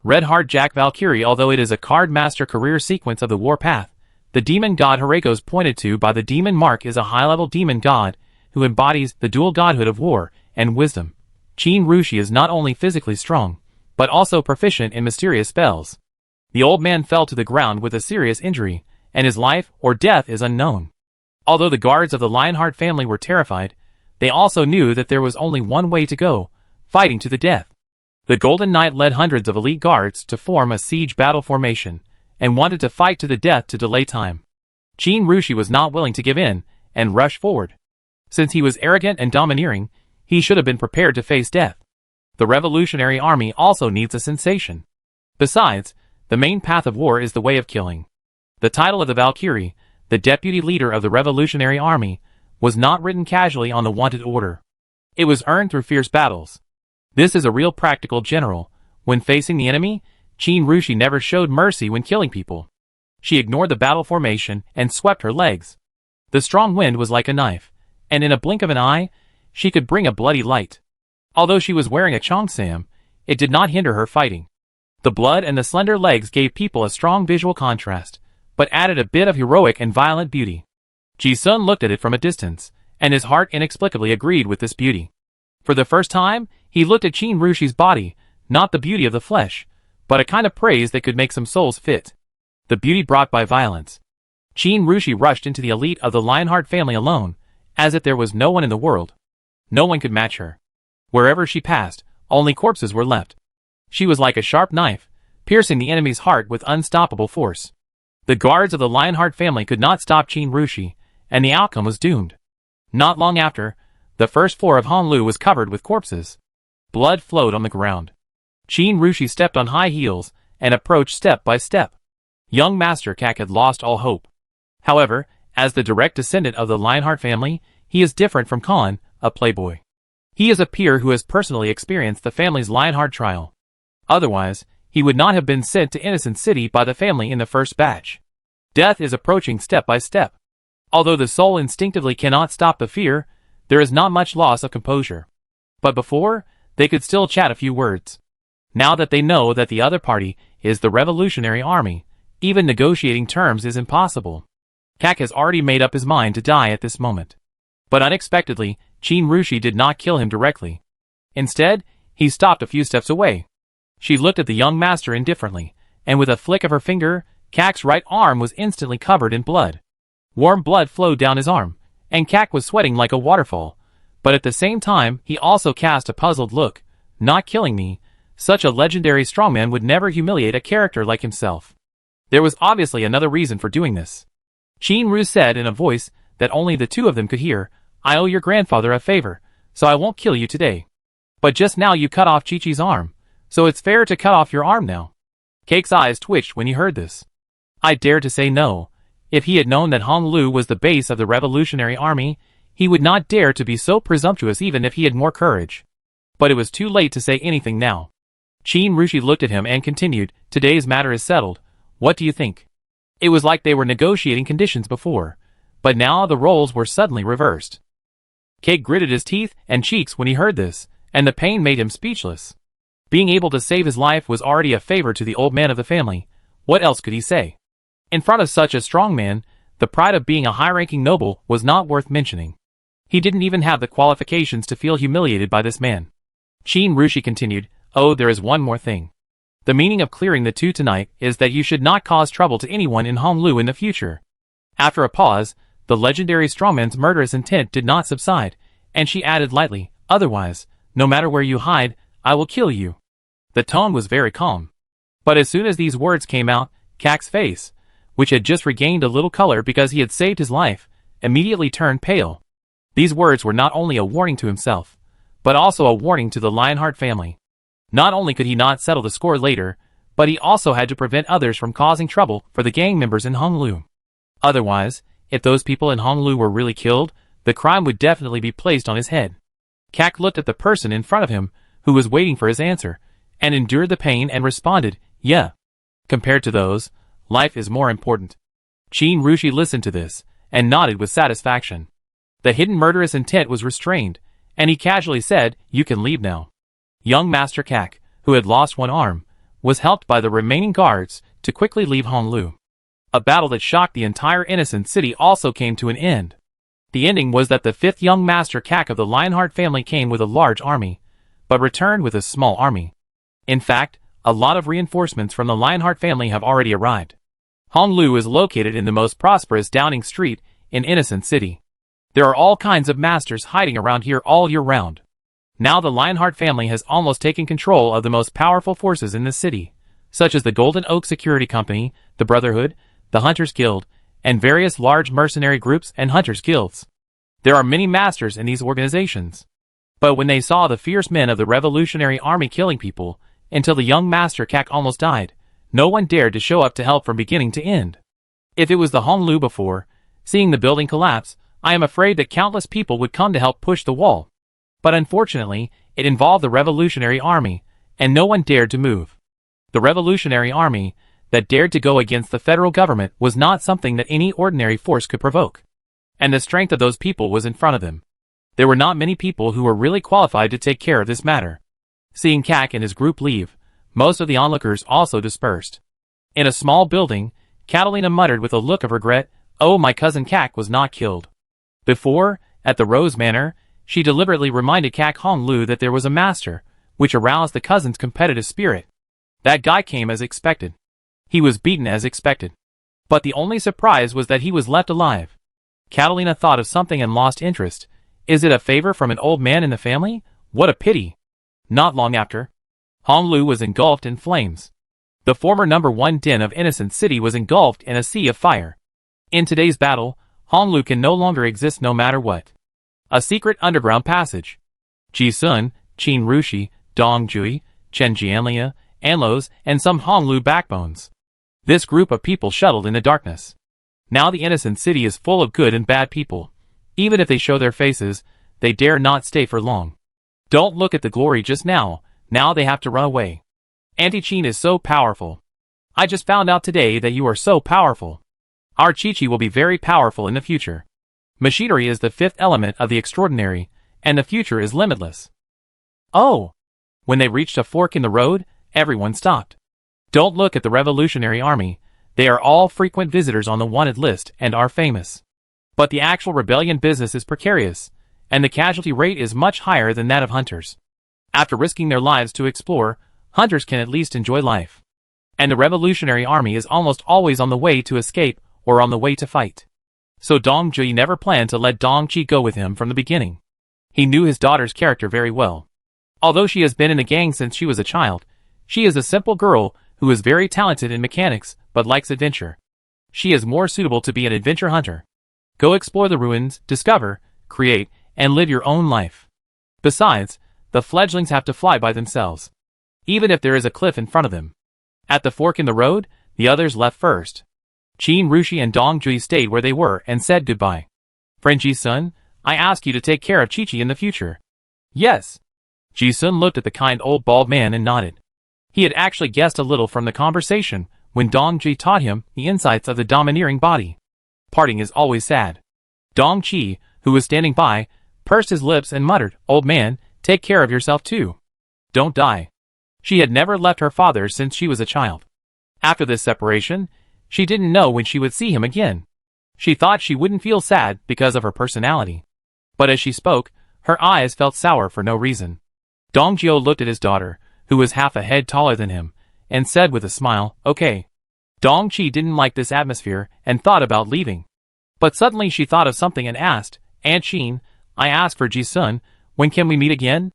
Red Heart Jack Valkyrie, although it is a card master career sequence of the warpath, The demon god Hirekos pointed to by the demon mark is a high-level demon god who embodies the dual godhood of war and wisdom. Qin Rushi is not only physically strong, but also proficient in mysterious spells. The old man fell to the ground with a serious injury, and his life or death is unknown. Although the guards of the Lionheart family were terrified, they also knew that there was only one way to go, fighting to the death. The Golden Knight led hundreds of elite guards to form a siege battle formation, and wanted to fight to the death to delay time. Qin Rushi was not willing to give in, and rushed forward. Since he was arrogant and domineering, he should have been prepared to face death. The Revolutionary Army also needs a sensation. Besides, the main path of war is the way of killing. The title of the Valkyrie, the deputy leader of the Revolutionary Army, was not written casually on the wanted order. It was earned through fierce battles. This is a real practical general. When facing the enemy, Qin Rushi never showed mercy when killing people. She ignored the battle formation and swept her legs. The strong wind was like a knife, and in a blink of an eye, she could bring a bloody light. Although she was wearing a cheongsam, it did not hinder her fighting. The blood and the slender legs gave people a strong visual contrast, but added a bit of heroic and violent beauty. Ji-sun looked at it from a distance, and his heart inexplicably agreed with this beauty. For the first time, he looked at Qin Rushi's body, not the beauty of the flesh, but a kind of praise that could make some souls fit. The beauty brought by violence. Qin Rushi rushed into the elite of the Lionheart family alone, as if there was no one in the world. No one could match her. Wherever she passed, only corpses were left. She was like a sharp knife, piercing the enemy's heart with unstoppable force. The guards of the Lionheart family could not stop Qin Rushi, and the outcome was doomed. Not long after, the first floor of Honlu was covered with corpses. Blood flowed on the ground. Qin Rushi stepped on high heels and approached step by step. Young Master Kak had lost all hope. However, as the direct descendant of the Lionheart family, he is different from Khan, a playboy. He is a peer who has personally experienced the family's Lionheart trial. Otherwise, he would not have been sent to Innocent City by the family in the first batch. Death is approaching step by step. Although the soul instinctively cannot stop the fear, there is not much loss of composure. But before, they could still chat a few words. Now that they know that the other party is the Revolutionary Army, even negotiating terms is impossible. Kak has already made up his mind to die at this moment. But unexpectedly, Qin Rushi did not kill him directly. Instead, he stopped a few steps away. She looked at the young master indifferently, and with a flick of her finger, Kak's right arm was instantly covered in blood. Warm blood flowed down his arm, and Kak was sweating like a waterfall. But at the same time, he also cast a puzzled look. Not killing me, such a legendary strongman would never humiliate a character like himself. There was obviously another reason for doing this. Qin Ru said in a voice that only the two of them could hear, I owe your grandfather a favor, so I won't kill you today. But just now you cut off Chi-Chi's arm, so it's fair to cut off your arm now. Cake's eyes twitched when he heard this. I dared to say no. If he had known that Honlu was the base of the Revolutionary Army, he would not dare to be so presumptuous even if he had more courage. But it was too late to say anything now. Qin Rushi looked at him and continued, today's matter is settled. What do you think? It was like they were negotiating conditions before, but now the roles were suddenly reversed. Cake gritted his teeth and cheeks when he heard this, and the pain made him speechless. Being able to save his life was already a favor to the old man of the family. What else could he say? In front of such a strong man, the pride of being a high-ranking noble was not worth mentioning. He didn't even have the qualifications to feel humiliated by this man. Qin Rushi continued, oh, there is one more thing. The meaning of clearing the two tonight is that you should not cause trouble to anyone in Honlu in the future. After a pause, the legendary strongman's murderous intent did not subside, and she added lightly, otherwise, no matter where you hide, I will kill you. The tone was very calm. But as soon as these words came out, Kak's face, which had just regained a little color because he had saved his life, immediately turned pale. These words were not only a warning to himself, but also a warning to the Lionheart family. Not only could he not settle the score later, but he also had to prevent others from causing trouble for the gang members in Honlu. Otherwise, if those people in Honlu were really killed, the crime would definitely be placed on his head. Kak looked at the person in front of him, who was waiting for his answer, and endured the pain and responded, yeah. Compared to those, life is more important. Qin Rushi listened to this, and nodded with satisfaction. The hidden murderous intent was restrained, and he casually said, you can leave now. Young Master Kak, who had lost one arm, was helped by the remaining guards to quickly leave Honlu. A battle that shocked the entire innocent city also came to an end. The ending was that the fifth young master Kak of the Lionheart family came with a large army, but returned with a small army. In fact, a lot of reinforcements from the Lionheart family have already arrived. Honglu is located in the most prosperous Downing Street in Innocent City. There are all kinds of masters hiding around here all year round. Now the Lionheart family has almost taken control of the most powerful forces in the city, such as the Golden Oak Security Company, the Brotherhood, the Hunters Guild, and various large mercenary groups and hunters guilds. There are many masters in these organizations. But when they saw the fierce men of the Revolutionary Army killing people, until the young master Kak almost died, no one dared to show up to help from beginning to end. If it was the Honglu before, seeing the building collapse, I am afraid that countless people would come to help push the wall. But unfortunately, it involved the Revolutionary Army, and no one dared to move. The Revolutionary Army, that dared to go against the federal government, was not something that any ordinary force could provoke. And the strength of those people was in front of them. There were not many people who were really qualified to take care of this matter. Seeing Kak and his group leave, most of the onlookers also dispersed. In a small building, Catalina muttered with a look of regret, "Oh, my cousin Kak was not killed." Before, at the Rose Manor, she deliberately reminded Kak Honglu that there was a master, which aroused the cousin's competitive spirit. That guy came as expected. He was beaten as expected. But the only surprise was that he was left alive. Catalina thought of something and lost interest. Is it a favor from an old man in the family? What a pity. Not long after, Honglu was engulfed in flames. The former #1 den of Innocent City was engulfed in a sea of fire. In today's battle, Honglu can no longer exist no matter what. A secret underground passage. Ji Sun, Qin Rushi, Dong Jui, Chen Jianlia, Anlos, and some Honglu backbones. This group of people shuttled in the darkness. Now the Innocent City is full of good and bad people. Even if they show their faces, they dare not stay for long. Don't look at the glory just now, now they have to run away. Auntie Qin is so powerful. I just found out today that you are so powerful. Our Chi-Chi will be very powerful in the future. Machinery is the fifth element of the extraordinary, and the future is limitless. Oh! When they reached a fork in the road, everyone stopped. Don't look at the Revolutionary Army. They are all frequent visitors on the wanted list and are famous. But the actual rebellion business is precarious, and the casualty rate is much higher than that of hunters. After risking their lives to explore, hunters can at least enjoy life. And the Revolutionary Army is almost always on the way to escape or on the way to fight. So Dong Jui never planned to let Dong Qi go with him from the beginning. He knew his daughter's character very well. Although she has been in the gang since she was a child, she is a simple girl who is very talented in mechanics but likes adventure. She is more suitable to be an adventure hunter. Go explore the ruins, discover, create, and live your own life. Besides, the fledglings have to fly by themselves, even if there is a cliff in front of them. At the fork in the road, the others left first. Qin Rushi and Dong Jui stayed where they were and said goodbye. Friend Ji-sun, I ask you to take care of Chi-Chi in the future. Yes. Ji-sun looked at the kind old bald man and nodded. He had actually guessed a little from the conversation when Dong Jui taught him the insights of the domineering body. Parting is always sad. Dong Qi, who was standing by, pursed his lips and muttered, "Old man, take care of yourself too. Don't die." She had never left her father since she was a child. After this separation, she didn't know when she would see him again. She thought she wouldn't feel sad because of her personality. But as she spoke, her eyes felt sour for no reason. Dong Jio looked at his daughter, who was half a head taller than him, and said with a smile, "Okay." Dong Qi didn't like this atmosphere and thought about leaving. But suddenly she thought of something and asked, "Aunt Qin, I asked for Ji-sun, when can we meet again?"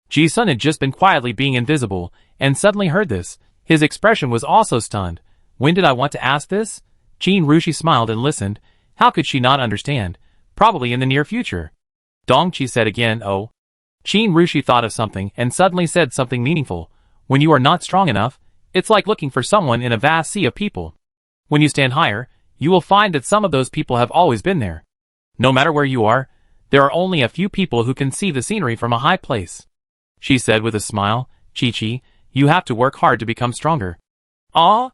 Ji-sun had just been quietly being invisible, and suddenly heard this. His expression was also stunned. When did I want to ask this? Qin Rushi smiled and listened. How could she not understand? Probably in the near future. Dong Qi said again, "Oh." Qin Rushi thought of something and suddenly said something meaningful. When you are not strong enough, it's like looking for someone in a vast sea of people. When you stand higher, you will find that some of those people have always been there. No matter where you are, there are only a few people who can see the scenery from a high place. She said with a smile, "Chi-Chi, you have to work hard to become stronger." Ah?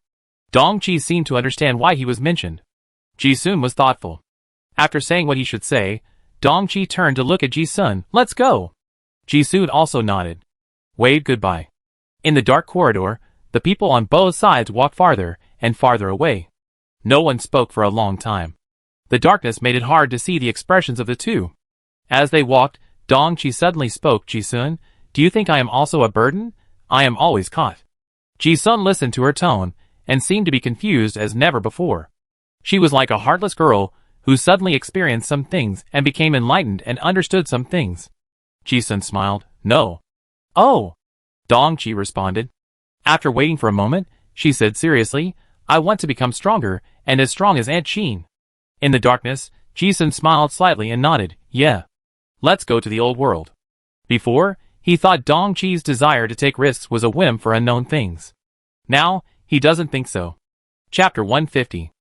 Dong Qi seemed to understand why he was mentioned. Ji-sun was thoughtful. After saying what he should say, Dong Qi turned to look at Ji-sun. "Let's go." Ji-sun also nodded. Waved goodbye. In the dark corridor, the people on both sides walked farther and farther away. No one spoke for a long time. The darkness made it hard to see the expressions of the two. As they walked, Dong-chi suddenly spoke. Ji-sun, do you think I am also a burden? I am always caught. Ji-sun listened to her tone, and seemed to be confused as never before. She was like a heartless girl, who suddenly experienced some things and became enlightened and understood some things. Ji-sun smiled. No. Oh. Dong-chi responded. After waiting for a moment, she said seriously, I want to become stronger, and as strong as Aunt Sheen. In the darkness, Ji-sun smiled slightly and nodded. Yeah. Let's go to the old world. Before, he thought Dong-chi's desire to take risks was a whim for unknown things. Now, he doesn't think so. Chapter 150.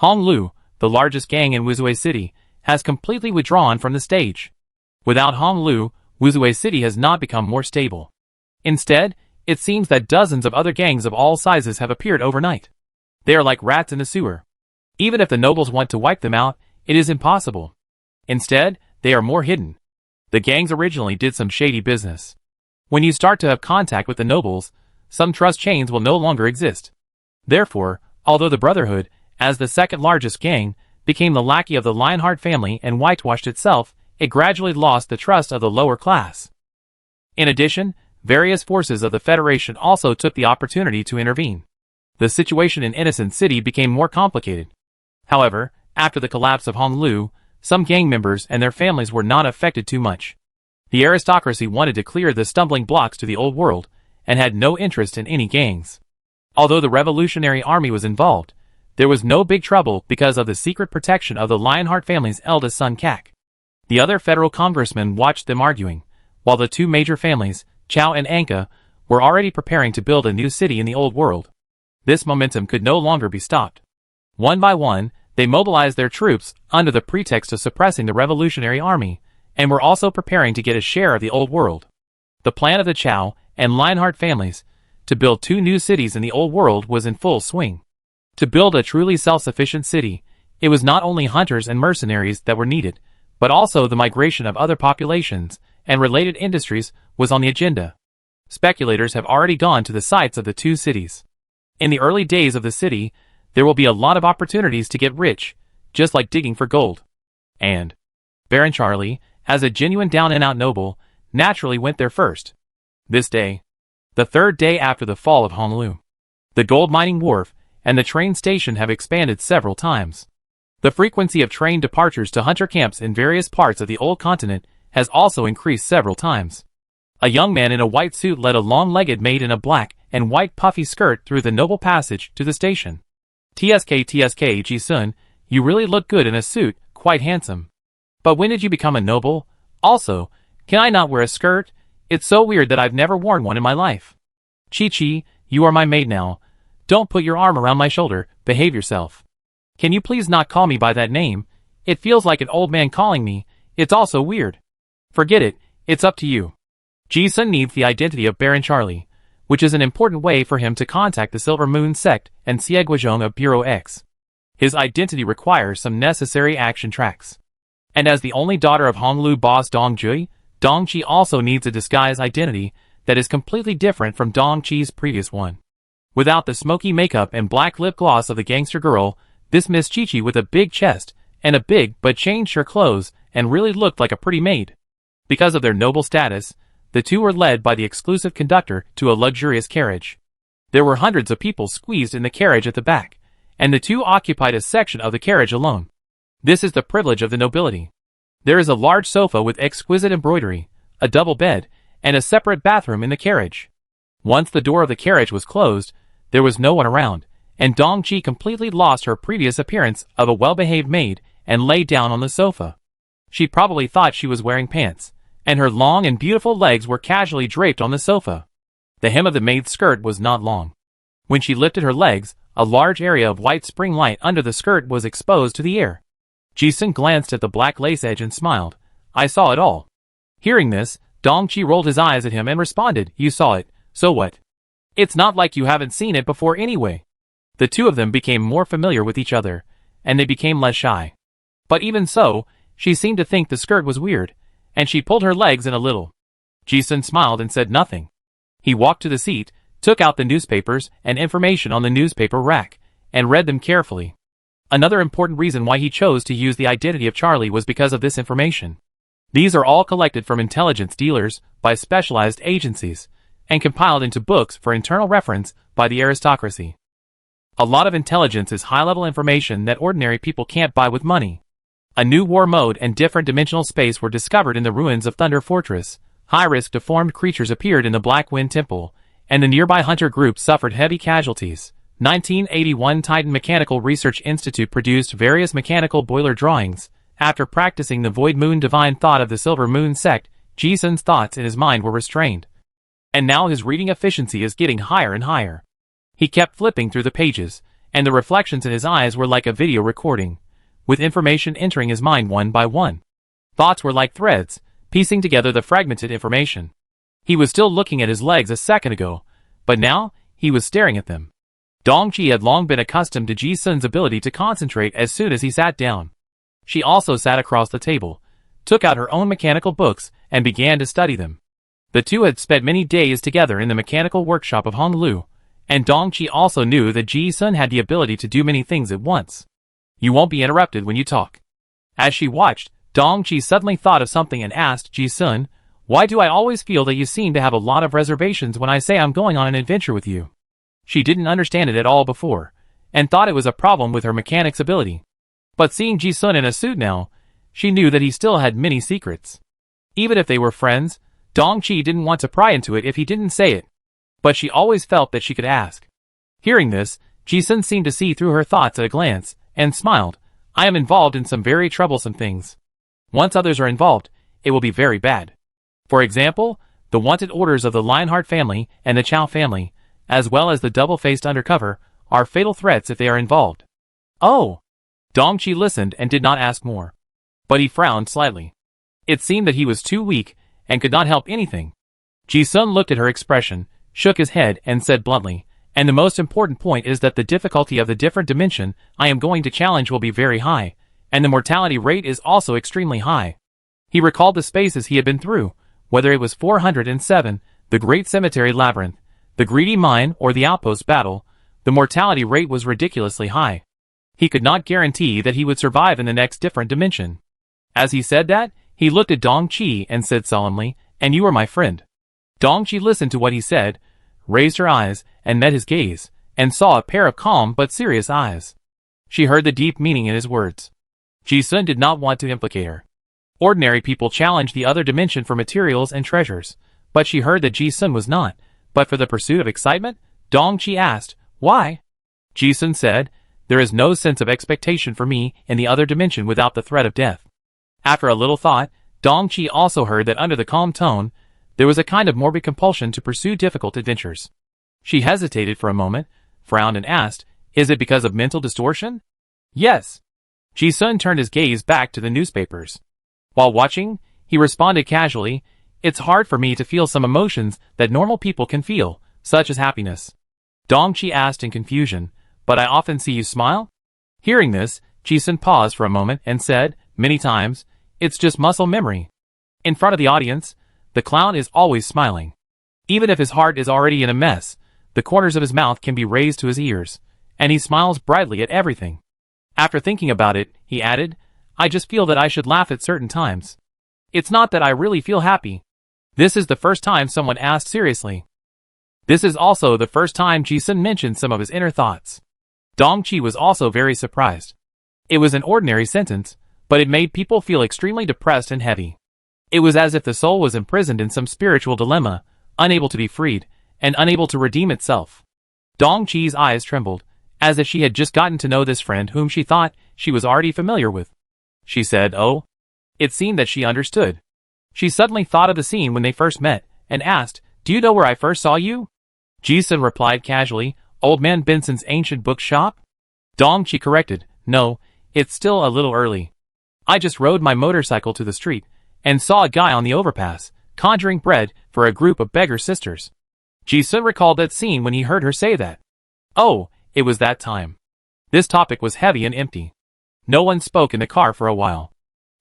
Honglu, the largest gang in Wuzui City, has completely withdrawn from the stage. Without Honglu, Wuzui City has not become more stable. Instead, it seems that dozens of other gangs of all sizes have appeared overnight. They are like rats in the sewer. Even if the nobles want to wipe them out, it is impossible. Instead, they are more hidden. The gangs originally did some shady business. When you start to have contact with the nobles, some trust chains will no longer exist. Therefore, although the Brotherhood, as the second largest gang, became the lackey of the Lionheart family and whitewashed itself, it gradually lost the trust of the lower class. In addition, various forces of the Federation also took the opportunity to intervene. The situation in Innocent City became more complicated. However, after the collapse of Honglu, some gang members and their families were not affected too much. The aristocracy wanted to clear the stumbling blocks to the old world, and had no interest in any gangs. Although the Revolutionary Army was involved, there was no big trouble because of the secret protection of the Lionheart family's eldest son Kak. The other federal congressmen watched them arguing, while the two major families, Chao and Anka, were already preparing to build a new city in the old world. This momentum could no longer be stopped. One by one, they mobilized their troops under the pretext of suppressing the Revolutionary Army, and were also preparing to get a share of the old world. The plan of the Chao and Lionheart families to build two new cities in the old world was in full swing. To build a truly self-sufficient city, it was not only hunters and mercenaries that were needed, but also the migration of other populations and related industries was on the agenda. Speculators have already gone to the sites of the two cities. In the early days of the city, there will be a lot of opportunities to get rich, just like digging for gold. And Baron Charlie, as a genuine down-and-out noble, naturally went there first. This day, the third day after the fall of Honglu, the gold mining wharf and the train station have expanded several times. The frequency of train departures to hunter camps in various parts of the old continent has also increased several times. A young man in a white suit led a long-legged maid in a black and white puffy skirt through the noble passage to the station. TSK Ji-sun, you really look good in a suit, quite handsome. But when did you become a noble? Also, can I not wear a skirt? It's so weird that I've never worn one in my life. Chi-Chi, you are my maid now. Don't put your arm around my shoulder, behave yourself. Can you please not call me by that name? It feels like an old man calling me, it's also weird. Forget it, it's up to you. Ji-sun needs the identity of Baron Charlie, which is an important way for him to contact the Silver Moon sect and Xie Guizhong of Bureau X. His identity requires some necessary action tracks. And as the only daughter of Honglu boss Dong-Jui, Dong-chi also needs a disguise identity that is completely different from Dong-chi's previous one. Without the smoky makeup and black lip gloss of the gangster girl, this Miss Chi-Chi with a big chest and a big but changed her clothes and really looked like a pretty maid. Because of their noble status, the two were led by the exclusive conductor to a luxurious carriage. There were hundreds of people squeezed in the carriage at the back, and the two occupied a section of the carriage alone. This is the privilege of the nobility. There is a large sofa with exquisite embroidery, a double bed, and a separate bathroom in the carriage. Once the door of the carriage was closed, there was no one around, and Dong-chi completely lost her previous appearance of a well-behaved maid and lay down on the sofa. She probably thought she was wearing pants, and her long and beautiful legs were casually draped on the sofa. The hem of the maid's skirt was not long. When she lifted her legs, a large area of white spring light under the skirt was exposed to the air. Ji-sun glanced at the black lace edge and smiled. I saw it all. Hearing this, Dong-chi rolled his eyes at him and responded, you saw it, so what? It's not like you haven't seen it before anyway. The two of them became more familiar with each other, and they became less shy. But even so, she seemed to think the skirt was weird, and she pulled her legs in a little. Ji-sun smiled and said nothing. He walked to the seat, took out the newspapers and information on the newspaper rack, and read them carefully. Another important reason why he chose to use the identity of Charlie was because of this information. These are all collected from intelligence dealers by specialized agencies and compiled into books for internal reference by the aristocracy. A lot of intelligence is high-level information that ordinary people can't buy with money. A new war mode and different dimensional space were discovered in the ruins of Thunder Fortress. High-risk deformed creatures appeared in the Black Wind Temple, and the nearby hunter group suffered heavy casualties. 1981 Titan Mechanical Research Institute produced various mechanical boiler drawings. After practicing the Void Moon Divine Thought of the Silver Moon sect, Ji-sun's thoughts in his mind were restrained. And now his reading efficiency is getting higher and higher. He kept flipping through the pages, and the reflections in his eyes were like a video recording, with information entering his mind one by one. Thoughts were like threads, piecing together the fragmented information. He was still looking at his legs a second ago, but now he was staring at them. Dongqi had long been accustomed to Ji-sun's ability to concentrate as soon as he sat down. She also sat across the table, took out her own mechanical books, and began to study them. The two had spent many days together in the mechanical workshop of Honglu, and Dongqi also knew that Ji-sun had the ability to do many things at once. You won't be interrupted when you talk. As she watched, Dongqi suddenly thought of something and asked Ji-sun, "Why do I always feel that you seem to have a lot of reservations when I say I'm going on an adventure with you?" She didn't understand it at all before, and thought it was a problem with her mechanics ability. But seeing Ji-sun in a suit now, she knew that he still had many secrets. Even if they were friends, Dongqi didn't want to pry into it if he didn't say it. But she always felt that she could ask. Hearing this, Ji-sun seemed to see through her thoughts at a glance, and smiled. "I am involved in some very troublesome things. Once others are involved, it will be very bad. For example, the wanted orders of the Lionheart family and the Chow family, as well as the double-faced undercover, are fatal threats if they are involved." "Oh!" Dongqi listened and did not ask more. But he frowned slightly. It seemed that he was too weak, and could not help anything. Ji-sun looked at her expression, shook his head, and said bluntly, "And the most important point is that the difficulty of the different dimension I am going to challenge will be very high, and the mortality rate is also extremely high." He recalled the spaces he had been through, whether it was 407, the Great Cemetery Labyrinth, the Greedy Mine, or the Outpost Battle. The mortality rate was ridiculously high. He could not guarantee that he would survive in the next different dimension. As he said that, he looked at Dongqi and said solemnly, "And you are my friend." Dongqi listened to what he said, raised her eyes, and met his gaze, and saw a pair of calm but serious eyes. She heard the deep meaning in his words. Ji-sun did not want to implicate her. Ordinary people challenge the other dimension for materials and treasures, but she heard that Ji-sun was not, but for the pursuit of excitement. Dongqi asked, "Why?" Ji-sun said, "There is no sense of expectation for me in the other dimension without the threat of death." After a little thought, Dongqi also heard that under the calm tone, there was a kind of morbid compulsion to pursue difficult adventures. She hesitated for a moment, frowned and asked, "Is it because of mental distortion?" "Yes." Ji-sun turned his gaze back to the newspapers. While watching, he responded casually, "It's hard for me to feel some emotions that normal people can feel, such as happiness." Dongqi asked in confusion, "But I often see you smile?" Hearing this, Ji-sun paused for a moment and said, "Many times, it's just muscle memory." In front of the audience, the clown is always smiling. Even if his heart is already in a mess, the corners of his mouth can be raised to his ears, and he smiles brightly at everything. After thinking about it, he added, "I just feel that I should laugh at certain times. It's not that I really feel happy." This is the first time someone asked seriously. This is also the first time Ji-sun mentioned some of his inner thoughts. Dongqi was also very surprised. It was an ordinary sentence, but it made people feel extremely depressed and heavy. It was as if the soul was imprisoned in some spiritual dilemma, unable to be freed, and unable to redeem itself. Dongqi's eyes trembled, as if she had just gotten to know this friend whom she thought she was already familiar with. She said, "Oh." It seemed that she understood. She suddenly thought of the scene when they first met, and asked, "Do you know where I first saw you?" Ji-sun replied casually, "Old Man Benson's ancient bookshop?" Dongqi corrected, "No, it's still a little early. I just rode my motorcycle to the street, and saw a guy on the overpass, conjuring bread for a group of beggar sisters." Ji-sun recalled that scene when he heard her say that. Oh, it was that time. This topic was heavy and empty. No one spoke in the car for a while.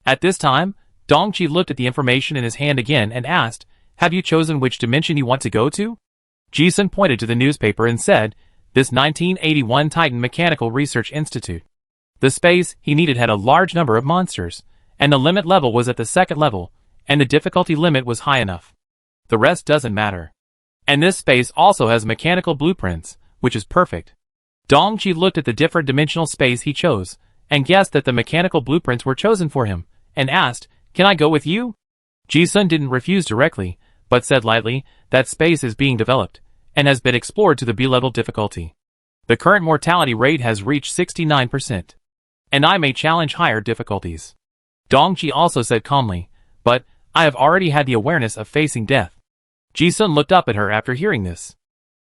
At this time, Dongqi looked at the information in his hand again and asked, "Have you chosen which dimension you want to go to?" Ji-sun pointed to the newspaper and said, "This 1981 Titan Mechanical Research Institute." The space he needed had a large number of monsters, and the limit level was at the second level, and the difficulty limit was high enough. The rest doesn't matter. And this space also has mechanical blueprints, which is perfect. Dongqi looked at the different dimensional space he chose, and guessed that the mechanical blueprints were chosen for him, and asked, "Can I go with you?" Ji-sun didn't refuse directly, but said lightly, "That space is being developed, and has been explored to the B-level difficulty. The current mortality rate has reached 69%. And I may challenge higher difficulties." Dongqi also said calmly, "But I have already had the awareness of facing death." Ji-sun looked up at her after hearing this.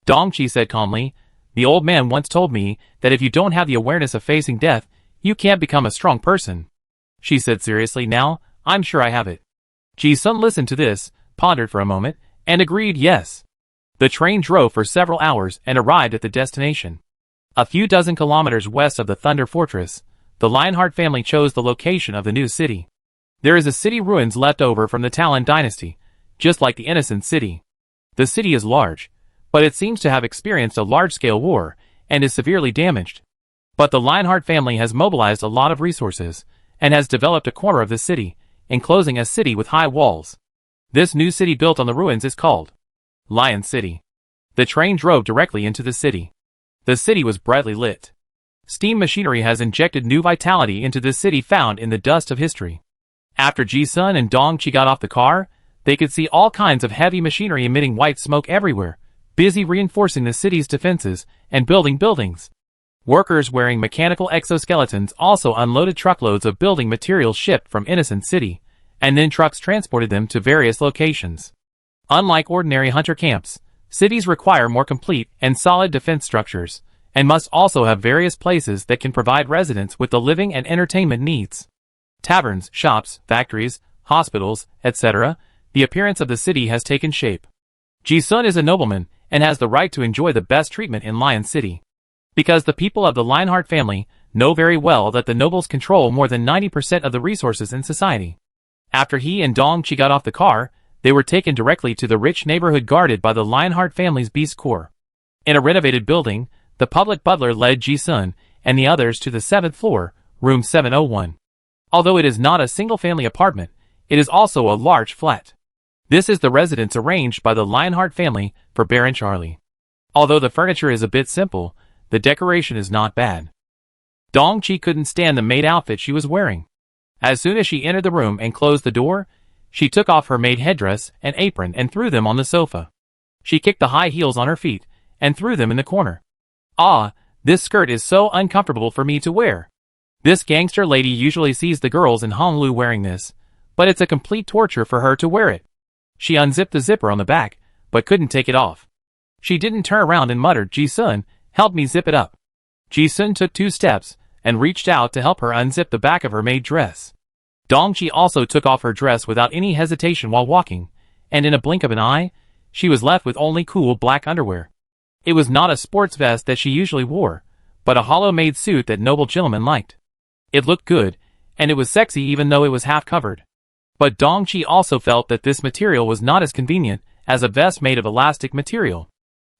Dongqi said calmly, "The old man once told me that if you don't have the awareness of facing death, you can't become a strong person." She said seriously, "Now, I'm sure I have it." Ji-sun listened to this, pondered for a moment, and agreed yes. The train drove for several hours and arrived at the destination. A few dozen kilometers west of the Thunder Fortress, the Lionheart family chose the location of the new city. There is a city ruins left over from the Talon dynasty, just like the Innocent City. The city is large, but it seems to have experienced a large-scale war, and is severely damaged. But the Lionheart family has mobilized a lot of resources, and has developed a corner of the city, enclosing a city with high walls. This new city built on the ruins is called Lion City. The train drove directly into the city. The city was brightly lit. Steam machinery has injected new vitality into this city found in the dust of history. After Ji-sun and Dongqi got off the car, they could see all kinds of heavy machinery emitting white smoke everywhere, busy reinforcing the city's defenses and building buildings. Workers wearing mechanical exoskeletons also unloaded truckloads of building materials shipped from Innocent City, and then trucks transported them to various locations. Unlike ordinary hunter camps, cities require more complete and solid defense structures, and must also have various places that can provide residents with the living and entertainment needs. Taverns, shops, factories, hospitals, etc. The appearance of the city has taken shape. Ji-sun is a nobleman, and has the right to enjoy the best treatment in Lion City. Because the people of the Lionheart family know very well that the nobles control more than 90% of the resources in society. After he and Dongqi got off the car, they were taken directly to the rich neighborhood guarded by the Lionheart family's beast corps. In a renovated building, the public butler led Ji-sun and the others to the 7th floor, room 701. Although it is not a single-family apartment, it is also a large flat. This is the residence arranged by the Lionheart family for Baron Charlie. Although the furniture is a bit simple, the decoration is not bad. Dongqi couldn't stand the maid outfit she was wearing. As soon as she entered the room and closed the door, she took off her maid headdress and apron and threw them on the sofa. She kicked the high heels on her feet and threw them in the corner. "Ah, this skirt is so uncomfortable for me to wear. This gangster lady usually sees the girls in Honolulu wearing this, but it's a complete torture for her to wear it." She unzipped the zipper on the back, but couldn't take it off. She didn't turn around and muttered, "Ji-sun, help me zip it up." Ji-sun took 2 steps and reached out to help her unzip the back of her maid dress. Dongqi also took off her dress without any hesitation while walking, and in a blink of an eye, she was left with only cool black underwear. It was not a sports vest that she usually wore, but a hollow-made suit that noble gentlemen liked. It looked good, and it was sexy even though it was half covered. But Dongqi also felt that this material was not as convenient as a vest made of elastic material.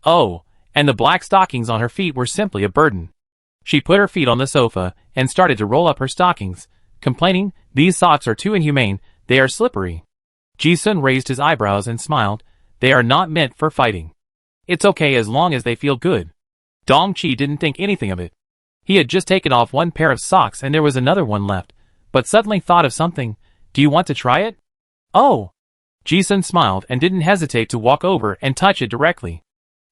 Oh, and the black stockings on her feet were simply a burden. She put her feet on the sofa and started to roll up her stockings, complaining, "These socks are too inhumane, they are slippery." Ji-sun raised his eyebrows and smiled, "They are not meant for fighting. It's okay as long as they feel good." Dongqi didn't think anything of it. He had just taken off one pair of socks and there was another one left, but suddenly thought of something. "Do you want to try it?" "Oh." Ji-sun smiled and didn't hesitate to walk over and touch it directly.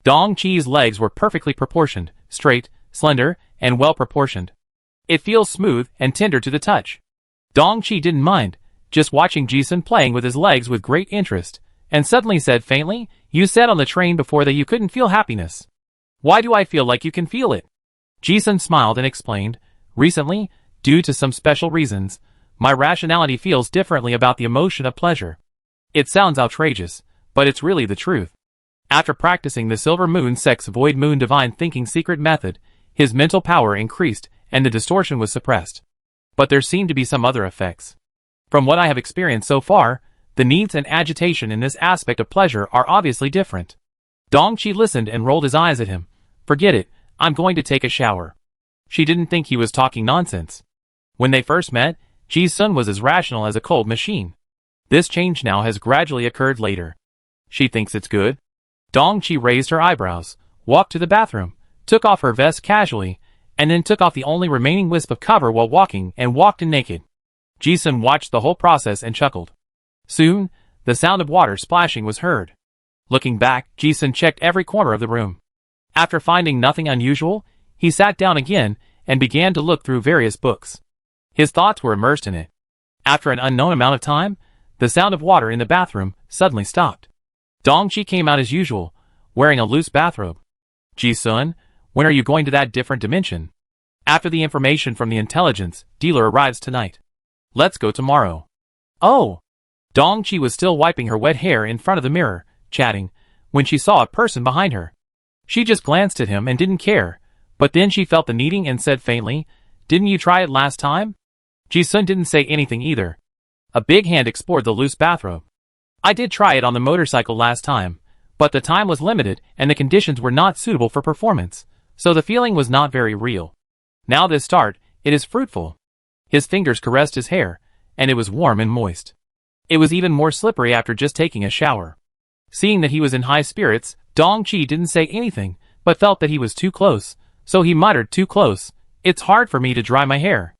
Dongqi's legs were perfectly proportioned, straight, slender, and well-proportioned. It feels smooth and tender to the touch. Dongqi didn't mind, just watching Ji-sun playing with his legs with great interest, and suddenly said faintly, "You said on the train before that you couldn't feel happiness. Why do I feel like you can feel it?" Ji-sun smiled and explained, "Recently, due to some special reasons, my rationality feels differently about the emotion of pleasure." It sounds outrageous, but it's really the truth. After practicing the Silver Moon Sect's Void Moon Divine Thinking secret method, his mental power increased and the distortion was suppressed. But there seemed to be some other effects. From what I have experienced so far, the needs and agitation in this aspect of pleasure are obviously different. Dongqi listened and rolled his eyes at him. "Forget it, I'm going to take a shower." She didn't think he was talking nonsense. When they first met, Ji-sun was as rational as a cold machine. This change now has gradually occurred later. She thinks it's good. Dong-chi raised her eyebrows, walked to the bathroom, took off her vest casually, and then took off the only remaining wisp of cover while walking and walked in naked. Ji-sun watched the whole process and chuckled. Soon, the sound of water splashing was heard. Looking back, Ji-sun checked every corner of the room. After finding nothing unusual, he sat down again and began to look through various books. His thoughts were immersed in it. After an unknown amount of time, the sound of water in the bathroom suddenly stopped. Dong-chi came out as usual, wearing a loose bathrobe. Ji-sun, when are you going to that different dimension? After the information from the intelligence dealer arrives tonight. Let's go tomorrow. Oh! Dong-chi was still wiping her wet hair in front of the mirror, chatting, when she saw a person behind her. She just glanced at him and didn't care, but then she felt the kneading and said faintly, "Didn't you try it last time?" Ji-sun didn't say anything either. A big hand explored the loose bathrobe. "I did try it on the motorcycle last time, but the time was limited and the conditions were not suitable for performance, so the feeling was not very real. Now this start, it is fruitful." His fingers caressed his hair, and it was warm and moist. It was even more slippery after just taking a shower. Seeing that he was in high spirits, Dong-chi didn't say anything, but felt that he was too close, so he muttered, "Too close. It's hard for me to dry my hair."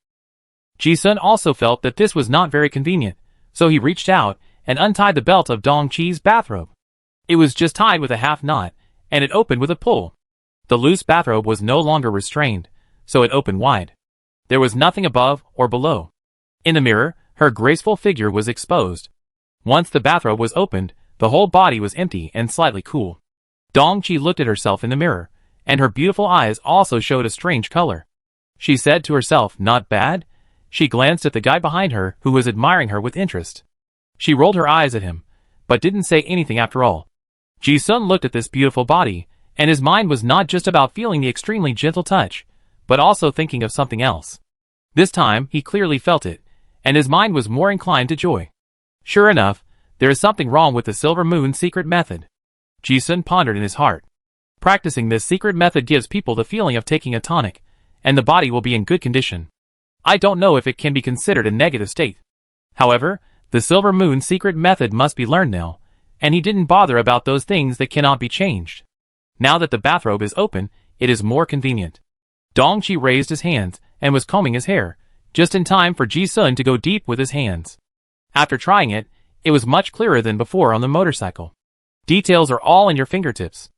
Ji-sun also felt that this was not very convenient, so he reached out and untied the belt of Dong-chi's bathrobe. It was just tied with a half knot, and it opened with a pull. The loose bathrobe was no longer restrained, so it opened wide. There was nothing above or below. In the mirror, her graceful figure was exposed. Once the bathrobe was opened, the whole body was empty and slightly cool. Dong-chi looked at herself in the mirror, and her beautiful eyes also showed a strange color. She said to herself, "Not bad." She glanced at the guy behind her who was admiring her with interest. She rolled her eyes at him, but didn't say anything after all. Ji-sun looked at this beautiful body, and his mind was not just about feeling the extremely gentle touch, but also thinking of something else. This time, he clearly felt it, and his mind was more inclined to joy. Sure enough, there is something wrong with the Silver Moon secret method. Ji-sun pondered in his heart. Practicing this secret method gives people the feeling of taking a tonic, and the body will be in good condition. I don't know if it can be considered a negative state. However, the Silver Moon secret method must be learned now, and he didn't bother about those things that cannot be changed. Now that the bathrobe is open, it is more convenient. Dong-chi raised his hands and was combing his hair, just in time for Ji-sun to go deep with his hands. After trying it, it was much clearer than before on the motorcycle. Details are all in your fingertips.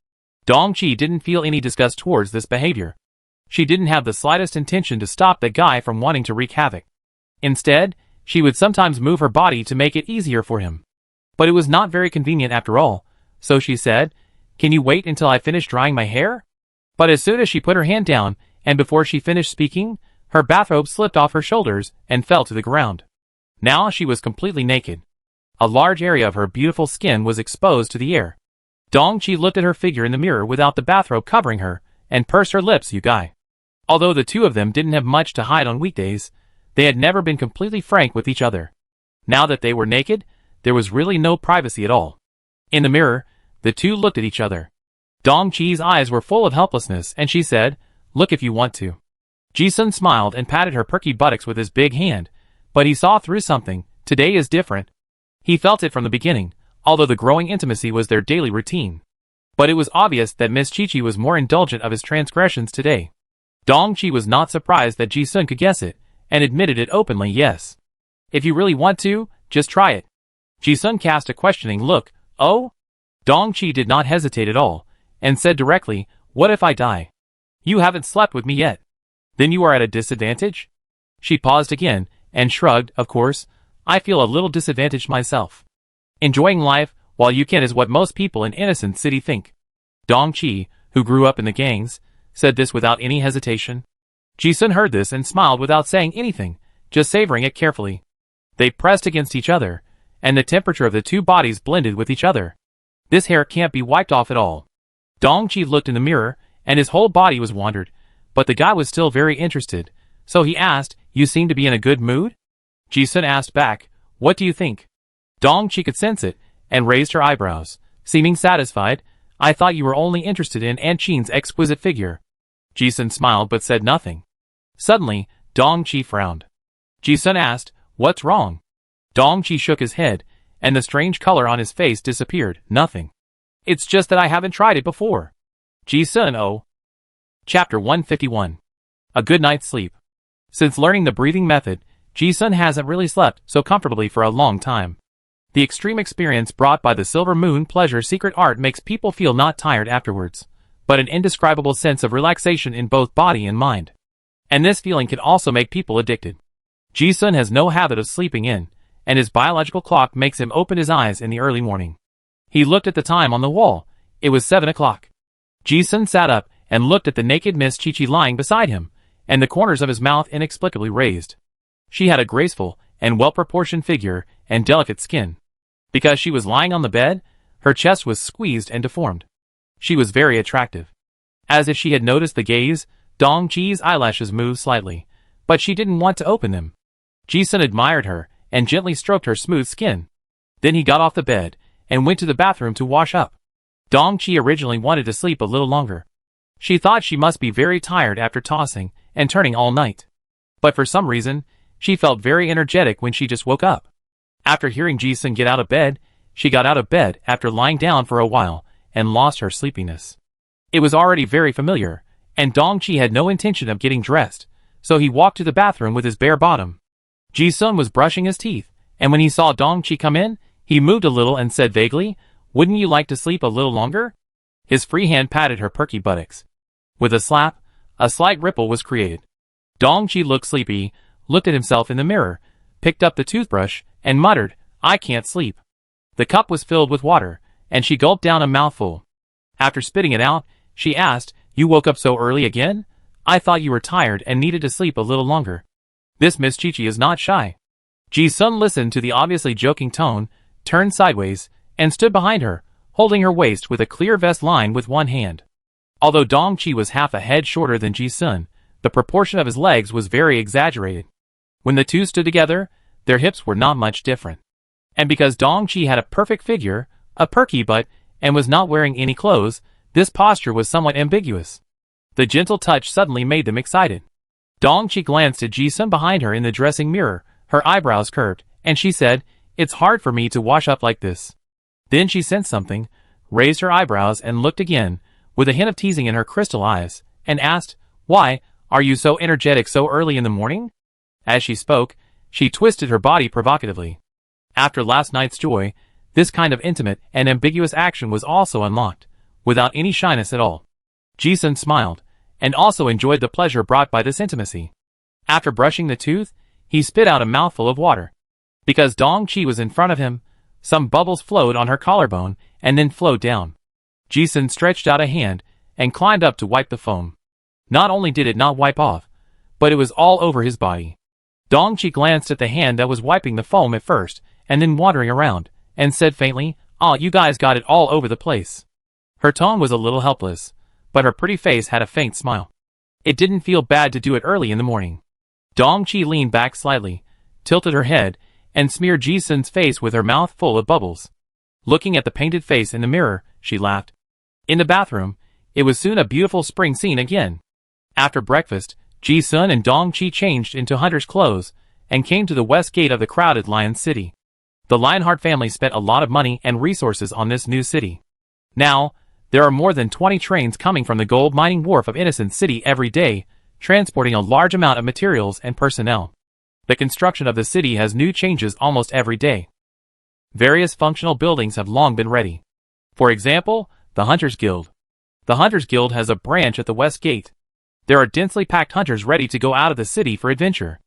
Dong-chi didn't feel any disgust towards this behavior. She didn't have the slightest intention to stop the guy from wanting to wreak havoc. Instead, she would sometimes move her body to make it easier for him. But it was not very convenient after all, so she said, "Can you wait until I finish drying my hair?" But as soon as she put her hand down, and before she finished speaking, her bathrobe slipped off her shoulders and fell to the ground. Now she was completely naked. A large area of her beautiful skin was exposed to the air. Dong-chi looked at her figure in the mirror without the bathrobe covering her, and pursed her lips, "You guy." Although the two of them didn't have much to hide on weekdays, they had never been completely frank with each other. Now that they were naked, there was really no privacy at all. In the mirror, the two looked at each other. Dong-chi's eyes were full of helplessness, and she said, "Look if you want to." Ji-sun smiled and patted her perky buttocks with his big hand, but he saw through something. Today is different. He felt it from the beginning, although the growing intimacy was their daily routine. But it was obvious that Miss Chi-Chi was more indulgent of his transgressions today. Dong-chi was not surprised that Ji-sun could guess it, and admitted it openly, "Yes. If you really want to, just try it." Ji-sun cast a questioning look. "Oh?" Dong-chi did not hesitate at all, and said directly, "What if I die? You haven't slept with me yet. Then you are at a disadvantage?" She paused again, and shrugged. "Of course, I feel a little disadvantaged myself. Enjoying life while you can is what most people in Innocent City think." Dong-chi, who grew up in the gangs, said this without any hesitation. Ji-sun heard this and smiled without saying anything, just savoring it carefully. They pressed against each other, and the temperature of the two bodies blended with each other. This hair can't be wiped off at all. Dong-chi looked in the mirror, and his whole body was wandered, but the guy was still very interested, so he asked, "You seem to be in a good mood?" Ji-sun asked back, "What do you think?" Dong-chi could sense it, and raised her eyebrows, seeming satisfied. "I thought you were only interested in Aunt Chin's exquisite figure." Ji-sun smiled but said nothing. Suddenly, Dong Qi frowned. Ji-sun asked, "What's wrong?" Dong Qi shook his head, and the strange color on his face disappeared. "Nothing. It's just that I haven't tried it before." Ji-sun, oh. Chapter 151. A Good Night's Sleep. Since learning the breathing method, Ji-sun hasn't really slept so comfortably for a long time. The extreme experience brought by the Silver Moon Pleasure secret art makes people feel not tired afterwards, but an indescribable sense of relaxation in both body and mind. And this feeling can also make people addicted. Ji-sun has no habit of sleeping in, and his biological clock makes him open his eyes in the early morning. He looked at the time on the wall. It was 7 o'clock. Ji-sun sat up and looked at the naked Miss Chi-Chi lying beside him, and the corners of his mouth inexplicably raised. She had a graceful and well-proportioned figure and delicate skin. Because she was lying on the bed, her chest was squeezed and deformed. She was very attractive. As if she had noticed the gaze, Dong Qi's eyelashes moved slightly, but she didn't want to open them. Ji-sun admired her and gently stroked her smooth skin. Then he got off the bed and went to the bathroom to wash up. Dong Qi originally wanted to sleep a little longer. She thought she must be very tired after tossing and turning all night. But for some reason, she felt very energetic when she just woke up. After hearing Ji-sun get out of bed, she got out of bed after lying down for a while and lost her sleepiness. It was already very familiar, and Dong Qi had no intention of getting dressed, so he walked to the bathroom with his bare bottom. Ji-sun was brushing his teeth, and when he saw Dong Qi come in, he moved a little and said vaguely, "Wouldn't you like to sleep a little longer?" His free hand patted her perky buttocks. With a slap, a slight ripple was created. Dong Qi looked sleepy, looked at himself in the mirror, picked up the toothbrush, and muttered, "I can't sleep." The cup was filled with water, and she gulped down a mouthful. After spitting it out, she asked, "You woke up so early again? I thought you were tired and needed to sleep a little longer." This Miss Chi-Chi is not shy. Ji-sun listened to the obviously joking tone, turned sideways, and stood behind her, holding her waist with a clear vest line with one hand. Although Dong Qi was half a head shorter than Ji-sun, the proportion of his legs was very exaggerated. When the two stood together, their hips were not much different. And because Dong Qi had a perfect figure, a perky butt, and was not wearing any clothes, this posture was somewhat ambiguous. The gentle touch suddenly made them excited. Dong Qi glanced at Ji-sun behind her in the dressing mirror, her eyebrows curved, and she said, "It's hard for me to wash up like this." Then she sensed something, raised her eyebrows and looked again, with a hint of teasing in her crystal eyes, and asked, "Why, are you so energetic so early in the morning?" As she spoke, she twisted her body provocatively. After last night's joy, this kind of intimate and ambiguous action was also unlocked, without any shyness at all. Ji-sun smiled, and also enjoyed the pleasure brought by this intimacy. After brushing the tooth, he spit out a mouthful of water. Because Dong Qi was in front of him, some bubbles flowed on her collarbone and then flowed down. Ji-sun stretched out a hand and climbed up to wipe the foam. Not only did it not wipe off, but it was all over his body. Dong Qi glanced at the hand that was wiping the foam at first, and then wandering around, and said faintly, "Aw, you guys got it all over the place." Her tone was a little helpless, but her pretty face had a faint smile. It didn't feel bad to do it early in the morning. Dong Qi leaned back slightly, tilted her head, and smeared Ji-sun's face with her mouth full of bubbles. Looking at the painted face in the mirror, she laughed. In the bathroom, it was soon a beautiful spring scene again. After breakfast, Ji-sun and Dong Qi changed into hunter's clothes, and came to the west gate of the crowded Lion City. The Lionheart family spent a lot of money and resources on this new city. Now, there are more than 20 trains coming from the gold mining wharf of Innocent City every day, transporting a large amount of materials and personnel. The construction of the city has new changes almost every day. Various functional buildings have long been ready. For example, the Hunters Guild. The Hunters Guild has a branch at the west gate. There are densely packed hunters ready to go out of the city for adventure.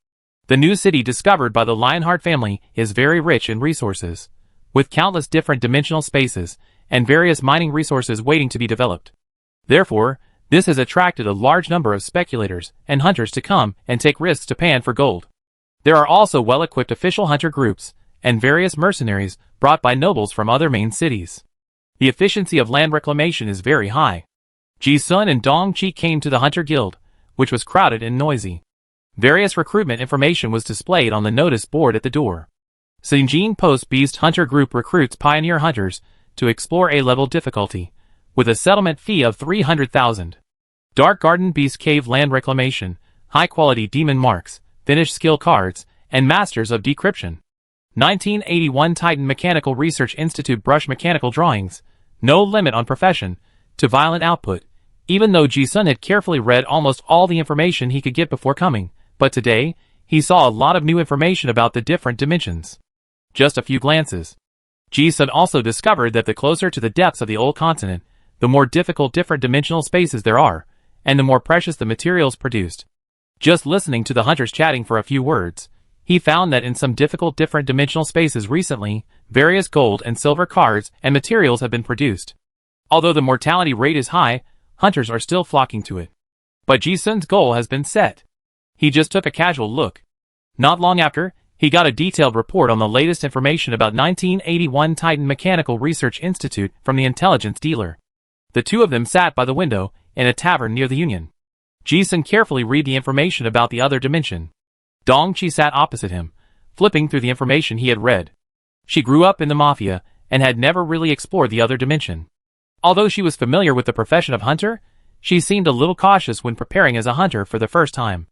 The new city discovered by the Lionheart family is very rich in resources, with countless different dimensional spaces, and various mining resources waiting to be developed. Therefore, this has attracted a large number of speculators and hunters to come and take risks to pan for gold. There are also well-equipped official hunter groups, and various mercenaries brought by nobles from other main cities. The efficiency of land reclamation is very high. Ji-sun and Dong Qi came to the Hunter Guild, which was crowded and noisy. Various recruitment information was displayed on the notice board at the door. Sinjin Post Beast Hunter Group recruits pioneer hunters to explore A-level difficulty, with a settlement fee of 300,000. Dark Garden Beast Cave Land Reclamation, high-quality demon marks, finished skill cards, and masters of decryption. 1981 Titan Mechanical Research Institute brush mechanical drawings, no limit on profession, to violent output. Even though Ji-sun had carefully read almost all the information he could get before coming, but today, he saw a lot of new information about the different dimensions. Just a few glances. Ji-sun also discovered that the closer to the depths of the old continent, the more difficult different dimensional spaces there are, and the more precious the materials produced. Just listening to the hunters chatting for a few words, he found that in some difficult different dimensional spaces recently, various gold and silver cards and materials have been produced. Although the mortality rate is high, hunters are still flocking to it. But Ji-sun's goal has been set. He just took a casual look. Not long after, he got a detailed report on the latest information about 1981 Titan Mechanical Research Institute from the intelligence dealer. The two of them sat by the window in a tavern near the Union. Ji-sun carefully read the information about the other dimension. Dong-chi sat opposite him, flipping through the information he had read. She grew up in the mafia and had never really explored the other dimension. Although she was familiar with the profession of hunter, she seemed a little cautious when preparing as a hunter for the first time.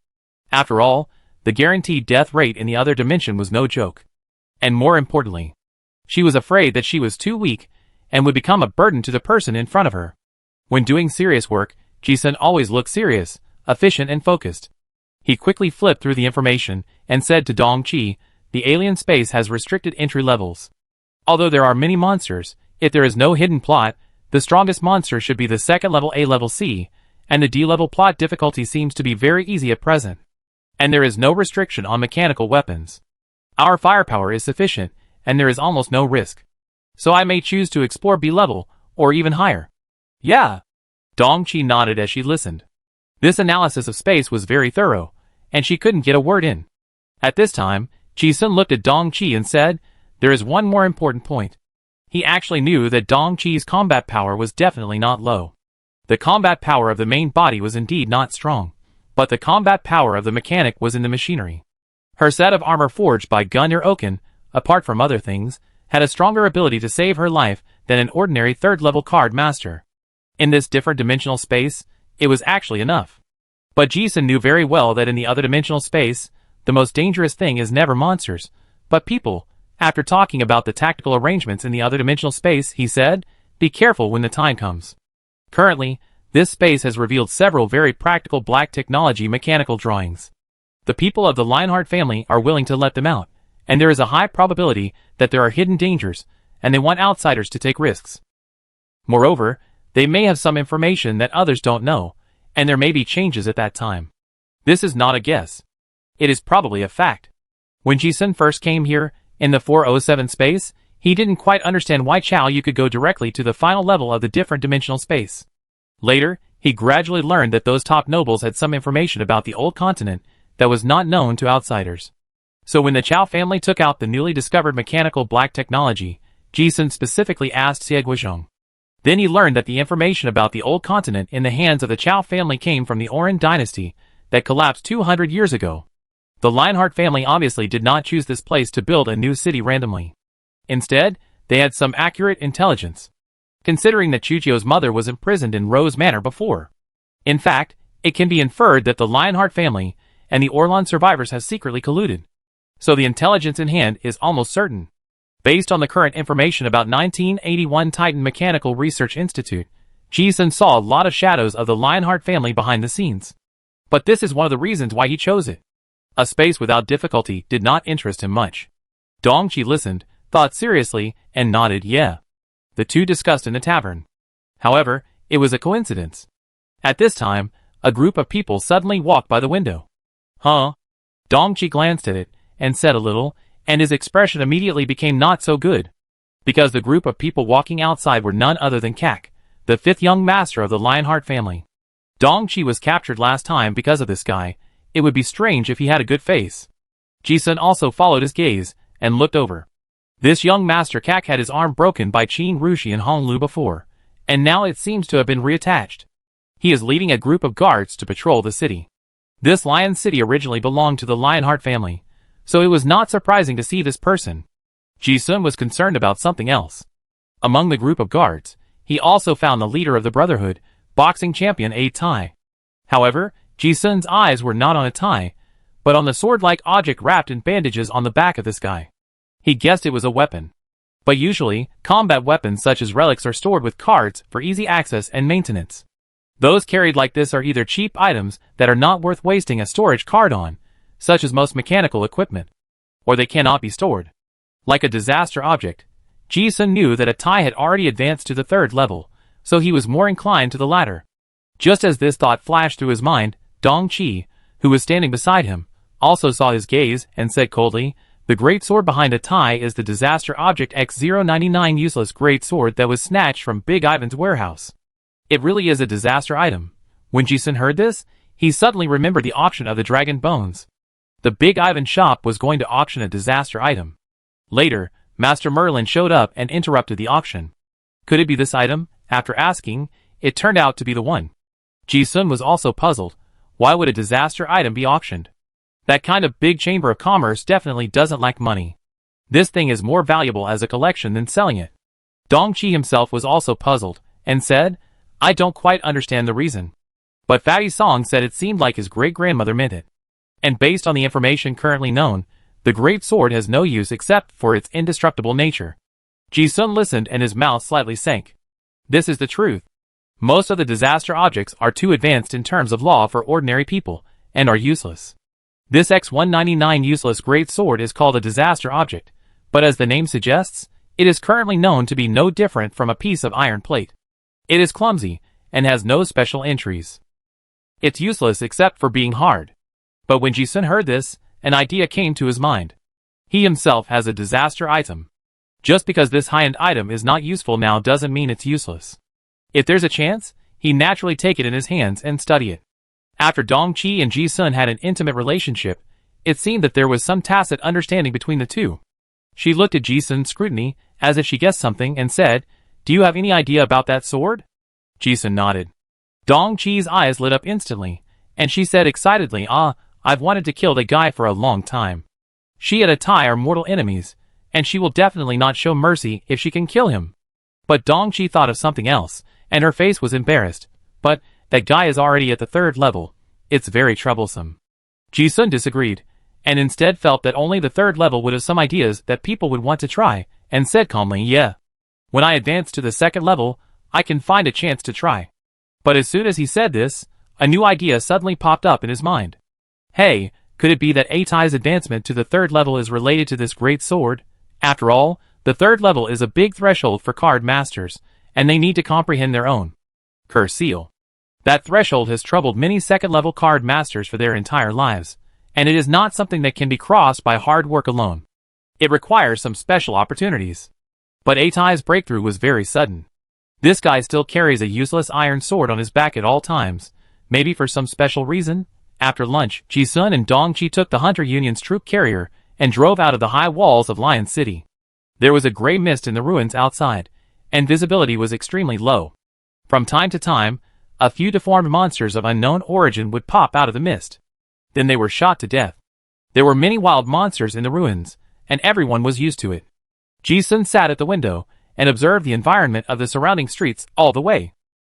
After all, the guaranteed death rate in the other dimension was no joke. And more importantly, she was afraid that she was too weak and would become a burden to the person in front of her. When doing serious work, Ji-sun always looked serious, efficient and focused. He quickly flipped through the information and said to Dong-chi, the alien space has restricted entry levels. Although there are many monsters, if there is no hidden plot, the strongest monster should be the second level A level C, and the D level plot difficulty seems to be very easy at present. And there is no restriction on mechanical weapons. Our firepower is sufficient, and there is almost no risk. So I may choose to explore B level, or even higher. Yeah. Dong-chi nodded as she listened. This analysis of space was very thorough, and she couldn't get a word in. At this time, Ji-sun looked at Dong-chi and said, there is one more important point. He actually knew that Dong-chi's combat power was definitely not low. The combat power of the main body was indeed not strong, but the combat power of the mechanic was in the machinery. Her set of armor forged by Gunnar Oken, apart from other things, had a stronger ability to save her life than an ordinary third-level card master. In this different dimensional space, it was actually enough. But Ji-sun knew very well that in the other dimensional space, the most dangerous thing is never monsters, but people. After talking about the tactical arrangements in the other dimensional space, he said, be careful when the time comes. Currently, this space has revealed several very practical black technology mechanical drawings. The people of the Lionheart family are willing to let them out, and there is a high probability that there are hidden dangers, and they want outsiders to take risks. Moreover, they may have some information that others don't know, and there may be changes at that time. This is not a guess. It is probably a fact. When Ji-sun first came here, in the 407 space, he didn't quite understand why Chow Yu could go directly to the final level of the different dimensional space. Later, he gradually learned that those top nobles had some information about the old continent that was not known to outsiders. So when the Chow family took out the newly discovered mechanical black technology, Ji-sun specifically asked Xie Guizhong. Then he learned that the information about the old continent in the hands of the Chow family came from the Oran dynasty that collapsed 200 years ago. The Lionheart family obviously did not choose this place to build a new city randomly. Instead, they had some accurate intelligence. Considering that Chuchio's mother was imprisoned in Rose Manor before. In fact, it can be inferred that the Lionheart family and the Orlan survivors have secretly colluded. So the intelligence in hand is almost certain. Based on the current information about 1981 Titan Mechanical Research Institute, Ji-sun saw a lot of shadows of the Lionheart family behind the scenes. But this is one of the reasons why he chose it. A space without difficulty did not interest him much. Dong-chi listened, thought seriously, and nodded yeah. The two discussed in the tavern. However, it was a coincidence. At this time, a group of people suddenly walked by the window. Huh? Dong-chi glanced at it, and said a little, and his expression immediately became not so good. Because the group of people walking outside were none other than Kak, the fifth young master of the Lionheart family. Dong-chi was captured last time because of this guy. It would be strange if he had a good face. Ji-sun also followed his gaze, and looked over. This young master Kak had his arm broken by Qin Rushi and Hong Lu before, and now it seems to have been reattached. He is leading a group of guards to patrol the city. This Lion City originally belonged to the Lionheart family, so it was not surprising to see this person. Ji-sun was concerned about something else. Among the group of guards, he also found the leader of the Brotherhood, boxing champion A Tai. However, Ji-sun's eyes were not on a tie, but on the sword-like object wrapped in bandages on the back of this guy. He guessed it was a weapon. But usually, combat weapons such as relics are stored with cards for easy access and maintenance. Those carried like this are either cheap items that are not worth wasting a storage card on, such as most mechanical equipment, or they cannot be stored. Like a disaster object, Ji-sun knew that a tie had already advanced to the 3rd level, so he was more inclined to the latter. Just as this thought flashed through his mind, Dong Qi, who was standing beside him, also saw his gaze and said coldly, "The great sword behind a tie is the disaster object X099 useless great sword that was snatched from Big Ivan's warehouse. It really is a disaster item." When Ji-sun heard this, he suddenly remembered the auction of the dragon bones. The Big Ivan shop was going to auction a disaster item. Later, Master Merlin showed up and interrupted the auction. Could it be this item? After asking, it turned out to be the one. Ji-sun was also puzzled. Why would a disaster item be auctioned? That kind of big chamber of commerce definitely doesn't lack money. This thing is more valuable as a collection than selling it. Dong Qi himself was also puzzled, and said, "I don't quite understand the reason." But Fatty Song said it seemed like his great-grandmother meant it. And based on the information currently known, the great sword has no use except for its indestructible nature. Ji-sun listened and his mouth slightly sank. This is the truth. Most of the disaster objects are too advanced in terms of law for ordinary people, and are useless. This X199 useless great sword is called a disaster object, but as the name suggests, it is currently known to be no different from a piece of iron plate. It is clumsy, and has no special entries. It's useless except for being hard. But when Ji-sun heard this, an idea came to his mind. He himself has a disaster item. Just because this high-end item is not useful now doesn't mean it's useless. If there's a chance, he'd naturally take it in his hands and study it. After Dong Qi and Ji-sun had an intimate relationship, it seemed that there was some tacit understanding between the two. She looked at Ji-sun's scrutiny, as if she guessed something, and said, "Do you have any idea about that sword?" Ji-sun nodded. Dong Qi's eyes lit up instantly, and she said excitedly, "I've wanted to kill the guy for a long time. She and a tie are mortal enemies, and she will definitely not show mercy if she can kill him." But Dong Qi thought of something else, and her face was embarrassed. "But that guy is already at the 3rd level. It's very troublesome." Ji-sun disagreed, and instead felt that only the 3rd level would have some ideas that people would want to try, and said calmly, "Yeah. When I advance to the 2nd level, I can find a chance to try." But as soon as he said this, a new idea suddenly popped up in his mind. Hey, could it be that Atai's advancement to the 3rd level is related to this great sword? After all, the 3rd level is a big threshold for card masters, and they need to comprehend their own seal. That threshold has troubled many 2nd level card masters for their entire lives, and it is not something that can be crossed by hard work alone. It requires some special opportunities. But Atai's breakthrough was very sudden. This guy still carries a useless iron sword on his back at all times, maybe for some special reason. After lunch, Ji-sun and Dong Qi took the Hunter Union's troop carrier and drove out of the high walls of Lion City. There was a gray mist in the ruins outside, and visibility was extremely low. From time to time, a few deformed monsters of unknown origin would pop out of the mist. Then they were shot to death. There were many wild monsters in the ruins, and everyone was used to it. Ji-sun sat at the window and observed the environment of the surrounding streets all the way.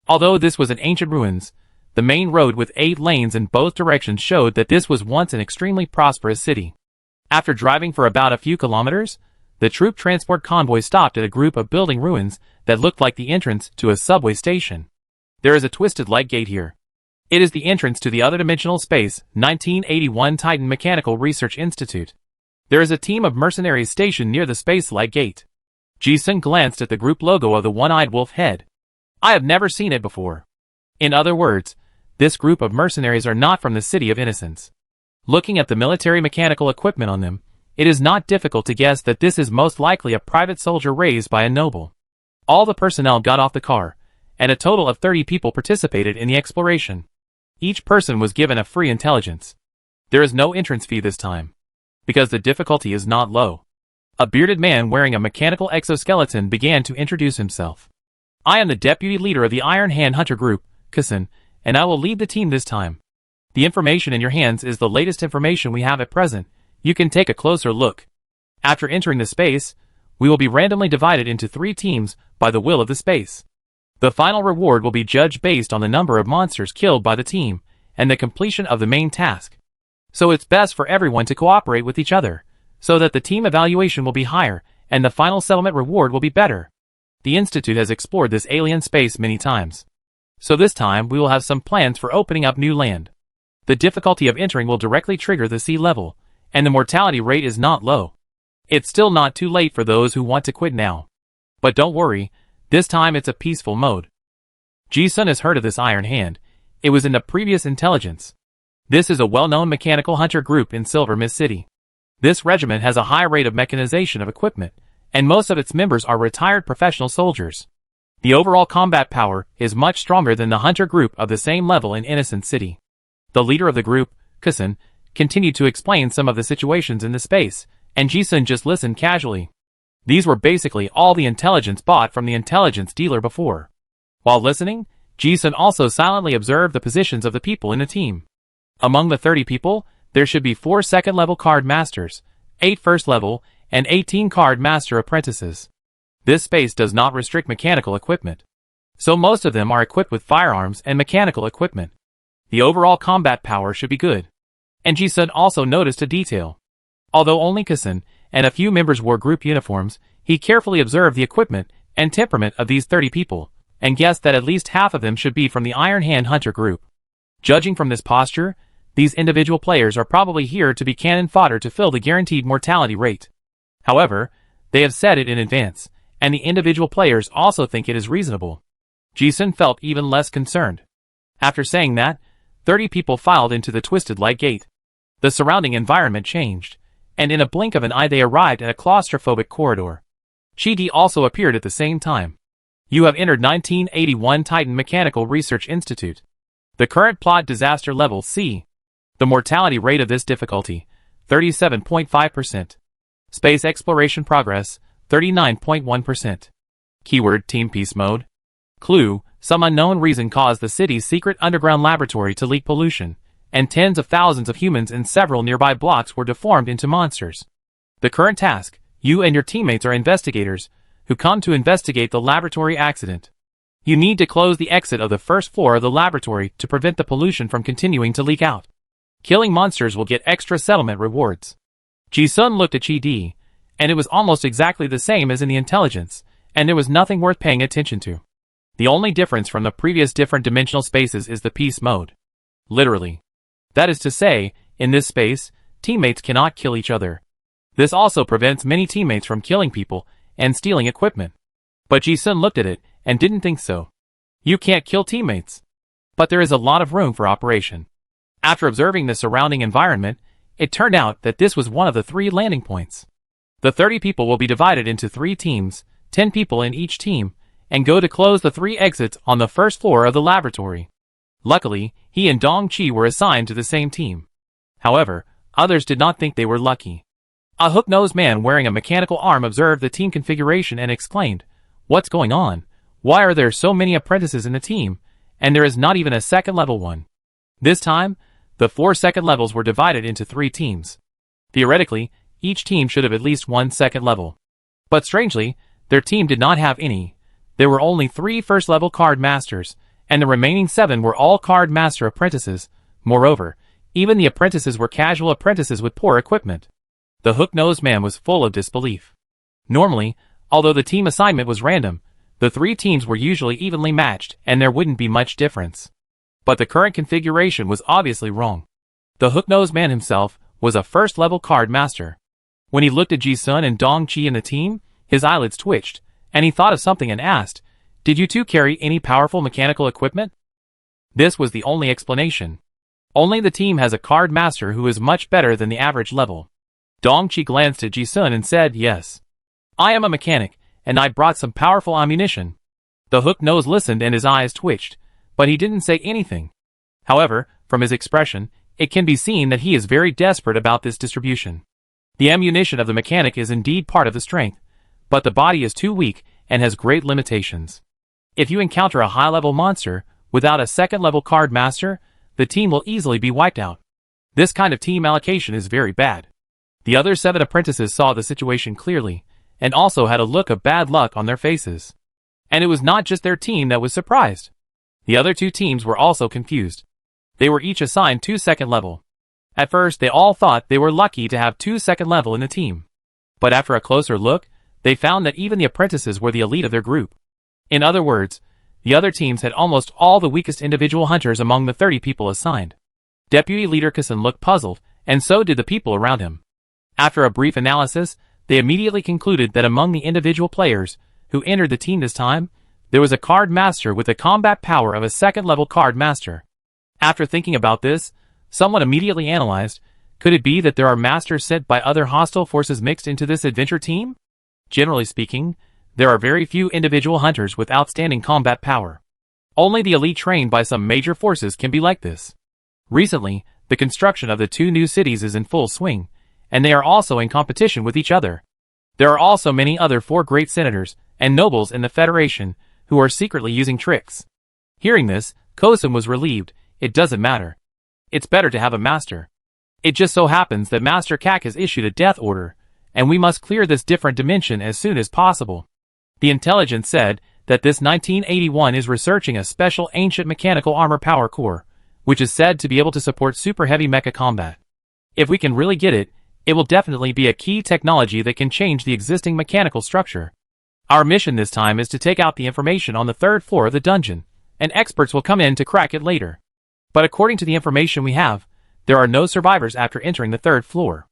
Although this was an ancient ruins, the main road with 8 lanes in both directions showed that this was once an extremely prosperous city. After driving for about a few kilometers, the troop transport convoy stopped at a group of building ruins that looked like the entrance to a subway station. There is a twisted light gate here. It is the entrance to the other dimensional space, 1981 Titan Mechanical Research Institute. There is a team of mercenaries stationed near the space light gate. Ji-sun glanced at the group logo of the one-eyed wolf head. I have never seen it before. In other words, this group of mercenaries are not from the City of Innocence. Looking at the military mechanical equipment on them, it is not difficult to guess that this is most likely a private soldier raised by a noble. All the personnel got off the car, and a total of 30 people participated in the exploration. Each person was given a free intelligence. There is no entrance fee this time, because the difficulty is not low. A bearded man wearing a mechanical exoskeleton began to introduce himself. I am the deputy leader of the Iron Hand Hunter Group, Kasan, and I will lead the team this time. The information in your hands is the latest information we have at present. You can take a closer look. After entering the space, we will be randomly divided into 3 teams by the will of the space. The final reward will be judged based on the number of monsters killed by the team, and the completion of the main task. So it's best for everyone to cooperate with each other, so that the team evaluation will be higher, and the final settlement reward will be better. The Institute has explored this alien space many times. So this time we will have some plans for opening up new land. The difficulty of entering will directly trigger the sea level, and the mortality rate is not low. It's still not too late for those who want to quit now. But don't worry, this time it's a peaceful mode. Ji-sun has heard of this Iron Hand. It was in the previous intelligence. This is a well-known mechanical hunter group in Silver Mist City. This regiment has a high rate of mechanization of equipment, and most of its members are retired professional soldiers. The overall combat power is much stronger than the hunter group of the same level in Innocent City. The leader of the group, Kusun, continued to explain some of the situations in the space, and Ji-sun just listened casually. These were basically all the intelligence bought from the intelligence dealer before. While listening, Ji-sun also silently observed the positions of the people in the team. Among the 30 people, there should be 4 second-level card masters, 8 first-level, and 18 card master apprentices. This space does not restrict mechanical equipment. So most of them are equipped with firearms and mechanical equipment. The overall combat power should be good. And Ji-sun also noticed a detail. Although only Kusun and a few members wore group uniforms, he carefully observed the equipment and temperament of these 30 people, and guessed that at least half of them should be from the Iron Hand Hunter group. Judging from this posture, these individual players are probably here to be cannon fodder to fill the guaranteed mortality rate. However, they have said it in advance, and the individual players also think it is reasonable. Ji-sun felt even less concerned. After saying that, 30 people filed into the twisted light gate. The surrounding environment changed, and in a blink of an eye they arrived at a claustrophobic corridor. Chi-Di also appeared at the same time. You have entered 1981 Titan Mechanical Research Institute. The current plot disaster level C. The mortality rate of this difficulty, 37.5%. Space exploration progress, 39.1%. Keyword Team Peace Mode. Clue, some unknown reason caused the city's secret underground laboratory to leak pollution, and tens of thousands of humans in several nearby blocks were deformed into monsters. The current task, you and your teammates are investigators, who come to investigate the laboratory accident. You need to close the exit of the first floor of the laboratory to prevent the pollution from continuing to leak out. Killing monsters will get extra settlement rewards. Ji-sun looked at Chi-Di, and it was almost exactly the same as in the intelligence, and there was nothing worth paying attention to. The only difference from the previous different dimensional spaces is the peace mode. Literally. That is to say, in this space, teammates cannot kill each other. This also prevents many teammates from killing people and stealing equipment. But Ji-sun looked at it and didn't think so. You can't kill teammates. But there is a lot of room for operation. After observing the surrounding environment, it turned out that this was one of the 3 landing points. The 30 people will be divided into 3 teams, 10 people in each team, and go to close the 3 exits on the first floor of the laboratory. Luckily, he and Dong Chi were assigned to the same team. However, others did not think they were lucky. A hook-nosed man wearing a mechanical arm observed the team configuration and exclaimed, "What's going on? Why are there so many apprentices in the team, and there is not even a second-level one?" This time, the 4 second levels were divided into 3 teams. Theoretically, each team should have at least 1 second level. But strangely, their team did not have any. There were only 3 first-level card masters, and the remaining 7 were all card master apprentices. Moreover, even the apprentices were casual apprentices with poor equipment. The hook-nosed man was full of disbelief. Normally, although the team assignment was random, the 3 teams were usually evenly matched and there wouldn't be much difference. But the current configuration was obviously wrong. The hook-nosed man himself was a first-level card master. When he looked at Ji-sun and Dong Chi in the team, his eyelids twitched, and he thought of something and asked, "Did you two carry any powerful mechanical equipment?" This was the only explanation. Only the team has a card master who is much better than the average level. Dong Chi glanced at Ji-sun and said, "Yes. I am a mechanic, and I brought some powerful ammunition." The hook-nosed listened and his eyes twitched, but he didn't say anything. However, from his expression, it can be seen that he is very desperate about this distribution. The ammunition of the mechanic is indeed part of the strength, but the body is too weak and has great limitations. If you encounter a high-level monster, without a second-level card master, the team will easily be wiped out. This kind of team allocation is very bad. The other 7 apprentices saw the situation clearly, and also had a look of bad luck on their faces. And it was not just their team that was surprised. The other 2 teams were also confused. They were each assigned 2 second level. At first, they all thought they were lucky to have 2 second level in the team. But after a closer look, they found that even the apprentices were the elite of their group. In other words, the other teams had almost all the weakest individual hunters among the 30 people assigned. Deputy Leader Kassan looked puzzled, and so did the people around him. After a brief analysis, they immediately concluded that among the individual players who entered the team this time, there was a card master with the combat power of a second-level card master. After thinking about this, someone immediately analyzed, could it be that there are masters sent by other hostile forces mixed into this adventure team? Generally speaking, there are very few individual hunters with outstanding combat power. Only the elite trained by some major forces can be like this. Recently, the construction of the 2 new cities is in full swing, and they are also in competition with each other. There are also many other 4 great senators and nobles in the Federation who are secretly using tricks. Hearing this, Kosim was relieved. It doesn't matter. It's better to have a master. It just so happens that Master Kak has issued a death order, and we must clear this different dimension as soon as possible. The intelligence said that this 1981 is researching a special ancient mechanical armor power core, which is said to be able to support super heavy mecha combat. If we can really get it, it will definitely be a key technology that can change the existing mechanical structure. Our mission this time is to take out the information on the 3rd floor of the dungeon, and experts will come in to crack it later. But according to the information we have, there are no survivors after entering the 3rd floor.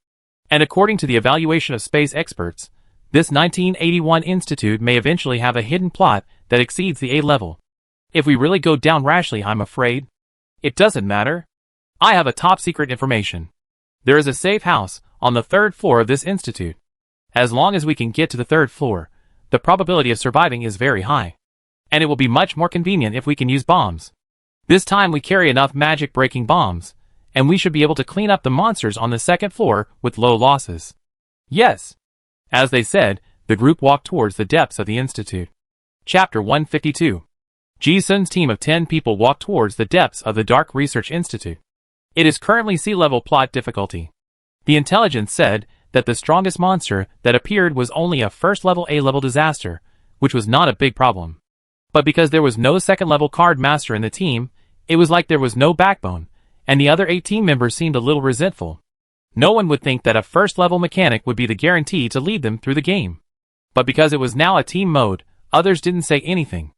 And according to the evaluation of space experts, this 1981 institute may eventually have a hidden plot that exceeds the A level. If we really go down rashly, I'm afraid. It doesn't matter. I have a top secret information. There is a safe house on the 3rd floor of this institute. As long as we can get to the 3rd floor, the probability of surviving is very high. And it will be much more convenient if we can use bombs. This time we carry enough magic-breaking bombs, and we should be able to clean up the monsters on the 2nd floor with low losses. Yes. As they said, the group walked towards the depths of the institute. Chapter 152. Ji-sun's team of 10 people walked towards the depths of the Dark Research Institute. It is currently sea-level plot difficulty. The intelligence said that the strongest monster that appeared was only a first-level A-level disaster, which was not a big problem. But because there was no second-level card master in the team, it was like there was no backbone, and the other 8 team members seemed a little resentful. No one would think that a first-level mechanic would be the guarantee to lead them through the game. But because it was now a team mode, others didn't say anything.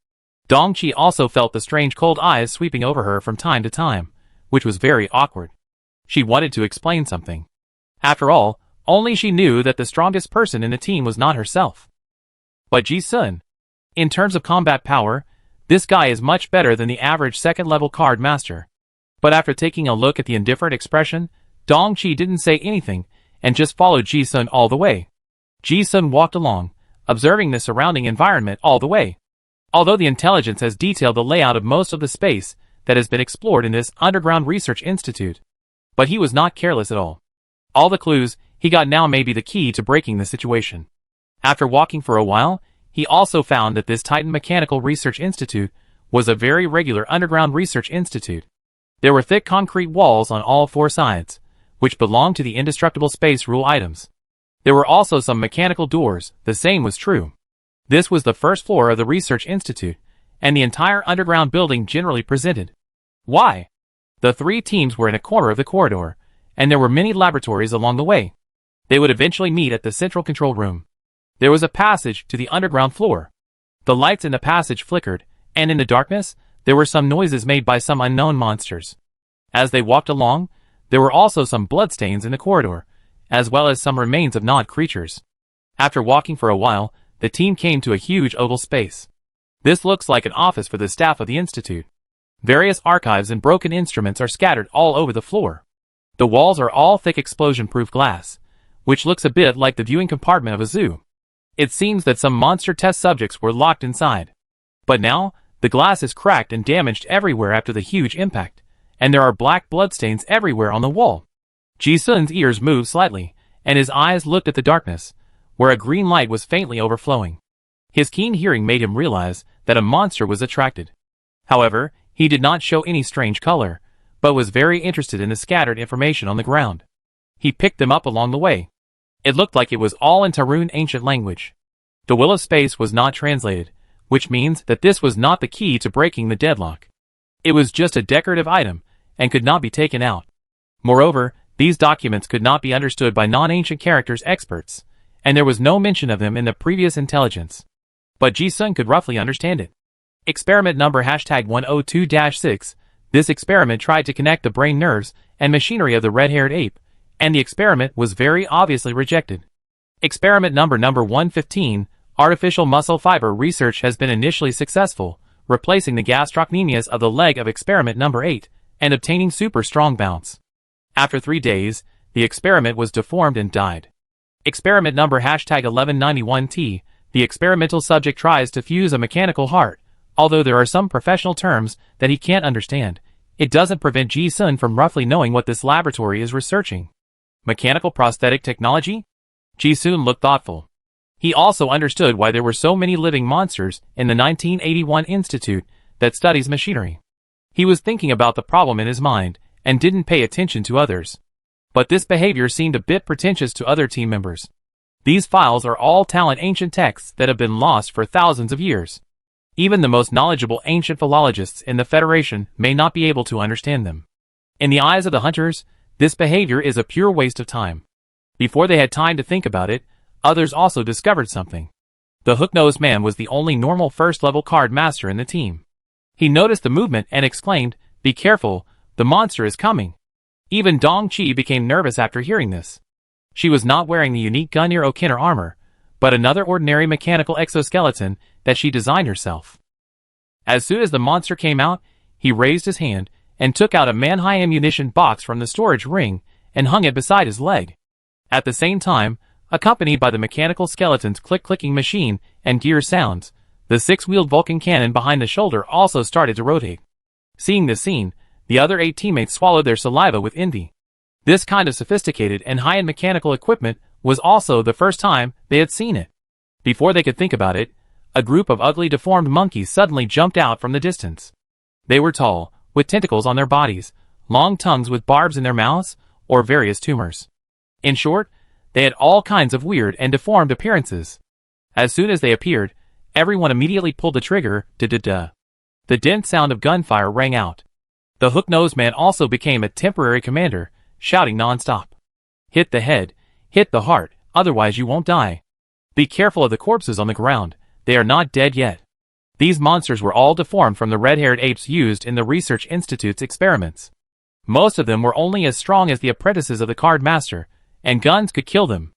Dongqi also felt the strange cold eyes sweeping over her from time to time, which was very awkward. She wanted to explain something. After all, only she knew that the strongest person in the team was not herself. But Ji-sun. In terms of combat power, this guy is much better than the average second-level card master. But after taking a look at the indifferent expression, Dongqi didn't say anything, and just followed Ji-sun all the way. Ji-sun walked along, observing the surrounding environment all the way. Although the intelligence has detailed the layout of most of the space that has been explored in this underground research institute. But he was not careless at all. All the clues he got now may be the key to breaking the situation. After walking for a while, he also found that this Titan Mechanical Research Institute was a very regular underground research institute. There were thick concrete walls on all 4 sides, which belonged to the indestructible space rule items. There were also some mechanical doors, the same was true. This was the 1st floor of the research institute, and the entire underground building generally presented. Why? The 3 teams were in a corner of the corridor, and there were many laboratories along the way. They would eventually meet at the central control room. There was a passage to the underground floor. The lights in the passage flickered, and in the darkness, there were some noises made by some unknown monsters. As they walked along, there were also some bloodstains in the corridor, as well as some remains of gnawed creatures. After walking for a while, the team came to a huge oval space. This looks like an office for the staff of the institute. Various archives and broken instruments are scattered all over the floor. The walls are all thick explosion-proof glass, which looks a bit like the viewing compartment of a zoo. It seems that some monster test subjects were locked inside. But now, the glass is cracked and damaged everywhere after the huge impact, and there are black bloodstains everywhere on the wall. Ji-sun's ears moved slightly, and his eyes looked at the darkness, where a green light was faintly overflowing. His keen hearing made him realize that a monster was attracted. However, he did not show any strange color, but was very interested in the scattered information on the ground. He picked them up along the way. It looked like it was all in Tarun ancient language. The will of space was not translated, which means that this was not the key to breaking the deadlock. It was just a decorative item, and could not be taken out. Moreover, these documents could not be understood by non-ancient characters experts, and there was no mention of them in the previous intelligence. But Ji-sun could roughly understand it. Experiment number #102-6. This experiment tried to connect the brain nerves and machinery of the red-haired ape, and the experiment was very obviously rejected. Experiment number 115. Artificial muscle fiber research has been initially successful, replacing the gastrocnemius of the leg of experiment number 8, and obtaining super strong bounce. After 3 days, the experiment was deformed and died. Experiment number #1191T. The experimental subject tries to fuse a mechanical heart. Although there are some professional terms that he can't understand, it doesn't prevent Ji-sun from roughly knowing what this laboratory is researching. Mechanical prosthetic technology? Ji-sun looked thoughtful. He also understood why there were so many living monsters in the 1981 institute that studies machinery. He was thinking about the problem in his mind and didn't pay attention to others. But this behavior seemed a bit pretentious to other team members. These files are all talent ancient texts that have been lost for thousands of years. Even the most knowledgeable ancient philologists in the Federation may not be able to understand them. In the eyes of the hunters, this behavior is a pure waste of time. Before they had time to think about it, others also discovered something. The hook-nosed man was the only normal first-level card master in the team. He noticed the movement and exclaimed, "Be careful, the monster is coming." Even Dong-chi became nervous after hearing this. She was not wearing the unique Gungnir Okinner armor, but another ordinary mechanical exoskeleton that she designed herself. As soon as the monster came out, he raised his hand and took out a man-high ammunition box from the storage ring and hung it beside his leg. At the same time, accompanied by the mechanical skeleton's click-clicking machine and gear sounds, the 6-wheeled Vulcan cannon behind the shoulder also started to rotate. Seeing this scene, the other 8 teammates swallowed their saliva with envy. This kind of sophisticated and high-end mechanical equipment was also the first time they had seen it. Before they could think about it, a group of ugly deformed monkeys suddenly jumped out from the distance. They were tall, with tentacles on their bodies, long tongues with barbs in their mouths, or various tumors. In short, they had all kinds of weird and deformed appearances. As soon as they appeared, everyone immediately pulled the trigger, da-da-da. The dense sound of gunfire rang out. The hook-nosed man also became a temporary commander, shouting non-stop. "Hit the head, hit the heart, otherwise you won't die. Be careful of the corpses on the ground, they are not dead yet." These monsters were all deformed from the red-haired apes used in the Research Institute's experiments. Most of them were only as strong as the apprentices of the card master, and guns could kill them.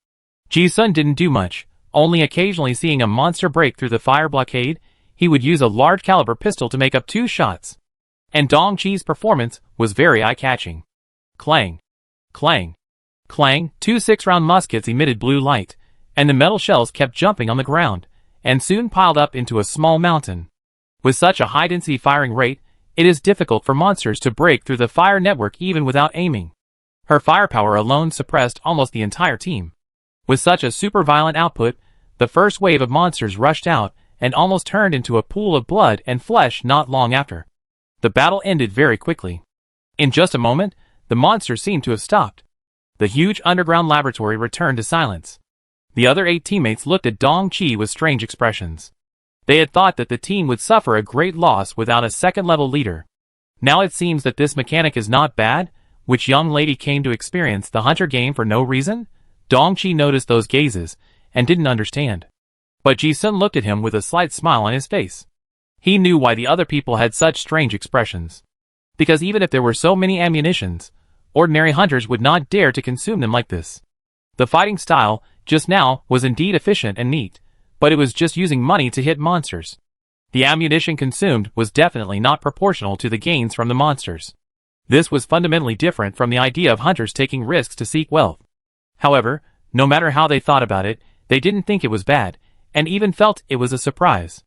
Ji-sun didn't do much, only occasionally seeing a monster break through the fire blockade, he would use a large caliber pistol to make up 2 shots. And Dong-chi's performance was very eye-catching. Clang. Clang. Clang, 2 6-round muskets emitted blue light, and the metal shells kept jumping on the ground, and soon piled up into a small mountain. With such a high-density firing rate, it is difficult for monsters to break through the fire network even without aiming. Her firepower alone suppressed almost the entire team. With such a super-violent output, the first wave of monsters rushed out and almost turned into a pool of blood and flesh not long after. The battle ended very quickly. In just a moment, the monsters seemed to have stopped. The huge underground laboratory returned to silence. The other 8 teammates looked at Dong-chi with strange expressions. They had thought that the team would suffer a great loss without a second-level leader. Now it seems that this mechanic is not bad, which young lady came to experience the hunter game for no reason? Dong-chi noticed those gazes, and didn't understand. But Ji-sun looked at him with a slight smile on his face. He knew why the other people had such strange expressions. Because even if there were so many ammunitions, ordinary hunters would not dare to consume them like this. The fighting style, just now, was indeed efficient and neat, but it was just using money to hit monsters. The ammunition consumed was definitely not proportional to the gains from the monsters. This was fundamentally different from the idea of hunters taking risks to seek wealth. However, no matter how they thought about it, they didn't think it was bad, and even felt it was a surprise.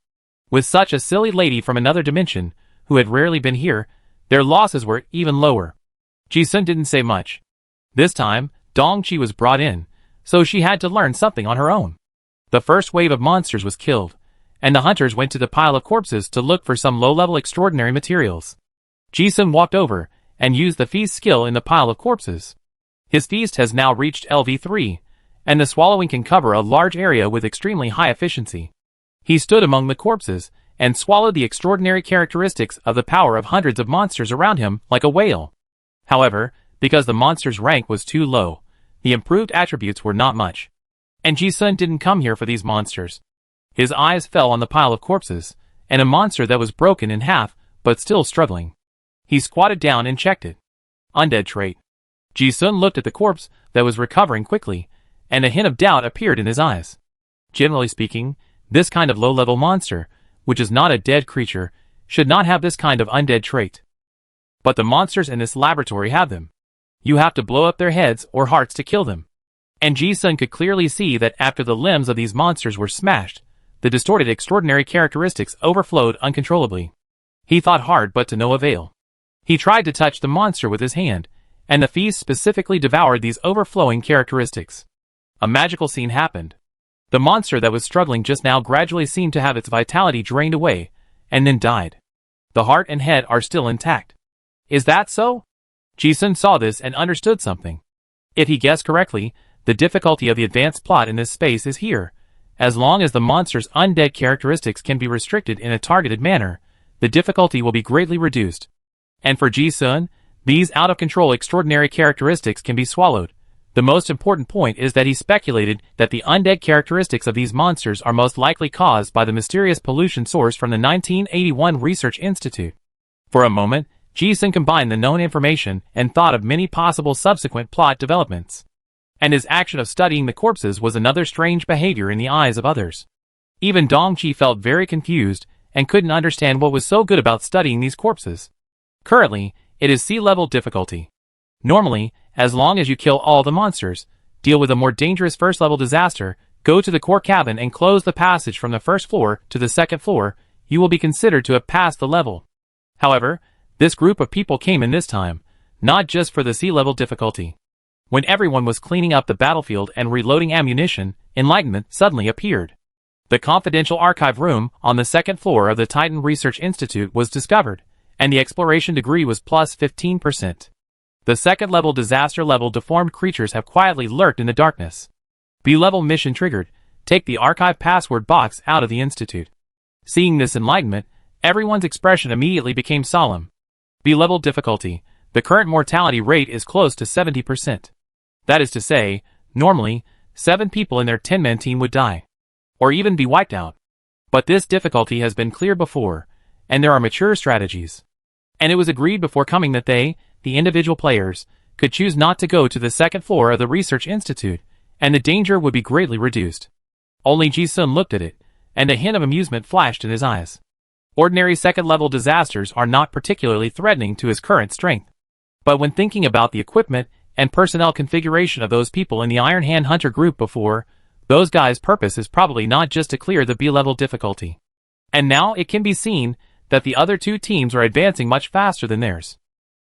With such a silly lady from another dimension, who had rarely been here, their losses were even lower. Ji-sun didn't say much. This time, Dong-chi was brought in, so she had to learn something on her own. The first wave of monsters was killed, and the hunters went to the pile of corpses to look for some low-level extraordinary materials. Ji-sun walked over and used the feast skill in the pile of corpses. His feast has now reached LV3, and the swallowing can cover a large area with extremely high efficiency. He stood among the corpses and swallowed the extraordinary characteristics of the power of hundreds of monsters around him like a whale. However, because the monster's rank was too low, the improved attributes were not much. And Ji-sun didn't come here for these monsters. His eyes fell on the pile of corpses, and a monster that was broken in half, but still struggling. He squatted down and checked it. Undead trait. Ji-sun looked at the corpse that was recovering quickly, and a hint of doubt appeared in his eyes. Generally speaking, this kind of low-level monster, which is not a dead creature, should not have this kind of undead trait. But the monsters in this laboratory have them. You have to blow up their heads or hearts to kill them. And Ji-sun could clearly see that after the limbs of these monsters were smashed, the distorted extraordinary characteristics overflowed uncontrollably. He thought hard but to no avail. He tried to touch the monster with his hand, and the feast specifically devoured these overflowing characteristics. A magical scene happened. The monster that was struggling just now gradually seemed to have its vitality drained away, and then died. The heart and head are still intact. Is that so? Ji-sun saw this and understood something. If he guessed correctly, the difficulty of the advanced plot in this space is here. As long as the monster's undead characteristics can be restricted in a targeted manner, the difficulty will be greatly reduced. And for Ji-sun, these out-of-control extraordinary characteristics can be swallowed. The most important point is that he speculated that the undead characteristics of these monsters are most likely caused by the mysterious pollution source from the 1981 Research Institute. For a moment, Ji-sun combined the known information and thought of many possible subsequent plot developments. And his action of studying the corpses was another strange behavior in the eyes of others. Even Dongqi felt very confused and couldn't understand what was so good about studying these corpses. Currently, it is sea-level difficulty. Normally, as long as you kill all the monsters, deal with a more dangerous first-level disaster, go to the core cabin and close the passage from the first floor to the second floor, you will be considered to have passed the level. However, this group of people came in this time, not just for the sea-level difficulty. When everyone was cleaning up the battlefield and reloading ammunition, enlightenment suddenly appeared. The confidential archive room on the second floor of the Titan Research Institute was discovered, and the exploration degree was plus 15%. The second-level disaster-level deformed creatures have quietly lurked in the darkness. B-level mission triggered. Take the archive password box out of the institute. Seeing this enlightenment, everyone's expression immediately became solemn. B-level difficulty. The current mortality rate is close to 70%. That is to say, normally, 7 people in their 10-man team would die. Or even be wiped out. But this difficulty has been cleared before, and there are mature strategies. And it was agreed before coming that they, the individual players, could choose not to go to the second floor of the Research Institute, and the danger would be greatly reduced. Only Ji-sun looked at it, and a hint of amusement flashed in his eyes. Ordinary second-level disasters are not particularly threatening to his current strength. But when thinking about the equipment and personnel configuration of those people in the Iron Hand Hunter group before, those guys' purpose is probably not just to clear the B-level difficulty. And now it can be seen that the other two teams are advancing much faster than theirs.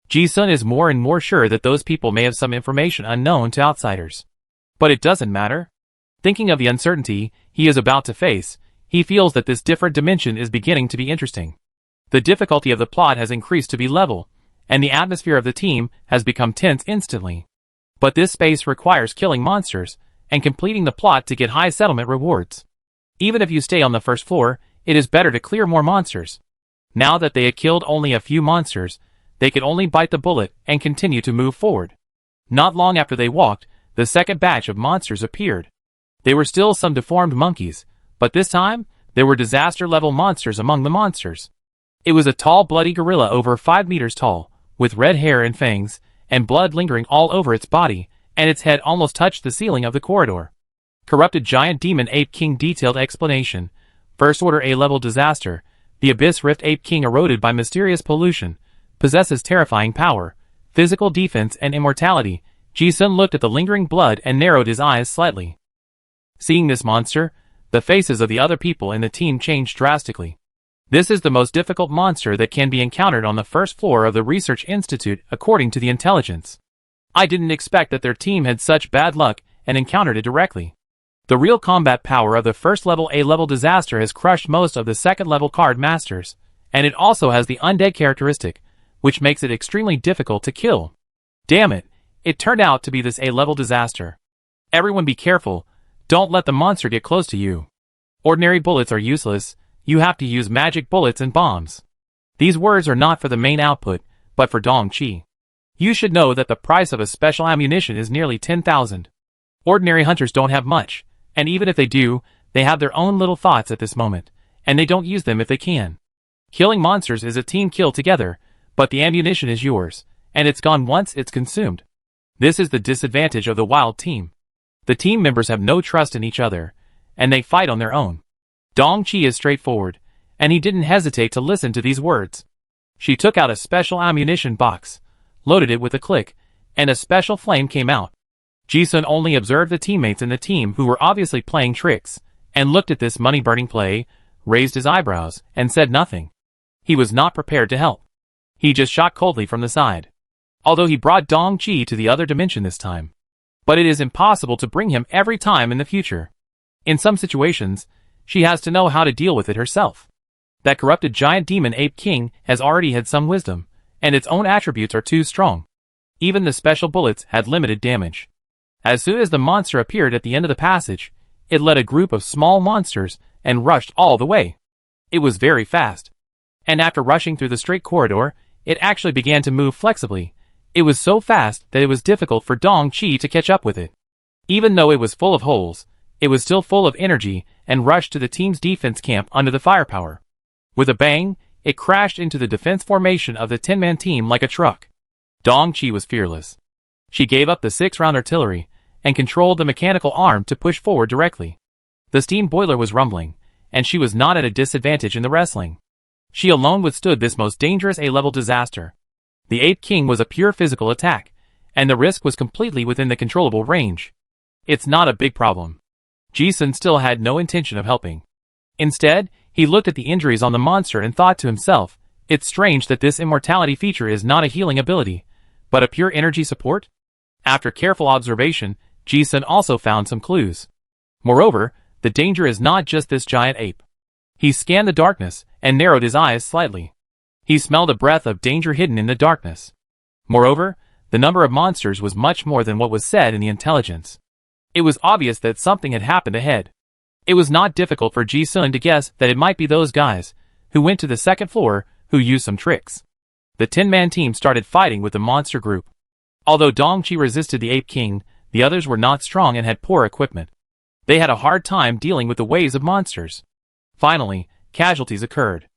Ji-sun is more and more sure that those people may have some information unknown to outsiders. But it doesn't matter. Thinking of the uncertainty he is about to face, he feels that this different dimension is beginning to be interesting. The difficulty of the plot has increased to B-level, and the atmosphere of the team has become tense instantly. But this space requires killing monsters and completing the plot to get high settlement rewards. Even if you stay on the first floor, it is better to clear more monsters. Now that they had killed only a few monsters, they could only bite the bullet and continue to move forward. Not long after they walked, the second batch of monsters appeared. They were still some deformed monkeys, but this time, there were disaster-level monsters among the monsters. It was a tall, bloody gorilla over 5 meters tall, with red hair and fangs, and blood lingering all over its body, and its head almost touched the ceiling of the corridor. Corrupted giant demon ape king. Detailed explanation. First order A-level disaster. The Abyss Rift Ape King, eroded by mysterious pollution, possesses terrifying power, physical defense and immortality. Ji-sun looked at the lingering blood and narrowed his eyes slightly. Seeing this monster, the faces of the other people in the team changed drastically. This is the most difficult monster that can be encountered on the first floor of the Research Institute, according to the intelligence. I didn't expect that their team had such bad luck and encountered it directly. The real combat power of the first-level A-level disaster has crushed most of the second-level card masters, and it also has the undead characteristic, which makes it extremely difficult to kill. Damn it, it turned out to be this A-level disaster. Everyone be careful, don't let the monster get close to you. Ordinary bullets are useless, you have to use magic bullets and bombs. These words are not for the main output, but for Dongqi. You should know that the price of a special ammunition is nearly 10,000. Ordinary hunters don't have much, and even if they do, they have their own little thoughts at this moment, and they don't use them if they can. Killing monsters is a team kill together, but the ammunition is yours, and it's gone once it's consumed. This is the disadvantage of the wild team. The team members have no trust in each other, and they fight on their own. Dong Qi is straightforward, and he didn't hesitate to listen to these words. She took out a special ammunition box, loaded it with a click, and a special flame came out. Ji-sun only observed the teammates in the team who were obviously playing tricks, and looked at this money-burning play, raised his eyebrows, and said nothing. He was not prepared to help. He just shot coldly from the side. Although he brought Dong Qi to the other dimension this time. But it is impossible to bring him every time in the future. In some situations, she has to know how to deal with it herself. That corrupted giant demon ape king has already had some wisdom, and its own attributes are too strong. Even the special bullets had limited damage. As soon as the monster appeared at the end of the passage, it led a group of small monsters and rushed all the way. It was very fast. And after rushing through the straight corridor, it actually began to move flexibly. It was so fast that it was difficult for Dong Qi to catch up with it. Even though it was full of holes, it was still full of energy and rushed to the team's defense camp under the firepower. With a bang, it crashed into the defense formation of the 10-man team like a truck. Dong Qi was fearless. She gave up the 6-round artillery and controlled the mechanical arm to push forward directly. The steam boiler was rumbling, and she was not at a disadvantage in the wrestling. She alone withstood this most dangerous A-level disaster. The Ape King was a pure physical attack, and the risk was completely within the controllable range. It's not a big problem. Ji-sun still had no intention of helping. Instead, he looked at the injuries on the monster and thought to himself, it's strange that this immortality feature is not a healing ability, but a pure energy support? After careful observation, Ji-sun also found some clues. Moreover, the danger is not just this giant ape. He scanned the darkness and narrowed his eyes slightly. He smelled a breath of danger hidden in the darkness. Moreover, the number of monsters was much more than what was said in the intelligence. It was obvious that something had happened ahead. It was not difficult for Ji-sun to guess that it might be those guys who went to the second floor who used some tricks. The 10-man team started fighting with the monster group. Although Dong Qi resisted the Ape King, the others were not strong and had poor equipment. They had a hard time dealing with the waves of monsters. Finally, casualties occurred.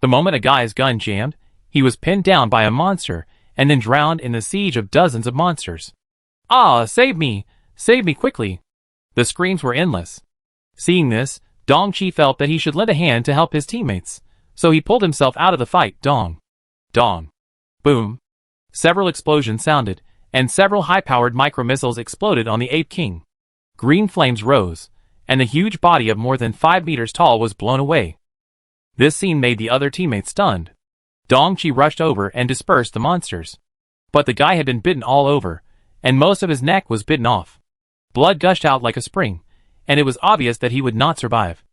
The moment a guy's gun jammed, he was pinned down by a monster and then drowned in the siege of dozens of monsters. "Ah, save me! Save me quickly!" The screams were endless. Seeing this, Dong Qi felt that he should lend a hand to help his teammates, so he pulled himself out of the fight. Dong. Dong. Boom. Several explosions sounded, and several high-powered micro-missiles exploded on the Ape King. Green flames rose, and the huge body of more than 5 meters tall was blown away. This scene made the other teammates stunned. Dong Qi rushed over and dispersed the monsters. But the guy had been bitten all over, and most of his neck was bitten off. Blood gushed out like a spring, and it was obvious that he would not survive.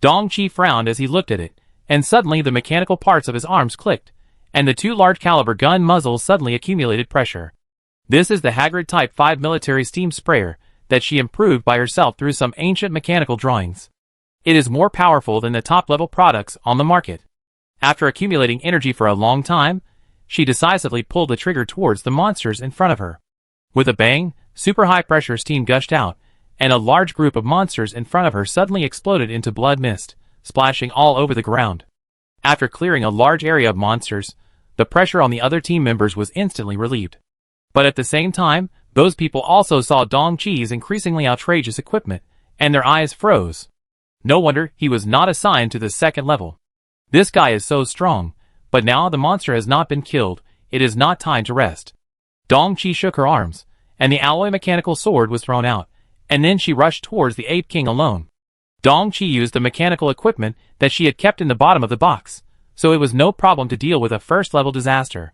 Dong Qi frowned as he looked at it, and suddenly the mechanical parts of his arms clicked, and the 2 large-caliber gun muzzles suddenly accumulated pressure. This is the Haggard Type 5 military steam sprayer that she improved by herself through some ancient mechanical drawings. It is more powerful than the top-level products on the market. After accumulating energy for a long time, she decisively pulled the trigger towards the monsters in front of her. With a bang, super high-pressure steam gushed out, and a large group of monsters in front of her suddenly exploded into blood mist, splashing all over the ground. After clearing a large area of monsters, the pressure on the other team members was instantly relieved. But at the same time, those people also saw Dong Qi's increasingly outrageous equipment, and their eyes froze. No wonder he was not assigned to the second level. This guy is so strong, but now the monster has not been killed, it is not time to rest. Dong Qi shook her arms, and the alloy mechanical sword was thrown out, and then she rushed towards the Ape King alone. Dong Qi used the mechanical equipment that she had kept in the bottom of the box, so it was no problem to deal with a first-level disaster.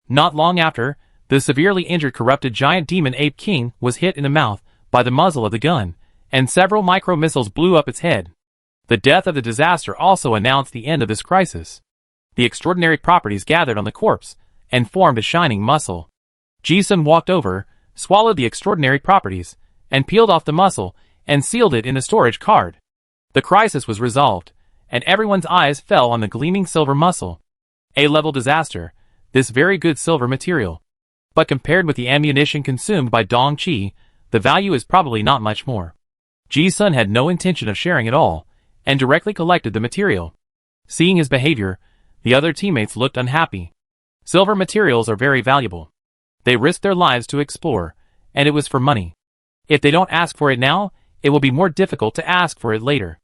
Not long after, the severely injured corrupted giant demon Ape King was hit in the mouth by the muzzle of the gun, and several micro-missiles blew up its head. The death of the disaster also announced the end of this crisis. The extraordinary properties gathered on the corpse, and formed a shining muscle. Ji-sun walked over, swallowed the extraordinary properties, and peeled off the muscle, and sealed it in the storage card. The crisis was resolved, and everyone's eyes fell on the gleaming silver muscle. A-level disaster, this very good silver material. But compared with the ammunition consumed by Dong Qi, the value is probably not much more. Ji-sun had no intention of sharing at all, and directly collected the material. Seeing his behavior, the other teammates looked unhappy. Silver materials are very valuable. They risked their lives to explore, and it was for money. If they don't ask for it now, it will be more difficult to ask for it later.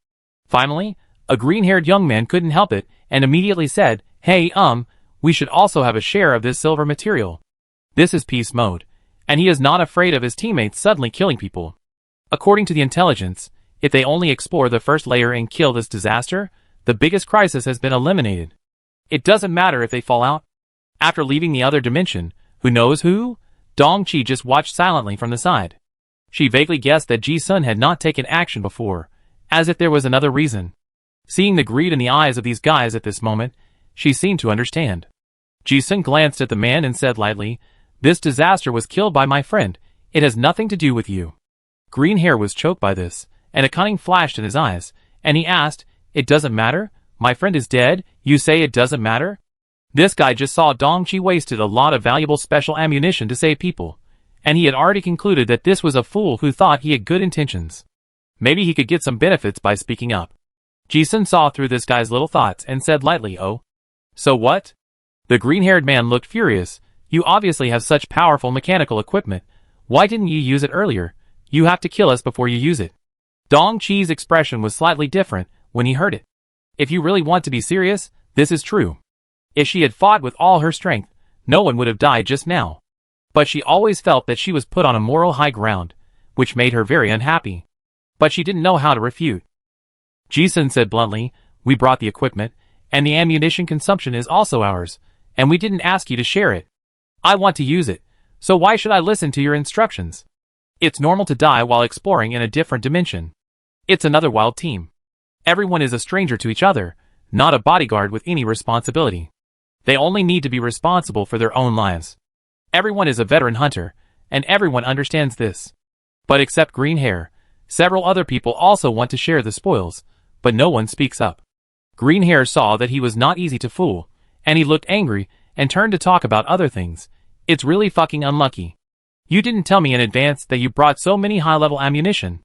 Finally, a green-haired young man couldn't help it and immediately said, "Hey, we should also have a share of this silver material." This is peace mode, and he is not afraid of his teammates suddenly killing people. According to the intelligence, if they only explore the first layer and kill this disaster, the biggest crisis has been eliminated. It doesn't matter if they fall out. After leaving the other dimension, who knows who? Dong Qi just watched silently from the side. She vaguely guessed that Ji-sun had not taken action before, as if there was another reason. Seeing the greed in the eyes of these guys at this moment, she seemed to understand. Ji-sun glanced at the man and said lightly, "This disaster was killed by my friend. It has nothing to do with you." Green hair was choked by this, and a cunning flashed in his eyes, and he asked, "It doesn't matter? My friend is dead, you say it doesn't matter?" This guy just saw Dong Qi wasted a lot of valuable special ammunition to save people, and he had already concluded that this was a fool who thought he had good intentions. Maybe he could get some benefits by speaking up. Ji-sun saw through this guy's little thoughts and said lightly, "Oh. So what?" The green-haired man looked furious. "You obviously have such powerful mechanical equipment. Why didn't you use it earlier? You have to kill us before you use it." Dong Qi's expression was slightly different when he heard it. If you really want to be serious, this is true. If she had fought with all her strength, no one would have died just now. But she always felt that she was put on a moral high ground, which made her very unhappy. But she didn't know how to refute. Ji-sun said bluntly, "We brought the equipment, and the ammunition consumption is also ours, and we didn't ask you to share it. I want to use it, so why should I listen to your instructions? It's normal to die while exploring in a different dimension. It's another wild team. Everyone is a stranger to each other, not a bodyguard with any responsibility. They only need to be responsible for their own lives. Everyone is a veteran hunter, and everyone understands this. But except green hair, several other people also want to share the spoils, but no one speaks up." Green hair saw that he was not easy to fool, and he looked angry and turned to talk about other things. "It's really fucking unlucky. You didn't tell me in advance that you brought so many high-level ammunition.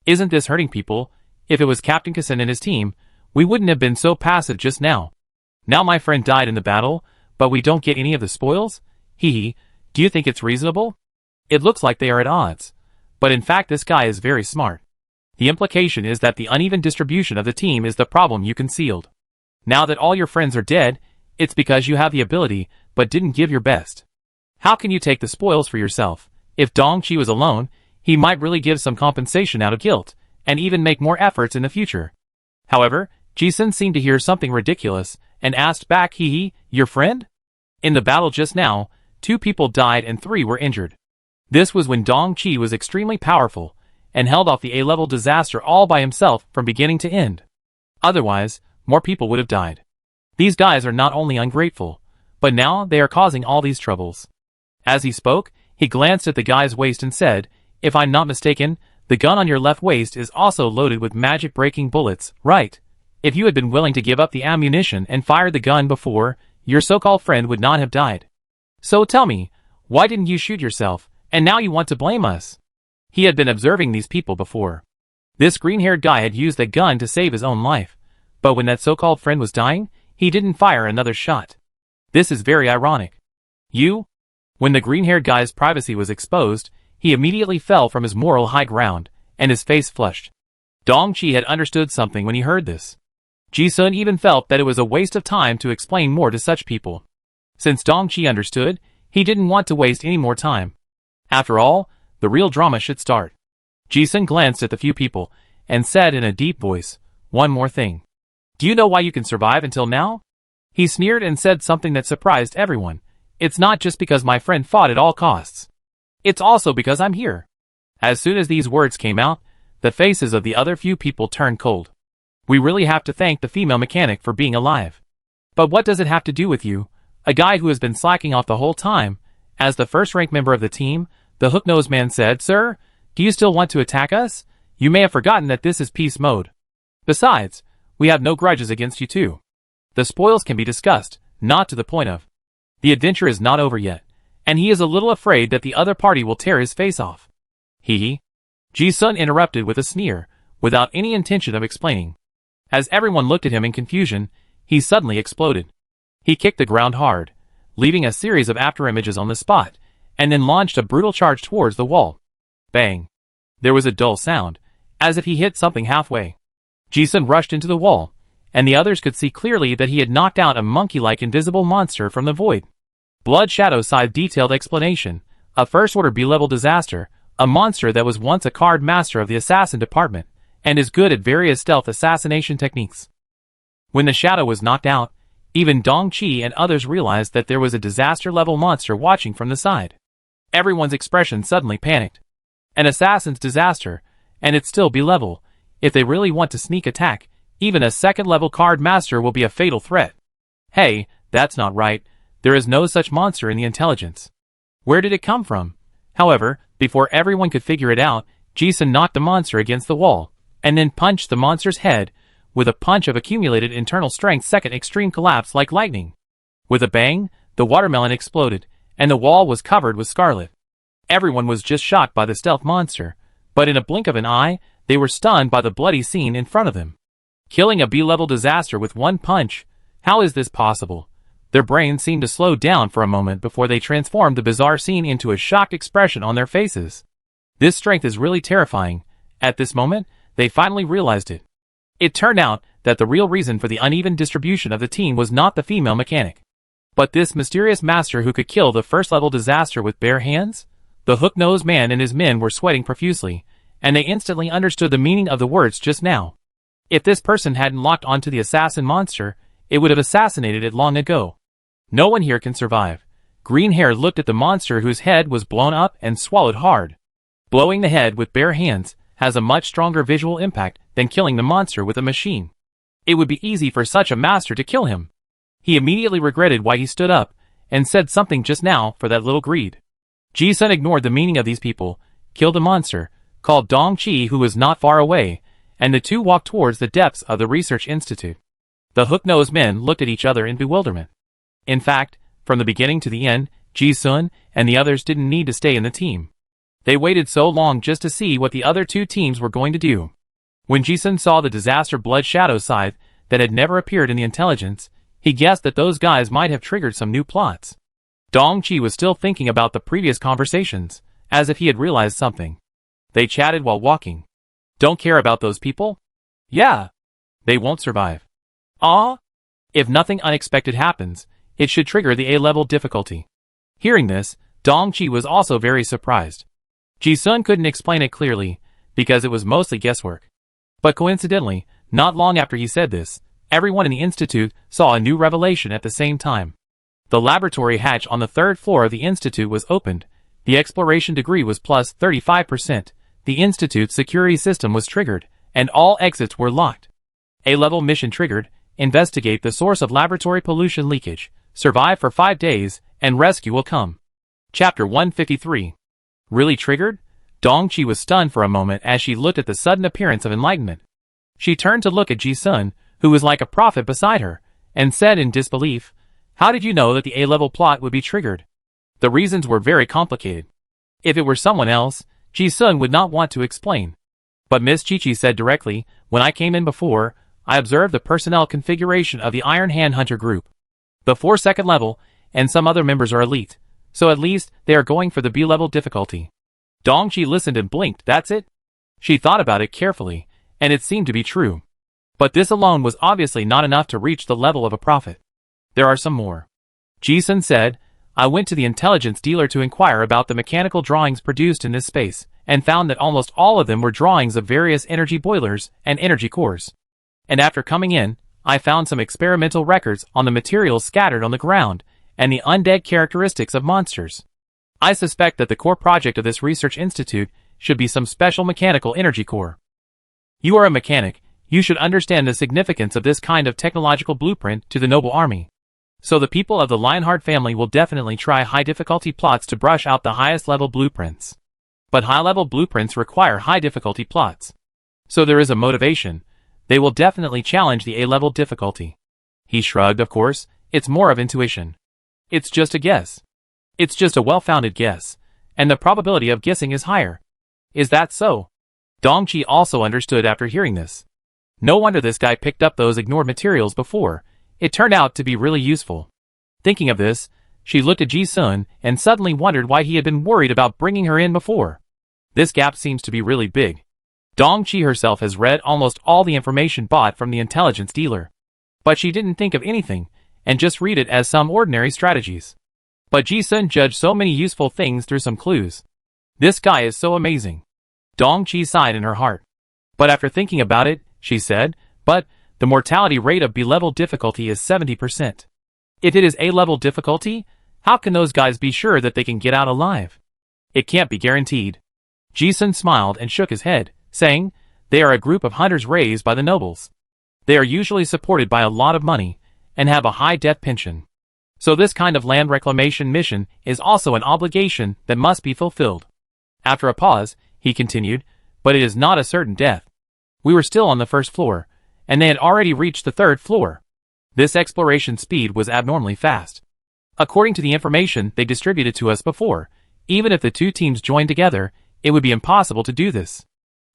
Isn't this hurting people? If it was Captain Kassin and his team, we wouldn't have been so passive just now. Now my friend died in the battle, but we don't get any of the spoils? Hee. Do you think it's reasonable? It looks like they are at odds. But in fact this guy is very smart. The implication is that the uneven distribution of the team is the problem you concealed. Now that all your friends are dead, it's because you have the ability, but didn't give your best. How can you take the spoils for yourself? If Dong Qi was alone, he might really give some compensation out of guilt, and even make more efforts in the future." However, Ji-sun seemed to hear something ridiculous, and asked back, "Hee, your friend? In the battle just now, 2 people died and 3 were injured. This was when Dong Qi was extremely powerful, and held off the A-level disaster all by himself from beginning to end. Otherwise, more people would have died. These guys are not only ungrateful, but now they are causing all these troubles." As he spoke, he glanced at the guy's waist and said, "If I'm not mistaken, the gun on your left waist is also loaded with magic-breaking bullets, right? If you had been willing to give up the ammunition and fired the gun before, your so-called friend would not have died. So tell me, why didn't you shoot yourself, and now you want to blame us?" He had been observing these people before. This green-haired guy had used that gun to save his own life, but when that so-called friend was dying, he didn't fire another shot. This is very ironic. "You?" When the green-haired guy's privacy was exposed, he immediately fell from his moral high ground, and his face flushed. Dong Qi had understood something when he heard this. Ji-sun even felt that it was a waste of time to explain more to such people. Since Dong Qi understood, he didn't want to waste any more time. After all, the real drama should start. Ji-sun glanced at the few people, and said in a deep voice, "One more thing. Do you know why you can survive until now?" He sneered and said something that surprised everyone. "It's not just because my friend fought at all costs. It's also because I'm here." As soon as these words came out, the faces of the other few people turned cold. "We really have to thank the female mechanic for being alive. But what does it have to do with you, a guy who has been slacking off the whole time?" As the first-rank member of the team, the hook-nosed man said, "Sir, do you still want to attack us? You may have forgotten that this is peace mode. Besides, we have no grudges against you too. The spoils can be discussed, not to the point of. The adventure is not over yet, and he is a little afraid that the other party will tear his face off. Hee. Ji-sun interrupted with a sneer, without any intention of explaining. As everyone looked at him in confusion, he suddenly exploded. He kicked the ground hard, leaving a series of afterimages on the spot, and then launched a brutal charge towards the wall. Bang. There was a dull sound, as if he hit something halfway. Ji-sun rushed into the wall, and the others could see clearly that he had knocked out a monkey-like invisible monster from the void. Blood Shadow sighed detailed explanation, a first-order B-level disaster, a monster that was once a card master of the assassin department, and is good at various stealth assassination techniques. When the shadow was knocked out, even Dong Qi and others realized that there was a disaster-level monster watching from the side. Everyone's expression suddenly panicked. An assassin's disaster, and it's still B-level. If they really want to sneak attack, even a second-level card master will be a fatal threat. Hey, that's not right. There is no such monster in the intelligence. Where did it come from? However, before everyone could figure it out, Ji-sun knocked the monster against the wall, and then punched the monster's head, with a punch of accumulated internal strength. Second extreme collapse like lightning. With a bang, the watermelon exploded, and the wall was covered with scarlet. Everyone was just shocked by the stealth monster, but in a blink of an eye, they were stunned by the bloody scene in front of them. Killing a B-level disaster with one punch? How is this possible? Their brains seemed to slow down for a moment before they transformed the bizarre scene into a shocked expression on their faces. This strength is really terrifying. At this moment, they finally realized it. It turned out that the real reason for the uneven distribution of the team was not the female mechanic, but this mysterious master who could kill the first-level disaster with bare hands? The hook-nosed man and his men were sweating profusely, and they instantly understood the meaning of the words just now. If this person hadn't locked onto the assassin monster, it would have assassinated it long ago. No one here can survive. Green Hair looked at the monster whose head was blown up and swallowed hard. Blowing the head with bare hands has a much stronger visual impact than killing the monster with a machine. It would be easy for such a master to kill him. He immediately regretted why he stood up and said something just now for that little greed. Ji-sun ignored the meaning of these people, killed the monster, called Dong Qi who was not far away, and the two walked towards the depths of the research institute. The hook-nosed men looked at each other in bewilderment. In fact, from the beginning to the end, Ji-sun and the others didn't need to stay in the team. They waited so long just to see what the other two teams were going to do. When Ji-sun saw the disaster Blood Shadow scythe that had never appeared in the intelligence, he guessed that those guys might have triggered some new plots. Dong Qi was still thinking about the previous conversations, as if he had realized something. They chatted while walking. Don't care about those people? Yeah. They won't survive. Ah? If nothing unexpected happens, it should trigger the A-level difficulty. Hearing this, Dong Qi was also very surprised. Ji-sun couldn't explain it clearly, because it was mostly guesswork. But coincidentally, not long after he said this, everyone in the institute saw a new revelation at the same time. The laboratory hatch on the third floor of the institute was opened, the exploration degree was plus 35%, the institute's security system was triggered, and all exits were locked. A-level mission triggered, investigate the source of laboratory pollution leakage, survive for 5 days, and rescue will come. Chapter 153. Really triggered? Dong Qi was stunned for a moment as she looked at the sudden appearance of enlightenment. She turned to look at Ji-sun, who was like a prophet beside her, and said in disbelief, "How did you know that the A-level plot would be triggered?" The reasons were very complicated. If it were someone else, Ji-sun would not want to explain. But Miss Chi-Chi said directly, "When I came in before, I observed the personnel configuration of the Iron Hand Hunter group. The 4 second level, and some other members are elite, so at least they are going for the B-level difficulty." Dong Qi listened and blinked. That's it? She thought about it carefully, and it seemed to be true. But this alone was obviously not enough to reach the level of a prophet. There are some more. Ji-sun said, "I went to the intelligence dealer to inquire about the mechanical drawings produced in this space, and found that almost all of them were drawings of various energy boilers and energy cores. And after coming in, I found some experimental records on the materials scattered on the ground, and the undead characteristics of monsters. I suspect that the core project of this research institute should be some special mechanical energy core. You are a mechanic, you should understand the significance of this kind of technological blueprint to the noble army. So the people of the Lionheart family will definitely try high-difficulty plots to brush out the highest-level blueprints. But high-level blueprints require high-difficulty plots. So there is a motivation. They will definitely challenge the A-level difficulty." He shrugged, of course, it's more of intuition. It's just a guess. It's just a well-founded guess, and the probability of guessing is higher. Is that so? Dongqi also understood after hearing this. No wonder this guy picked up those ignored materials before. It turned out to be really useful. Thinking of this, she looked at Ji-sun and suddenly wondered why he had been worried about bringing her in before. This gap seems to be really big. Dongqi herself has read almost all the information bought from the intelligence dealer. But she didn't think of anything, and just read it as some ordinary strategies. But Ji-sun judged so many useful things through some clues. This guy is so amazing. Dongqi sighed in her heart. But after thinking about it, she said, but the mortality rate of B-level difficulty is 70%. If it is A-level difficulty, how can those guys be sure that they can get out alive? It can't be guaranteed. Ji-sun smiled and shook his head, saying, they are a group of hunters raised by the nobles. They are usually supported by a lot of money, and have a high death pension. So this kind of land reclamation mission is also an obligation that must be fulfilled. After a pause, he continued, but it is not a certain death. We were still on the first floor, and they had already reached the third floor. This exploration speed was abnormally fast. According to the information they distributed to us before, even if the two teams joined together, it would be impossible to do this.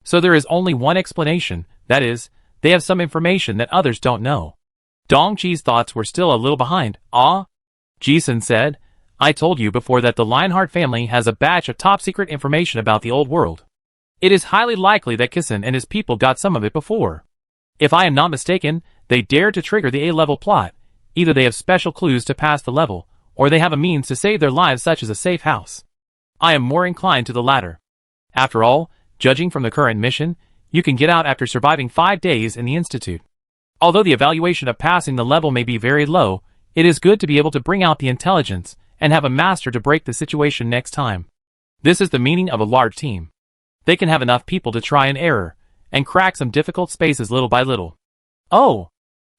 So there is only one explanation, that is, they have some information that others don't know. Dongqi's thoughts were still a little behind. Ji-sun said, I told you before that the Lionheart family has a batch of top-secret information about the old world. It is highly likely that Kisan and his people got some of it before. If I am not mistaken, they dared to trigger the A-level plot. Either they have special clues to pass the level, or they have a means to save their lives such as a safe house. I am more inclined to the latter. After all, judging from the current mission, you can get out after surviving 5 days in the Institute. Although the evaluation of passing the level may be very low, it is good to be able to bring out the intelligence and have a master to break the situation next time. This is the meaning of a large team. They can have enough people to try and error, and crack some difficult spaces little by little. Oh!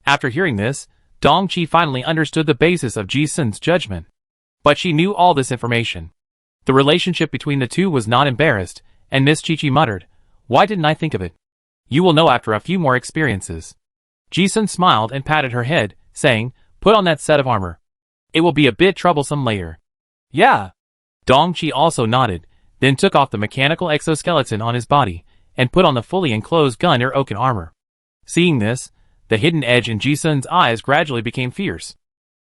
After hearing this, Dongqi finally understood the basis of Ji-sun's judgment. But she knew all this information. The relationship between the two was not embarrassed, and Miss Chi-Chi muttered, why didn't I think of it? You will know after a few more experiences. Ji-sun smiled and patted her head, saying, put on that set of armor. It will be a bit troublesome later. Yeah. Dongqi also nodded, then took off the mechanical exoskeleton on his body, and put on the fully enclosed gun or oaken armor. Seeing this, the hidden edge in Ji-sun's eyes gradually became fierce.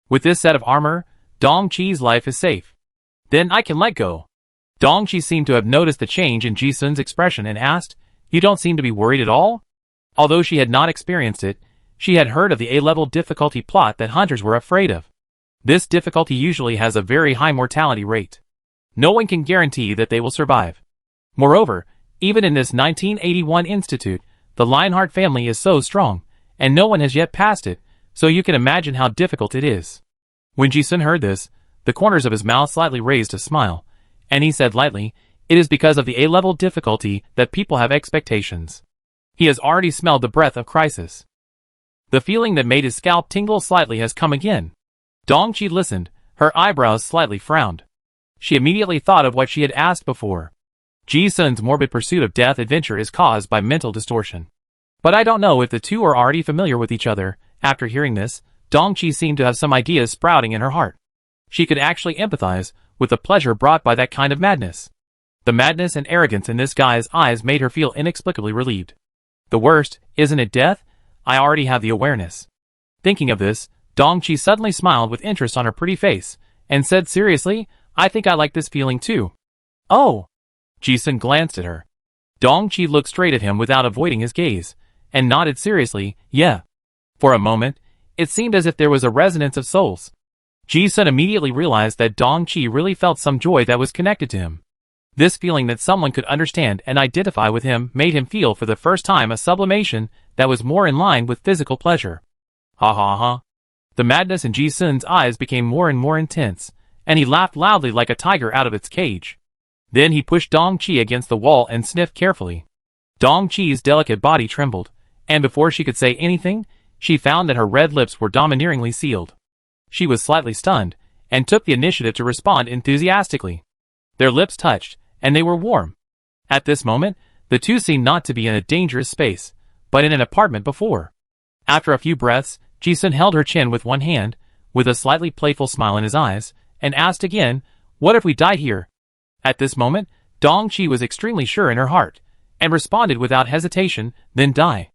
With this set of armor, Dongqi's life is safe. Then I can let go. Dongqi seemed to have noticed the change in Ji-sun's expression and asked, you don't seem to be worried at all? Although she had not experienced it, she had heard of the A-level difficulty plot that hunters were afraid of. This difficulty usually has a very high mortality rate. No one can guarantee that they will survive. Moreover, even in this 1981 institute, the Lionheart family is so strong, and no one has yet passed it, so you can imagine how difficult it is. When Ji-sun heard this, the corners of his mouth slightly raised a smile, and he said lightly, it is because of the A-level difficulty that people have expectations. He has already smelled the breath of crisis. The feeling that made his scalp tingle slightly has come again. Dongqi listened, her eyebrows slightly frowned. She immediately thought of what she had asked before. Ji-sun's morbid pursuit of death adventure is caused by mental distortion. But I don't know if the two are already familiar with each other. After hearing this, Dongqi seemed to have some ideas sprouting in her heart. She could actually empathize with the pleasure brought by that kind of madness. The madness and arrogance in this guy's eyes made her feel inexplicably relieved. The worst, isn't it death? I already have the awareness. Thinking of this, Dongqi suddenly smiled with interest on her pretty face, and said seriously, I think I like this feeling too. Oh! Ji-sun glanced at her. Dongqi looked straight at him without avoiding his gaze, and nodded seriously, yeah. For a moment, it seemed as if there was a resonance of souls. Ji-sun immediately realized that Dongqi really felt some joy that was connected to him. This feeling that someone could understand and identify with him made him feel for the first time a sublimation that was more in line with physical pleasure. Ha ha ha. The madness in Ji-sun's eyes became more and more intense, and he laughed loudly like a tiger out of its cage. Then he pushed Dongqi against the wall and sniffed carefully. Dongqi's delicate body trembled, and before she could say anything, she found that her red lips were domineeringly sealed. She was slightly stunned, and took the initiative to respond enthusiastically. Their lips touched, and they were warm. At this moment, the two seemed not to be in a dangerous space, but in an apartment before. After a few breaths, Ji-sun held her chin with one hand, with a slightly playful smile in his eyes, and asked again, What if we die here? At this moment, Dong-chi was extremely sure in her heart, and responded without hesitation, then die.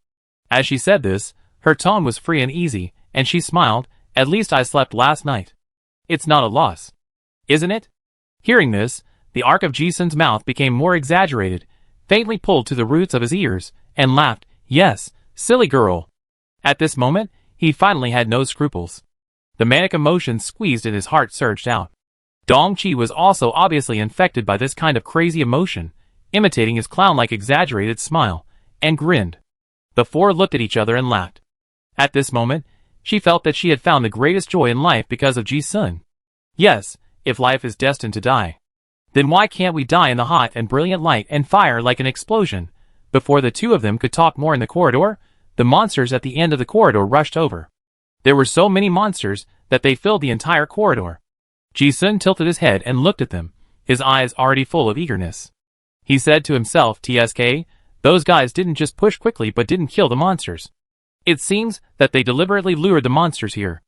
As she said this, her tone was free and easy, and she smiled, at least I slept last night. It's not a loss. Isn't it? Hearing this, the arc of Ji-sun's mouth became more exaggerated, faintly pulled to the roots of his ears, and laughed, yes, silly girl. At this moment, he finally had no scruples. The manic emotion squeezed in his heart surged out. Dong-chi was also obviously infected by this kind of crazy emotion, imitating his clown-like exaggerated smile, and grinned. The four looked at each other and laughed. At this moment, she felt that she had found the greatest joy in life because of Ji-sun. Yes, if life is destined to die, then why can't we die in the hot and brilliant light and fire like an explosion? Before the two of them could talk more in the corridor, the monsters at the end of the corridor rushed over. There were so many monsters that they filled the entire corridor. Ji-sun tilted his head and looked at them, his eyes already full of eagerness. He said to himself, TSK, those guys didn't just push quickly but didn't kill the monsters. It seems that they deliberately lured the monsters here.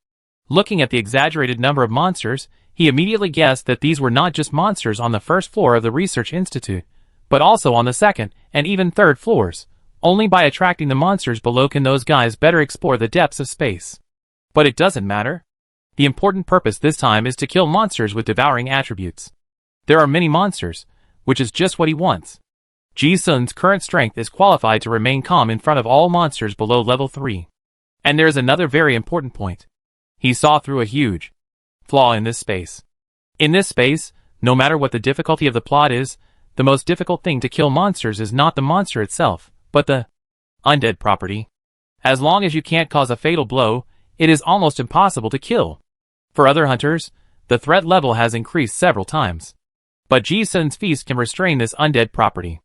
Looking at the exaggerated number of monsters, he immediately guessed that these were not just monsters on the first floor of the research institute, but also on the second and even third floors. Only by attracting the monsters below can those guys better explore the depths of space. But it doesn't matter. The important purpose this time is to kill monsters with devouring attributes. There are many monsters, which is just what he wants. Ji-sun's current strength is qualified to remain calm in front of all monsters below level 3. And there is another very important point. He saw through a huge flaw in this space. In this space, no matter what the difficulty of the plot is, the most difficult thing to kill monsters is not the monster itself, but the undead property. As long as you can't cause a fatal blow, it is almost impossible to kill. For other hunters, the threat level has increased several times. But Ji-sun's feast can restrain this undead property.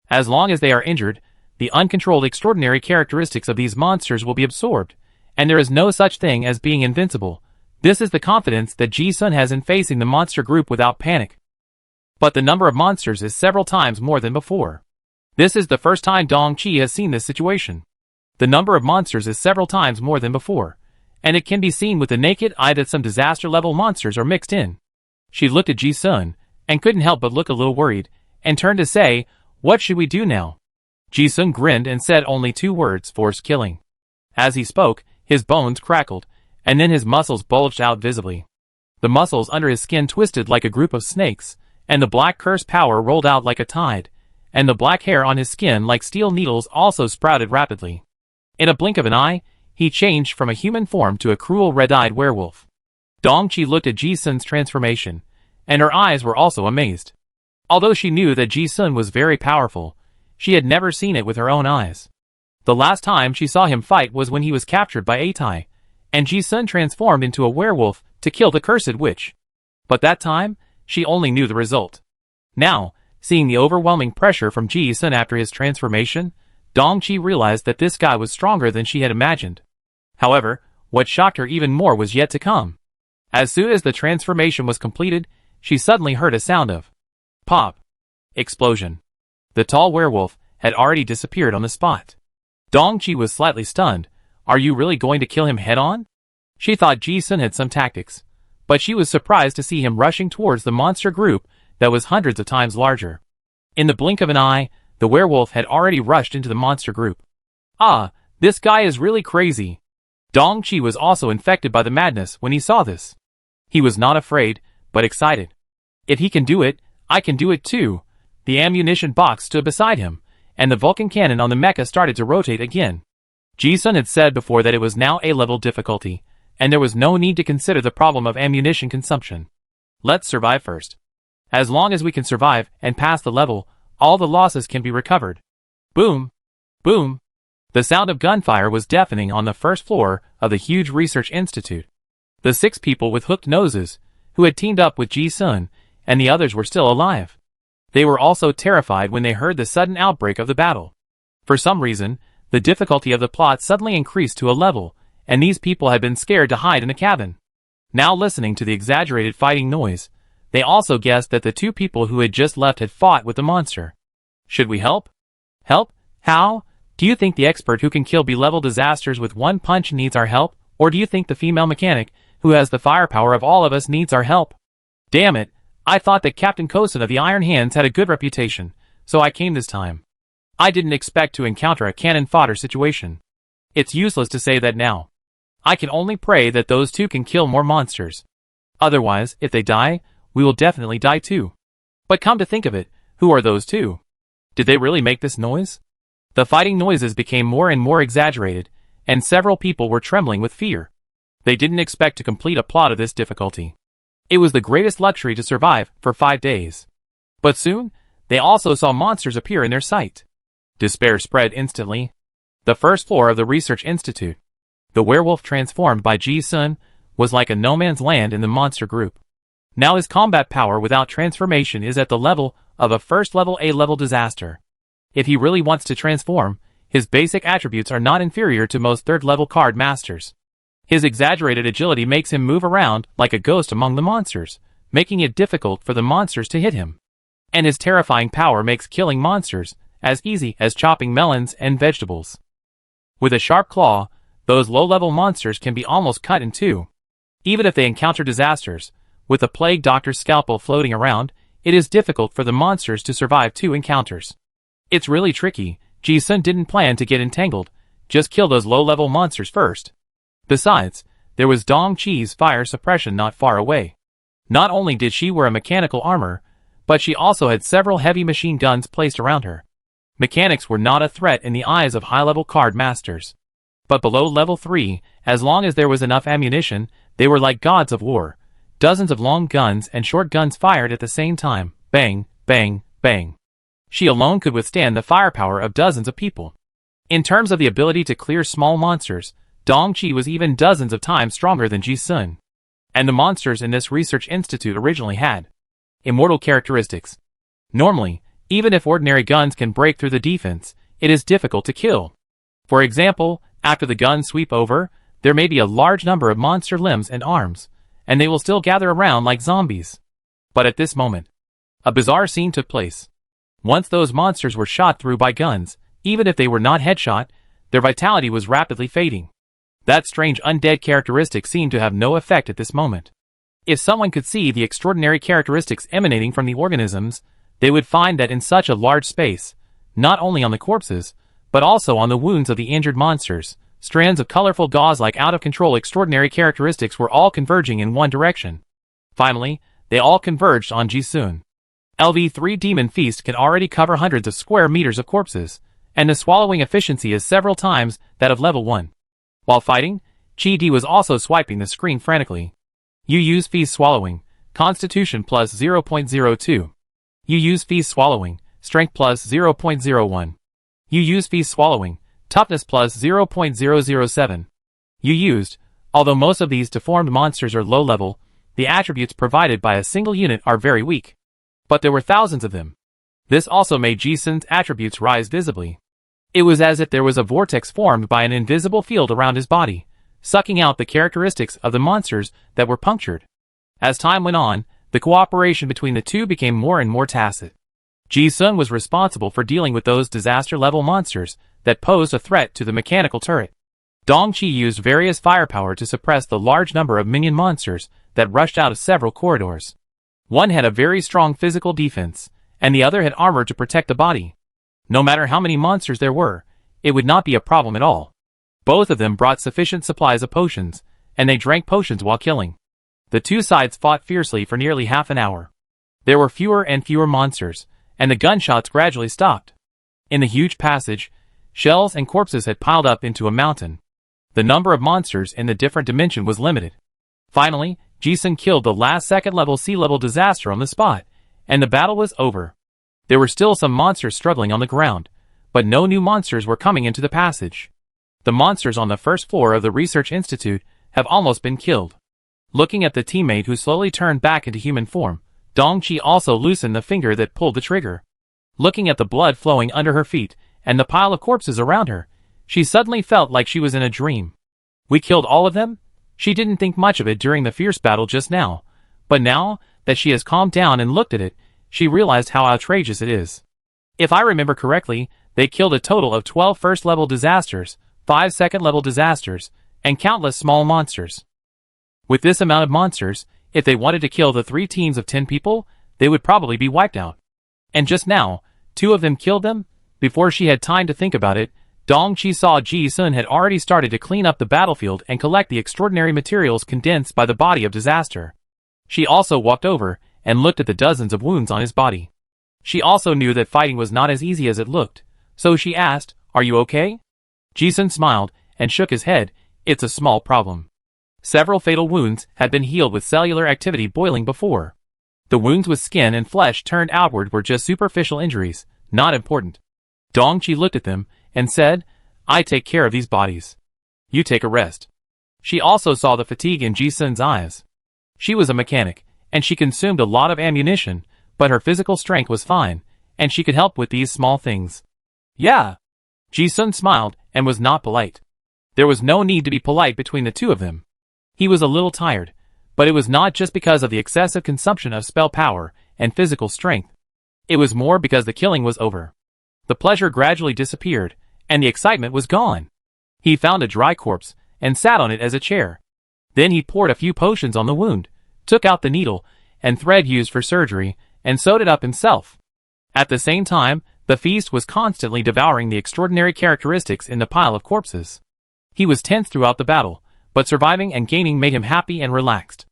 As long as they are injured, the uncontrolled extraordinary characteristics of these monsters will be absorbed, and there is no such thing as being invincible. This is the confidence that Ji-sun has in facing the monster group without panic. But the number of monsters is several times more than before. This is the first time Dong-chi has seen this situation. The number of monsters is several times more than before, and it can be seen with the naked eye that some disaster-level monsters are mixed in. She looked at Ji-sun, and couldn't help but look a little worried, and turned to say, what should we do now? Ji-sun grinned and said only 2 words, forced killing. As he spoke, his bones crackled, and then his muscles bulged out visibly. The muscles under his skin twisted like a group of snakes, and the black curse power rolled out like a tide, and the black hair on his skin like steel needles also sprouted rapidly. In a blink of an eye, he changed from a human form to a cruel red-eyed werewolf. Dong-chi looked at Ji-sun's transformation, and her eyes were also amazed. Although she knew that Ji-sun was very powerful, she had never seen it with her own eyes. The last time she saw him fight was when he was captured by Atai, and Ji-sun transformed into a werewolf to kill the cursed witch. But that time, she only knew the result. Now, seeing the overwhelming pressure from Ji-sun after his transformation, Dong-chi realized that this guy was stronger than she had imagined. However, what shocked her even more was yet to come. As soon as the transformation was completed, she suddenly heard a sound of pop. Explosion. The tall werewolf had already disappeared on the spot. Dong-chi was slightly stunned. Are you really going to kill him head-on? She thought Ji-sun had some tactics, but she was surprised to see him rushing towards the monster group that was hundreds of times larger. In the blink of an eye, the werewolf had already rushed into the monster group. Ah, this guy is really crazy. Dong-chi was also infected by the madness when he saw this. He was not afraid, but excited. If he can do it, I can do it too. The ammunition box stood beside him, and the Vulcan cannon on the mecha started to rotate again. Ji-sun had said before that it was now A-level difficulty, and there was no need to consider the problem of ammunition consumption. Let's survive first. As long as we can survive and pass the level, all the losses can be recovered. Boom! Boom! The sound of gunfire was deafening on the first floor of the huge research institute. The 6 people with hooked noses, who had teamed up with Ji-sun, and the others were still alive. They were also terrified when they heard the sudden outbreak of the battle. For some reason, the difficulty of the plot suddenly increased to a level, and these people had been scared to hide in a cabin. Now listening to the exaggerated fighting noise, they also guessed that the 2 people who had just left had fought with the monster. Should we help? Help? How? Do you think the expert who can kill B-level disasters with 1 punch needs our help, or do you think the female mechanic, who has the firepower of all of us, needs our help? Damn it, I thought that Captain Coulson of the Iron Hands had a good reputation, so I came this time. I didn't expect to encounter a cannon fodder situation. It's useless to say that now. I can only pray that those two can kill more monsters. Otherwise, if they die, we will definitely die too. But come to think of it, who are those two? Did they really make this noise? The fighting noises became more and more exaggerated, and several people were trembling with fear. They didn't expect to complete a plot of this difficulty. It was the greatest luxury to survive for 5 days. But soon, they also saw monsters appear in their sight. Despair spread instantly. The first floor of the Research Institute. The werewolf transformed by Ji-sun was like a no man's land in the monster group. Now his combat power without transformation is at the level of a first-level A-level disaster. If he really wants to transform, his basic attributes are not inferior to most third-level card masters. His exaggerated agility makes him move around like a ghost among the monsters, making it difficult for the monsters to hit him. And his terrifying power makes killing monsters as easy as chopping melons and vegetables. With a sharp claw, those low-level monsters can be almost cut in two. Even if they encounter disasters, with the plague doctor's scalpel floating around, it is difficult for the monsters to survive 2 encounters. It's really tricky. Ji-sun didn't plan to get entangled, just kill those low-level monsters first. Besides, there was Dong Chi's fire suppression not far away. Not only did she wear a mechanical armor, but she also had several heavy machine guns placed around her. Mechanics were not a threat in the eyes of high-level card masters. But below level 3, as long as there was enough ammunition, they were like gods of war. Dozens of long guns and short guns fired at the same time. Bang, bang, bang. She alone could withstand the firepower of dozens of people. In terms of the ability to clear small monsters, Dong Chi was even dozens of times stronger than Ji-sun. And the monsters in this research institute originally had immortal characteristics. Normally, even if ordinary guns can break through the defense, it is difficult to kill. For example, after the guns sweep over, there may be a large number of monster limbs and arms, and they will still gather around like zombies. But at this moment, a bizarre scene took place. Once those monsters were shot through by guns, even if they were not headshot, their vitality was rapidly fading. That strange undead characteristic seemed to have no effect at this moment. If someone could see the extraordinary characteristics emanating from the organisms, they would find that in such a large space, not only on the corpses, but also on the wounds of the injured monsters, strands of colorful gauze-like out-of-control extraordinary characteristics were all converging in one direction. Finally, they all converged on Ji-sun. LV3 Demon Feast can already cover hundreds of square meters of corpses, and the swallowing efficiency is several times that of level 1. While fighting, Chi-Di was also swiping the screen frantically. You use Feast Swallowing, Constitution plus 0.02. You use Feast Swallowing, Strength plus 0.01. You use Feast Swallowing, Toughness plus 0.007. You used, although most of these deformed monsters are low level, the attributes provided by a single unit are very weak. But there were thousands of them. This also made Ji-sun's attributes rise visibly. It was as if there was a vortex formed by an invisible field around his body, sucking out the characteristics of the monsters that were punctured. As time went on, the cooperation between the two became more and more tacit. Ji-sun was responsible for dealing with those disaster-level monsters that posed a threat to the mechanical turret. Dong Chi used various firepower to suppress the large number of minion monsters that rushed out of several corridors. One had a very strong physical defense, and the other had armor to protect the body. No matter how many monsters there were, it would not be a problem at all. Both of them brought sufficient supplies of potions, and they drank potions while killing. The two sides fought fiercely for nearly half an hour. There were fewer and fewer monsters, and the gunshots gradually stopped. In the huge passage, shells and corpses had piled up into a mountain. The number of monsters in the different dimension was limited. Finally, Ji-sun killed the last second-level sea-level disaster on the spot, and the battle was over. There were still some monsters struggling on the ground, but no new monsters were coming into the passage. The monsters on the first floor of the Research Institute have almost been killed. Looking at the teammate who slowly turned back into human form, Dong Chi also loosened the finger that pulled the trigger. Looking at the blood flowing under her feet and the pile of corpses around her, she suddenly felt like she was in a dream. We killed all of them? She didn't think much of it during the fierce battle just now, but now that she has calmed down and looked at it, she realized how outrageous it is. If I remember correctly, they killed a total of 12 first-level disasters, 5 second-level disasters, and countless small monsters. With this amount of monsters, if they wanted to kill the 3 teams of 10 people, they would probably be wiped out. And just now, 2 of them killed them? Before she had time to think about it, Dongqi saw Ji Sun had already started to clean up the battlefield and collect the extraordinary materials condensed by the body of disaster. She also walked over and looked at the dozens of wounds on his body. She also knew that fighting was not as easy as it looked, so she asked, "Are you okay?" Ji Sun smiled and shook his head. "It's a small problem." Several fatal wounds had been healed with cellular activity boiling before. The wounds with skin and flesh turned outward were just superficial injuries, not important. Dongqi looked at them and said, "I take care of these bodies. You take a rest." She also saw the fatigue in Ji Sun's eyes. She was a mechanic, and she consumed a lot of ammunition, but her physical strength was fine, and she could help with these small things. "Yeah." Ji Sun smiled and was not polite. There was no need to be polite between the 2 of them. He was a little tired, but it was not just because of the excessive consumption of spell power and physical strength. It was more because the killing was over. The pleasure gradually disappeared, and the excitement was gone. He found a dry corpse and sat on it as a chair. Then he poured a few potions on the wound, took out the needle and thread used for surgery, and sewed it up himself. At the same time, the feast was constantly devouring the extraordinary characteristics in the pile of corpses. He was tense throughout the battle, but surviving and gaining made him happy and relaxed.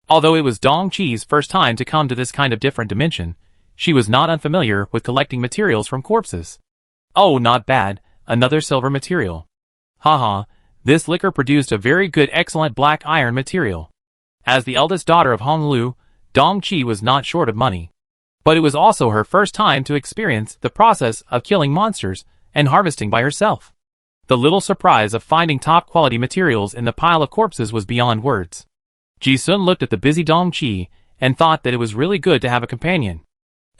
Although it was Dongqi's first time to come to this kind of different dimension, she was not unfamiliar with collecting materials from corpses. "Oh, not bad, another silver material. Haha, this liquor produced a very good excellent black iron material." As the eldest daughter of Honglu, Dongqi was not short of money. But it was also her first time to experience the process of killing monsters and harvesting by herself. The little surprise of finding top-quality materials in the pile of corpses was beyond words. Ji Sun looked at the busy Dongqi and thought that it was really good to have a companion.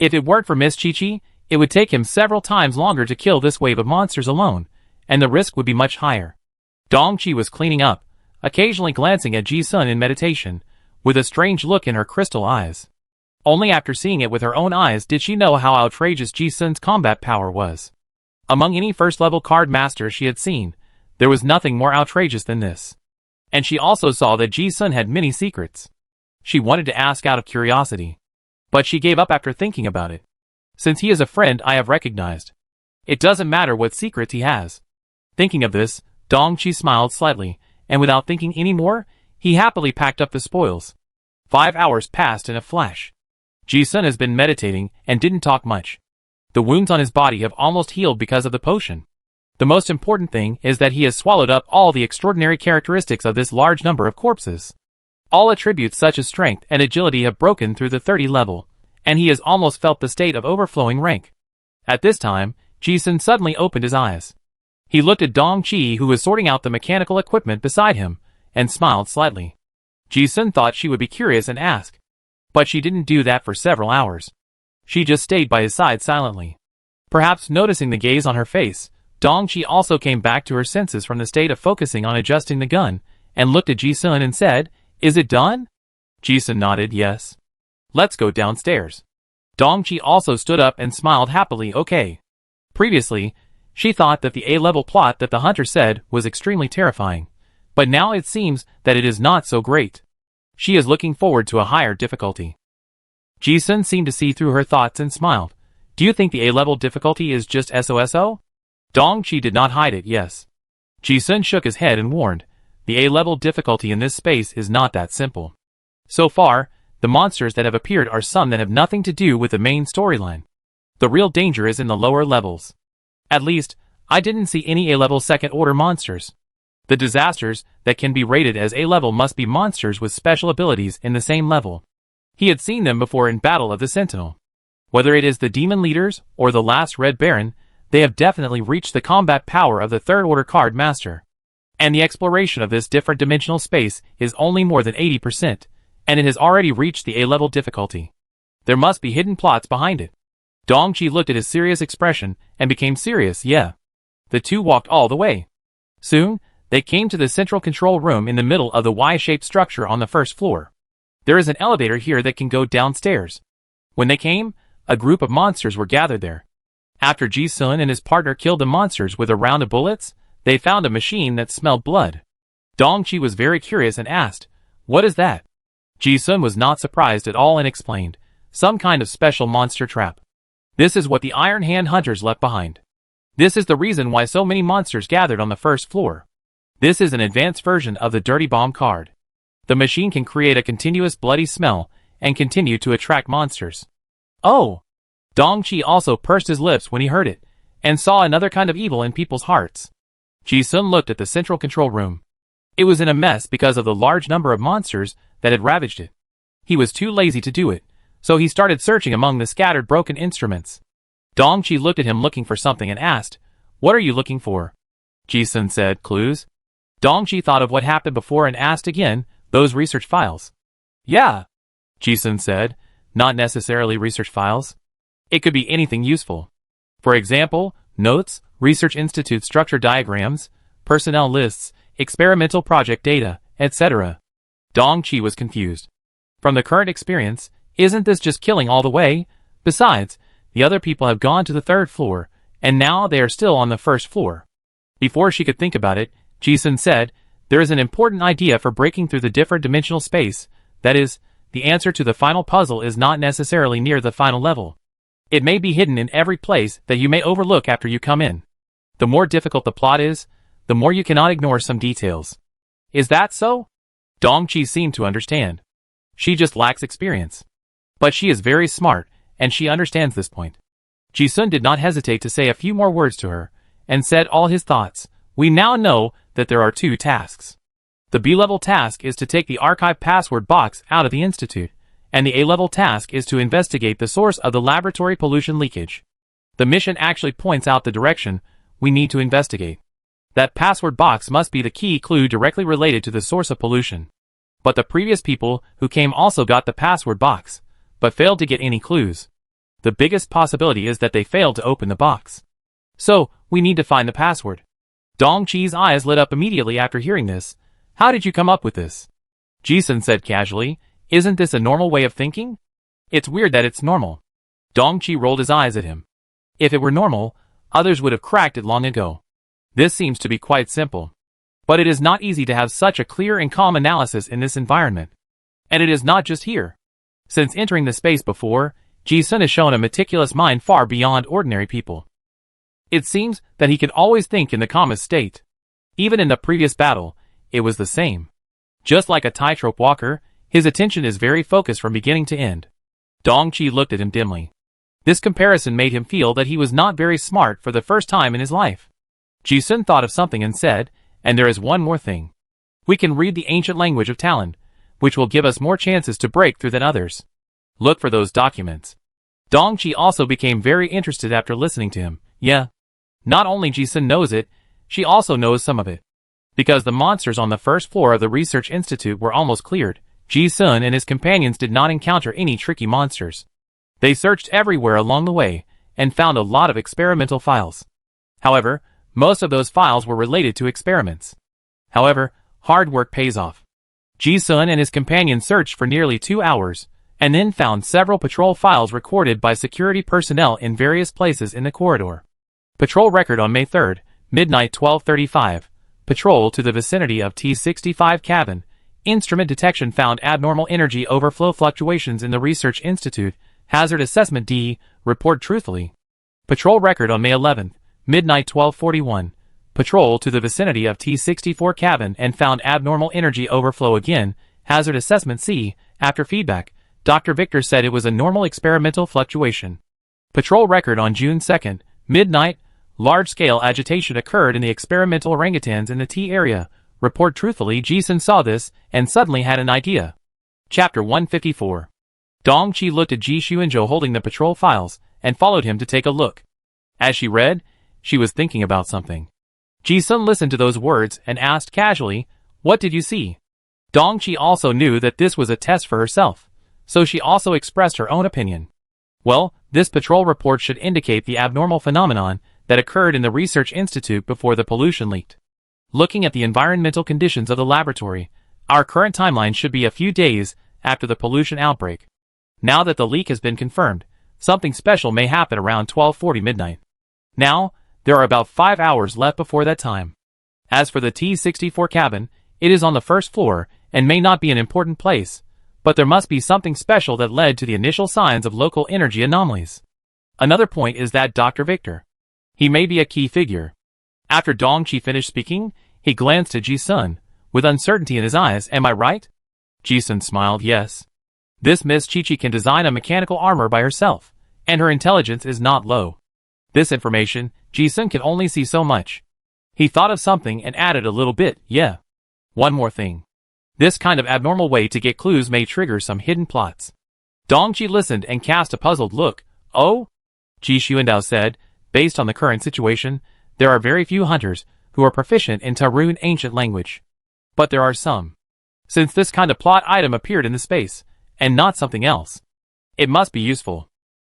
If it weren't for Miss Chi-Chi, it would take him several times longer to kill this wave of monsters alone, and the risk would be much higher. Dongqi was cleaning up, occasionally glancing at Ji Sun in meditation, with a strange look in her crystal eyes. Only after seeing it with her own eyes did she know how outrageous Ji Sun's combat power was. Among any first-level card master she had seen, there was nothing more outrageous than this. And she also saw that Ji Sun had many secrets. She wanted to ask out of curiosity, but she gave up after thinking about it. Since he is a friend I have recognized, it doesn't matter what secrets he has. Thinking of this, Dongqi smiled slightly, and without thinking any more, he happily packed up the spoils. 5 hours passed in a flash. Ji Sun has been meditating and didn't talk much. The wounds on his body have almost healed because of the potion. The most important thing is that he has swallowed up all the extraordinary characteristics of this large number of corpses. All attributes such as strength and agility have broken through the 30 level, and he has almost felt the state of overflowing rank. At this time, Ji Sun suddenly opened his eyes. He looked at Dongqi, who was sorting out the mechanical equipment beside him, and smiled slightly. Ji Sun thought she would be curious and ask, but she didn't do that for several hours. She just stayed by his side silently. Perhaps noticing the gaze on her face, Dongqi also came back to her senses from the state of focusing on adjusting the gun, and looked at Ji Sun and said, "Is it done?" Ji Sun nodded yes. "Let's go downstairs." Dongqi also stood up and smiled happily. Okay. Previously, she thought that the A-level plot that the hunter said was extremely terrifying, but now it seems that it is not so great. She is looking forward to a higher difficulty. Ji Sun seemed to see through her thoughts and smiled. "Do you think the A-level difficulty is just SOSO?" Dongqi did not hide it, yes. Ji Sun shook his head and warned, "The A-level difficulty in this space is not that simple. So far, the monsters that have appeared are some that have nothing to do with the main storyline. The real danger is in the lower levels. At least, I didn't see any A-level second-order monsters. The disasters that can be rated as A-level must be monsters with special abilities in the same level." He had seen them before in Battle of the Sentinel. Whether it is the demon leaders or the last Red Baron, they have definitely reached the combat power of the third-order card master. And the exploration of this different dimensional space is only more than 80%, and it has already reached the A-level difficulty. There must be hidden plots behind it. Dongqi looked at his serious expression and became serious. Yeah. The two walked all the way. Soon, they came to the central control room in the middle of the Y-shaped structure on the first floor. There is an elevator here that can go downstairs. When they came, a group of monsters were gathered there. After Ji Sun and his partner killed the monsters with a round of bullets, they found a machine that smelled blood. Dongqi was very curious and asked, "What is that?" Ji Sun was not surprised at all and explained, Some kind of special monster trap. This is what the Iron Hand hunters left behind. This is the reason why so many monsters gathered on the first floor. This is an advanced version of the Dirty Bomb card. The machine can create a continuous bloody smell and continue to attract monsters. Oh! Dongqi also pursed his lips when he heard it, and saw another kind of evil in people's hearts. Ji-sun looked at the central control room. It was in a mess because of the large number of monsters that had ravaged it. He was too lazy to do it, so he started searching among the scattered broken instruments. Dongqi looked at him looking for something and asked, "What are you looking for?" Ji-sun said, "Clues." Dongqi thought of what happened before and asked again, "Those research files?" "Yeah," Ji-sun said, "not necessarily research files. It could be anything useful. For example, notes, research institute structure diagrams, personnel lists, experimental project data, etc." Dongqi was confused. From the current experience, isn't this just killing all the way? Besides, the other people have gone to the third floor, and now they are still on the first floor. Before she could think about it, Ji-sun said, "There is an important idea for breaking through the different dimensional space. That is, the answer to the final puzzle is not necessarily near the final level. It may be hidden in every place that you may overlook after you come in. The more difficult the plot is, the more you cannot ignore some details." "Is that so?" Dongqi seemed to understand. She just lacks experience. But she is very smart, and she understands this point. Ji-sun did not hesitate to say a few more words to her, and said all his thoughts. "We now know that there are two tasks. The B-level task is to take the archive password box out of the Institute, and the A-level task is to investigate the source of the laboratory pollution leakage. The mission actually points out the direction we need to investigate. That password box must be the key clue directly related to the source of pollution. But the previous people who came also got the password box, but failed to get any clues. The biggest possibility is that they failed to open the box. So, we need to find the password." Dongqi's eyes lit up immediately after hearing this. "How did you come up with this?" Ji-sun said casually, "Isn't this a normal way of thinking?" "It's weird that it's normal." Dongqi rolled his eyes at him. "If it were normal, others would have cracked it long ago. This seems to be quite simple. But it is not easy to have such a clear and calm analysis in this environment. And it is not just here. Since entering the space before, Ji-sun has shown a meticulous mind far beyond ordinary people. It seems that he can always think in the calmest state. Even in the previous battle, it was the same. Just like a tightrope walker, his attention is very focused from beginning to end." Dongqi looked at him dimly. This comparison made him feel that he was not very smart for the first time in his life. Ji-sun thought of something and said, "And there is one more thing. We can read the ancient language of Talon, which will give us more chances to break through than others. Look for those documents." Dongqi also became very interested after listening to him. Yeah. Not only Ji-sun knows it, she also knows some of it. Because the monsters on the first floor of the Research Institute were almost cleared, Ji-sun and his companions did not encounter any tricky monsters. They searched everywhere along the way, and found a lot of experimental files. However, most of those files were related to experiments. However, hard work pays off. Ji-sun and his companions searched for nearly 2 hours, and then found several patrol files recorded by security personnel in various places in the corridor. Patrol record on May 3rd, midnight 12:35. Patrol to the vicinity of T65 cabin. Instrument detection found abnormal energy overflow fluctuations in the Research Institute. Hazard assessment D. Report truthfully. Patrol record on May 11th, midnight 12:41. Patrol to the vicinity of T64 cabin and found abnormal energy overflow again. Hazard assessment C. After feedback, Dr. Victor said it was a normal experimental fluctuation. Patrol record on June 2nd, midnight. Large-scale agitation occurred in the experimental orangutans in the T area. Report truthfully. Ji-sun saw this and suddenly had an idea. Chapter 154. Dongqi looked at Ji Xuanzhou holding the patrol files and followed him to take a look. As she read, she was thinking about something. Ji-sun listened to those words and asked casually, "What did you see?" Dongqi also knew that this was a test for herself, so she also expressed her own opinion. "Well, this patrol report should indicate the abnormal phenomenon that occurred in the Research Institute before the pollution leaked. Looking at the environmental conditions of the laboratory, our current timeline should be a few days after the pollution outbreak. Now that the leak has been confirmed, something special may happen around 12:40 midnight. Now, there are about 5 hours left before that time. As for the T64 cabin, it is on the first floor and may not be an important place, but there must be something special that led to the initial signs of local energy anomalies. Another point is that Dr. Victor. He may be a key figure. After Dongqi finished speaking, he glanced at Ji-sun, with uncertainty in his eyes. Am I right? Ji-sun smiled. Yes. This Miss Chi-Chi can design a mechanical armor by herself, and her intelligence is not low. This information, Ji-sun can only see so much. He thought of something and added a little bit. Yeah. One more thing. This kind of abnormal way to get clues may trigger some hidden plots. Dongqi listened and cast a puzzled look. Oh? Ji Xuandao said, based on the current situation, there are very few hunters who are proficient in Tarun ancient language. But there are some. Since this kind of plot item appeared in the space, and not something else, it must be useful.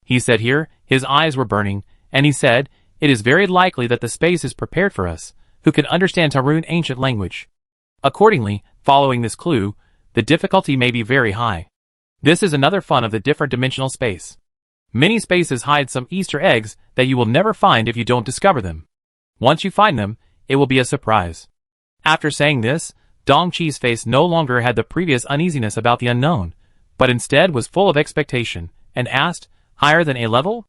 He said here, his eyes were burning, and he said, it is very likely that the space is prepared for us, who can understand Tarun ancient language. Accordingly, following this clue, the difficulty may be very high. This is another fun of the different dimensional space. Many spaces hide some Easter eggs that you will never find if you don't discover them. Once you find them, it will be a surprise. After saying this, Dongqi's face no longer had the previous uneasiness about the unknown, but instead was full of expectation, and asked, higher than A level?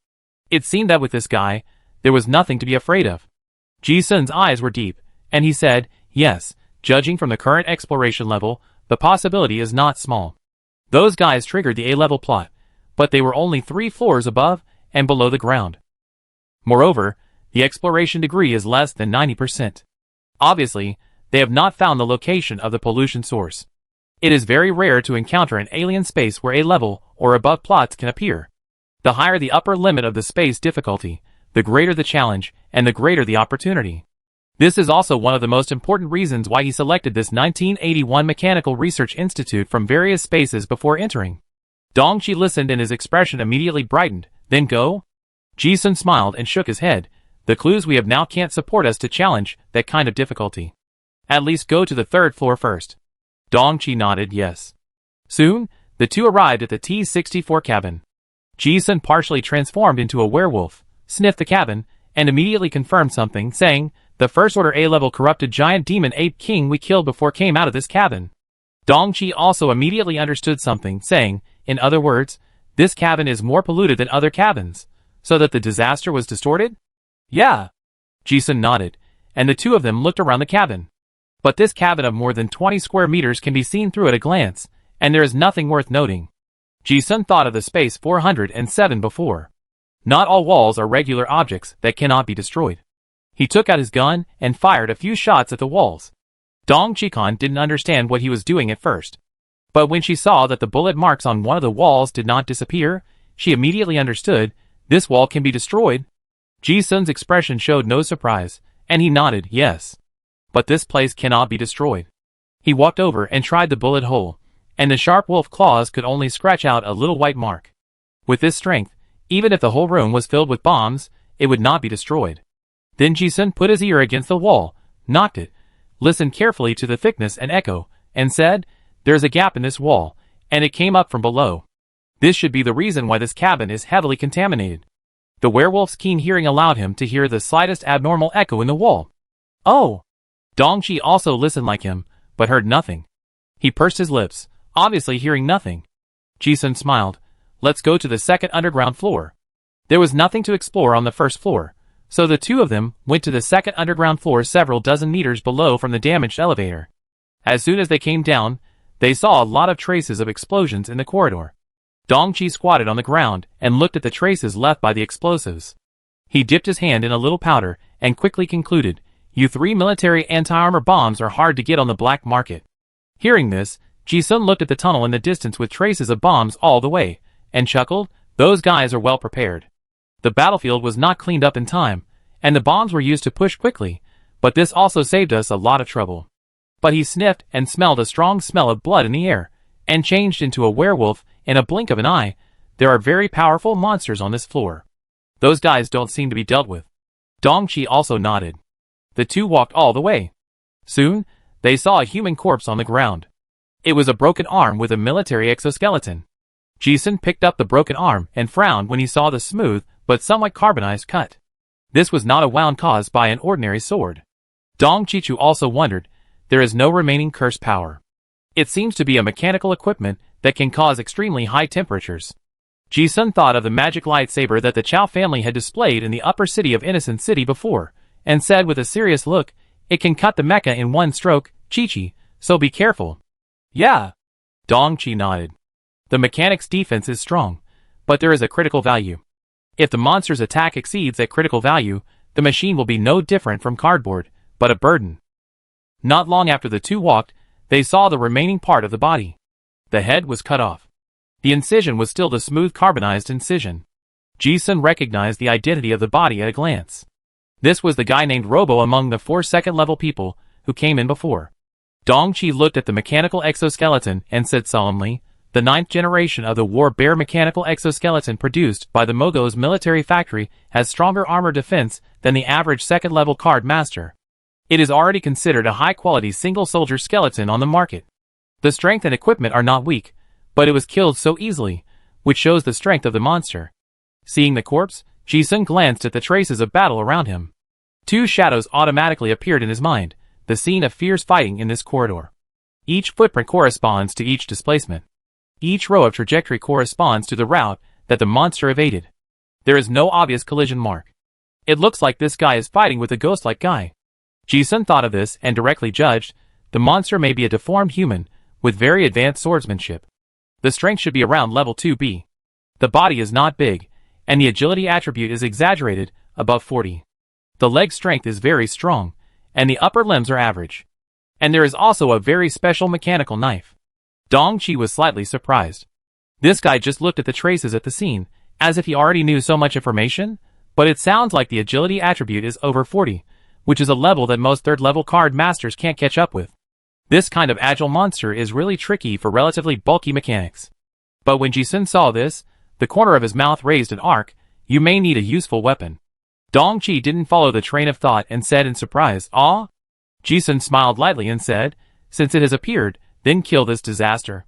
It seemed that with this guy, there was nothing to be afraid of. Ji-sun's eyes were deep, and he said, yes, judging from the current exploration level, the possibility is not small. Those guys triggered the A-level plot, but they were only 3 floors above and below the ground. Moreover, the exploration degree is less than 90%. Obviously, they have not found the location of the pollution source. It is very rare to encounter an alien space where A-level or above plots can appear. The higher the upper limit of the space difficulty, the greater the challenge and the greater the opportunity. This is also one of the most important reasons why he selected this 1981 Mechanical Research Institute from various spaces before entering. Dongqi listened and his expression immediately brightened. Then go? Ji-sun smiled and shook his head. The clues we have now can't support us to challenge that kind of difficulty. At least go to the 3rd floor first. Dongqi nodded yes. Soon, the two arrived at the T-64 cabin. Ji-sun partially transformed into a werewolf, sniffed the cabin, and immediately confirmed something, saying, the First Order A-level corrupted giant demon ape king we killed before came out of this cabin. Dongqi also immediately understood something, saying, in other words, this cabin is more polluted than other cabins, so that the disaster was distorted? Yeah. Ji-sun nodded, and the two of them looked around the cabin. But this cabin of more than 20 square meters can be seen through at a glance, and there is nothing worth noting. Ji-sun thought of the space 407 before. Not all walls are regular objects that cannot be destroyed. He took out his gun and fired a few shots at the walls. Dongqi didn't understand what he was doing at first. But when she saw that the bullet marks on one of the walls did not disappear, she immediately understood, this wall can be destroyed. Ji-sun's expression showed no surprise, and he nodded, yes. But this place cannot be destroyed. He walked over and tried the bullet hole, and the sharp wolf claws could only scratch out a little white mark. With this strength, even if the whole room was filled with bombs, it would not be destroyed. Then Ji-sun put his ear against the wall, knocked it, listened carefully to the thickness and echo, and said, there's a gap in this wall, and it came up from below. This should be the reason why this cabin is heavily contaminated. The werewolf's keen hearing allowed him to hear the slightest abnormal echo in the wall. Oh! Dongqi also listened like him, but heard nothing. He pursed his lips, obviously hearing nothing. Ji-sun smiled. Let's go to the 2nd underground floor. There was nothing to explore on the 1st floor, so the two of them went to the 2nd underground floor several dozen meters below from the damaged elevator. As soon as they came down, they saw a lot of traces of explosions in the corridor. Dongqi squatted on the ground and looked at the traces left by the explosives. He dipped his hand in a little powder and quickly concluded, you 3 military anti-armor bombs are hard to get on the black market. Hearing this, Ji-sun looked at the tunnel in the distance with traces of bombs all the way, and chuckled, those guys are well prepared. The battlefield was not cleaned up in time, and the bombs were used to push quickly, but this also saved us a lot of trouble. But he sniffed and smelled a strong smell of blood in the air, and changed into a werewolf in a blink of an eye. There are very powerful monsters on this floor. Those guys don't seem to be dealt with. Dongqi also nodded. The two walked all the way. Soon, they saw a human corpse on the ground. It was a broken arm with a military exoskeleton. Ji-sun picked up the broken arm and frowned when he saw the smooth but somewhat carbonized cut. This was not a wound caused by an ordinary sword. Dongqi also wondered, there is no remaining curse power. It seems to be a mechanical equipment that can cause extremely high temperatures. Ji-sun thought of the magic lightsaber that the Chow family had displayed in the upper city of Innocent City before, and said with a serious look, "It can cut the mecha in one stroke, Chi-Chi, so be careful." "Yeah." Dong-Chi nodded. "The mechanic's defense is strong, but there is a critical value. If the monster's attack exceeds that critical value, the machine will be no different from cardboard, but a burden." Not long after the two walked, they saw the remaining part of the body. The head was cut off. The incision was still the smooth carbonized incision. Ji-sun recognized the identity of the body at a glance. This was the guy named Robo among the 4 second-level people who came in before. Dong-Chi looked at the mechanical exoskeleton and said solemnly, "The 9th generation of the War Bear mechanical exoskeleton produced by the Mogo's military factory has stronger armor defense than the average second-level card master. It is already considered a high-quality single-soldier skeleton on the market. The strength and equipment are not weak, but it was killed so easily, which shows the strength of the monster." Seeing the corpse, Ji-sun glanced at the traces of battle around him. 2 shadows automatically appeared in his mind, the scene of fierce fighting in this corridor. Each footprint corresponds to each displacement. Each row of trajectory corresponds to the route that the monster evaded. There is no obvious collision mark. It looks like this guy is fighting with a ghost-like guy. Ji-sun thought of this and directly judged, the monster may be a deformed human, with very advanced swordsmanship. The strength should be around level 2B. The body is not big, and the agility attribute is exaggerated, above 40. The leg strength is very strong, and the upper limbs are average. And there is also a very special mechanical knife. Dong-Chi was slightly surprised. This guy just looked at the traces at the scene, as if he already knew so much information, but it sounds like the agility attribute is over 40, which is a level that most third-level card masters can't catch up with. This kind of agile monster is really tricky for relatively bulky mechanics. But when Ji-sun saw this, the corner of his mouth raised an arc. "You may need a useful weapon." Dong-Chi didn't follow the train of thought and said in surprise, "Ah?" Ji-sun smiled lightly and said, "Since it has appeared, then kill this disaster.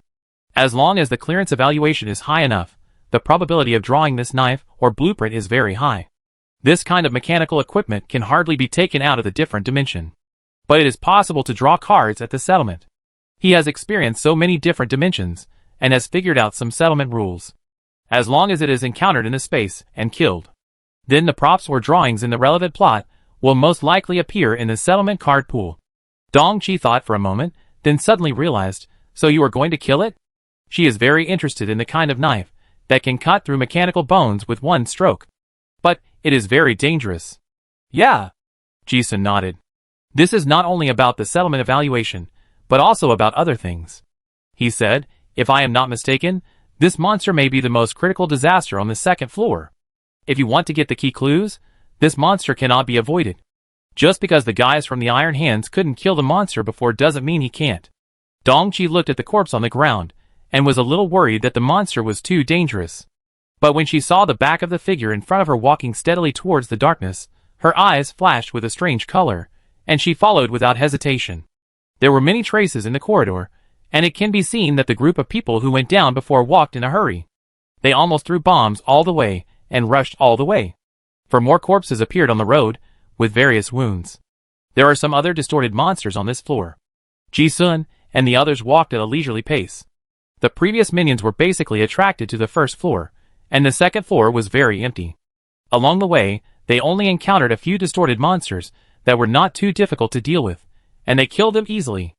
As long as the clearance evaluation is high enough, the probability of drawing this knife or blueprint is very high. This kind of mechanical equipment can hardly be taken out of the different dimension. But it is possible to draw cards at the settlement. He has experienced so many different dimensions, and has figured out some settlement rules. As long as it is encountered in the space and killed, then the props or drawings in the relevant plot will most likely appear in the settlement card pool." Dong-Chi thought for a moment, then suddenly realized, "So you are going to kill it?" She is very interested in the kind of knife that can cut through mechanical bones with one stroke. "But it is very dangerous." "Yeah." Ji-sun nodded. "This is not only about the settlement evaluation, but also about other things." He said, "If I am not mistaken, this monster may be the most critical disaster on the 2nd floor. If you want to get the key clues, this monster cannot be avoided. Just because the guys from the Iron Hands couldn't kill the monster before doesn't mean he can't." Dong-Chi looked at the corpse on the ground, and was a little worried that the monster was too dangerous. But when she saw the back of the figure in front of her walking steadily towards the darkness, her eyes flashed with a strange color, and she followed without hesitation. There were many traces in the corridor, and it can be seen that the group of people who went down before walked in a hurry. They almost threw bombs all the way, and rushed all the way. For more corpses appeared on the road, with various wounds. There are some other distorted monsters on this floor. Ji-sun and the others walked at a leisurely pace. The previous minions were basically attracted to the 1st floor, and the 2nd floor was very empty. Along the way, they only encountered a few distorted monsters that were not too difficult to deal with, and they killed them easily.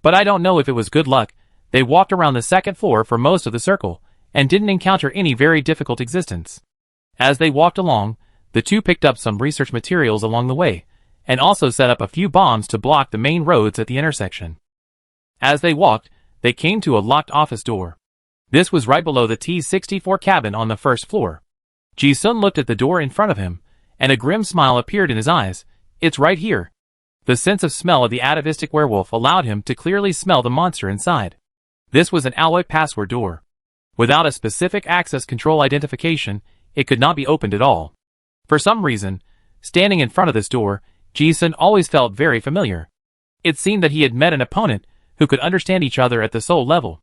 But I don't know if it was good luck. They walked around the 2nd floor for most of the circle, and didn't encounter any very difficult existence. As they walked along, the two picked up some research materials along the way, and also set up a few bombs to block the main roads at the intersection. As they walked, they came to a locked office door. This was right below the T-64 cabin on the 1st floor. Ji-sun looked at the door in front of him, and a grim smile appeared in his eyes. "It's right here." The sense of smell of the atavistic werewolf allowed him to clearly smell the monster inside. This was an alloy password door. Without a specific access control identification, it could not be opened at all. For some reason, standing in front of this door, Ji-sun always felt very familiar. It seemed that he had met an opponent who could understand each other at the soul level.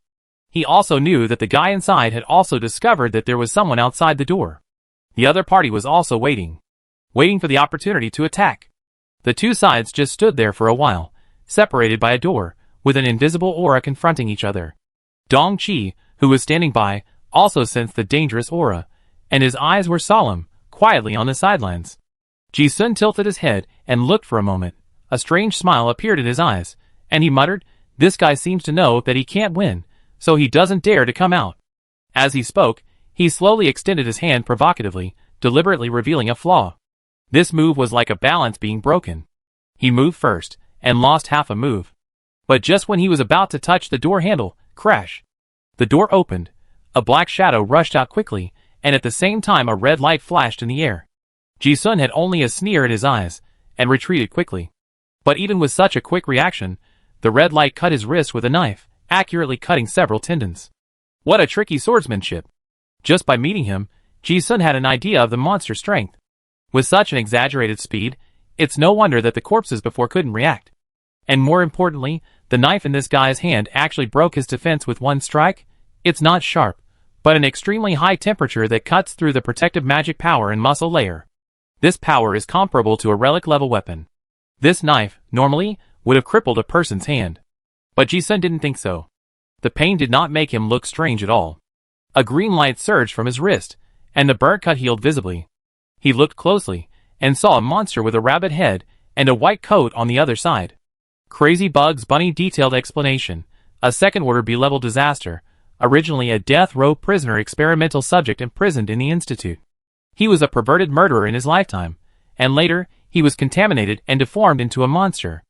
He also knew that the guy inside had also discovered that there was someone outside the door. The other party was also waiting for the opportunity to attack. The two sides just stood there for a while, separated by a door, with an invisible aura confronting each other. Dong-Chi, who was standing by, also sensed the dangerous aura, and his eyes were solemn, quietly on the sidelines. Ji-sun tilted his head and looked for a moment. A strange smile appeared in his eyes, and he muttered, "This guy seems to know that he can't win, so he doesn't dare to come out." As he spoke, he slowly extended his hand provocatively, deliberately revealing a flaw. This move was like a balance being broken. He moved first, and lost half a move. But just when he was about to touch the door handle, crash! The door opened. A black shadow rushed out quickly, and at the same time a red light flashed in the air. Ji-sun had only a sneer in his eyes, and retreated quickly. But even with such a quick reaction, the red light cut his wrist with a knife, accurately cutting several tendons. What a tricky swordsmanship! Just by meeting him, Ji-sun had an idea of the monster's strength. With such an exaggerated speed, it's no wonder that the corpses before couldn't react. And more importantly, the knife in this guy's hand actually broke his defense with one strike. It's not sharp, but an extremely high temperature that cuts through the protective magic power and muscle layer. This power is comparable to a relic-level weapon. This knife, normally, would have crippled a person's hand. But Ji-sun didn't think so. The pain did not make him look strange at all. A green light surged from his wrist, and the burn cut healed visibly. He looked closely, and saw a monster with a rabbit head and a white coat on the other side. Crazy Bugs Bunny detailed explanation. A second-order B-level disaster, originally a death row prisoner experimental subject imprisoned in the Institute. He was a perverted murderer in his lifetime, and later, he was contaminated and deformed into a monster.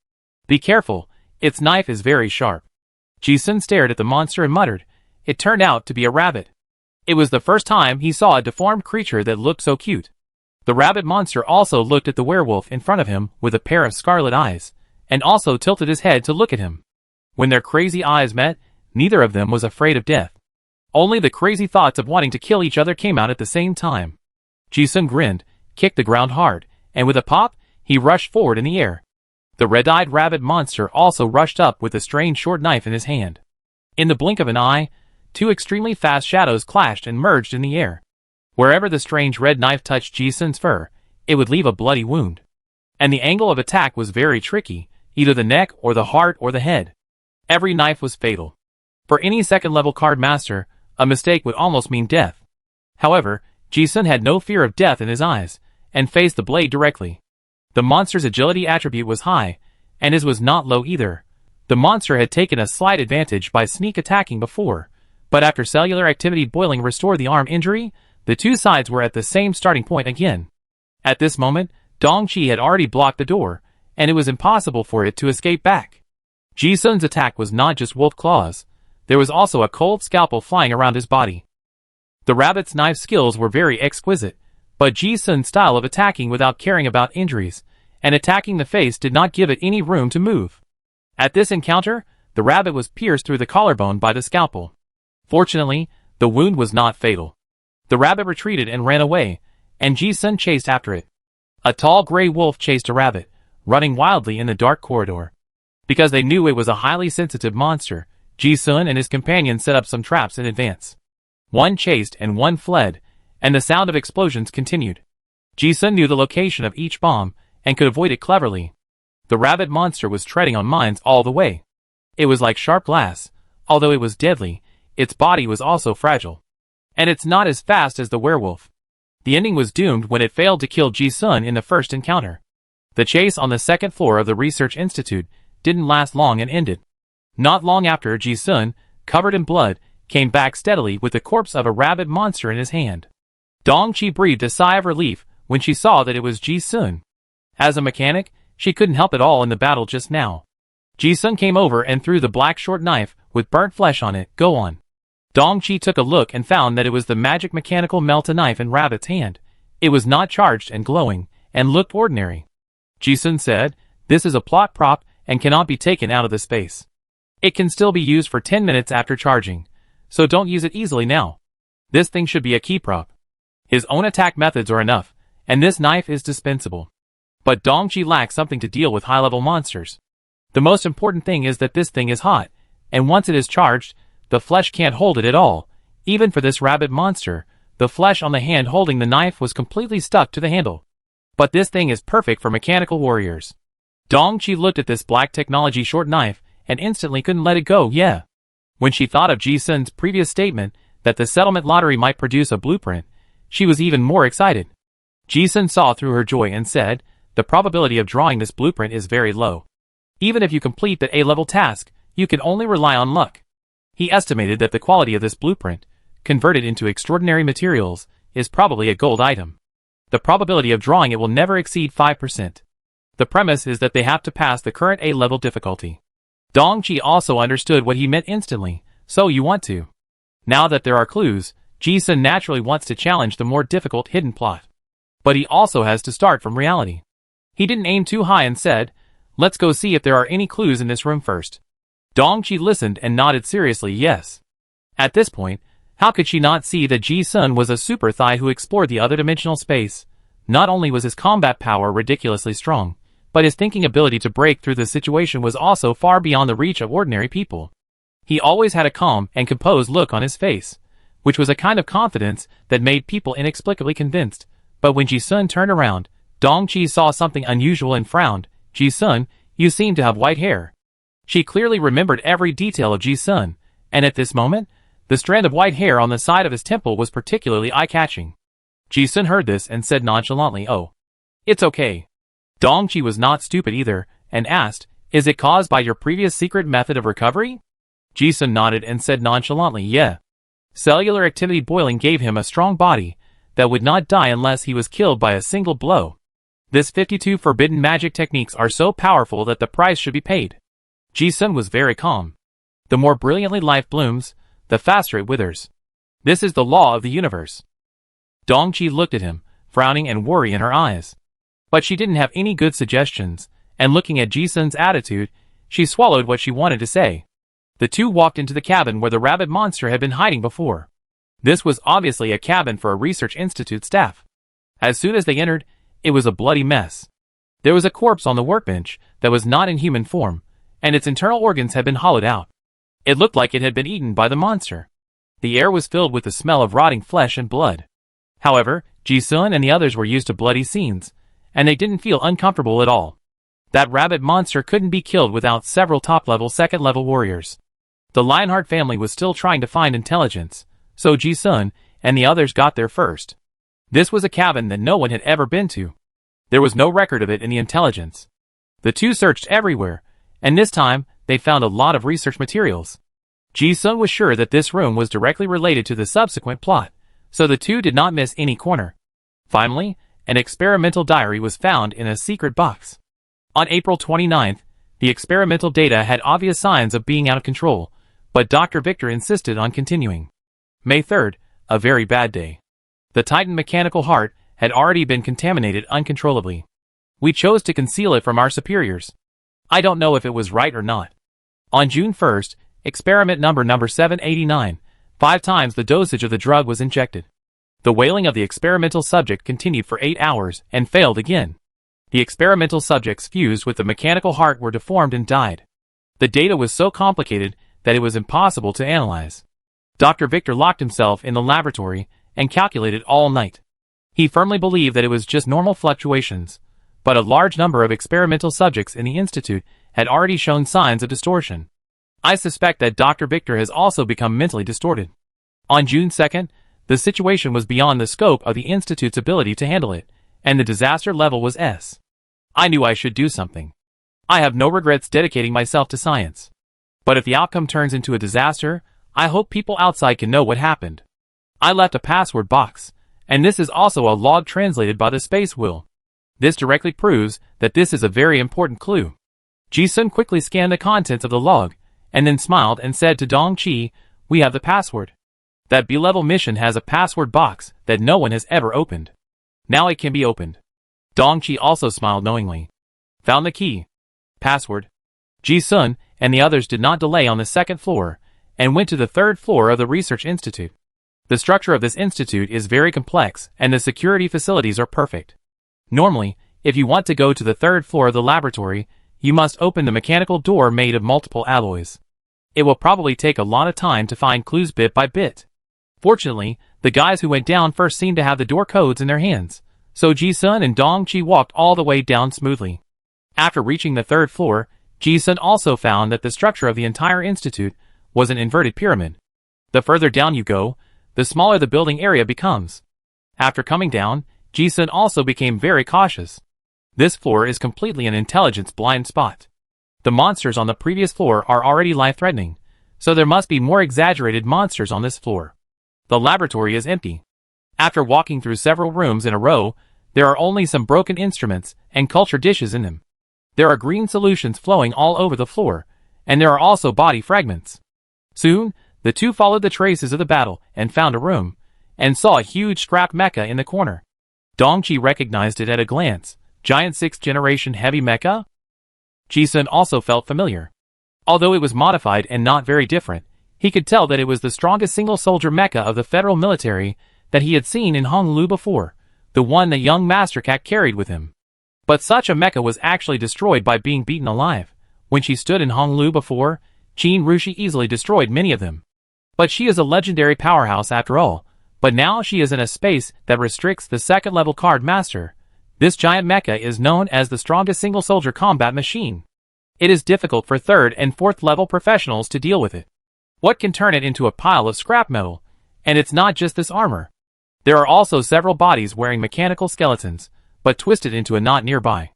Be careful, its knife is very sharp. Ji-sun stared at the monster and muttered, it turned out to be a rabbit. It was the first time he saw a deformed creature that looked so cute. The rabbit monster also looked at the werewolf in front of him with a pair of scarlet eyes, and also tilted his head to look at him. When their crazy eyes met, neither of them was afraid of death. Only the crazy thoughts of wanting to kill each other came out at the same time. Ji-sun grinned, kicked the ground hard, and with a pop, he rushed forward in the air. The red-eyed rabbit monster also rushed up with a strange short knife in his hand. In the blink of an eye, two extremely fast shadows clashed and merged in the air. Wherever the strange red knife touched Ji-sun's fur, it would leave a bloody wound. And the angle of attack was very tricky, either the neck or the heart or the head. Every knife was fatal. For any second-level card master, a mistake would almost mean death. However, Ji-sun had no fear of death in his eyes, and faced the blade directly. The monster's agility attribute was high, and his was not low either. The monster had taken a slight advantage by sneak attacking before, but after cellular activity boiling restored the arm injury, the two sides were at the same starting point again. At this moment, Dong-chi had already blocked the door, and it was impossible for it to escape back. Ji-sun's attack was not just wolf claws, there was also a cold scalpel flying around his body. The rabbit's knife skills were very exquisite, but Ji-sun's style of attacking without caring about injuries, and attacking the face did not give it any room to move. At this encounter, the rabbit was pierced through the collarbone by the scalpel. Fortunately, the wound was not fatal. The rabbit retreated and ran away, and Ji-sun chased after it. A tall gray wolf chased a rabbit, running wildly in the dark corridor. Because they knew it was a highly sensitive monster, Ji-sun and his companions set up some traps in advance. One chased and one fled, and the sound of explosions continued. Ji-sun knew the location of each bomb, and could avoid it cleverly. The rabbit monster was treading on mines all the way. It was like sharp glass. Although it was deadly, its body was also fragile. And it's not as fast as the werewolf. The ending was doomed when it failed to kill Ji-sun in the first encounter. The chase on the second floor of the research institute didn't last long and ended. Not long after, Ji-sun, covered in blood, came back steadily with the corpse of a rabbit monster in his hand. Dong-chi breathed a sigh of relief when she saw that it was Ji-sun. As a mechanic, she couldn't help at all in the battle just now. Ji-sun came over and threw the black short knife with burnt flesh on it. Go on. Dong-chi took a look and found that it was the magic mechanical melt-a knife in Rabbit's hand. It was not charged and glowing, and looked ordinary. Ji-sun said, this is a plot prop and cannot be taken out of the space. It can still be used for 10 minutes after charging, so don't use it easily now. This thing should be a key prop. His own attack methods are enough, and this knife is dispensable. But Dong-chi lacks something to deal with high-level monsters. The most important thing is that this thing is hot, and once it is charged, the flesh can't hold it at all. Even for this rabbit monster, the flesh on the hand holding the knife was completely stuck to the handle. But this thing is perfect for mechanical warriors. Dong-chi looked at this black technology short knife, and instantly couldn't let it go. Yeah. When she thought of Ji-sun's previous statement that the settlement lottery might produce a blueprint, she was even more excited. Ji-sun saw through her joy and said, "The probability of drawing this blueprint is very low. Even if you complete the A-level task, you can only rely on luck." He estimated that the quality of this blueprint, converted into extraordinary materials, is probably a gold item. The probability of drawing it will never exceed 5%. The premise is that they have to pass the current A-level difficulty. Dong-chi also understood what he meant instantly, so you want to. Now that there are clues, Ji-sun naturally wants to challenge the more difficult hidden plot. But he also has to start from reality. He didn't aim too high and said, "Let's go see if there are any clues in this room first." Dong-chi listened and nodded seriously yes. At this point, how could she not see that Ji-sun was a super thigh who explored the other dimensional space? Not only was his combat power ridiculously strong, but his thinking ability to break through the situation was also far beyond the reach of ordinary people. He always had a calm and composed look on his face, which was a kind of confidence that made people inexplicably convinced. But when Ji-sun turned around, Dong-chi saw something unusual and frowned. "Ji-sun, you seem to have white hair." She clearly remembered every detail of Ji-sun, and at this moment, the strand of white hair on the side of his temple was particularly eye-catching. Ji-sun heard this and said nonchalantly, "Oh, it's okay." Dong-chi was not stupid either, and asked, "Is it caused by your previous secret method of recovery?" Ji-sun nodded and said nonchalantly, "Yeah. Cellular activity boiling gave him a strong body that would not die unless he was killed by a single blow. This 52 forbidden magic techniques are so powerful that the price should be paid." Ji-sun was very calm. The more brilliantly life blooms, the faster it withers. This is the law of the universe. Dong-chi looked at him, frowning and worry in her eyes. But she didn't have any good suggestions, and looking at Ji-sun's attitude, she swallowed what she wanted to say. The two walked into the cabin where the rabbit monster had been hiding before. This was obviously a cabin for a research institute staff. As soon as they entered, it was a bloody mess. There was a corpse on the workbench that was not in human form, and its internal organs had been hollowed out. It looked like it had been eaten by the monster. The air was filled with the smell of rotting flesh and blood. However, Ji-sun and the others were used to bloody scenes, and they didn't feel uncomfortable at all. That rabbit monster couldn't be killed without several top-level, second-level warriors. The Lionheart family was still trying to find intelligence, so Ji-sun and the others got there first. This was a cabin that no one had ever been to. There was no record of it in the intelligence. The two searched everywhere, and this time, they found a lot of research materials. Ji-sun was sure that this room was directly related to the subsequent plot, so the two did not miss any corner. Finally, an experimental diary was found in a secret box. On April 29th, the experimental data had obvious signs of being out of control, but Dr. Victor insisted on continuing. May 3rd, a very bad day. The Titan mechanical heart had already been contaminated uncontrollably. We chose to conceal it from our superiors. I don't know if it was right or not. On June 1st, experiment number 789, 5 times the dosage of the drug was injected. The wailing of the experimental subject continued for 8 hours and failed again. The experimental subjects fused with the mechanical heart were deformed and died. The data was so complicated that it was impossible to analyze. Dr. Victor locked himself in the laboratory and calculated all night. He firmly believed that it was just normal fluctuations, but a large number of experimental subjects in the institute had already shown signs of distortion. I suspect that Dr. Victor has also become mentally distorted. On June 2nd, the situation was beyond the scope of the Institute's ability to handle it, and the disaster level was S. I knew I should do something. I have no regrets dedicating myself to science. But if the outcome turns into a disaster, I hope people outside can know what happened. I left a password box, and this is also a log translated by the space wheel. This directly proves that this is a very important clue. Ji-sun quickly scanned the contents of the log, and then smiled and said to Dong-chi, "We have the password. That B-level mission has a password box that no one has ever opened. Now it can be opened." Dong-chi also smiled knowingly. "Found the key. Password." Ji-sun and the others did not delay on the second floor, and went to the third floor of the research institute. The structure of this institute is very complex, and the security facilities are perfect. Normally, if you want to go to the third floor of the laboratory, you must open the mechanical door made of multiple alloys. It will probably take a lot of time to find clues bit by bit. Fortunately, the guys who went down first seemed to have the door codes in their hands, so Ji-sun and Dong-chi walked all the way down smoothly. After reaching the third floor, Ji-sun also found that the structure of the entire institute was an inverted pyramid. The further down you go, the smaller the building area becomes. After coming down, Ji-sun also became very cautious. This floor is completely an intelligence blind spot. The monsters on the previous floor are already life-threatening, so there must be more exaggerated monsters on this floor. The laboratory is empty. After walking through several rooms in a row, there are only some broken instruments and culture dishes in them. There are green solutions flowing all over the floor, and there are also body fragments. Soon, the two followed the traces of the battle and found a room, and saw a huge scrap mecha in the corner. Dongqi recognized it at a glance. Giant 6th generation heavy mecha? Ji-sun also felt familiar. Although it was modified and not very different, he could tell that it was the strongest single-soldier mecha of the federal military that he had seen in Honolulu before, the one that young Master Cat carried with him. But such a mecha was actually destroyed by being beaten alive. When she stood in Honolulu before, Qin Rushi easily destroyed many of them. But she is a legendary powerhouse after all, but now she is in a space that restricts the second-level card master. This giant mecha is known as the strongest single-soldier combat machine. It is difficult for 3rd and 4th level professionals to deal with it. What can turn it into a pile of scrap metal? And it's not just this armor. There are also several bodies wearing mechanical skeletons, but twisted into a knot nearby.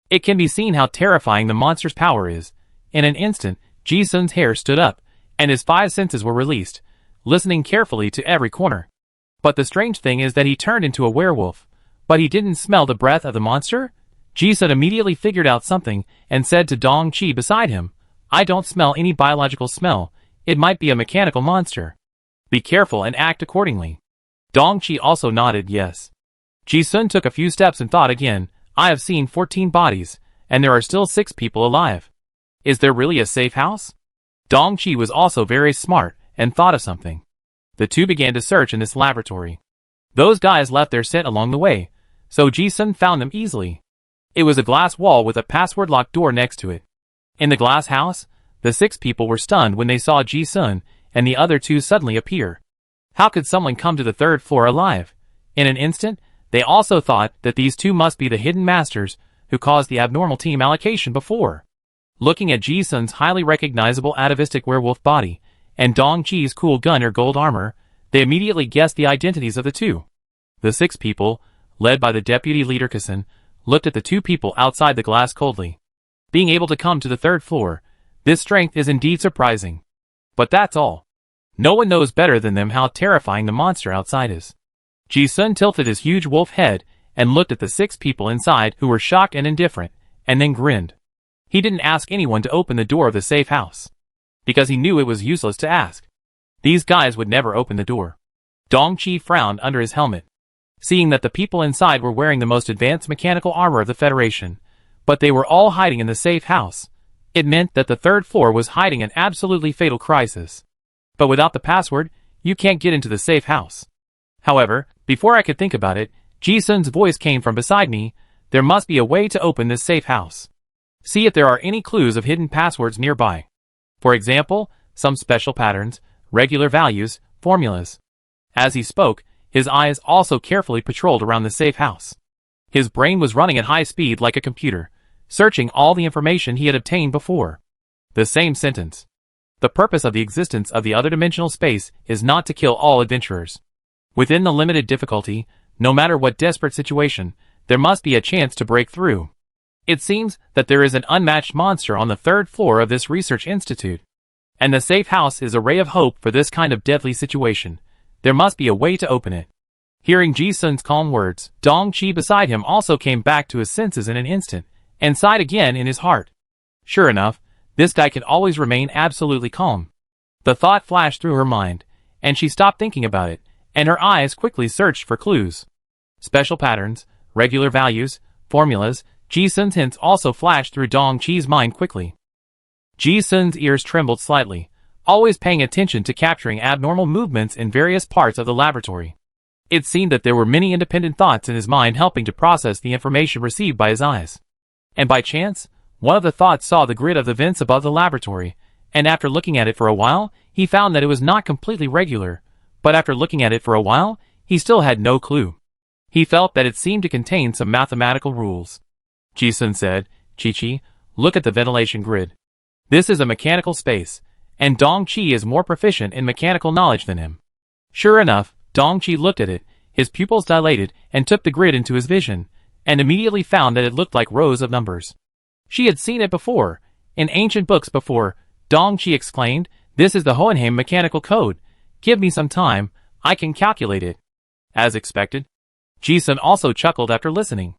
It can be seen how terrifying the monster's power is. In an instant, Ji-sun's hair stood up, and his 5 senses were released, listening carefully to every corner. But the strange thing is that he turned into a werewolf. But he didn't smell the breath of the monster? Ji-sun immediately figured out something and said to Dong-chi beside him, "I don't smell any biological smell. It might be a mechanical monster. Be careful and act accordingly." Dong-chi also nodded yes. Ji-sun took a few steps and thought again, "I have seen 14 bodies, and there are still 6 people alive. Is there really a safe house?" Dong-chi was also very smart and thought of something. The two began to search in this laboratory. Those guys left their scent along the way, so Ji-sun found them easily. It was a glass wall with a password-locked door next to it. In the glass house, the 6 people were stunned when they saw Ji-sun and the other 2 suddenly appear. How could someone come to the 3rd floor alive? In an instant, they also thought that these 2 must be the hidden masters who caused the abnormal team allocation before. Looking at Ji-sun's highly recognizable atavistic werewolf body and Dong-chi's cool gunner gold armor, they immediately guessed the identities of the 2. The 6 people, led by the deputy leader Kassen, looked at the 2 people outside the glass coldly. Being able to come to the 3rd floor, this strength is indeed surprising. But that's all. No one knows better than them how terrifying the monster outside is. Ji-sun tilted his huge wolf head and looked at the 6 people inside who were shocked and indifferent, and then grinned. He didn't ask anyone to open the door of the safe house, because he knew it was useless to ask. These guys would never open the door. Dong-chi frowned under his helmet, seeing that the people inside were wearing the most advanced mechanical armor of the Federation, but they were all hiding in the safe house. It meant that the 3rd floor was hiding an absolutely fatal crisis. But without the password, you can't get into the safe house. However, before I could think about it, Ji-sun's voice came from beside me. There must be a way to open this safe house. See if there are any clues of hidden passwords nearby. For example, some special patterns, regular values, formulas. As he spoke, his eyes also carefully patrolled around the safe house. His brain was running at high speed like a computer, searching all the information he had obtained before. The same sentence. The purpose of the existence of the other dimensional space is not to kill all adventurers. Within the limited difficulty, no matter what desperate situation, there must be a chance to break through. It seems that there is an unmatched monster on the 3rd floor of this research institute. And the safe house is a ray of hope for this kind of deadly situation. There must be a way to open it. Hearing Ji-sun's calm words, Dong-chi beside him also came back to his senses in an instant, and sighed again in his heart. Sure enough, this guy can always remain absolutely calm. The thought flashed through her mind, and she stopped thinking about it, and her eyes quickly searched for clues. Special patterns, regular values, formulas. Ji-sun's hints also flashed through Dong-chi's mind quickly. Ji-sun's ears trembled slightly, always paying attention to capturing abnormal movements in various parts of the laboratory. It seemed that there were many independent thoughts in his mind helping to process the information received by his eyes. And by chance, one of the thoughts saw the grid of the vents above the laboratory, and after looking at it for a while, he found that it was not completely regular, but after looking at it for a while, he still had no clue. He felt that it seemed to contain some mathematical rules. Ji-sun said, "Chi-chi, look at the ventilation grid. This is a mechanical space, and Dong Qi is more proficient in mechanical knowledge than him. Sure enough, Dong Qi looked at it, his pupils dilated, and took the grid into his vision, and immediately found that it looked like rows of numbers. She had seen it before, in ancient books before. Dong Qi exclaimed, "This is the Hohenheim mechanical code. Give me some time, I can calculate it." As expected, Ji-sun also chuckled after listening.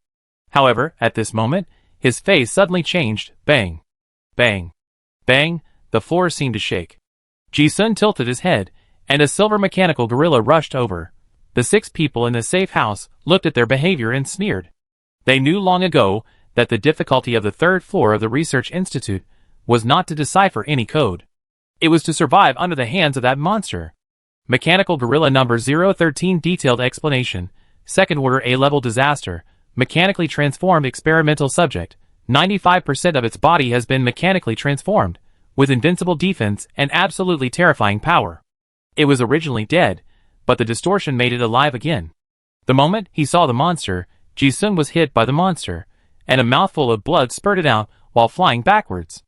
However, at this moment, his face suddenly changed. Bang! Bang! Bang! The floor seemed to shake. Ji-sun tilted his head, and a silver mechanical gorilla rushed over. The 6 people in the safe house looked at their behavior and sneered. They knew long ago that the difficulty of the 3rd floor of the Research Institute was not to decipher any code. It was to survive under the hands of that monster. Mechanical Gorilla Number 013 Detailed Explanation. Second Order A-Level Disaster. Mechanically transformed experimental subject. 95% of its body has been mechanically transformed, with invincible defense and absolutely terrifying power. It was originally dead, but the distortion made it alive again. The moment he saw the monster, Ji-sun was hit by the monster, and a mouthful of blood spurted out while flying backwards.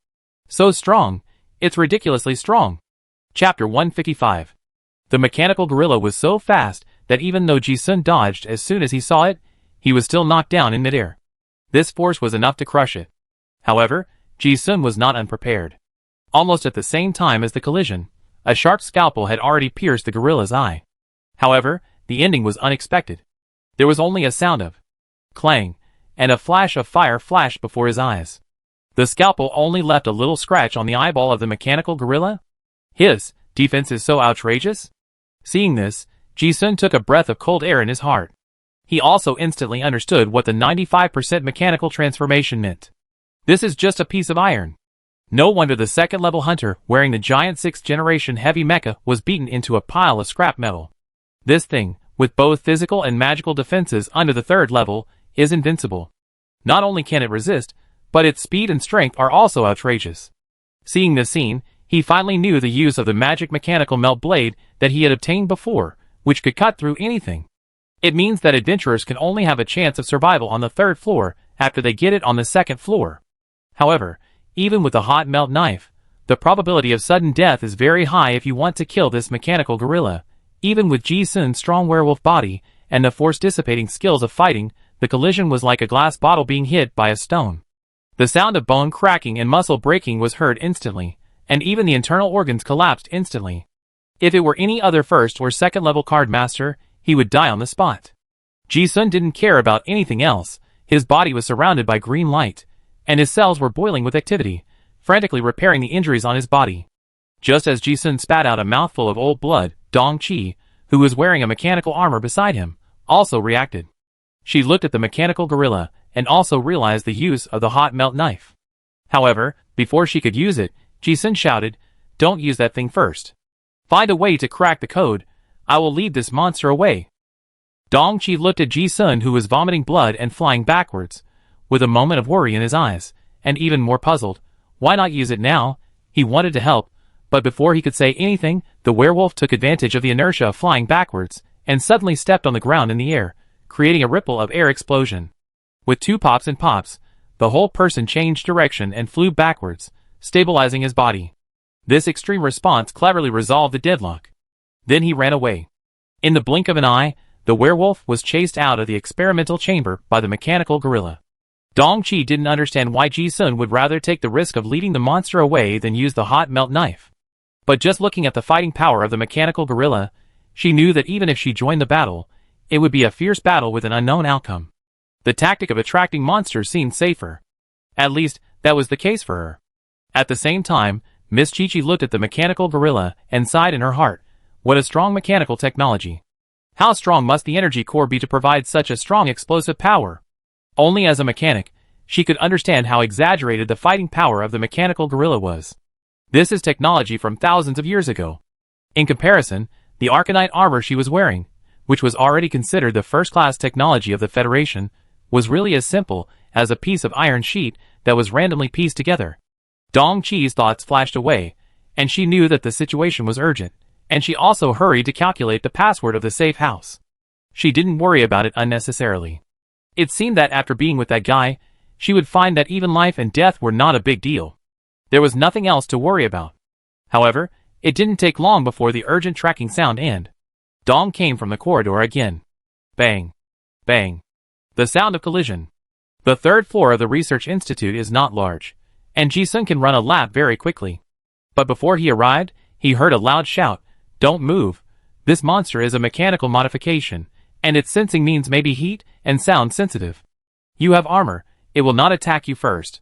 So strong, it's ridiculously strong. Chapter 155. The mechanical gorilla was so fast that even though Ji-sun dodged as soon as he saw it, he was still knocked down in midair. This force was enough to crush it. However, Ji-sun was not unprepared. Almost at the same time as the collision, a sharp scalpel had already pierced the gorilla's eye. However, the ending was unexpected. There was only a sound of clang, and a flash of fire flashed before his eyes. The scalpel only left a little scratch on the eyeball of the mechanical gorilla. His defense is so outrageous? Seeing this, Ji-sun took a breath of cold air in his heart. He also instantly understood what the 95% mechanical transformation meant. This is just a piece of iron. No wonder the 2nd level hunter wearing the giant 6th generation heavy mecha was beaten into a pile of scrap metal. This thing, with both physical and magical defenses under the 3rd level, is invincible. Not only can it resist, but its speed and strength are also outrageous. Seeing this scene, he finally knew the use of the magic mechanical melt blade that he had obtained before, which could cut through anything. It means that adventurers can only have a chance of survival on the 3rd floor after they get it on the 2nd floor. However, even with a hot melt knife, the probability of sudden death is very high if you want to kill this mechanical gorilla. Even with Ji-sun's strong werewolf body and the force-dissipating skills of fighting, the collision was like a glass bottle being hit by a stone. The sound of bone cracking and muscle breaking was heard instantly, and even the internal organs collapsed instantly. If it were any other 1st or 2nd level card master, he would die on the spot. Ji-sun didn't care about anything else. His body was surrounded by green light, and his cells were boiling with activity, frantically repairing the injuries on his body. Just as Ji-sun spat out a mouthful of old blood, Dong Qi, who was wearing a mechanical armor beside him, also reacted. She looked at the mechanical gorilla, and also realized the use of the hot melt knife. However, before she could use it, Ji-sun shouted, "Don't use that thing first. Find a way to crack the code. I will lead this monster away." Dong Qi looked at Ji-sun, who was vomiting blood and flying backwards, with a moment of worry in his eyes, and even more puzzled. Why not use it now? He wanted to help, but before he could say anything, the werewolf took advantage of the inertia of flying backwards, and suddenly stepped on the ground in the air, creating a ripple of air explosion. With 2 pops and pops, the whole person changed direction and flew backwards, stabilizing his body. This extreme response cleverly resolved the deadlock. Then he ran away. In the blink of an eye, the werewolf was chased out of the experimental chamber by the mechanical gorilla. Dong Qi didn't understand why Ji-sun would rather take the risk of leading the monster away than use the hot melt knife. But just looking at the fighting power of the mechanical gorilla, she knew that even if she joined the battle, it would be a fierce battle with an unknown outcome. The tactic of attracting monsters seemed safer. At least, that was the case for her. At the same time, Miss Chi-Chi looked at the mechanical gorilla and sighed in her heart. What a strong mechanical technology. How strong must the energy core be to provide such a strong explosive power? Only as a mechanic, she could understand how exaggerated the fighting power of the mechanical gorilla was. This is technology from thousands of years ago. In comparison, the Arcanite armor she was wearing, which was already considered the first-class technology of the Federation, was really as simple as a piece of iron sheet that was randomly pieced together. Dong Qi's thoughts flashed away, and she knew that the situation was urgent, and she also hurried to calculate the password of the safe house. She didn't worry about it unnecessarily. It seemed that after being with that guy, she would find that even life and death were not a big deal. There was nothing else to worry about. However, it didn't take long before the urgent tracking sound and dong came from the corridor again. Bang. Bang. The sound of collision. The third floor of the research institute is not large, and Ji-sun can run a lap very quickly. But before he arrived, he heard a loud shout, "Don't move. This monster is a mechanical modification, and its sensing means maybe heat and sound sensitive. You have armor, it will not attack you first."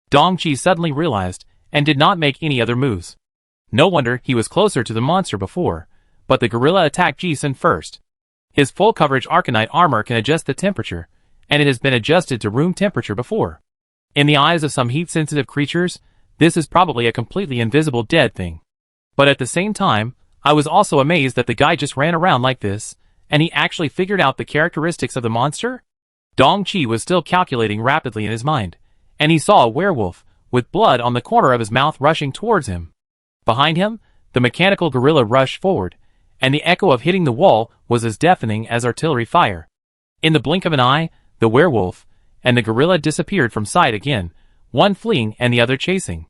Dong-chi suddenly realized, and did not make any other moves. No wonder he was closer to the monster before, but the gorilla attacked Ji-sun first. His full coverage Arcanite armor can adjust the temperature, and it has been adjusted to room temperature before. In the eyes of some heat-sensitive creatures, this is probably a completely invisible dead thing. But at the same time, I was also amazed that the guy just ran around like this, and he actually figured out the characteristics of the monster? Dong-chi was still calculating rapidly in his mind, and he saw a werewolf, with blood on the corner of his mouth rushing towards him. Behind him, the mechanical gorilla rushed forward, and the echo of hitting the wall was as deafening as artillery fire. In the blink of an eye, the werewolf and the gorilla disappeared from sight again, one fleeing and the other chasing.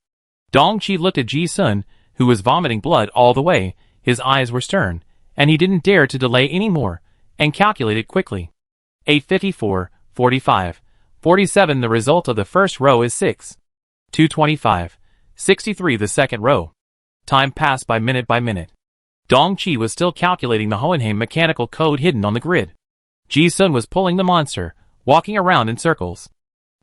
Dong-chi looked at Ji-sun, who was vomiting blood all the way. His eyes were stern, and he didn't dare to delay any more, and calculated quickly. 854, 45, 47. The result of the first row is 6. 225, 63. The second row. Time passed by minute by minute. Dong-chi was still calculating the Hohenheim mechanical code hidden on the grid. Ji-sun was pulling the monster, walking around in circles.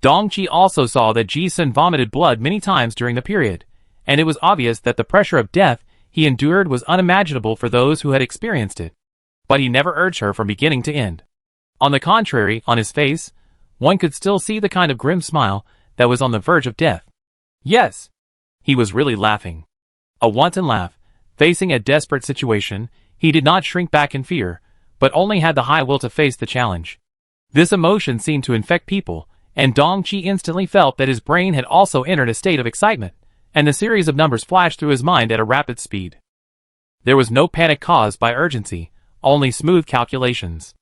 Dong-chi also saw that Ji-sun vomited blood many times during the period, and it was obvious that the pressure of death he endured was unimaginable for those who had experienced it. But he never urged her from beginning to end. On the contrary, on his face, one could still see the kind of grim smile that was on the verge of death. Yes, he was really laughing. A wanton laugh. Facing a desperate situation, he did not shrink back in fear, but only had the high will to face the challenge. This emotion seemed to infect people, and Dong-chi instantly felt that his brain had also entered a state of excitement, and the series of numbers flashed through his mind at a rapid speed. There was no panic caused by urgency, only smooth calculations.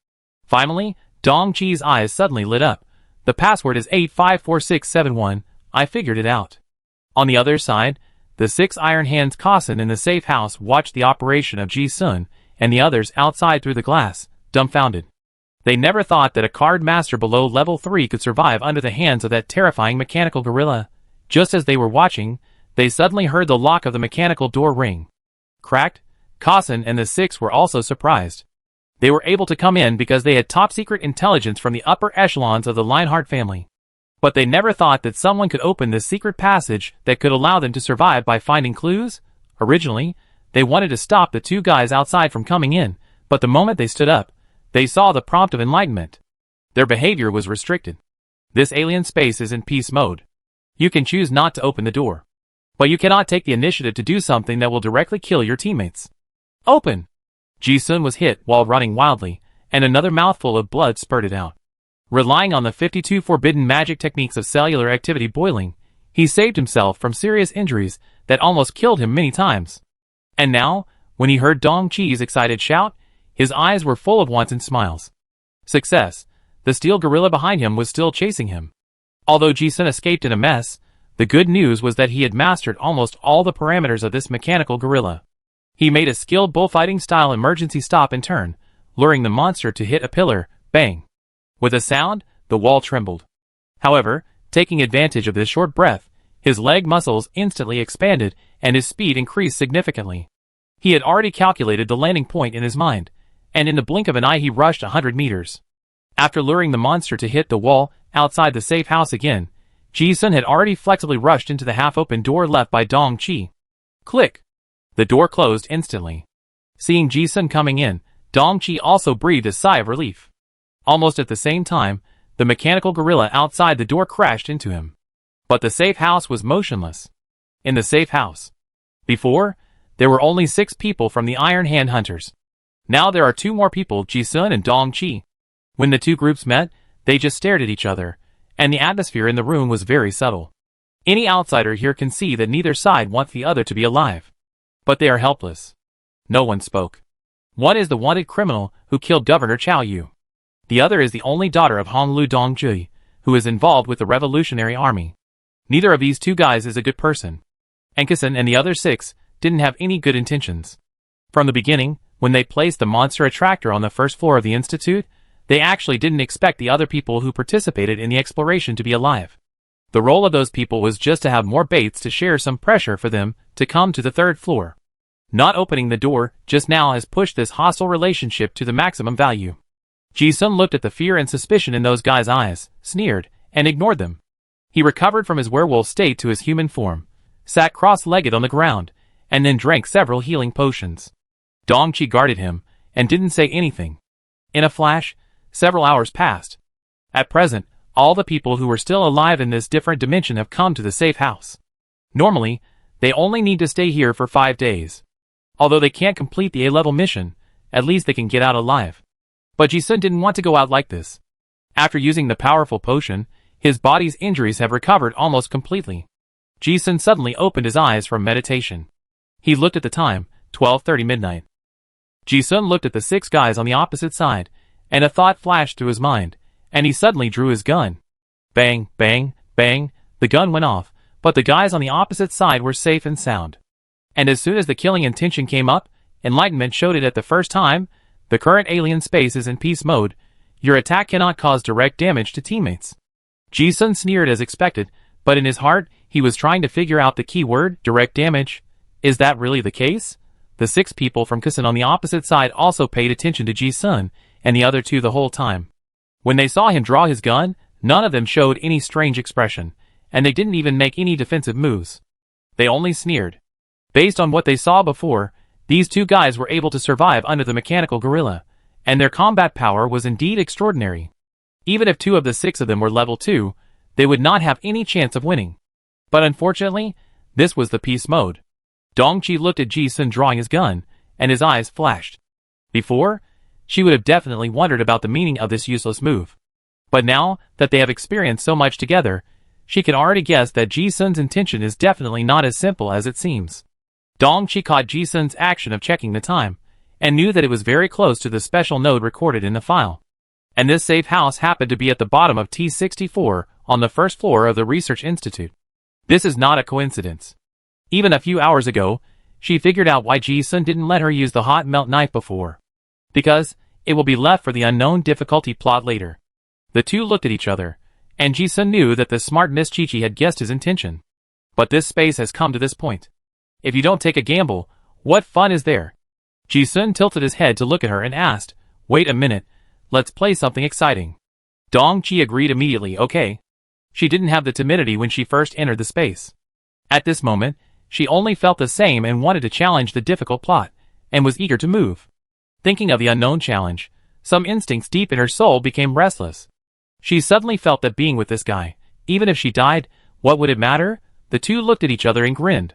Finally, Dong-chi's eyes suddenly lit up. The password is 854671, I figured it out. On the other side, the 6 Iron Hands Kasen in the safe house watched the operation of Ji-sun and the others outside through the glass, dumbfounded. They never thought that a card master below level 3 could survive under the hands of that terrifying mechanical gorilla. Just as they were watching, they suddenly heard the lock of the mechanical door ring. Cracked. Kasen and the 6 were also surprised. They were able to come in because they had top-secret intelligence from the upper echelons of the Lionheart family. But they never thought that someone could open this secret passage that could allow them to survive by finding clues. Originally, they wanted to stop the 2 guys outside from coming in, but the moment they stood up, they saw the prompt of enlightenment. Their behavior was restricted. This alien space is in peace mode. You can choose not to open the door, but you cannot take the initiative to do something that will directly kill your teammates. Open! Ji-sun was hit while running wildly, and another mouthful of blood spurted out. Relying on the 52 forbidden magic techniques of cellular activity boiling, he saved himself from serious injuries that almost killed him many times. And now, when he heard Dong-chi's excited shout, his eyes were full of wanton smiles. Success. The steel gorilla behind him was still chasing him. Although Ji-sun escaped in a mess, the good news was that he had mastered almost all the parameters of this mechanical gorilla. He made a skilled bullfighting-style emergency stop and turn, luring the monster to hit a pillar. Bang! With a sound, the wall trembled. However, taking advantage of this short breath, his leg muscles instantly expanded and his speed increased significantly. He had already calculated the landing point in his mind, and in the blink of an eye he rushed 100 meters. After luring the monster to hit the wall outside the safe house again, Ji-sun had already flexibly rushed into the half-open door left by Dong-chi. Click! The door closed instantly. Seeing Ji-sun coming in, Dong-chi also breathed a sigh of relief. Almost at the same time, the mechanical gorilla outside the door crashed into him. But the safe house was motionless. In the safe house. Before, there were only 6 people from the Iron Hand Hunters. Now there are 2 more people, Ji-sun and Dong-chi. When the 2 groups met, they just stared at each other, and the atmosphere in the room was very subtle. Any outsider here can see that neither side wants the other to be alive. But they are helpless. No one spoke. One is the wanted criminal who killed Governor Chao Yu. The other is the only daughter of Honglu Dongjui, who is involved with the Revolutionary Army. Neither of these 2 guys is a good person. Enkasen and the other 6 didn't have any good intentions. From the beginning, when they placed the monster attractor on the first floor of the Institute, they actually didn't expect the other people who participated in the exploration to be alive. The role of those people was just to have more baits to share some pressure for them to come to the third floor. Not opening the door just now has pushed this hostile relationship to the maximum value. Ji-sun looked at the fear and suspicion in those guys' eyes, sneered, and ignored them. He recovered from his werewolf state to his human form, sat cross-legged on the ground, and then drank several healing potions. Dong-chi guarded him, and didn't say anything. In a flash, several hours passed. At present, all the people who were still alive in this different dimension have come to the safe house. Normally, they only need to stay here for 5 days. Although they can't complete the A-level mission, at least they can get out alive. But Ji-sun didn't want to go out like this. After using the powerful potion, his body's injuries have recovered almost completely. Ji-sun suddenly opened his eyes from meditation. He looked at the time, 12:30 midnight. Ji-sun looked at the 6 guys on the opposite side, and a thought flashed through his mind, and he suddenly drew his gun. Bang, bang, bang, the gun went off, but the guys on the opposite side were safe and sound. And as soon as the killing intention came up, enlightenment showed it at the first time. The current alien space is in peace mode. Your attack cannot cause direct damage to teammates. Ji-sun sneered as expected, but in his heart, he was trying to figure out the key word, direct damage. Is that really the case? The 6 people from Kusan on the opposite side also paid attention to Ji-sun, and the other 2 the whole time. When they saw him draw his gun, none of them showed any strange expression, and they didn't even make any defensive moves. They only sneered. Based on what they saw before, these 2 guys were able to survive under the mechanical gorilla, and their combat power was indeed extraordinary. Even if 2 of the 6 of them were level 2, they would not have any chance of winning. But unfortunately, this was the peace mode. Dong-chi looked at Ji-sun drawing his gun, and his eyes flashed. Before, she would have definitely wondered about the meaning of this useless move. But now that they have experienced so much together, she can already guess that Ji-sun's intention is definitely not as simple as it seems. Dong-chi caught Ji-sun's action of checking the time, and knew that it was very close to the special node recorded in the file. And this safe house happened to be at the bottom of T64, on the first floor of the Research Institute. This is not a coincidence. Even a few hours ago, she figured out why Ji-sun didn't let her use the hot melt knife before. Because it will be left for the unknown difficulty plot later. The 2 looked at each other, and Ji-sun knew that the smart Miss Chi-Chi had guessed his intention. But this space has come to this point. If you don't take a gamble, what fun is there? Ji-sun tilted his head to look at her and asked, wait a minute, let's play something exciting. Dong-chi agreed immediately, okay. She didn't have the timidity when she first entered the space. At this moment, she only felt the same and wanted to challenge the difficult plot, and was eager to move. Thinking of the unknown challenge, some instincts deep in her soul became restless. She suddenly felt that being with this guy, even if she died, what would it matter? The 2 looked at each other and grinned.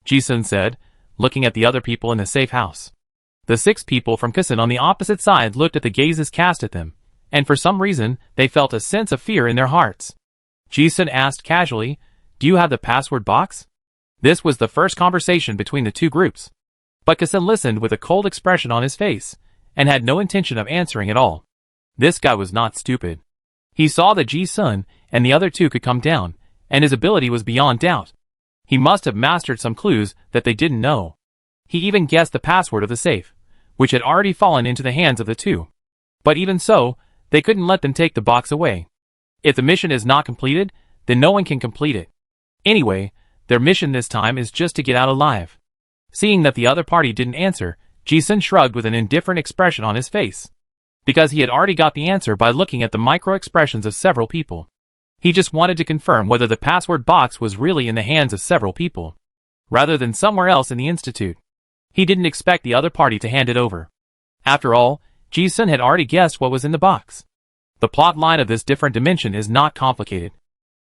Ji-sun said, looking at the other people in the safe house. The 6 people from Kusan on the opposite side looked at the gazes cast at them, and for some reason, they felt a sense of fear in their hearts. Ji-sun asked casually, do you have the password box? This was the first conversation between the 2 groups. But Kusan listened with a cold expression on his face, and had no intention of answering at all. This guy was not stupid. He saw that Ji-sun and the other 2 could come down, and his ability was beyond doubt. He must have mastered some clues that they didn't know. He even guessed the password of the safe, which had already fallen into the hands of the 2. But even so, they couldn't let them take the box away. If the mission is not completed, then no one can complete it. Anyway, their mission this time is just to get out alive. Seeing that the other party didn't answer, Ji-sun shrugged with an indifferent expression on his face. Because he had already got the answer by looking at the micro-expressions of several people. He just wanted to confirm whether the password box was really in the hands of several people, rather than somewhere else in the Institute. He didn't expect the other party to hand it over. After all, Ji-sun had already guessed what was in the box. The plot line of this different dimension is not complicated.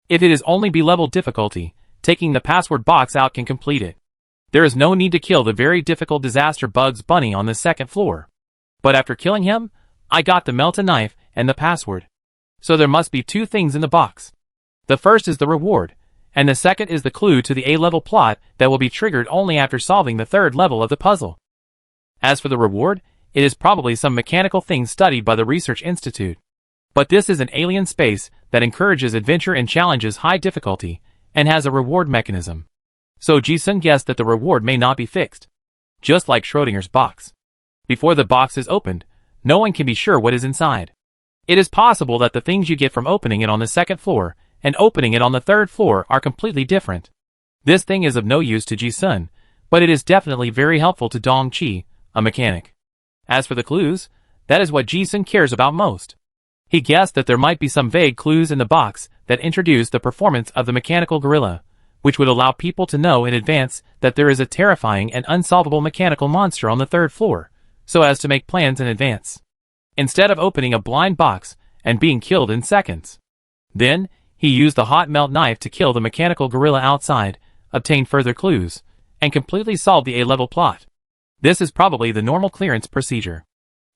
If it is only B-level difficulty, taking the password box out can complete it. There is no need to kill the very difficult disaster Bugs Bunny on the 2nd floor. But after killing him, I got the melt knife and the password. So there must be 2 things in the box. The first is the reward, and the second is the clue to the A-level plot that will be triggered only after solving the 3rd level of the puzzle. As for the reward, it is probably some mechanical thing studied by the Research Institute. But this is an alien space that encourages adventure and challenges high difficulty, and has a reward mechanism. So Ji-sun guessed that the reward may not be fixed. Just like Schrodinger's box. Before the box is opened, no one can be sure what is inside. It is possible that the things you get from opening it on the second floor and opening it on the third floor are completely different. This thing is of no use to Ji-sun, but it is definitely very helpful to Dong-chi, a mechanic. As for the clues, that is what Ji-sun cares about most. He guessed that there might be some vague clues in the box that introduce the performance of the mechanical gorilla, which would allow people to know in advance that there is a terrifying and unsolvable mechanical monster on the third floor, so as to make plans in advance. Instead of opening a blind box and being killed in seconds. Then, he used the hot melt knife to kill the mechanical gorilla outside, obtain further clues, and completely solve the A-level plot. This is probably the normal clearance procedure.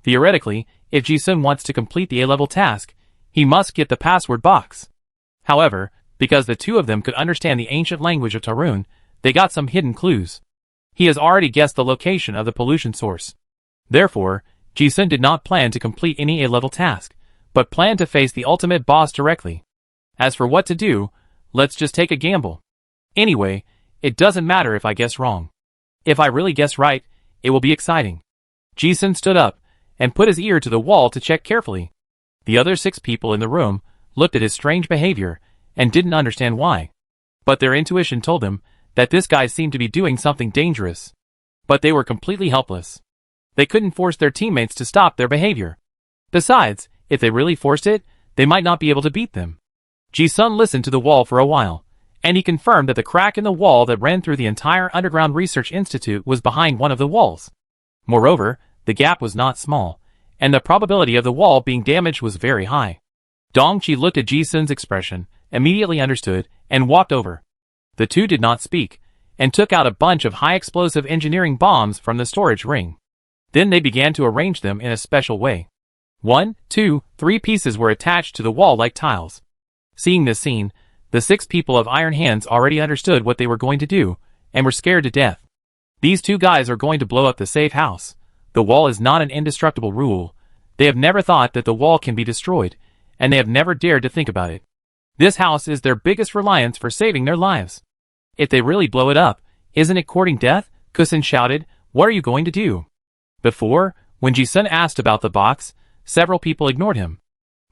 Theoretically, if Ji-sun wants to complete the A-level task, he must get the password box. However, because the two of them could understand the ancient language of Tarun, they got some hidden clues. He has already guessed the location of the pollution source. Therefore, Ji-sun did not plan to complete any A-level task, but planned to face the ultimate boss directly. As for what to do, let's just take a gamble. Anyway, it doesn't matter if I guess wrong. If I really guess right, it will be exciting. Ji-sun stood up and put his ear to the wall to check carefully. The other 6 people in the room looked at his strange behavior and didn't understand why. But their intuition told them that this guy seemed to be doing something dangerous. But they were completely helpless. They couldn't force their teammates to stop their behavior. Besides, if they really forced it, they might not be able to beat them. Ji-sun listened to the wall for a while, and he confirmed that the crack in the wall that ran through the entire underground research institute was behind one of the walls. Moreover, the gap was not small, and the probability of the wall being damaged was very high. Dong-chi looked at Ji-sun's expression, immediately understood, and walked over. The two did not speak, and took out a bunch of high-explosive engineering bombs from the storage ring. Then they began to arrange them in a special way. 1, 2, 3 pieces were attached to the wall like tiles. Seeing this scene, the 6 people of Iron Hands already understood what they were going to do, and were scared to death. These 2 guys are going to blow up the safe house. The wall is not an indestructible rule. They have never thought that the wall can be destroyed, and they have never dared to think about it. This house is their biggest reliance for saving their lives. If they really blow it up, isn't it courting death? Kusin shouted, "What are you going to do?" Before, when Ji-sun asked about the box, several people ignored him.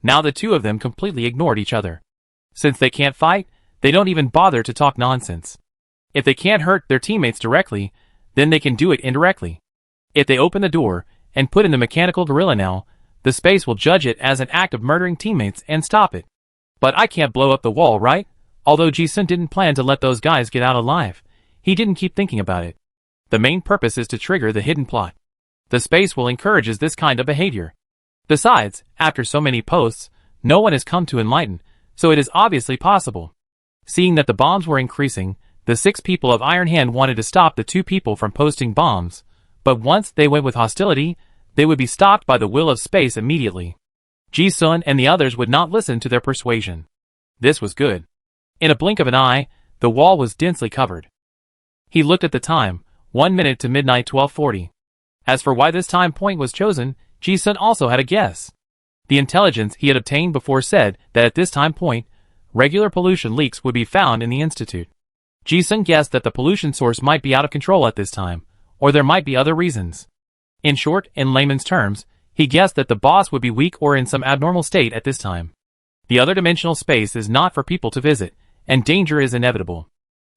Now the 2 of them completely ignored each other. Since they can't fight, they don't even bother to talk nonsense. If they can't hurt their teammates directly, then they can do it indirectly. If they open the door and put in the mechanical gorilla now, the space will judge it as an act of murdering teammates and stop it. But I can't blow up the wall, right? Although Ji-sun didn't plan to let those guys get out alive, he didn't keep thinking about it. The main purpose is to trigger the hidden plot. The space will encourage this kind of behavior. Besides, after so many posts, no one has come to enlighten, so it is obviously possible. Seeing that the bombs were increasing, the 6 people of Iron Hand wanted to stop the 2 people from posting bombs, but once they went with hostility, they would be stopped by the will of space immediately. Ji-sun and the others would not listen to their persuasion. This was good. In a blink of an eye, the wall was densely covered. He looked at the time, 1 minute to midnight 12:40. As for why this time point was chosen, Ji-sun also had a guess. The intelligence he had obtained before said that at this time point, regular pollution leaks would be found in the institute. Ji-sun guessed that the pollution source might be out of control at this time, or there might be other reasons. In short, in layman's terms, he guessed that the boss would be weak or in some abnormal state at this time. The other dimensional space is not for people to visit, and danger is inevitable.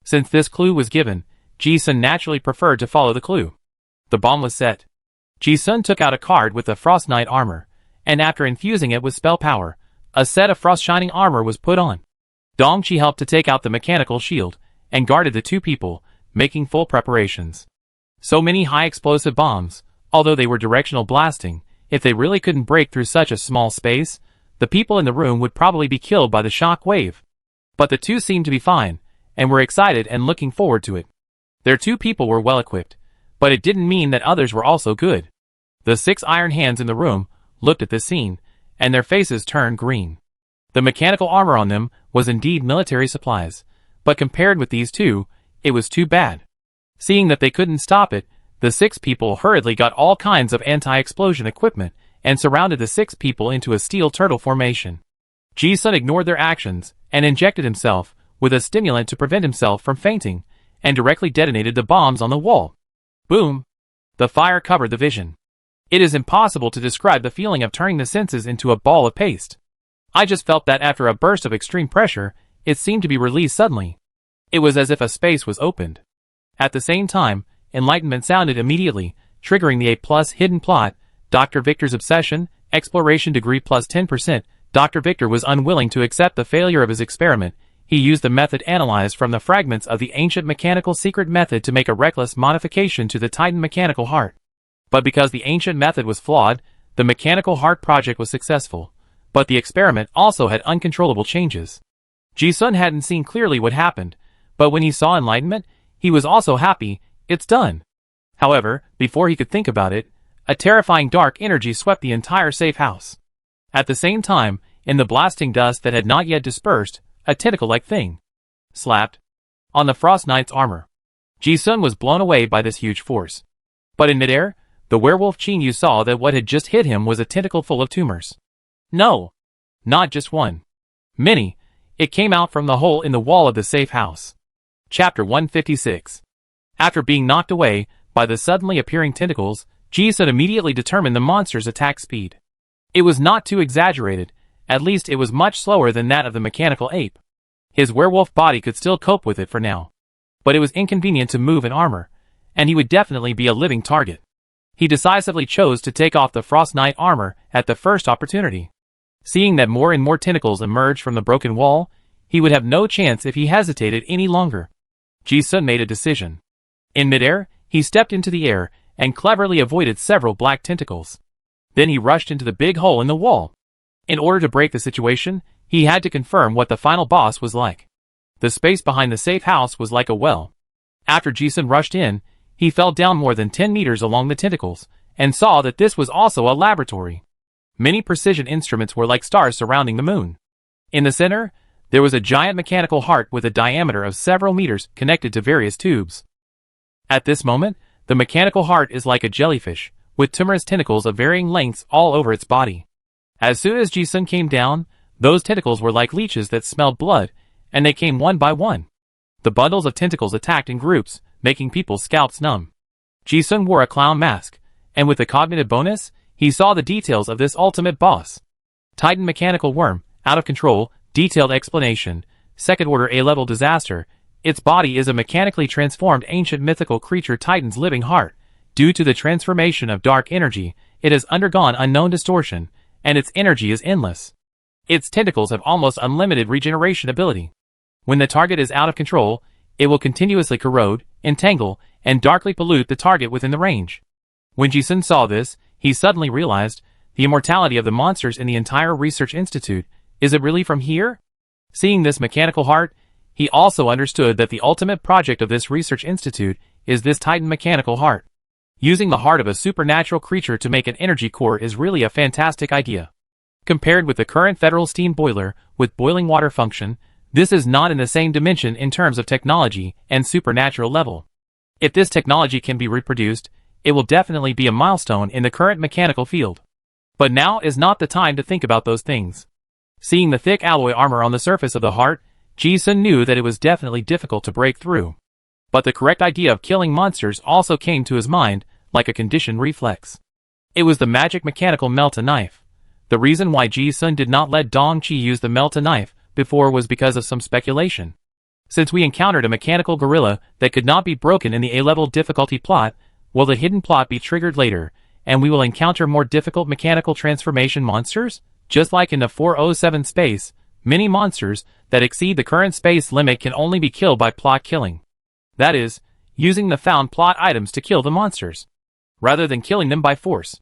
Since this clue was given, Ji-sun naturally preferred to follow the clue. The bomb was set. Ji-sun took out a card with the Frost Knight armor, and after infusing it with spell power, a set of Frost Shining armor was put on. Dong-chi helped to take out the mechanical shield, and guarded the 2 people, making full preparations. So many high-explosive bombs, although they were directional blasting, if they really couldn't break through such a small space, the people in the room would probably be killed by the shock wave. But the 2 seemed to be fine, and were excited and looking forward to it. Their 2 people were well equipped, but it didn't mean that others were also good. The 6 Iron Hands in the room looked at this scene, and their faces turned green. The mechanical armor on them was indeed military supplies, but compared with these 2, it was too bad. Seeing that they couldn't stop it, the 6 people hurriedly got all kinds of anti-explosion equipment and surrounded the 6 people into a steel turtle formation. Ji-sun ignored their actions and injected himself with a stimulant to prevent himself from fainting, and directly detonated the bombs on the wall. Boom! The fire covered the vision. It is impossible to describe the feeling of turning the senses into a ball of paste. I just felt that after a burst of extreme pressure, it seemed to be released suddenly. It was as if a space was opened. At the same time, enlightenment sounded immediately, triggering the A+ hidden plot, Dr. Victor's obsession, exploration degree plus 10%. Dr. Victor was unwilling to accept the failure of his experiment. He used the method analyzed from the fragments of the ancient mechanical secret method to make a reckless modification to the Titan mechanical heart. But because the ancient method was flawed, the mechanical heart project was successful. But the experiment also had uncontrollable changes. Ji-sun hadn't seen clearly what happened, but when he saw enlightenment, he was also happy. It's done. However, before he could think about it, a terrifying dark energy swept the entire safe house. At the same time, in the blasting dust that had not yet dispersed, a tentacle-like thing slapped on the Frost Knight's armor. Ji-sun was blown away by this huge force. But in midair, the werewolf Qin saw that what had just hit him was a tentacle full of tumors. No, not just one. Many. It came out from the hole in the wall of the safe house. Chapter 156. After being knocked away by the suddenly appearing tentacles, Ji-sun immediately determined the monster's attack speed. It was not too exaggerated, at least it was much slower than that of the mechanical ape. His werewolf body could still cope with it for now. But it was inconvenient to move in armor, and he would definitely be a living target. He decisively chose to take off the Frost Knight armor at the first opportunity. Seeing that more and more tentacles emerged from the broken wall, he would have no chance if he hesitated any longer. Ji-sun made a decision. In midair, he stepped into the air and cleverly avoided several black tentacles. Then he rushed into the big hole in the wall. In order to break the situation, he had to confirm what the final boss was like. The space behind the safe house was like a well. After Ji-sun rushed in, he fell down more than 10 meters along the tentacles, and saw that this was also a laboratory. Many precision instruments were like stars surrounding the moon. In the center, there was a giant mechanical heart with a diameter of several meters connected to various tubes. At this moment, the mechanical heart is like a jellyfish, with tumorous tentacles of varying lengths all over its body. As soon as Ji-sun came down, those tentacles were like leeches that smelled blood, and they came one by one. The bundles of tentacles attacked in groups, making people's scalps numb. Ji-sun wore a clown mask, and with the cognitive bonus, he saw the details of this ultimate boss. Titan mechanical worm, out of control, detailed explanation, second order A-level disaster. Its body is a mechanically transformed ancient mythical creature Titan's living heart. Due to the transformation of dark energy, it has undergone unknown distortion, and its energy is endless. Its tentacles have almost unlimited regeneration ability. When the target is out of control, it will continuously corrode, entangle, and darkly pollute the target within the range. When Ji-sun saw this, he suddenly realized the immortality of the monsters in the entire research institute. Is it really from here? Seeing this mechanical heart, he also understood that the ultimate project of this research institute is this Titan mechanical heart. Using the heart of a supernatural creature to make an energy core is really a fantastic idea. Compared with the current federal steam boiler with boiling water function, this is not in the same dimension in terms of technology and supernatural level. If this technology can be reproduced, it will definitely be a milestone in the current mechanical field. But now is not the time to think about those things. Seeing the thick alloy armor on the surface of the heart, Ji-sun knew that it was definitely difficult to break through. But the correct idea of killing monsters also came to his mind, like a conditioned reflex. It was the magic mechanical melt-a knife. The reason why Ji-sun did not let Dong-chi use the melt-a knife before was because of some speculation. Since we encountered a mechanical gorilla that could not be broken in the A-level difficulty plot, will the hidden plot be triggered later, and we will encounter more difficult mechanical transformation monsters? Just like in the 407 space, many monsters that exceed the current space limit can only be killed by plot killing. That is, using the found plot items to kill the monsters, rather than killing them by force.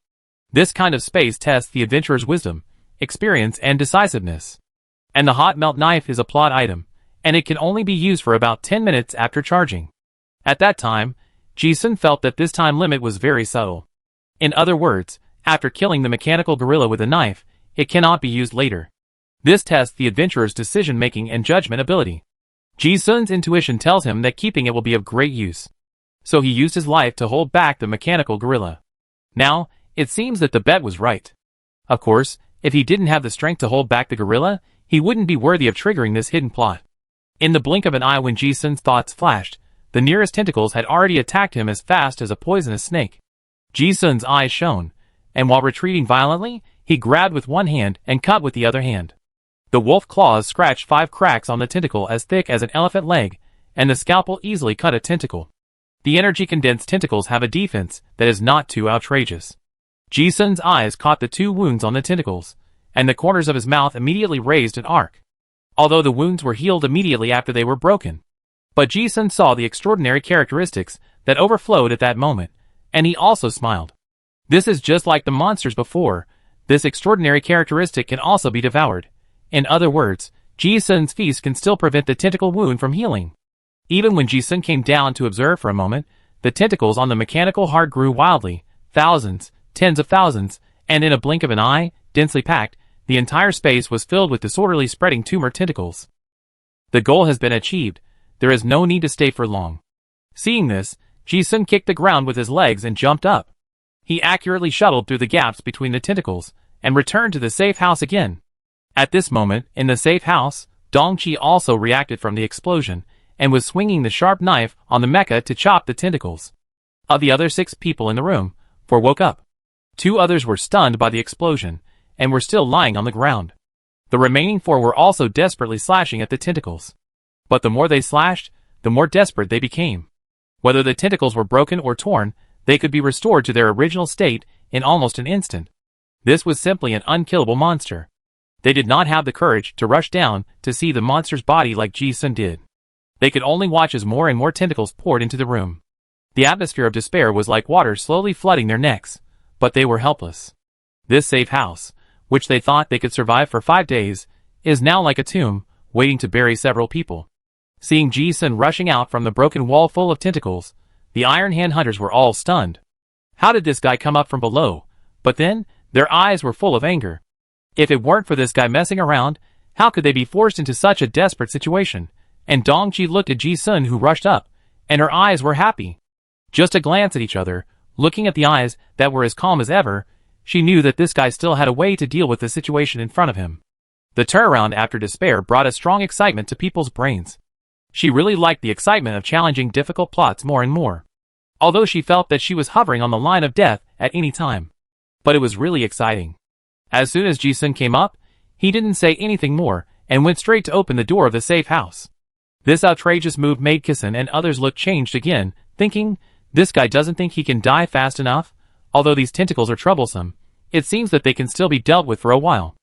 This kind of space tests the adventurer's wisdom, experience, and decisiveness. And the hot melt knife is a plot item, and it can only be used for about 10 minutes after charging. At that time, Ji-sun felt that this time limit was very subtle. In other words, after killing the mechanical gorilla with a knife, it cannot be used later. This tests the adventurer's decision-making and judgment ability. Ji-sun's intuition tells him that keeping it will be of great use. So he used his life to hold back the mechanical gorilla. Now, it seems that the bet was right. Of course, if he didn't have the strength to hold back the gorilla, he wouldn't be worthy of triggering this hidden plot. In the blink of an eye when Ji-sun's thoughts flashed, the nearest tentacles had already attacked him as fast as a poisonous snake. Ji-sun's eyes shone, and while retreating violently, he grabbed with one hand and cut with the other hand. The wolf claws scratched 5 cracks on the tentacle as thick as an elephant leg, and the scalpel easily cut a tentacle. The energy-condensed tentacles have a defense that is not too outrageous. Ji-sun's eyes caught the 2 wounds on the tentacles, and the corners of his mouth immediately raised an arc. Although the wounds were healed immediately after they were broken. But Ji-sun saw the extraordinary characteristics that overflowed at that moment, and he also smiled. This is just like the monsters before. This extraordinary characteristic can also be devoured. In other words, Ji-sun's feast can still prevent the tentacle wound from healing. Even when Ji-sun came down to observe for a moment, the tentacles on the mechanical heart grew wildly, thousands, tens of thousands, and in a blink of an eye, densely packed, the entire space was filled with disorderly spreading tumor tentacles. The goal has been achieved. There is no need to stay for long. Seeing this, Ji-sun kicked the ground with his legs and jumped up. He accurately shuttled through the gaps between the tentacles, and returned to the safe house again. At this moment, in the safe house, Dong-chi also reacted from the explosion, and was swinging the sharp knife on the mecha to chop the tentacles of the other 6 people in the room. 4 woke up. 2 others were stunned by the explosion, and were still lying on the ground. The remaining 4 were also desperately slashing at the tentacles. But the more they slashed, the more desperate they became. Whether the tentacles were broken or torn, they could be restored to their original state in almost an instant. This was simply an unkillable monster. They did not have the courage to rush down to see the monster's body like Ji-sun did. They could only watch as more and more tentacles poured into the room. The atmosphere of despair was like water slowly flooding their necks, but they were helpless. This safe house, which they thought they could survive for 5 days, is now like a tomb, waiting to bury several people. Seeing Ji-sun rushing out from the broken wall full of tentacles, the Iron Hand hunters were all stunned. How did this guy come up from below? But then, their eyes were full of anger. If it weren't for this guy messing around, how could they be forced into such a desperate situation? And Dong-chi looked at Ji-sun who rushed up, and her eyes were happy. Just a glance at each other, looking at the eyes that were as calm as ever, she knew that this guy still had a way to deal with the situation in front of him. The turnaround after despair brought a strong excitement to people's brains. She really liked the excitement of challenging difficult plots more and more. Although she felt that she was hovering on the line of death at any time. But it was really exciting. As soon as Ji-sun came up, he didn't say anything more, and went straight to open the door of the safe house. This outrageous move made Kisan and others look changed again, thinking, this guy doesn't think he can die fast enough? Although these tentacles are troublesome, it seems that they can still be dealt with for a while.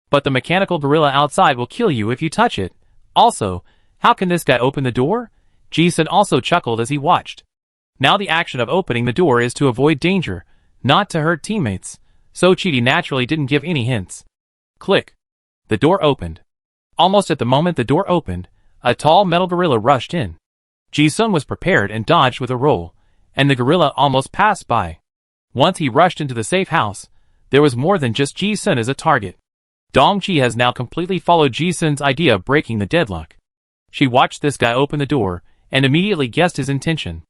But the mechanical gorilla outside will kill you if you touch it. Also, how can this guy open the door? Ji-sun also chuckled as he watched. Now the action of opening the door is to avoid danger, not to hurt teammates, so Chidi naturally didn't give any hints. Click. The door opened. Almost at the moment the door opened, a tall metal gorilla rushed in. Ji-sun was prepared and dodged with a roll, and the gorilla almost passed by. Once he rushed into the safe house, there was more than just Ji-sun as a target. Dong-chi has now completely followed Ji-sun's idea of breaking the deadlock. She watched this guy open the door, and immediately guessed his intention.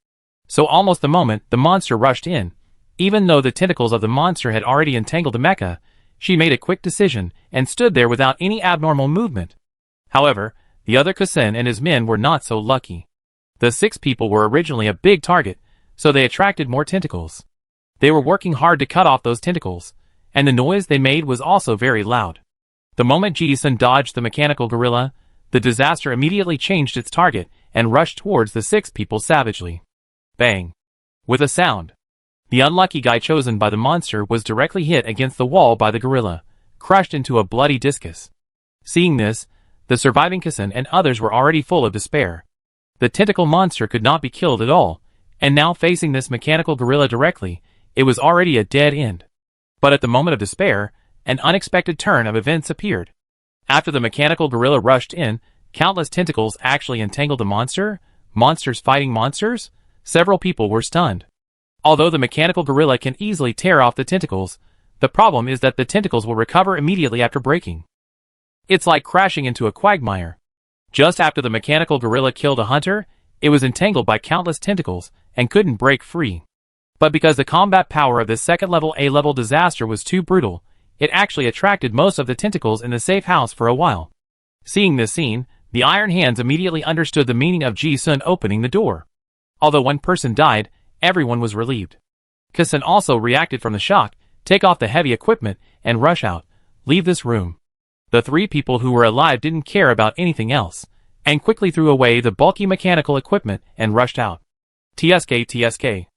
So almost the moment the monster rushed in, even though the tentacles of the monster had already entangled the mecha, she made a quick decision and stood there without any abnormal movement. However, the other Kusen and his men were not so lucky. The 6 people were originally a big target, so they attracted more tentacles. They were working hard to cut off those tentacles, and the noise they made was also very loud. The moment Ji-sun dodged the mechanical gorilla, the disaster immediately changed its target and rushed towards the 6 people savagely. Bang! With a sound. The unlucky guy chosen by the monster was directly hit against the wall by the gorilla, crushed into a bloody discus. Seeing this, the surviving Kusen and others were already full of despair. The tentacle monster could not be killed at all, and now facing this mechanical gorilla directly, it was already a dead end. But at the moment of despair, an unexpected turn of events appeared. After the mechanical gorilla rushed in, countless tentacles actually entangled the monster. Monsters fighting monsters? Several people were stunned. Although the mechanical gorilla can easily tear off the tentacles, the problem is that the tentacles will recover immediately after breaking. It's like crashing into a quagmire. Just after the mechanical gorilla killed a hunter, it was entangled by countless tentacles and couldn't break free. But because the combat power of this second-level A-level disaster was too brutal, it actually attracted most of the tentacles in the safe house for a while. Seeing this scene, the Iron Hands immediately understood the meaning of Ji-sun opening the door. Although one person died, everyone was relieved. Kisan also reacted from the shock, take off the heavy equipment, and rush out. Leave this room. The three people who were alive didn't care about anything else, and quickly threw away the bulky mechanical equipment and rushed out. TSK.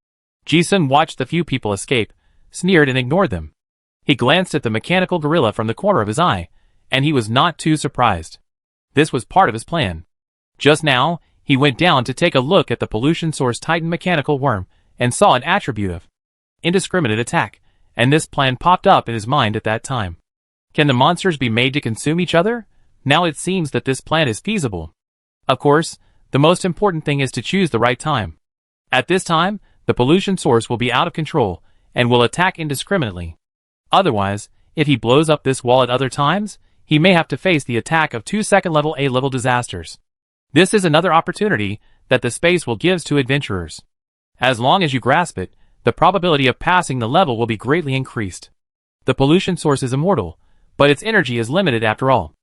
Ji-sun watched the few people escape, sneered and ignored them. He glanced at the mechanical gorilla from the corner of his eye, and he was not too surprised. This was part of his plan. Just now, he went down to take a look at the pollution source Titan mechanical worm, and saw an attribute of indiscriminate attack, and this plan popped up in his mind at that time. Can the monsters be made to consume each other? Now it seems that this plan is feasible. Of course, the most important thing is to choose the right time. At this time, the pollution source will be out of control, and will attack indiscriminately. Otherwise, if he blows up this wall at other times, he may have to face the attack of 2 second-level A-level disasters. This is another opportunity that the space will give to adventurers. As long as you grasp it, the probability of passing the level will be greatly increased. The pollution source is immortal, but its energy is limited after all.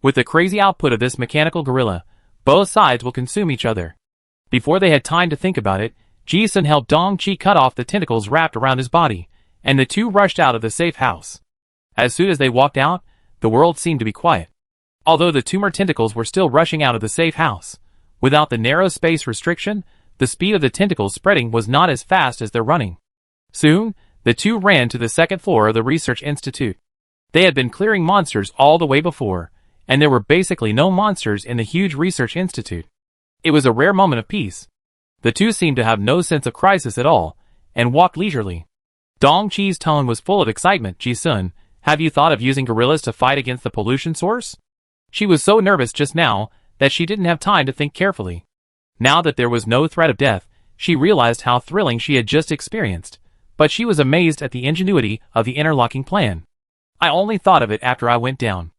With the crazy output of this mechanical gorilla, both sides will consume each other. Before they had time to think about it, Ji-sun helped Dong-chi cut off the tentacles wrapped around his body, and the two rushed out of the safe house. As soon as they walked out, the world seemed to be quiet. Although the tumor tentacles were still rushing out of the safe house, without the narrow space restriction, the speed of the tentacles spreading was not as fast as their running. Soon, the two ran to the second floor of the research institute. They had been clearing monsters all the way before, and there were basically no monsters in the huge research institute. It was a rare moment of peace. The two seemed to have no sense of crisis at all, and walked leisurely. Dong-chi's tone was full of excitement. Ji-sun, have you thought of using gorillas to fight against the pollution source? She was so nervous just now that she didn't have time to think carefully. Now that there was no threat of death, she realized how thrilling she had just experienced, but she was amazed at the ingenuity of the interlocking plan. I only thought of it after I went down.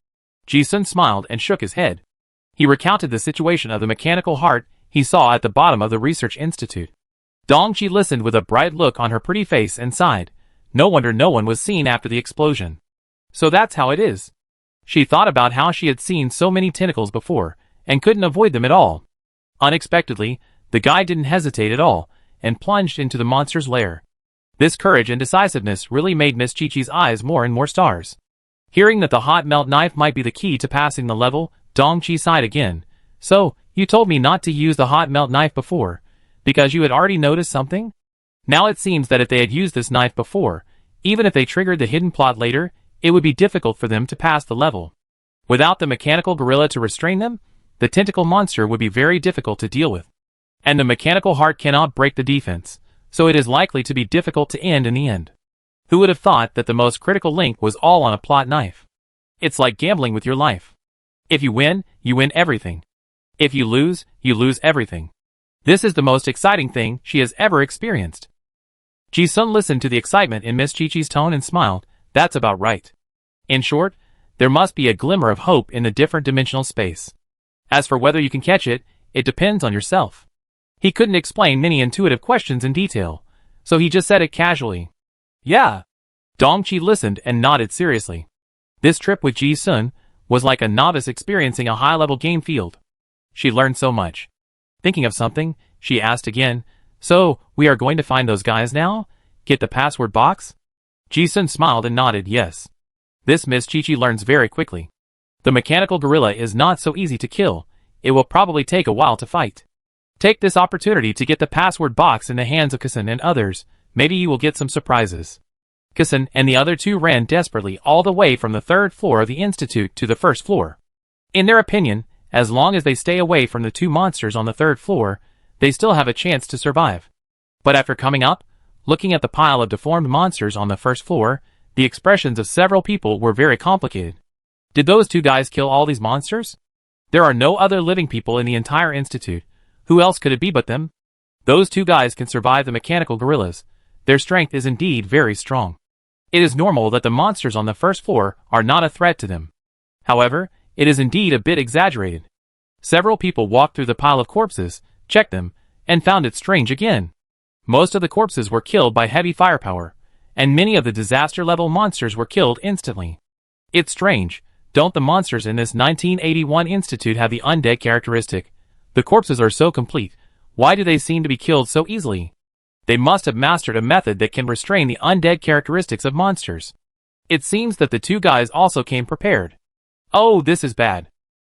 Ji-sun smiled and shook his head. He recounted the situation of the mechanical heart he saw at the bottom of the research institute. Dong-chi listened with a bright look on her pretty face and sighed. No wonder no one was seen after the explosion. So that's how it is. She thought about how she had seen so many tentacles before, and couldn't avoid them at all. Unexpectedly, the guy didn't hesitate at all, and plunged into the monster's lair. This courage and decisiveness really made Miss Chi-Chi's eyes more and more stars. Hearing that the hot melt knife might be the key to passing the level, Dong-chi sighed again. So, you told me not to use the hot melt knife before, because you had already noticed something? Now it seems that if they had used this knife before, even if they triggered the hidden plot later, it would be difficult for them to pass the level. Without the mechanical gorilla to restrain them, the tentacle monster would be very difficult to deal with. And the mechanical heart cannot break the defense, so it is likely to be difficult to end in the end. Who would have thought that the most critical link was all on a plot knife? It's like gambling with your life. If you win everything. If you lose everything. This is the most exciting thing she has ever experienced. Ji-sun listened to the excitement in Miss Chi-Chi's tone and smiled. That's about right. In short, there must be a glimmer of hope in the different dimensional space. As for whether you can catch it, it depends on yourself. He couldn't explain many intuitive questions in detail, so he just said it casually. Yeah. Dong-chi listened and nodded seriously. This trip with Ji-sun was like a novice experiencing a high-level game field. She learned so much. Thinking of something, she asked again, so, we are going to find those guys now? Get the password box? Ji-sun smiled and nodded yes. This Miss Chi-Chi learns very quickly. The mechanical gorilla is not so easy to kill. It will probably take a while to fight. Take this opportunity to get the password box in the hands of Kisan and others. Maybe you will get some surprises. Kisan and the other two ran desperately all the way from the third floor of the institute to the first floor. In their opinion, as long as they stay away from the two monsters on the third floor, they still have a chance to survive. But after coming up, looking at the pile of deformed monsters on the first floor, the expressions of several people were very complicated. Did those two guys kill all these monsters? There are no other living people in the entire institute. Who else could it be but them? Those two guys can survive the mechanical gorillas. Their strength is indeed very strong. It is normal that the monsters on the first floor are not a threat to them. However, it is indeed a bit exaggerated. Several people walked through the pile of corpses, checked them, and found it strange again. Most of the corpses were killed by heavy firepower, and many of the disaster-level monsters were killed instantly. It's strange, don't the monsters in this 1981 institute have the undead characteristic? The corpses are so complete. Why do they seem to be killed so easily? They must have mastered a method that can restrain the undead characteristics of monsters. It seems that the two guys also came prepared. Oh, this is bad.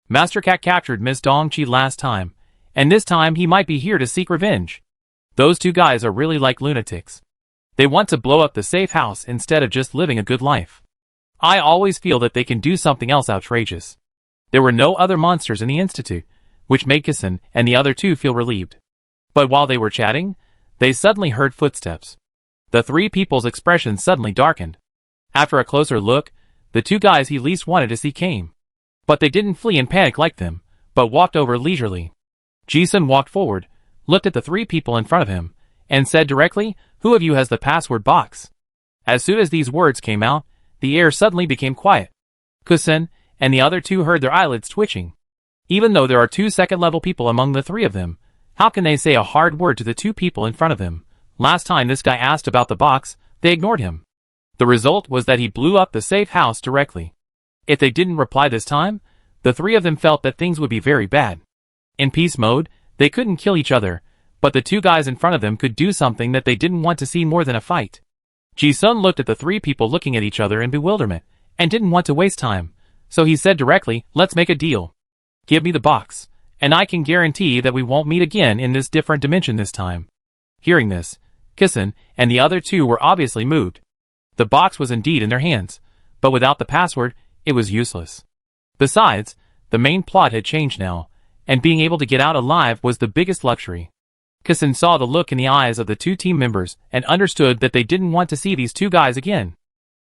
Master Cat captured Miss Dongqi last time, and this time he might be here to seek revenge. Those two guys are really like lunatics. They want to blow up the safe house instead of just living a good life. I always feel that they can do something else outrageous. There were no other monsters in the institute, which made Kisan and the other two feel relieved. But while they were chatting, they suddenly heard footsteps. The three people's expressions suddenly darkened. After a closer look, the two guys he least wanted to see came. But they didn't flee in panic like them, but walked over leisurely. Jisun walked forward, looked at the three people in front of him, and said directly, "Who of you has the password box?" As soon as these words came out, the air suddenly became quiet. Kusen and the other two heard their eyelids twitching. Even though there are two second-level people among the three of them, how can they say a hard word to the two people in front of them? Last time this guy asked about the box, they ignored him. The result was that he blew up the safe house directly. If they didn't reply this time, the three of them felt that things would be very bad. In peace mode, they couldn't kill each other, but the two guys in front of them could do something that they didn't want to see more than a fight. Ji-sun looked at the three people looking at each other in bewilderment, and didn't want to waste time, so he said directly, "Let's make a deal. Give me the box, and I can guarantee that we won't meet again in this different dimension this time." Hearing this, Kisan and the other two were obviously moved. The box was indeed in their hands, but without the password, it was useless. Besides, the main plot had changed now, and being able to get out alive was the biggest luxury. Kisan saw the look in the eyes of the two team members and understood that they didn't want to see these two guys again.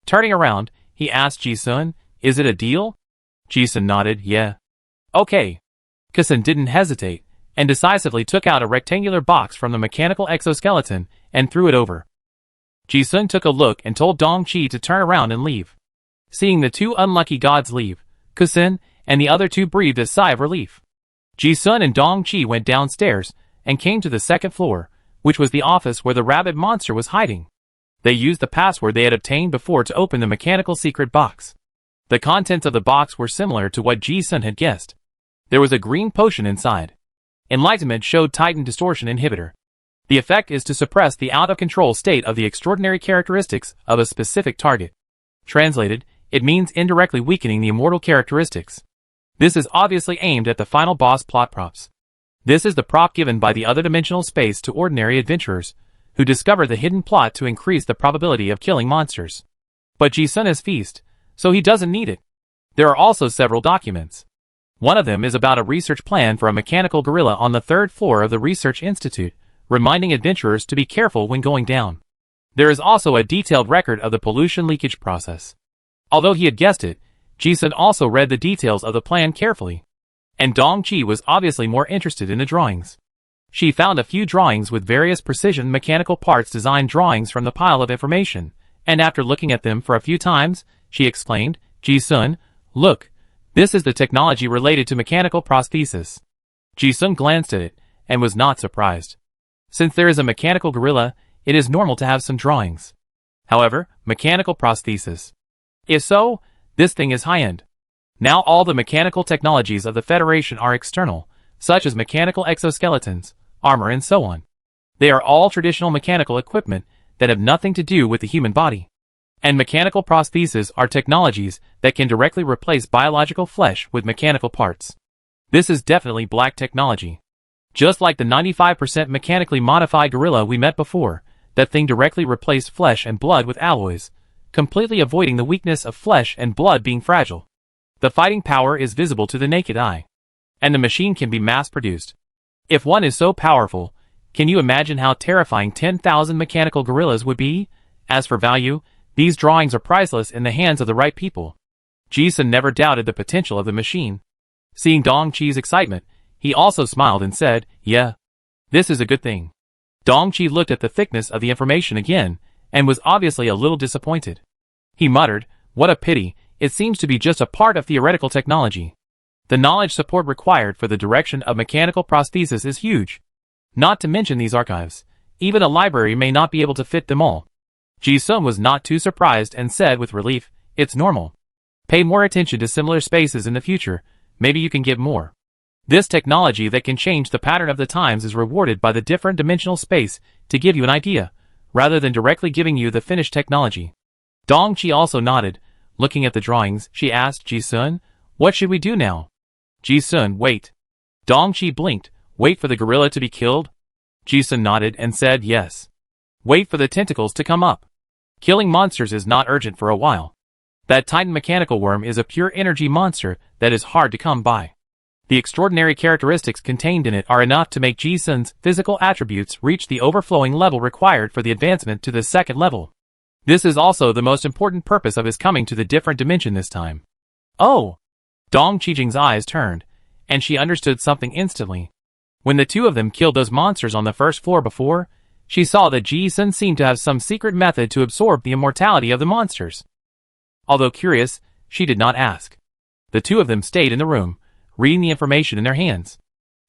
Turning around, he asked Ji-sun, "Is it a deal?" Ji-sun nodded, "Yeah." "Okay." Kisan didn't hesitate, and decisively took out a rectangular box from the mechanical exoskeleton and threw it over. Ji-sun took a look and told Dong-chi to turn around and leave. Seeing the two unlucky gods leave, Kisan and the other two breathed a sigh of relief. Ji-sun and Dong-chi went downstairs and came to the second floor, which was the office where the rabid monster was hiding. They used the password they had obtained before to open the mechanical secret box. The contents of the box were similar to what Ji-sun had guessed. There was a green potion inside. Enlightenment showed Titan distortion inhibitor. The effect is to suppress the out-of-control state of the extraordinary characteristics of a specific target. Translated, it means indirectly weakening the immortal characteristics. This is obviously aimed at the final boss plot props. This is the prop given by the other dimensional space to ordinary adventurers, who discover the hidden plot to increase the probability of killing monsters. But Ji-sun is feast, so he doesn't need it. There are also several documents. One of them is about a research plan for a mechanical gorilla on the third floor of the research institute, reminding adventurers to be careful when going down. There is also a detailed record of the pollution leakage process. Although he had guessed it, Ji-sun also read the details of the plan carefully. And Dong-chi was obviously more interested in the drawings. She found a few drawings with various precision mechanical parts design drawings from the pile of information, and after looking at them for a few times, she exclaimed, "Ji-sun, look, this is the technology related to mechanical prosthesis." Ji-sun glanced at it, and was not surprised. Since there is a mechanical gorilla, it is normal to have some drawings. However, mechanical prosthesis. If so, this thing is high-end. Now all the mechanical technologies of the Federation are external, such as mechanical exoskeletons, armor and so on. They are all traditional mechanical equipment that have nothing to do with the human body. And mechanical prostheses are technologies that can directly replace biological flesh with mechanical parts. This is definitely black technology. Just like the 95% mechanically modified gorilla we met before, that thing directly replaced flesh and blood with alloys, completely avoiding the weakness of flesh and blood being fragile. The fighting power is visible to the naked eye. And the machine can be mass-produced. If one is so powerful, can you imagine how terrifying 10,000 mechanical gorillas would be? As for value, these drawings are priceless in the hands of the right people. Ji-sun never doubted the potential of the machine. Seeing Dong-chi's excitement, he also smiled and said, "Yeah, this is a good thing." Dong-chi looked at the thickness of the information again, and was obviously a little disappointed. He muttered, "What a pity, it seems to be just a part of theoretical technology." The knowledge support required for the direction of mechanical prosthesis is huge. Not to mention these archives. Even a library may not be able to fit them all. Ji-sun was not too surprised and said with relief, "It's normal. Pay more attention to similar spaces in the future, maybe you can get more." This technology that can change the pattern of the times is rewarded by the different dimensional space to give you an idea, rather than directly giving you the finished technology. Dongqi also nodded. Looking at the drawings, she asked Ji-sun, "What should we do now?" Ji-sun, "Wait." Dongqi blinked. "Wait for the gorilla to be killed?" Ji-sun nodded and said yes. "Wait for the tentacles to come up. Killing monsters is not urgent for a while. That Titan mechanical worm is a pure energy monster that is hard to come by. The extraordinary characteristics contained in it are enough to make Ji-sun's physical attributes reach the overflowing level required for the advancement to the second level. This is also the most important purpose of his coming to the different dimension this time." "Oh!" Dong Qijing's eyes turned, and she understood something instantly. When the two of them killed those monsters on the first floor before, she saw that Ji-sun seemed to have some secret method to absorb the immortality of the monsters. Although curious, she did not ask. The two of them stayed in the room, reading the information in their hands.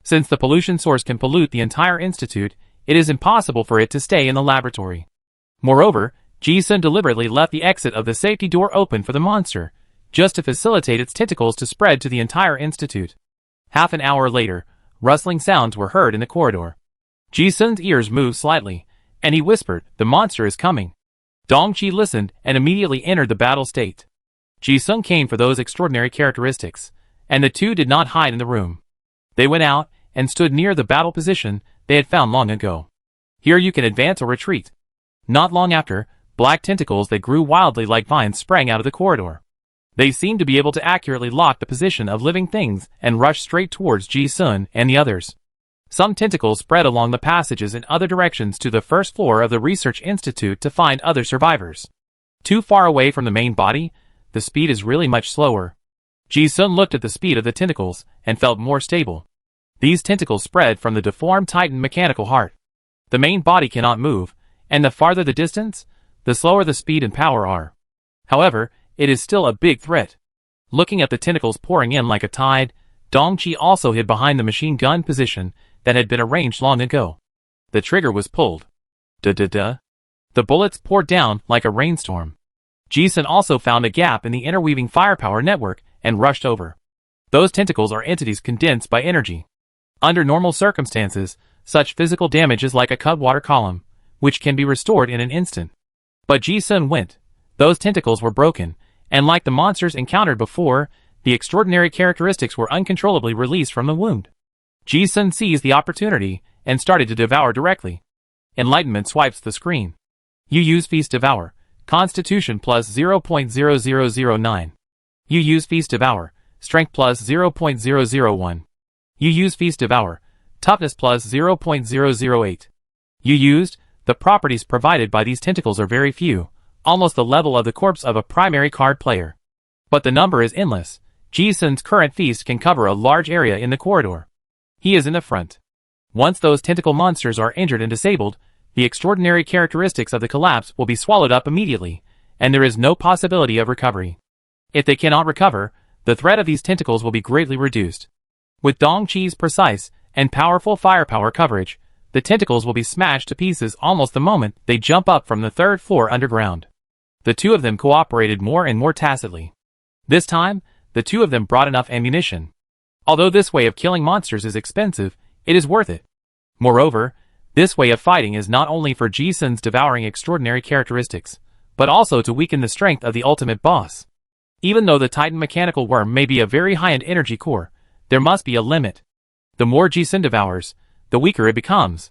Since the pollution source can pollute the entire institute, it is impossible for it to stay in the laboratory. Moreover, Ji-sun deliberately left the exit of the safety door open for the monster, just to facilitate its tentacles to spread to the entire institute. Half an hour later, rustling sounds were heard in the corridor. Ji-sun's ears moved slightly, and he whispered, "The monster is coming." Dongqi listened and immediately entered the battle state. Ji-sun came for those extraordinary characteristics, and the two did not hide in the room. They went out and stood near the battle position they had found long ago. Here you can advance or retreat. Not long after, black tentacles that grew wildly like vines sprang out of the corridor. They seemed to be able to accurately lock the position of living things and rush straight towards Ji-sun and the others. Some tentacles spread along the passages in other directions to the first floor of the research institute to find other survivors. Too far away from the main body, the speed is really much slower. Ji-sun looked at the speed of the tentacles and felt more stable. These tentacles spread from the deformed Titan mechanical heart. The main body cannot move, and the farther the distance, the slower the speed and power are. However, it is still a big threat. Looking at the tentacles pouring in like a tide, Dongqi also hid behind the machine gun position that had been arranged long ago. The trigger was pulled. Da-da-da. The bullets poured down like a rainstorm. Ji-sun also found a gap in the interweaving firepower network and rushed over. Those tentacles are entities condensed by energy. Under normal circumstances, such physical damage is like a cutwater column, which can be restored in an instant. But Ji-sun went. Those tentacles were broken, and like the monsters encountered before, the extraordinary characteristics were uncontrollably released from the wound. Ji-sun seized the opportunity and started to devour directly. Enlightenment swipes the screen. You use Feast Devour. Constitution plus 0.0009. You use Feast Devour. Strength plus 0.001. You use Feast Devour. Toughness plus 0.008. You used. The properties provided by these tentacles are very few, almost the level of the corpse of a primary card player. But the number is endless. Ji-sun's current feast can cover a large area in the corridor. He is in the front. Once those tentacle monsters are injured and disabled, the extraordinary characteristics of the collapse will be swallowed up immediately, and there is no possibility of recovery. If they cannot recover, the threat of these tentacles will be greatly reduced. With Dongqi's precise and powerful firepower coverage, the tentacles will be smashed to pieces almost the moment they jump up from the third floor underground. The two of them cooperated more and more tacitly. This time, the two of them brought enough ammunition. Although this way of killing monsters is expensive, it is worth it. Moreover, this way of fighting is not only for Ji-sun's devouring extraordinary characteristics, but also to weaken the strength of the ultimate boss. Even though the Titan mechanical worm may be a very high-end energy core, there must be a limit. The more Ji-sun devours, the weaker it becomes.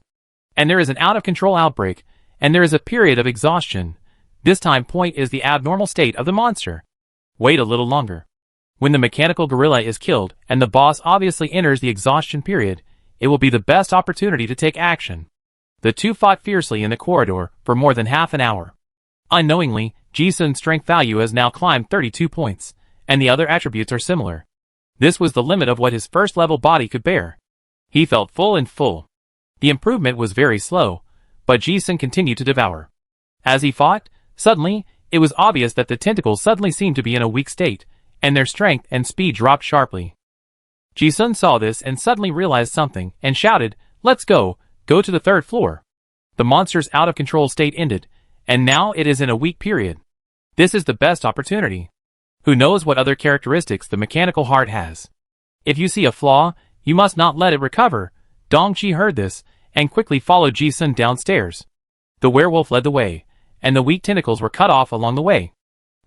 And there is an out-of-control outbreak, and there is a period of exhaustion. This time point is the abnormal state of the monster. Wait a little longer. When the mechanical gorilla is killed and the boss obviously enters the exhaustion period, it will be the best opportunity to take action. The two fought fiercely in the corridor for more than half an hour. Unknowingly, Ji-sun's strength value has now climbed 32 points, and the other attributes are similar. This was the limit of what his first-level body could bear. He felt full and full. The improvement was very slow, but Ji-sun continued to devour. As he fought, suddenly, it was obvious that the tentacles suddenly seemed to be in a weak state, and their strength and speed dropped sharply. Ji-sun saw this and suddenly realized something, and shouted, "Let's go to the third floor." The monster's out-of-control state ended, and now it is in a weak period. This is the best opportunity. Who knows what other characteristics the mechanical heart has? If you see a flaw, You must not let it recover. Dongqi heard this, and quickly followed Ji-sun downstairs. The werewolf led the way, and the weak tentacles were cut off along the way.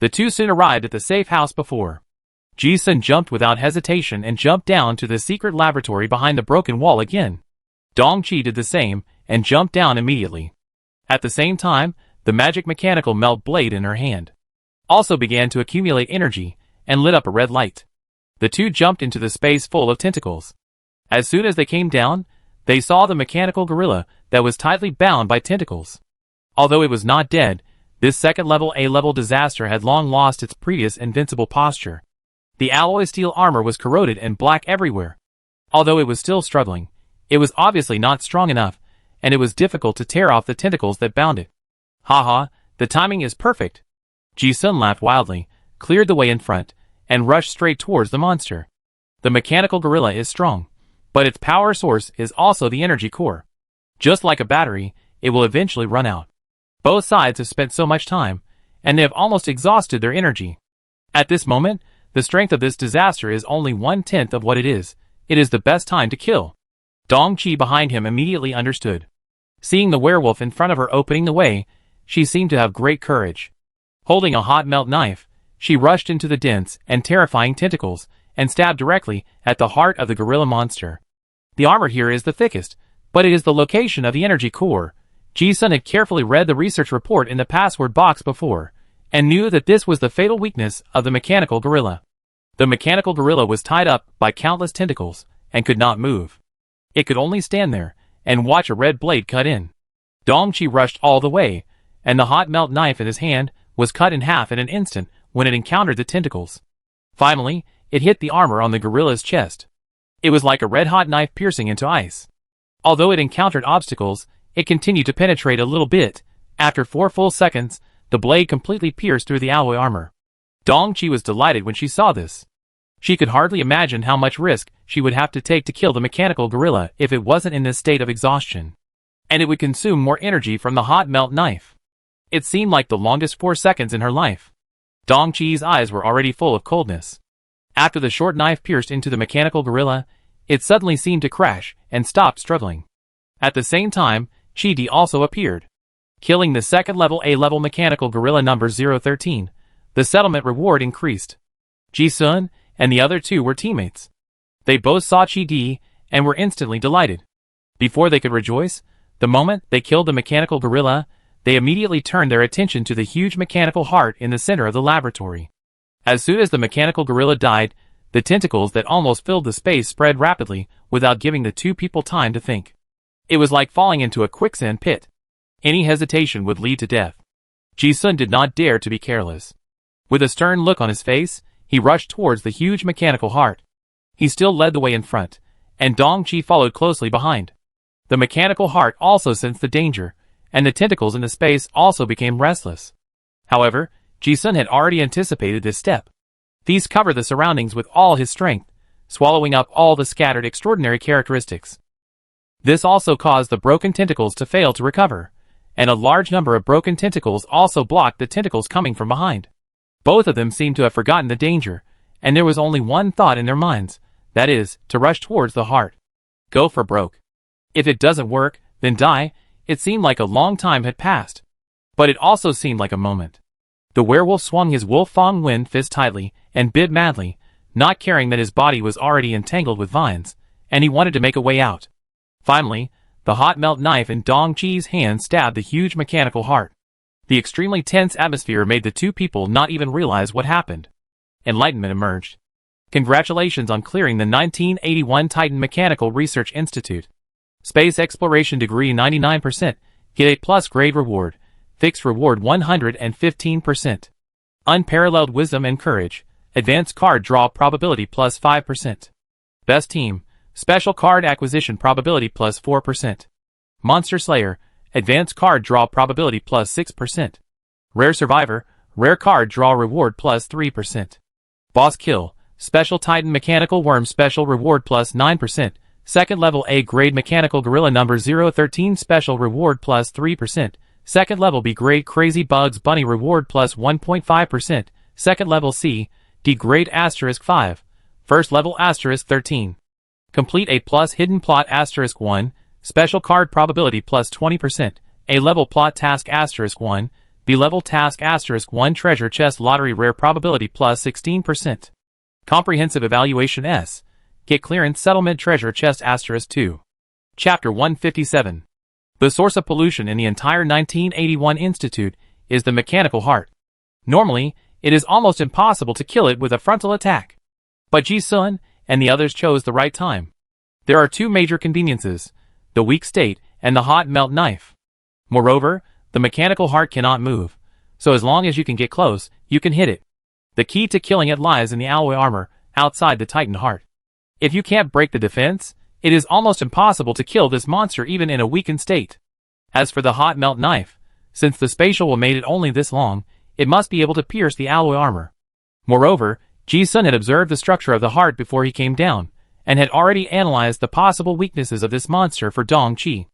The two soon arrived at the safe house before. Ji-sun jumped without hesitation and jumped down to the secret laboratory behind the broken wall again. Dongqi did the same, and jumped down immediately. At the same time, the magic mechanical melt blade in her hand also began to accumulate energy, and lit up a red light. The two jumped into the space full of tentacles. As soon as they came down, they saw the mechanical gorilla that was tightly bound by tentacles. Although it was not dead, this second-level A-level disaster had long lost its previous invincible posture. The alloy steel armor was corroded and black everywhere. Although it was still struggling, it was obviously not strong enough, and it was difficult to tear off the tentacles that bound it. Haha, the timing is perfect. Ji-sun laughed wildly, cleared the way in front, and rushed straight towards the monster. The mechanical gorilla is strong, but its power source is also the energy core. Just like a battery, it will eventually run out. Both sides have spent so much time, and they have almost exhausted their energy. At this moment, the strength of this disaster is only 1/10 of what it is. It is the best time to kill. Dongqi behind him immediately understood. Seeing the werewolf in front of her opening the way, she seemed to have great courage. Holding a hot melt knife, she rushed into the dense and terrifying tentacles, and stabbed directly at the heart of the gorilla monster. The armor here is the thickest, but it is the location of the energy core. Ji-sun had carefully read the research report in the password box before, and knew that this was the fatal weakness of the mechanical gorilla. The mechanical gorilla was tied up by countless tentacles, and could not move. It could only stand there, and watch a red blade cut in. Dongqi rushed all the way, and the hot melt knife in his hand was cut in half in an instant when it encountered the tentacles. Finally, it hit the armor on the gorilla's chest. It was like a red-hot knife piercing into ice. Although it encountered obstacles, it continued to penetrate a little bit. After 4 full seconds, the blade completely pierced through the alloy armor. Dongqi was delighted when she saw this. She could hardly imagine how much risk she would have to take to kill the mechanical gorilla if it wasn't in this state of exhaustion. And it would consume more energy from the hot melt knife. It seemed like the longest 4 seconds in her life. Dongqi's eyes were already full of coldness. After the short knife pierced into the mechanical gorilla, it suddenly seemed to crash and stopped struggling. At the same time, Chi-Di also appeared. Killing the second-level A-level mechanical gorilla number 013, the settlement reward increased. Ji-sun and the other two were teammates. They both saw Chi-Di and were instantly delighted. Before they could rejoice, the moment they killed the mechanical gorilla, they immediately turned their attention to the huge mechanical heart in the center of the laboratory. As soon as the mechanical gorilla died, the tentacles that almost filled the space spread rapidly without giving the two people time to think. It was like falling into a quicksand pit. Any hesitation would lead to death. Ji-sun did not dare to be careless. With a stern look on his face, he rushed towards the huge mechanical heart. He still led the way in front, and Dongqi followed closely behind. The mechanical heart also sensed the danger, and the tentacles in the space also became restless. However, Ji-sun had already anticipated this step. These covered the surroundings with all his strength, swallowing up all the scattered extraordinary characteristics. This also caused the broken tentacles to fail to recover, and a large number of broken tentacles also blocked the tentacles coming from behind. Both of them seemed to have forgotten the danger, and there was only one thought in their minds, that is, to rush towards the heart. Go for broke. If it doesn't work, then die. It seemed like a long time had passed. But it also seemed like a moment. The werewolf swung his Wolf Fang Wen fist tightly, and bit madly, not caring that his body was already entangled with vines, and he wanted to make a way out. Finally, the hot melt knife in Dongqi's hand stabbed the huge mechanical heart. The extremely tense atmosphere made the two people not even realize what happened. Enlightenment emerged. Congratulations on clearing the 1981 Titan Mechanical Research Institute. Space Exploration Degree 99%, get A+ grade reward, fixed reward 115%. Unparalleled Wisdom and Courage, advanced card draw probability plus 5%. Best Team, special card acquisition probability plus 4%. Monster Slayer, advanced card draw probability plus 6%. Rare Survivor, rare card draw reward plus 3%. Boss Kill, special Titan Mechanical Worm special reward plus 9%. Second level A grade Mechanical Gorilla number 013 special reward plus 3%. Second level B grade Crazy Bugs Bunny reward plus 1.5%. Second level C, D grade *5. First level *13. Complete A plus hidden plot *1, special card probability plus 20%, A level plot task *1, B level task *1 treasure chest lottery rare probability plus 16%. Comprehensive evaluation S. Get clearance settlement treasure chest *2. Chapter 157. The source of pollution in the entire 1981 Institute is the mechanical heart. Normally, it is almost impossible to kill it with a frontal attack. But Ji-sun and the others chose the right time. There are two major conveniences, the weak state and the hot melt knife. Moreover, the mechanical heart cannot move, so as long as you can get close, you can hit it. The key to killing it lies in the alloy armor outside the Titan heart. If you can't break the defense, it is almost impossible to kill this monster even in a weakened state. As for the hot melt knife, since the spatial will made it only this long, it must be able to pierce the alloy armor. Moreover, Ji-sun had observed the structure of the heart before he came down, and had already analyzed the possible weaknesses of this monster for Dong-chi.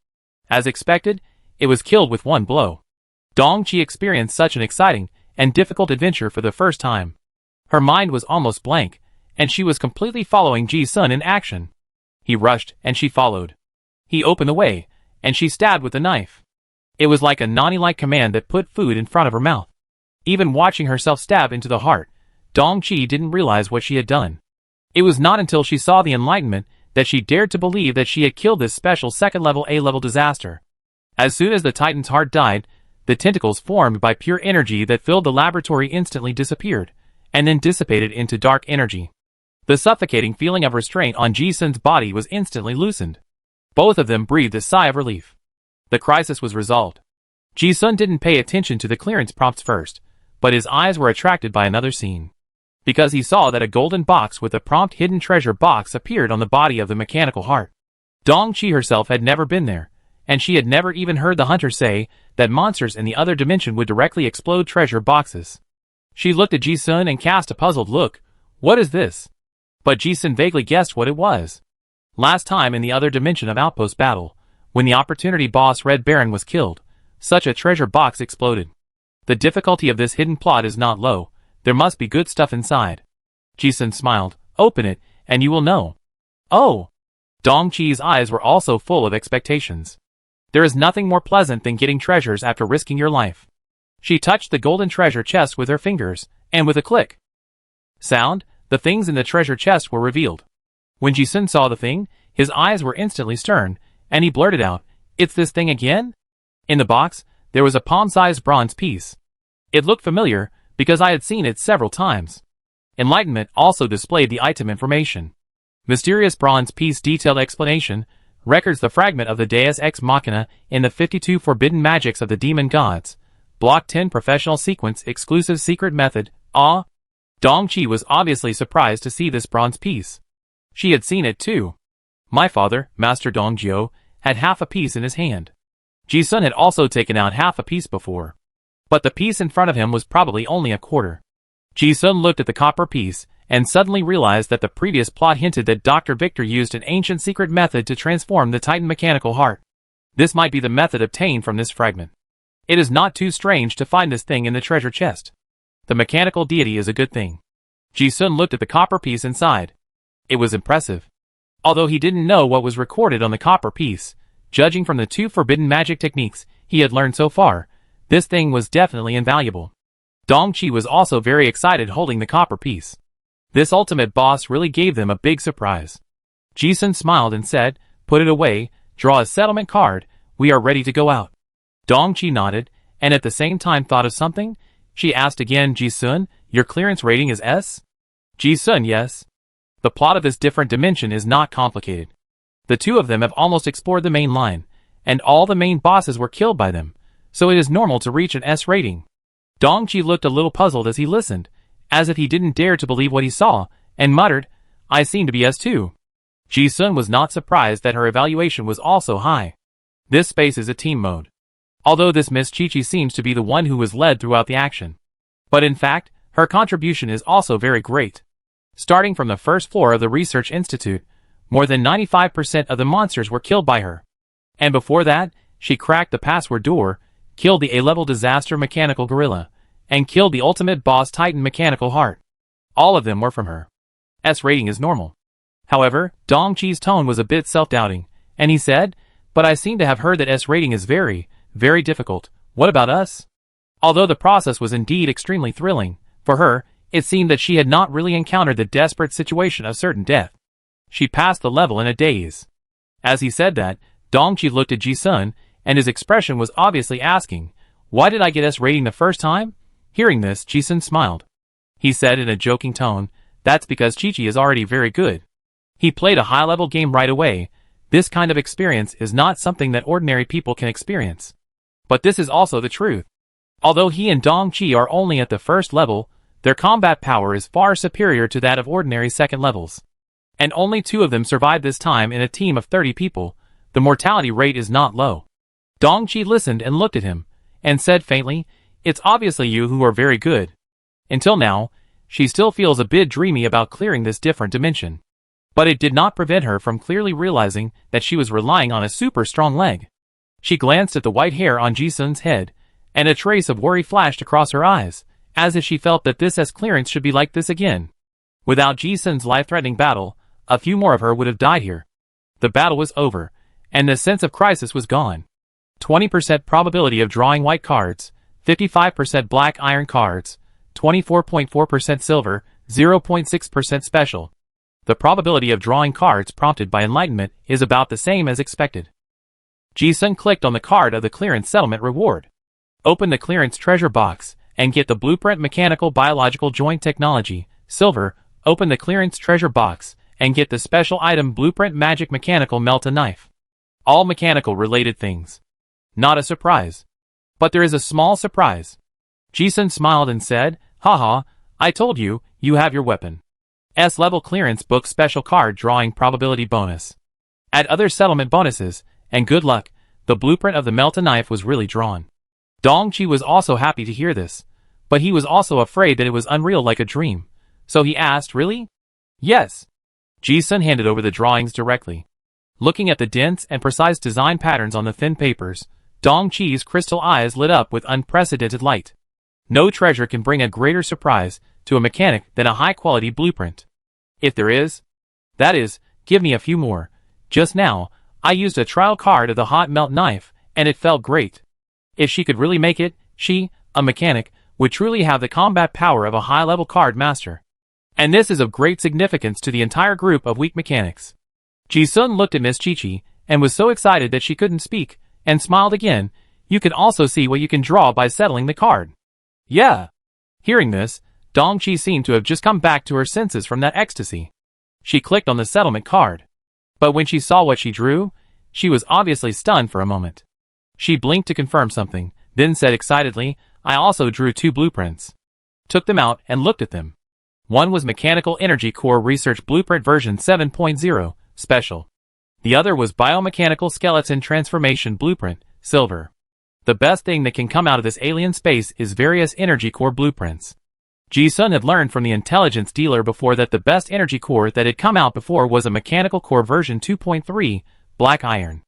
As expected, it was killed with one blow. Dong-chi experienced such an exciting and difficult adventure for the first time. Her mind was almost blank, and she was completely following Ji-sun in action. He rushed, and she followed. He opened the way, and she stabbed with the knife. It was like a Nani-like command that put food in front of her mouth. Even watching herself stab into the heart, Dong-chi didn't realize what she had done. It was not until she saw the enlightenment that she dared to believe that she had killed this special second-level A-level disaster. As soon as the Titan's heart died, the tentacles formed by pure energy that filled the laboratory instantly disappeared, and then dissipated into dark energy. The suffocating feeling of restraint on Ji-sun's body was instantly loosened. Both of them breathed a sigh of relief. The crisis was resolved. Ji-sun didn't pay attention to the clearance prompts first, but his eyes were attracted by another scene. Because he saw that a golden box with a prompt hidden treasure box appeared on the body of the mechanical heart. Dong-chi herself had never been there, and she had never even heard the hunter say that monsters in the other dimension would directly explode treasure boxes. She looked at Ji-sun and cast a puzzled look. What is this? But Ji-sun vaguely guessed what it was. Last time in the other dimension of Outpost Battle, when the opportunity boss Red Baron was killed, such a treasure box exploded. The difficulty of this hidden plot is not low. There must be good stuff inside. Ji-sun smiled. Open it, and you will know. Oh! Dong-chi's eyes were also full of expectations. There is nothing more pleasant than getting treasures after risking your life. She touched the golden treasure chest with her fingers, and with a click sound, the things in the treasure chest were revealed. When Ji-sun saw the thing, his eyes were instantly stern, and he blurted out, "It's this thing again?" In the box, there was a palm-sized bronze piece. It looked familiar, because I had seen it several times. Enlightenment also displayed the item information. Mysterious bronze piece detailed explanation, records the fragment of the Deus Ex Machina in the 52 forbidden magics of the demon gods. Block 10 professional sequence exclusive secret method. Dong-chi was obviously surprised to see this bronze piece. She had seen it too. My father, Master Dong-jio, had half a piece in his hand. Ji-sun had also taken out half a piece before. But the piece in front of him was probably only a quarter. Ji-sun looked at the copper piece, and suddenly realized that the previous plot hinted that Dr. Victor used an ancient secret method to transform the Titan mechanical heart. This might be the method obtained from this fragment. It is not too strange to find this thing in the treasure chest. The mechanical deity is a good thing. Ji-sun looked at the copper piece inside. It was impressive. Although he didn't know what was recorded on the copper piece, judging from the 2 forbidden magic techniques he had learned so far, this thing was definitely invaluable. Dong-chi was also very excited holding the copper piece. This ultimate boss really gave them a big surprise. Ji-sun smiled and said, "Put it away, draw a settlement card, we are ready to go out." Dong-chi nodded, and at the same time thought of something. She asked again, "Ji-sun, your clearance rating is S?" Ji-sun, yes. The plot of this different dimension is not complicated. The two of them have almost explored the main line, and all the main bosses were killed by them, so it is normal to reach an S rating. Dong-chi looked a little puzzled as he listened, as if he didn't dare to believe what he saw, and muttered, "I seem to be S too." Ji-sun was not surprised that her evaluation was also high. This space is a team mode. Although this Miss Chi-Chi seems to be the one who was led throughout the action. But in fact, her contribution is also very great. Starting from the first floor of the Research Institute, more than 95% of the monsters were killed by her. And before that, she cracked the password door, killed the A-level disaster mechanical gorilla, and killed the ultimate boss Titan mechanical heart. All of them were from her. S rating is normal. However, Dong Chi's tone was a bit self-doubting, and he said, "But I seem to have heard that S rating is very, very difficult. What about us?" Although the process was indeed extremely thrilling, for her, it seemed that she had not really encountered the desperate situation of certain death. She passed the level in a daze. As he said that, Dong Chi looked at Ji-sun, and his expression was obviously asking, "Why did I get S rating the first time?" Hearing this, Ji-sun smiled. He said in a joking tone, "That's because Chi-Chi is already very good. He played a high-level game right away. This kind of experience is not something that ordinary people can experience." But this is also the truth. Although he and Dong Chi are only at the first level, their combat power is far superior to that of ordinary second levels. And only 2 of them survived this time in a team of 30 people. The mortality rate is not low. Dong Chi listened and looked at him, and said faintly, "It's obviously you who are very good." Until now, she still feels a bit dreamy about clearing this different dimension. But it did not prevent her from clearly realizing that she was relying on a super strong leg. She glanced at the white hair on Ji-sun's head, and a trace of worry flashed across her eyes, as if she felt that this S clearance should be like this again. Without Ji-sun's life-threatening battle, a few more of her would have died here. The battle was over, and the sense of crisis was gone. 20% probability of drawing white cards, 55% black iron cards, 24.4% silver, 0.6% special. The probability of drawing cards prompted by enlightenment is about the same as expected. Ji-sun clicked on the card of the clearance settlement reward. Open the clearance treasure box, and get the blueprint mechanical biological joint technology, silver. Open the clearance treasure box, and get the special item blueprint magic mechanical melt-a knife. All mechanical related things. Not a surprise. But there is a small surprise. Ji-sun smiled and said, "Haha, I told you, you have your weapon. S-level clearance book special card drawing probability bonus. Add other settlement bonuses, and good luck." The blueprint of the melt-a knife was really drawn. Dong Chi was also happy to hear this, but he was also afraid that it was unreal like a dream. So he asked, "Really?" "Yes." Ji-sun handed over the drawings directly. Looking at the dense and precise design patterns on the thin papers, Dong Chi's crystal eyes lit up with unprecedented light. No treasure can bring a greater surprise to a mechanic than a high-quality blueprint. If there is, that is, give me a few more. Just now, I used a trial card of the hot melt knife, and it felt great. If she could really make it, she, a mechanic, would truly have the combat power of a high-level card master. And this is of great significance to the entire group of weak mechanics. Ji-sun looked at Miss Chi-Chi, and was so excited that she couldn't speak, and smiled again. "You can also see what you can draw by settling the card." "Yeah." Hearing this, Dong Chi seemed to have just come back to her senses from that ecstasy. She clicked on the settlement card. But when she saw what she drew, she was obviously stunned for a moment. She blinked to confirm something, then said excitedly, "I also drew 2 blueprints." Took them out and looked at them. One was Mechanical Energy Core Research Blueprint version 7.0, special. The other was Biomechanical Skeleton Transformation Blueprint, silver. The best thing that can come out of this alien space is various energy core blueprints. Ji-sun had learned from the intelligence dealer before that the best energy core that had come out before was a Mechanical Core version 2.3, black iron.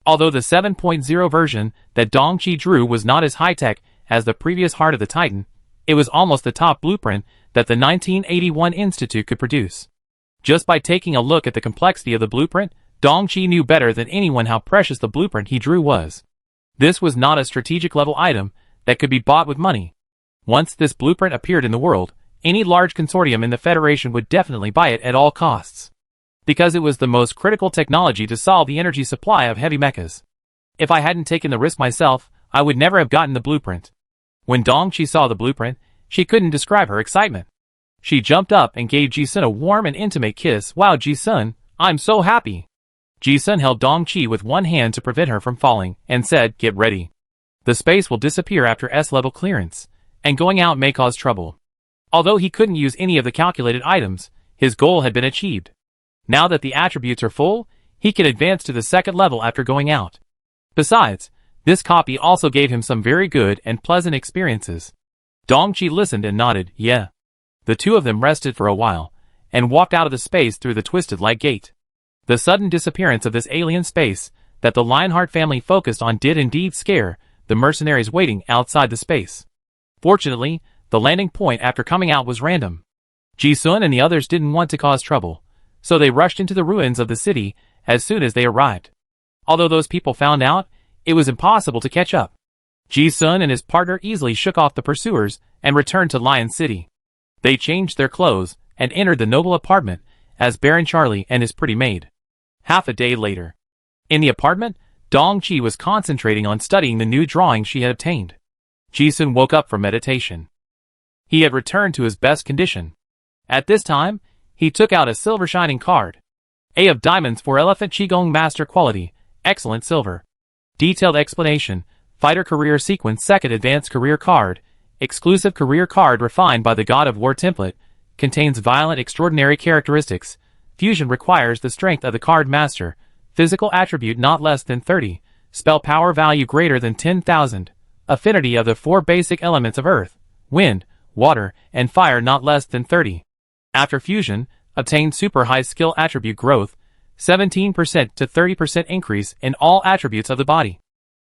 Although the 7.0 version that Dong Chi drew was not as high-tech as the previous Heart of the Titan, it was almost the top blueprint that the 1981 Institute could produce. Just by taking a look at the complexity of the blueprint, Dong Chi knew better than anyone how precious the blueprint he drew was. This was not a strategic level item that could be bought with money. Once this blueprint appeared in the world, any large consortium in the Federation would definitely buy it at all costs. Because it was the most critical technology to solve the energy supply of heavy mechas. If I hadn't taken the risk myself, I would never have gotten the blueprint. When Dong Chi saw the blueprint, she couldn't describe her excitement. She jumped up and gave Ji-sun a warm and intimate kiss. "Wow, Ji-sun, I'm so happy." Ji-sun held Dong Chi with one hand to prevent her from falling, and said, "Get ready. The space will disappear after S-level clearance, and going out may cause trouble." Although he couldn't use any of the calculated items, his goal had been achieved. Now that the attributes are full, he can advance to the second level after going out. Besides, this copy also gave him some very good and pleasant experiences. Dong Chi listened and nodded, "Yeah." The two of them rested for a while, and walked out of the space through the twisted light gate. The sudden disappearance of this alien space that the Lionheart family focused on did indeed scare the mercenaries waiting outside the space. Fortunately, the landing point after coming out was random. Ji-sun and the others didn't want to cause trouble, so they rushed into the ruins of the city as soon as they arrived. Although those people found out, it was impossible to catch up. Ji-sun and his partner easily shook off the pursuers and returned to Lion City. They changed their clothes and entered the noble apartment as Baron Charlie and his pretty maid. Half a day later. In the apartment, Dong-chi was concentrating on studying the new drawing she had obtained. Ji-sun woke up from meditation. He had returned to his best condition. At this time, he took out a silver shining card. A of diamonds for Elephant Qigong Master Quality, excellent silver. Detailed explanation, Fighter Career Sequence Second Advanced Career Card, exclusive career card refined by the God of War template, contains violent extraordinary characteristics. Fusion requires the strength of the card master, physical attribute not less than 30, spell power value greater than 10,000, affinity of the 4 basic elements of earth, wind, water, and fire not less than 30. After fusion, obtain super high skill attribute growth, 17% to 30% increase in all attributes of the body.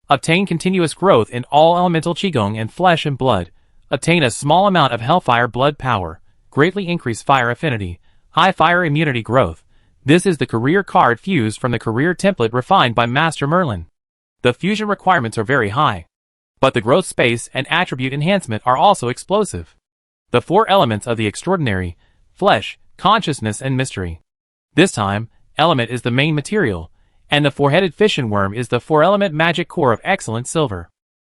Obtain continuous growth in all elemental qigong and flesh and blood. Obtain a small amount of hellfire blood power, greatly increase fire affinity, high fire immunity growth. This is the career card fused from the career template refined by Master Merlin. The fusion requirements are very high, but the growth space and attribute enhancement are also explosive. The 4 elements of the extraordinary, flesh, consciousness and mystery. This time, element is the main material, and the 4-headed fission worm is the 4-element magic core of excellent silver.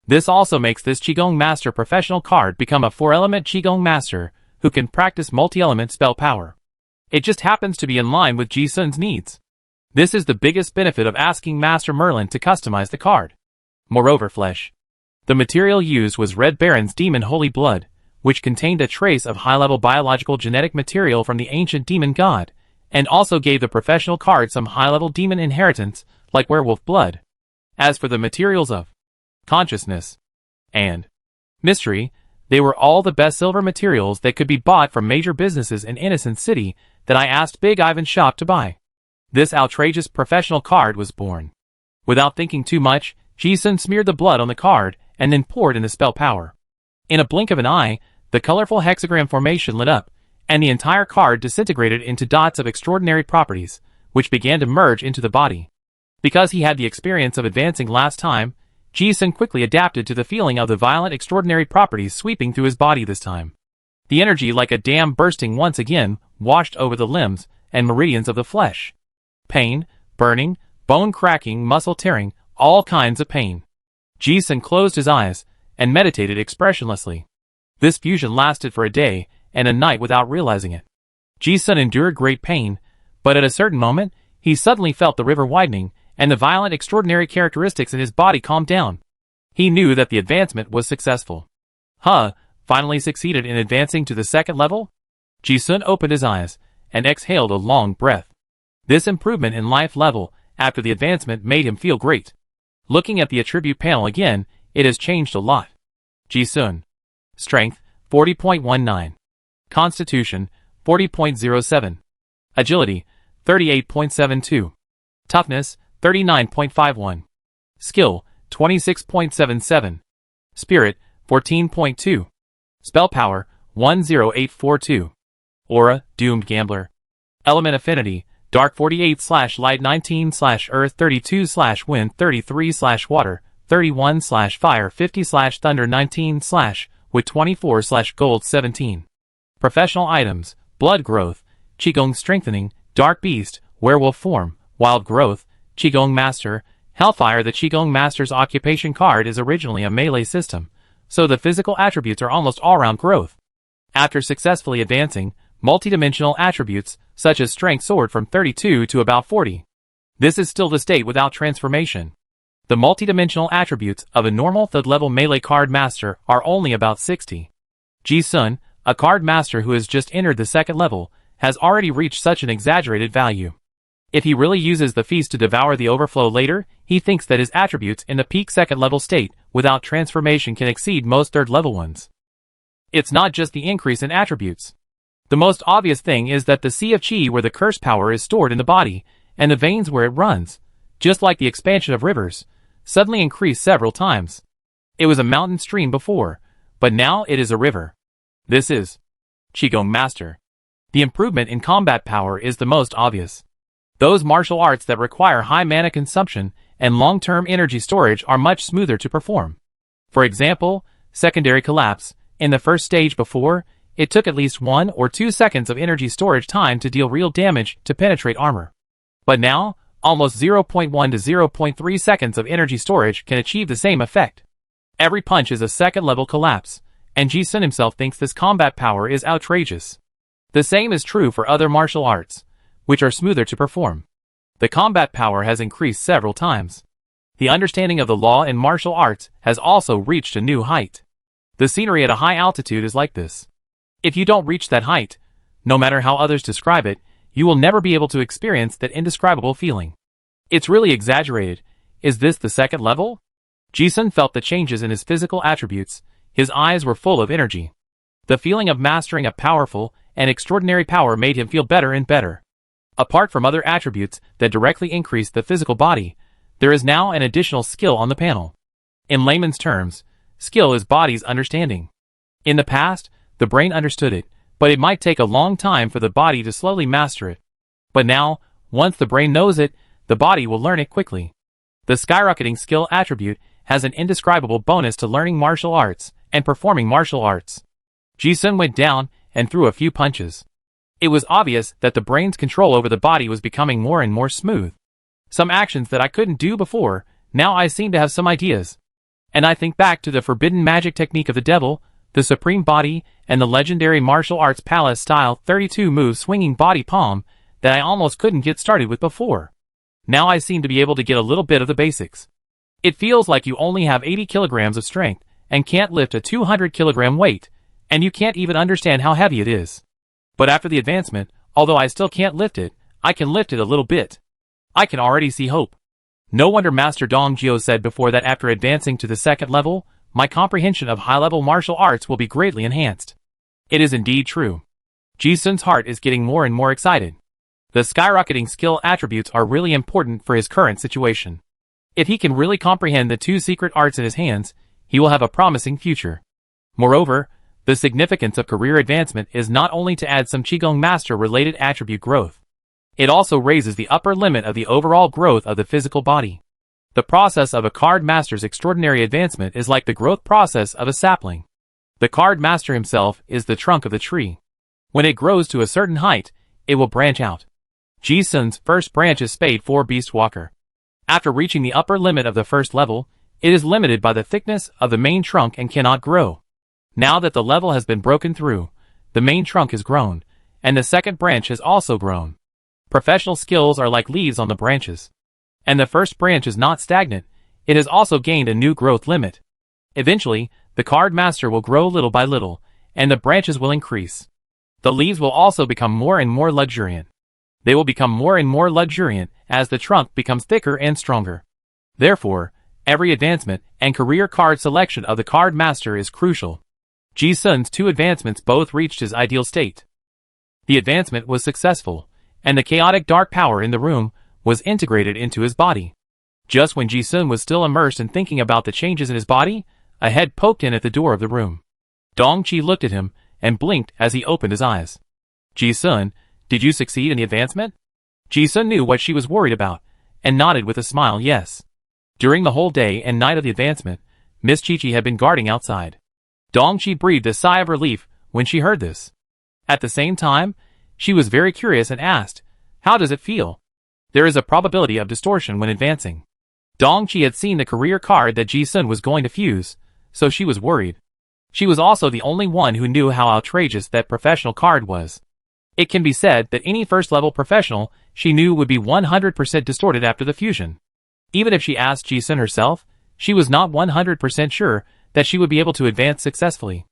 This also makes this Qigong Master professional card become a 4-element Qigong Master, who can practice multi-element spell power. It just happens to be in line with Ji-sun's needs. This is the biggest benefit of asking Master Merlin to customize the card. Moreover, flesh. The material used was Red Baron's Demon Holy Blood, which contained a trace of high-level biological genetic material from the ancient demon god, and also gave the professional card some high-level demon inheritance, like werewolf blood. As for the materials of consciousness and mystery, they were all the best silver materials that could be bought from major businesses in Innocent City that I asked Big Ivan's shop to buy. This outrageous professional card was born. Without thinking too much, Ji-sun smeared the blood on the card and then poured in the spell power. In a blink of an eye, the colorful hexagram formation lit up, and the entire card disintegrated into dots of extraordinary properties, which began to merge into the body. Because he had the experience of advancing last time, Ji-sun quickly adapted to the feeling of the violent extraordinary properties sweeping through his body this time. The energy like a dam bursting once again washed over the limbs and meridians of the flesh. Pain, burning, bone cracking, muscle tearing, all kinds of pain. Ji-sun closed his eyes and meditated expressionlessly. This fusion lasted for a day and a night without realizing it. Ji-sun endured great pain, but at a certain moment, he suddenly felt the river widening, and the violent extraordinary characteristics in his body calmed down. He knew that the advancement was successful. Finally succeeded in advancing to the 2nd level? Ji-sun opened his eyes and exhaled a long breath. This improvement in life level after the advancement made him feel great. Looking at the attribute panel again, it has changed a lot. Ji-sun. Strength, 40.19. Constitution, 40.07. Agility, 38.72. Toughness, 39.51. Skill, 26.77. Spirit, 14.2. Spell power, 10842. Aura, Doomed Gambler. Element Affinity, Dark 48/Light 19/Earth 32/Wind 33/Water 31/Fire 50/Thunder 19/With 24/Gold 17. Professional items, Blood Growth, Qigong Strengthening, Dark Beast, Werewolf Form, Wild Growth, Qigong Master, Hellfire. The Qigong Master's occupation card is originally a melee system, so the physical attributes are almost all-round growth. After successfully advancing, multidimensional attributes, such as Strength soared from 32 to about 40. This is still the state without transformation. The multidimensional attributes of a normal third-level melee card master are only about 60. Ji-sun, a card master who has just entered the 2nd level, has already reached such an exaggerated value. If he really uses the feast to devour the overflow later, he thinks that his attributes in the peak 2nd level state without transformation can exceed most 3rd level ones. It's not just the increase in attributes. The most obvious thing is that the sea of qi where the curse power is stored in the body, and the veins where it runs, just like the expansion of rivers, suddenly increased several times. It was a mountain stream before, but now it is a river. This is Qigong Master. The improvement in combat power is the most obvious. Those martial arts that require high mana consumption and long-term energy storage are much smoother to perform. For example, secondary collapse. In the first stage before, it took at least 1 or 2 seconds of energy storage time to deal real damage to penetrate armor. But now, almost 0.1 to 0.3 seconds of energy storage can achieve the same effect. Every punch is a second-level collapse, and Ji-sun himself thinks this combat power is outrageous. The same is true for other martial arts, which are smoother to perform. The combat power has increased several times. The understanding of the law in martial arts has also reached a new height. The scenery at a high altitude is like this. If you don't reach that height, no matter how others describe it, you will never be able to experience that indescribable feeling. It's really exaggerated. Is this the second level? Ji-sun felt the changes in his physical attributes. His eyes were full of energy. The feeling of mastering a powerful and extraordinary power made him feel better and better. Apart from other attributes that directly increase the physical body, there is now an additional skill on the panel. In layman's terms, skill is body's understanding. In the past, the brain understood it, but it might take a long time for the body to slowly master it. But now, once the brain knows it, the body will learn it quickly. The skyrocketing skill attribute has an indescribable bonus to learning martial arts and performing martial arts. Ji-sun went down and threw a few punches. It was obvious that the brain's control over the body was becoming more and more smooth. Some actions that I couldn't do before, now I seem to have some ideas. And I think back to the forbidden magic technique of the devil, the supreme body, and the legendary martial arts palace style 32-move swinging body palm that I almost couldn't get started with before. Now I seem to be able to get a little bit of the basics. It feels like you only have 80 kilograms of strength and can't lift a 200-kilogram weight, and you can't even understand how heavy it is. But after the advancement, although I still can't lift it, I can lift it a little bit. I can already see hope. No wonder Master Dong Jio said before that after advancing to the second level, my comprehension of high-level martial arts will be greatly enhanced. It is indeed true. Ji-sun's heart is getting more and more excited. The skyrocketing skill attributes are really important for his current situation. If he can really comprehend the 2 secret arts in his hands, he will have a promising future. Moreover, the significance of career advancement is not only to add some Qigong master-related attribute growth. It also raises the upper limit of the overall growth of the physical body. The process of a card master's extraordinary advancement is like the growth process of a sapling. The card master himself is the trunk of the tree. When it grows to a certain height, it will branch out. Ji-sun's first branch is Spade 4 Beast Walker. After reaching the upper limit of the first level, it is limited by the thickness of the main trunk and cannot grow. Now that the level has been broken through, the main trunk has grown, and the second branch has also grown. Professional skills are like leaves on the branches. And the first branch is not stagnant, it has also gained a new growth limit. Eventually, the card master will grow little by little, and the branches will increase. The leaves will also become more and more luxuriant. They will become more and more luxuriant as the trunk becomes thicker and stronger. Therefore, every advancement and career card selection of the card master is crucial. Ji-sun's 2 advancements both reached his ideal state. The advancement was successful, and the chaotic dark power in the room was integrated into his body. Just when Ji-sun was still immersed in thinking about the changes in his body, a head poked in at the door of the room. Dong Qi looked at him and blinked as he opened his eyes. Ji-sun, did you succeed in the advancement? Ji-sun knew what she was worried about, and nodded with a smile yes. During the whole day and night of the advancement, Miss Chi-Chi had been guarding outside. Dong Qi breathed a sigh of relief when she heard this. At the same time, she was very curious and asked, how does it feel? There is a probability of distortion when advancing. Dong Qi had seen the career card that Ji-sun was going to fuse, so she was worried. She was also the only one who knew how outrageous that professional card was. It can be said that any first-level professional she knew would be 100% distorted after the fusion. Even if she asked Ji-sun herself, she was not 100% sure that she would be able to advance successfully.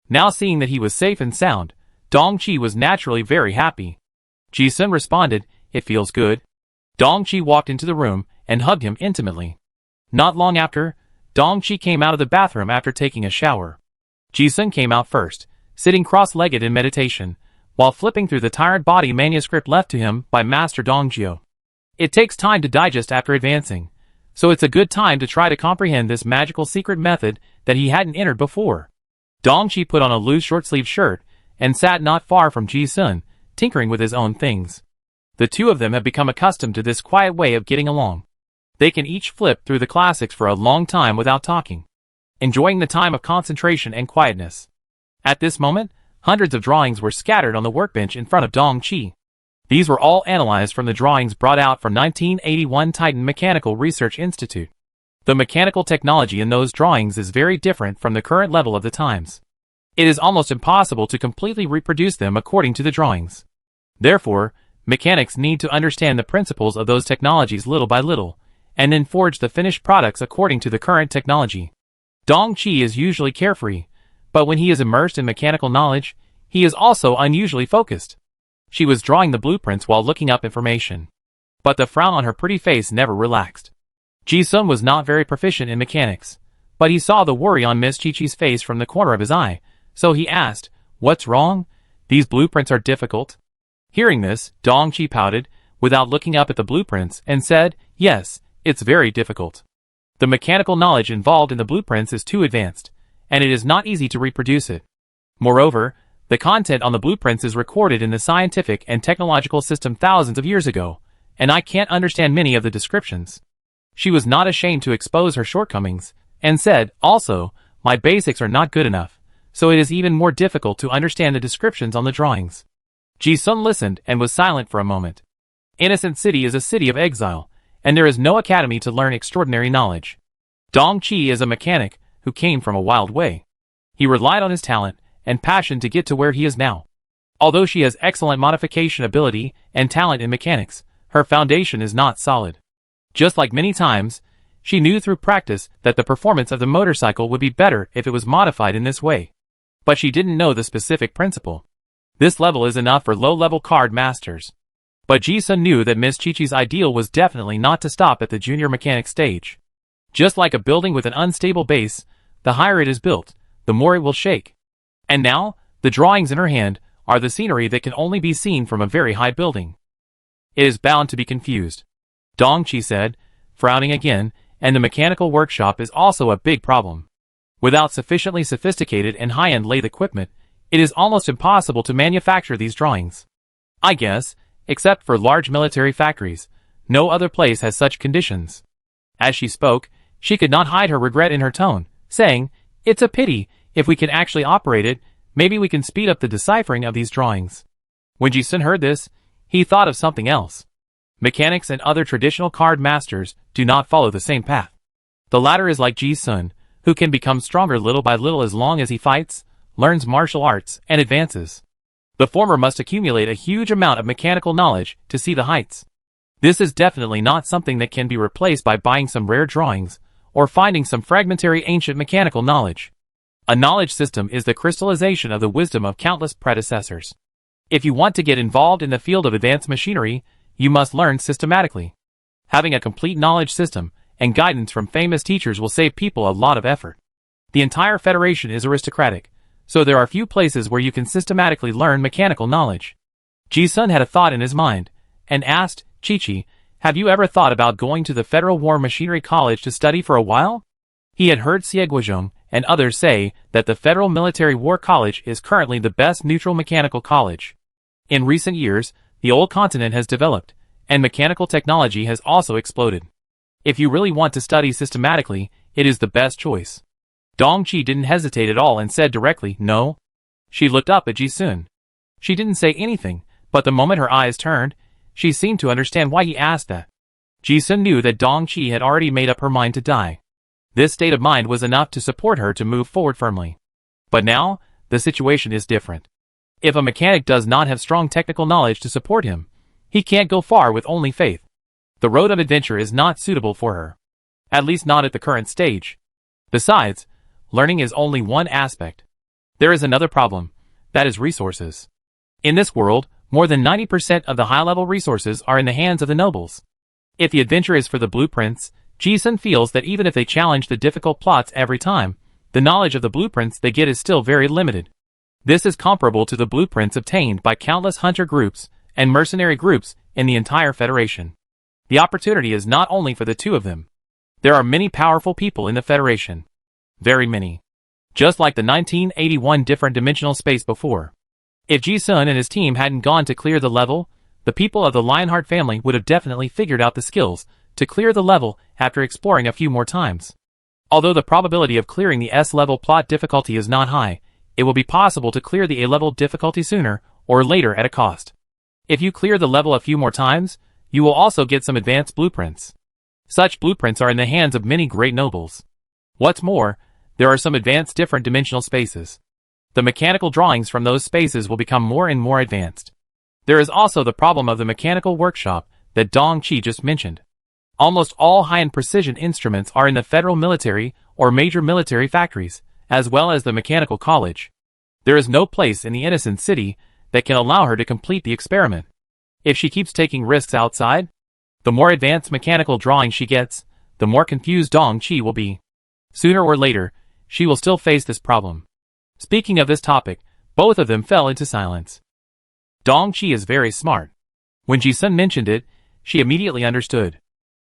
Now seeing that he was safe and sound, Dong Qi was naturally very happy. Ji-sun responded, it feels good. Dong Qi walked into the room and hugged him intimately. Not long after, Dong Qi came out of the bathroom after taking a shower. Ji-sun came out first, sitting cross-legged in meditation, while flipping through the tired body manuscript left to him by Master Dong Jio. It takes time to digest after advancing, so it's a good time to try to comprehend this magical secret method that he hadn't entered before. Dong Qi put on a loose short-sleeved shirt and sat not far from Ji-sun, tinkering with his own things. The two of them have become accustomed to this quiet way of getting along. They can each flip through the classics for a long time without talking, enjoying the time of concentration and quietness. At this moment, hundreds of drawings were scattered on the workbench in front of Dong Qi. These were all analyzed from the drawings brought out from 1981 Titan Mechanical Research Institute. The mechanical technology in those drawings is very different from the current level of the times. It is almost impossible to completely reproduce them according to the drawings. Therefore, mechanics need to understand the principles of those technologies little by little, and then forge the finished products according to the current technology. Dong Qi is usually carefree, but when he is immersed in mechanical knowledge, he is also unusually focused. She was drawing the blueprints while looking up information, but the frown on her pretty face never relaxed. Ji-sun was not very proficient in mechanics, but he saw the worry on Miss Chi-Chi's face from the corner of his eye, so he asked, "What's wrong? These blueprints are difficult." Hearing this, Dong Qi pouted, without looking up at the blueprints, and said, "Yes, it's very difficult. The mechanical knowledge involved in the blueprints is too advanced, and it is not easy to reproduce it. Moreover, the content on the blueprints is recorded in the scientific and technological system thousands of years ago, and I can't understand many of the descriptions." She was not ashamed to expose her shortcomings, and said, "Also, my basics are not good enough, so it is even more difficult to understand the descriptions on the drawings." Ji-sun listened and was silent for a moment. Innocent City is a city of exile, and there is no academy to learn extraordinary knowledge. Dong Qi is a mechanic who came from a wild way. He relied on his talent and passion to get to where he is now. Although she has excellent modification ability and talent in mechanics, her foundation is not solid. Just like many times, she knew through practice that the performance of the motorcycle would be better if it was modified in this way. But she didn't know the specific principle. This level is enough for low-level card masters. But Ji-sun knew that Miss Chi-Chi's ideal was definitely not to stop at the junior mechanic stage. Just like a building with an unstable base, the higher it is built, the more it will shake. And now, the drawings in her hand are the scenery that can only be seen from a very high building. It is bound to be confused, Dong Qi said, frowning again, and the mechanical workshop is also a big problem. Without sufficiently sophisticated and high-end lathe equipment, it is almost impossible to manufacture these drawings. I guess, except for large military factories, no other place has such conditions. As she spoke, she could not hide her regret in her tone, saying, "It's a pity, if we can actually operate it, maybe we can speed up the deciphering of these drawings." When Ji-sun heard this, he thought of something else. Mechanics and other traditional card masters do not follow the same path. The latter is like Ji-sun, who can become stronger little by little as long as he fights, learns martial arts, and advances. The former must accumulate a huge amount of mechanical knowledge to see the heights. This is definitely not something that can be replaced by buying some rare drawings, or finding some fragmentary ancient mechanical knowledge. A knowledge system is the crystallization of the wisdom of countless predecessors. If you want to get involved in the field of advanced machinery, you must learn systematically. Having a complete knowledge system and guidance from famous teachers will save people a lot of effort. The entire Federation is aristocratic, so there are few places where you can systematically learn mechanical knowledge. Ji-sun had a thought in his mind, and asked, "Chi-Chi, have you ever thought about going to the Federal War Machinery College to study for a while?" He had heard Xie Guizhong and others say that the Federal Military War College is currently the best neutral mechanical college. In recent years, the old continent has developed, and mechanical technology has also exploded. If you really want to study systematically, it is the best choice. Dong Qi didn't hesitate at all and said directly, "No." She looked up at Ji-sun. She didn't say anything, but the moment her eyes turned, she seemed to understand why he asked that. Ji-sun knew that Dong Qi had already made up her mind to die. This state of mind was enough to support her to move forward firmly. But now, the situation is different. If a mechanic does not have strong technical knowledge to support him, he can't go far with only faith. The road of adventure is not suitable for her. At least not at the current stage. Besides, learning is only one aspect. There is another problem, that is resources. In this world, more than 90% of the high-level resources are in the hands of the nobles. If the adventure is for the blueprints, Ji-sun feels that even if they challenge the difficult plots every time, the knowledge of the blueprints they get is still very limited. This is comparable to the blueprints obtained by countless hunter groups and mercenary groups in the entire Federation. The opportunity is not only for the two of them. There are many powerful people in the Federation. Very many. Just like the 1981 different dimensional space before. If Ji-sun and his team hadn't gone to clear the level, the people of the Lionheart family would have definitely figured out the skills to clear the level after exploring a few more times. Although the probability of clearing the S-level plot difficulty is not high, it will be possible to clear the A-level difficulty sooner or later at a cost. If you clear the level a few more times, you will also get some advanced blueprints. Such blueprints are in the hands of many great nobles. What's more, there are some advanced different dimensional spaces. The mechanical drawings from those spaces will become more and more advanced. There is also the problem of the mechanical workshop that Dong Qi just mentioned. Almost all high-end precision instruments are in the federal military or major military factories, as well as the mechanical college. There is no place in the innocent city that can allow her to complete the experiment. If she keeps taking risks outside, the more advanced mechanical drawings she gets, the more confused Dong Qi will be. Sooner or later, she will still face this problem. Speaking of this topic, both of them fell into silence. Dong Qi is very smart. When Ji-sun mentioned it, she immediately understood.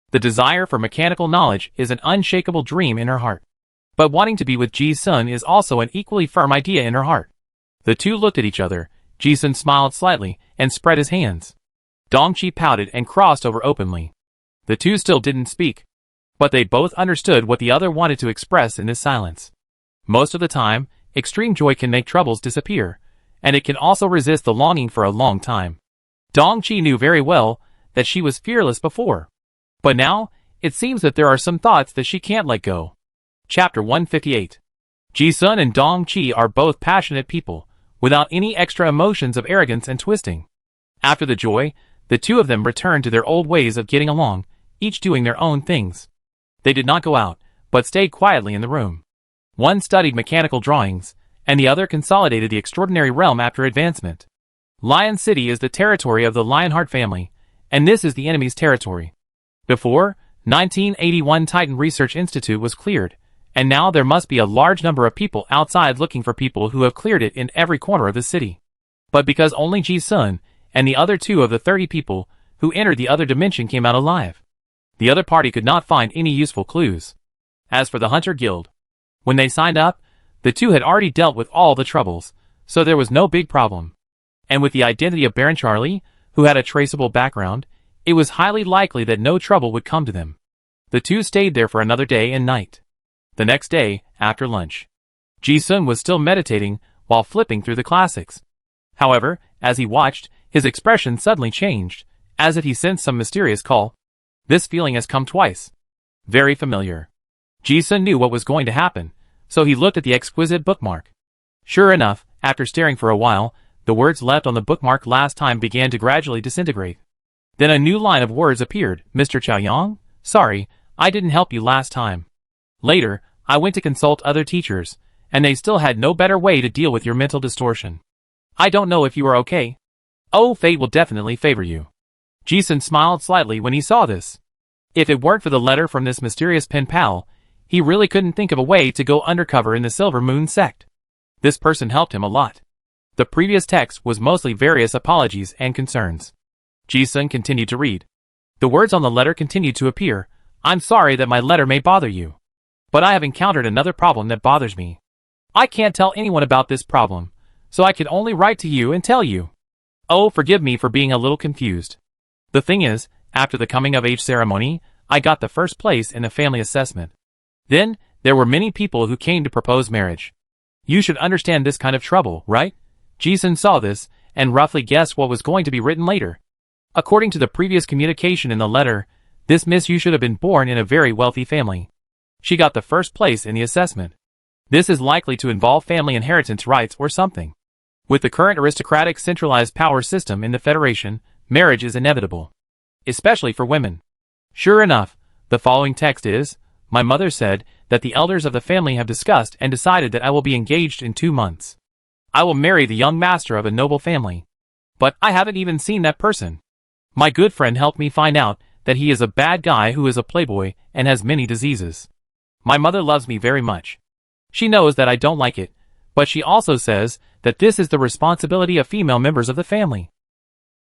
The desire for mechanical knowledge is an unshakable dream in her heart. But wanting to be with Ji-sun is also an equally firm idea in her heart. The two looked at each other. Ji-sun smiled slightly and spread his hands. Dong Qi pouted and crossed over openly. The two still didn't speak, but they both understood what the other wanted to express in this silence. Most of the time, extreme joy can make troubles disappear, and it can also resist the longing for a long time. Dong Qi knew very well that she was fearless before, but now, it seems that there are some thoughts that she can't let go. Chapter 158. Ji-sun and Dong Qi are both passionate people, without any extra emotions of arrogance and twisting. After the joy, the two of them returned to their old ways of getting along, each doing their own things. They did not go out, but stayed quietly in the room. One studied mechanical drawings, and the other consolidated the extraordinary realm after advancement. Lion City is the territory of the Lionheart family, and this is the enemy's territory. Before, 1981 Titan Research Institute was cleared, and now there must be a large number of people outside looking for people who have cleared it in every corner of the city. But because only Ji-sun and the other two of the 30 people who entered the other dimension came out alive, the other party could not find any useful clues. As for the Hunter Guild, when they signed up, the two had already dealt with all the troubles, so there was no big problem. And with the identity of Baron Charlie, who had a traceable background, it was highly likely that no trouble would come to them. The two stayed there for another day and night. The next day, after lunch, Ji-sun was still meditating while flipping through the classics. However, as he watched, his expression suddenly changed, as if he sensed some mysterious call. This feeling has come twice. Very familiar. Ji-sun knew what was going to happen, so he looked at the exquisite bookmark. Sure enough, after staring for a while, the words left on the bookmark last time began to gradually disintegrate. Then a new line of words appeared. Mr. Chaoyang, sorry, I didn't help you last time. Later, I went to consult other teachers, and they still had no better way to deal with your mental distortion. I don't know if you are okay. Oh, fate will definitely favor you. Ji-sun smiled slightly when he saw this. If it weren't for the letter from this mysterious pen pal, he really couldn't think of a way to go undercover in the Silver Moon sect. This person helped him a lot. The previous text was mostly various apologies and concerns. Ji-sun continued to read. The words on the letter continued to appear. I'm sorry that my letter may bother you, but I have encountered another problem that bothers me. I can't tell anyone about this problem, so I can only write to you and tell you. Oh, forgive me for being a little confused. The thing is, after the coming-of-age ceremony, I got the first place in the family assessment. Then, there were many people who came to propose marriage. You should understand this kind of trouble, right? Ji-sun saw this, and roughly guessed what was going to be written later. According to the previous communication in the letter, this Miss Yu should have been born in a very wealthy family. She got the first place in the assessment. This is likely to involve family inheritance rights or something. With the current aristocratic centralized power system in the Federation, marriage is inevitable. Especially for women. Sure enough, the following text is, my mother said that the elders of the family have discussed and decided that I will be engaged in 2 months. I will marry the young master of a noble family. But I haven't even seen that person. My good friend helped me find out that he is a bad guy who is a playboy and has many diseases. My mother loves me very much. She knows that I don't like it, but she also says that this is the responsibility of female members of the family.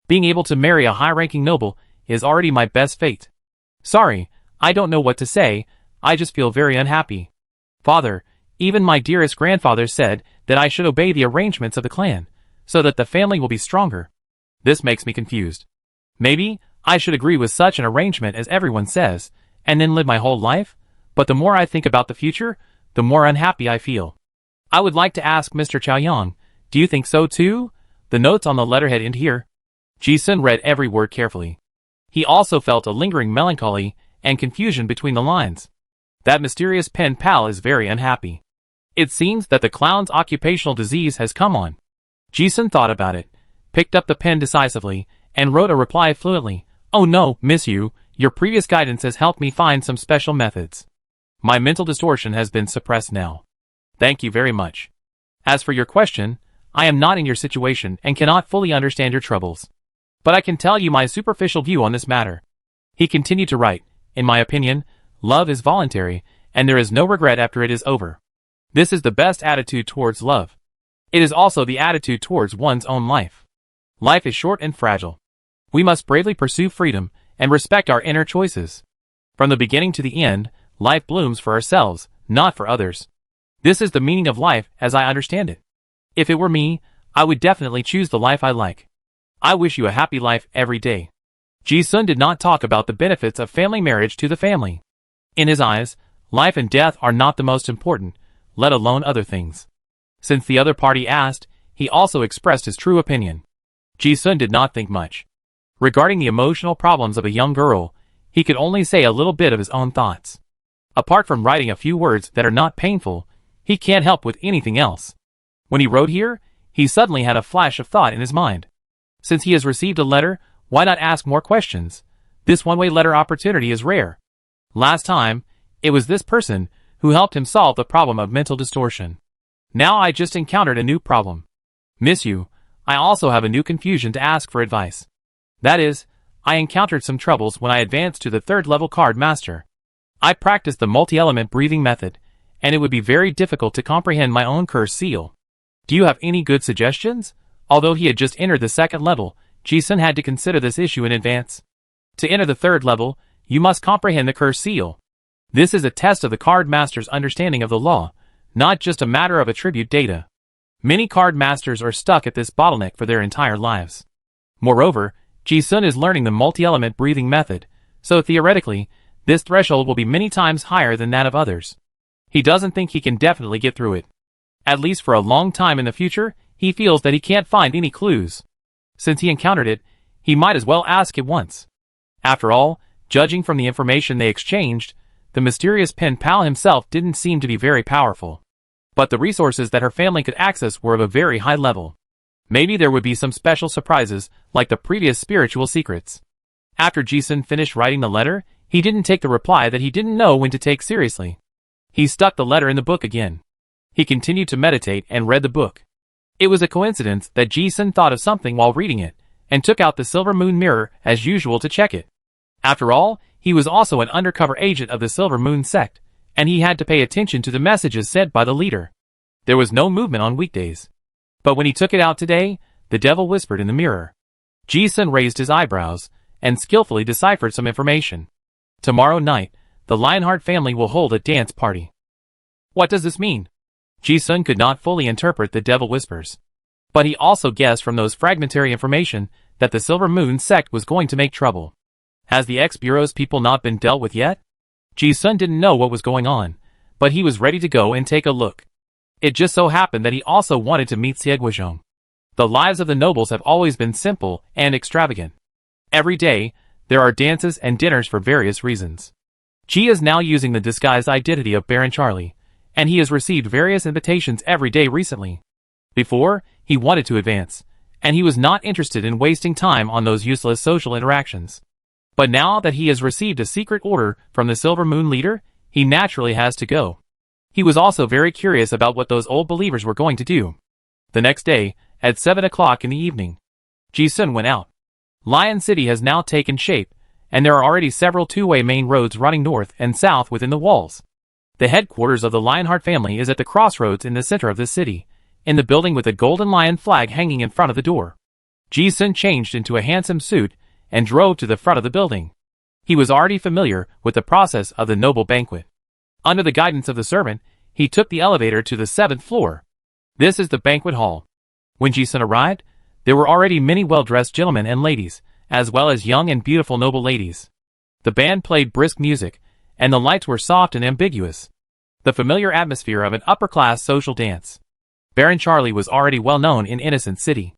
Being able to marry a high-ranking noble is already my best fate. Sorry, I don't know what to say, I just feel very unhappy. Father, even my dearest grandfather said that I should obey the arrangements of the clan, so that the family will be stronger. This makes me confused. Maybe I should agree with such an arrangement as everyone says, and then live my whole life, but the more I think about the future, the more unhappy I feel. I would like to ask Mr. Chaoyang, do you think so too? The notes on the letterhead end here. Ji-sun read every word carefully. He also felt a lingering melancholy and confusion between the lines. That mysterious pen pal is very unhappy. It seems that the clown's occupational disease has come on. Ji-sun thought about it, picked up the pen decisively, and wrote a reply fluently. Oh no, miss you, your previous guidance has helped me find some special methods. My mental distortion has been suppressed now. Thank you very much. As for your question, I am not in your situation and cannot fully understand your troubles. But I can tell you my superficial view on this matter. He continued to write, in my opinion, love is voluntary, and there is no regret after it is over. This is the best attitude towards love. It is also the attitude towards one's own life. Life is short and fragile. We must bravely pursue freedom and respect our inner choices. From the beginning to the end, life blooms for ourselves, not for others. This is the meaning of life as I understand it. If it were me, I would definitely choose the life I like. I wish you a happy life every day. Ji-sun did not talk about the benefits of family marriage to the family. In his eyes, life and death are not the most important, let alone other things. Since the other party asked, he also expressed his true opinion. Ji-sun did not think much. Regarding the emotional problems of a young girl, he could only say a little bit of his own thoughts. Apart from writing a few words that are not painful, he can't help with anything else. When he wrote here, he suddenly had a flash of thought in his mind. Since he has received a letter, why not ask more questions? This one-way letter opportunity is rare. Last time, it was this person who helped him solve the problem of mental distortion. Now I just encountered a new problem. Miss you, I also have a new confusion to ask for advice. That is, I encountered some troubles when I advanced to the 3rd level card master. I practiced the multi-element breathing method, and it would be very difficult to comprehend my own curse seal. Do you have any good suggestions? Although he had just entered the 2nd level, Ji-sun had to consider this issue in advance. To enter the 3rd level, you must comprehend the curse seal. This is a test of the card master's understanding of the law, not just a matter of attribute data. Many card masters are stuck at this bottleneck for their entire lives. Moreover, Ji-sun is learning the multi-element breathing method, so theoretically, this threshold will be many times higher than that of others. He doesn't think he can definitely get through it. At least for a long time in the future, he feels that he can't find any clues. Since he encountered it, he might as well ask it once. After all, judging from the information they exchanged, the mysterious pen pal himself didn't seem to be very powerful. But the resources that her family could access were of a very high level. Maybe there would be some special surprises, like the previous spiritual secrets. After Ji-sun finished writing the letter, he didn't take the reply that he didn't know when to take seriously. He stuck the letter in the book again. He continued to meditate and read the book. It was a coincidence that Ji-sun thought of something while reading it, and took out the silver moon mirror as usual to check it. After all, he was also an undercover agent of the Silver Moon sect, and he had to pay attention to the messages sent by the leader. There was no movement on weekdays. But when he took it out today, the devil whispered in the mirror. Ji-sun raised his eyebrows, and skillfully deciphered some information. Tomorrow night, the Lionheart family will hold a dance party. What does this mean? Ji-sun could not fully interpret the devil whispers. But he also guessed from those fragmentary information that the Silver Moon sect was going to make trouble. Has the ex-bureau's people not been dealt with yet? Ji-sun didn't know what was going on, but he was ready to go and take a look. It just so happened that he also wanted to meet Xie Guizhong. The lives of the nobles have always been simple and extravagant. Every day, there are dances and dinners for various reasons. Xie is now using the disguised identity of Baron Charlie, and he has received various invitations every day recently. Before, he wanted to advance, and he was not interested in wasting time on those useless social interactions. But now that he has received a secret order from the Silver Moon leader, he naturally has to go. He was also very curious about what those old believers were going to do. The next day, at 7 o'clock in the evening, Ji-sun went out. Lion City has now taken shape, and there are already several two-way main roads running north and south within the walls. The headquarters of the Lionheart family is at the crossroads in the center of the city, in the building with a golden lion flag hanging in front of the door. Ji-sun changed into a handsome suit and drove to the front of the building. He was already familiar with the process of the noble banquet. Under the guidance of the servant, he took the elevator to the 7th floor. This is the banquet hall. When Ji-sun arrived, there were already many well-dressed gentlemen and ladies, as well as young and beautiful noble ladies. The band played brisk music, and the lights were soft and ambiguous. The familiar atmosphere of an upper-class social dance. Baron Charlie was already well known in Innocent City.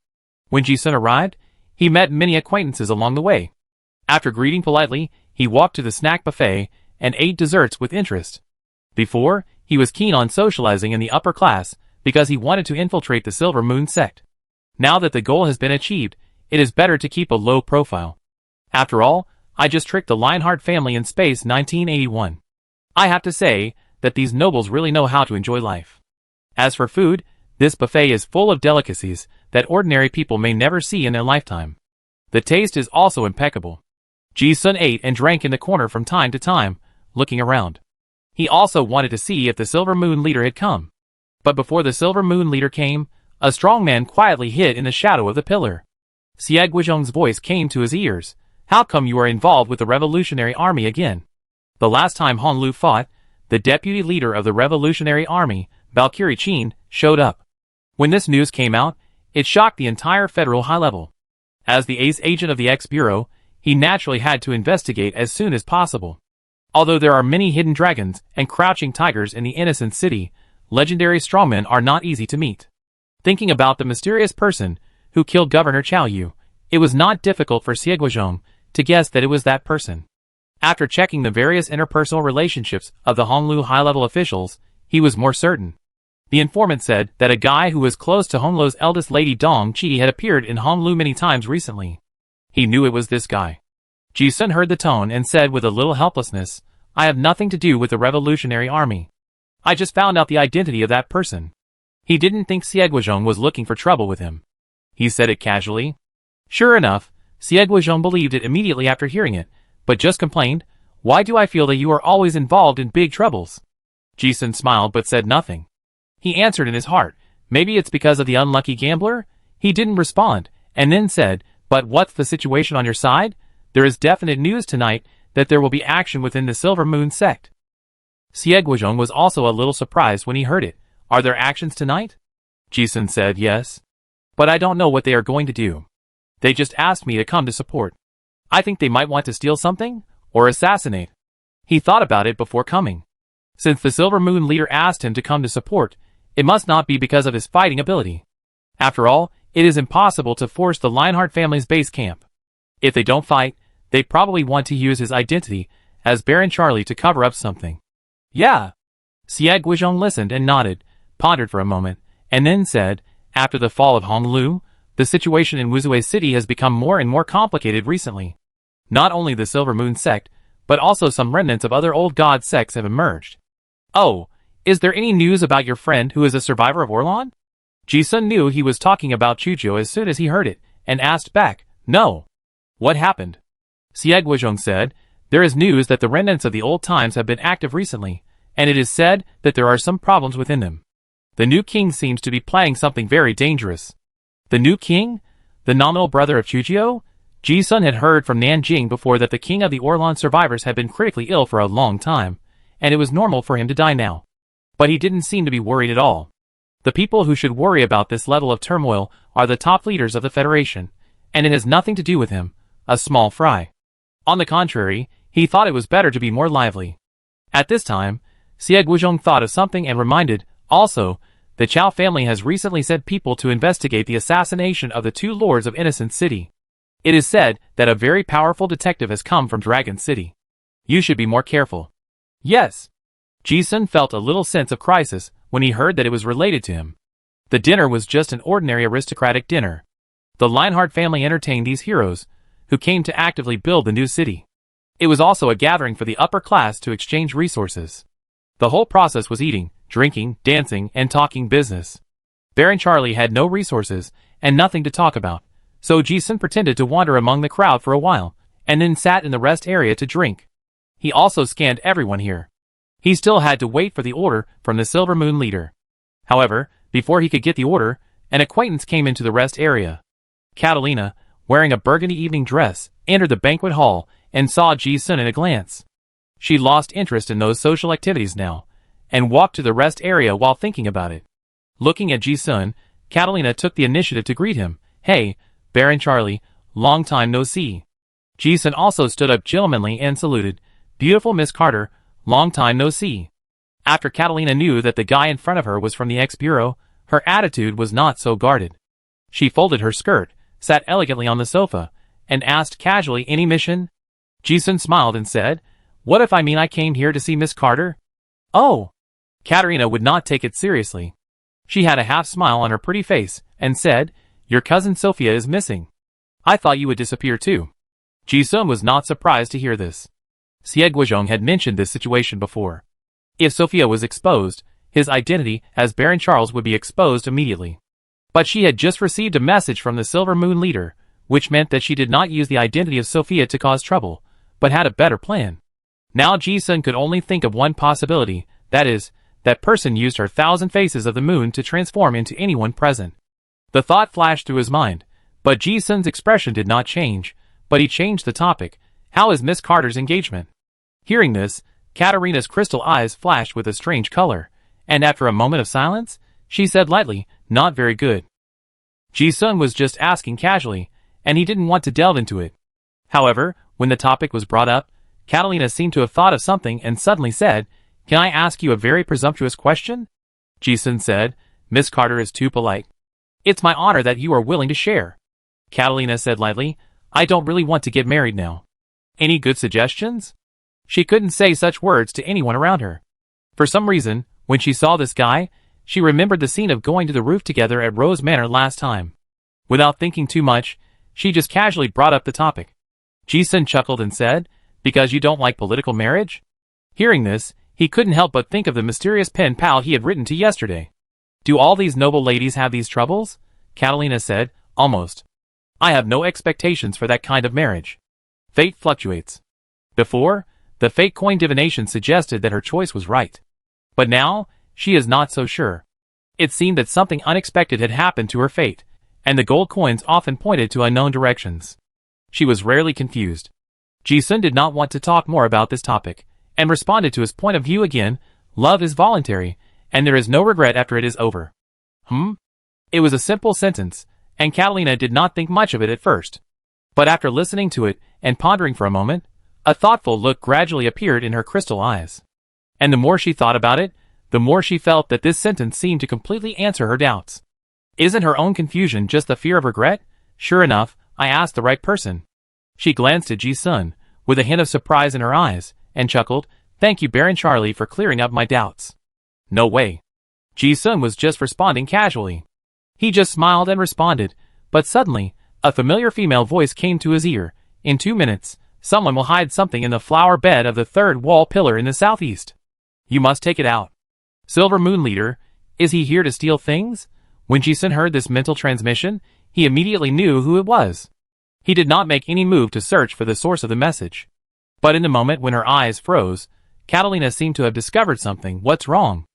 When Ji-sun arrived, he met many acquaintances along the way. After greeting politely, he walked to the snack buffet and ate desserts with interest. Before, he was keen on socializing in the upper class because he wanted to infiltrate the Silver Moon sect. Now that the goal has been achieved, it is better to keep a low profile. After all, I just tricked the Lionheart family in space 1981. I have to say that these nobles really know how to enjoy life. As for food, this buffet is full of delicacies that ordinary people may never see in their lifetime. The taste is also impeccable. Ji-sun ate and drank in the corner from time to time, looking around. He also wanted to see if the Silver Moon leader had come. But before the Silver Moon leader came, a strong man quietly hid in the shadow of the pillar. Xie Guizhong's voice came to his ears. How come you are involved with the Revolutionary Army again? The last time Honlu fought, the deputy leader of the Revolutionary Army, Valkyrie Qin, showed up. When this news came out, it shocked the entire federal high level. As the ace agent of the X-Bureau, he naturally had to investigate as soon as possible. Although there are many hidden dragons and crouching tigers in the Innocent City, legendary strongmen are not easy to meet. Thinking about the mysterious person who killed Governor Chao Yu, it was not difficult for Xie Guizhong to guess that it was that person. After checking the various interpersonal relationships of the Honglu high-level officials, he was more certain. The informant said that a guy who was close to Honglu's eldest lady Dong Qi had appeared in Honglu many times recently. He knew it was this guy. Ji-sun heard the tone and said with a little helplessness, I have nothing to do with the Revolutionary Army. I just found out the identity of that person. He didn't think Xie Guizhong was looking for trouble with him. He said it casually. Sure enough, Xie Guizhong believed it immediately after hearing it, but just complained, Why do I feel that you are always involved in big troubles? Ji-sun smiled but said nothing. He answered in his heart, maybe it's because of the unlucky gambler? He didn't respond, and then said, But what's the situation on your side? There is definite news tonight that there will be action within the Silver Moon sect. Xie Guizhong was also a little surprised when he heard it. Are there actions tonight? Ji-sun said yes. But I don't know what they are going to do. They just asked me to come to support. I think they might want to steal something, or assassinate. He thought about it before coming. Since the Silver Moon leader asked him to come to support, it must not be because of his fighting ability. After all, it is impossible to force the Lionheart family's base camp. If they don't fight, they probably want to use his identity as Baron Charlie to cover up something. Yeah. Xie Guizhong listened and nodded, pondered for a moment, and then said, After the fall of Honglu, the situation in Wuzue City has become more and more complicated recently. Not only the Silver Moon sect, but also some remnants of other old god sects have emerged. Oh, is there any news about your friend who is a survivor of Orlan? Ji-sun knew he was talking about Chuzhou as soon as he heard it, and asked back, No. What happened? Xie Guizhong said, There is news that the remnants of the old times have been active recently, and it is said that there are some problems within them. The new king seems to be planning something very dangerous. The new king? The nominal brother of Chuzhou? Ji-sun had heard from Nan Jing before that the king of the Orlan survivors had been critically ill for a long time, and it was normal for him to die now. But he didn't seem to be worried at all. The people who should worry about this level of turmoil are the top leaders of the Federation, and it has nothing to do with him, a small fry. On the contrary, he thought it was better to be more lively. At this time, Xie Guizhong thought of something and reminded, also, the Chao family has recently sent people to investigate the assassination of the two lords of Innocent City. It is said that a very powerful detective has come from Dragon City. You should be more careful. Yes. Ji-sun felt a little sense of crisis when he heard that it was related to him. The dinner was just an ordinary aristocratic dinner. The Lionheart family entertained these heroes, who came to actively build the new city. It was also a gathering for the upper class to exchange resources. The whole process was eating, drinking, dancing, and talking business. Baron Charlie had no resources and nothing to talk about, so Ji-sun pretended to wander among the crowd for a while, and then sat in the rest area to drink. He also scanned everyone here. He still had to wait for the order from the Silver Moon leader. However, before he could get the order, an acquaintance came into the rest area. Catalina, wearing a burgundy evening dress, entered the banquet hall and saw Ji-sun at a glance. She lost interest in those social activities now, and walked to the rest area while thinking about it. Looking at Ji-sun, Catalina took the initiative to greet him. "Hey, Baron Charlie, long time no see." Ji-sun also stood up gentlemanly and saluted. "Beautiful Miss Carter, long time no see." After Catalina knew that the guy in front of her was from the X-Bureau, her attitude was not so guarded. She folded her skirt, sat elegantly on the sofa, and asked casually, "Any mission?" Ji-sun smiled and said, "What if I mean I came here to see Miss Carter?" "Oh!" Katerina would not take it seriously. She had a half smile on her pretty face, and said, "Your cousin Sophia is missing. I thought you would disappear too." Ji-sun was not surprised to hear this. Xie Guizhong had mentioned this situation before. If Sophia was exposed, his identity as Baron Charles would be exposed immediately. But she had just received a message from the Silver Moon leader, which meant that she did not use the identity of Sophia to cause trouble, but had a better plan. Now Ji-sun could only think of one possibility, that is, that person used her 1,000 faces of the moon to transform into anyone present. The thought flashed through his mind, but Ji-sun's expression did not change, but he changed the topic. "How is Miss Carter's engagement?" Hearing this, Katerina's crystal eyes flashed with a strange color, and after a moment of silence, she said lightly, "Not very good." Ji-sun was just asking casually, and he didn't want to delve into it. However, when the topic was brought up, Catalina seemed to have thought of something and suddenly said, "Can I ask you a very presumptuous question?" Ji-sun said, "Miss Carter is too polite." "It's my honor that you are willing to share." Catalina said lightly, "I don't really want to get married now. Any good suggestions?" She couldn't say such words to anyone around her. For some reason, when she saw this guy, she remembered the scene of going to the roof together at Rose Manor last time. Without thinking too much, she just casually brought up the topic. Ji-sun chuckled and said, "Because you don't like political marriage?" Hearing this, he couldn't help but think of the mysterious pen pal he had written to yesterday. "Do all these noble ladies have these troubles?" Catalina said, "Almost. I have no expectations for that kind of marriage. Fate fluctuates. Before, the fate coin divination suggested that her choice was right. But now, she is not so sure. It seemed that something unexpected had happened to her fate, and the gold coins often pointed to unknown directions. She was rarely confused." Ji-sun did not want to talk more about this topic, and responded to his point of view again, "Love is voluntary, and there is no regret after it is over." It was a simple sentence, and Catalina did not think much of it at first. But after listening to it, and pondering for a moment, a thoughtful look gradually appeared in her crystal eyes. And the more she thought about it, the more she felt that this sentence seemed to completely answer her doubts. Isn't her own confusion just the fear of regret? Sure enough, I asked the right person. She glanced at Ji-sun, with a hint of surprise in her eyes, and chuckled, "Thank you Baron Charlie for clearing up my doubts." "No way." Ji-sun was just responding casually. He just smiled and responded, but suddenly, a familiar female voice came to his ear. "In 2 minutes, someone will hide something in the flower bed of the third wall pillar in the southeast. You must take it out." Silver Moon Leader, is he here to steal things? When Ji-sun heard this mental transmission, he immediately knew who it was. He did not make any move to search for the source of the message. But in the moment when her eyes froze, Catalina seemed to have discovered something. "What's wrong?"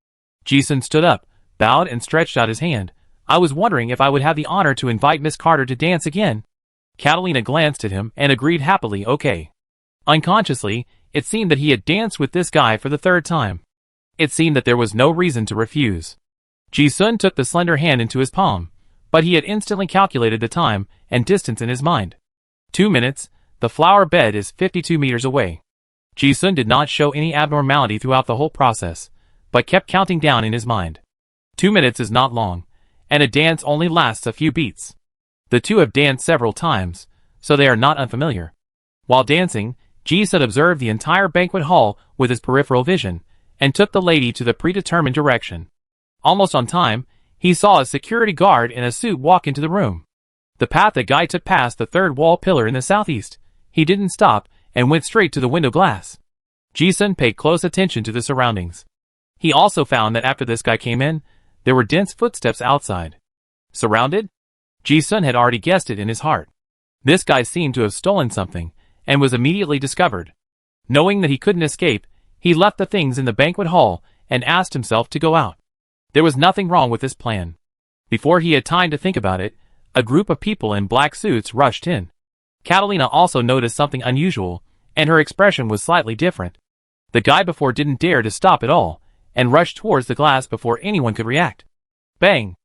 Ji-sun stood up, bowed and stretched out his hand. "I was wondering if I would have the honor to invite Miss Carter to dance again." Catalina glanced at him and agreed happily, "Okay." Unconsciously, it seemed that he had danced with this guy for the third time. It seemed that there was no reason to refuse. Ji-sun took the slender hand into his palm, but he had instantly calculated the time and distance in his mind. 2 minutes, the flower bed is 52 meters away. Ji-sun did not show any abnormality throughout the whole process, but kept counting down in his mind. 2 minutes is not long, and a dance only lasts a few beats. The two have danced several times, so they are not unfamiliar. While dancing, Ji-sun observed the entire banquet hall with his peripheral vision, and took the lady to the predetermined direction. Almost on time, he saw a security guard in a suit walk into the room. The path the guy took past the third wall pillar in the southeast. He didn't stop, and went straight to the window glass. Ji-sun paid close attention to the surroundings. He also found that after this guy came in, there were dense footsteps outside. Surrounded? Ji-sun had already guessed it in his heart. This guy seemed to have stolen something, and was immediately discovered. Knowing that he couldn't escape, he left the things in the banquet hall, and asked himself to go out. There was nothing wrong with this plan. Before he had time to think about it, a group of people in black suits rushed in. Catalina also noticed something unusual, and her expression was slightly different. The guy before didn't dare to stop at all, and rushed towards the glass before anyone could react. Bang!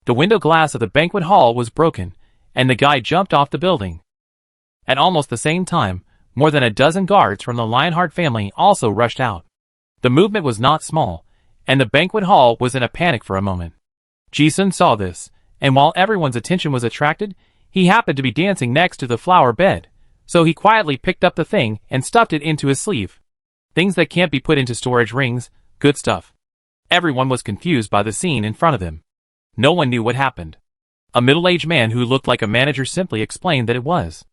The window glass of the banquet hall was broken, and the guy jumped off the building. At almost the same time, more than a dozen guards from the Lionheart family also rushed out. The movement was not small, and the banquet hall was in a panic for a moment. Ji-sun saw this, and while everyone's attention was attracted, he happened to be dancing next to the flower bed, so he quietly picked up the thing and stuffed it into his sleeve. Things that can't be put into storage rings, good stuff. Everyone was confused by the scene in front of them. No one knew what happened. A middle-aged man who looked like a manager simply explained that it was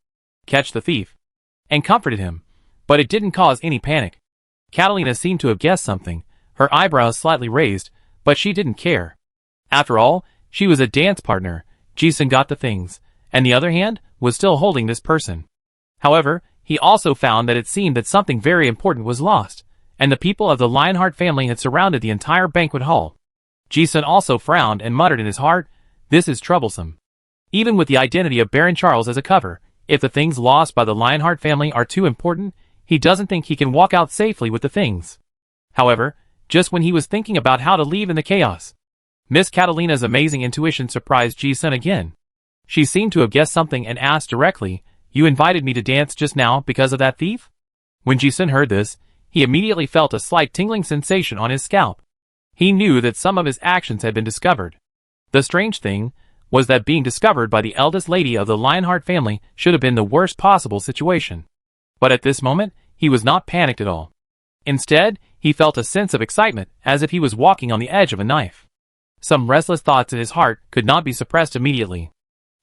catch the thief, and comforted him, but it didn't cause any panic. Catalina seemed to have guessed something, her eyebrows slightly raised, but she didn't care. After all, she was a dance partner. Ji-sun got the things, and the other hand was still holding this person. However, he also found that it seemed that something very important was lost, and the people of the Lionheart family had surrounded the entire banquet hall. Ji-sun also frowned and muttered in his heart, "This is troublesome." Even with the identity of Baron Charles as a cover, if the things lost by the Lionheart family are too important, he doesn't think he can walk out safely with the things. However, just when he was thinking about how to leave in the chaos, Miss Catalina's amazing intuition surprised Ji-sun again. She seemed to have guessed something and asked directly, "You invited me to dance just now because of that thief?" When Ji-sun heard this, he immediately felt a slight tingling sensation on his scalp. He knew that some of his actions had been discovered. The strange thing was that being discovered by the eldest lady of the Lionheart family should have been the worst possible situation. But at this moment, he was not panicked at all. Instead, he felt a sense of excitement, as if he was walking on the edge of a knife. Some restless thoughts in his heart could not be suppressed immediately.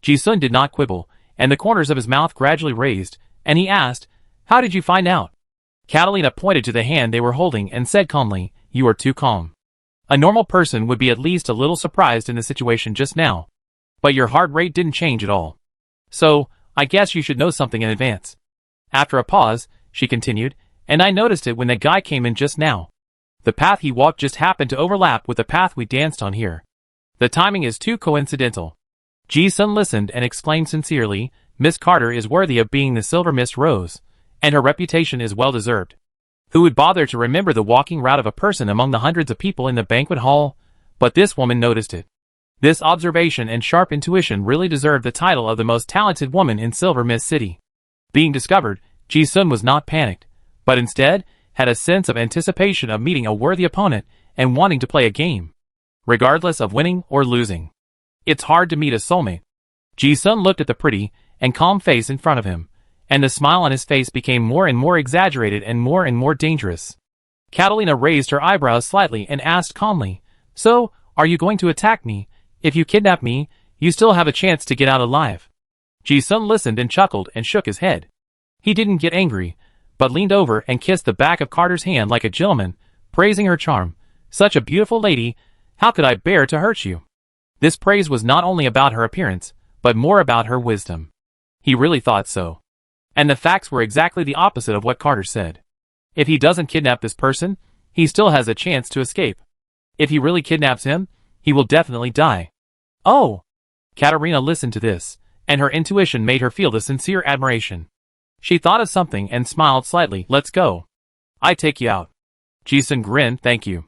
Ji-sun did not quibble, and the corners of his mouth gradually raised, and he asked, "How did you find out?" Catalina pointed to the hand they were holding and said calmly, "You are too calm. A normal person would be at least a little surprised in the situation just now. But your heart rate didn't change at all. So, I guess you should know something in advance." After a pause, she continued, "And I noticed it when that guy came in just now. The path he walked just happened to overlap with the path we danced on here. The timing is too coincidental." Ji-sun listened and exclaimed sincerely, "Miss Carter is worthy of being the Silver Mist Rose, and her reputation is well deserved. Who would bother to remember the walking route of a person among the hundreds of people in the banquet hall? But this woman noticed it. This observation and sharp intuition really deserved the title of the most talented woman in Silver Mist City." Being discovered, Ji-sun was not panicked, but instead had a sense of anticipation of meeting a worthy opponent and wanting to play a game, regardless of winning or losing. It's hard to meet a soulmate. Ji-sun looked at the pretty and calm face in front of him, and the smile on his face became more and more exaggerated and more dangerous. Catalina raised her eyebrows slightly and asked calmly, "So, are you going to attack me? If you kidnap me, you still have a chance to get out alive." Ji-sun listened and chuckled and shook his head. He didn't get angry, but leaned over and kissed the back of Carter's hand like a gentleman, praising her charm. "Such a beautiful lady, how could I bear to hurt you?" This praise was not only about her appearance, but more about her wisdom. He really thought so. And the facts were exactly the opposite of what Carter said. If he doesn't kidnap this person, he still has a chance to escape. If he really kidnaps him, he will definitely die. "Oh!" Katarina listened to this, and her intuition made her feel the sincere admiration. She thought of something and smiled slightly. "Let's go. I take you out." Ji-sun grinned, "Thank you."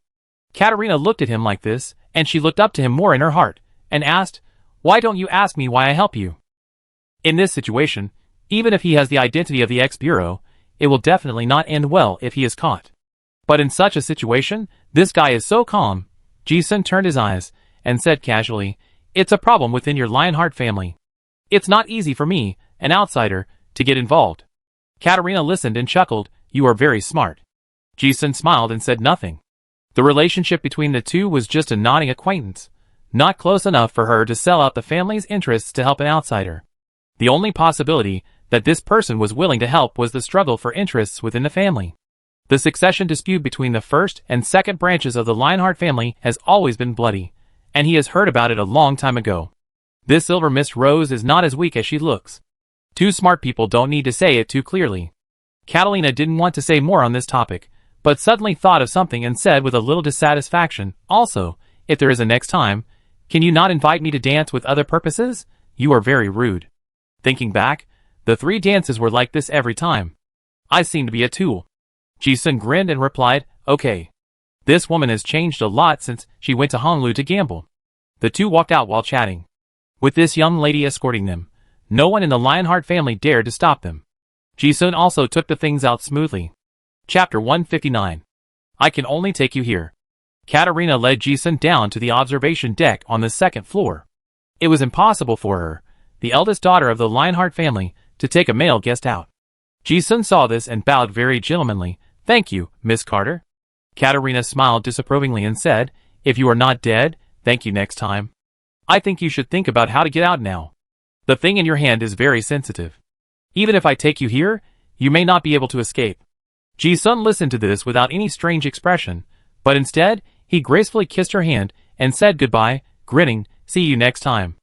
Katarina looked at him like this, and she looked up to him more in her heart, and asked, "Why don't you ask me why I help you?" In this situation, even if he has the identity of the ex-bureau, it will definitely not end well if he is caught. But in such a situation, this guy is so calm. Ji-sun turned his eyes, and said casually, "It's a problem within your Lionheart family. It's not easy for me, an outsider, to get involved." Katarina listened and chuckled, "You are very smart." Ji-sun smiled and said nothing. The relationship between the two was just a nodding acquaintance, not close enough for her to sell out the family's interests to help an outsider. The only possibility that this person was willing to help was the struggle for interests within the family. The succession dispute between the first and second branches of the Lionheart family has always been bloody, and he has heard about it a long time ago. This Silver Mist Rose is not as weak as she looks. Two smart people don't need to say it too clearly. Catalina didn't want to say more on this topic, but suddenly thought of something and said with a little dissatisfaction, "Also, if there is a next time, can you not invite me to dance with other purposes? You are very rude." Thinking back, the 3 dances were like this every time. "I seem to be a tool." Ji-sun grinned and replied, "Okay. This woman has changed a lot since she went to Honolulu to gamble." The two walked out while chatting. With this young lady escorting them, no one in the Lionheart family dared to stop them. Ji-sun also took the things out smoothly. Chapter 159. I can only take you here. Katarina led Ji-sun down to the observation deck on the second floor. It was impossible for her, the eldest daughter of the Lionheart family, to take a male guest out. Ji-sun saw this and bowed very gentlemanly. Thank you, Miss Carter. Katarina smiled disapprovingly and said, if you are not dead, thank you next time. I think you should think about how to get out now. The thing in your hand is very sensitive. Even if I take you here, you may not be able to escape. Ji-sun listened to this without any strange expression, but instead, he gracefully kissed her hand and said goodbye, grinning, see you next time.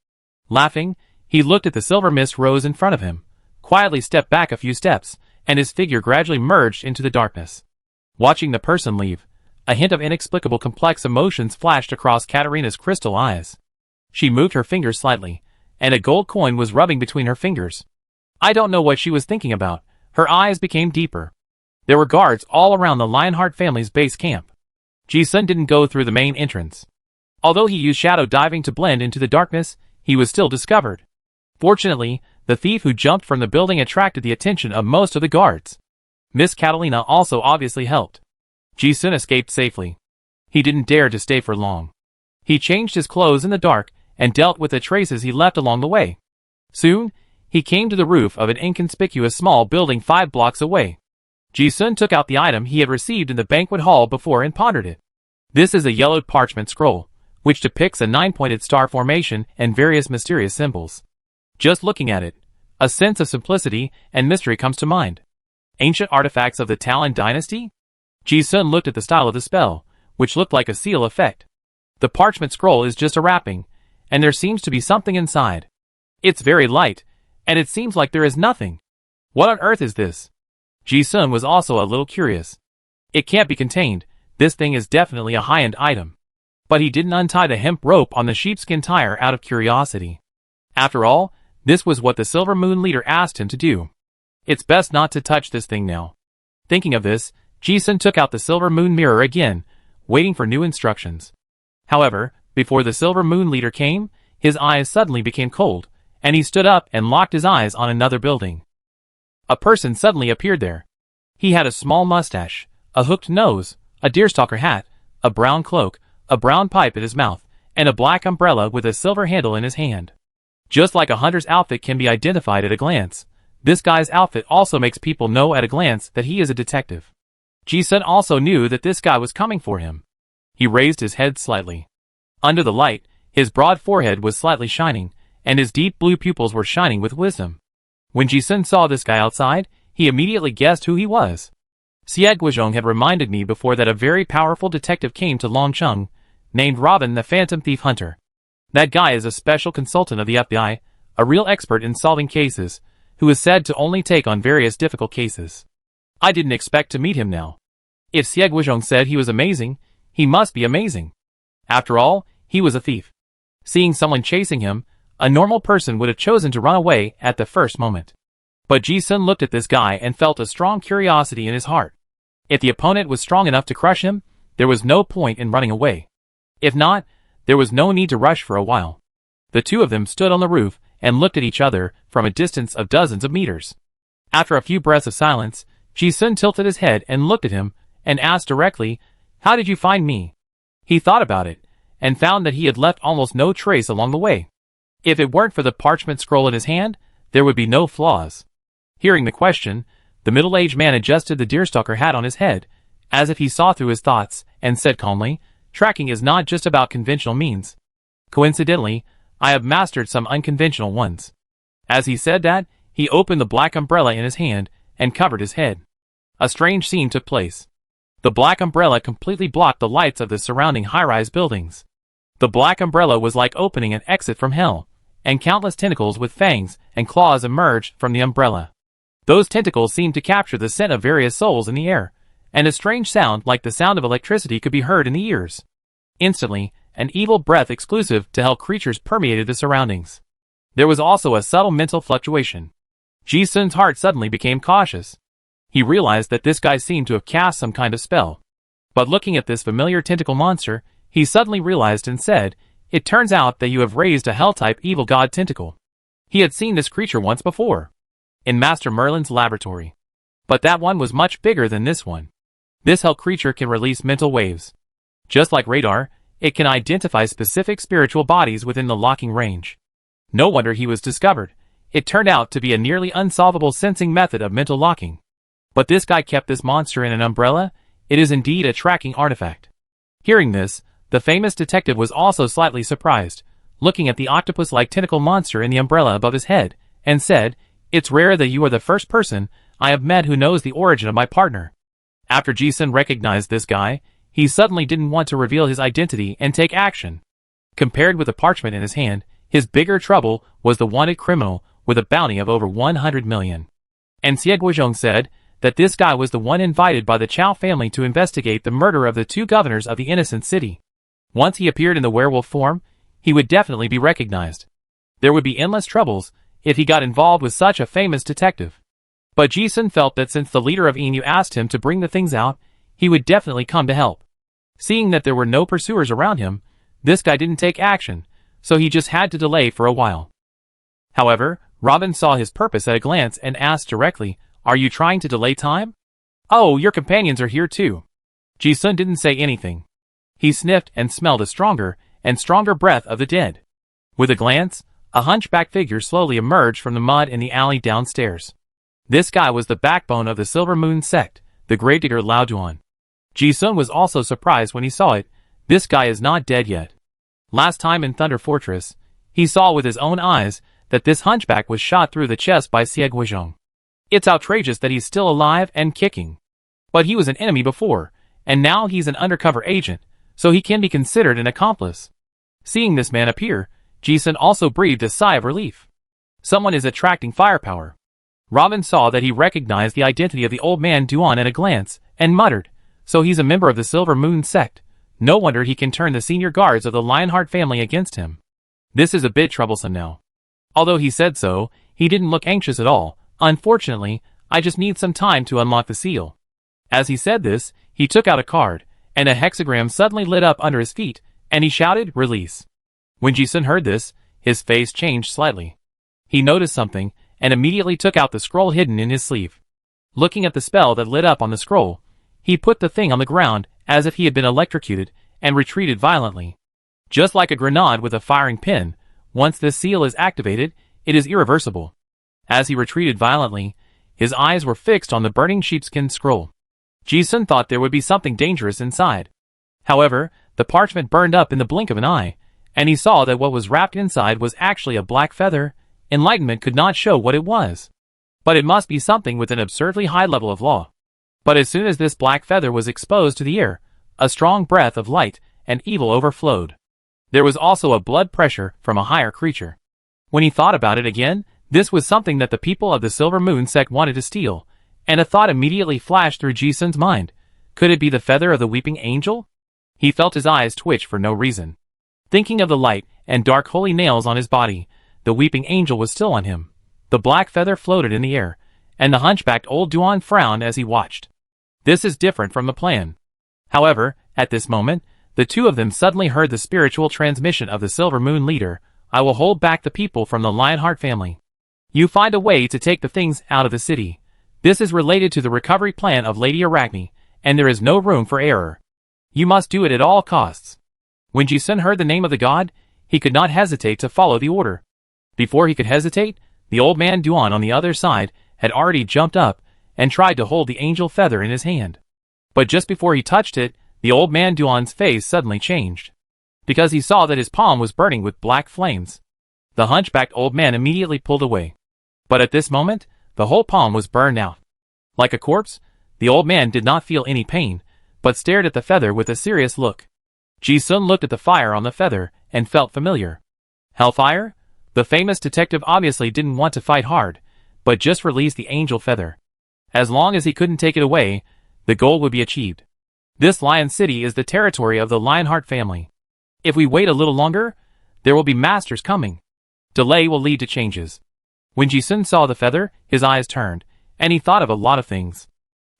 Laughing, he looked at the silver mist rose in front of him, quietly stepped back a few steps, and his figure gradually merged into the darkness. Watching the person leave, a hint of inexplicable complex emotions flashed across Katarina's crystal eyes. She moved her fingers slightly, and a gold coin was rubbing between her fingers. I don't know what she was thinking about. Her eyes became deeper. There were guards all around the Lionheart family's base camp. Ji-sun didn't go through the main entrance. Although he used shadow diving to blend into the darkness, he was still discovered. Fortunately, the thief who jumped from the building attracted the attention of most of the guards. Miss Catalina also obviously helped. Ji-sun escaped safely. He didn't dare to stay for long. He changed his clothes in the dark and dealt with the traces he left along the way. Soon, he came to the roof of an inconspicuous small building 5 blocks away. Ji-sun took out the item he had received in the banquet hall before and pondered it. This is a yellowed parchment scroll, which depicts a 9-pointed star formation and various mysterious symbols. Just looking at it, a sense of simplicity and mystery comes to mind. Ancient artifacts of the Talon dynasty? Ji-sun looked at the style of the spell, which looked like a seal effect. The parchment scroll is just a wrapping, and there seems to be something inside. It's very light, and it seems like there is nothing. What on earth is this? Ji-sun was also a little curious. It can't be contained, this thing is definitely a high-end item. But he didn't untie the hemp rope on the sheepskin tire out of curiosity. After all, this was what the Silver Moon leader asked him to do. It's best not to touch this thing now. Thinking of this, Ji-sun took out the Silver Moon mirror again, waiting for new instructions. However, before the Silver Moon leader came, his eyes suddenly became cold, and he stood up and locked his eyes on another building. A person suddenly appeared there. He had a small mustache, a hooked nose, a deerstalker hat, a brown cloak, a brown pipe in his mouth, and a black umbrella with a silver handle in his hand. Just like a hunter's outfit can be identified at a glance, this guy's outfit also makes people know at a glance that he is a detective. Ji-sun also knew that this guy was coming for him. He raised his head slightly. Under the light, his broad forehead was slightly shining, and his deep blue pupils were shining with wisdom. When Ji-sun saw this guy outside, he immediately guessed who he was. Xie Guizhong had reminded me before that a very powerful detective came to Longcheng, named Robin the Phantom Thief Hunter. That guy is a special consultant of the FBI, a real expert in solving cases, who is said to only take on various difficult cases. I didn't expect to meet him now. If Xie Guizhong said he was amazing, he must be amazing. After all, he was a thief. Seeing someone chasing him, a normal person would have chosen to run away at the first moment. But Ji-sun looked at this guy and felt a strong curiosity in his heart. If the opponent was strong enough to crush him, there was no point in running away. If not, there was no need to rush for a while. The two of them stood on the roof and looked at each other from a distance of dozens of meters. After a few breaths of silence, Ji-sun tilted his head and looked at him, and asked directly, "How did you find me?" He thought about it, and found that he had left almost no trace along the way. If it weren't for the parchment scroll in his hand, there would be no flaws. Hearing the question, the middle-aged man adjusted the deerstalker hat on his head, as if he saw through his thoughts, and said calmly, "Tracking is not just about conventional means. Coincidentally, I have mastered some unconventional ones." As he said that, he opened the black umbrella in his hand, and covered his head. A strange scene took place. The black umbrella completely blocked the lights of the surrounding high-rise buildings. The black umbrella was like opening an exit from hell, and countless tentacles with fangs and claws emerged from the umbrella. Those tentacles seemed to capture the scent of various souls in the air, and a strange sound like the sound of electricity could be heard in the ears. Instantly, an evil breath exclusive to hell creatures permeated the surroundings. There was also a subtle mental fluctuation. Ji-sun's heart suddenly became cautious. He realized that this guy seemed to have cast some kind of spell. But looking at this familiar tentacle monster, he suddenly realized and said, It turns out that you have raised a hell-type evil god tentacle. He had seen this creature once before, in Master Merlin's laboratory. But that one was much bigger than this one. This hell creature can release mental waves. Just like radar, it can identify specific spiritual bodies within the locking range. No wonder he was discovered. It turned out to be a nearly unsolvable sensing method of mental locking. But this guy kept this monster in an umbrella. It is indeed a tracking artifact. Hearing this, the famous detective was also slightly surprised, looking at the octopus-like tentacle monster in the umbrella above his head, and said, "It's rare that you are the first person I have met who knows the origin of my partner." After Ji-sun recognized this guy, he suddenly didn't want to reveal his identity and take action. Compared with the parchment in his hand, his bigger trouble was the wanted criminal with a bounty of over 100 million. And Xie Guizhong said that this guy was the one invited by the Chao family to investigate the murder of the two governors of the innocent city. Once he appeared in the werewolf form, he would definitely be recognized. There would be endless troubles if he got involved with such a famous detective. But Ji-sun felt that since the leader of Inu asked him to bring the things out, he would definitely come to help. Seeing that there were no pursuers around him, this guy didn't take action, so he just had to delay for a while. However, Robin saw his purpose at a glance and asked directly, "Are you trying to delay time?" "Oh, your companions are here too." Ji-sun didn't say anything. He sniffed and smelled a stronger and stronger breath of the dead. With a glance, a hunchback figure slowly emerged from the mud in the alley downstairs. This guy was the backbone of the Silver Moon sect, the gravedigger Lao Duan. Ji-sun was also surprised when he saw it. This guy is not dead yet. Last time in Thunder Fortress, he saw with his own eyes that this hunchback was shot through the chest by Xie Guizhong. It's outrageous that he's still alive and kicking. But he was an enemy before, and now he's an undercover agent, so he can be considered an accomplice. Seeing this man appear, Ji-sun also breathed a sigh of relief. Someone is attracting firepower. Robin saw that he recognized the identity of the old man Duan at a glance, and muttered, "So he's a member of the Silver Moon sect. No wonder he can turn the senior guards of the Lionheart family against him. This is a bit troublesome now." Although he said so, he didn't look anxious at all. "Unfortunately, I just need some time to unlock the seal." As he said this, he took out a card, and a hexagram suddenly lit up under his feet, and he shouted, "Release." When Ji-sun heard this, his face changed slightly. He noticed something, and immediately took out the scroll hidden in his sleeve. Looking at the spell that lit up on the scroll, he put the thing on the ground, as if he had been electrocuted, and retreated violently. Just like a grenade with a firing pin, once this seal is activated, it is irreversible. As he retreated violently, his eyes were fixed on the burning sheepskin scroll. Ji-sun thought there would be something dangerous inside. However, the parchment burned up in the blink of an eye, and he saw that what was wrapped inside was actually a black feather. Enlightenment could not show what it was. But it must be something with an absurdly high level of law. But as soon as this black feather was exposed to the air, a strong breath of light and evil overflowed. There was also a blood pressure from a higher creature. When he thought about it again, this was something that the people of the Silver Moon sect wanted to steal, and a thought immediately flashed through Ji-sun's mind. Could it be the feather of the weeping angel? He felt his eyes twitch for no reason. Thinking of the light and dark holy nails on his body, the weeping angel was still on him. The black feather floated in the air, and the hunchbacked old Duan frowned as he watched. This is different from the plan. However, at this moment, the two of them suddenly heard the spiritual transmission of the Silver Moon leader. "I will hold back the people from the Lionheart family. You find a way to take the things out of the city. This is related to the recovery plan of Lady Arachne, and there is no room for error. You must do it at all costs." When Ji-sun heard the name of the god, he could not hesitate to follow the order. Before he could hesitate, the old man Duan on the other side had already jumped up and tried to hold the angel feather in his hand. But just before he touched it, the old man Duan's face suddenly changed, because he saw that his palm was burning with black flames. The hunchbacked old man immediately pulled away. But at this moment, the whole palm was burned out. Like a corpse, the old man did not feel any pain, but stared at the feather with a serious look. Ji-sun looked at the fire on the feather and felt familiar. Hellfire? The famous detective obviously didn't want to fight hard, but just release the angel feather. As long as he couldn't take it away, the goal would be achieved. This Lion City is the territory of the Lionheart family. If we wait a little longer, there will be masters coming. Delay will lead to changes. When Ji-sun saw the feather, his eyes turned, and he thought of a lot of things.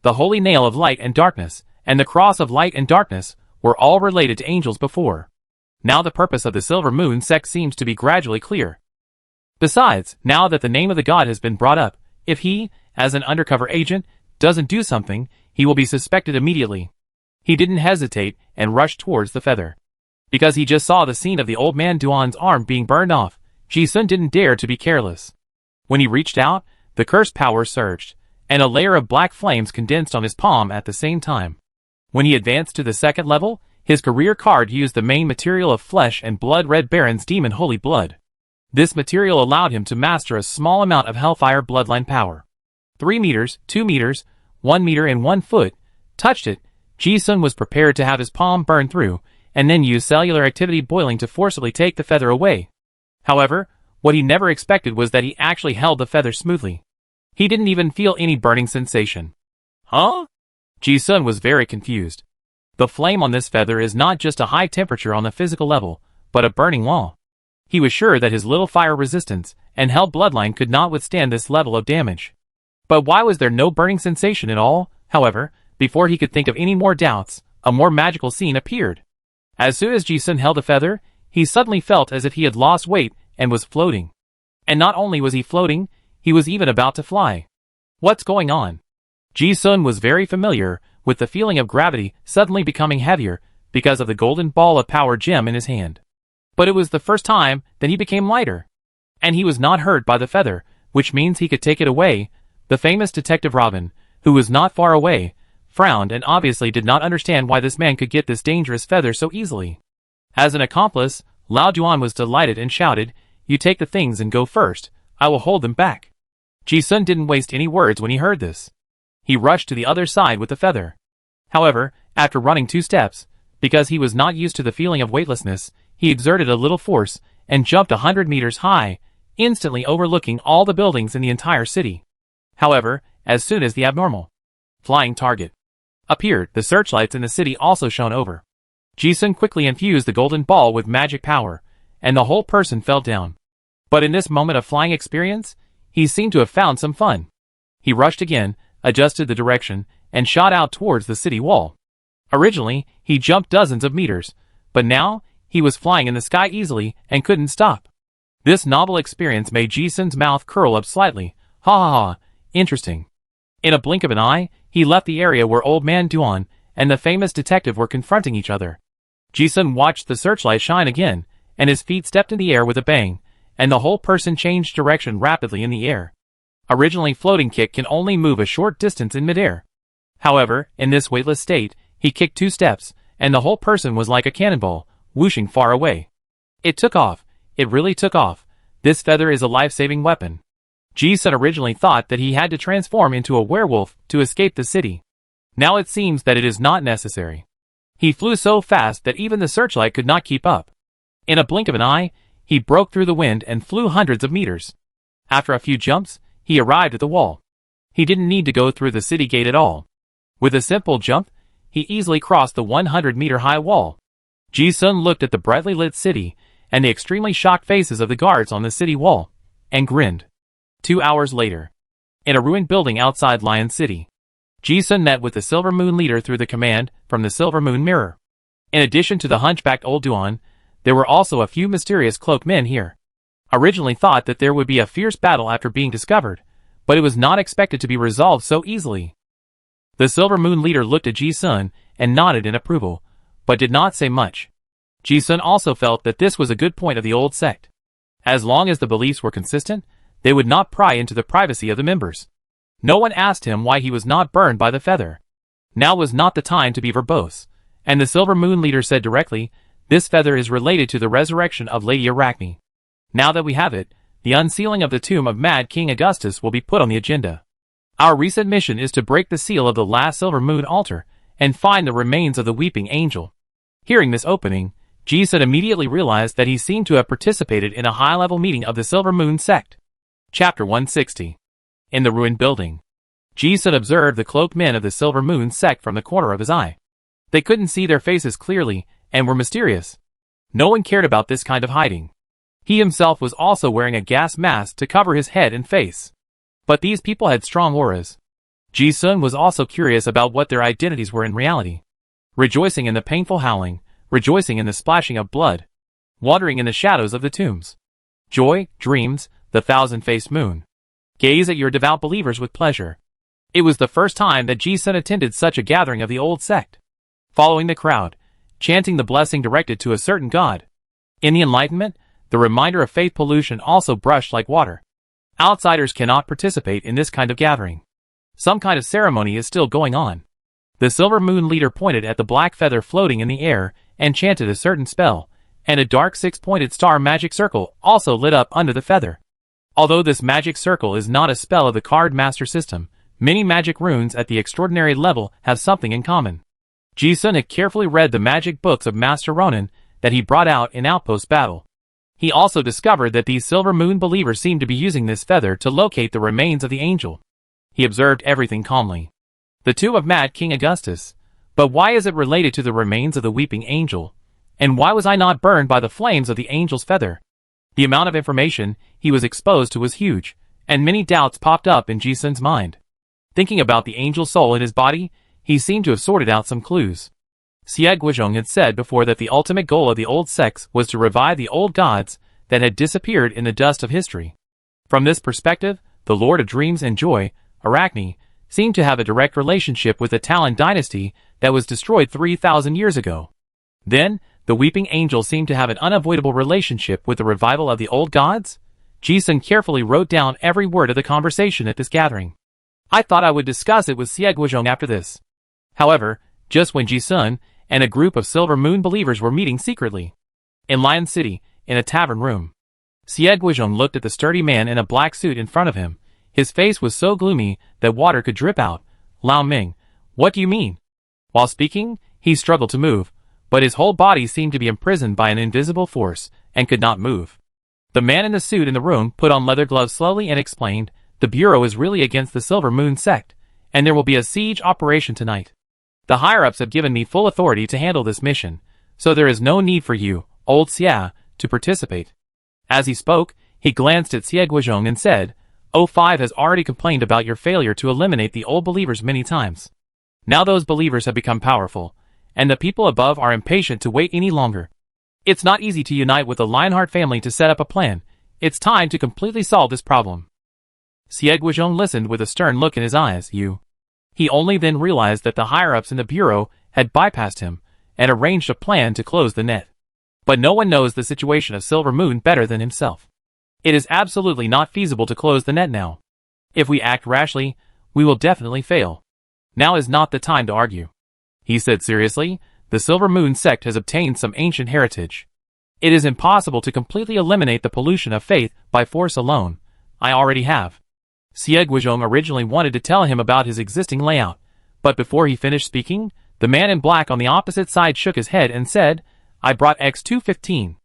The holy nail of light and darkness, and the cross of light and darkness, were all related to angels before. Now the purpose of the Silver Moon sect seems to be gradually clear. Besides, now that the name of the god has been brought up, if he, as an undercover agent, doesn't do something, he will be suspected immediately. He didn't hesitate and rushed towards the feather. Because he just saw the scene of the old man Duan's arm being burned off, Ji-sun didn't dare to be careless. When he reached out, the curse power surged, and a layer of black flames condensed on his palm at the same time. When he advanced to the second level, his career card used the main material of flesh and blood Red Baron's demon holy blood. This material allowed him to master a small amount of hellfire bloodline power. 3 meters, 2 meters, 1 meter and 1 foot, touched it, Ji-sun was prepared to have his palm burn through, and then use cellular activity boiling to forcibly take the feather away. However, what he never expected was that he actually held the feather smoothly. He didn't even feel any burning sensation. Huh? Ji-sun was very confused. The flame on this feather is not just a high temperature on the physical level, but a burning wall. He was sure that his little fire resistance and hell bloodline could not withstand this level of damage. But why was there no burning sensation at all? However, before he could think of any more doubts, a more magical scene appeared. As soon as Ji-sun held the feather, he suddenly felt as if he had lost weight and was floating. And not only was he floating, he was even about to fly. What's going on? Ji-sun was very familiar with the feeling of gravity suddenly becoming heavier because of the golden ball of power gem in his hand. But it was the first time that he became lighter. And he was not hurt by the feather, which means he could take it away. The famous Detective Robin, who was not far away, frowned and obviously did not understand why this man could get this dangerous feather so easily. As an accomplice, Lao Duan was delighted and shouted, "You take the things and go first. I will hold them back." Ji-sun didn't waste any words when he heard this. He rushed to the other side with the feather. However, after running 2 steps, because he was not used to the feeling of weightlessness, he exerted a little force and jumped 100 meters high, instantly overlooking all the buildings in the entire city. However, as soon as the abnormal flying target appeared, the searchlights in the city also shone over. Ji-sun quickly infused the golden ball with magic power, and the whole person fell down. But in this moment of flying experience, he seemed to have found some fun. He rushed again, adjusted the direction, and shot out towards the city wall. Originally, he jumped dozens of meters, but now, he was flying in the sky easily and couldn't stop. This novel experience made Ji-sun's mouth curl up slightly. Ha ha ha, interesting. In a blink of an eye, he left the area where Old Man Duan and the famous detective were confronting each other. Ji-sun watched the searchlight shine again, and his feet stepped in the air with a bang, and the whole person changed direction rapidly in the air. Originally floating kick can only move a short distance in midair. However, in this weightless state, he kicked 2 steps, and the whole person was like a cannonball, whooshing far away. It took off. It really took off. This feather is a life-saving weapon. Ji-sun originally thought that he had to transform into a werewolf to escape the city. Now it seems that it is not necessary. He flew so fast that even the searchlight could not keep up. In a blink of an eye, he broke through the wind and flew hundreds of meters. After a few jumps, he arrived at the wall. He didn't need to go through the city gate at all. With a simple jump, he easily crossed the 100-meter-high wall. Ji-sun looked at the brightly lit city and the extremely shocked faces of the guards on the city wall, and grinned. 2 hours later, in a ruined building outside Lion City, Ji-sun met with the Silver Moon leader through the command from the Silver Moon Mirror. In addition to the hunchbacked old Duan, there were also a few mysterious cloaked men here. Originally thought that there would be a fierce battle after being discovered, but it was not expected to be resolved so easily. The Silver Moon leader looked at Ji-sun and nodded in approval, but did not say much. Ji-sun also felt that this was a good point of the old sect. As long as the beliefs were consistent, they would not pry into the privacy of the members. No one asked him why he was not burned by the feather. Now was not the time to be verbose, and the Silver Moon leader said directly, "This feather is related to the resurrection of Lady Arachne. Now that we have it, the unsealing of the tomb of Mad King Augustus will be put on the agenda. Our recent mission is to break the seal of the last Silver Moon altar and find the remains of the Weeping Angel." Hearing this opening, Ji-sun immediately realized that he seemed to have participated in a high-level meeting of the Silver Moon sect. Chapter 160. In the ruined building, Ji-sun observed the cloaked men of the Silver Moon sect from the corner of his eye. They couldn't see their faces clearly and were mysterious. No one cared about this kind of hiding. He himself was also wearing a gas mask to cover his head and face. But these people had strong auras. Ji-sun was also curious about what their identities were in reality. Rejoicing in the painful howling, rejoicing in the splashing of blood, wandering in the shadows of the tombs. Joy, dreams, the thousand-faced moon. Gaze at your devout believers with pleasure. It was the first time that Ji-sun attended such a gathering of the old sect. Following the crowd, chanting the blessing directed to a certain god. In the Enlightenment, the reminder of faith pollution also brushed like water. Outsiders cannot participate in this kind of gathering. Some kind of ceremony is still going on. The silver moon leader pointed at the black feather floating in the air and chanted a certain spell, and a dark six-pointed star magic circle also lit up under the feather. Although this magic circle is not a spell of the card master system, many magic runes at the extraordinary level have something in common. Ji-sun had carefully read the magic books of Master Ronin that he brought out in Outpost Battle. He also discovered that these silver moon believers seemed to be using this feather to locate the remains of the angel. He observed everything calmly. The tomb of Mad King Augustus. But why is it related to the remains of the weeping angel? And why was I not burned by the flames of the angel's feather? The amount of information he was exposed to was huge, and many doubts popped up in Ji-sun's mind. Thinking about the angel's soul in his body, he seemed to have sorted out some clues. Xie Guizhong had said before that the ultimate goal of the old sects was to revive the old gods that had disappeared in the dust of history. From this perspective, the Lord of Dreams and Joy, Arachne, seemed to have a direct relationship with the Talon dynasty that was destroyed 3,000 years ago. Then, the weeping angel seemed to have an unavoidable relationship with the revival of the old gods? Ji-sun carefully wrote down every word of the conversation at this gathering. I thought I would discuss it with Xie Guizhong after this. However, just when Ji-sun and a group of Silver Moon believers were meeting secretly in Lion City, in a tavern room, Xie Guizhong looked at the sturdy man in a black suit in front of him. His face was so gloomy that water could drip out. Lao Ming, what do you mean? While speaking, he struggled to move, but his whole body seemed to be imprisoned by an invisible force and could not move. The man in the suit in the room put on leather gloves slowly and explained, the Bureau is really against the Silver Moon sect, and there will be a siege operation tonight. The higher-ups have given me full authority to handle this mission, so there is no need for you, old Xia, to participate. As he spoke, he glanced at Xie Guizhong and said, O5 has already complained about your failure to eliminate the old believers many times. Now those believers have become powerful, and the people above are impatient to wait any longer. It's not easy to unite with the Lionheart family to set up a plan. It's time to completely solve this problem. Xie Guizhong listened with a stern look in his eyes. He only then realized that the higher-ups in the Bureau had bypassed him and arranged a plan to close the net. But no one knows the situation of Silver Moon better than himself. It is absolutely not feasible to close the net now. If we act rashly, we will definitely fail. Now is not the time to argue. He said seriously, the Silver Moon sect has obtained some ancient heritage. It is impossible to completely eliminate the pollution of faith by force alone. I already have. Xie Guizhong originally wanted to tell him about his existing layout, but before he finished speaking, the man in black on the opposite side shook his head and said, I brought X215.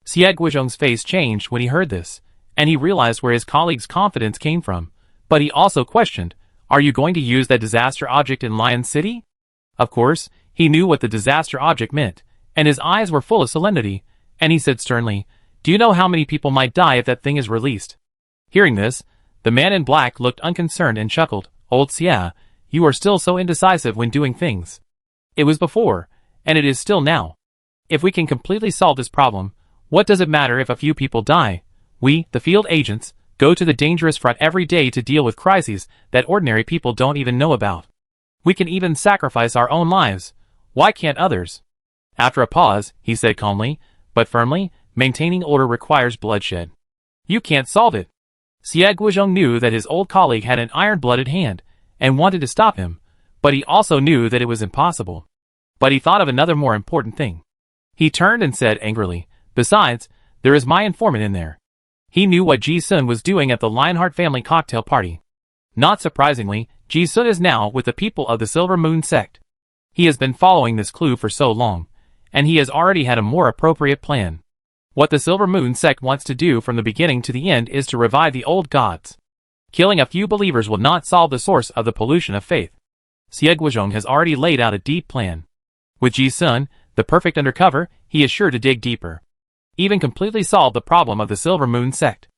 Xie Guizhong's face changed when he heard this, and he realized where his colleague's confidence came from, but he also questioned, are you going to use that disaster object in Lion City? Of course, he knew what the disaster object meant, and his eyes were full of solemnity, and he said sternly, do you know how many people might die if that thing is released? Hearing this, the man in black looked unconcerned and chuckled, Old Xia, you are still so indecisive when doing things. It was before, and it is still now. If we can completely solve this problem, what does it matter if a few people die? We, the field agents, go to the dangerous front every day to deal with crises that ordinary people don't even know about. We can even sacrifice our own lives. Why can't others? After a pause, he said calmly, but firmly, maintaining order requires bloodshed. You can't solve it. Xie Guizhong knew that his old colleague had an iron-blooded hand, and wanted to stop him, but he also knew that it was impossible. But he thought of another more important thing. He turned and said angrily, besides, there is my informant in there. He knew what Ji-sun was doing at the Lionheart family cocktail party. Not surprisingly, Ji-sun is now with the people of the Silver Moon sect. He has been following this clue for so long, and he has already had a more appropriate plan. What the Silver Moon sect wants to do from the beginning to the end is to revive the old gods. Killing a few believers will not solve the source of the pollution of faith. Xie Guizhong has already laid out a deep plan. With Ji-sun, the perfect undercover, he is sure to dig deeper. Even completely solve the problem of the Silver Moon sect.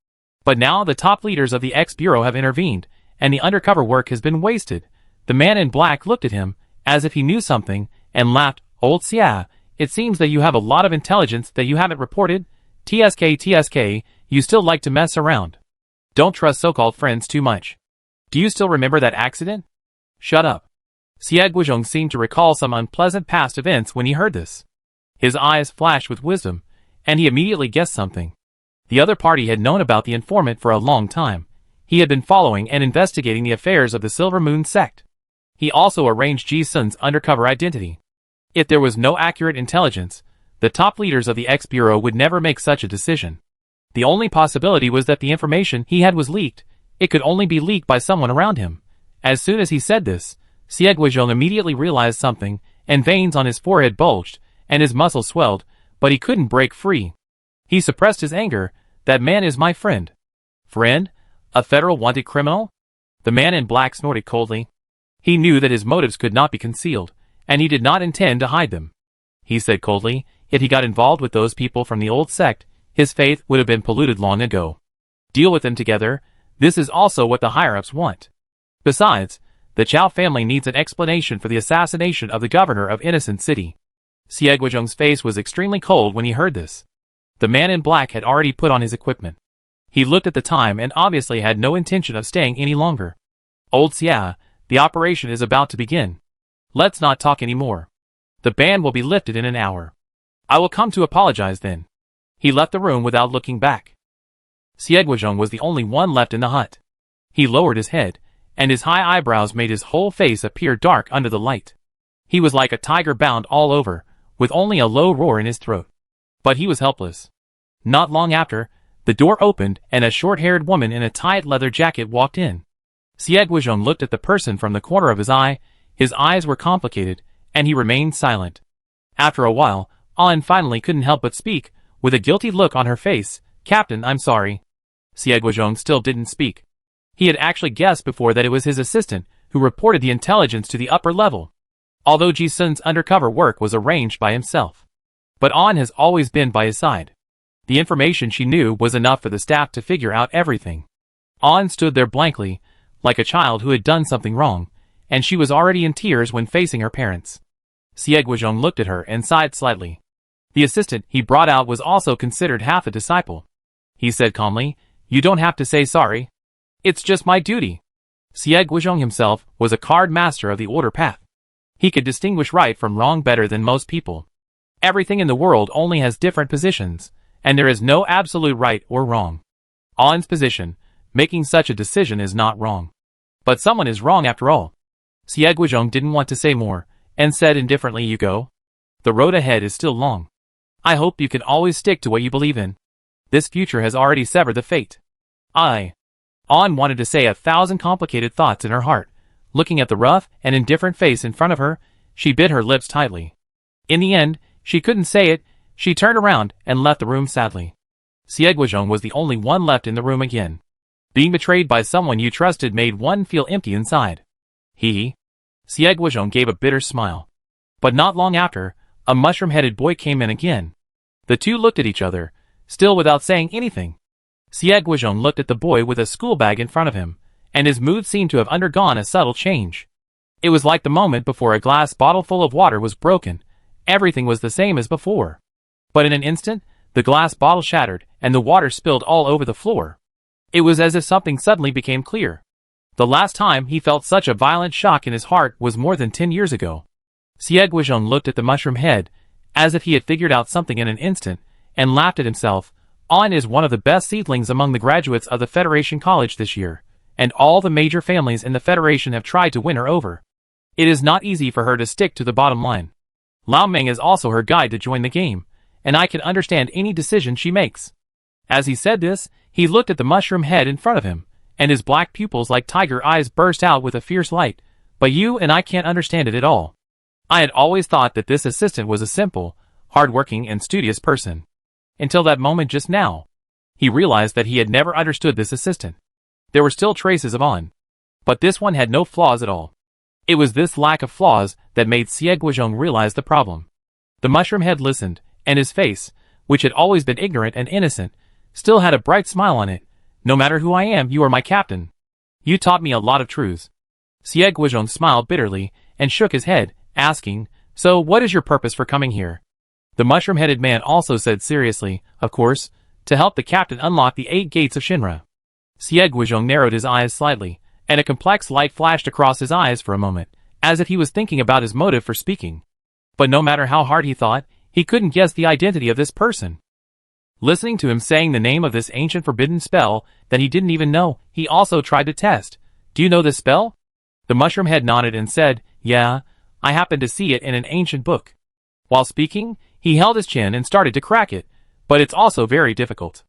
But now the top leaders of the X-Bureau have intervened, and the undercover work has been wasted. The man in black looked at him, as if he knew something, and laughed, Old Xia, It seems that you have a lot of intelligence that you haven't reported. TSK, you still like to mess around. Don't trust so-called friends too much. Do you still remember that accident? Shut up. Xie Guizhong seemed to recall some unpleasant past events when he heard this. His eyes flashed with wisdom, and he immediately guessed something. The other party had known about the informant for a long time. He had been following and investigating the affairs of the Silver Moon sect. He also arranged Ji Sun's undercover identity. If there was no accurate intelligence, the top leaders of the X-Bureau would never make such a decision. The only possibility was that the information he had was leaked. It could only be leaked by someone around him. As soon as he said this, Xie Guizhong immediately realized something, and veins on his forehead bulged, and his muscles swelled, but he couldn't break free. He suppressed his anger. That man is my friend. Friend? A federal wanted criminal? The man in black snorted coldly. He knew that his motives could not be concealed, and he did not intend to hide them. He said coldly, if he got involved with those people from the old sect, his faith would have been polluted long ago. Deal with them together. This is also what the higher-ups want. Besides, the Chao family needs an explanation for the assassination of the governor of Innocent City. Xie Guizhong's face was extremely cold when he heard this. The man in black had already put on his equipment. He looked at the time and obviously had no intention of staying any longer. Old Xia, the operation is about to begin. Let's not talk anymore. The ban will be lifted in an hour. I will come to apologize then. He left the room without looking back. Xie Guizhong was the only one left in the hut. He lowered his head, and his high eyebrows made his whole face appear dark under the light. He was like a tiger bound all over, with only a low roar in his throat. But he was helpless. Not long after, the door opened and a short-haired woman in a tight leather jacket walked in. Xie Guizhong looked at the person from the corner of his eye. His eyes were complicated, and he remained silent. After a while, An finally couldn't help but speak, with a guilty look on her face. Captain, I'm sorry. Xie Guizhong still didn't speak. He had actually guessed before that it was his assistant who reported the intelligence to the upper level, although Ji Sun's undercover work was arranged by himself. But An has always been by his side. The information she knew was enough for the staff to figure out everything. An stood there blankly, like a child who had done something wrong, and she was already in tears when facing her parents. Xie Guizhong looked at her and sighed slightly. The assistant he brought out was also considered half a disciple. He said calmly, you don't have to say sorry. It's just my duty. Xie Guizhong himself was a card master of the order path. He could distinguish right from wrong better than most people. Everything in the world only has different positions, and there is no absolute right or wrong. An's position, making such a decision is not wrong. But someone is wrong after all. Xie Guizhong didn't want to say more, and said indifferently, you go. The road ahead is still long. I hope you can always stick to what you believe in. This future has already severed the fate. An wanted to say 1,000 complicated thoughts in her heart. Looking at the rough and indifferent face in front of her, she bit her lips tightly. In the end, she couldn't say it. She turned around and left the room sadly. Xie Guizhong was the only one left in the room again. Being betrayed by someone you trusted made one feel empty inside. Xie Guizhong gave a bitter smile. But not long after, a mushroom-headed boy came in again. The two looked at each other, still without saying anything. Xie Guizhong looked at the boy with a school bag in front of him, and his mood seemed to have undergone a subtle change. It was like the moment before a glass bottle full of water was broken. Everything was the same as before. But in an instant, the glass bottle shattered, and the water spilled all over the floor. It was as if something suddenly became clear. The last time he felt such a violent shock in his heart was more than 10 years ago. Xie Guizhong looked at the mushroom head, as if he had figured out something in an instant, and laughed at himself. An is one of the best seedlings among the graduates of the Federation College this year, and all the major families in the Federation have tried to win her over. It is not easy for her to stick to the bottom line. Lao Meng is also her guide to join the game, and I can understand any decision she makes. As he said this, he looked at the mushroom head in front of him, and his black pupils like tiger eyes burst out with a fierce light. But you and I can't understand it at all. I had always thought that this assistant was a simple, hard-working and studious person. Until that moment just now. He realized that he had never understood this assistant. There were still traces of An. But this one had no flaws at all. It was this lack of flaws that made Xie Guizhong realize the problem. The mushroom head listened, and his face, which had always been ignorant and innocent, still had a bright smile on it. No matter who I am, you are my captain. You taught me a lot of truths. Xie Guizhong smiled bitterly, and shook his head, asking, so what is your purpose for coming here? The mushroom-headed man also said seriously, of course, to help the captain unlock the 8 gates of Shinra. Xie Guizhong narrowed his eyes slightly, and a complex light flashed across his eyes for a moment, as if he was thinking about his motive for speaking. But no matter how hard he thought, he couldn't guess the identity of this person. Listening to him saying the name of this ancient forbidden spell that he didn't even know, he also tried to test. Do you know this spell? The mushroom head nodded and said, yeah, I happened to see it in an ancient book. While speaking, he held his chin and started to crack it, but it's also very difficult.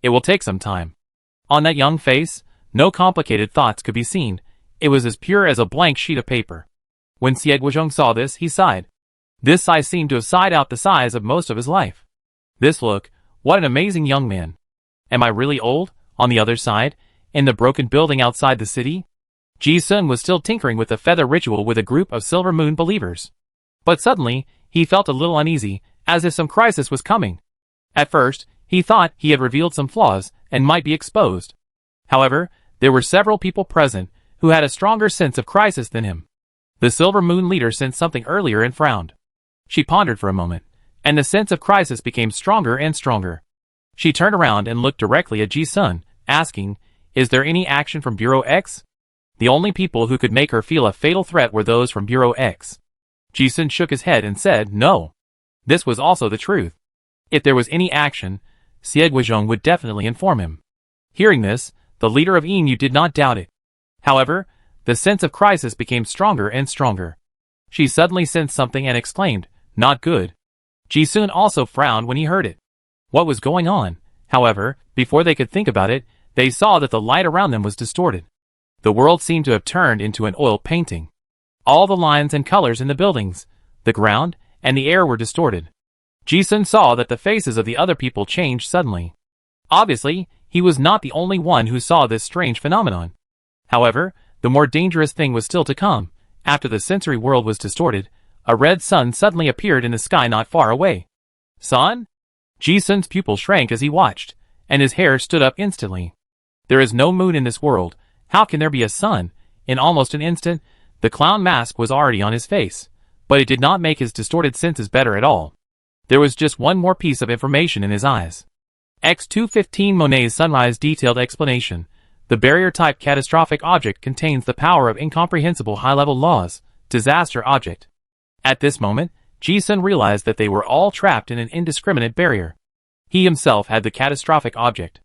It will take some time. On that young face, no complicated thoughts could be seen. It was as pure as a blank sheet of paper. When Xie Guizhong saw this, he sighed. This sigh seemed to have sighed out the sighs of most of his life. This look, what an amazing young man. Am I really old? On the other side, in the broken building outside the city, Ji Sun was still tinkering with the feather ritual with a group of Silver Moon believers. But suddenly, he felt a little uneasy, as if some crisis was coming. At first, he thought he had revealed some flaws and might be exposed. However, there were several people present who had a stronger sense of crisis than him. The Silver Moon leader sensed something earlier and frowned. She pondered for a moment, and the sense of crisis became stronger and stronger. She turned around and looked directly at Ji Sun, asking, is there any action from Bureau X? The only people who could make her feel a fatal threat were those from Bureau X. Ji Sun shook his head and said, no. This was also the truth. If there was any action, Xie Guizhong would definitely inform him. Hearing this, the leader of Yin Yu did not doubt it. However, the sense of crisis became stronger and stronger. She suddenly sensed something and exclaimed, not good. Ji Sun also frowned when he heard it. What was going on? However, before they could think about it, they saw that the light around them was distorted. The world seemed to have turned into an oil painting. All the lines and colors in the buildings, the ground, and the air were distorted. Ji Sun saw that the faces of the other people changed suddenly. Obviously, he was not the only one who saw this strange phenomenon. However, the more dangerous thing was still to come. After the sensory world was distorted, a red sun suddenly appeared in the sky not far away. Sun? Ji Sun's pupil shrank as he watched, and his hair stood up instantly. There is no moon in this world. How can there be a sun? In almost an instant, the clown mask was already on his face, but it did not make his distorted senses better at all. There was just one more piece of information in his eyes. X215 Monet's Sunrise Detailed Explanation. The barrier-type catastrophic object contains the power of incomprehensible high-level laws. Disaster object. At this moment, Ji Sun realized that they were all trapped in an indiscriminate barrier. He himself had the catastrophic object.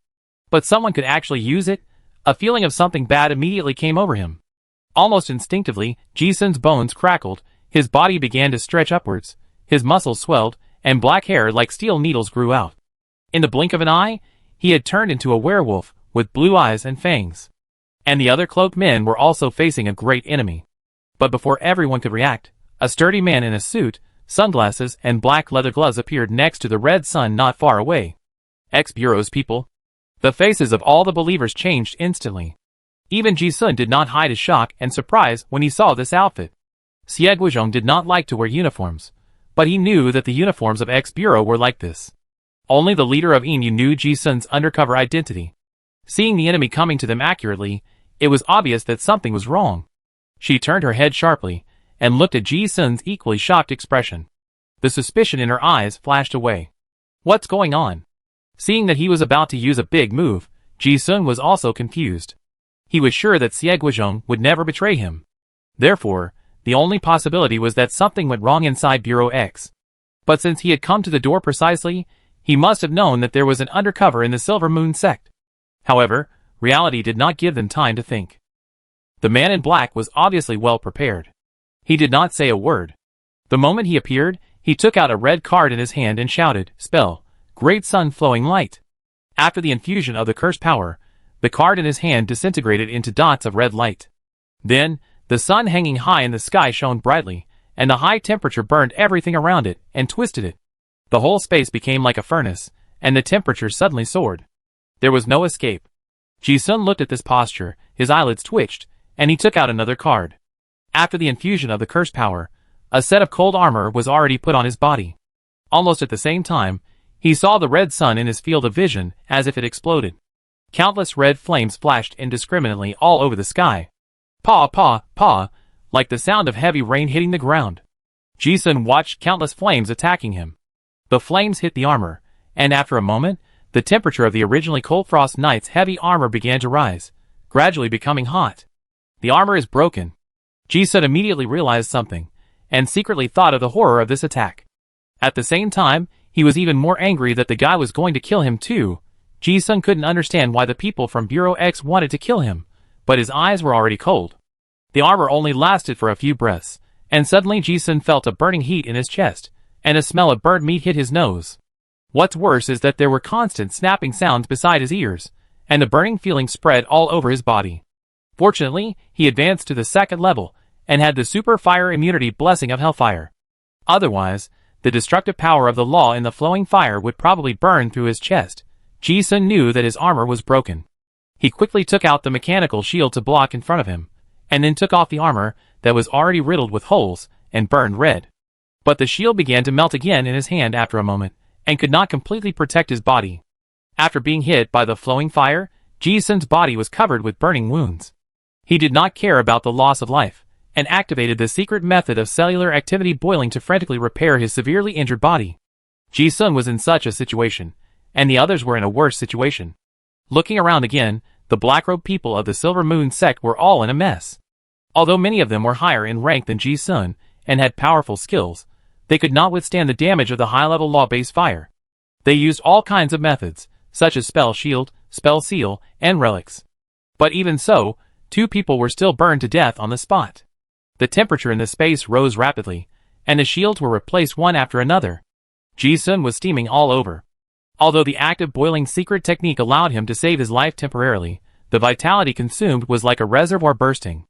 But someone could actually use it? A feeling of something bad immediately came over him. Almost instinctively, Ji Sun's bones crackled, his body began to stretch upwards, his muscles swelled, and black hair like steel needles grew out. In the blink of an eye, he had turned into a werewolf, with blue eyes and fangs. And the other cloaked men were also facing a great enemy. But before everyone could react, a sturdy man in a suit, sunglasses, and black leather gloves appeared next to the red sun not far away. Ex-Bureau's people. The faces of all the believers changed instantly. Even Ji Sun did not hide his shock and surprise when he saw this outfit. Xie Guizhong did not like to wear uniforms, but he knew that the uniforms of ex-Bureau were like this. Only the leader of Yin Yu knew Ji Sun's undercover identity. Seeing the enemy coming to them accurately, it was obvious that something was wrong. She turned her head sharply, and looked at Ji Sun's equally shocked expression. The suspicion in her eyes flashed away. What's going on? Seeing that he was about to use a big move, Ji Sun was also confused. He was sure that Xie Guizhong would never betray him. Therefore, the only possibility was that something went wrong inside Bureau X. But since he had come to the door precisely, he must have known that there was an undercover in the Silver Moon sect. However, reality did not give them time to think. The man in black was obviously well prepared. He did not say a word. The moment he appeared, he took out a red card in his hand and shouted, "Spell, Great Sun Flowing Light." After the infusion of the curse power, the card in his hand disintegrated into dots of red light. Then, the sun hanging high in the sky shone brightly, and the high temperature burned everything around it and twisted it. The whole space became like a furnace, and the temperature suddenly soared. There was no escape. Ji Sun looked at this posture, his eyelids twitched, and he took out another card. After the infusion of the curse power, a set of cold armor was already put on his body. Almost at the same time, he saw the red sun in his field of vision as if it exploded. Countless red flames flashed indiscriminately all over the sky. Paw, paw, paw, like the sound of heavy rain hitting the ground. Ji Sun watched countless flames attacking him. The flames hit the armor, and after a moment, the temperature of the originally cold Frost Knight's heavy armor began to rise, gradually becoming hot. The armor is broken. Ji-sun immediately realized something, and secretly thought of the horror of this attack. At the same time, he was even more angry that the guy was going to kill him too. Ji-sun couldn't understand why the people from Bureau X wanted to kill him, but his eyes were already cold. The armor only lasted for a few breaths, and suddenly Ji-sun felt a burning heat in his chest, and a smell of burnt meat hit his nose. What's worse is that there were constant snapping sounds beside his ears, and the burning feeling spread all over his body. Fortunately, he advanced to the second level, and had the super fire immunity blessing of hellfire. Otherwise, the destructive power of the law in the flowing fire would probably burn through his chest. Ji-sun knew that his armor was broken. He quickly took out the mechanical shield to block in front of him, and then took off the armor that was already riddled with holes and burned red. But the shield began to melt again in his hand after a moment, and could not completely protect his body. After being hit by the flowing fire, Ji-sun's body was covered with burning wounds. He did not care about the loss of life, and activated the secret method of cellular activity boiling to frantically repair his severely injured body. Ji-sun was in such a situation, and the others were in a worse situation. Looking around again, the black-robed people of the Silver Moon sect were all in a mess. Although many of them were higher in rank than Ji-sun, and had powerful skills, they could not withstand the damage of the high-level law-based fire. They used all kinds of methods, such as spell shield, spell seal, and relics. But even so, 2 people were still burned to death on the spot. The temperature in the space rose rapidly, and the shields were replaced one after another. Ji-sun was steaming all over. Although the active boiling secret technique allowed him to save his life temporarily, the vitality consumed was like a reservoir bursting.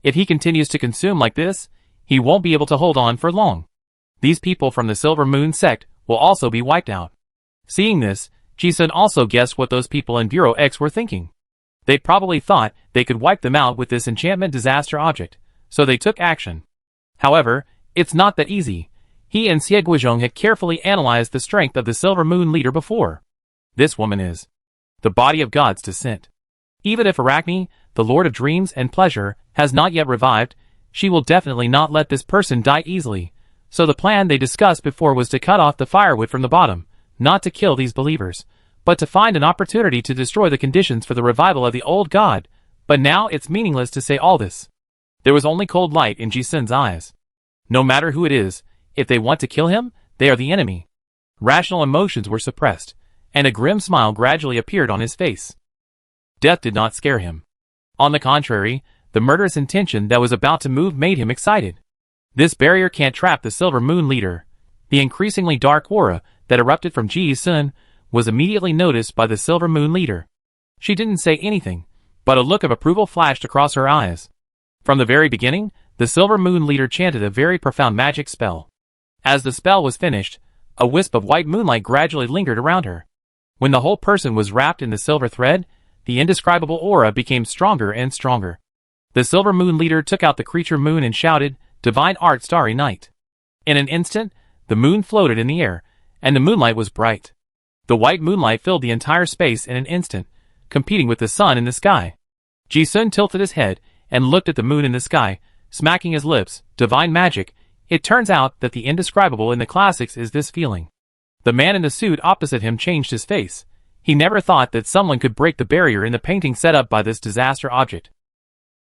If he continues to consume like this, he won't be able to hold on for long. These people from the Silver Moon sect will also be wiped out. Seeing this, Ji-sun also guessed what those people in Bureau X were thinking. They probably thought they could wipe them out with this enchantment disaster object, so they took action. However, it's not that easy. He and Xie Guizhong had carefully analyzed the strength of the Silver Moon leader before. This woman is the body of God's descent. Even if Arachne, the Lord of Dreams and Pleasure, has not yet revived, she will definitely not let this person die easily. So the plan they discussed before was to cut off the firewood from the bottom, not to kill these believers, but to find an opportunity to destroy the conditions for the revival of the old god. But now it's meaningless to say all this. There was only cold light in Ji-sun's eyes. No matter who it is, if they want to kill him, they are the enemy. Rational emotions were suppressed, and a grim smile gradually appeared on his face. Death did not scare him. On the contrary, the murderous intention that was about to move made him excited. This barrier can't trap the Silver Moon leader. The increasingly dark aura that erupted from Ji-sun was immediately noticed by the Silver Moon leader. She didn't say anything, but a look of approval flashed across her eyes. From the very beginning, the Silver Moon leader chanted a very profound magic spell. As the spell was finished, a wisp of white moonlight gradually lingered around her. When the whole person was wrapped in the silver thread, the indescribable aura became stronger and stronger. The Silver Moon leader took out the creature moon and shouted, "Divine Art, Starry Night." In an instant, the moon floated in the air, and the moonlight was bright. The white moonlight filled the entire space in an instant, competing with the sun in the sky. Ji-sun tilted his head and looked at the moon in the sky, smacking his lips. Divine magic. It turns out that the indescribable in the classics is this feeling. The man in the suit opposite him changed his face. He never thought that someone could break the barrier in the painting set up by this disaster object.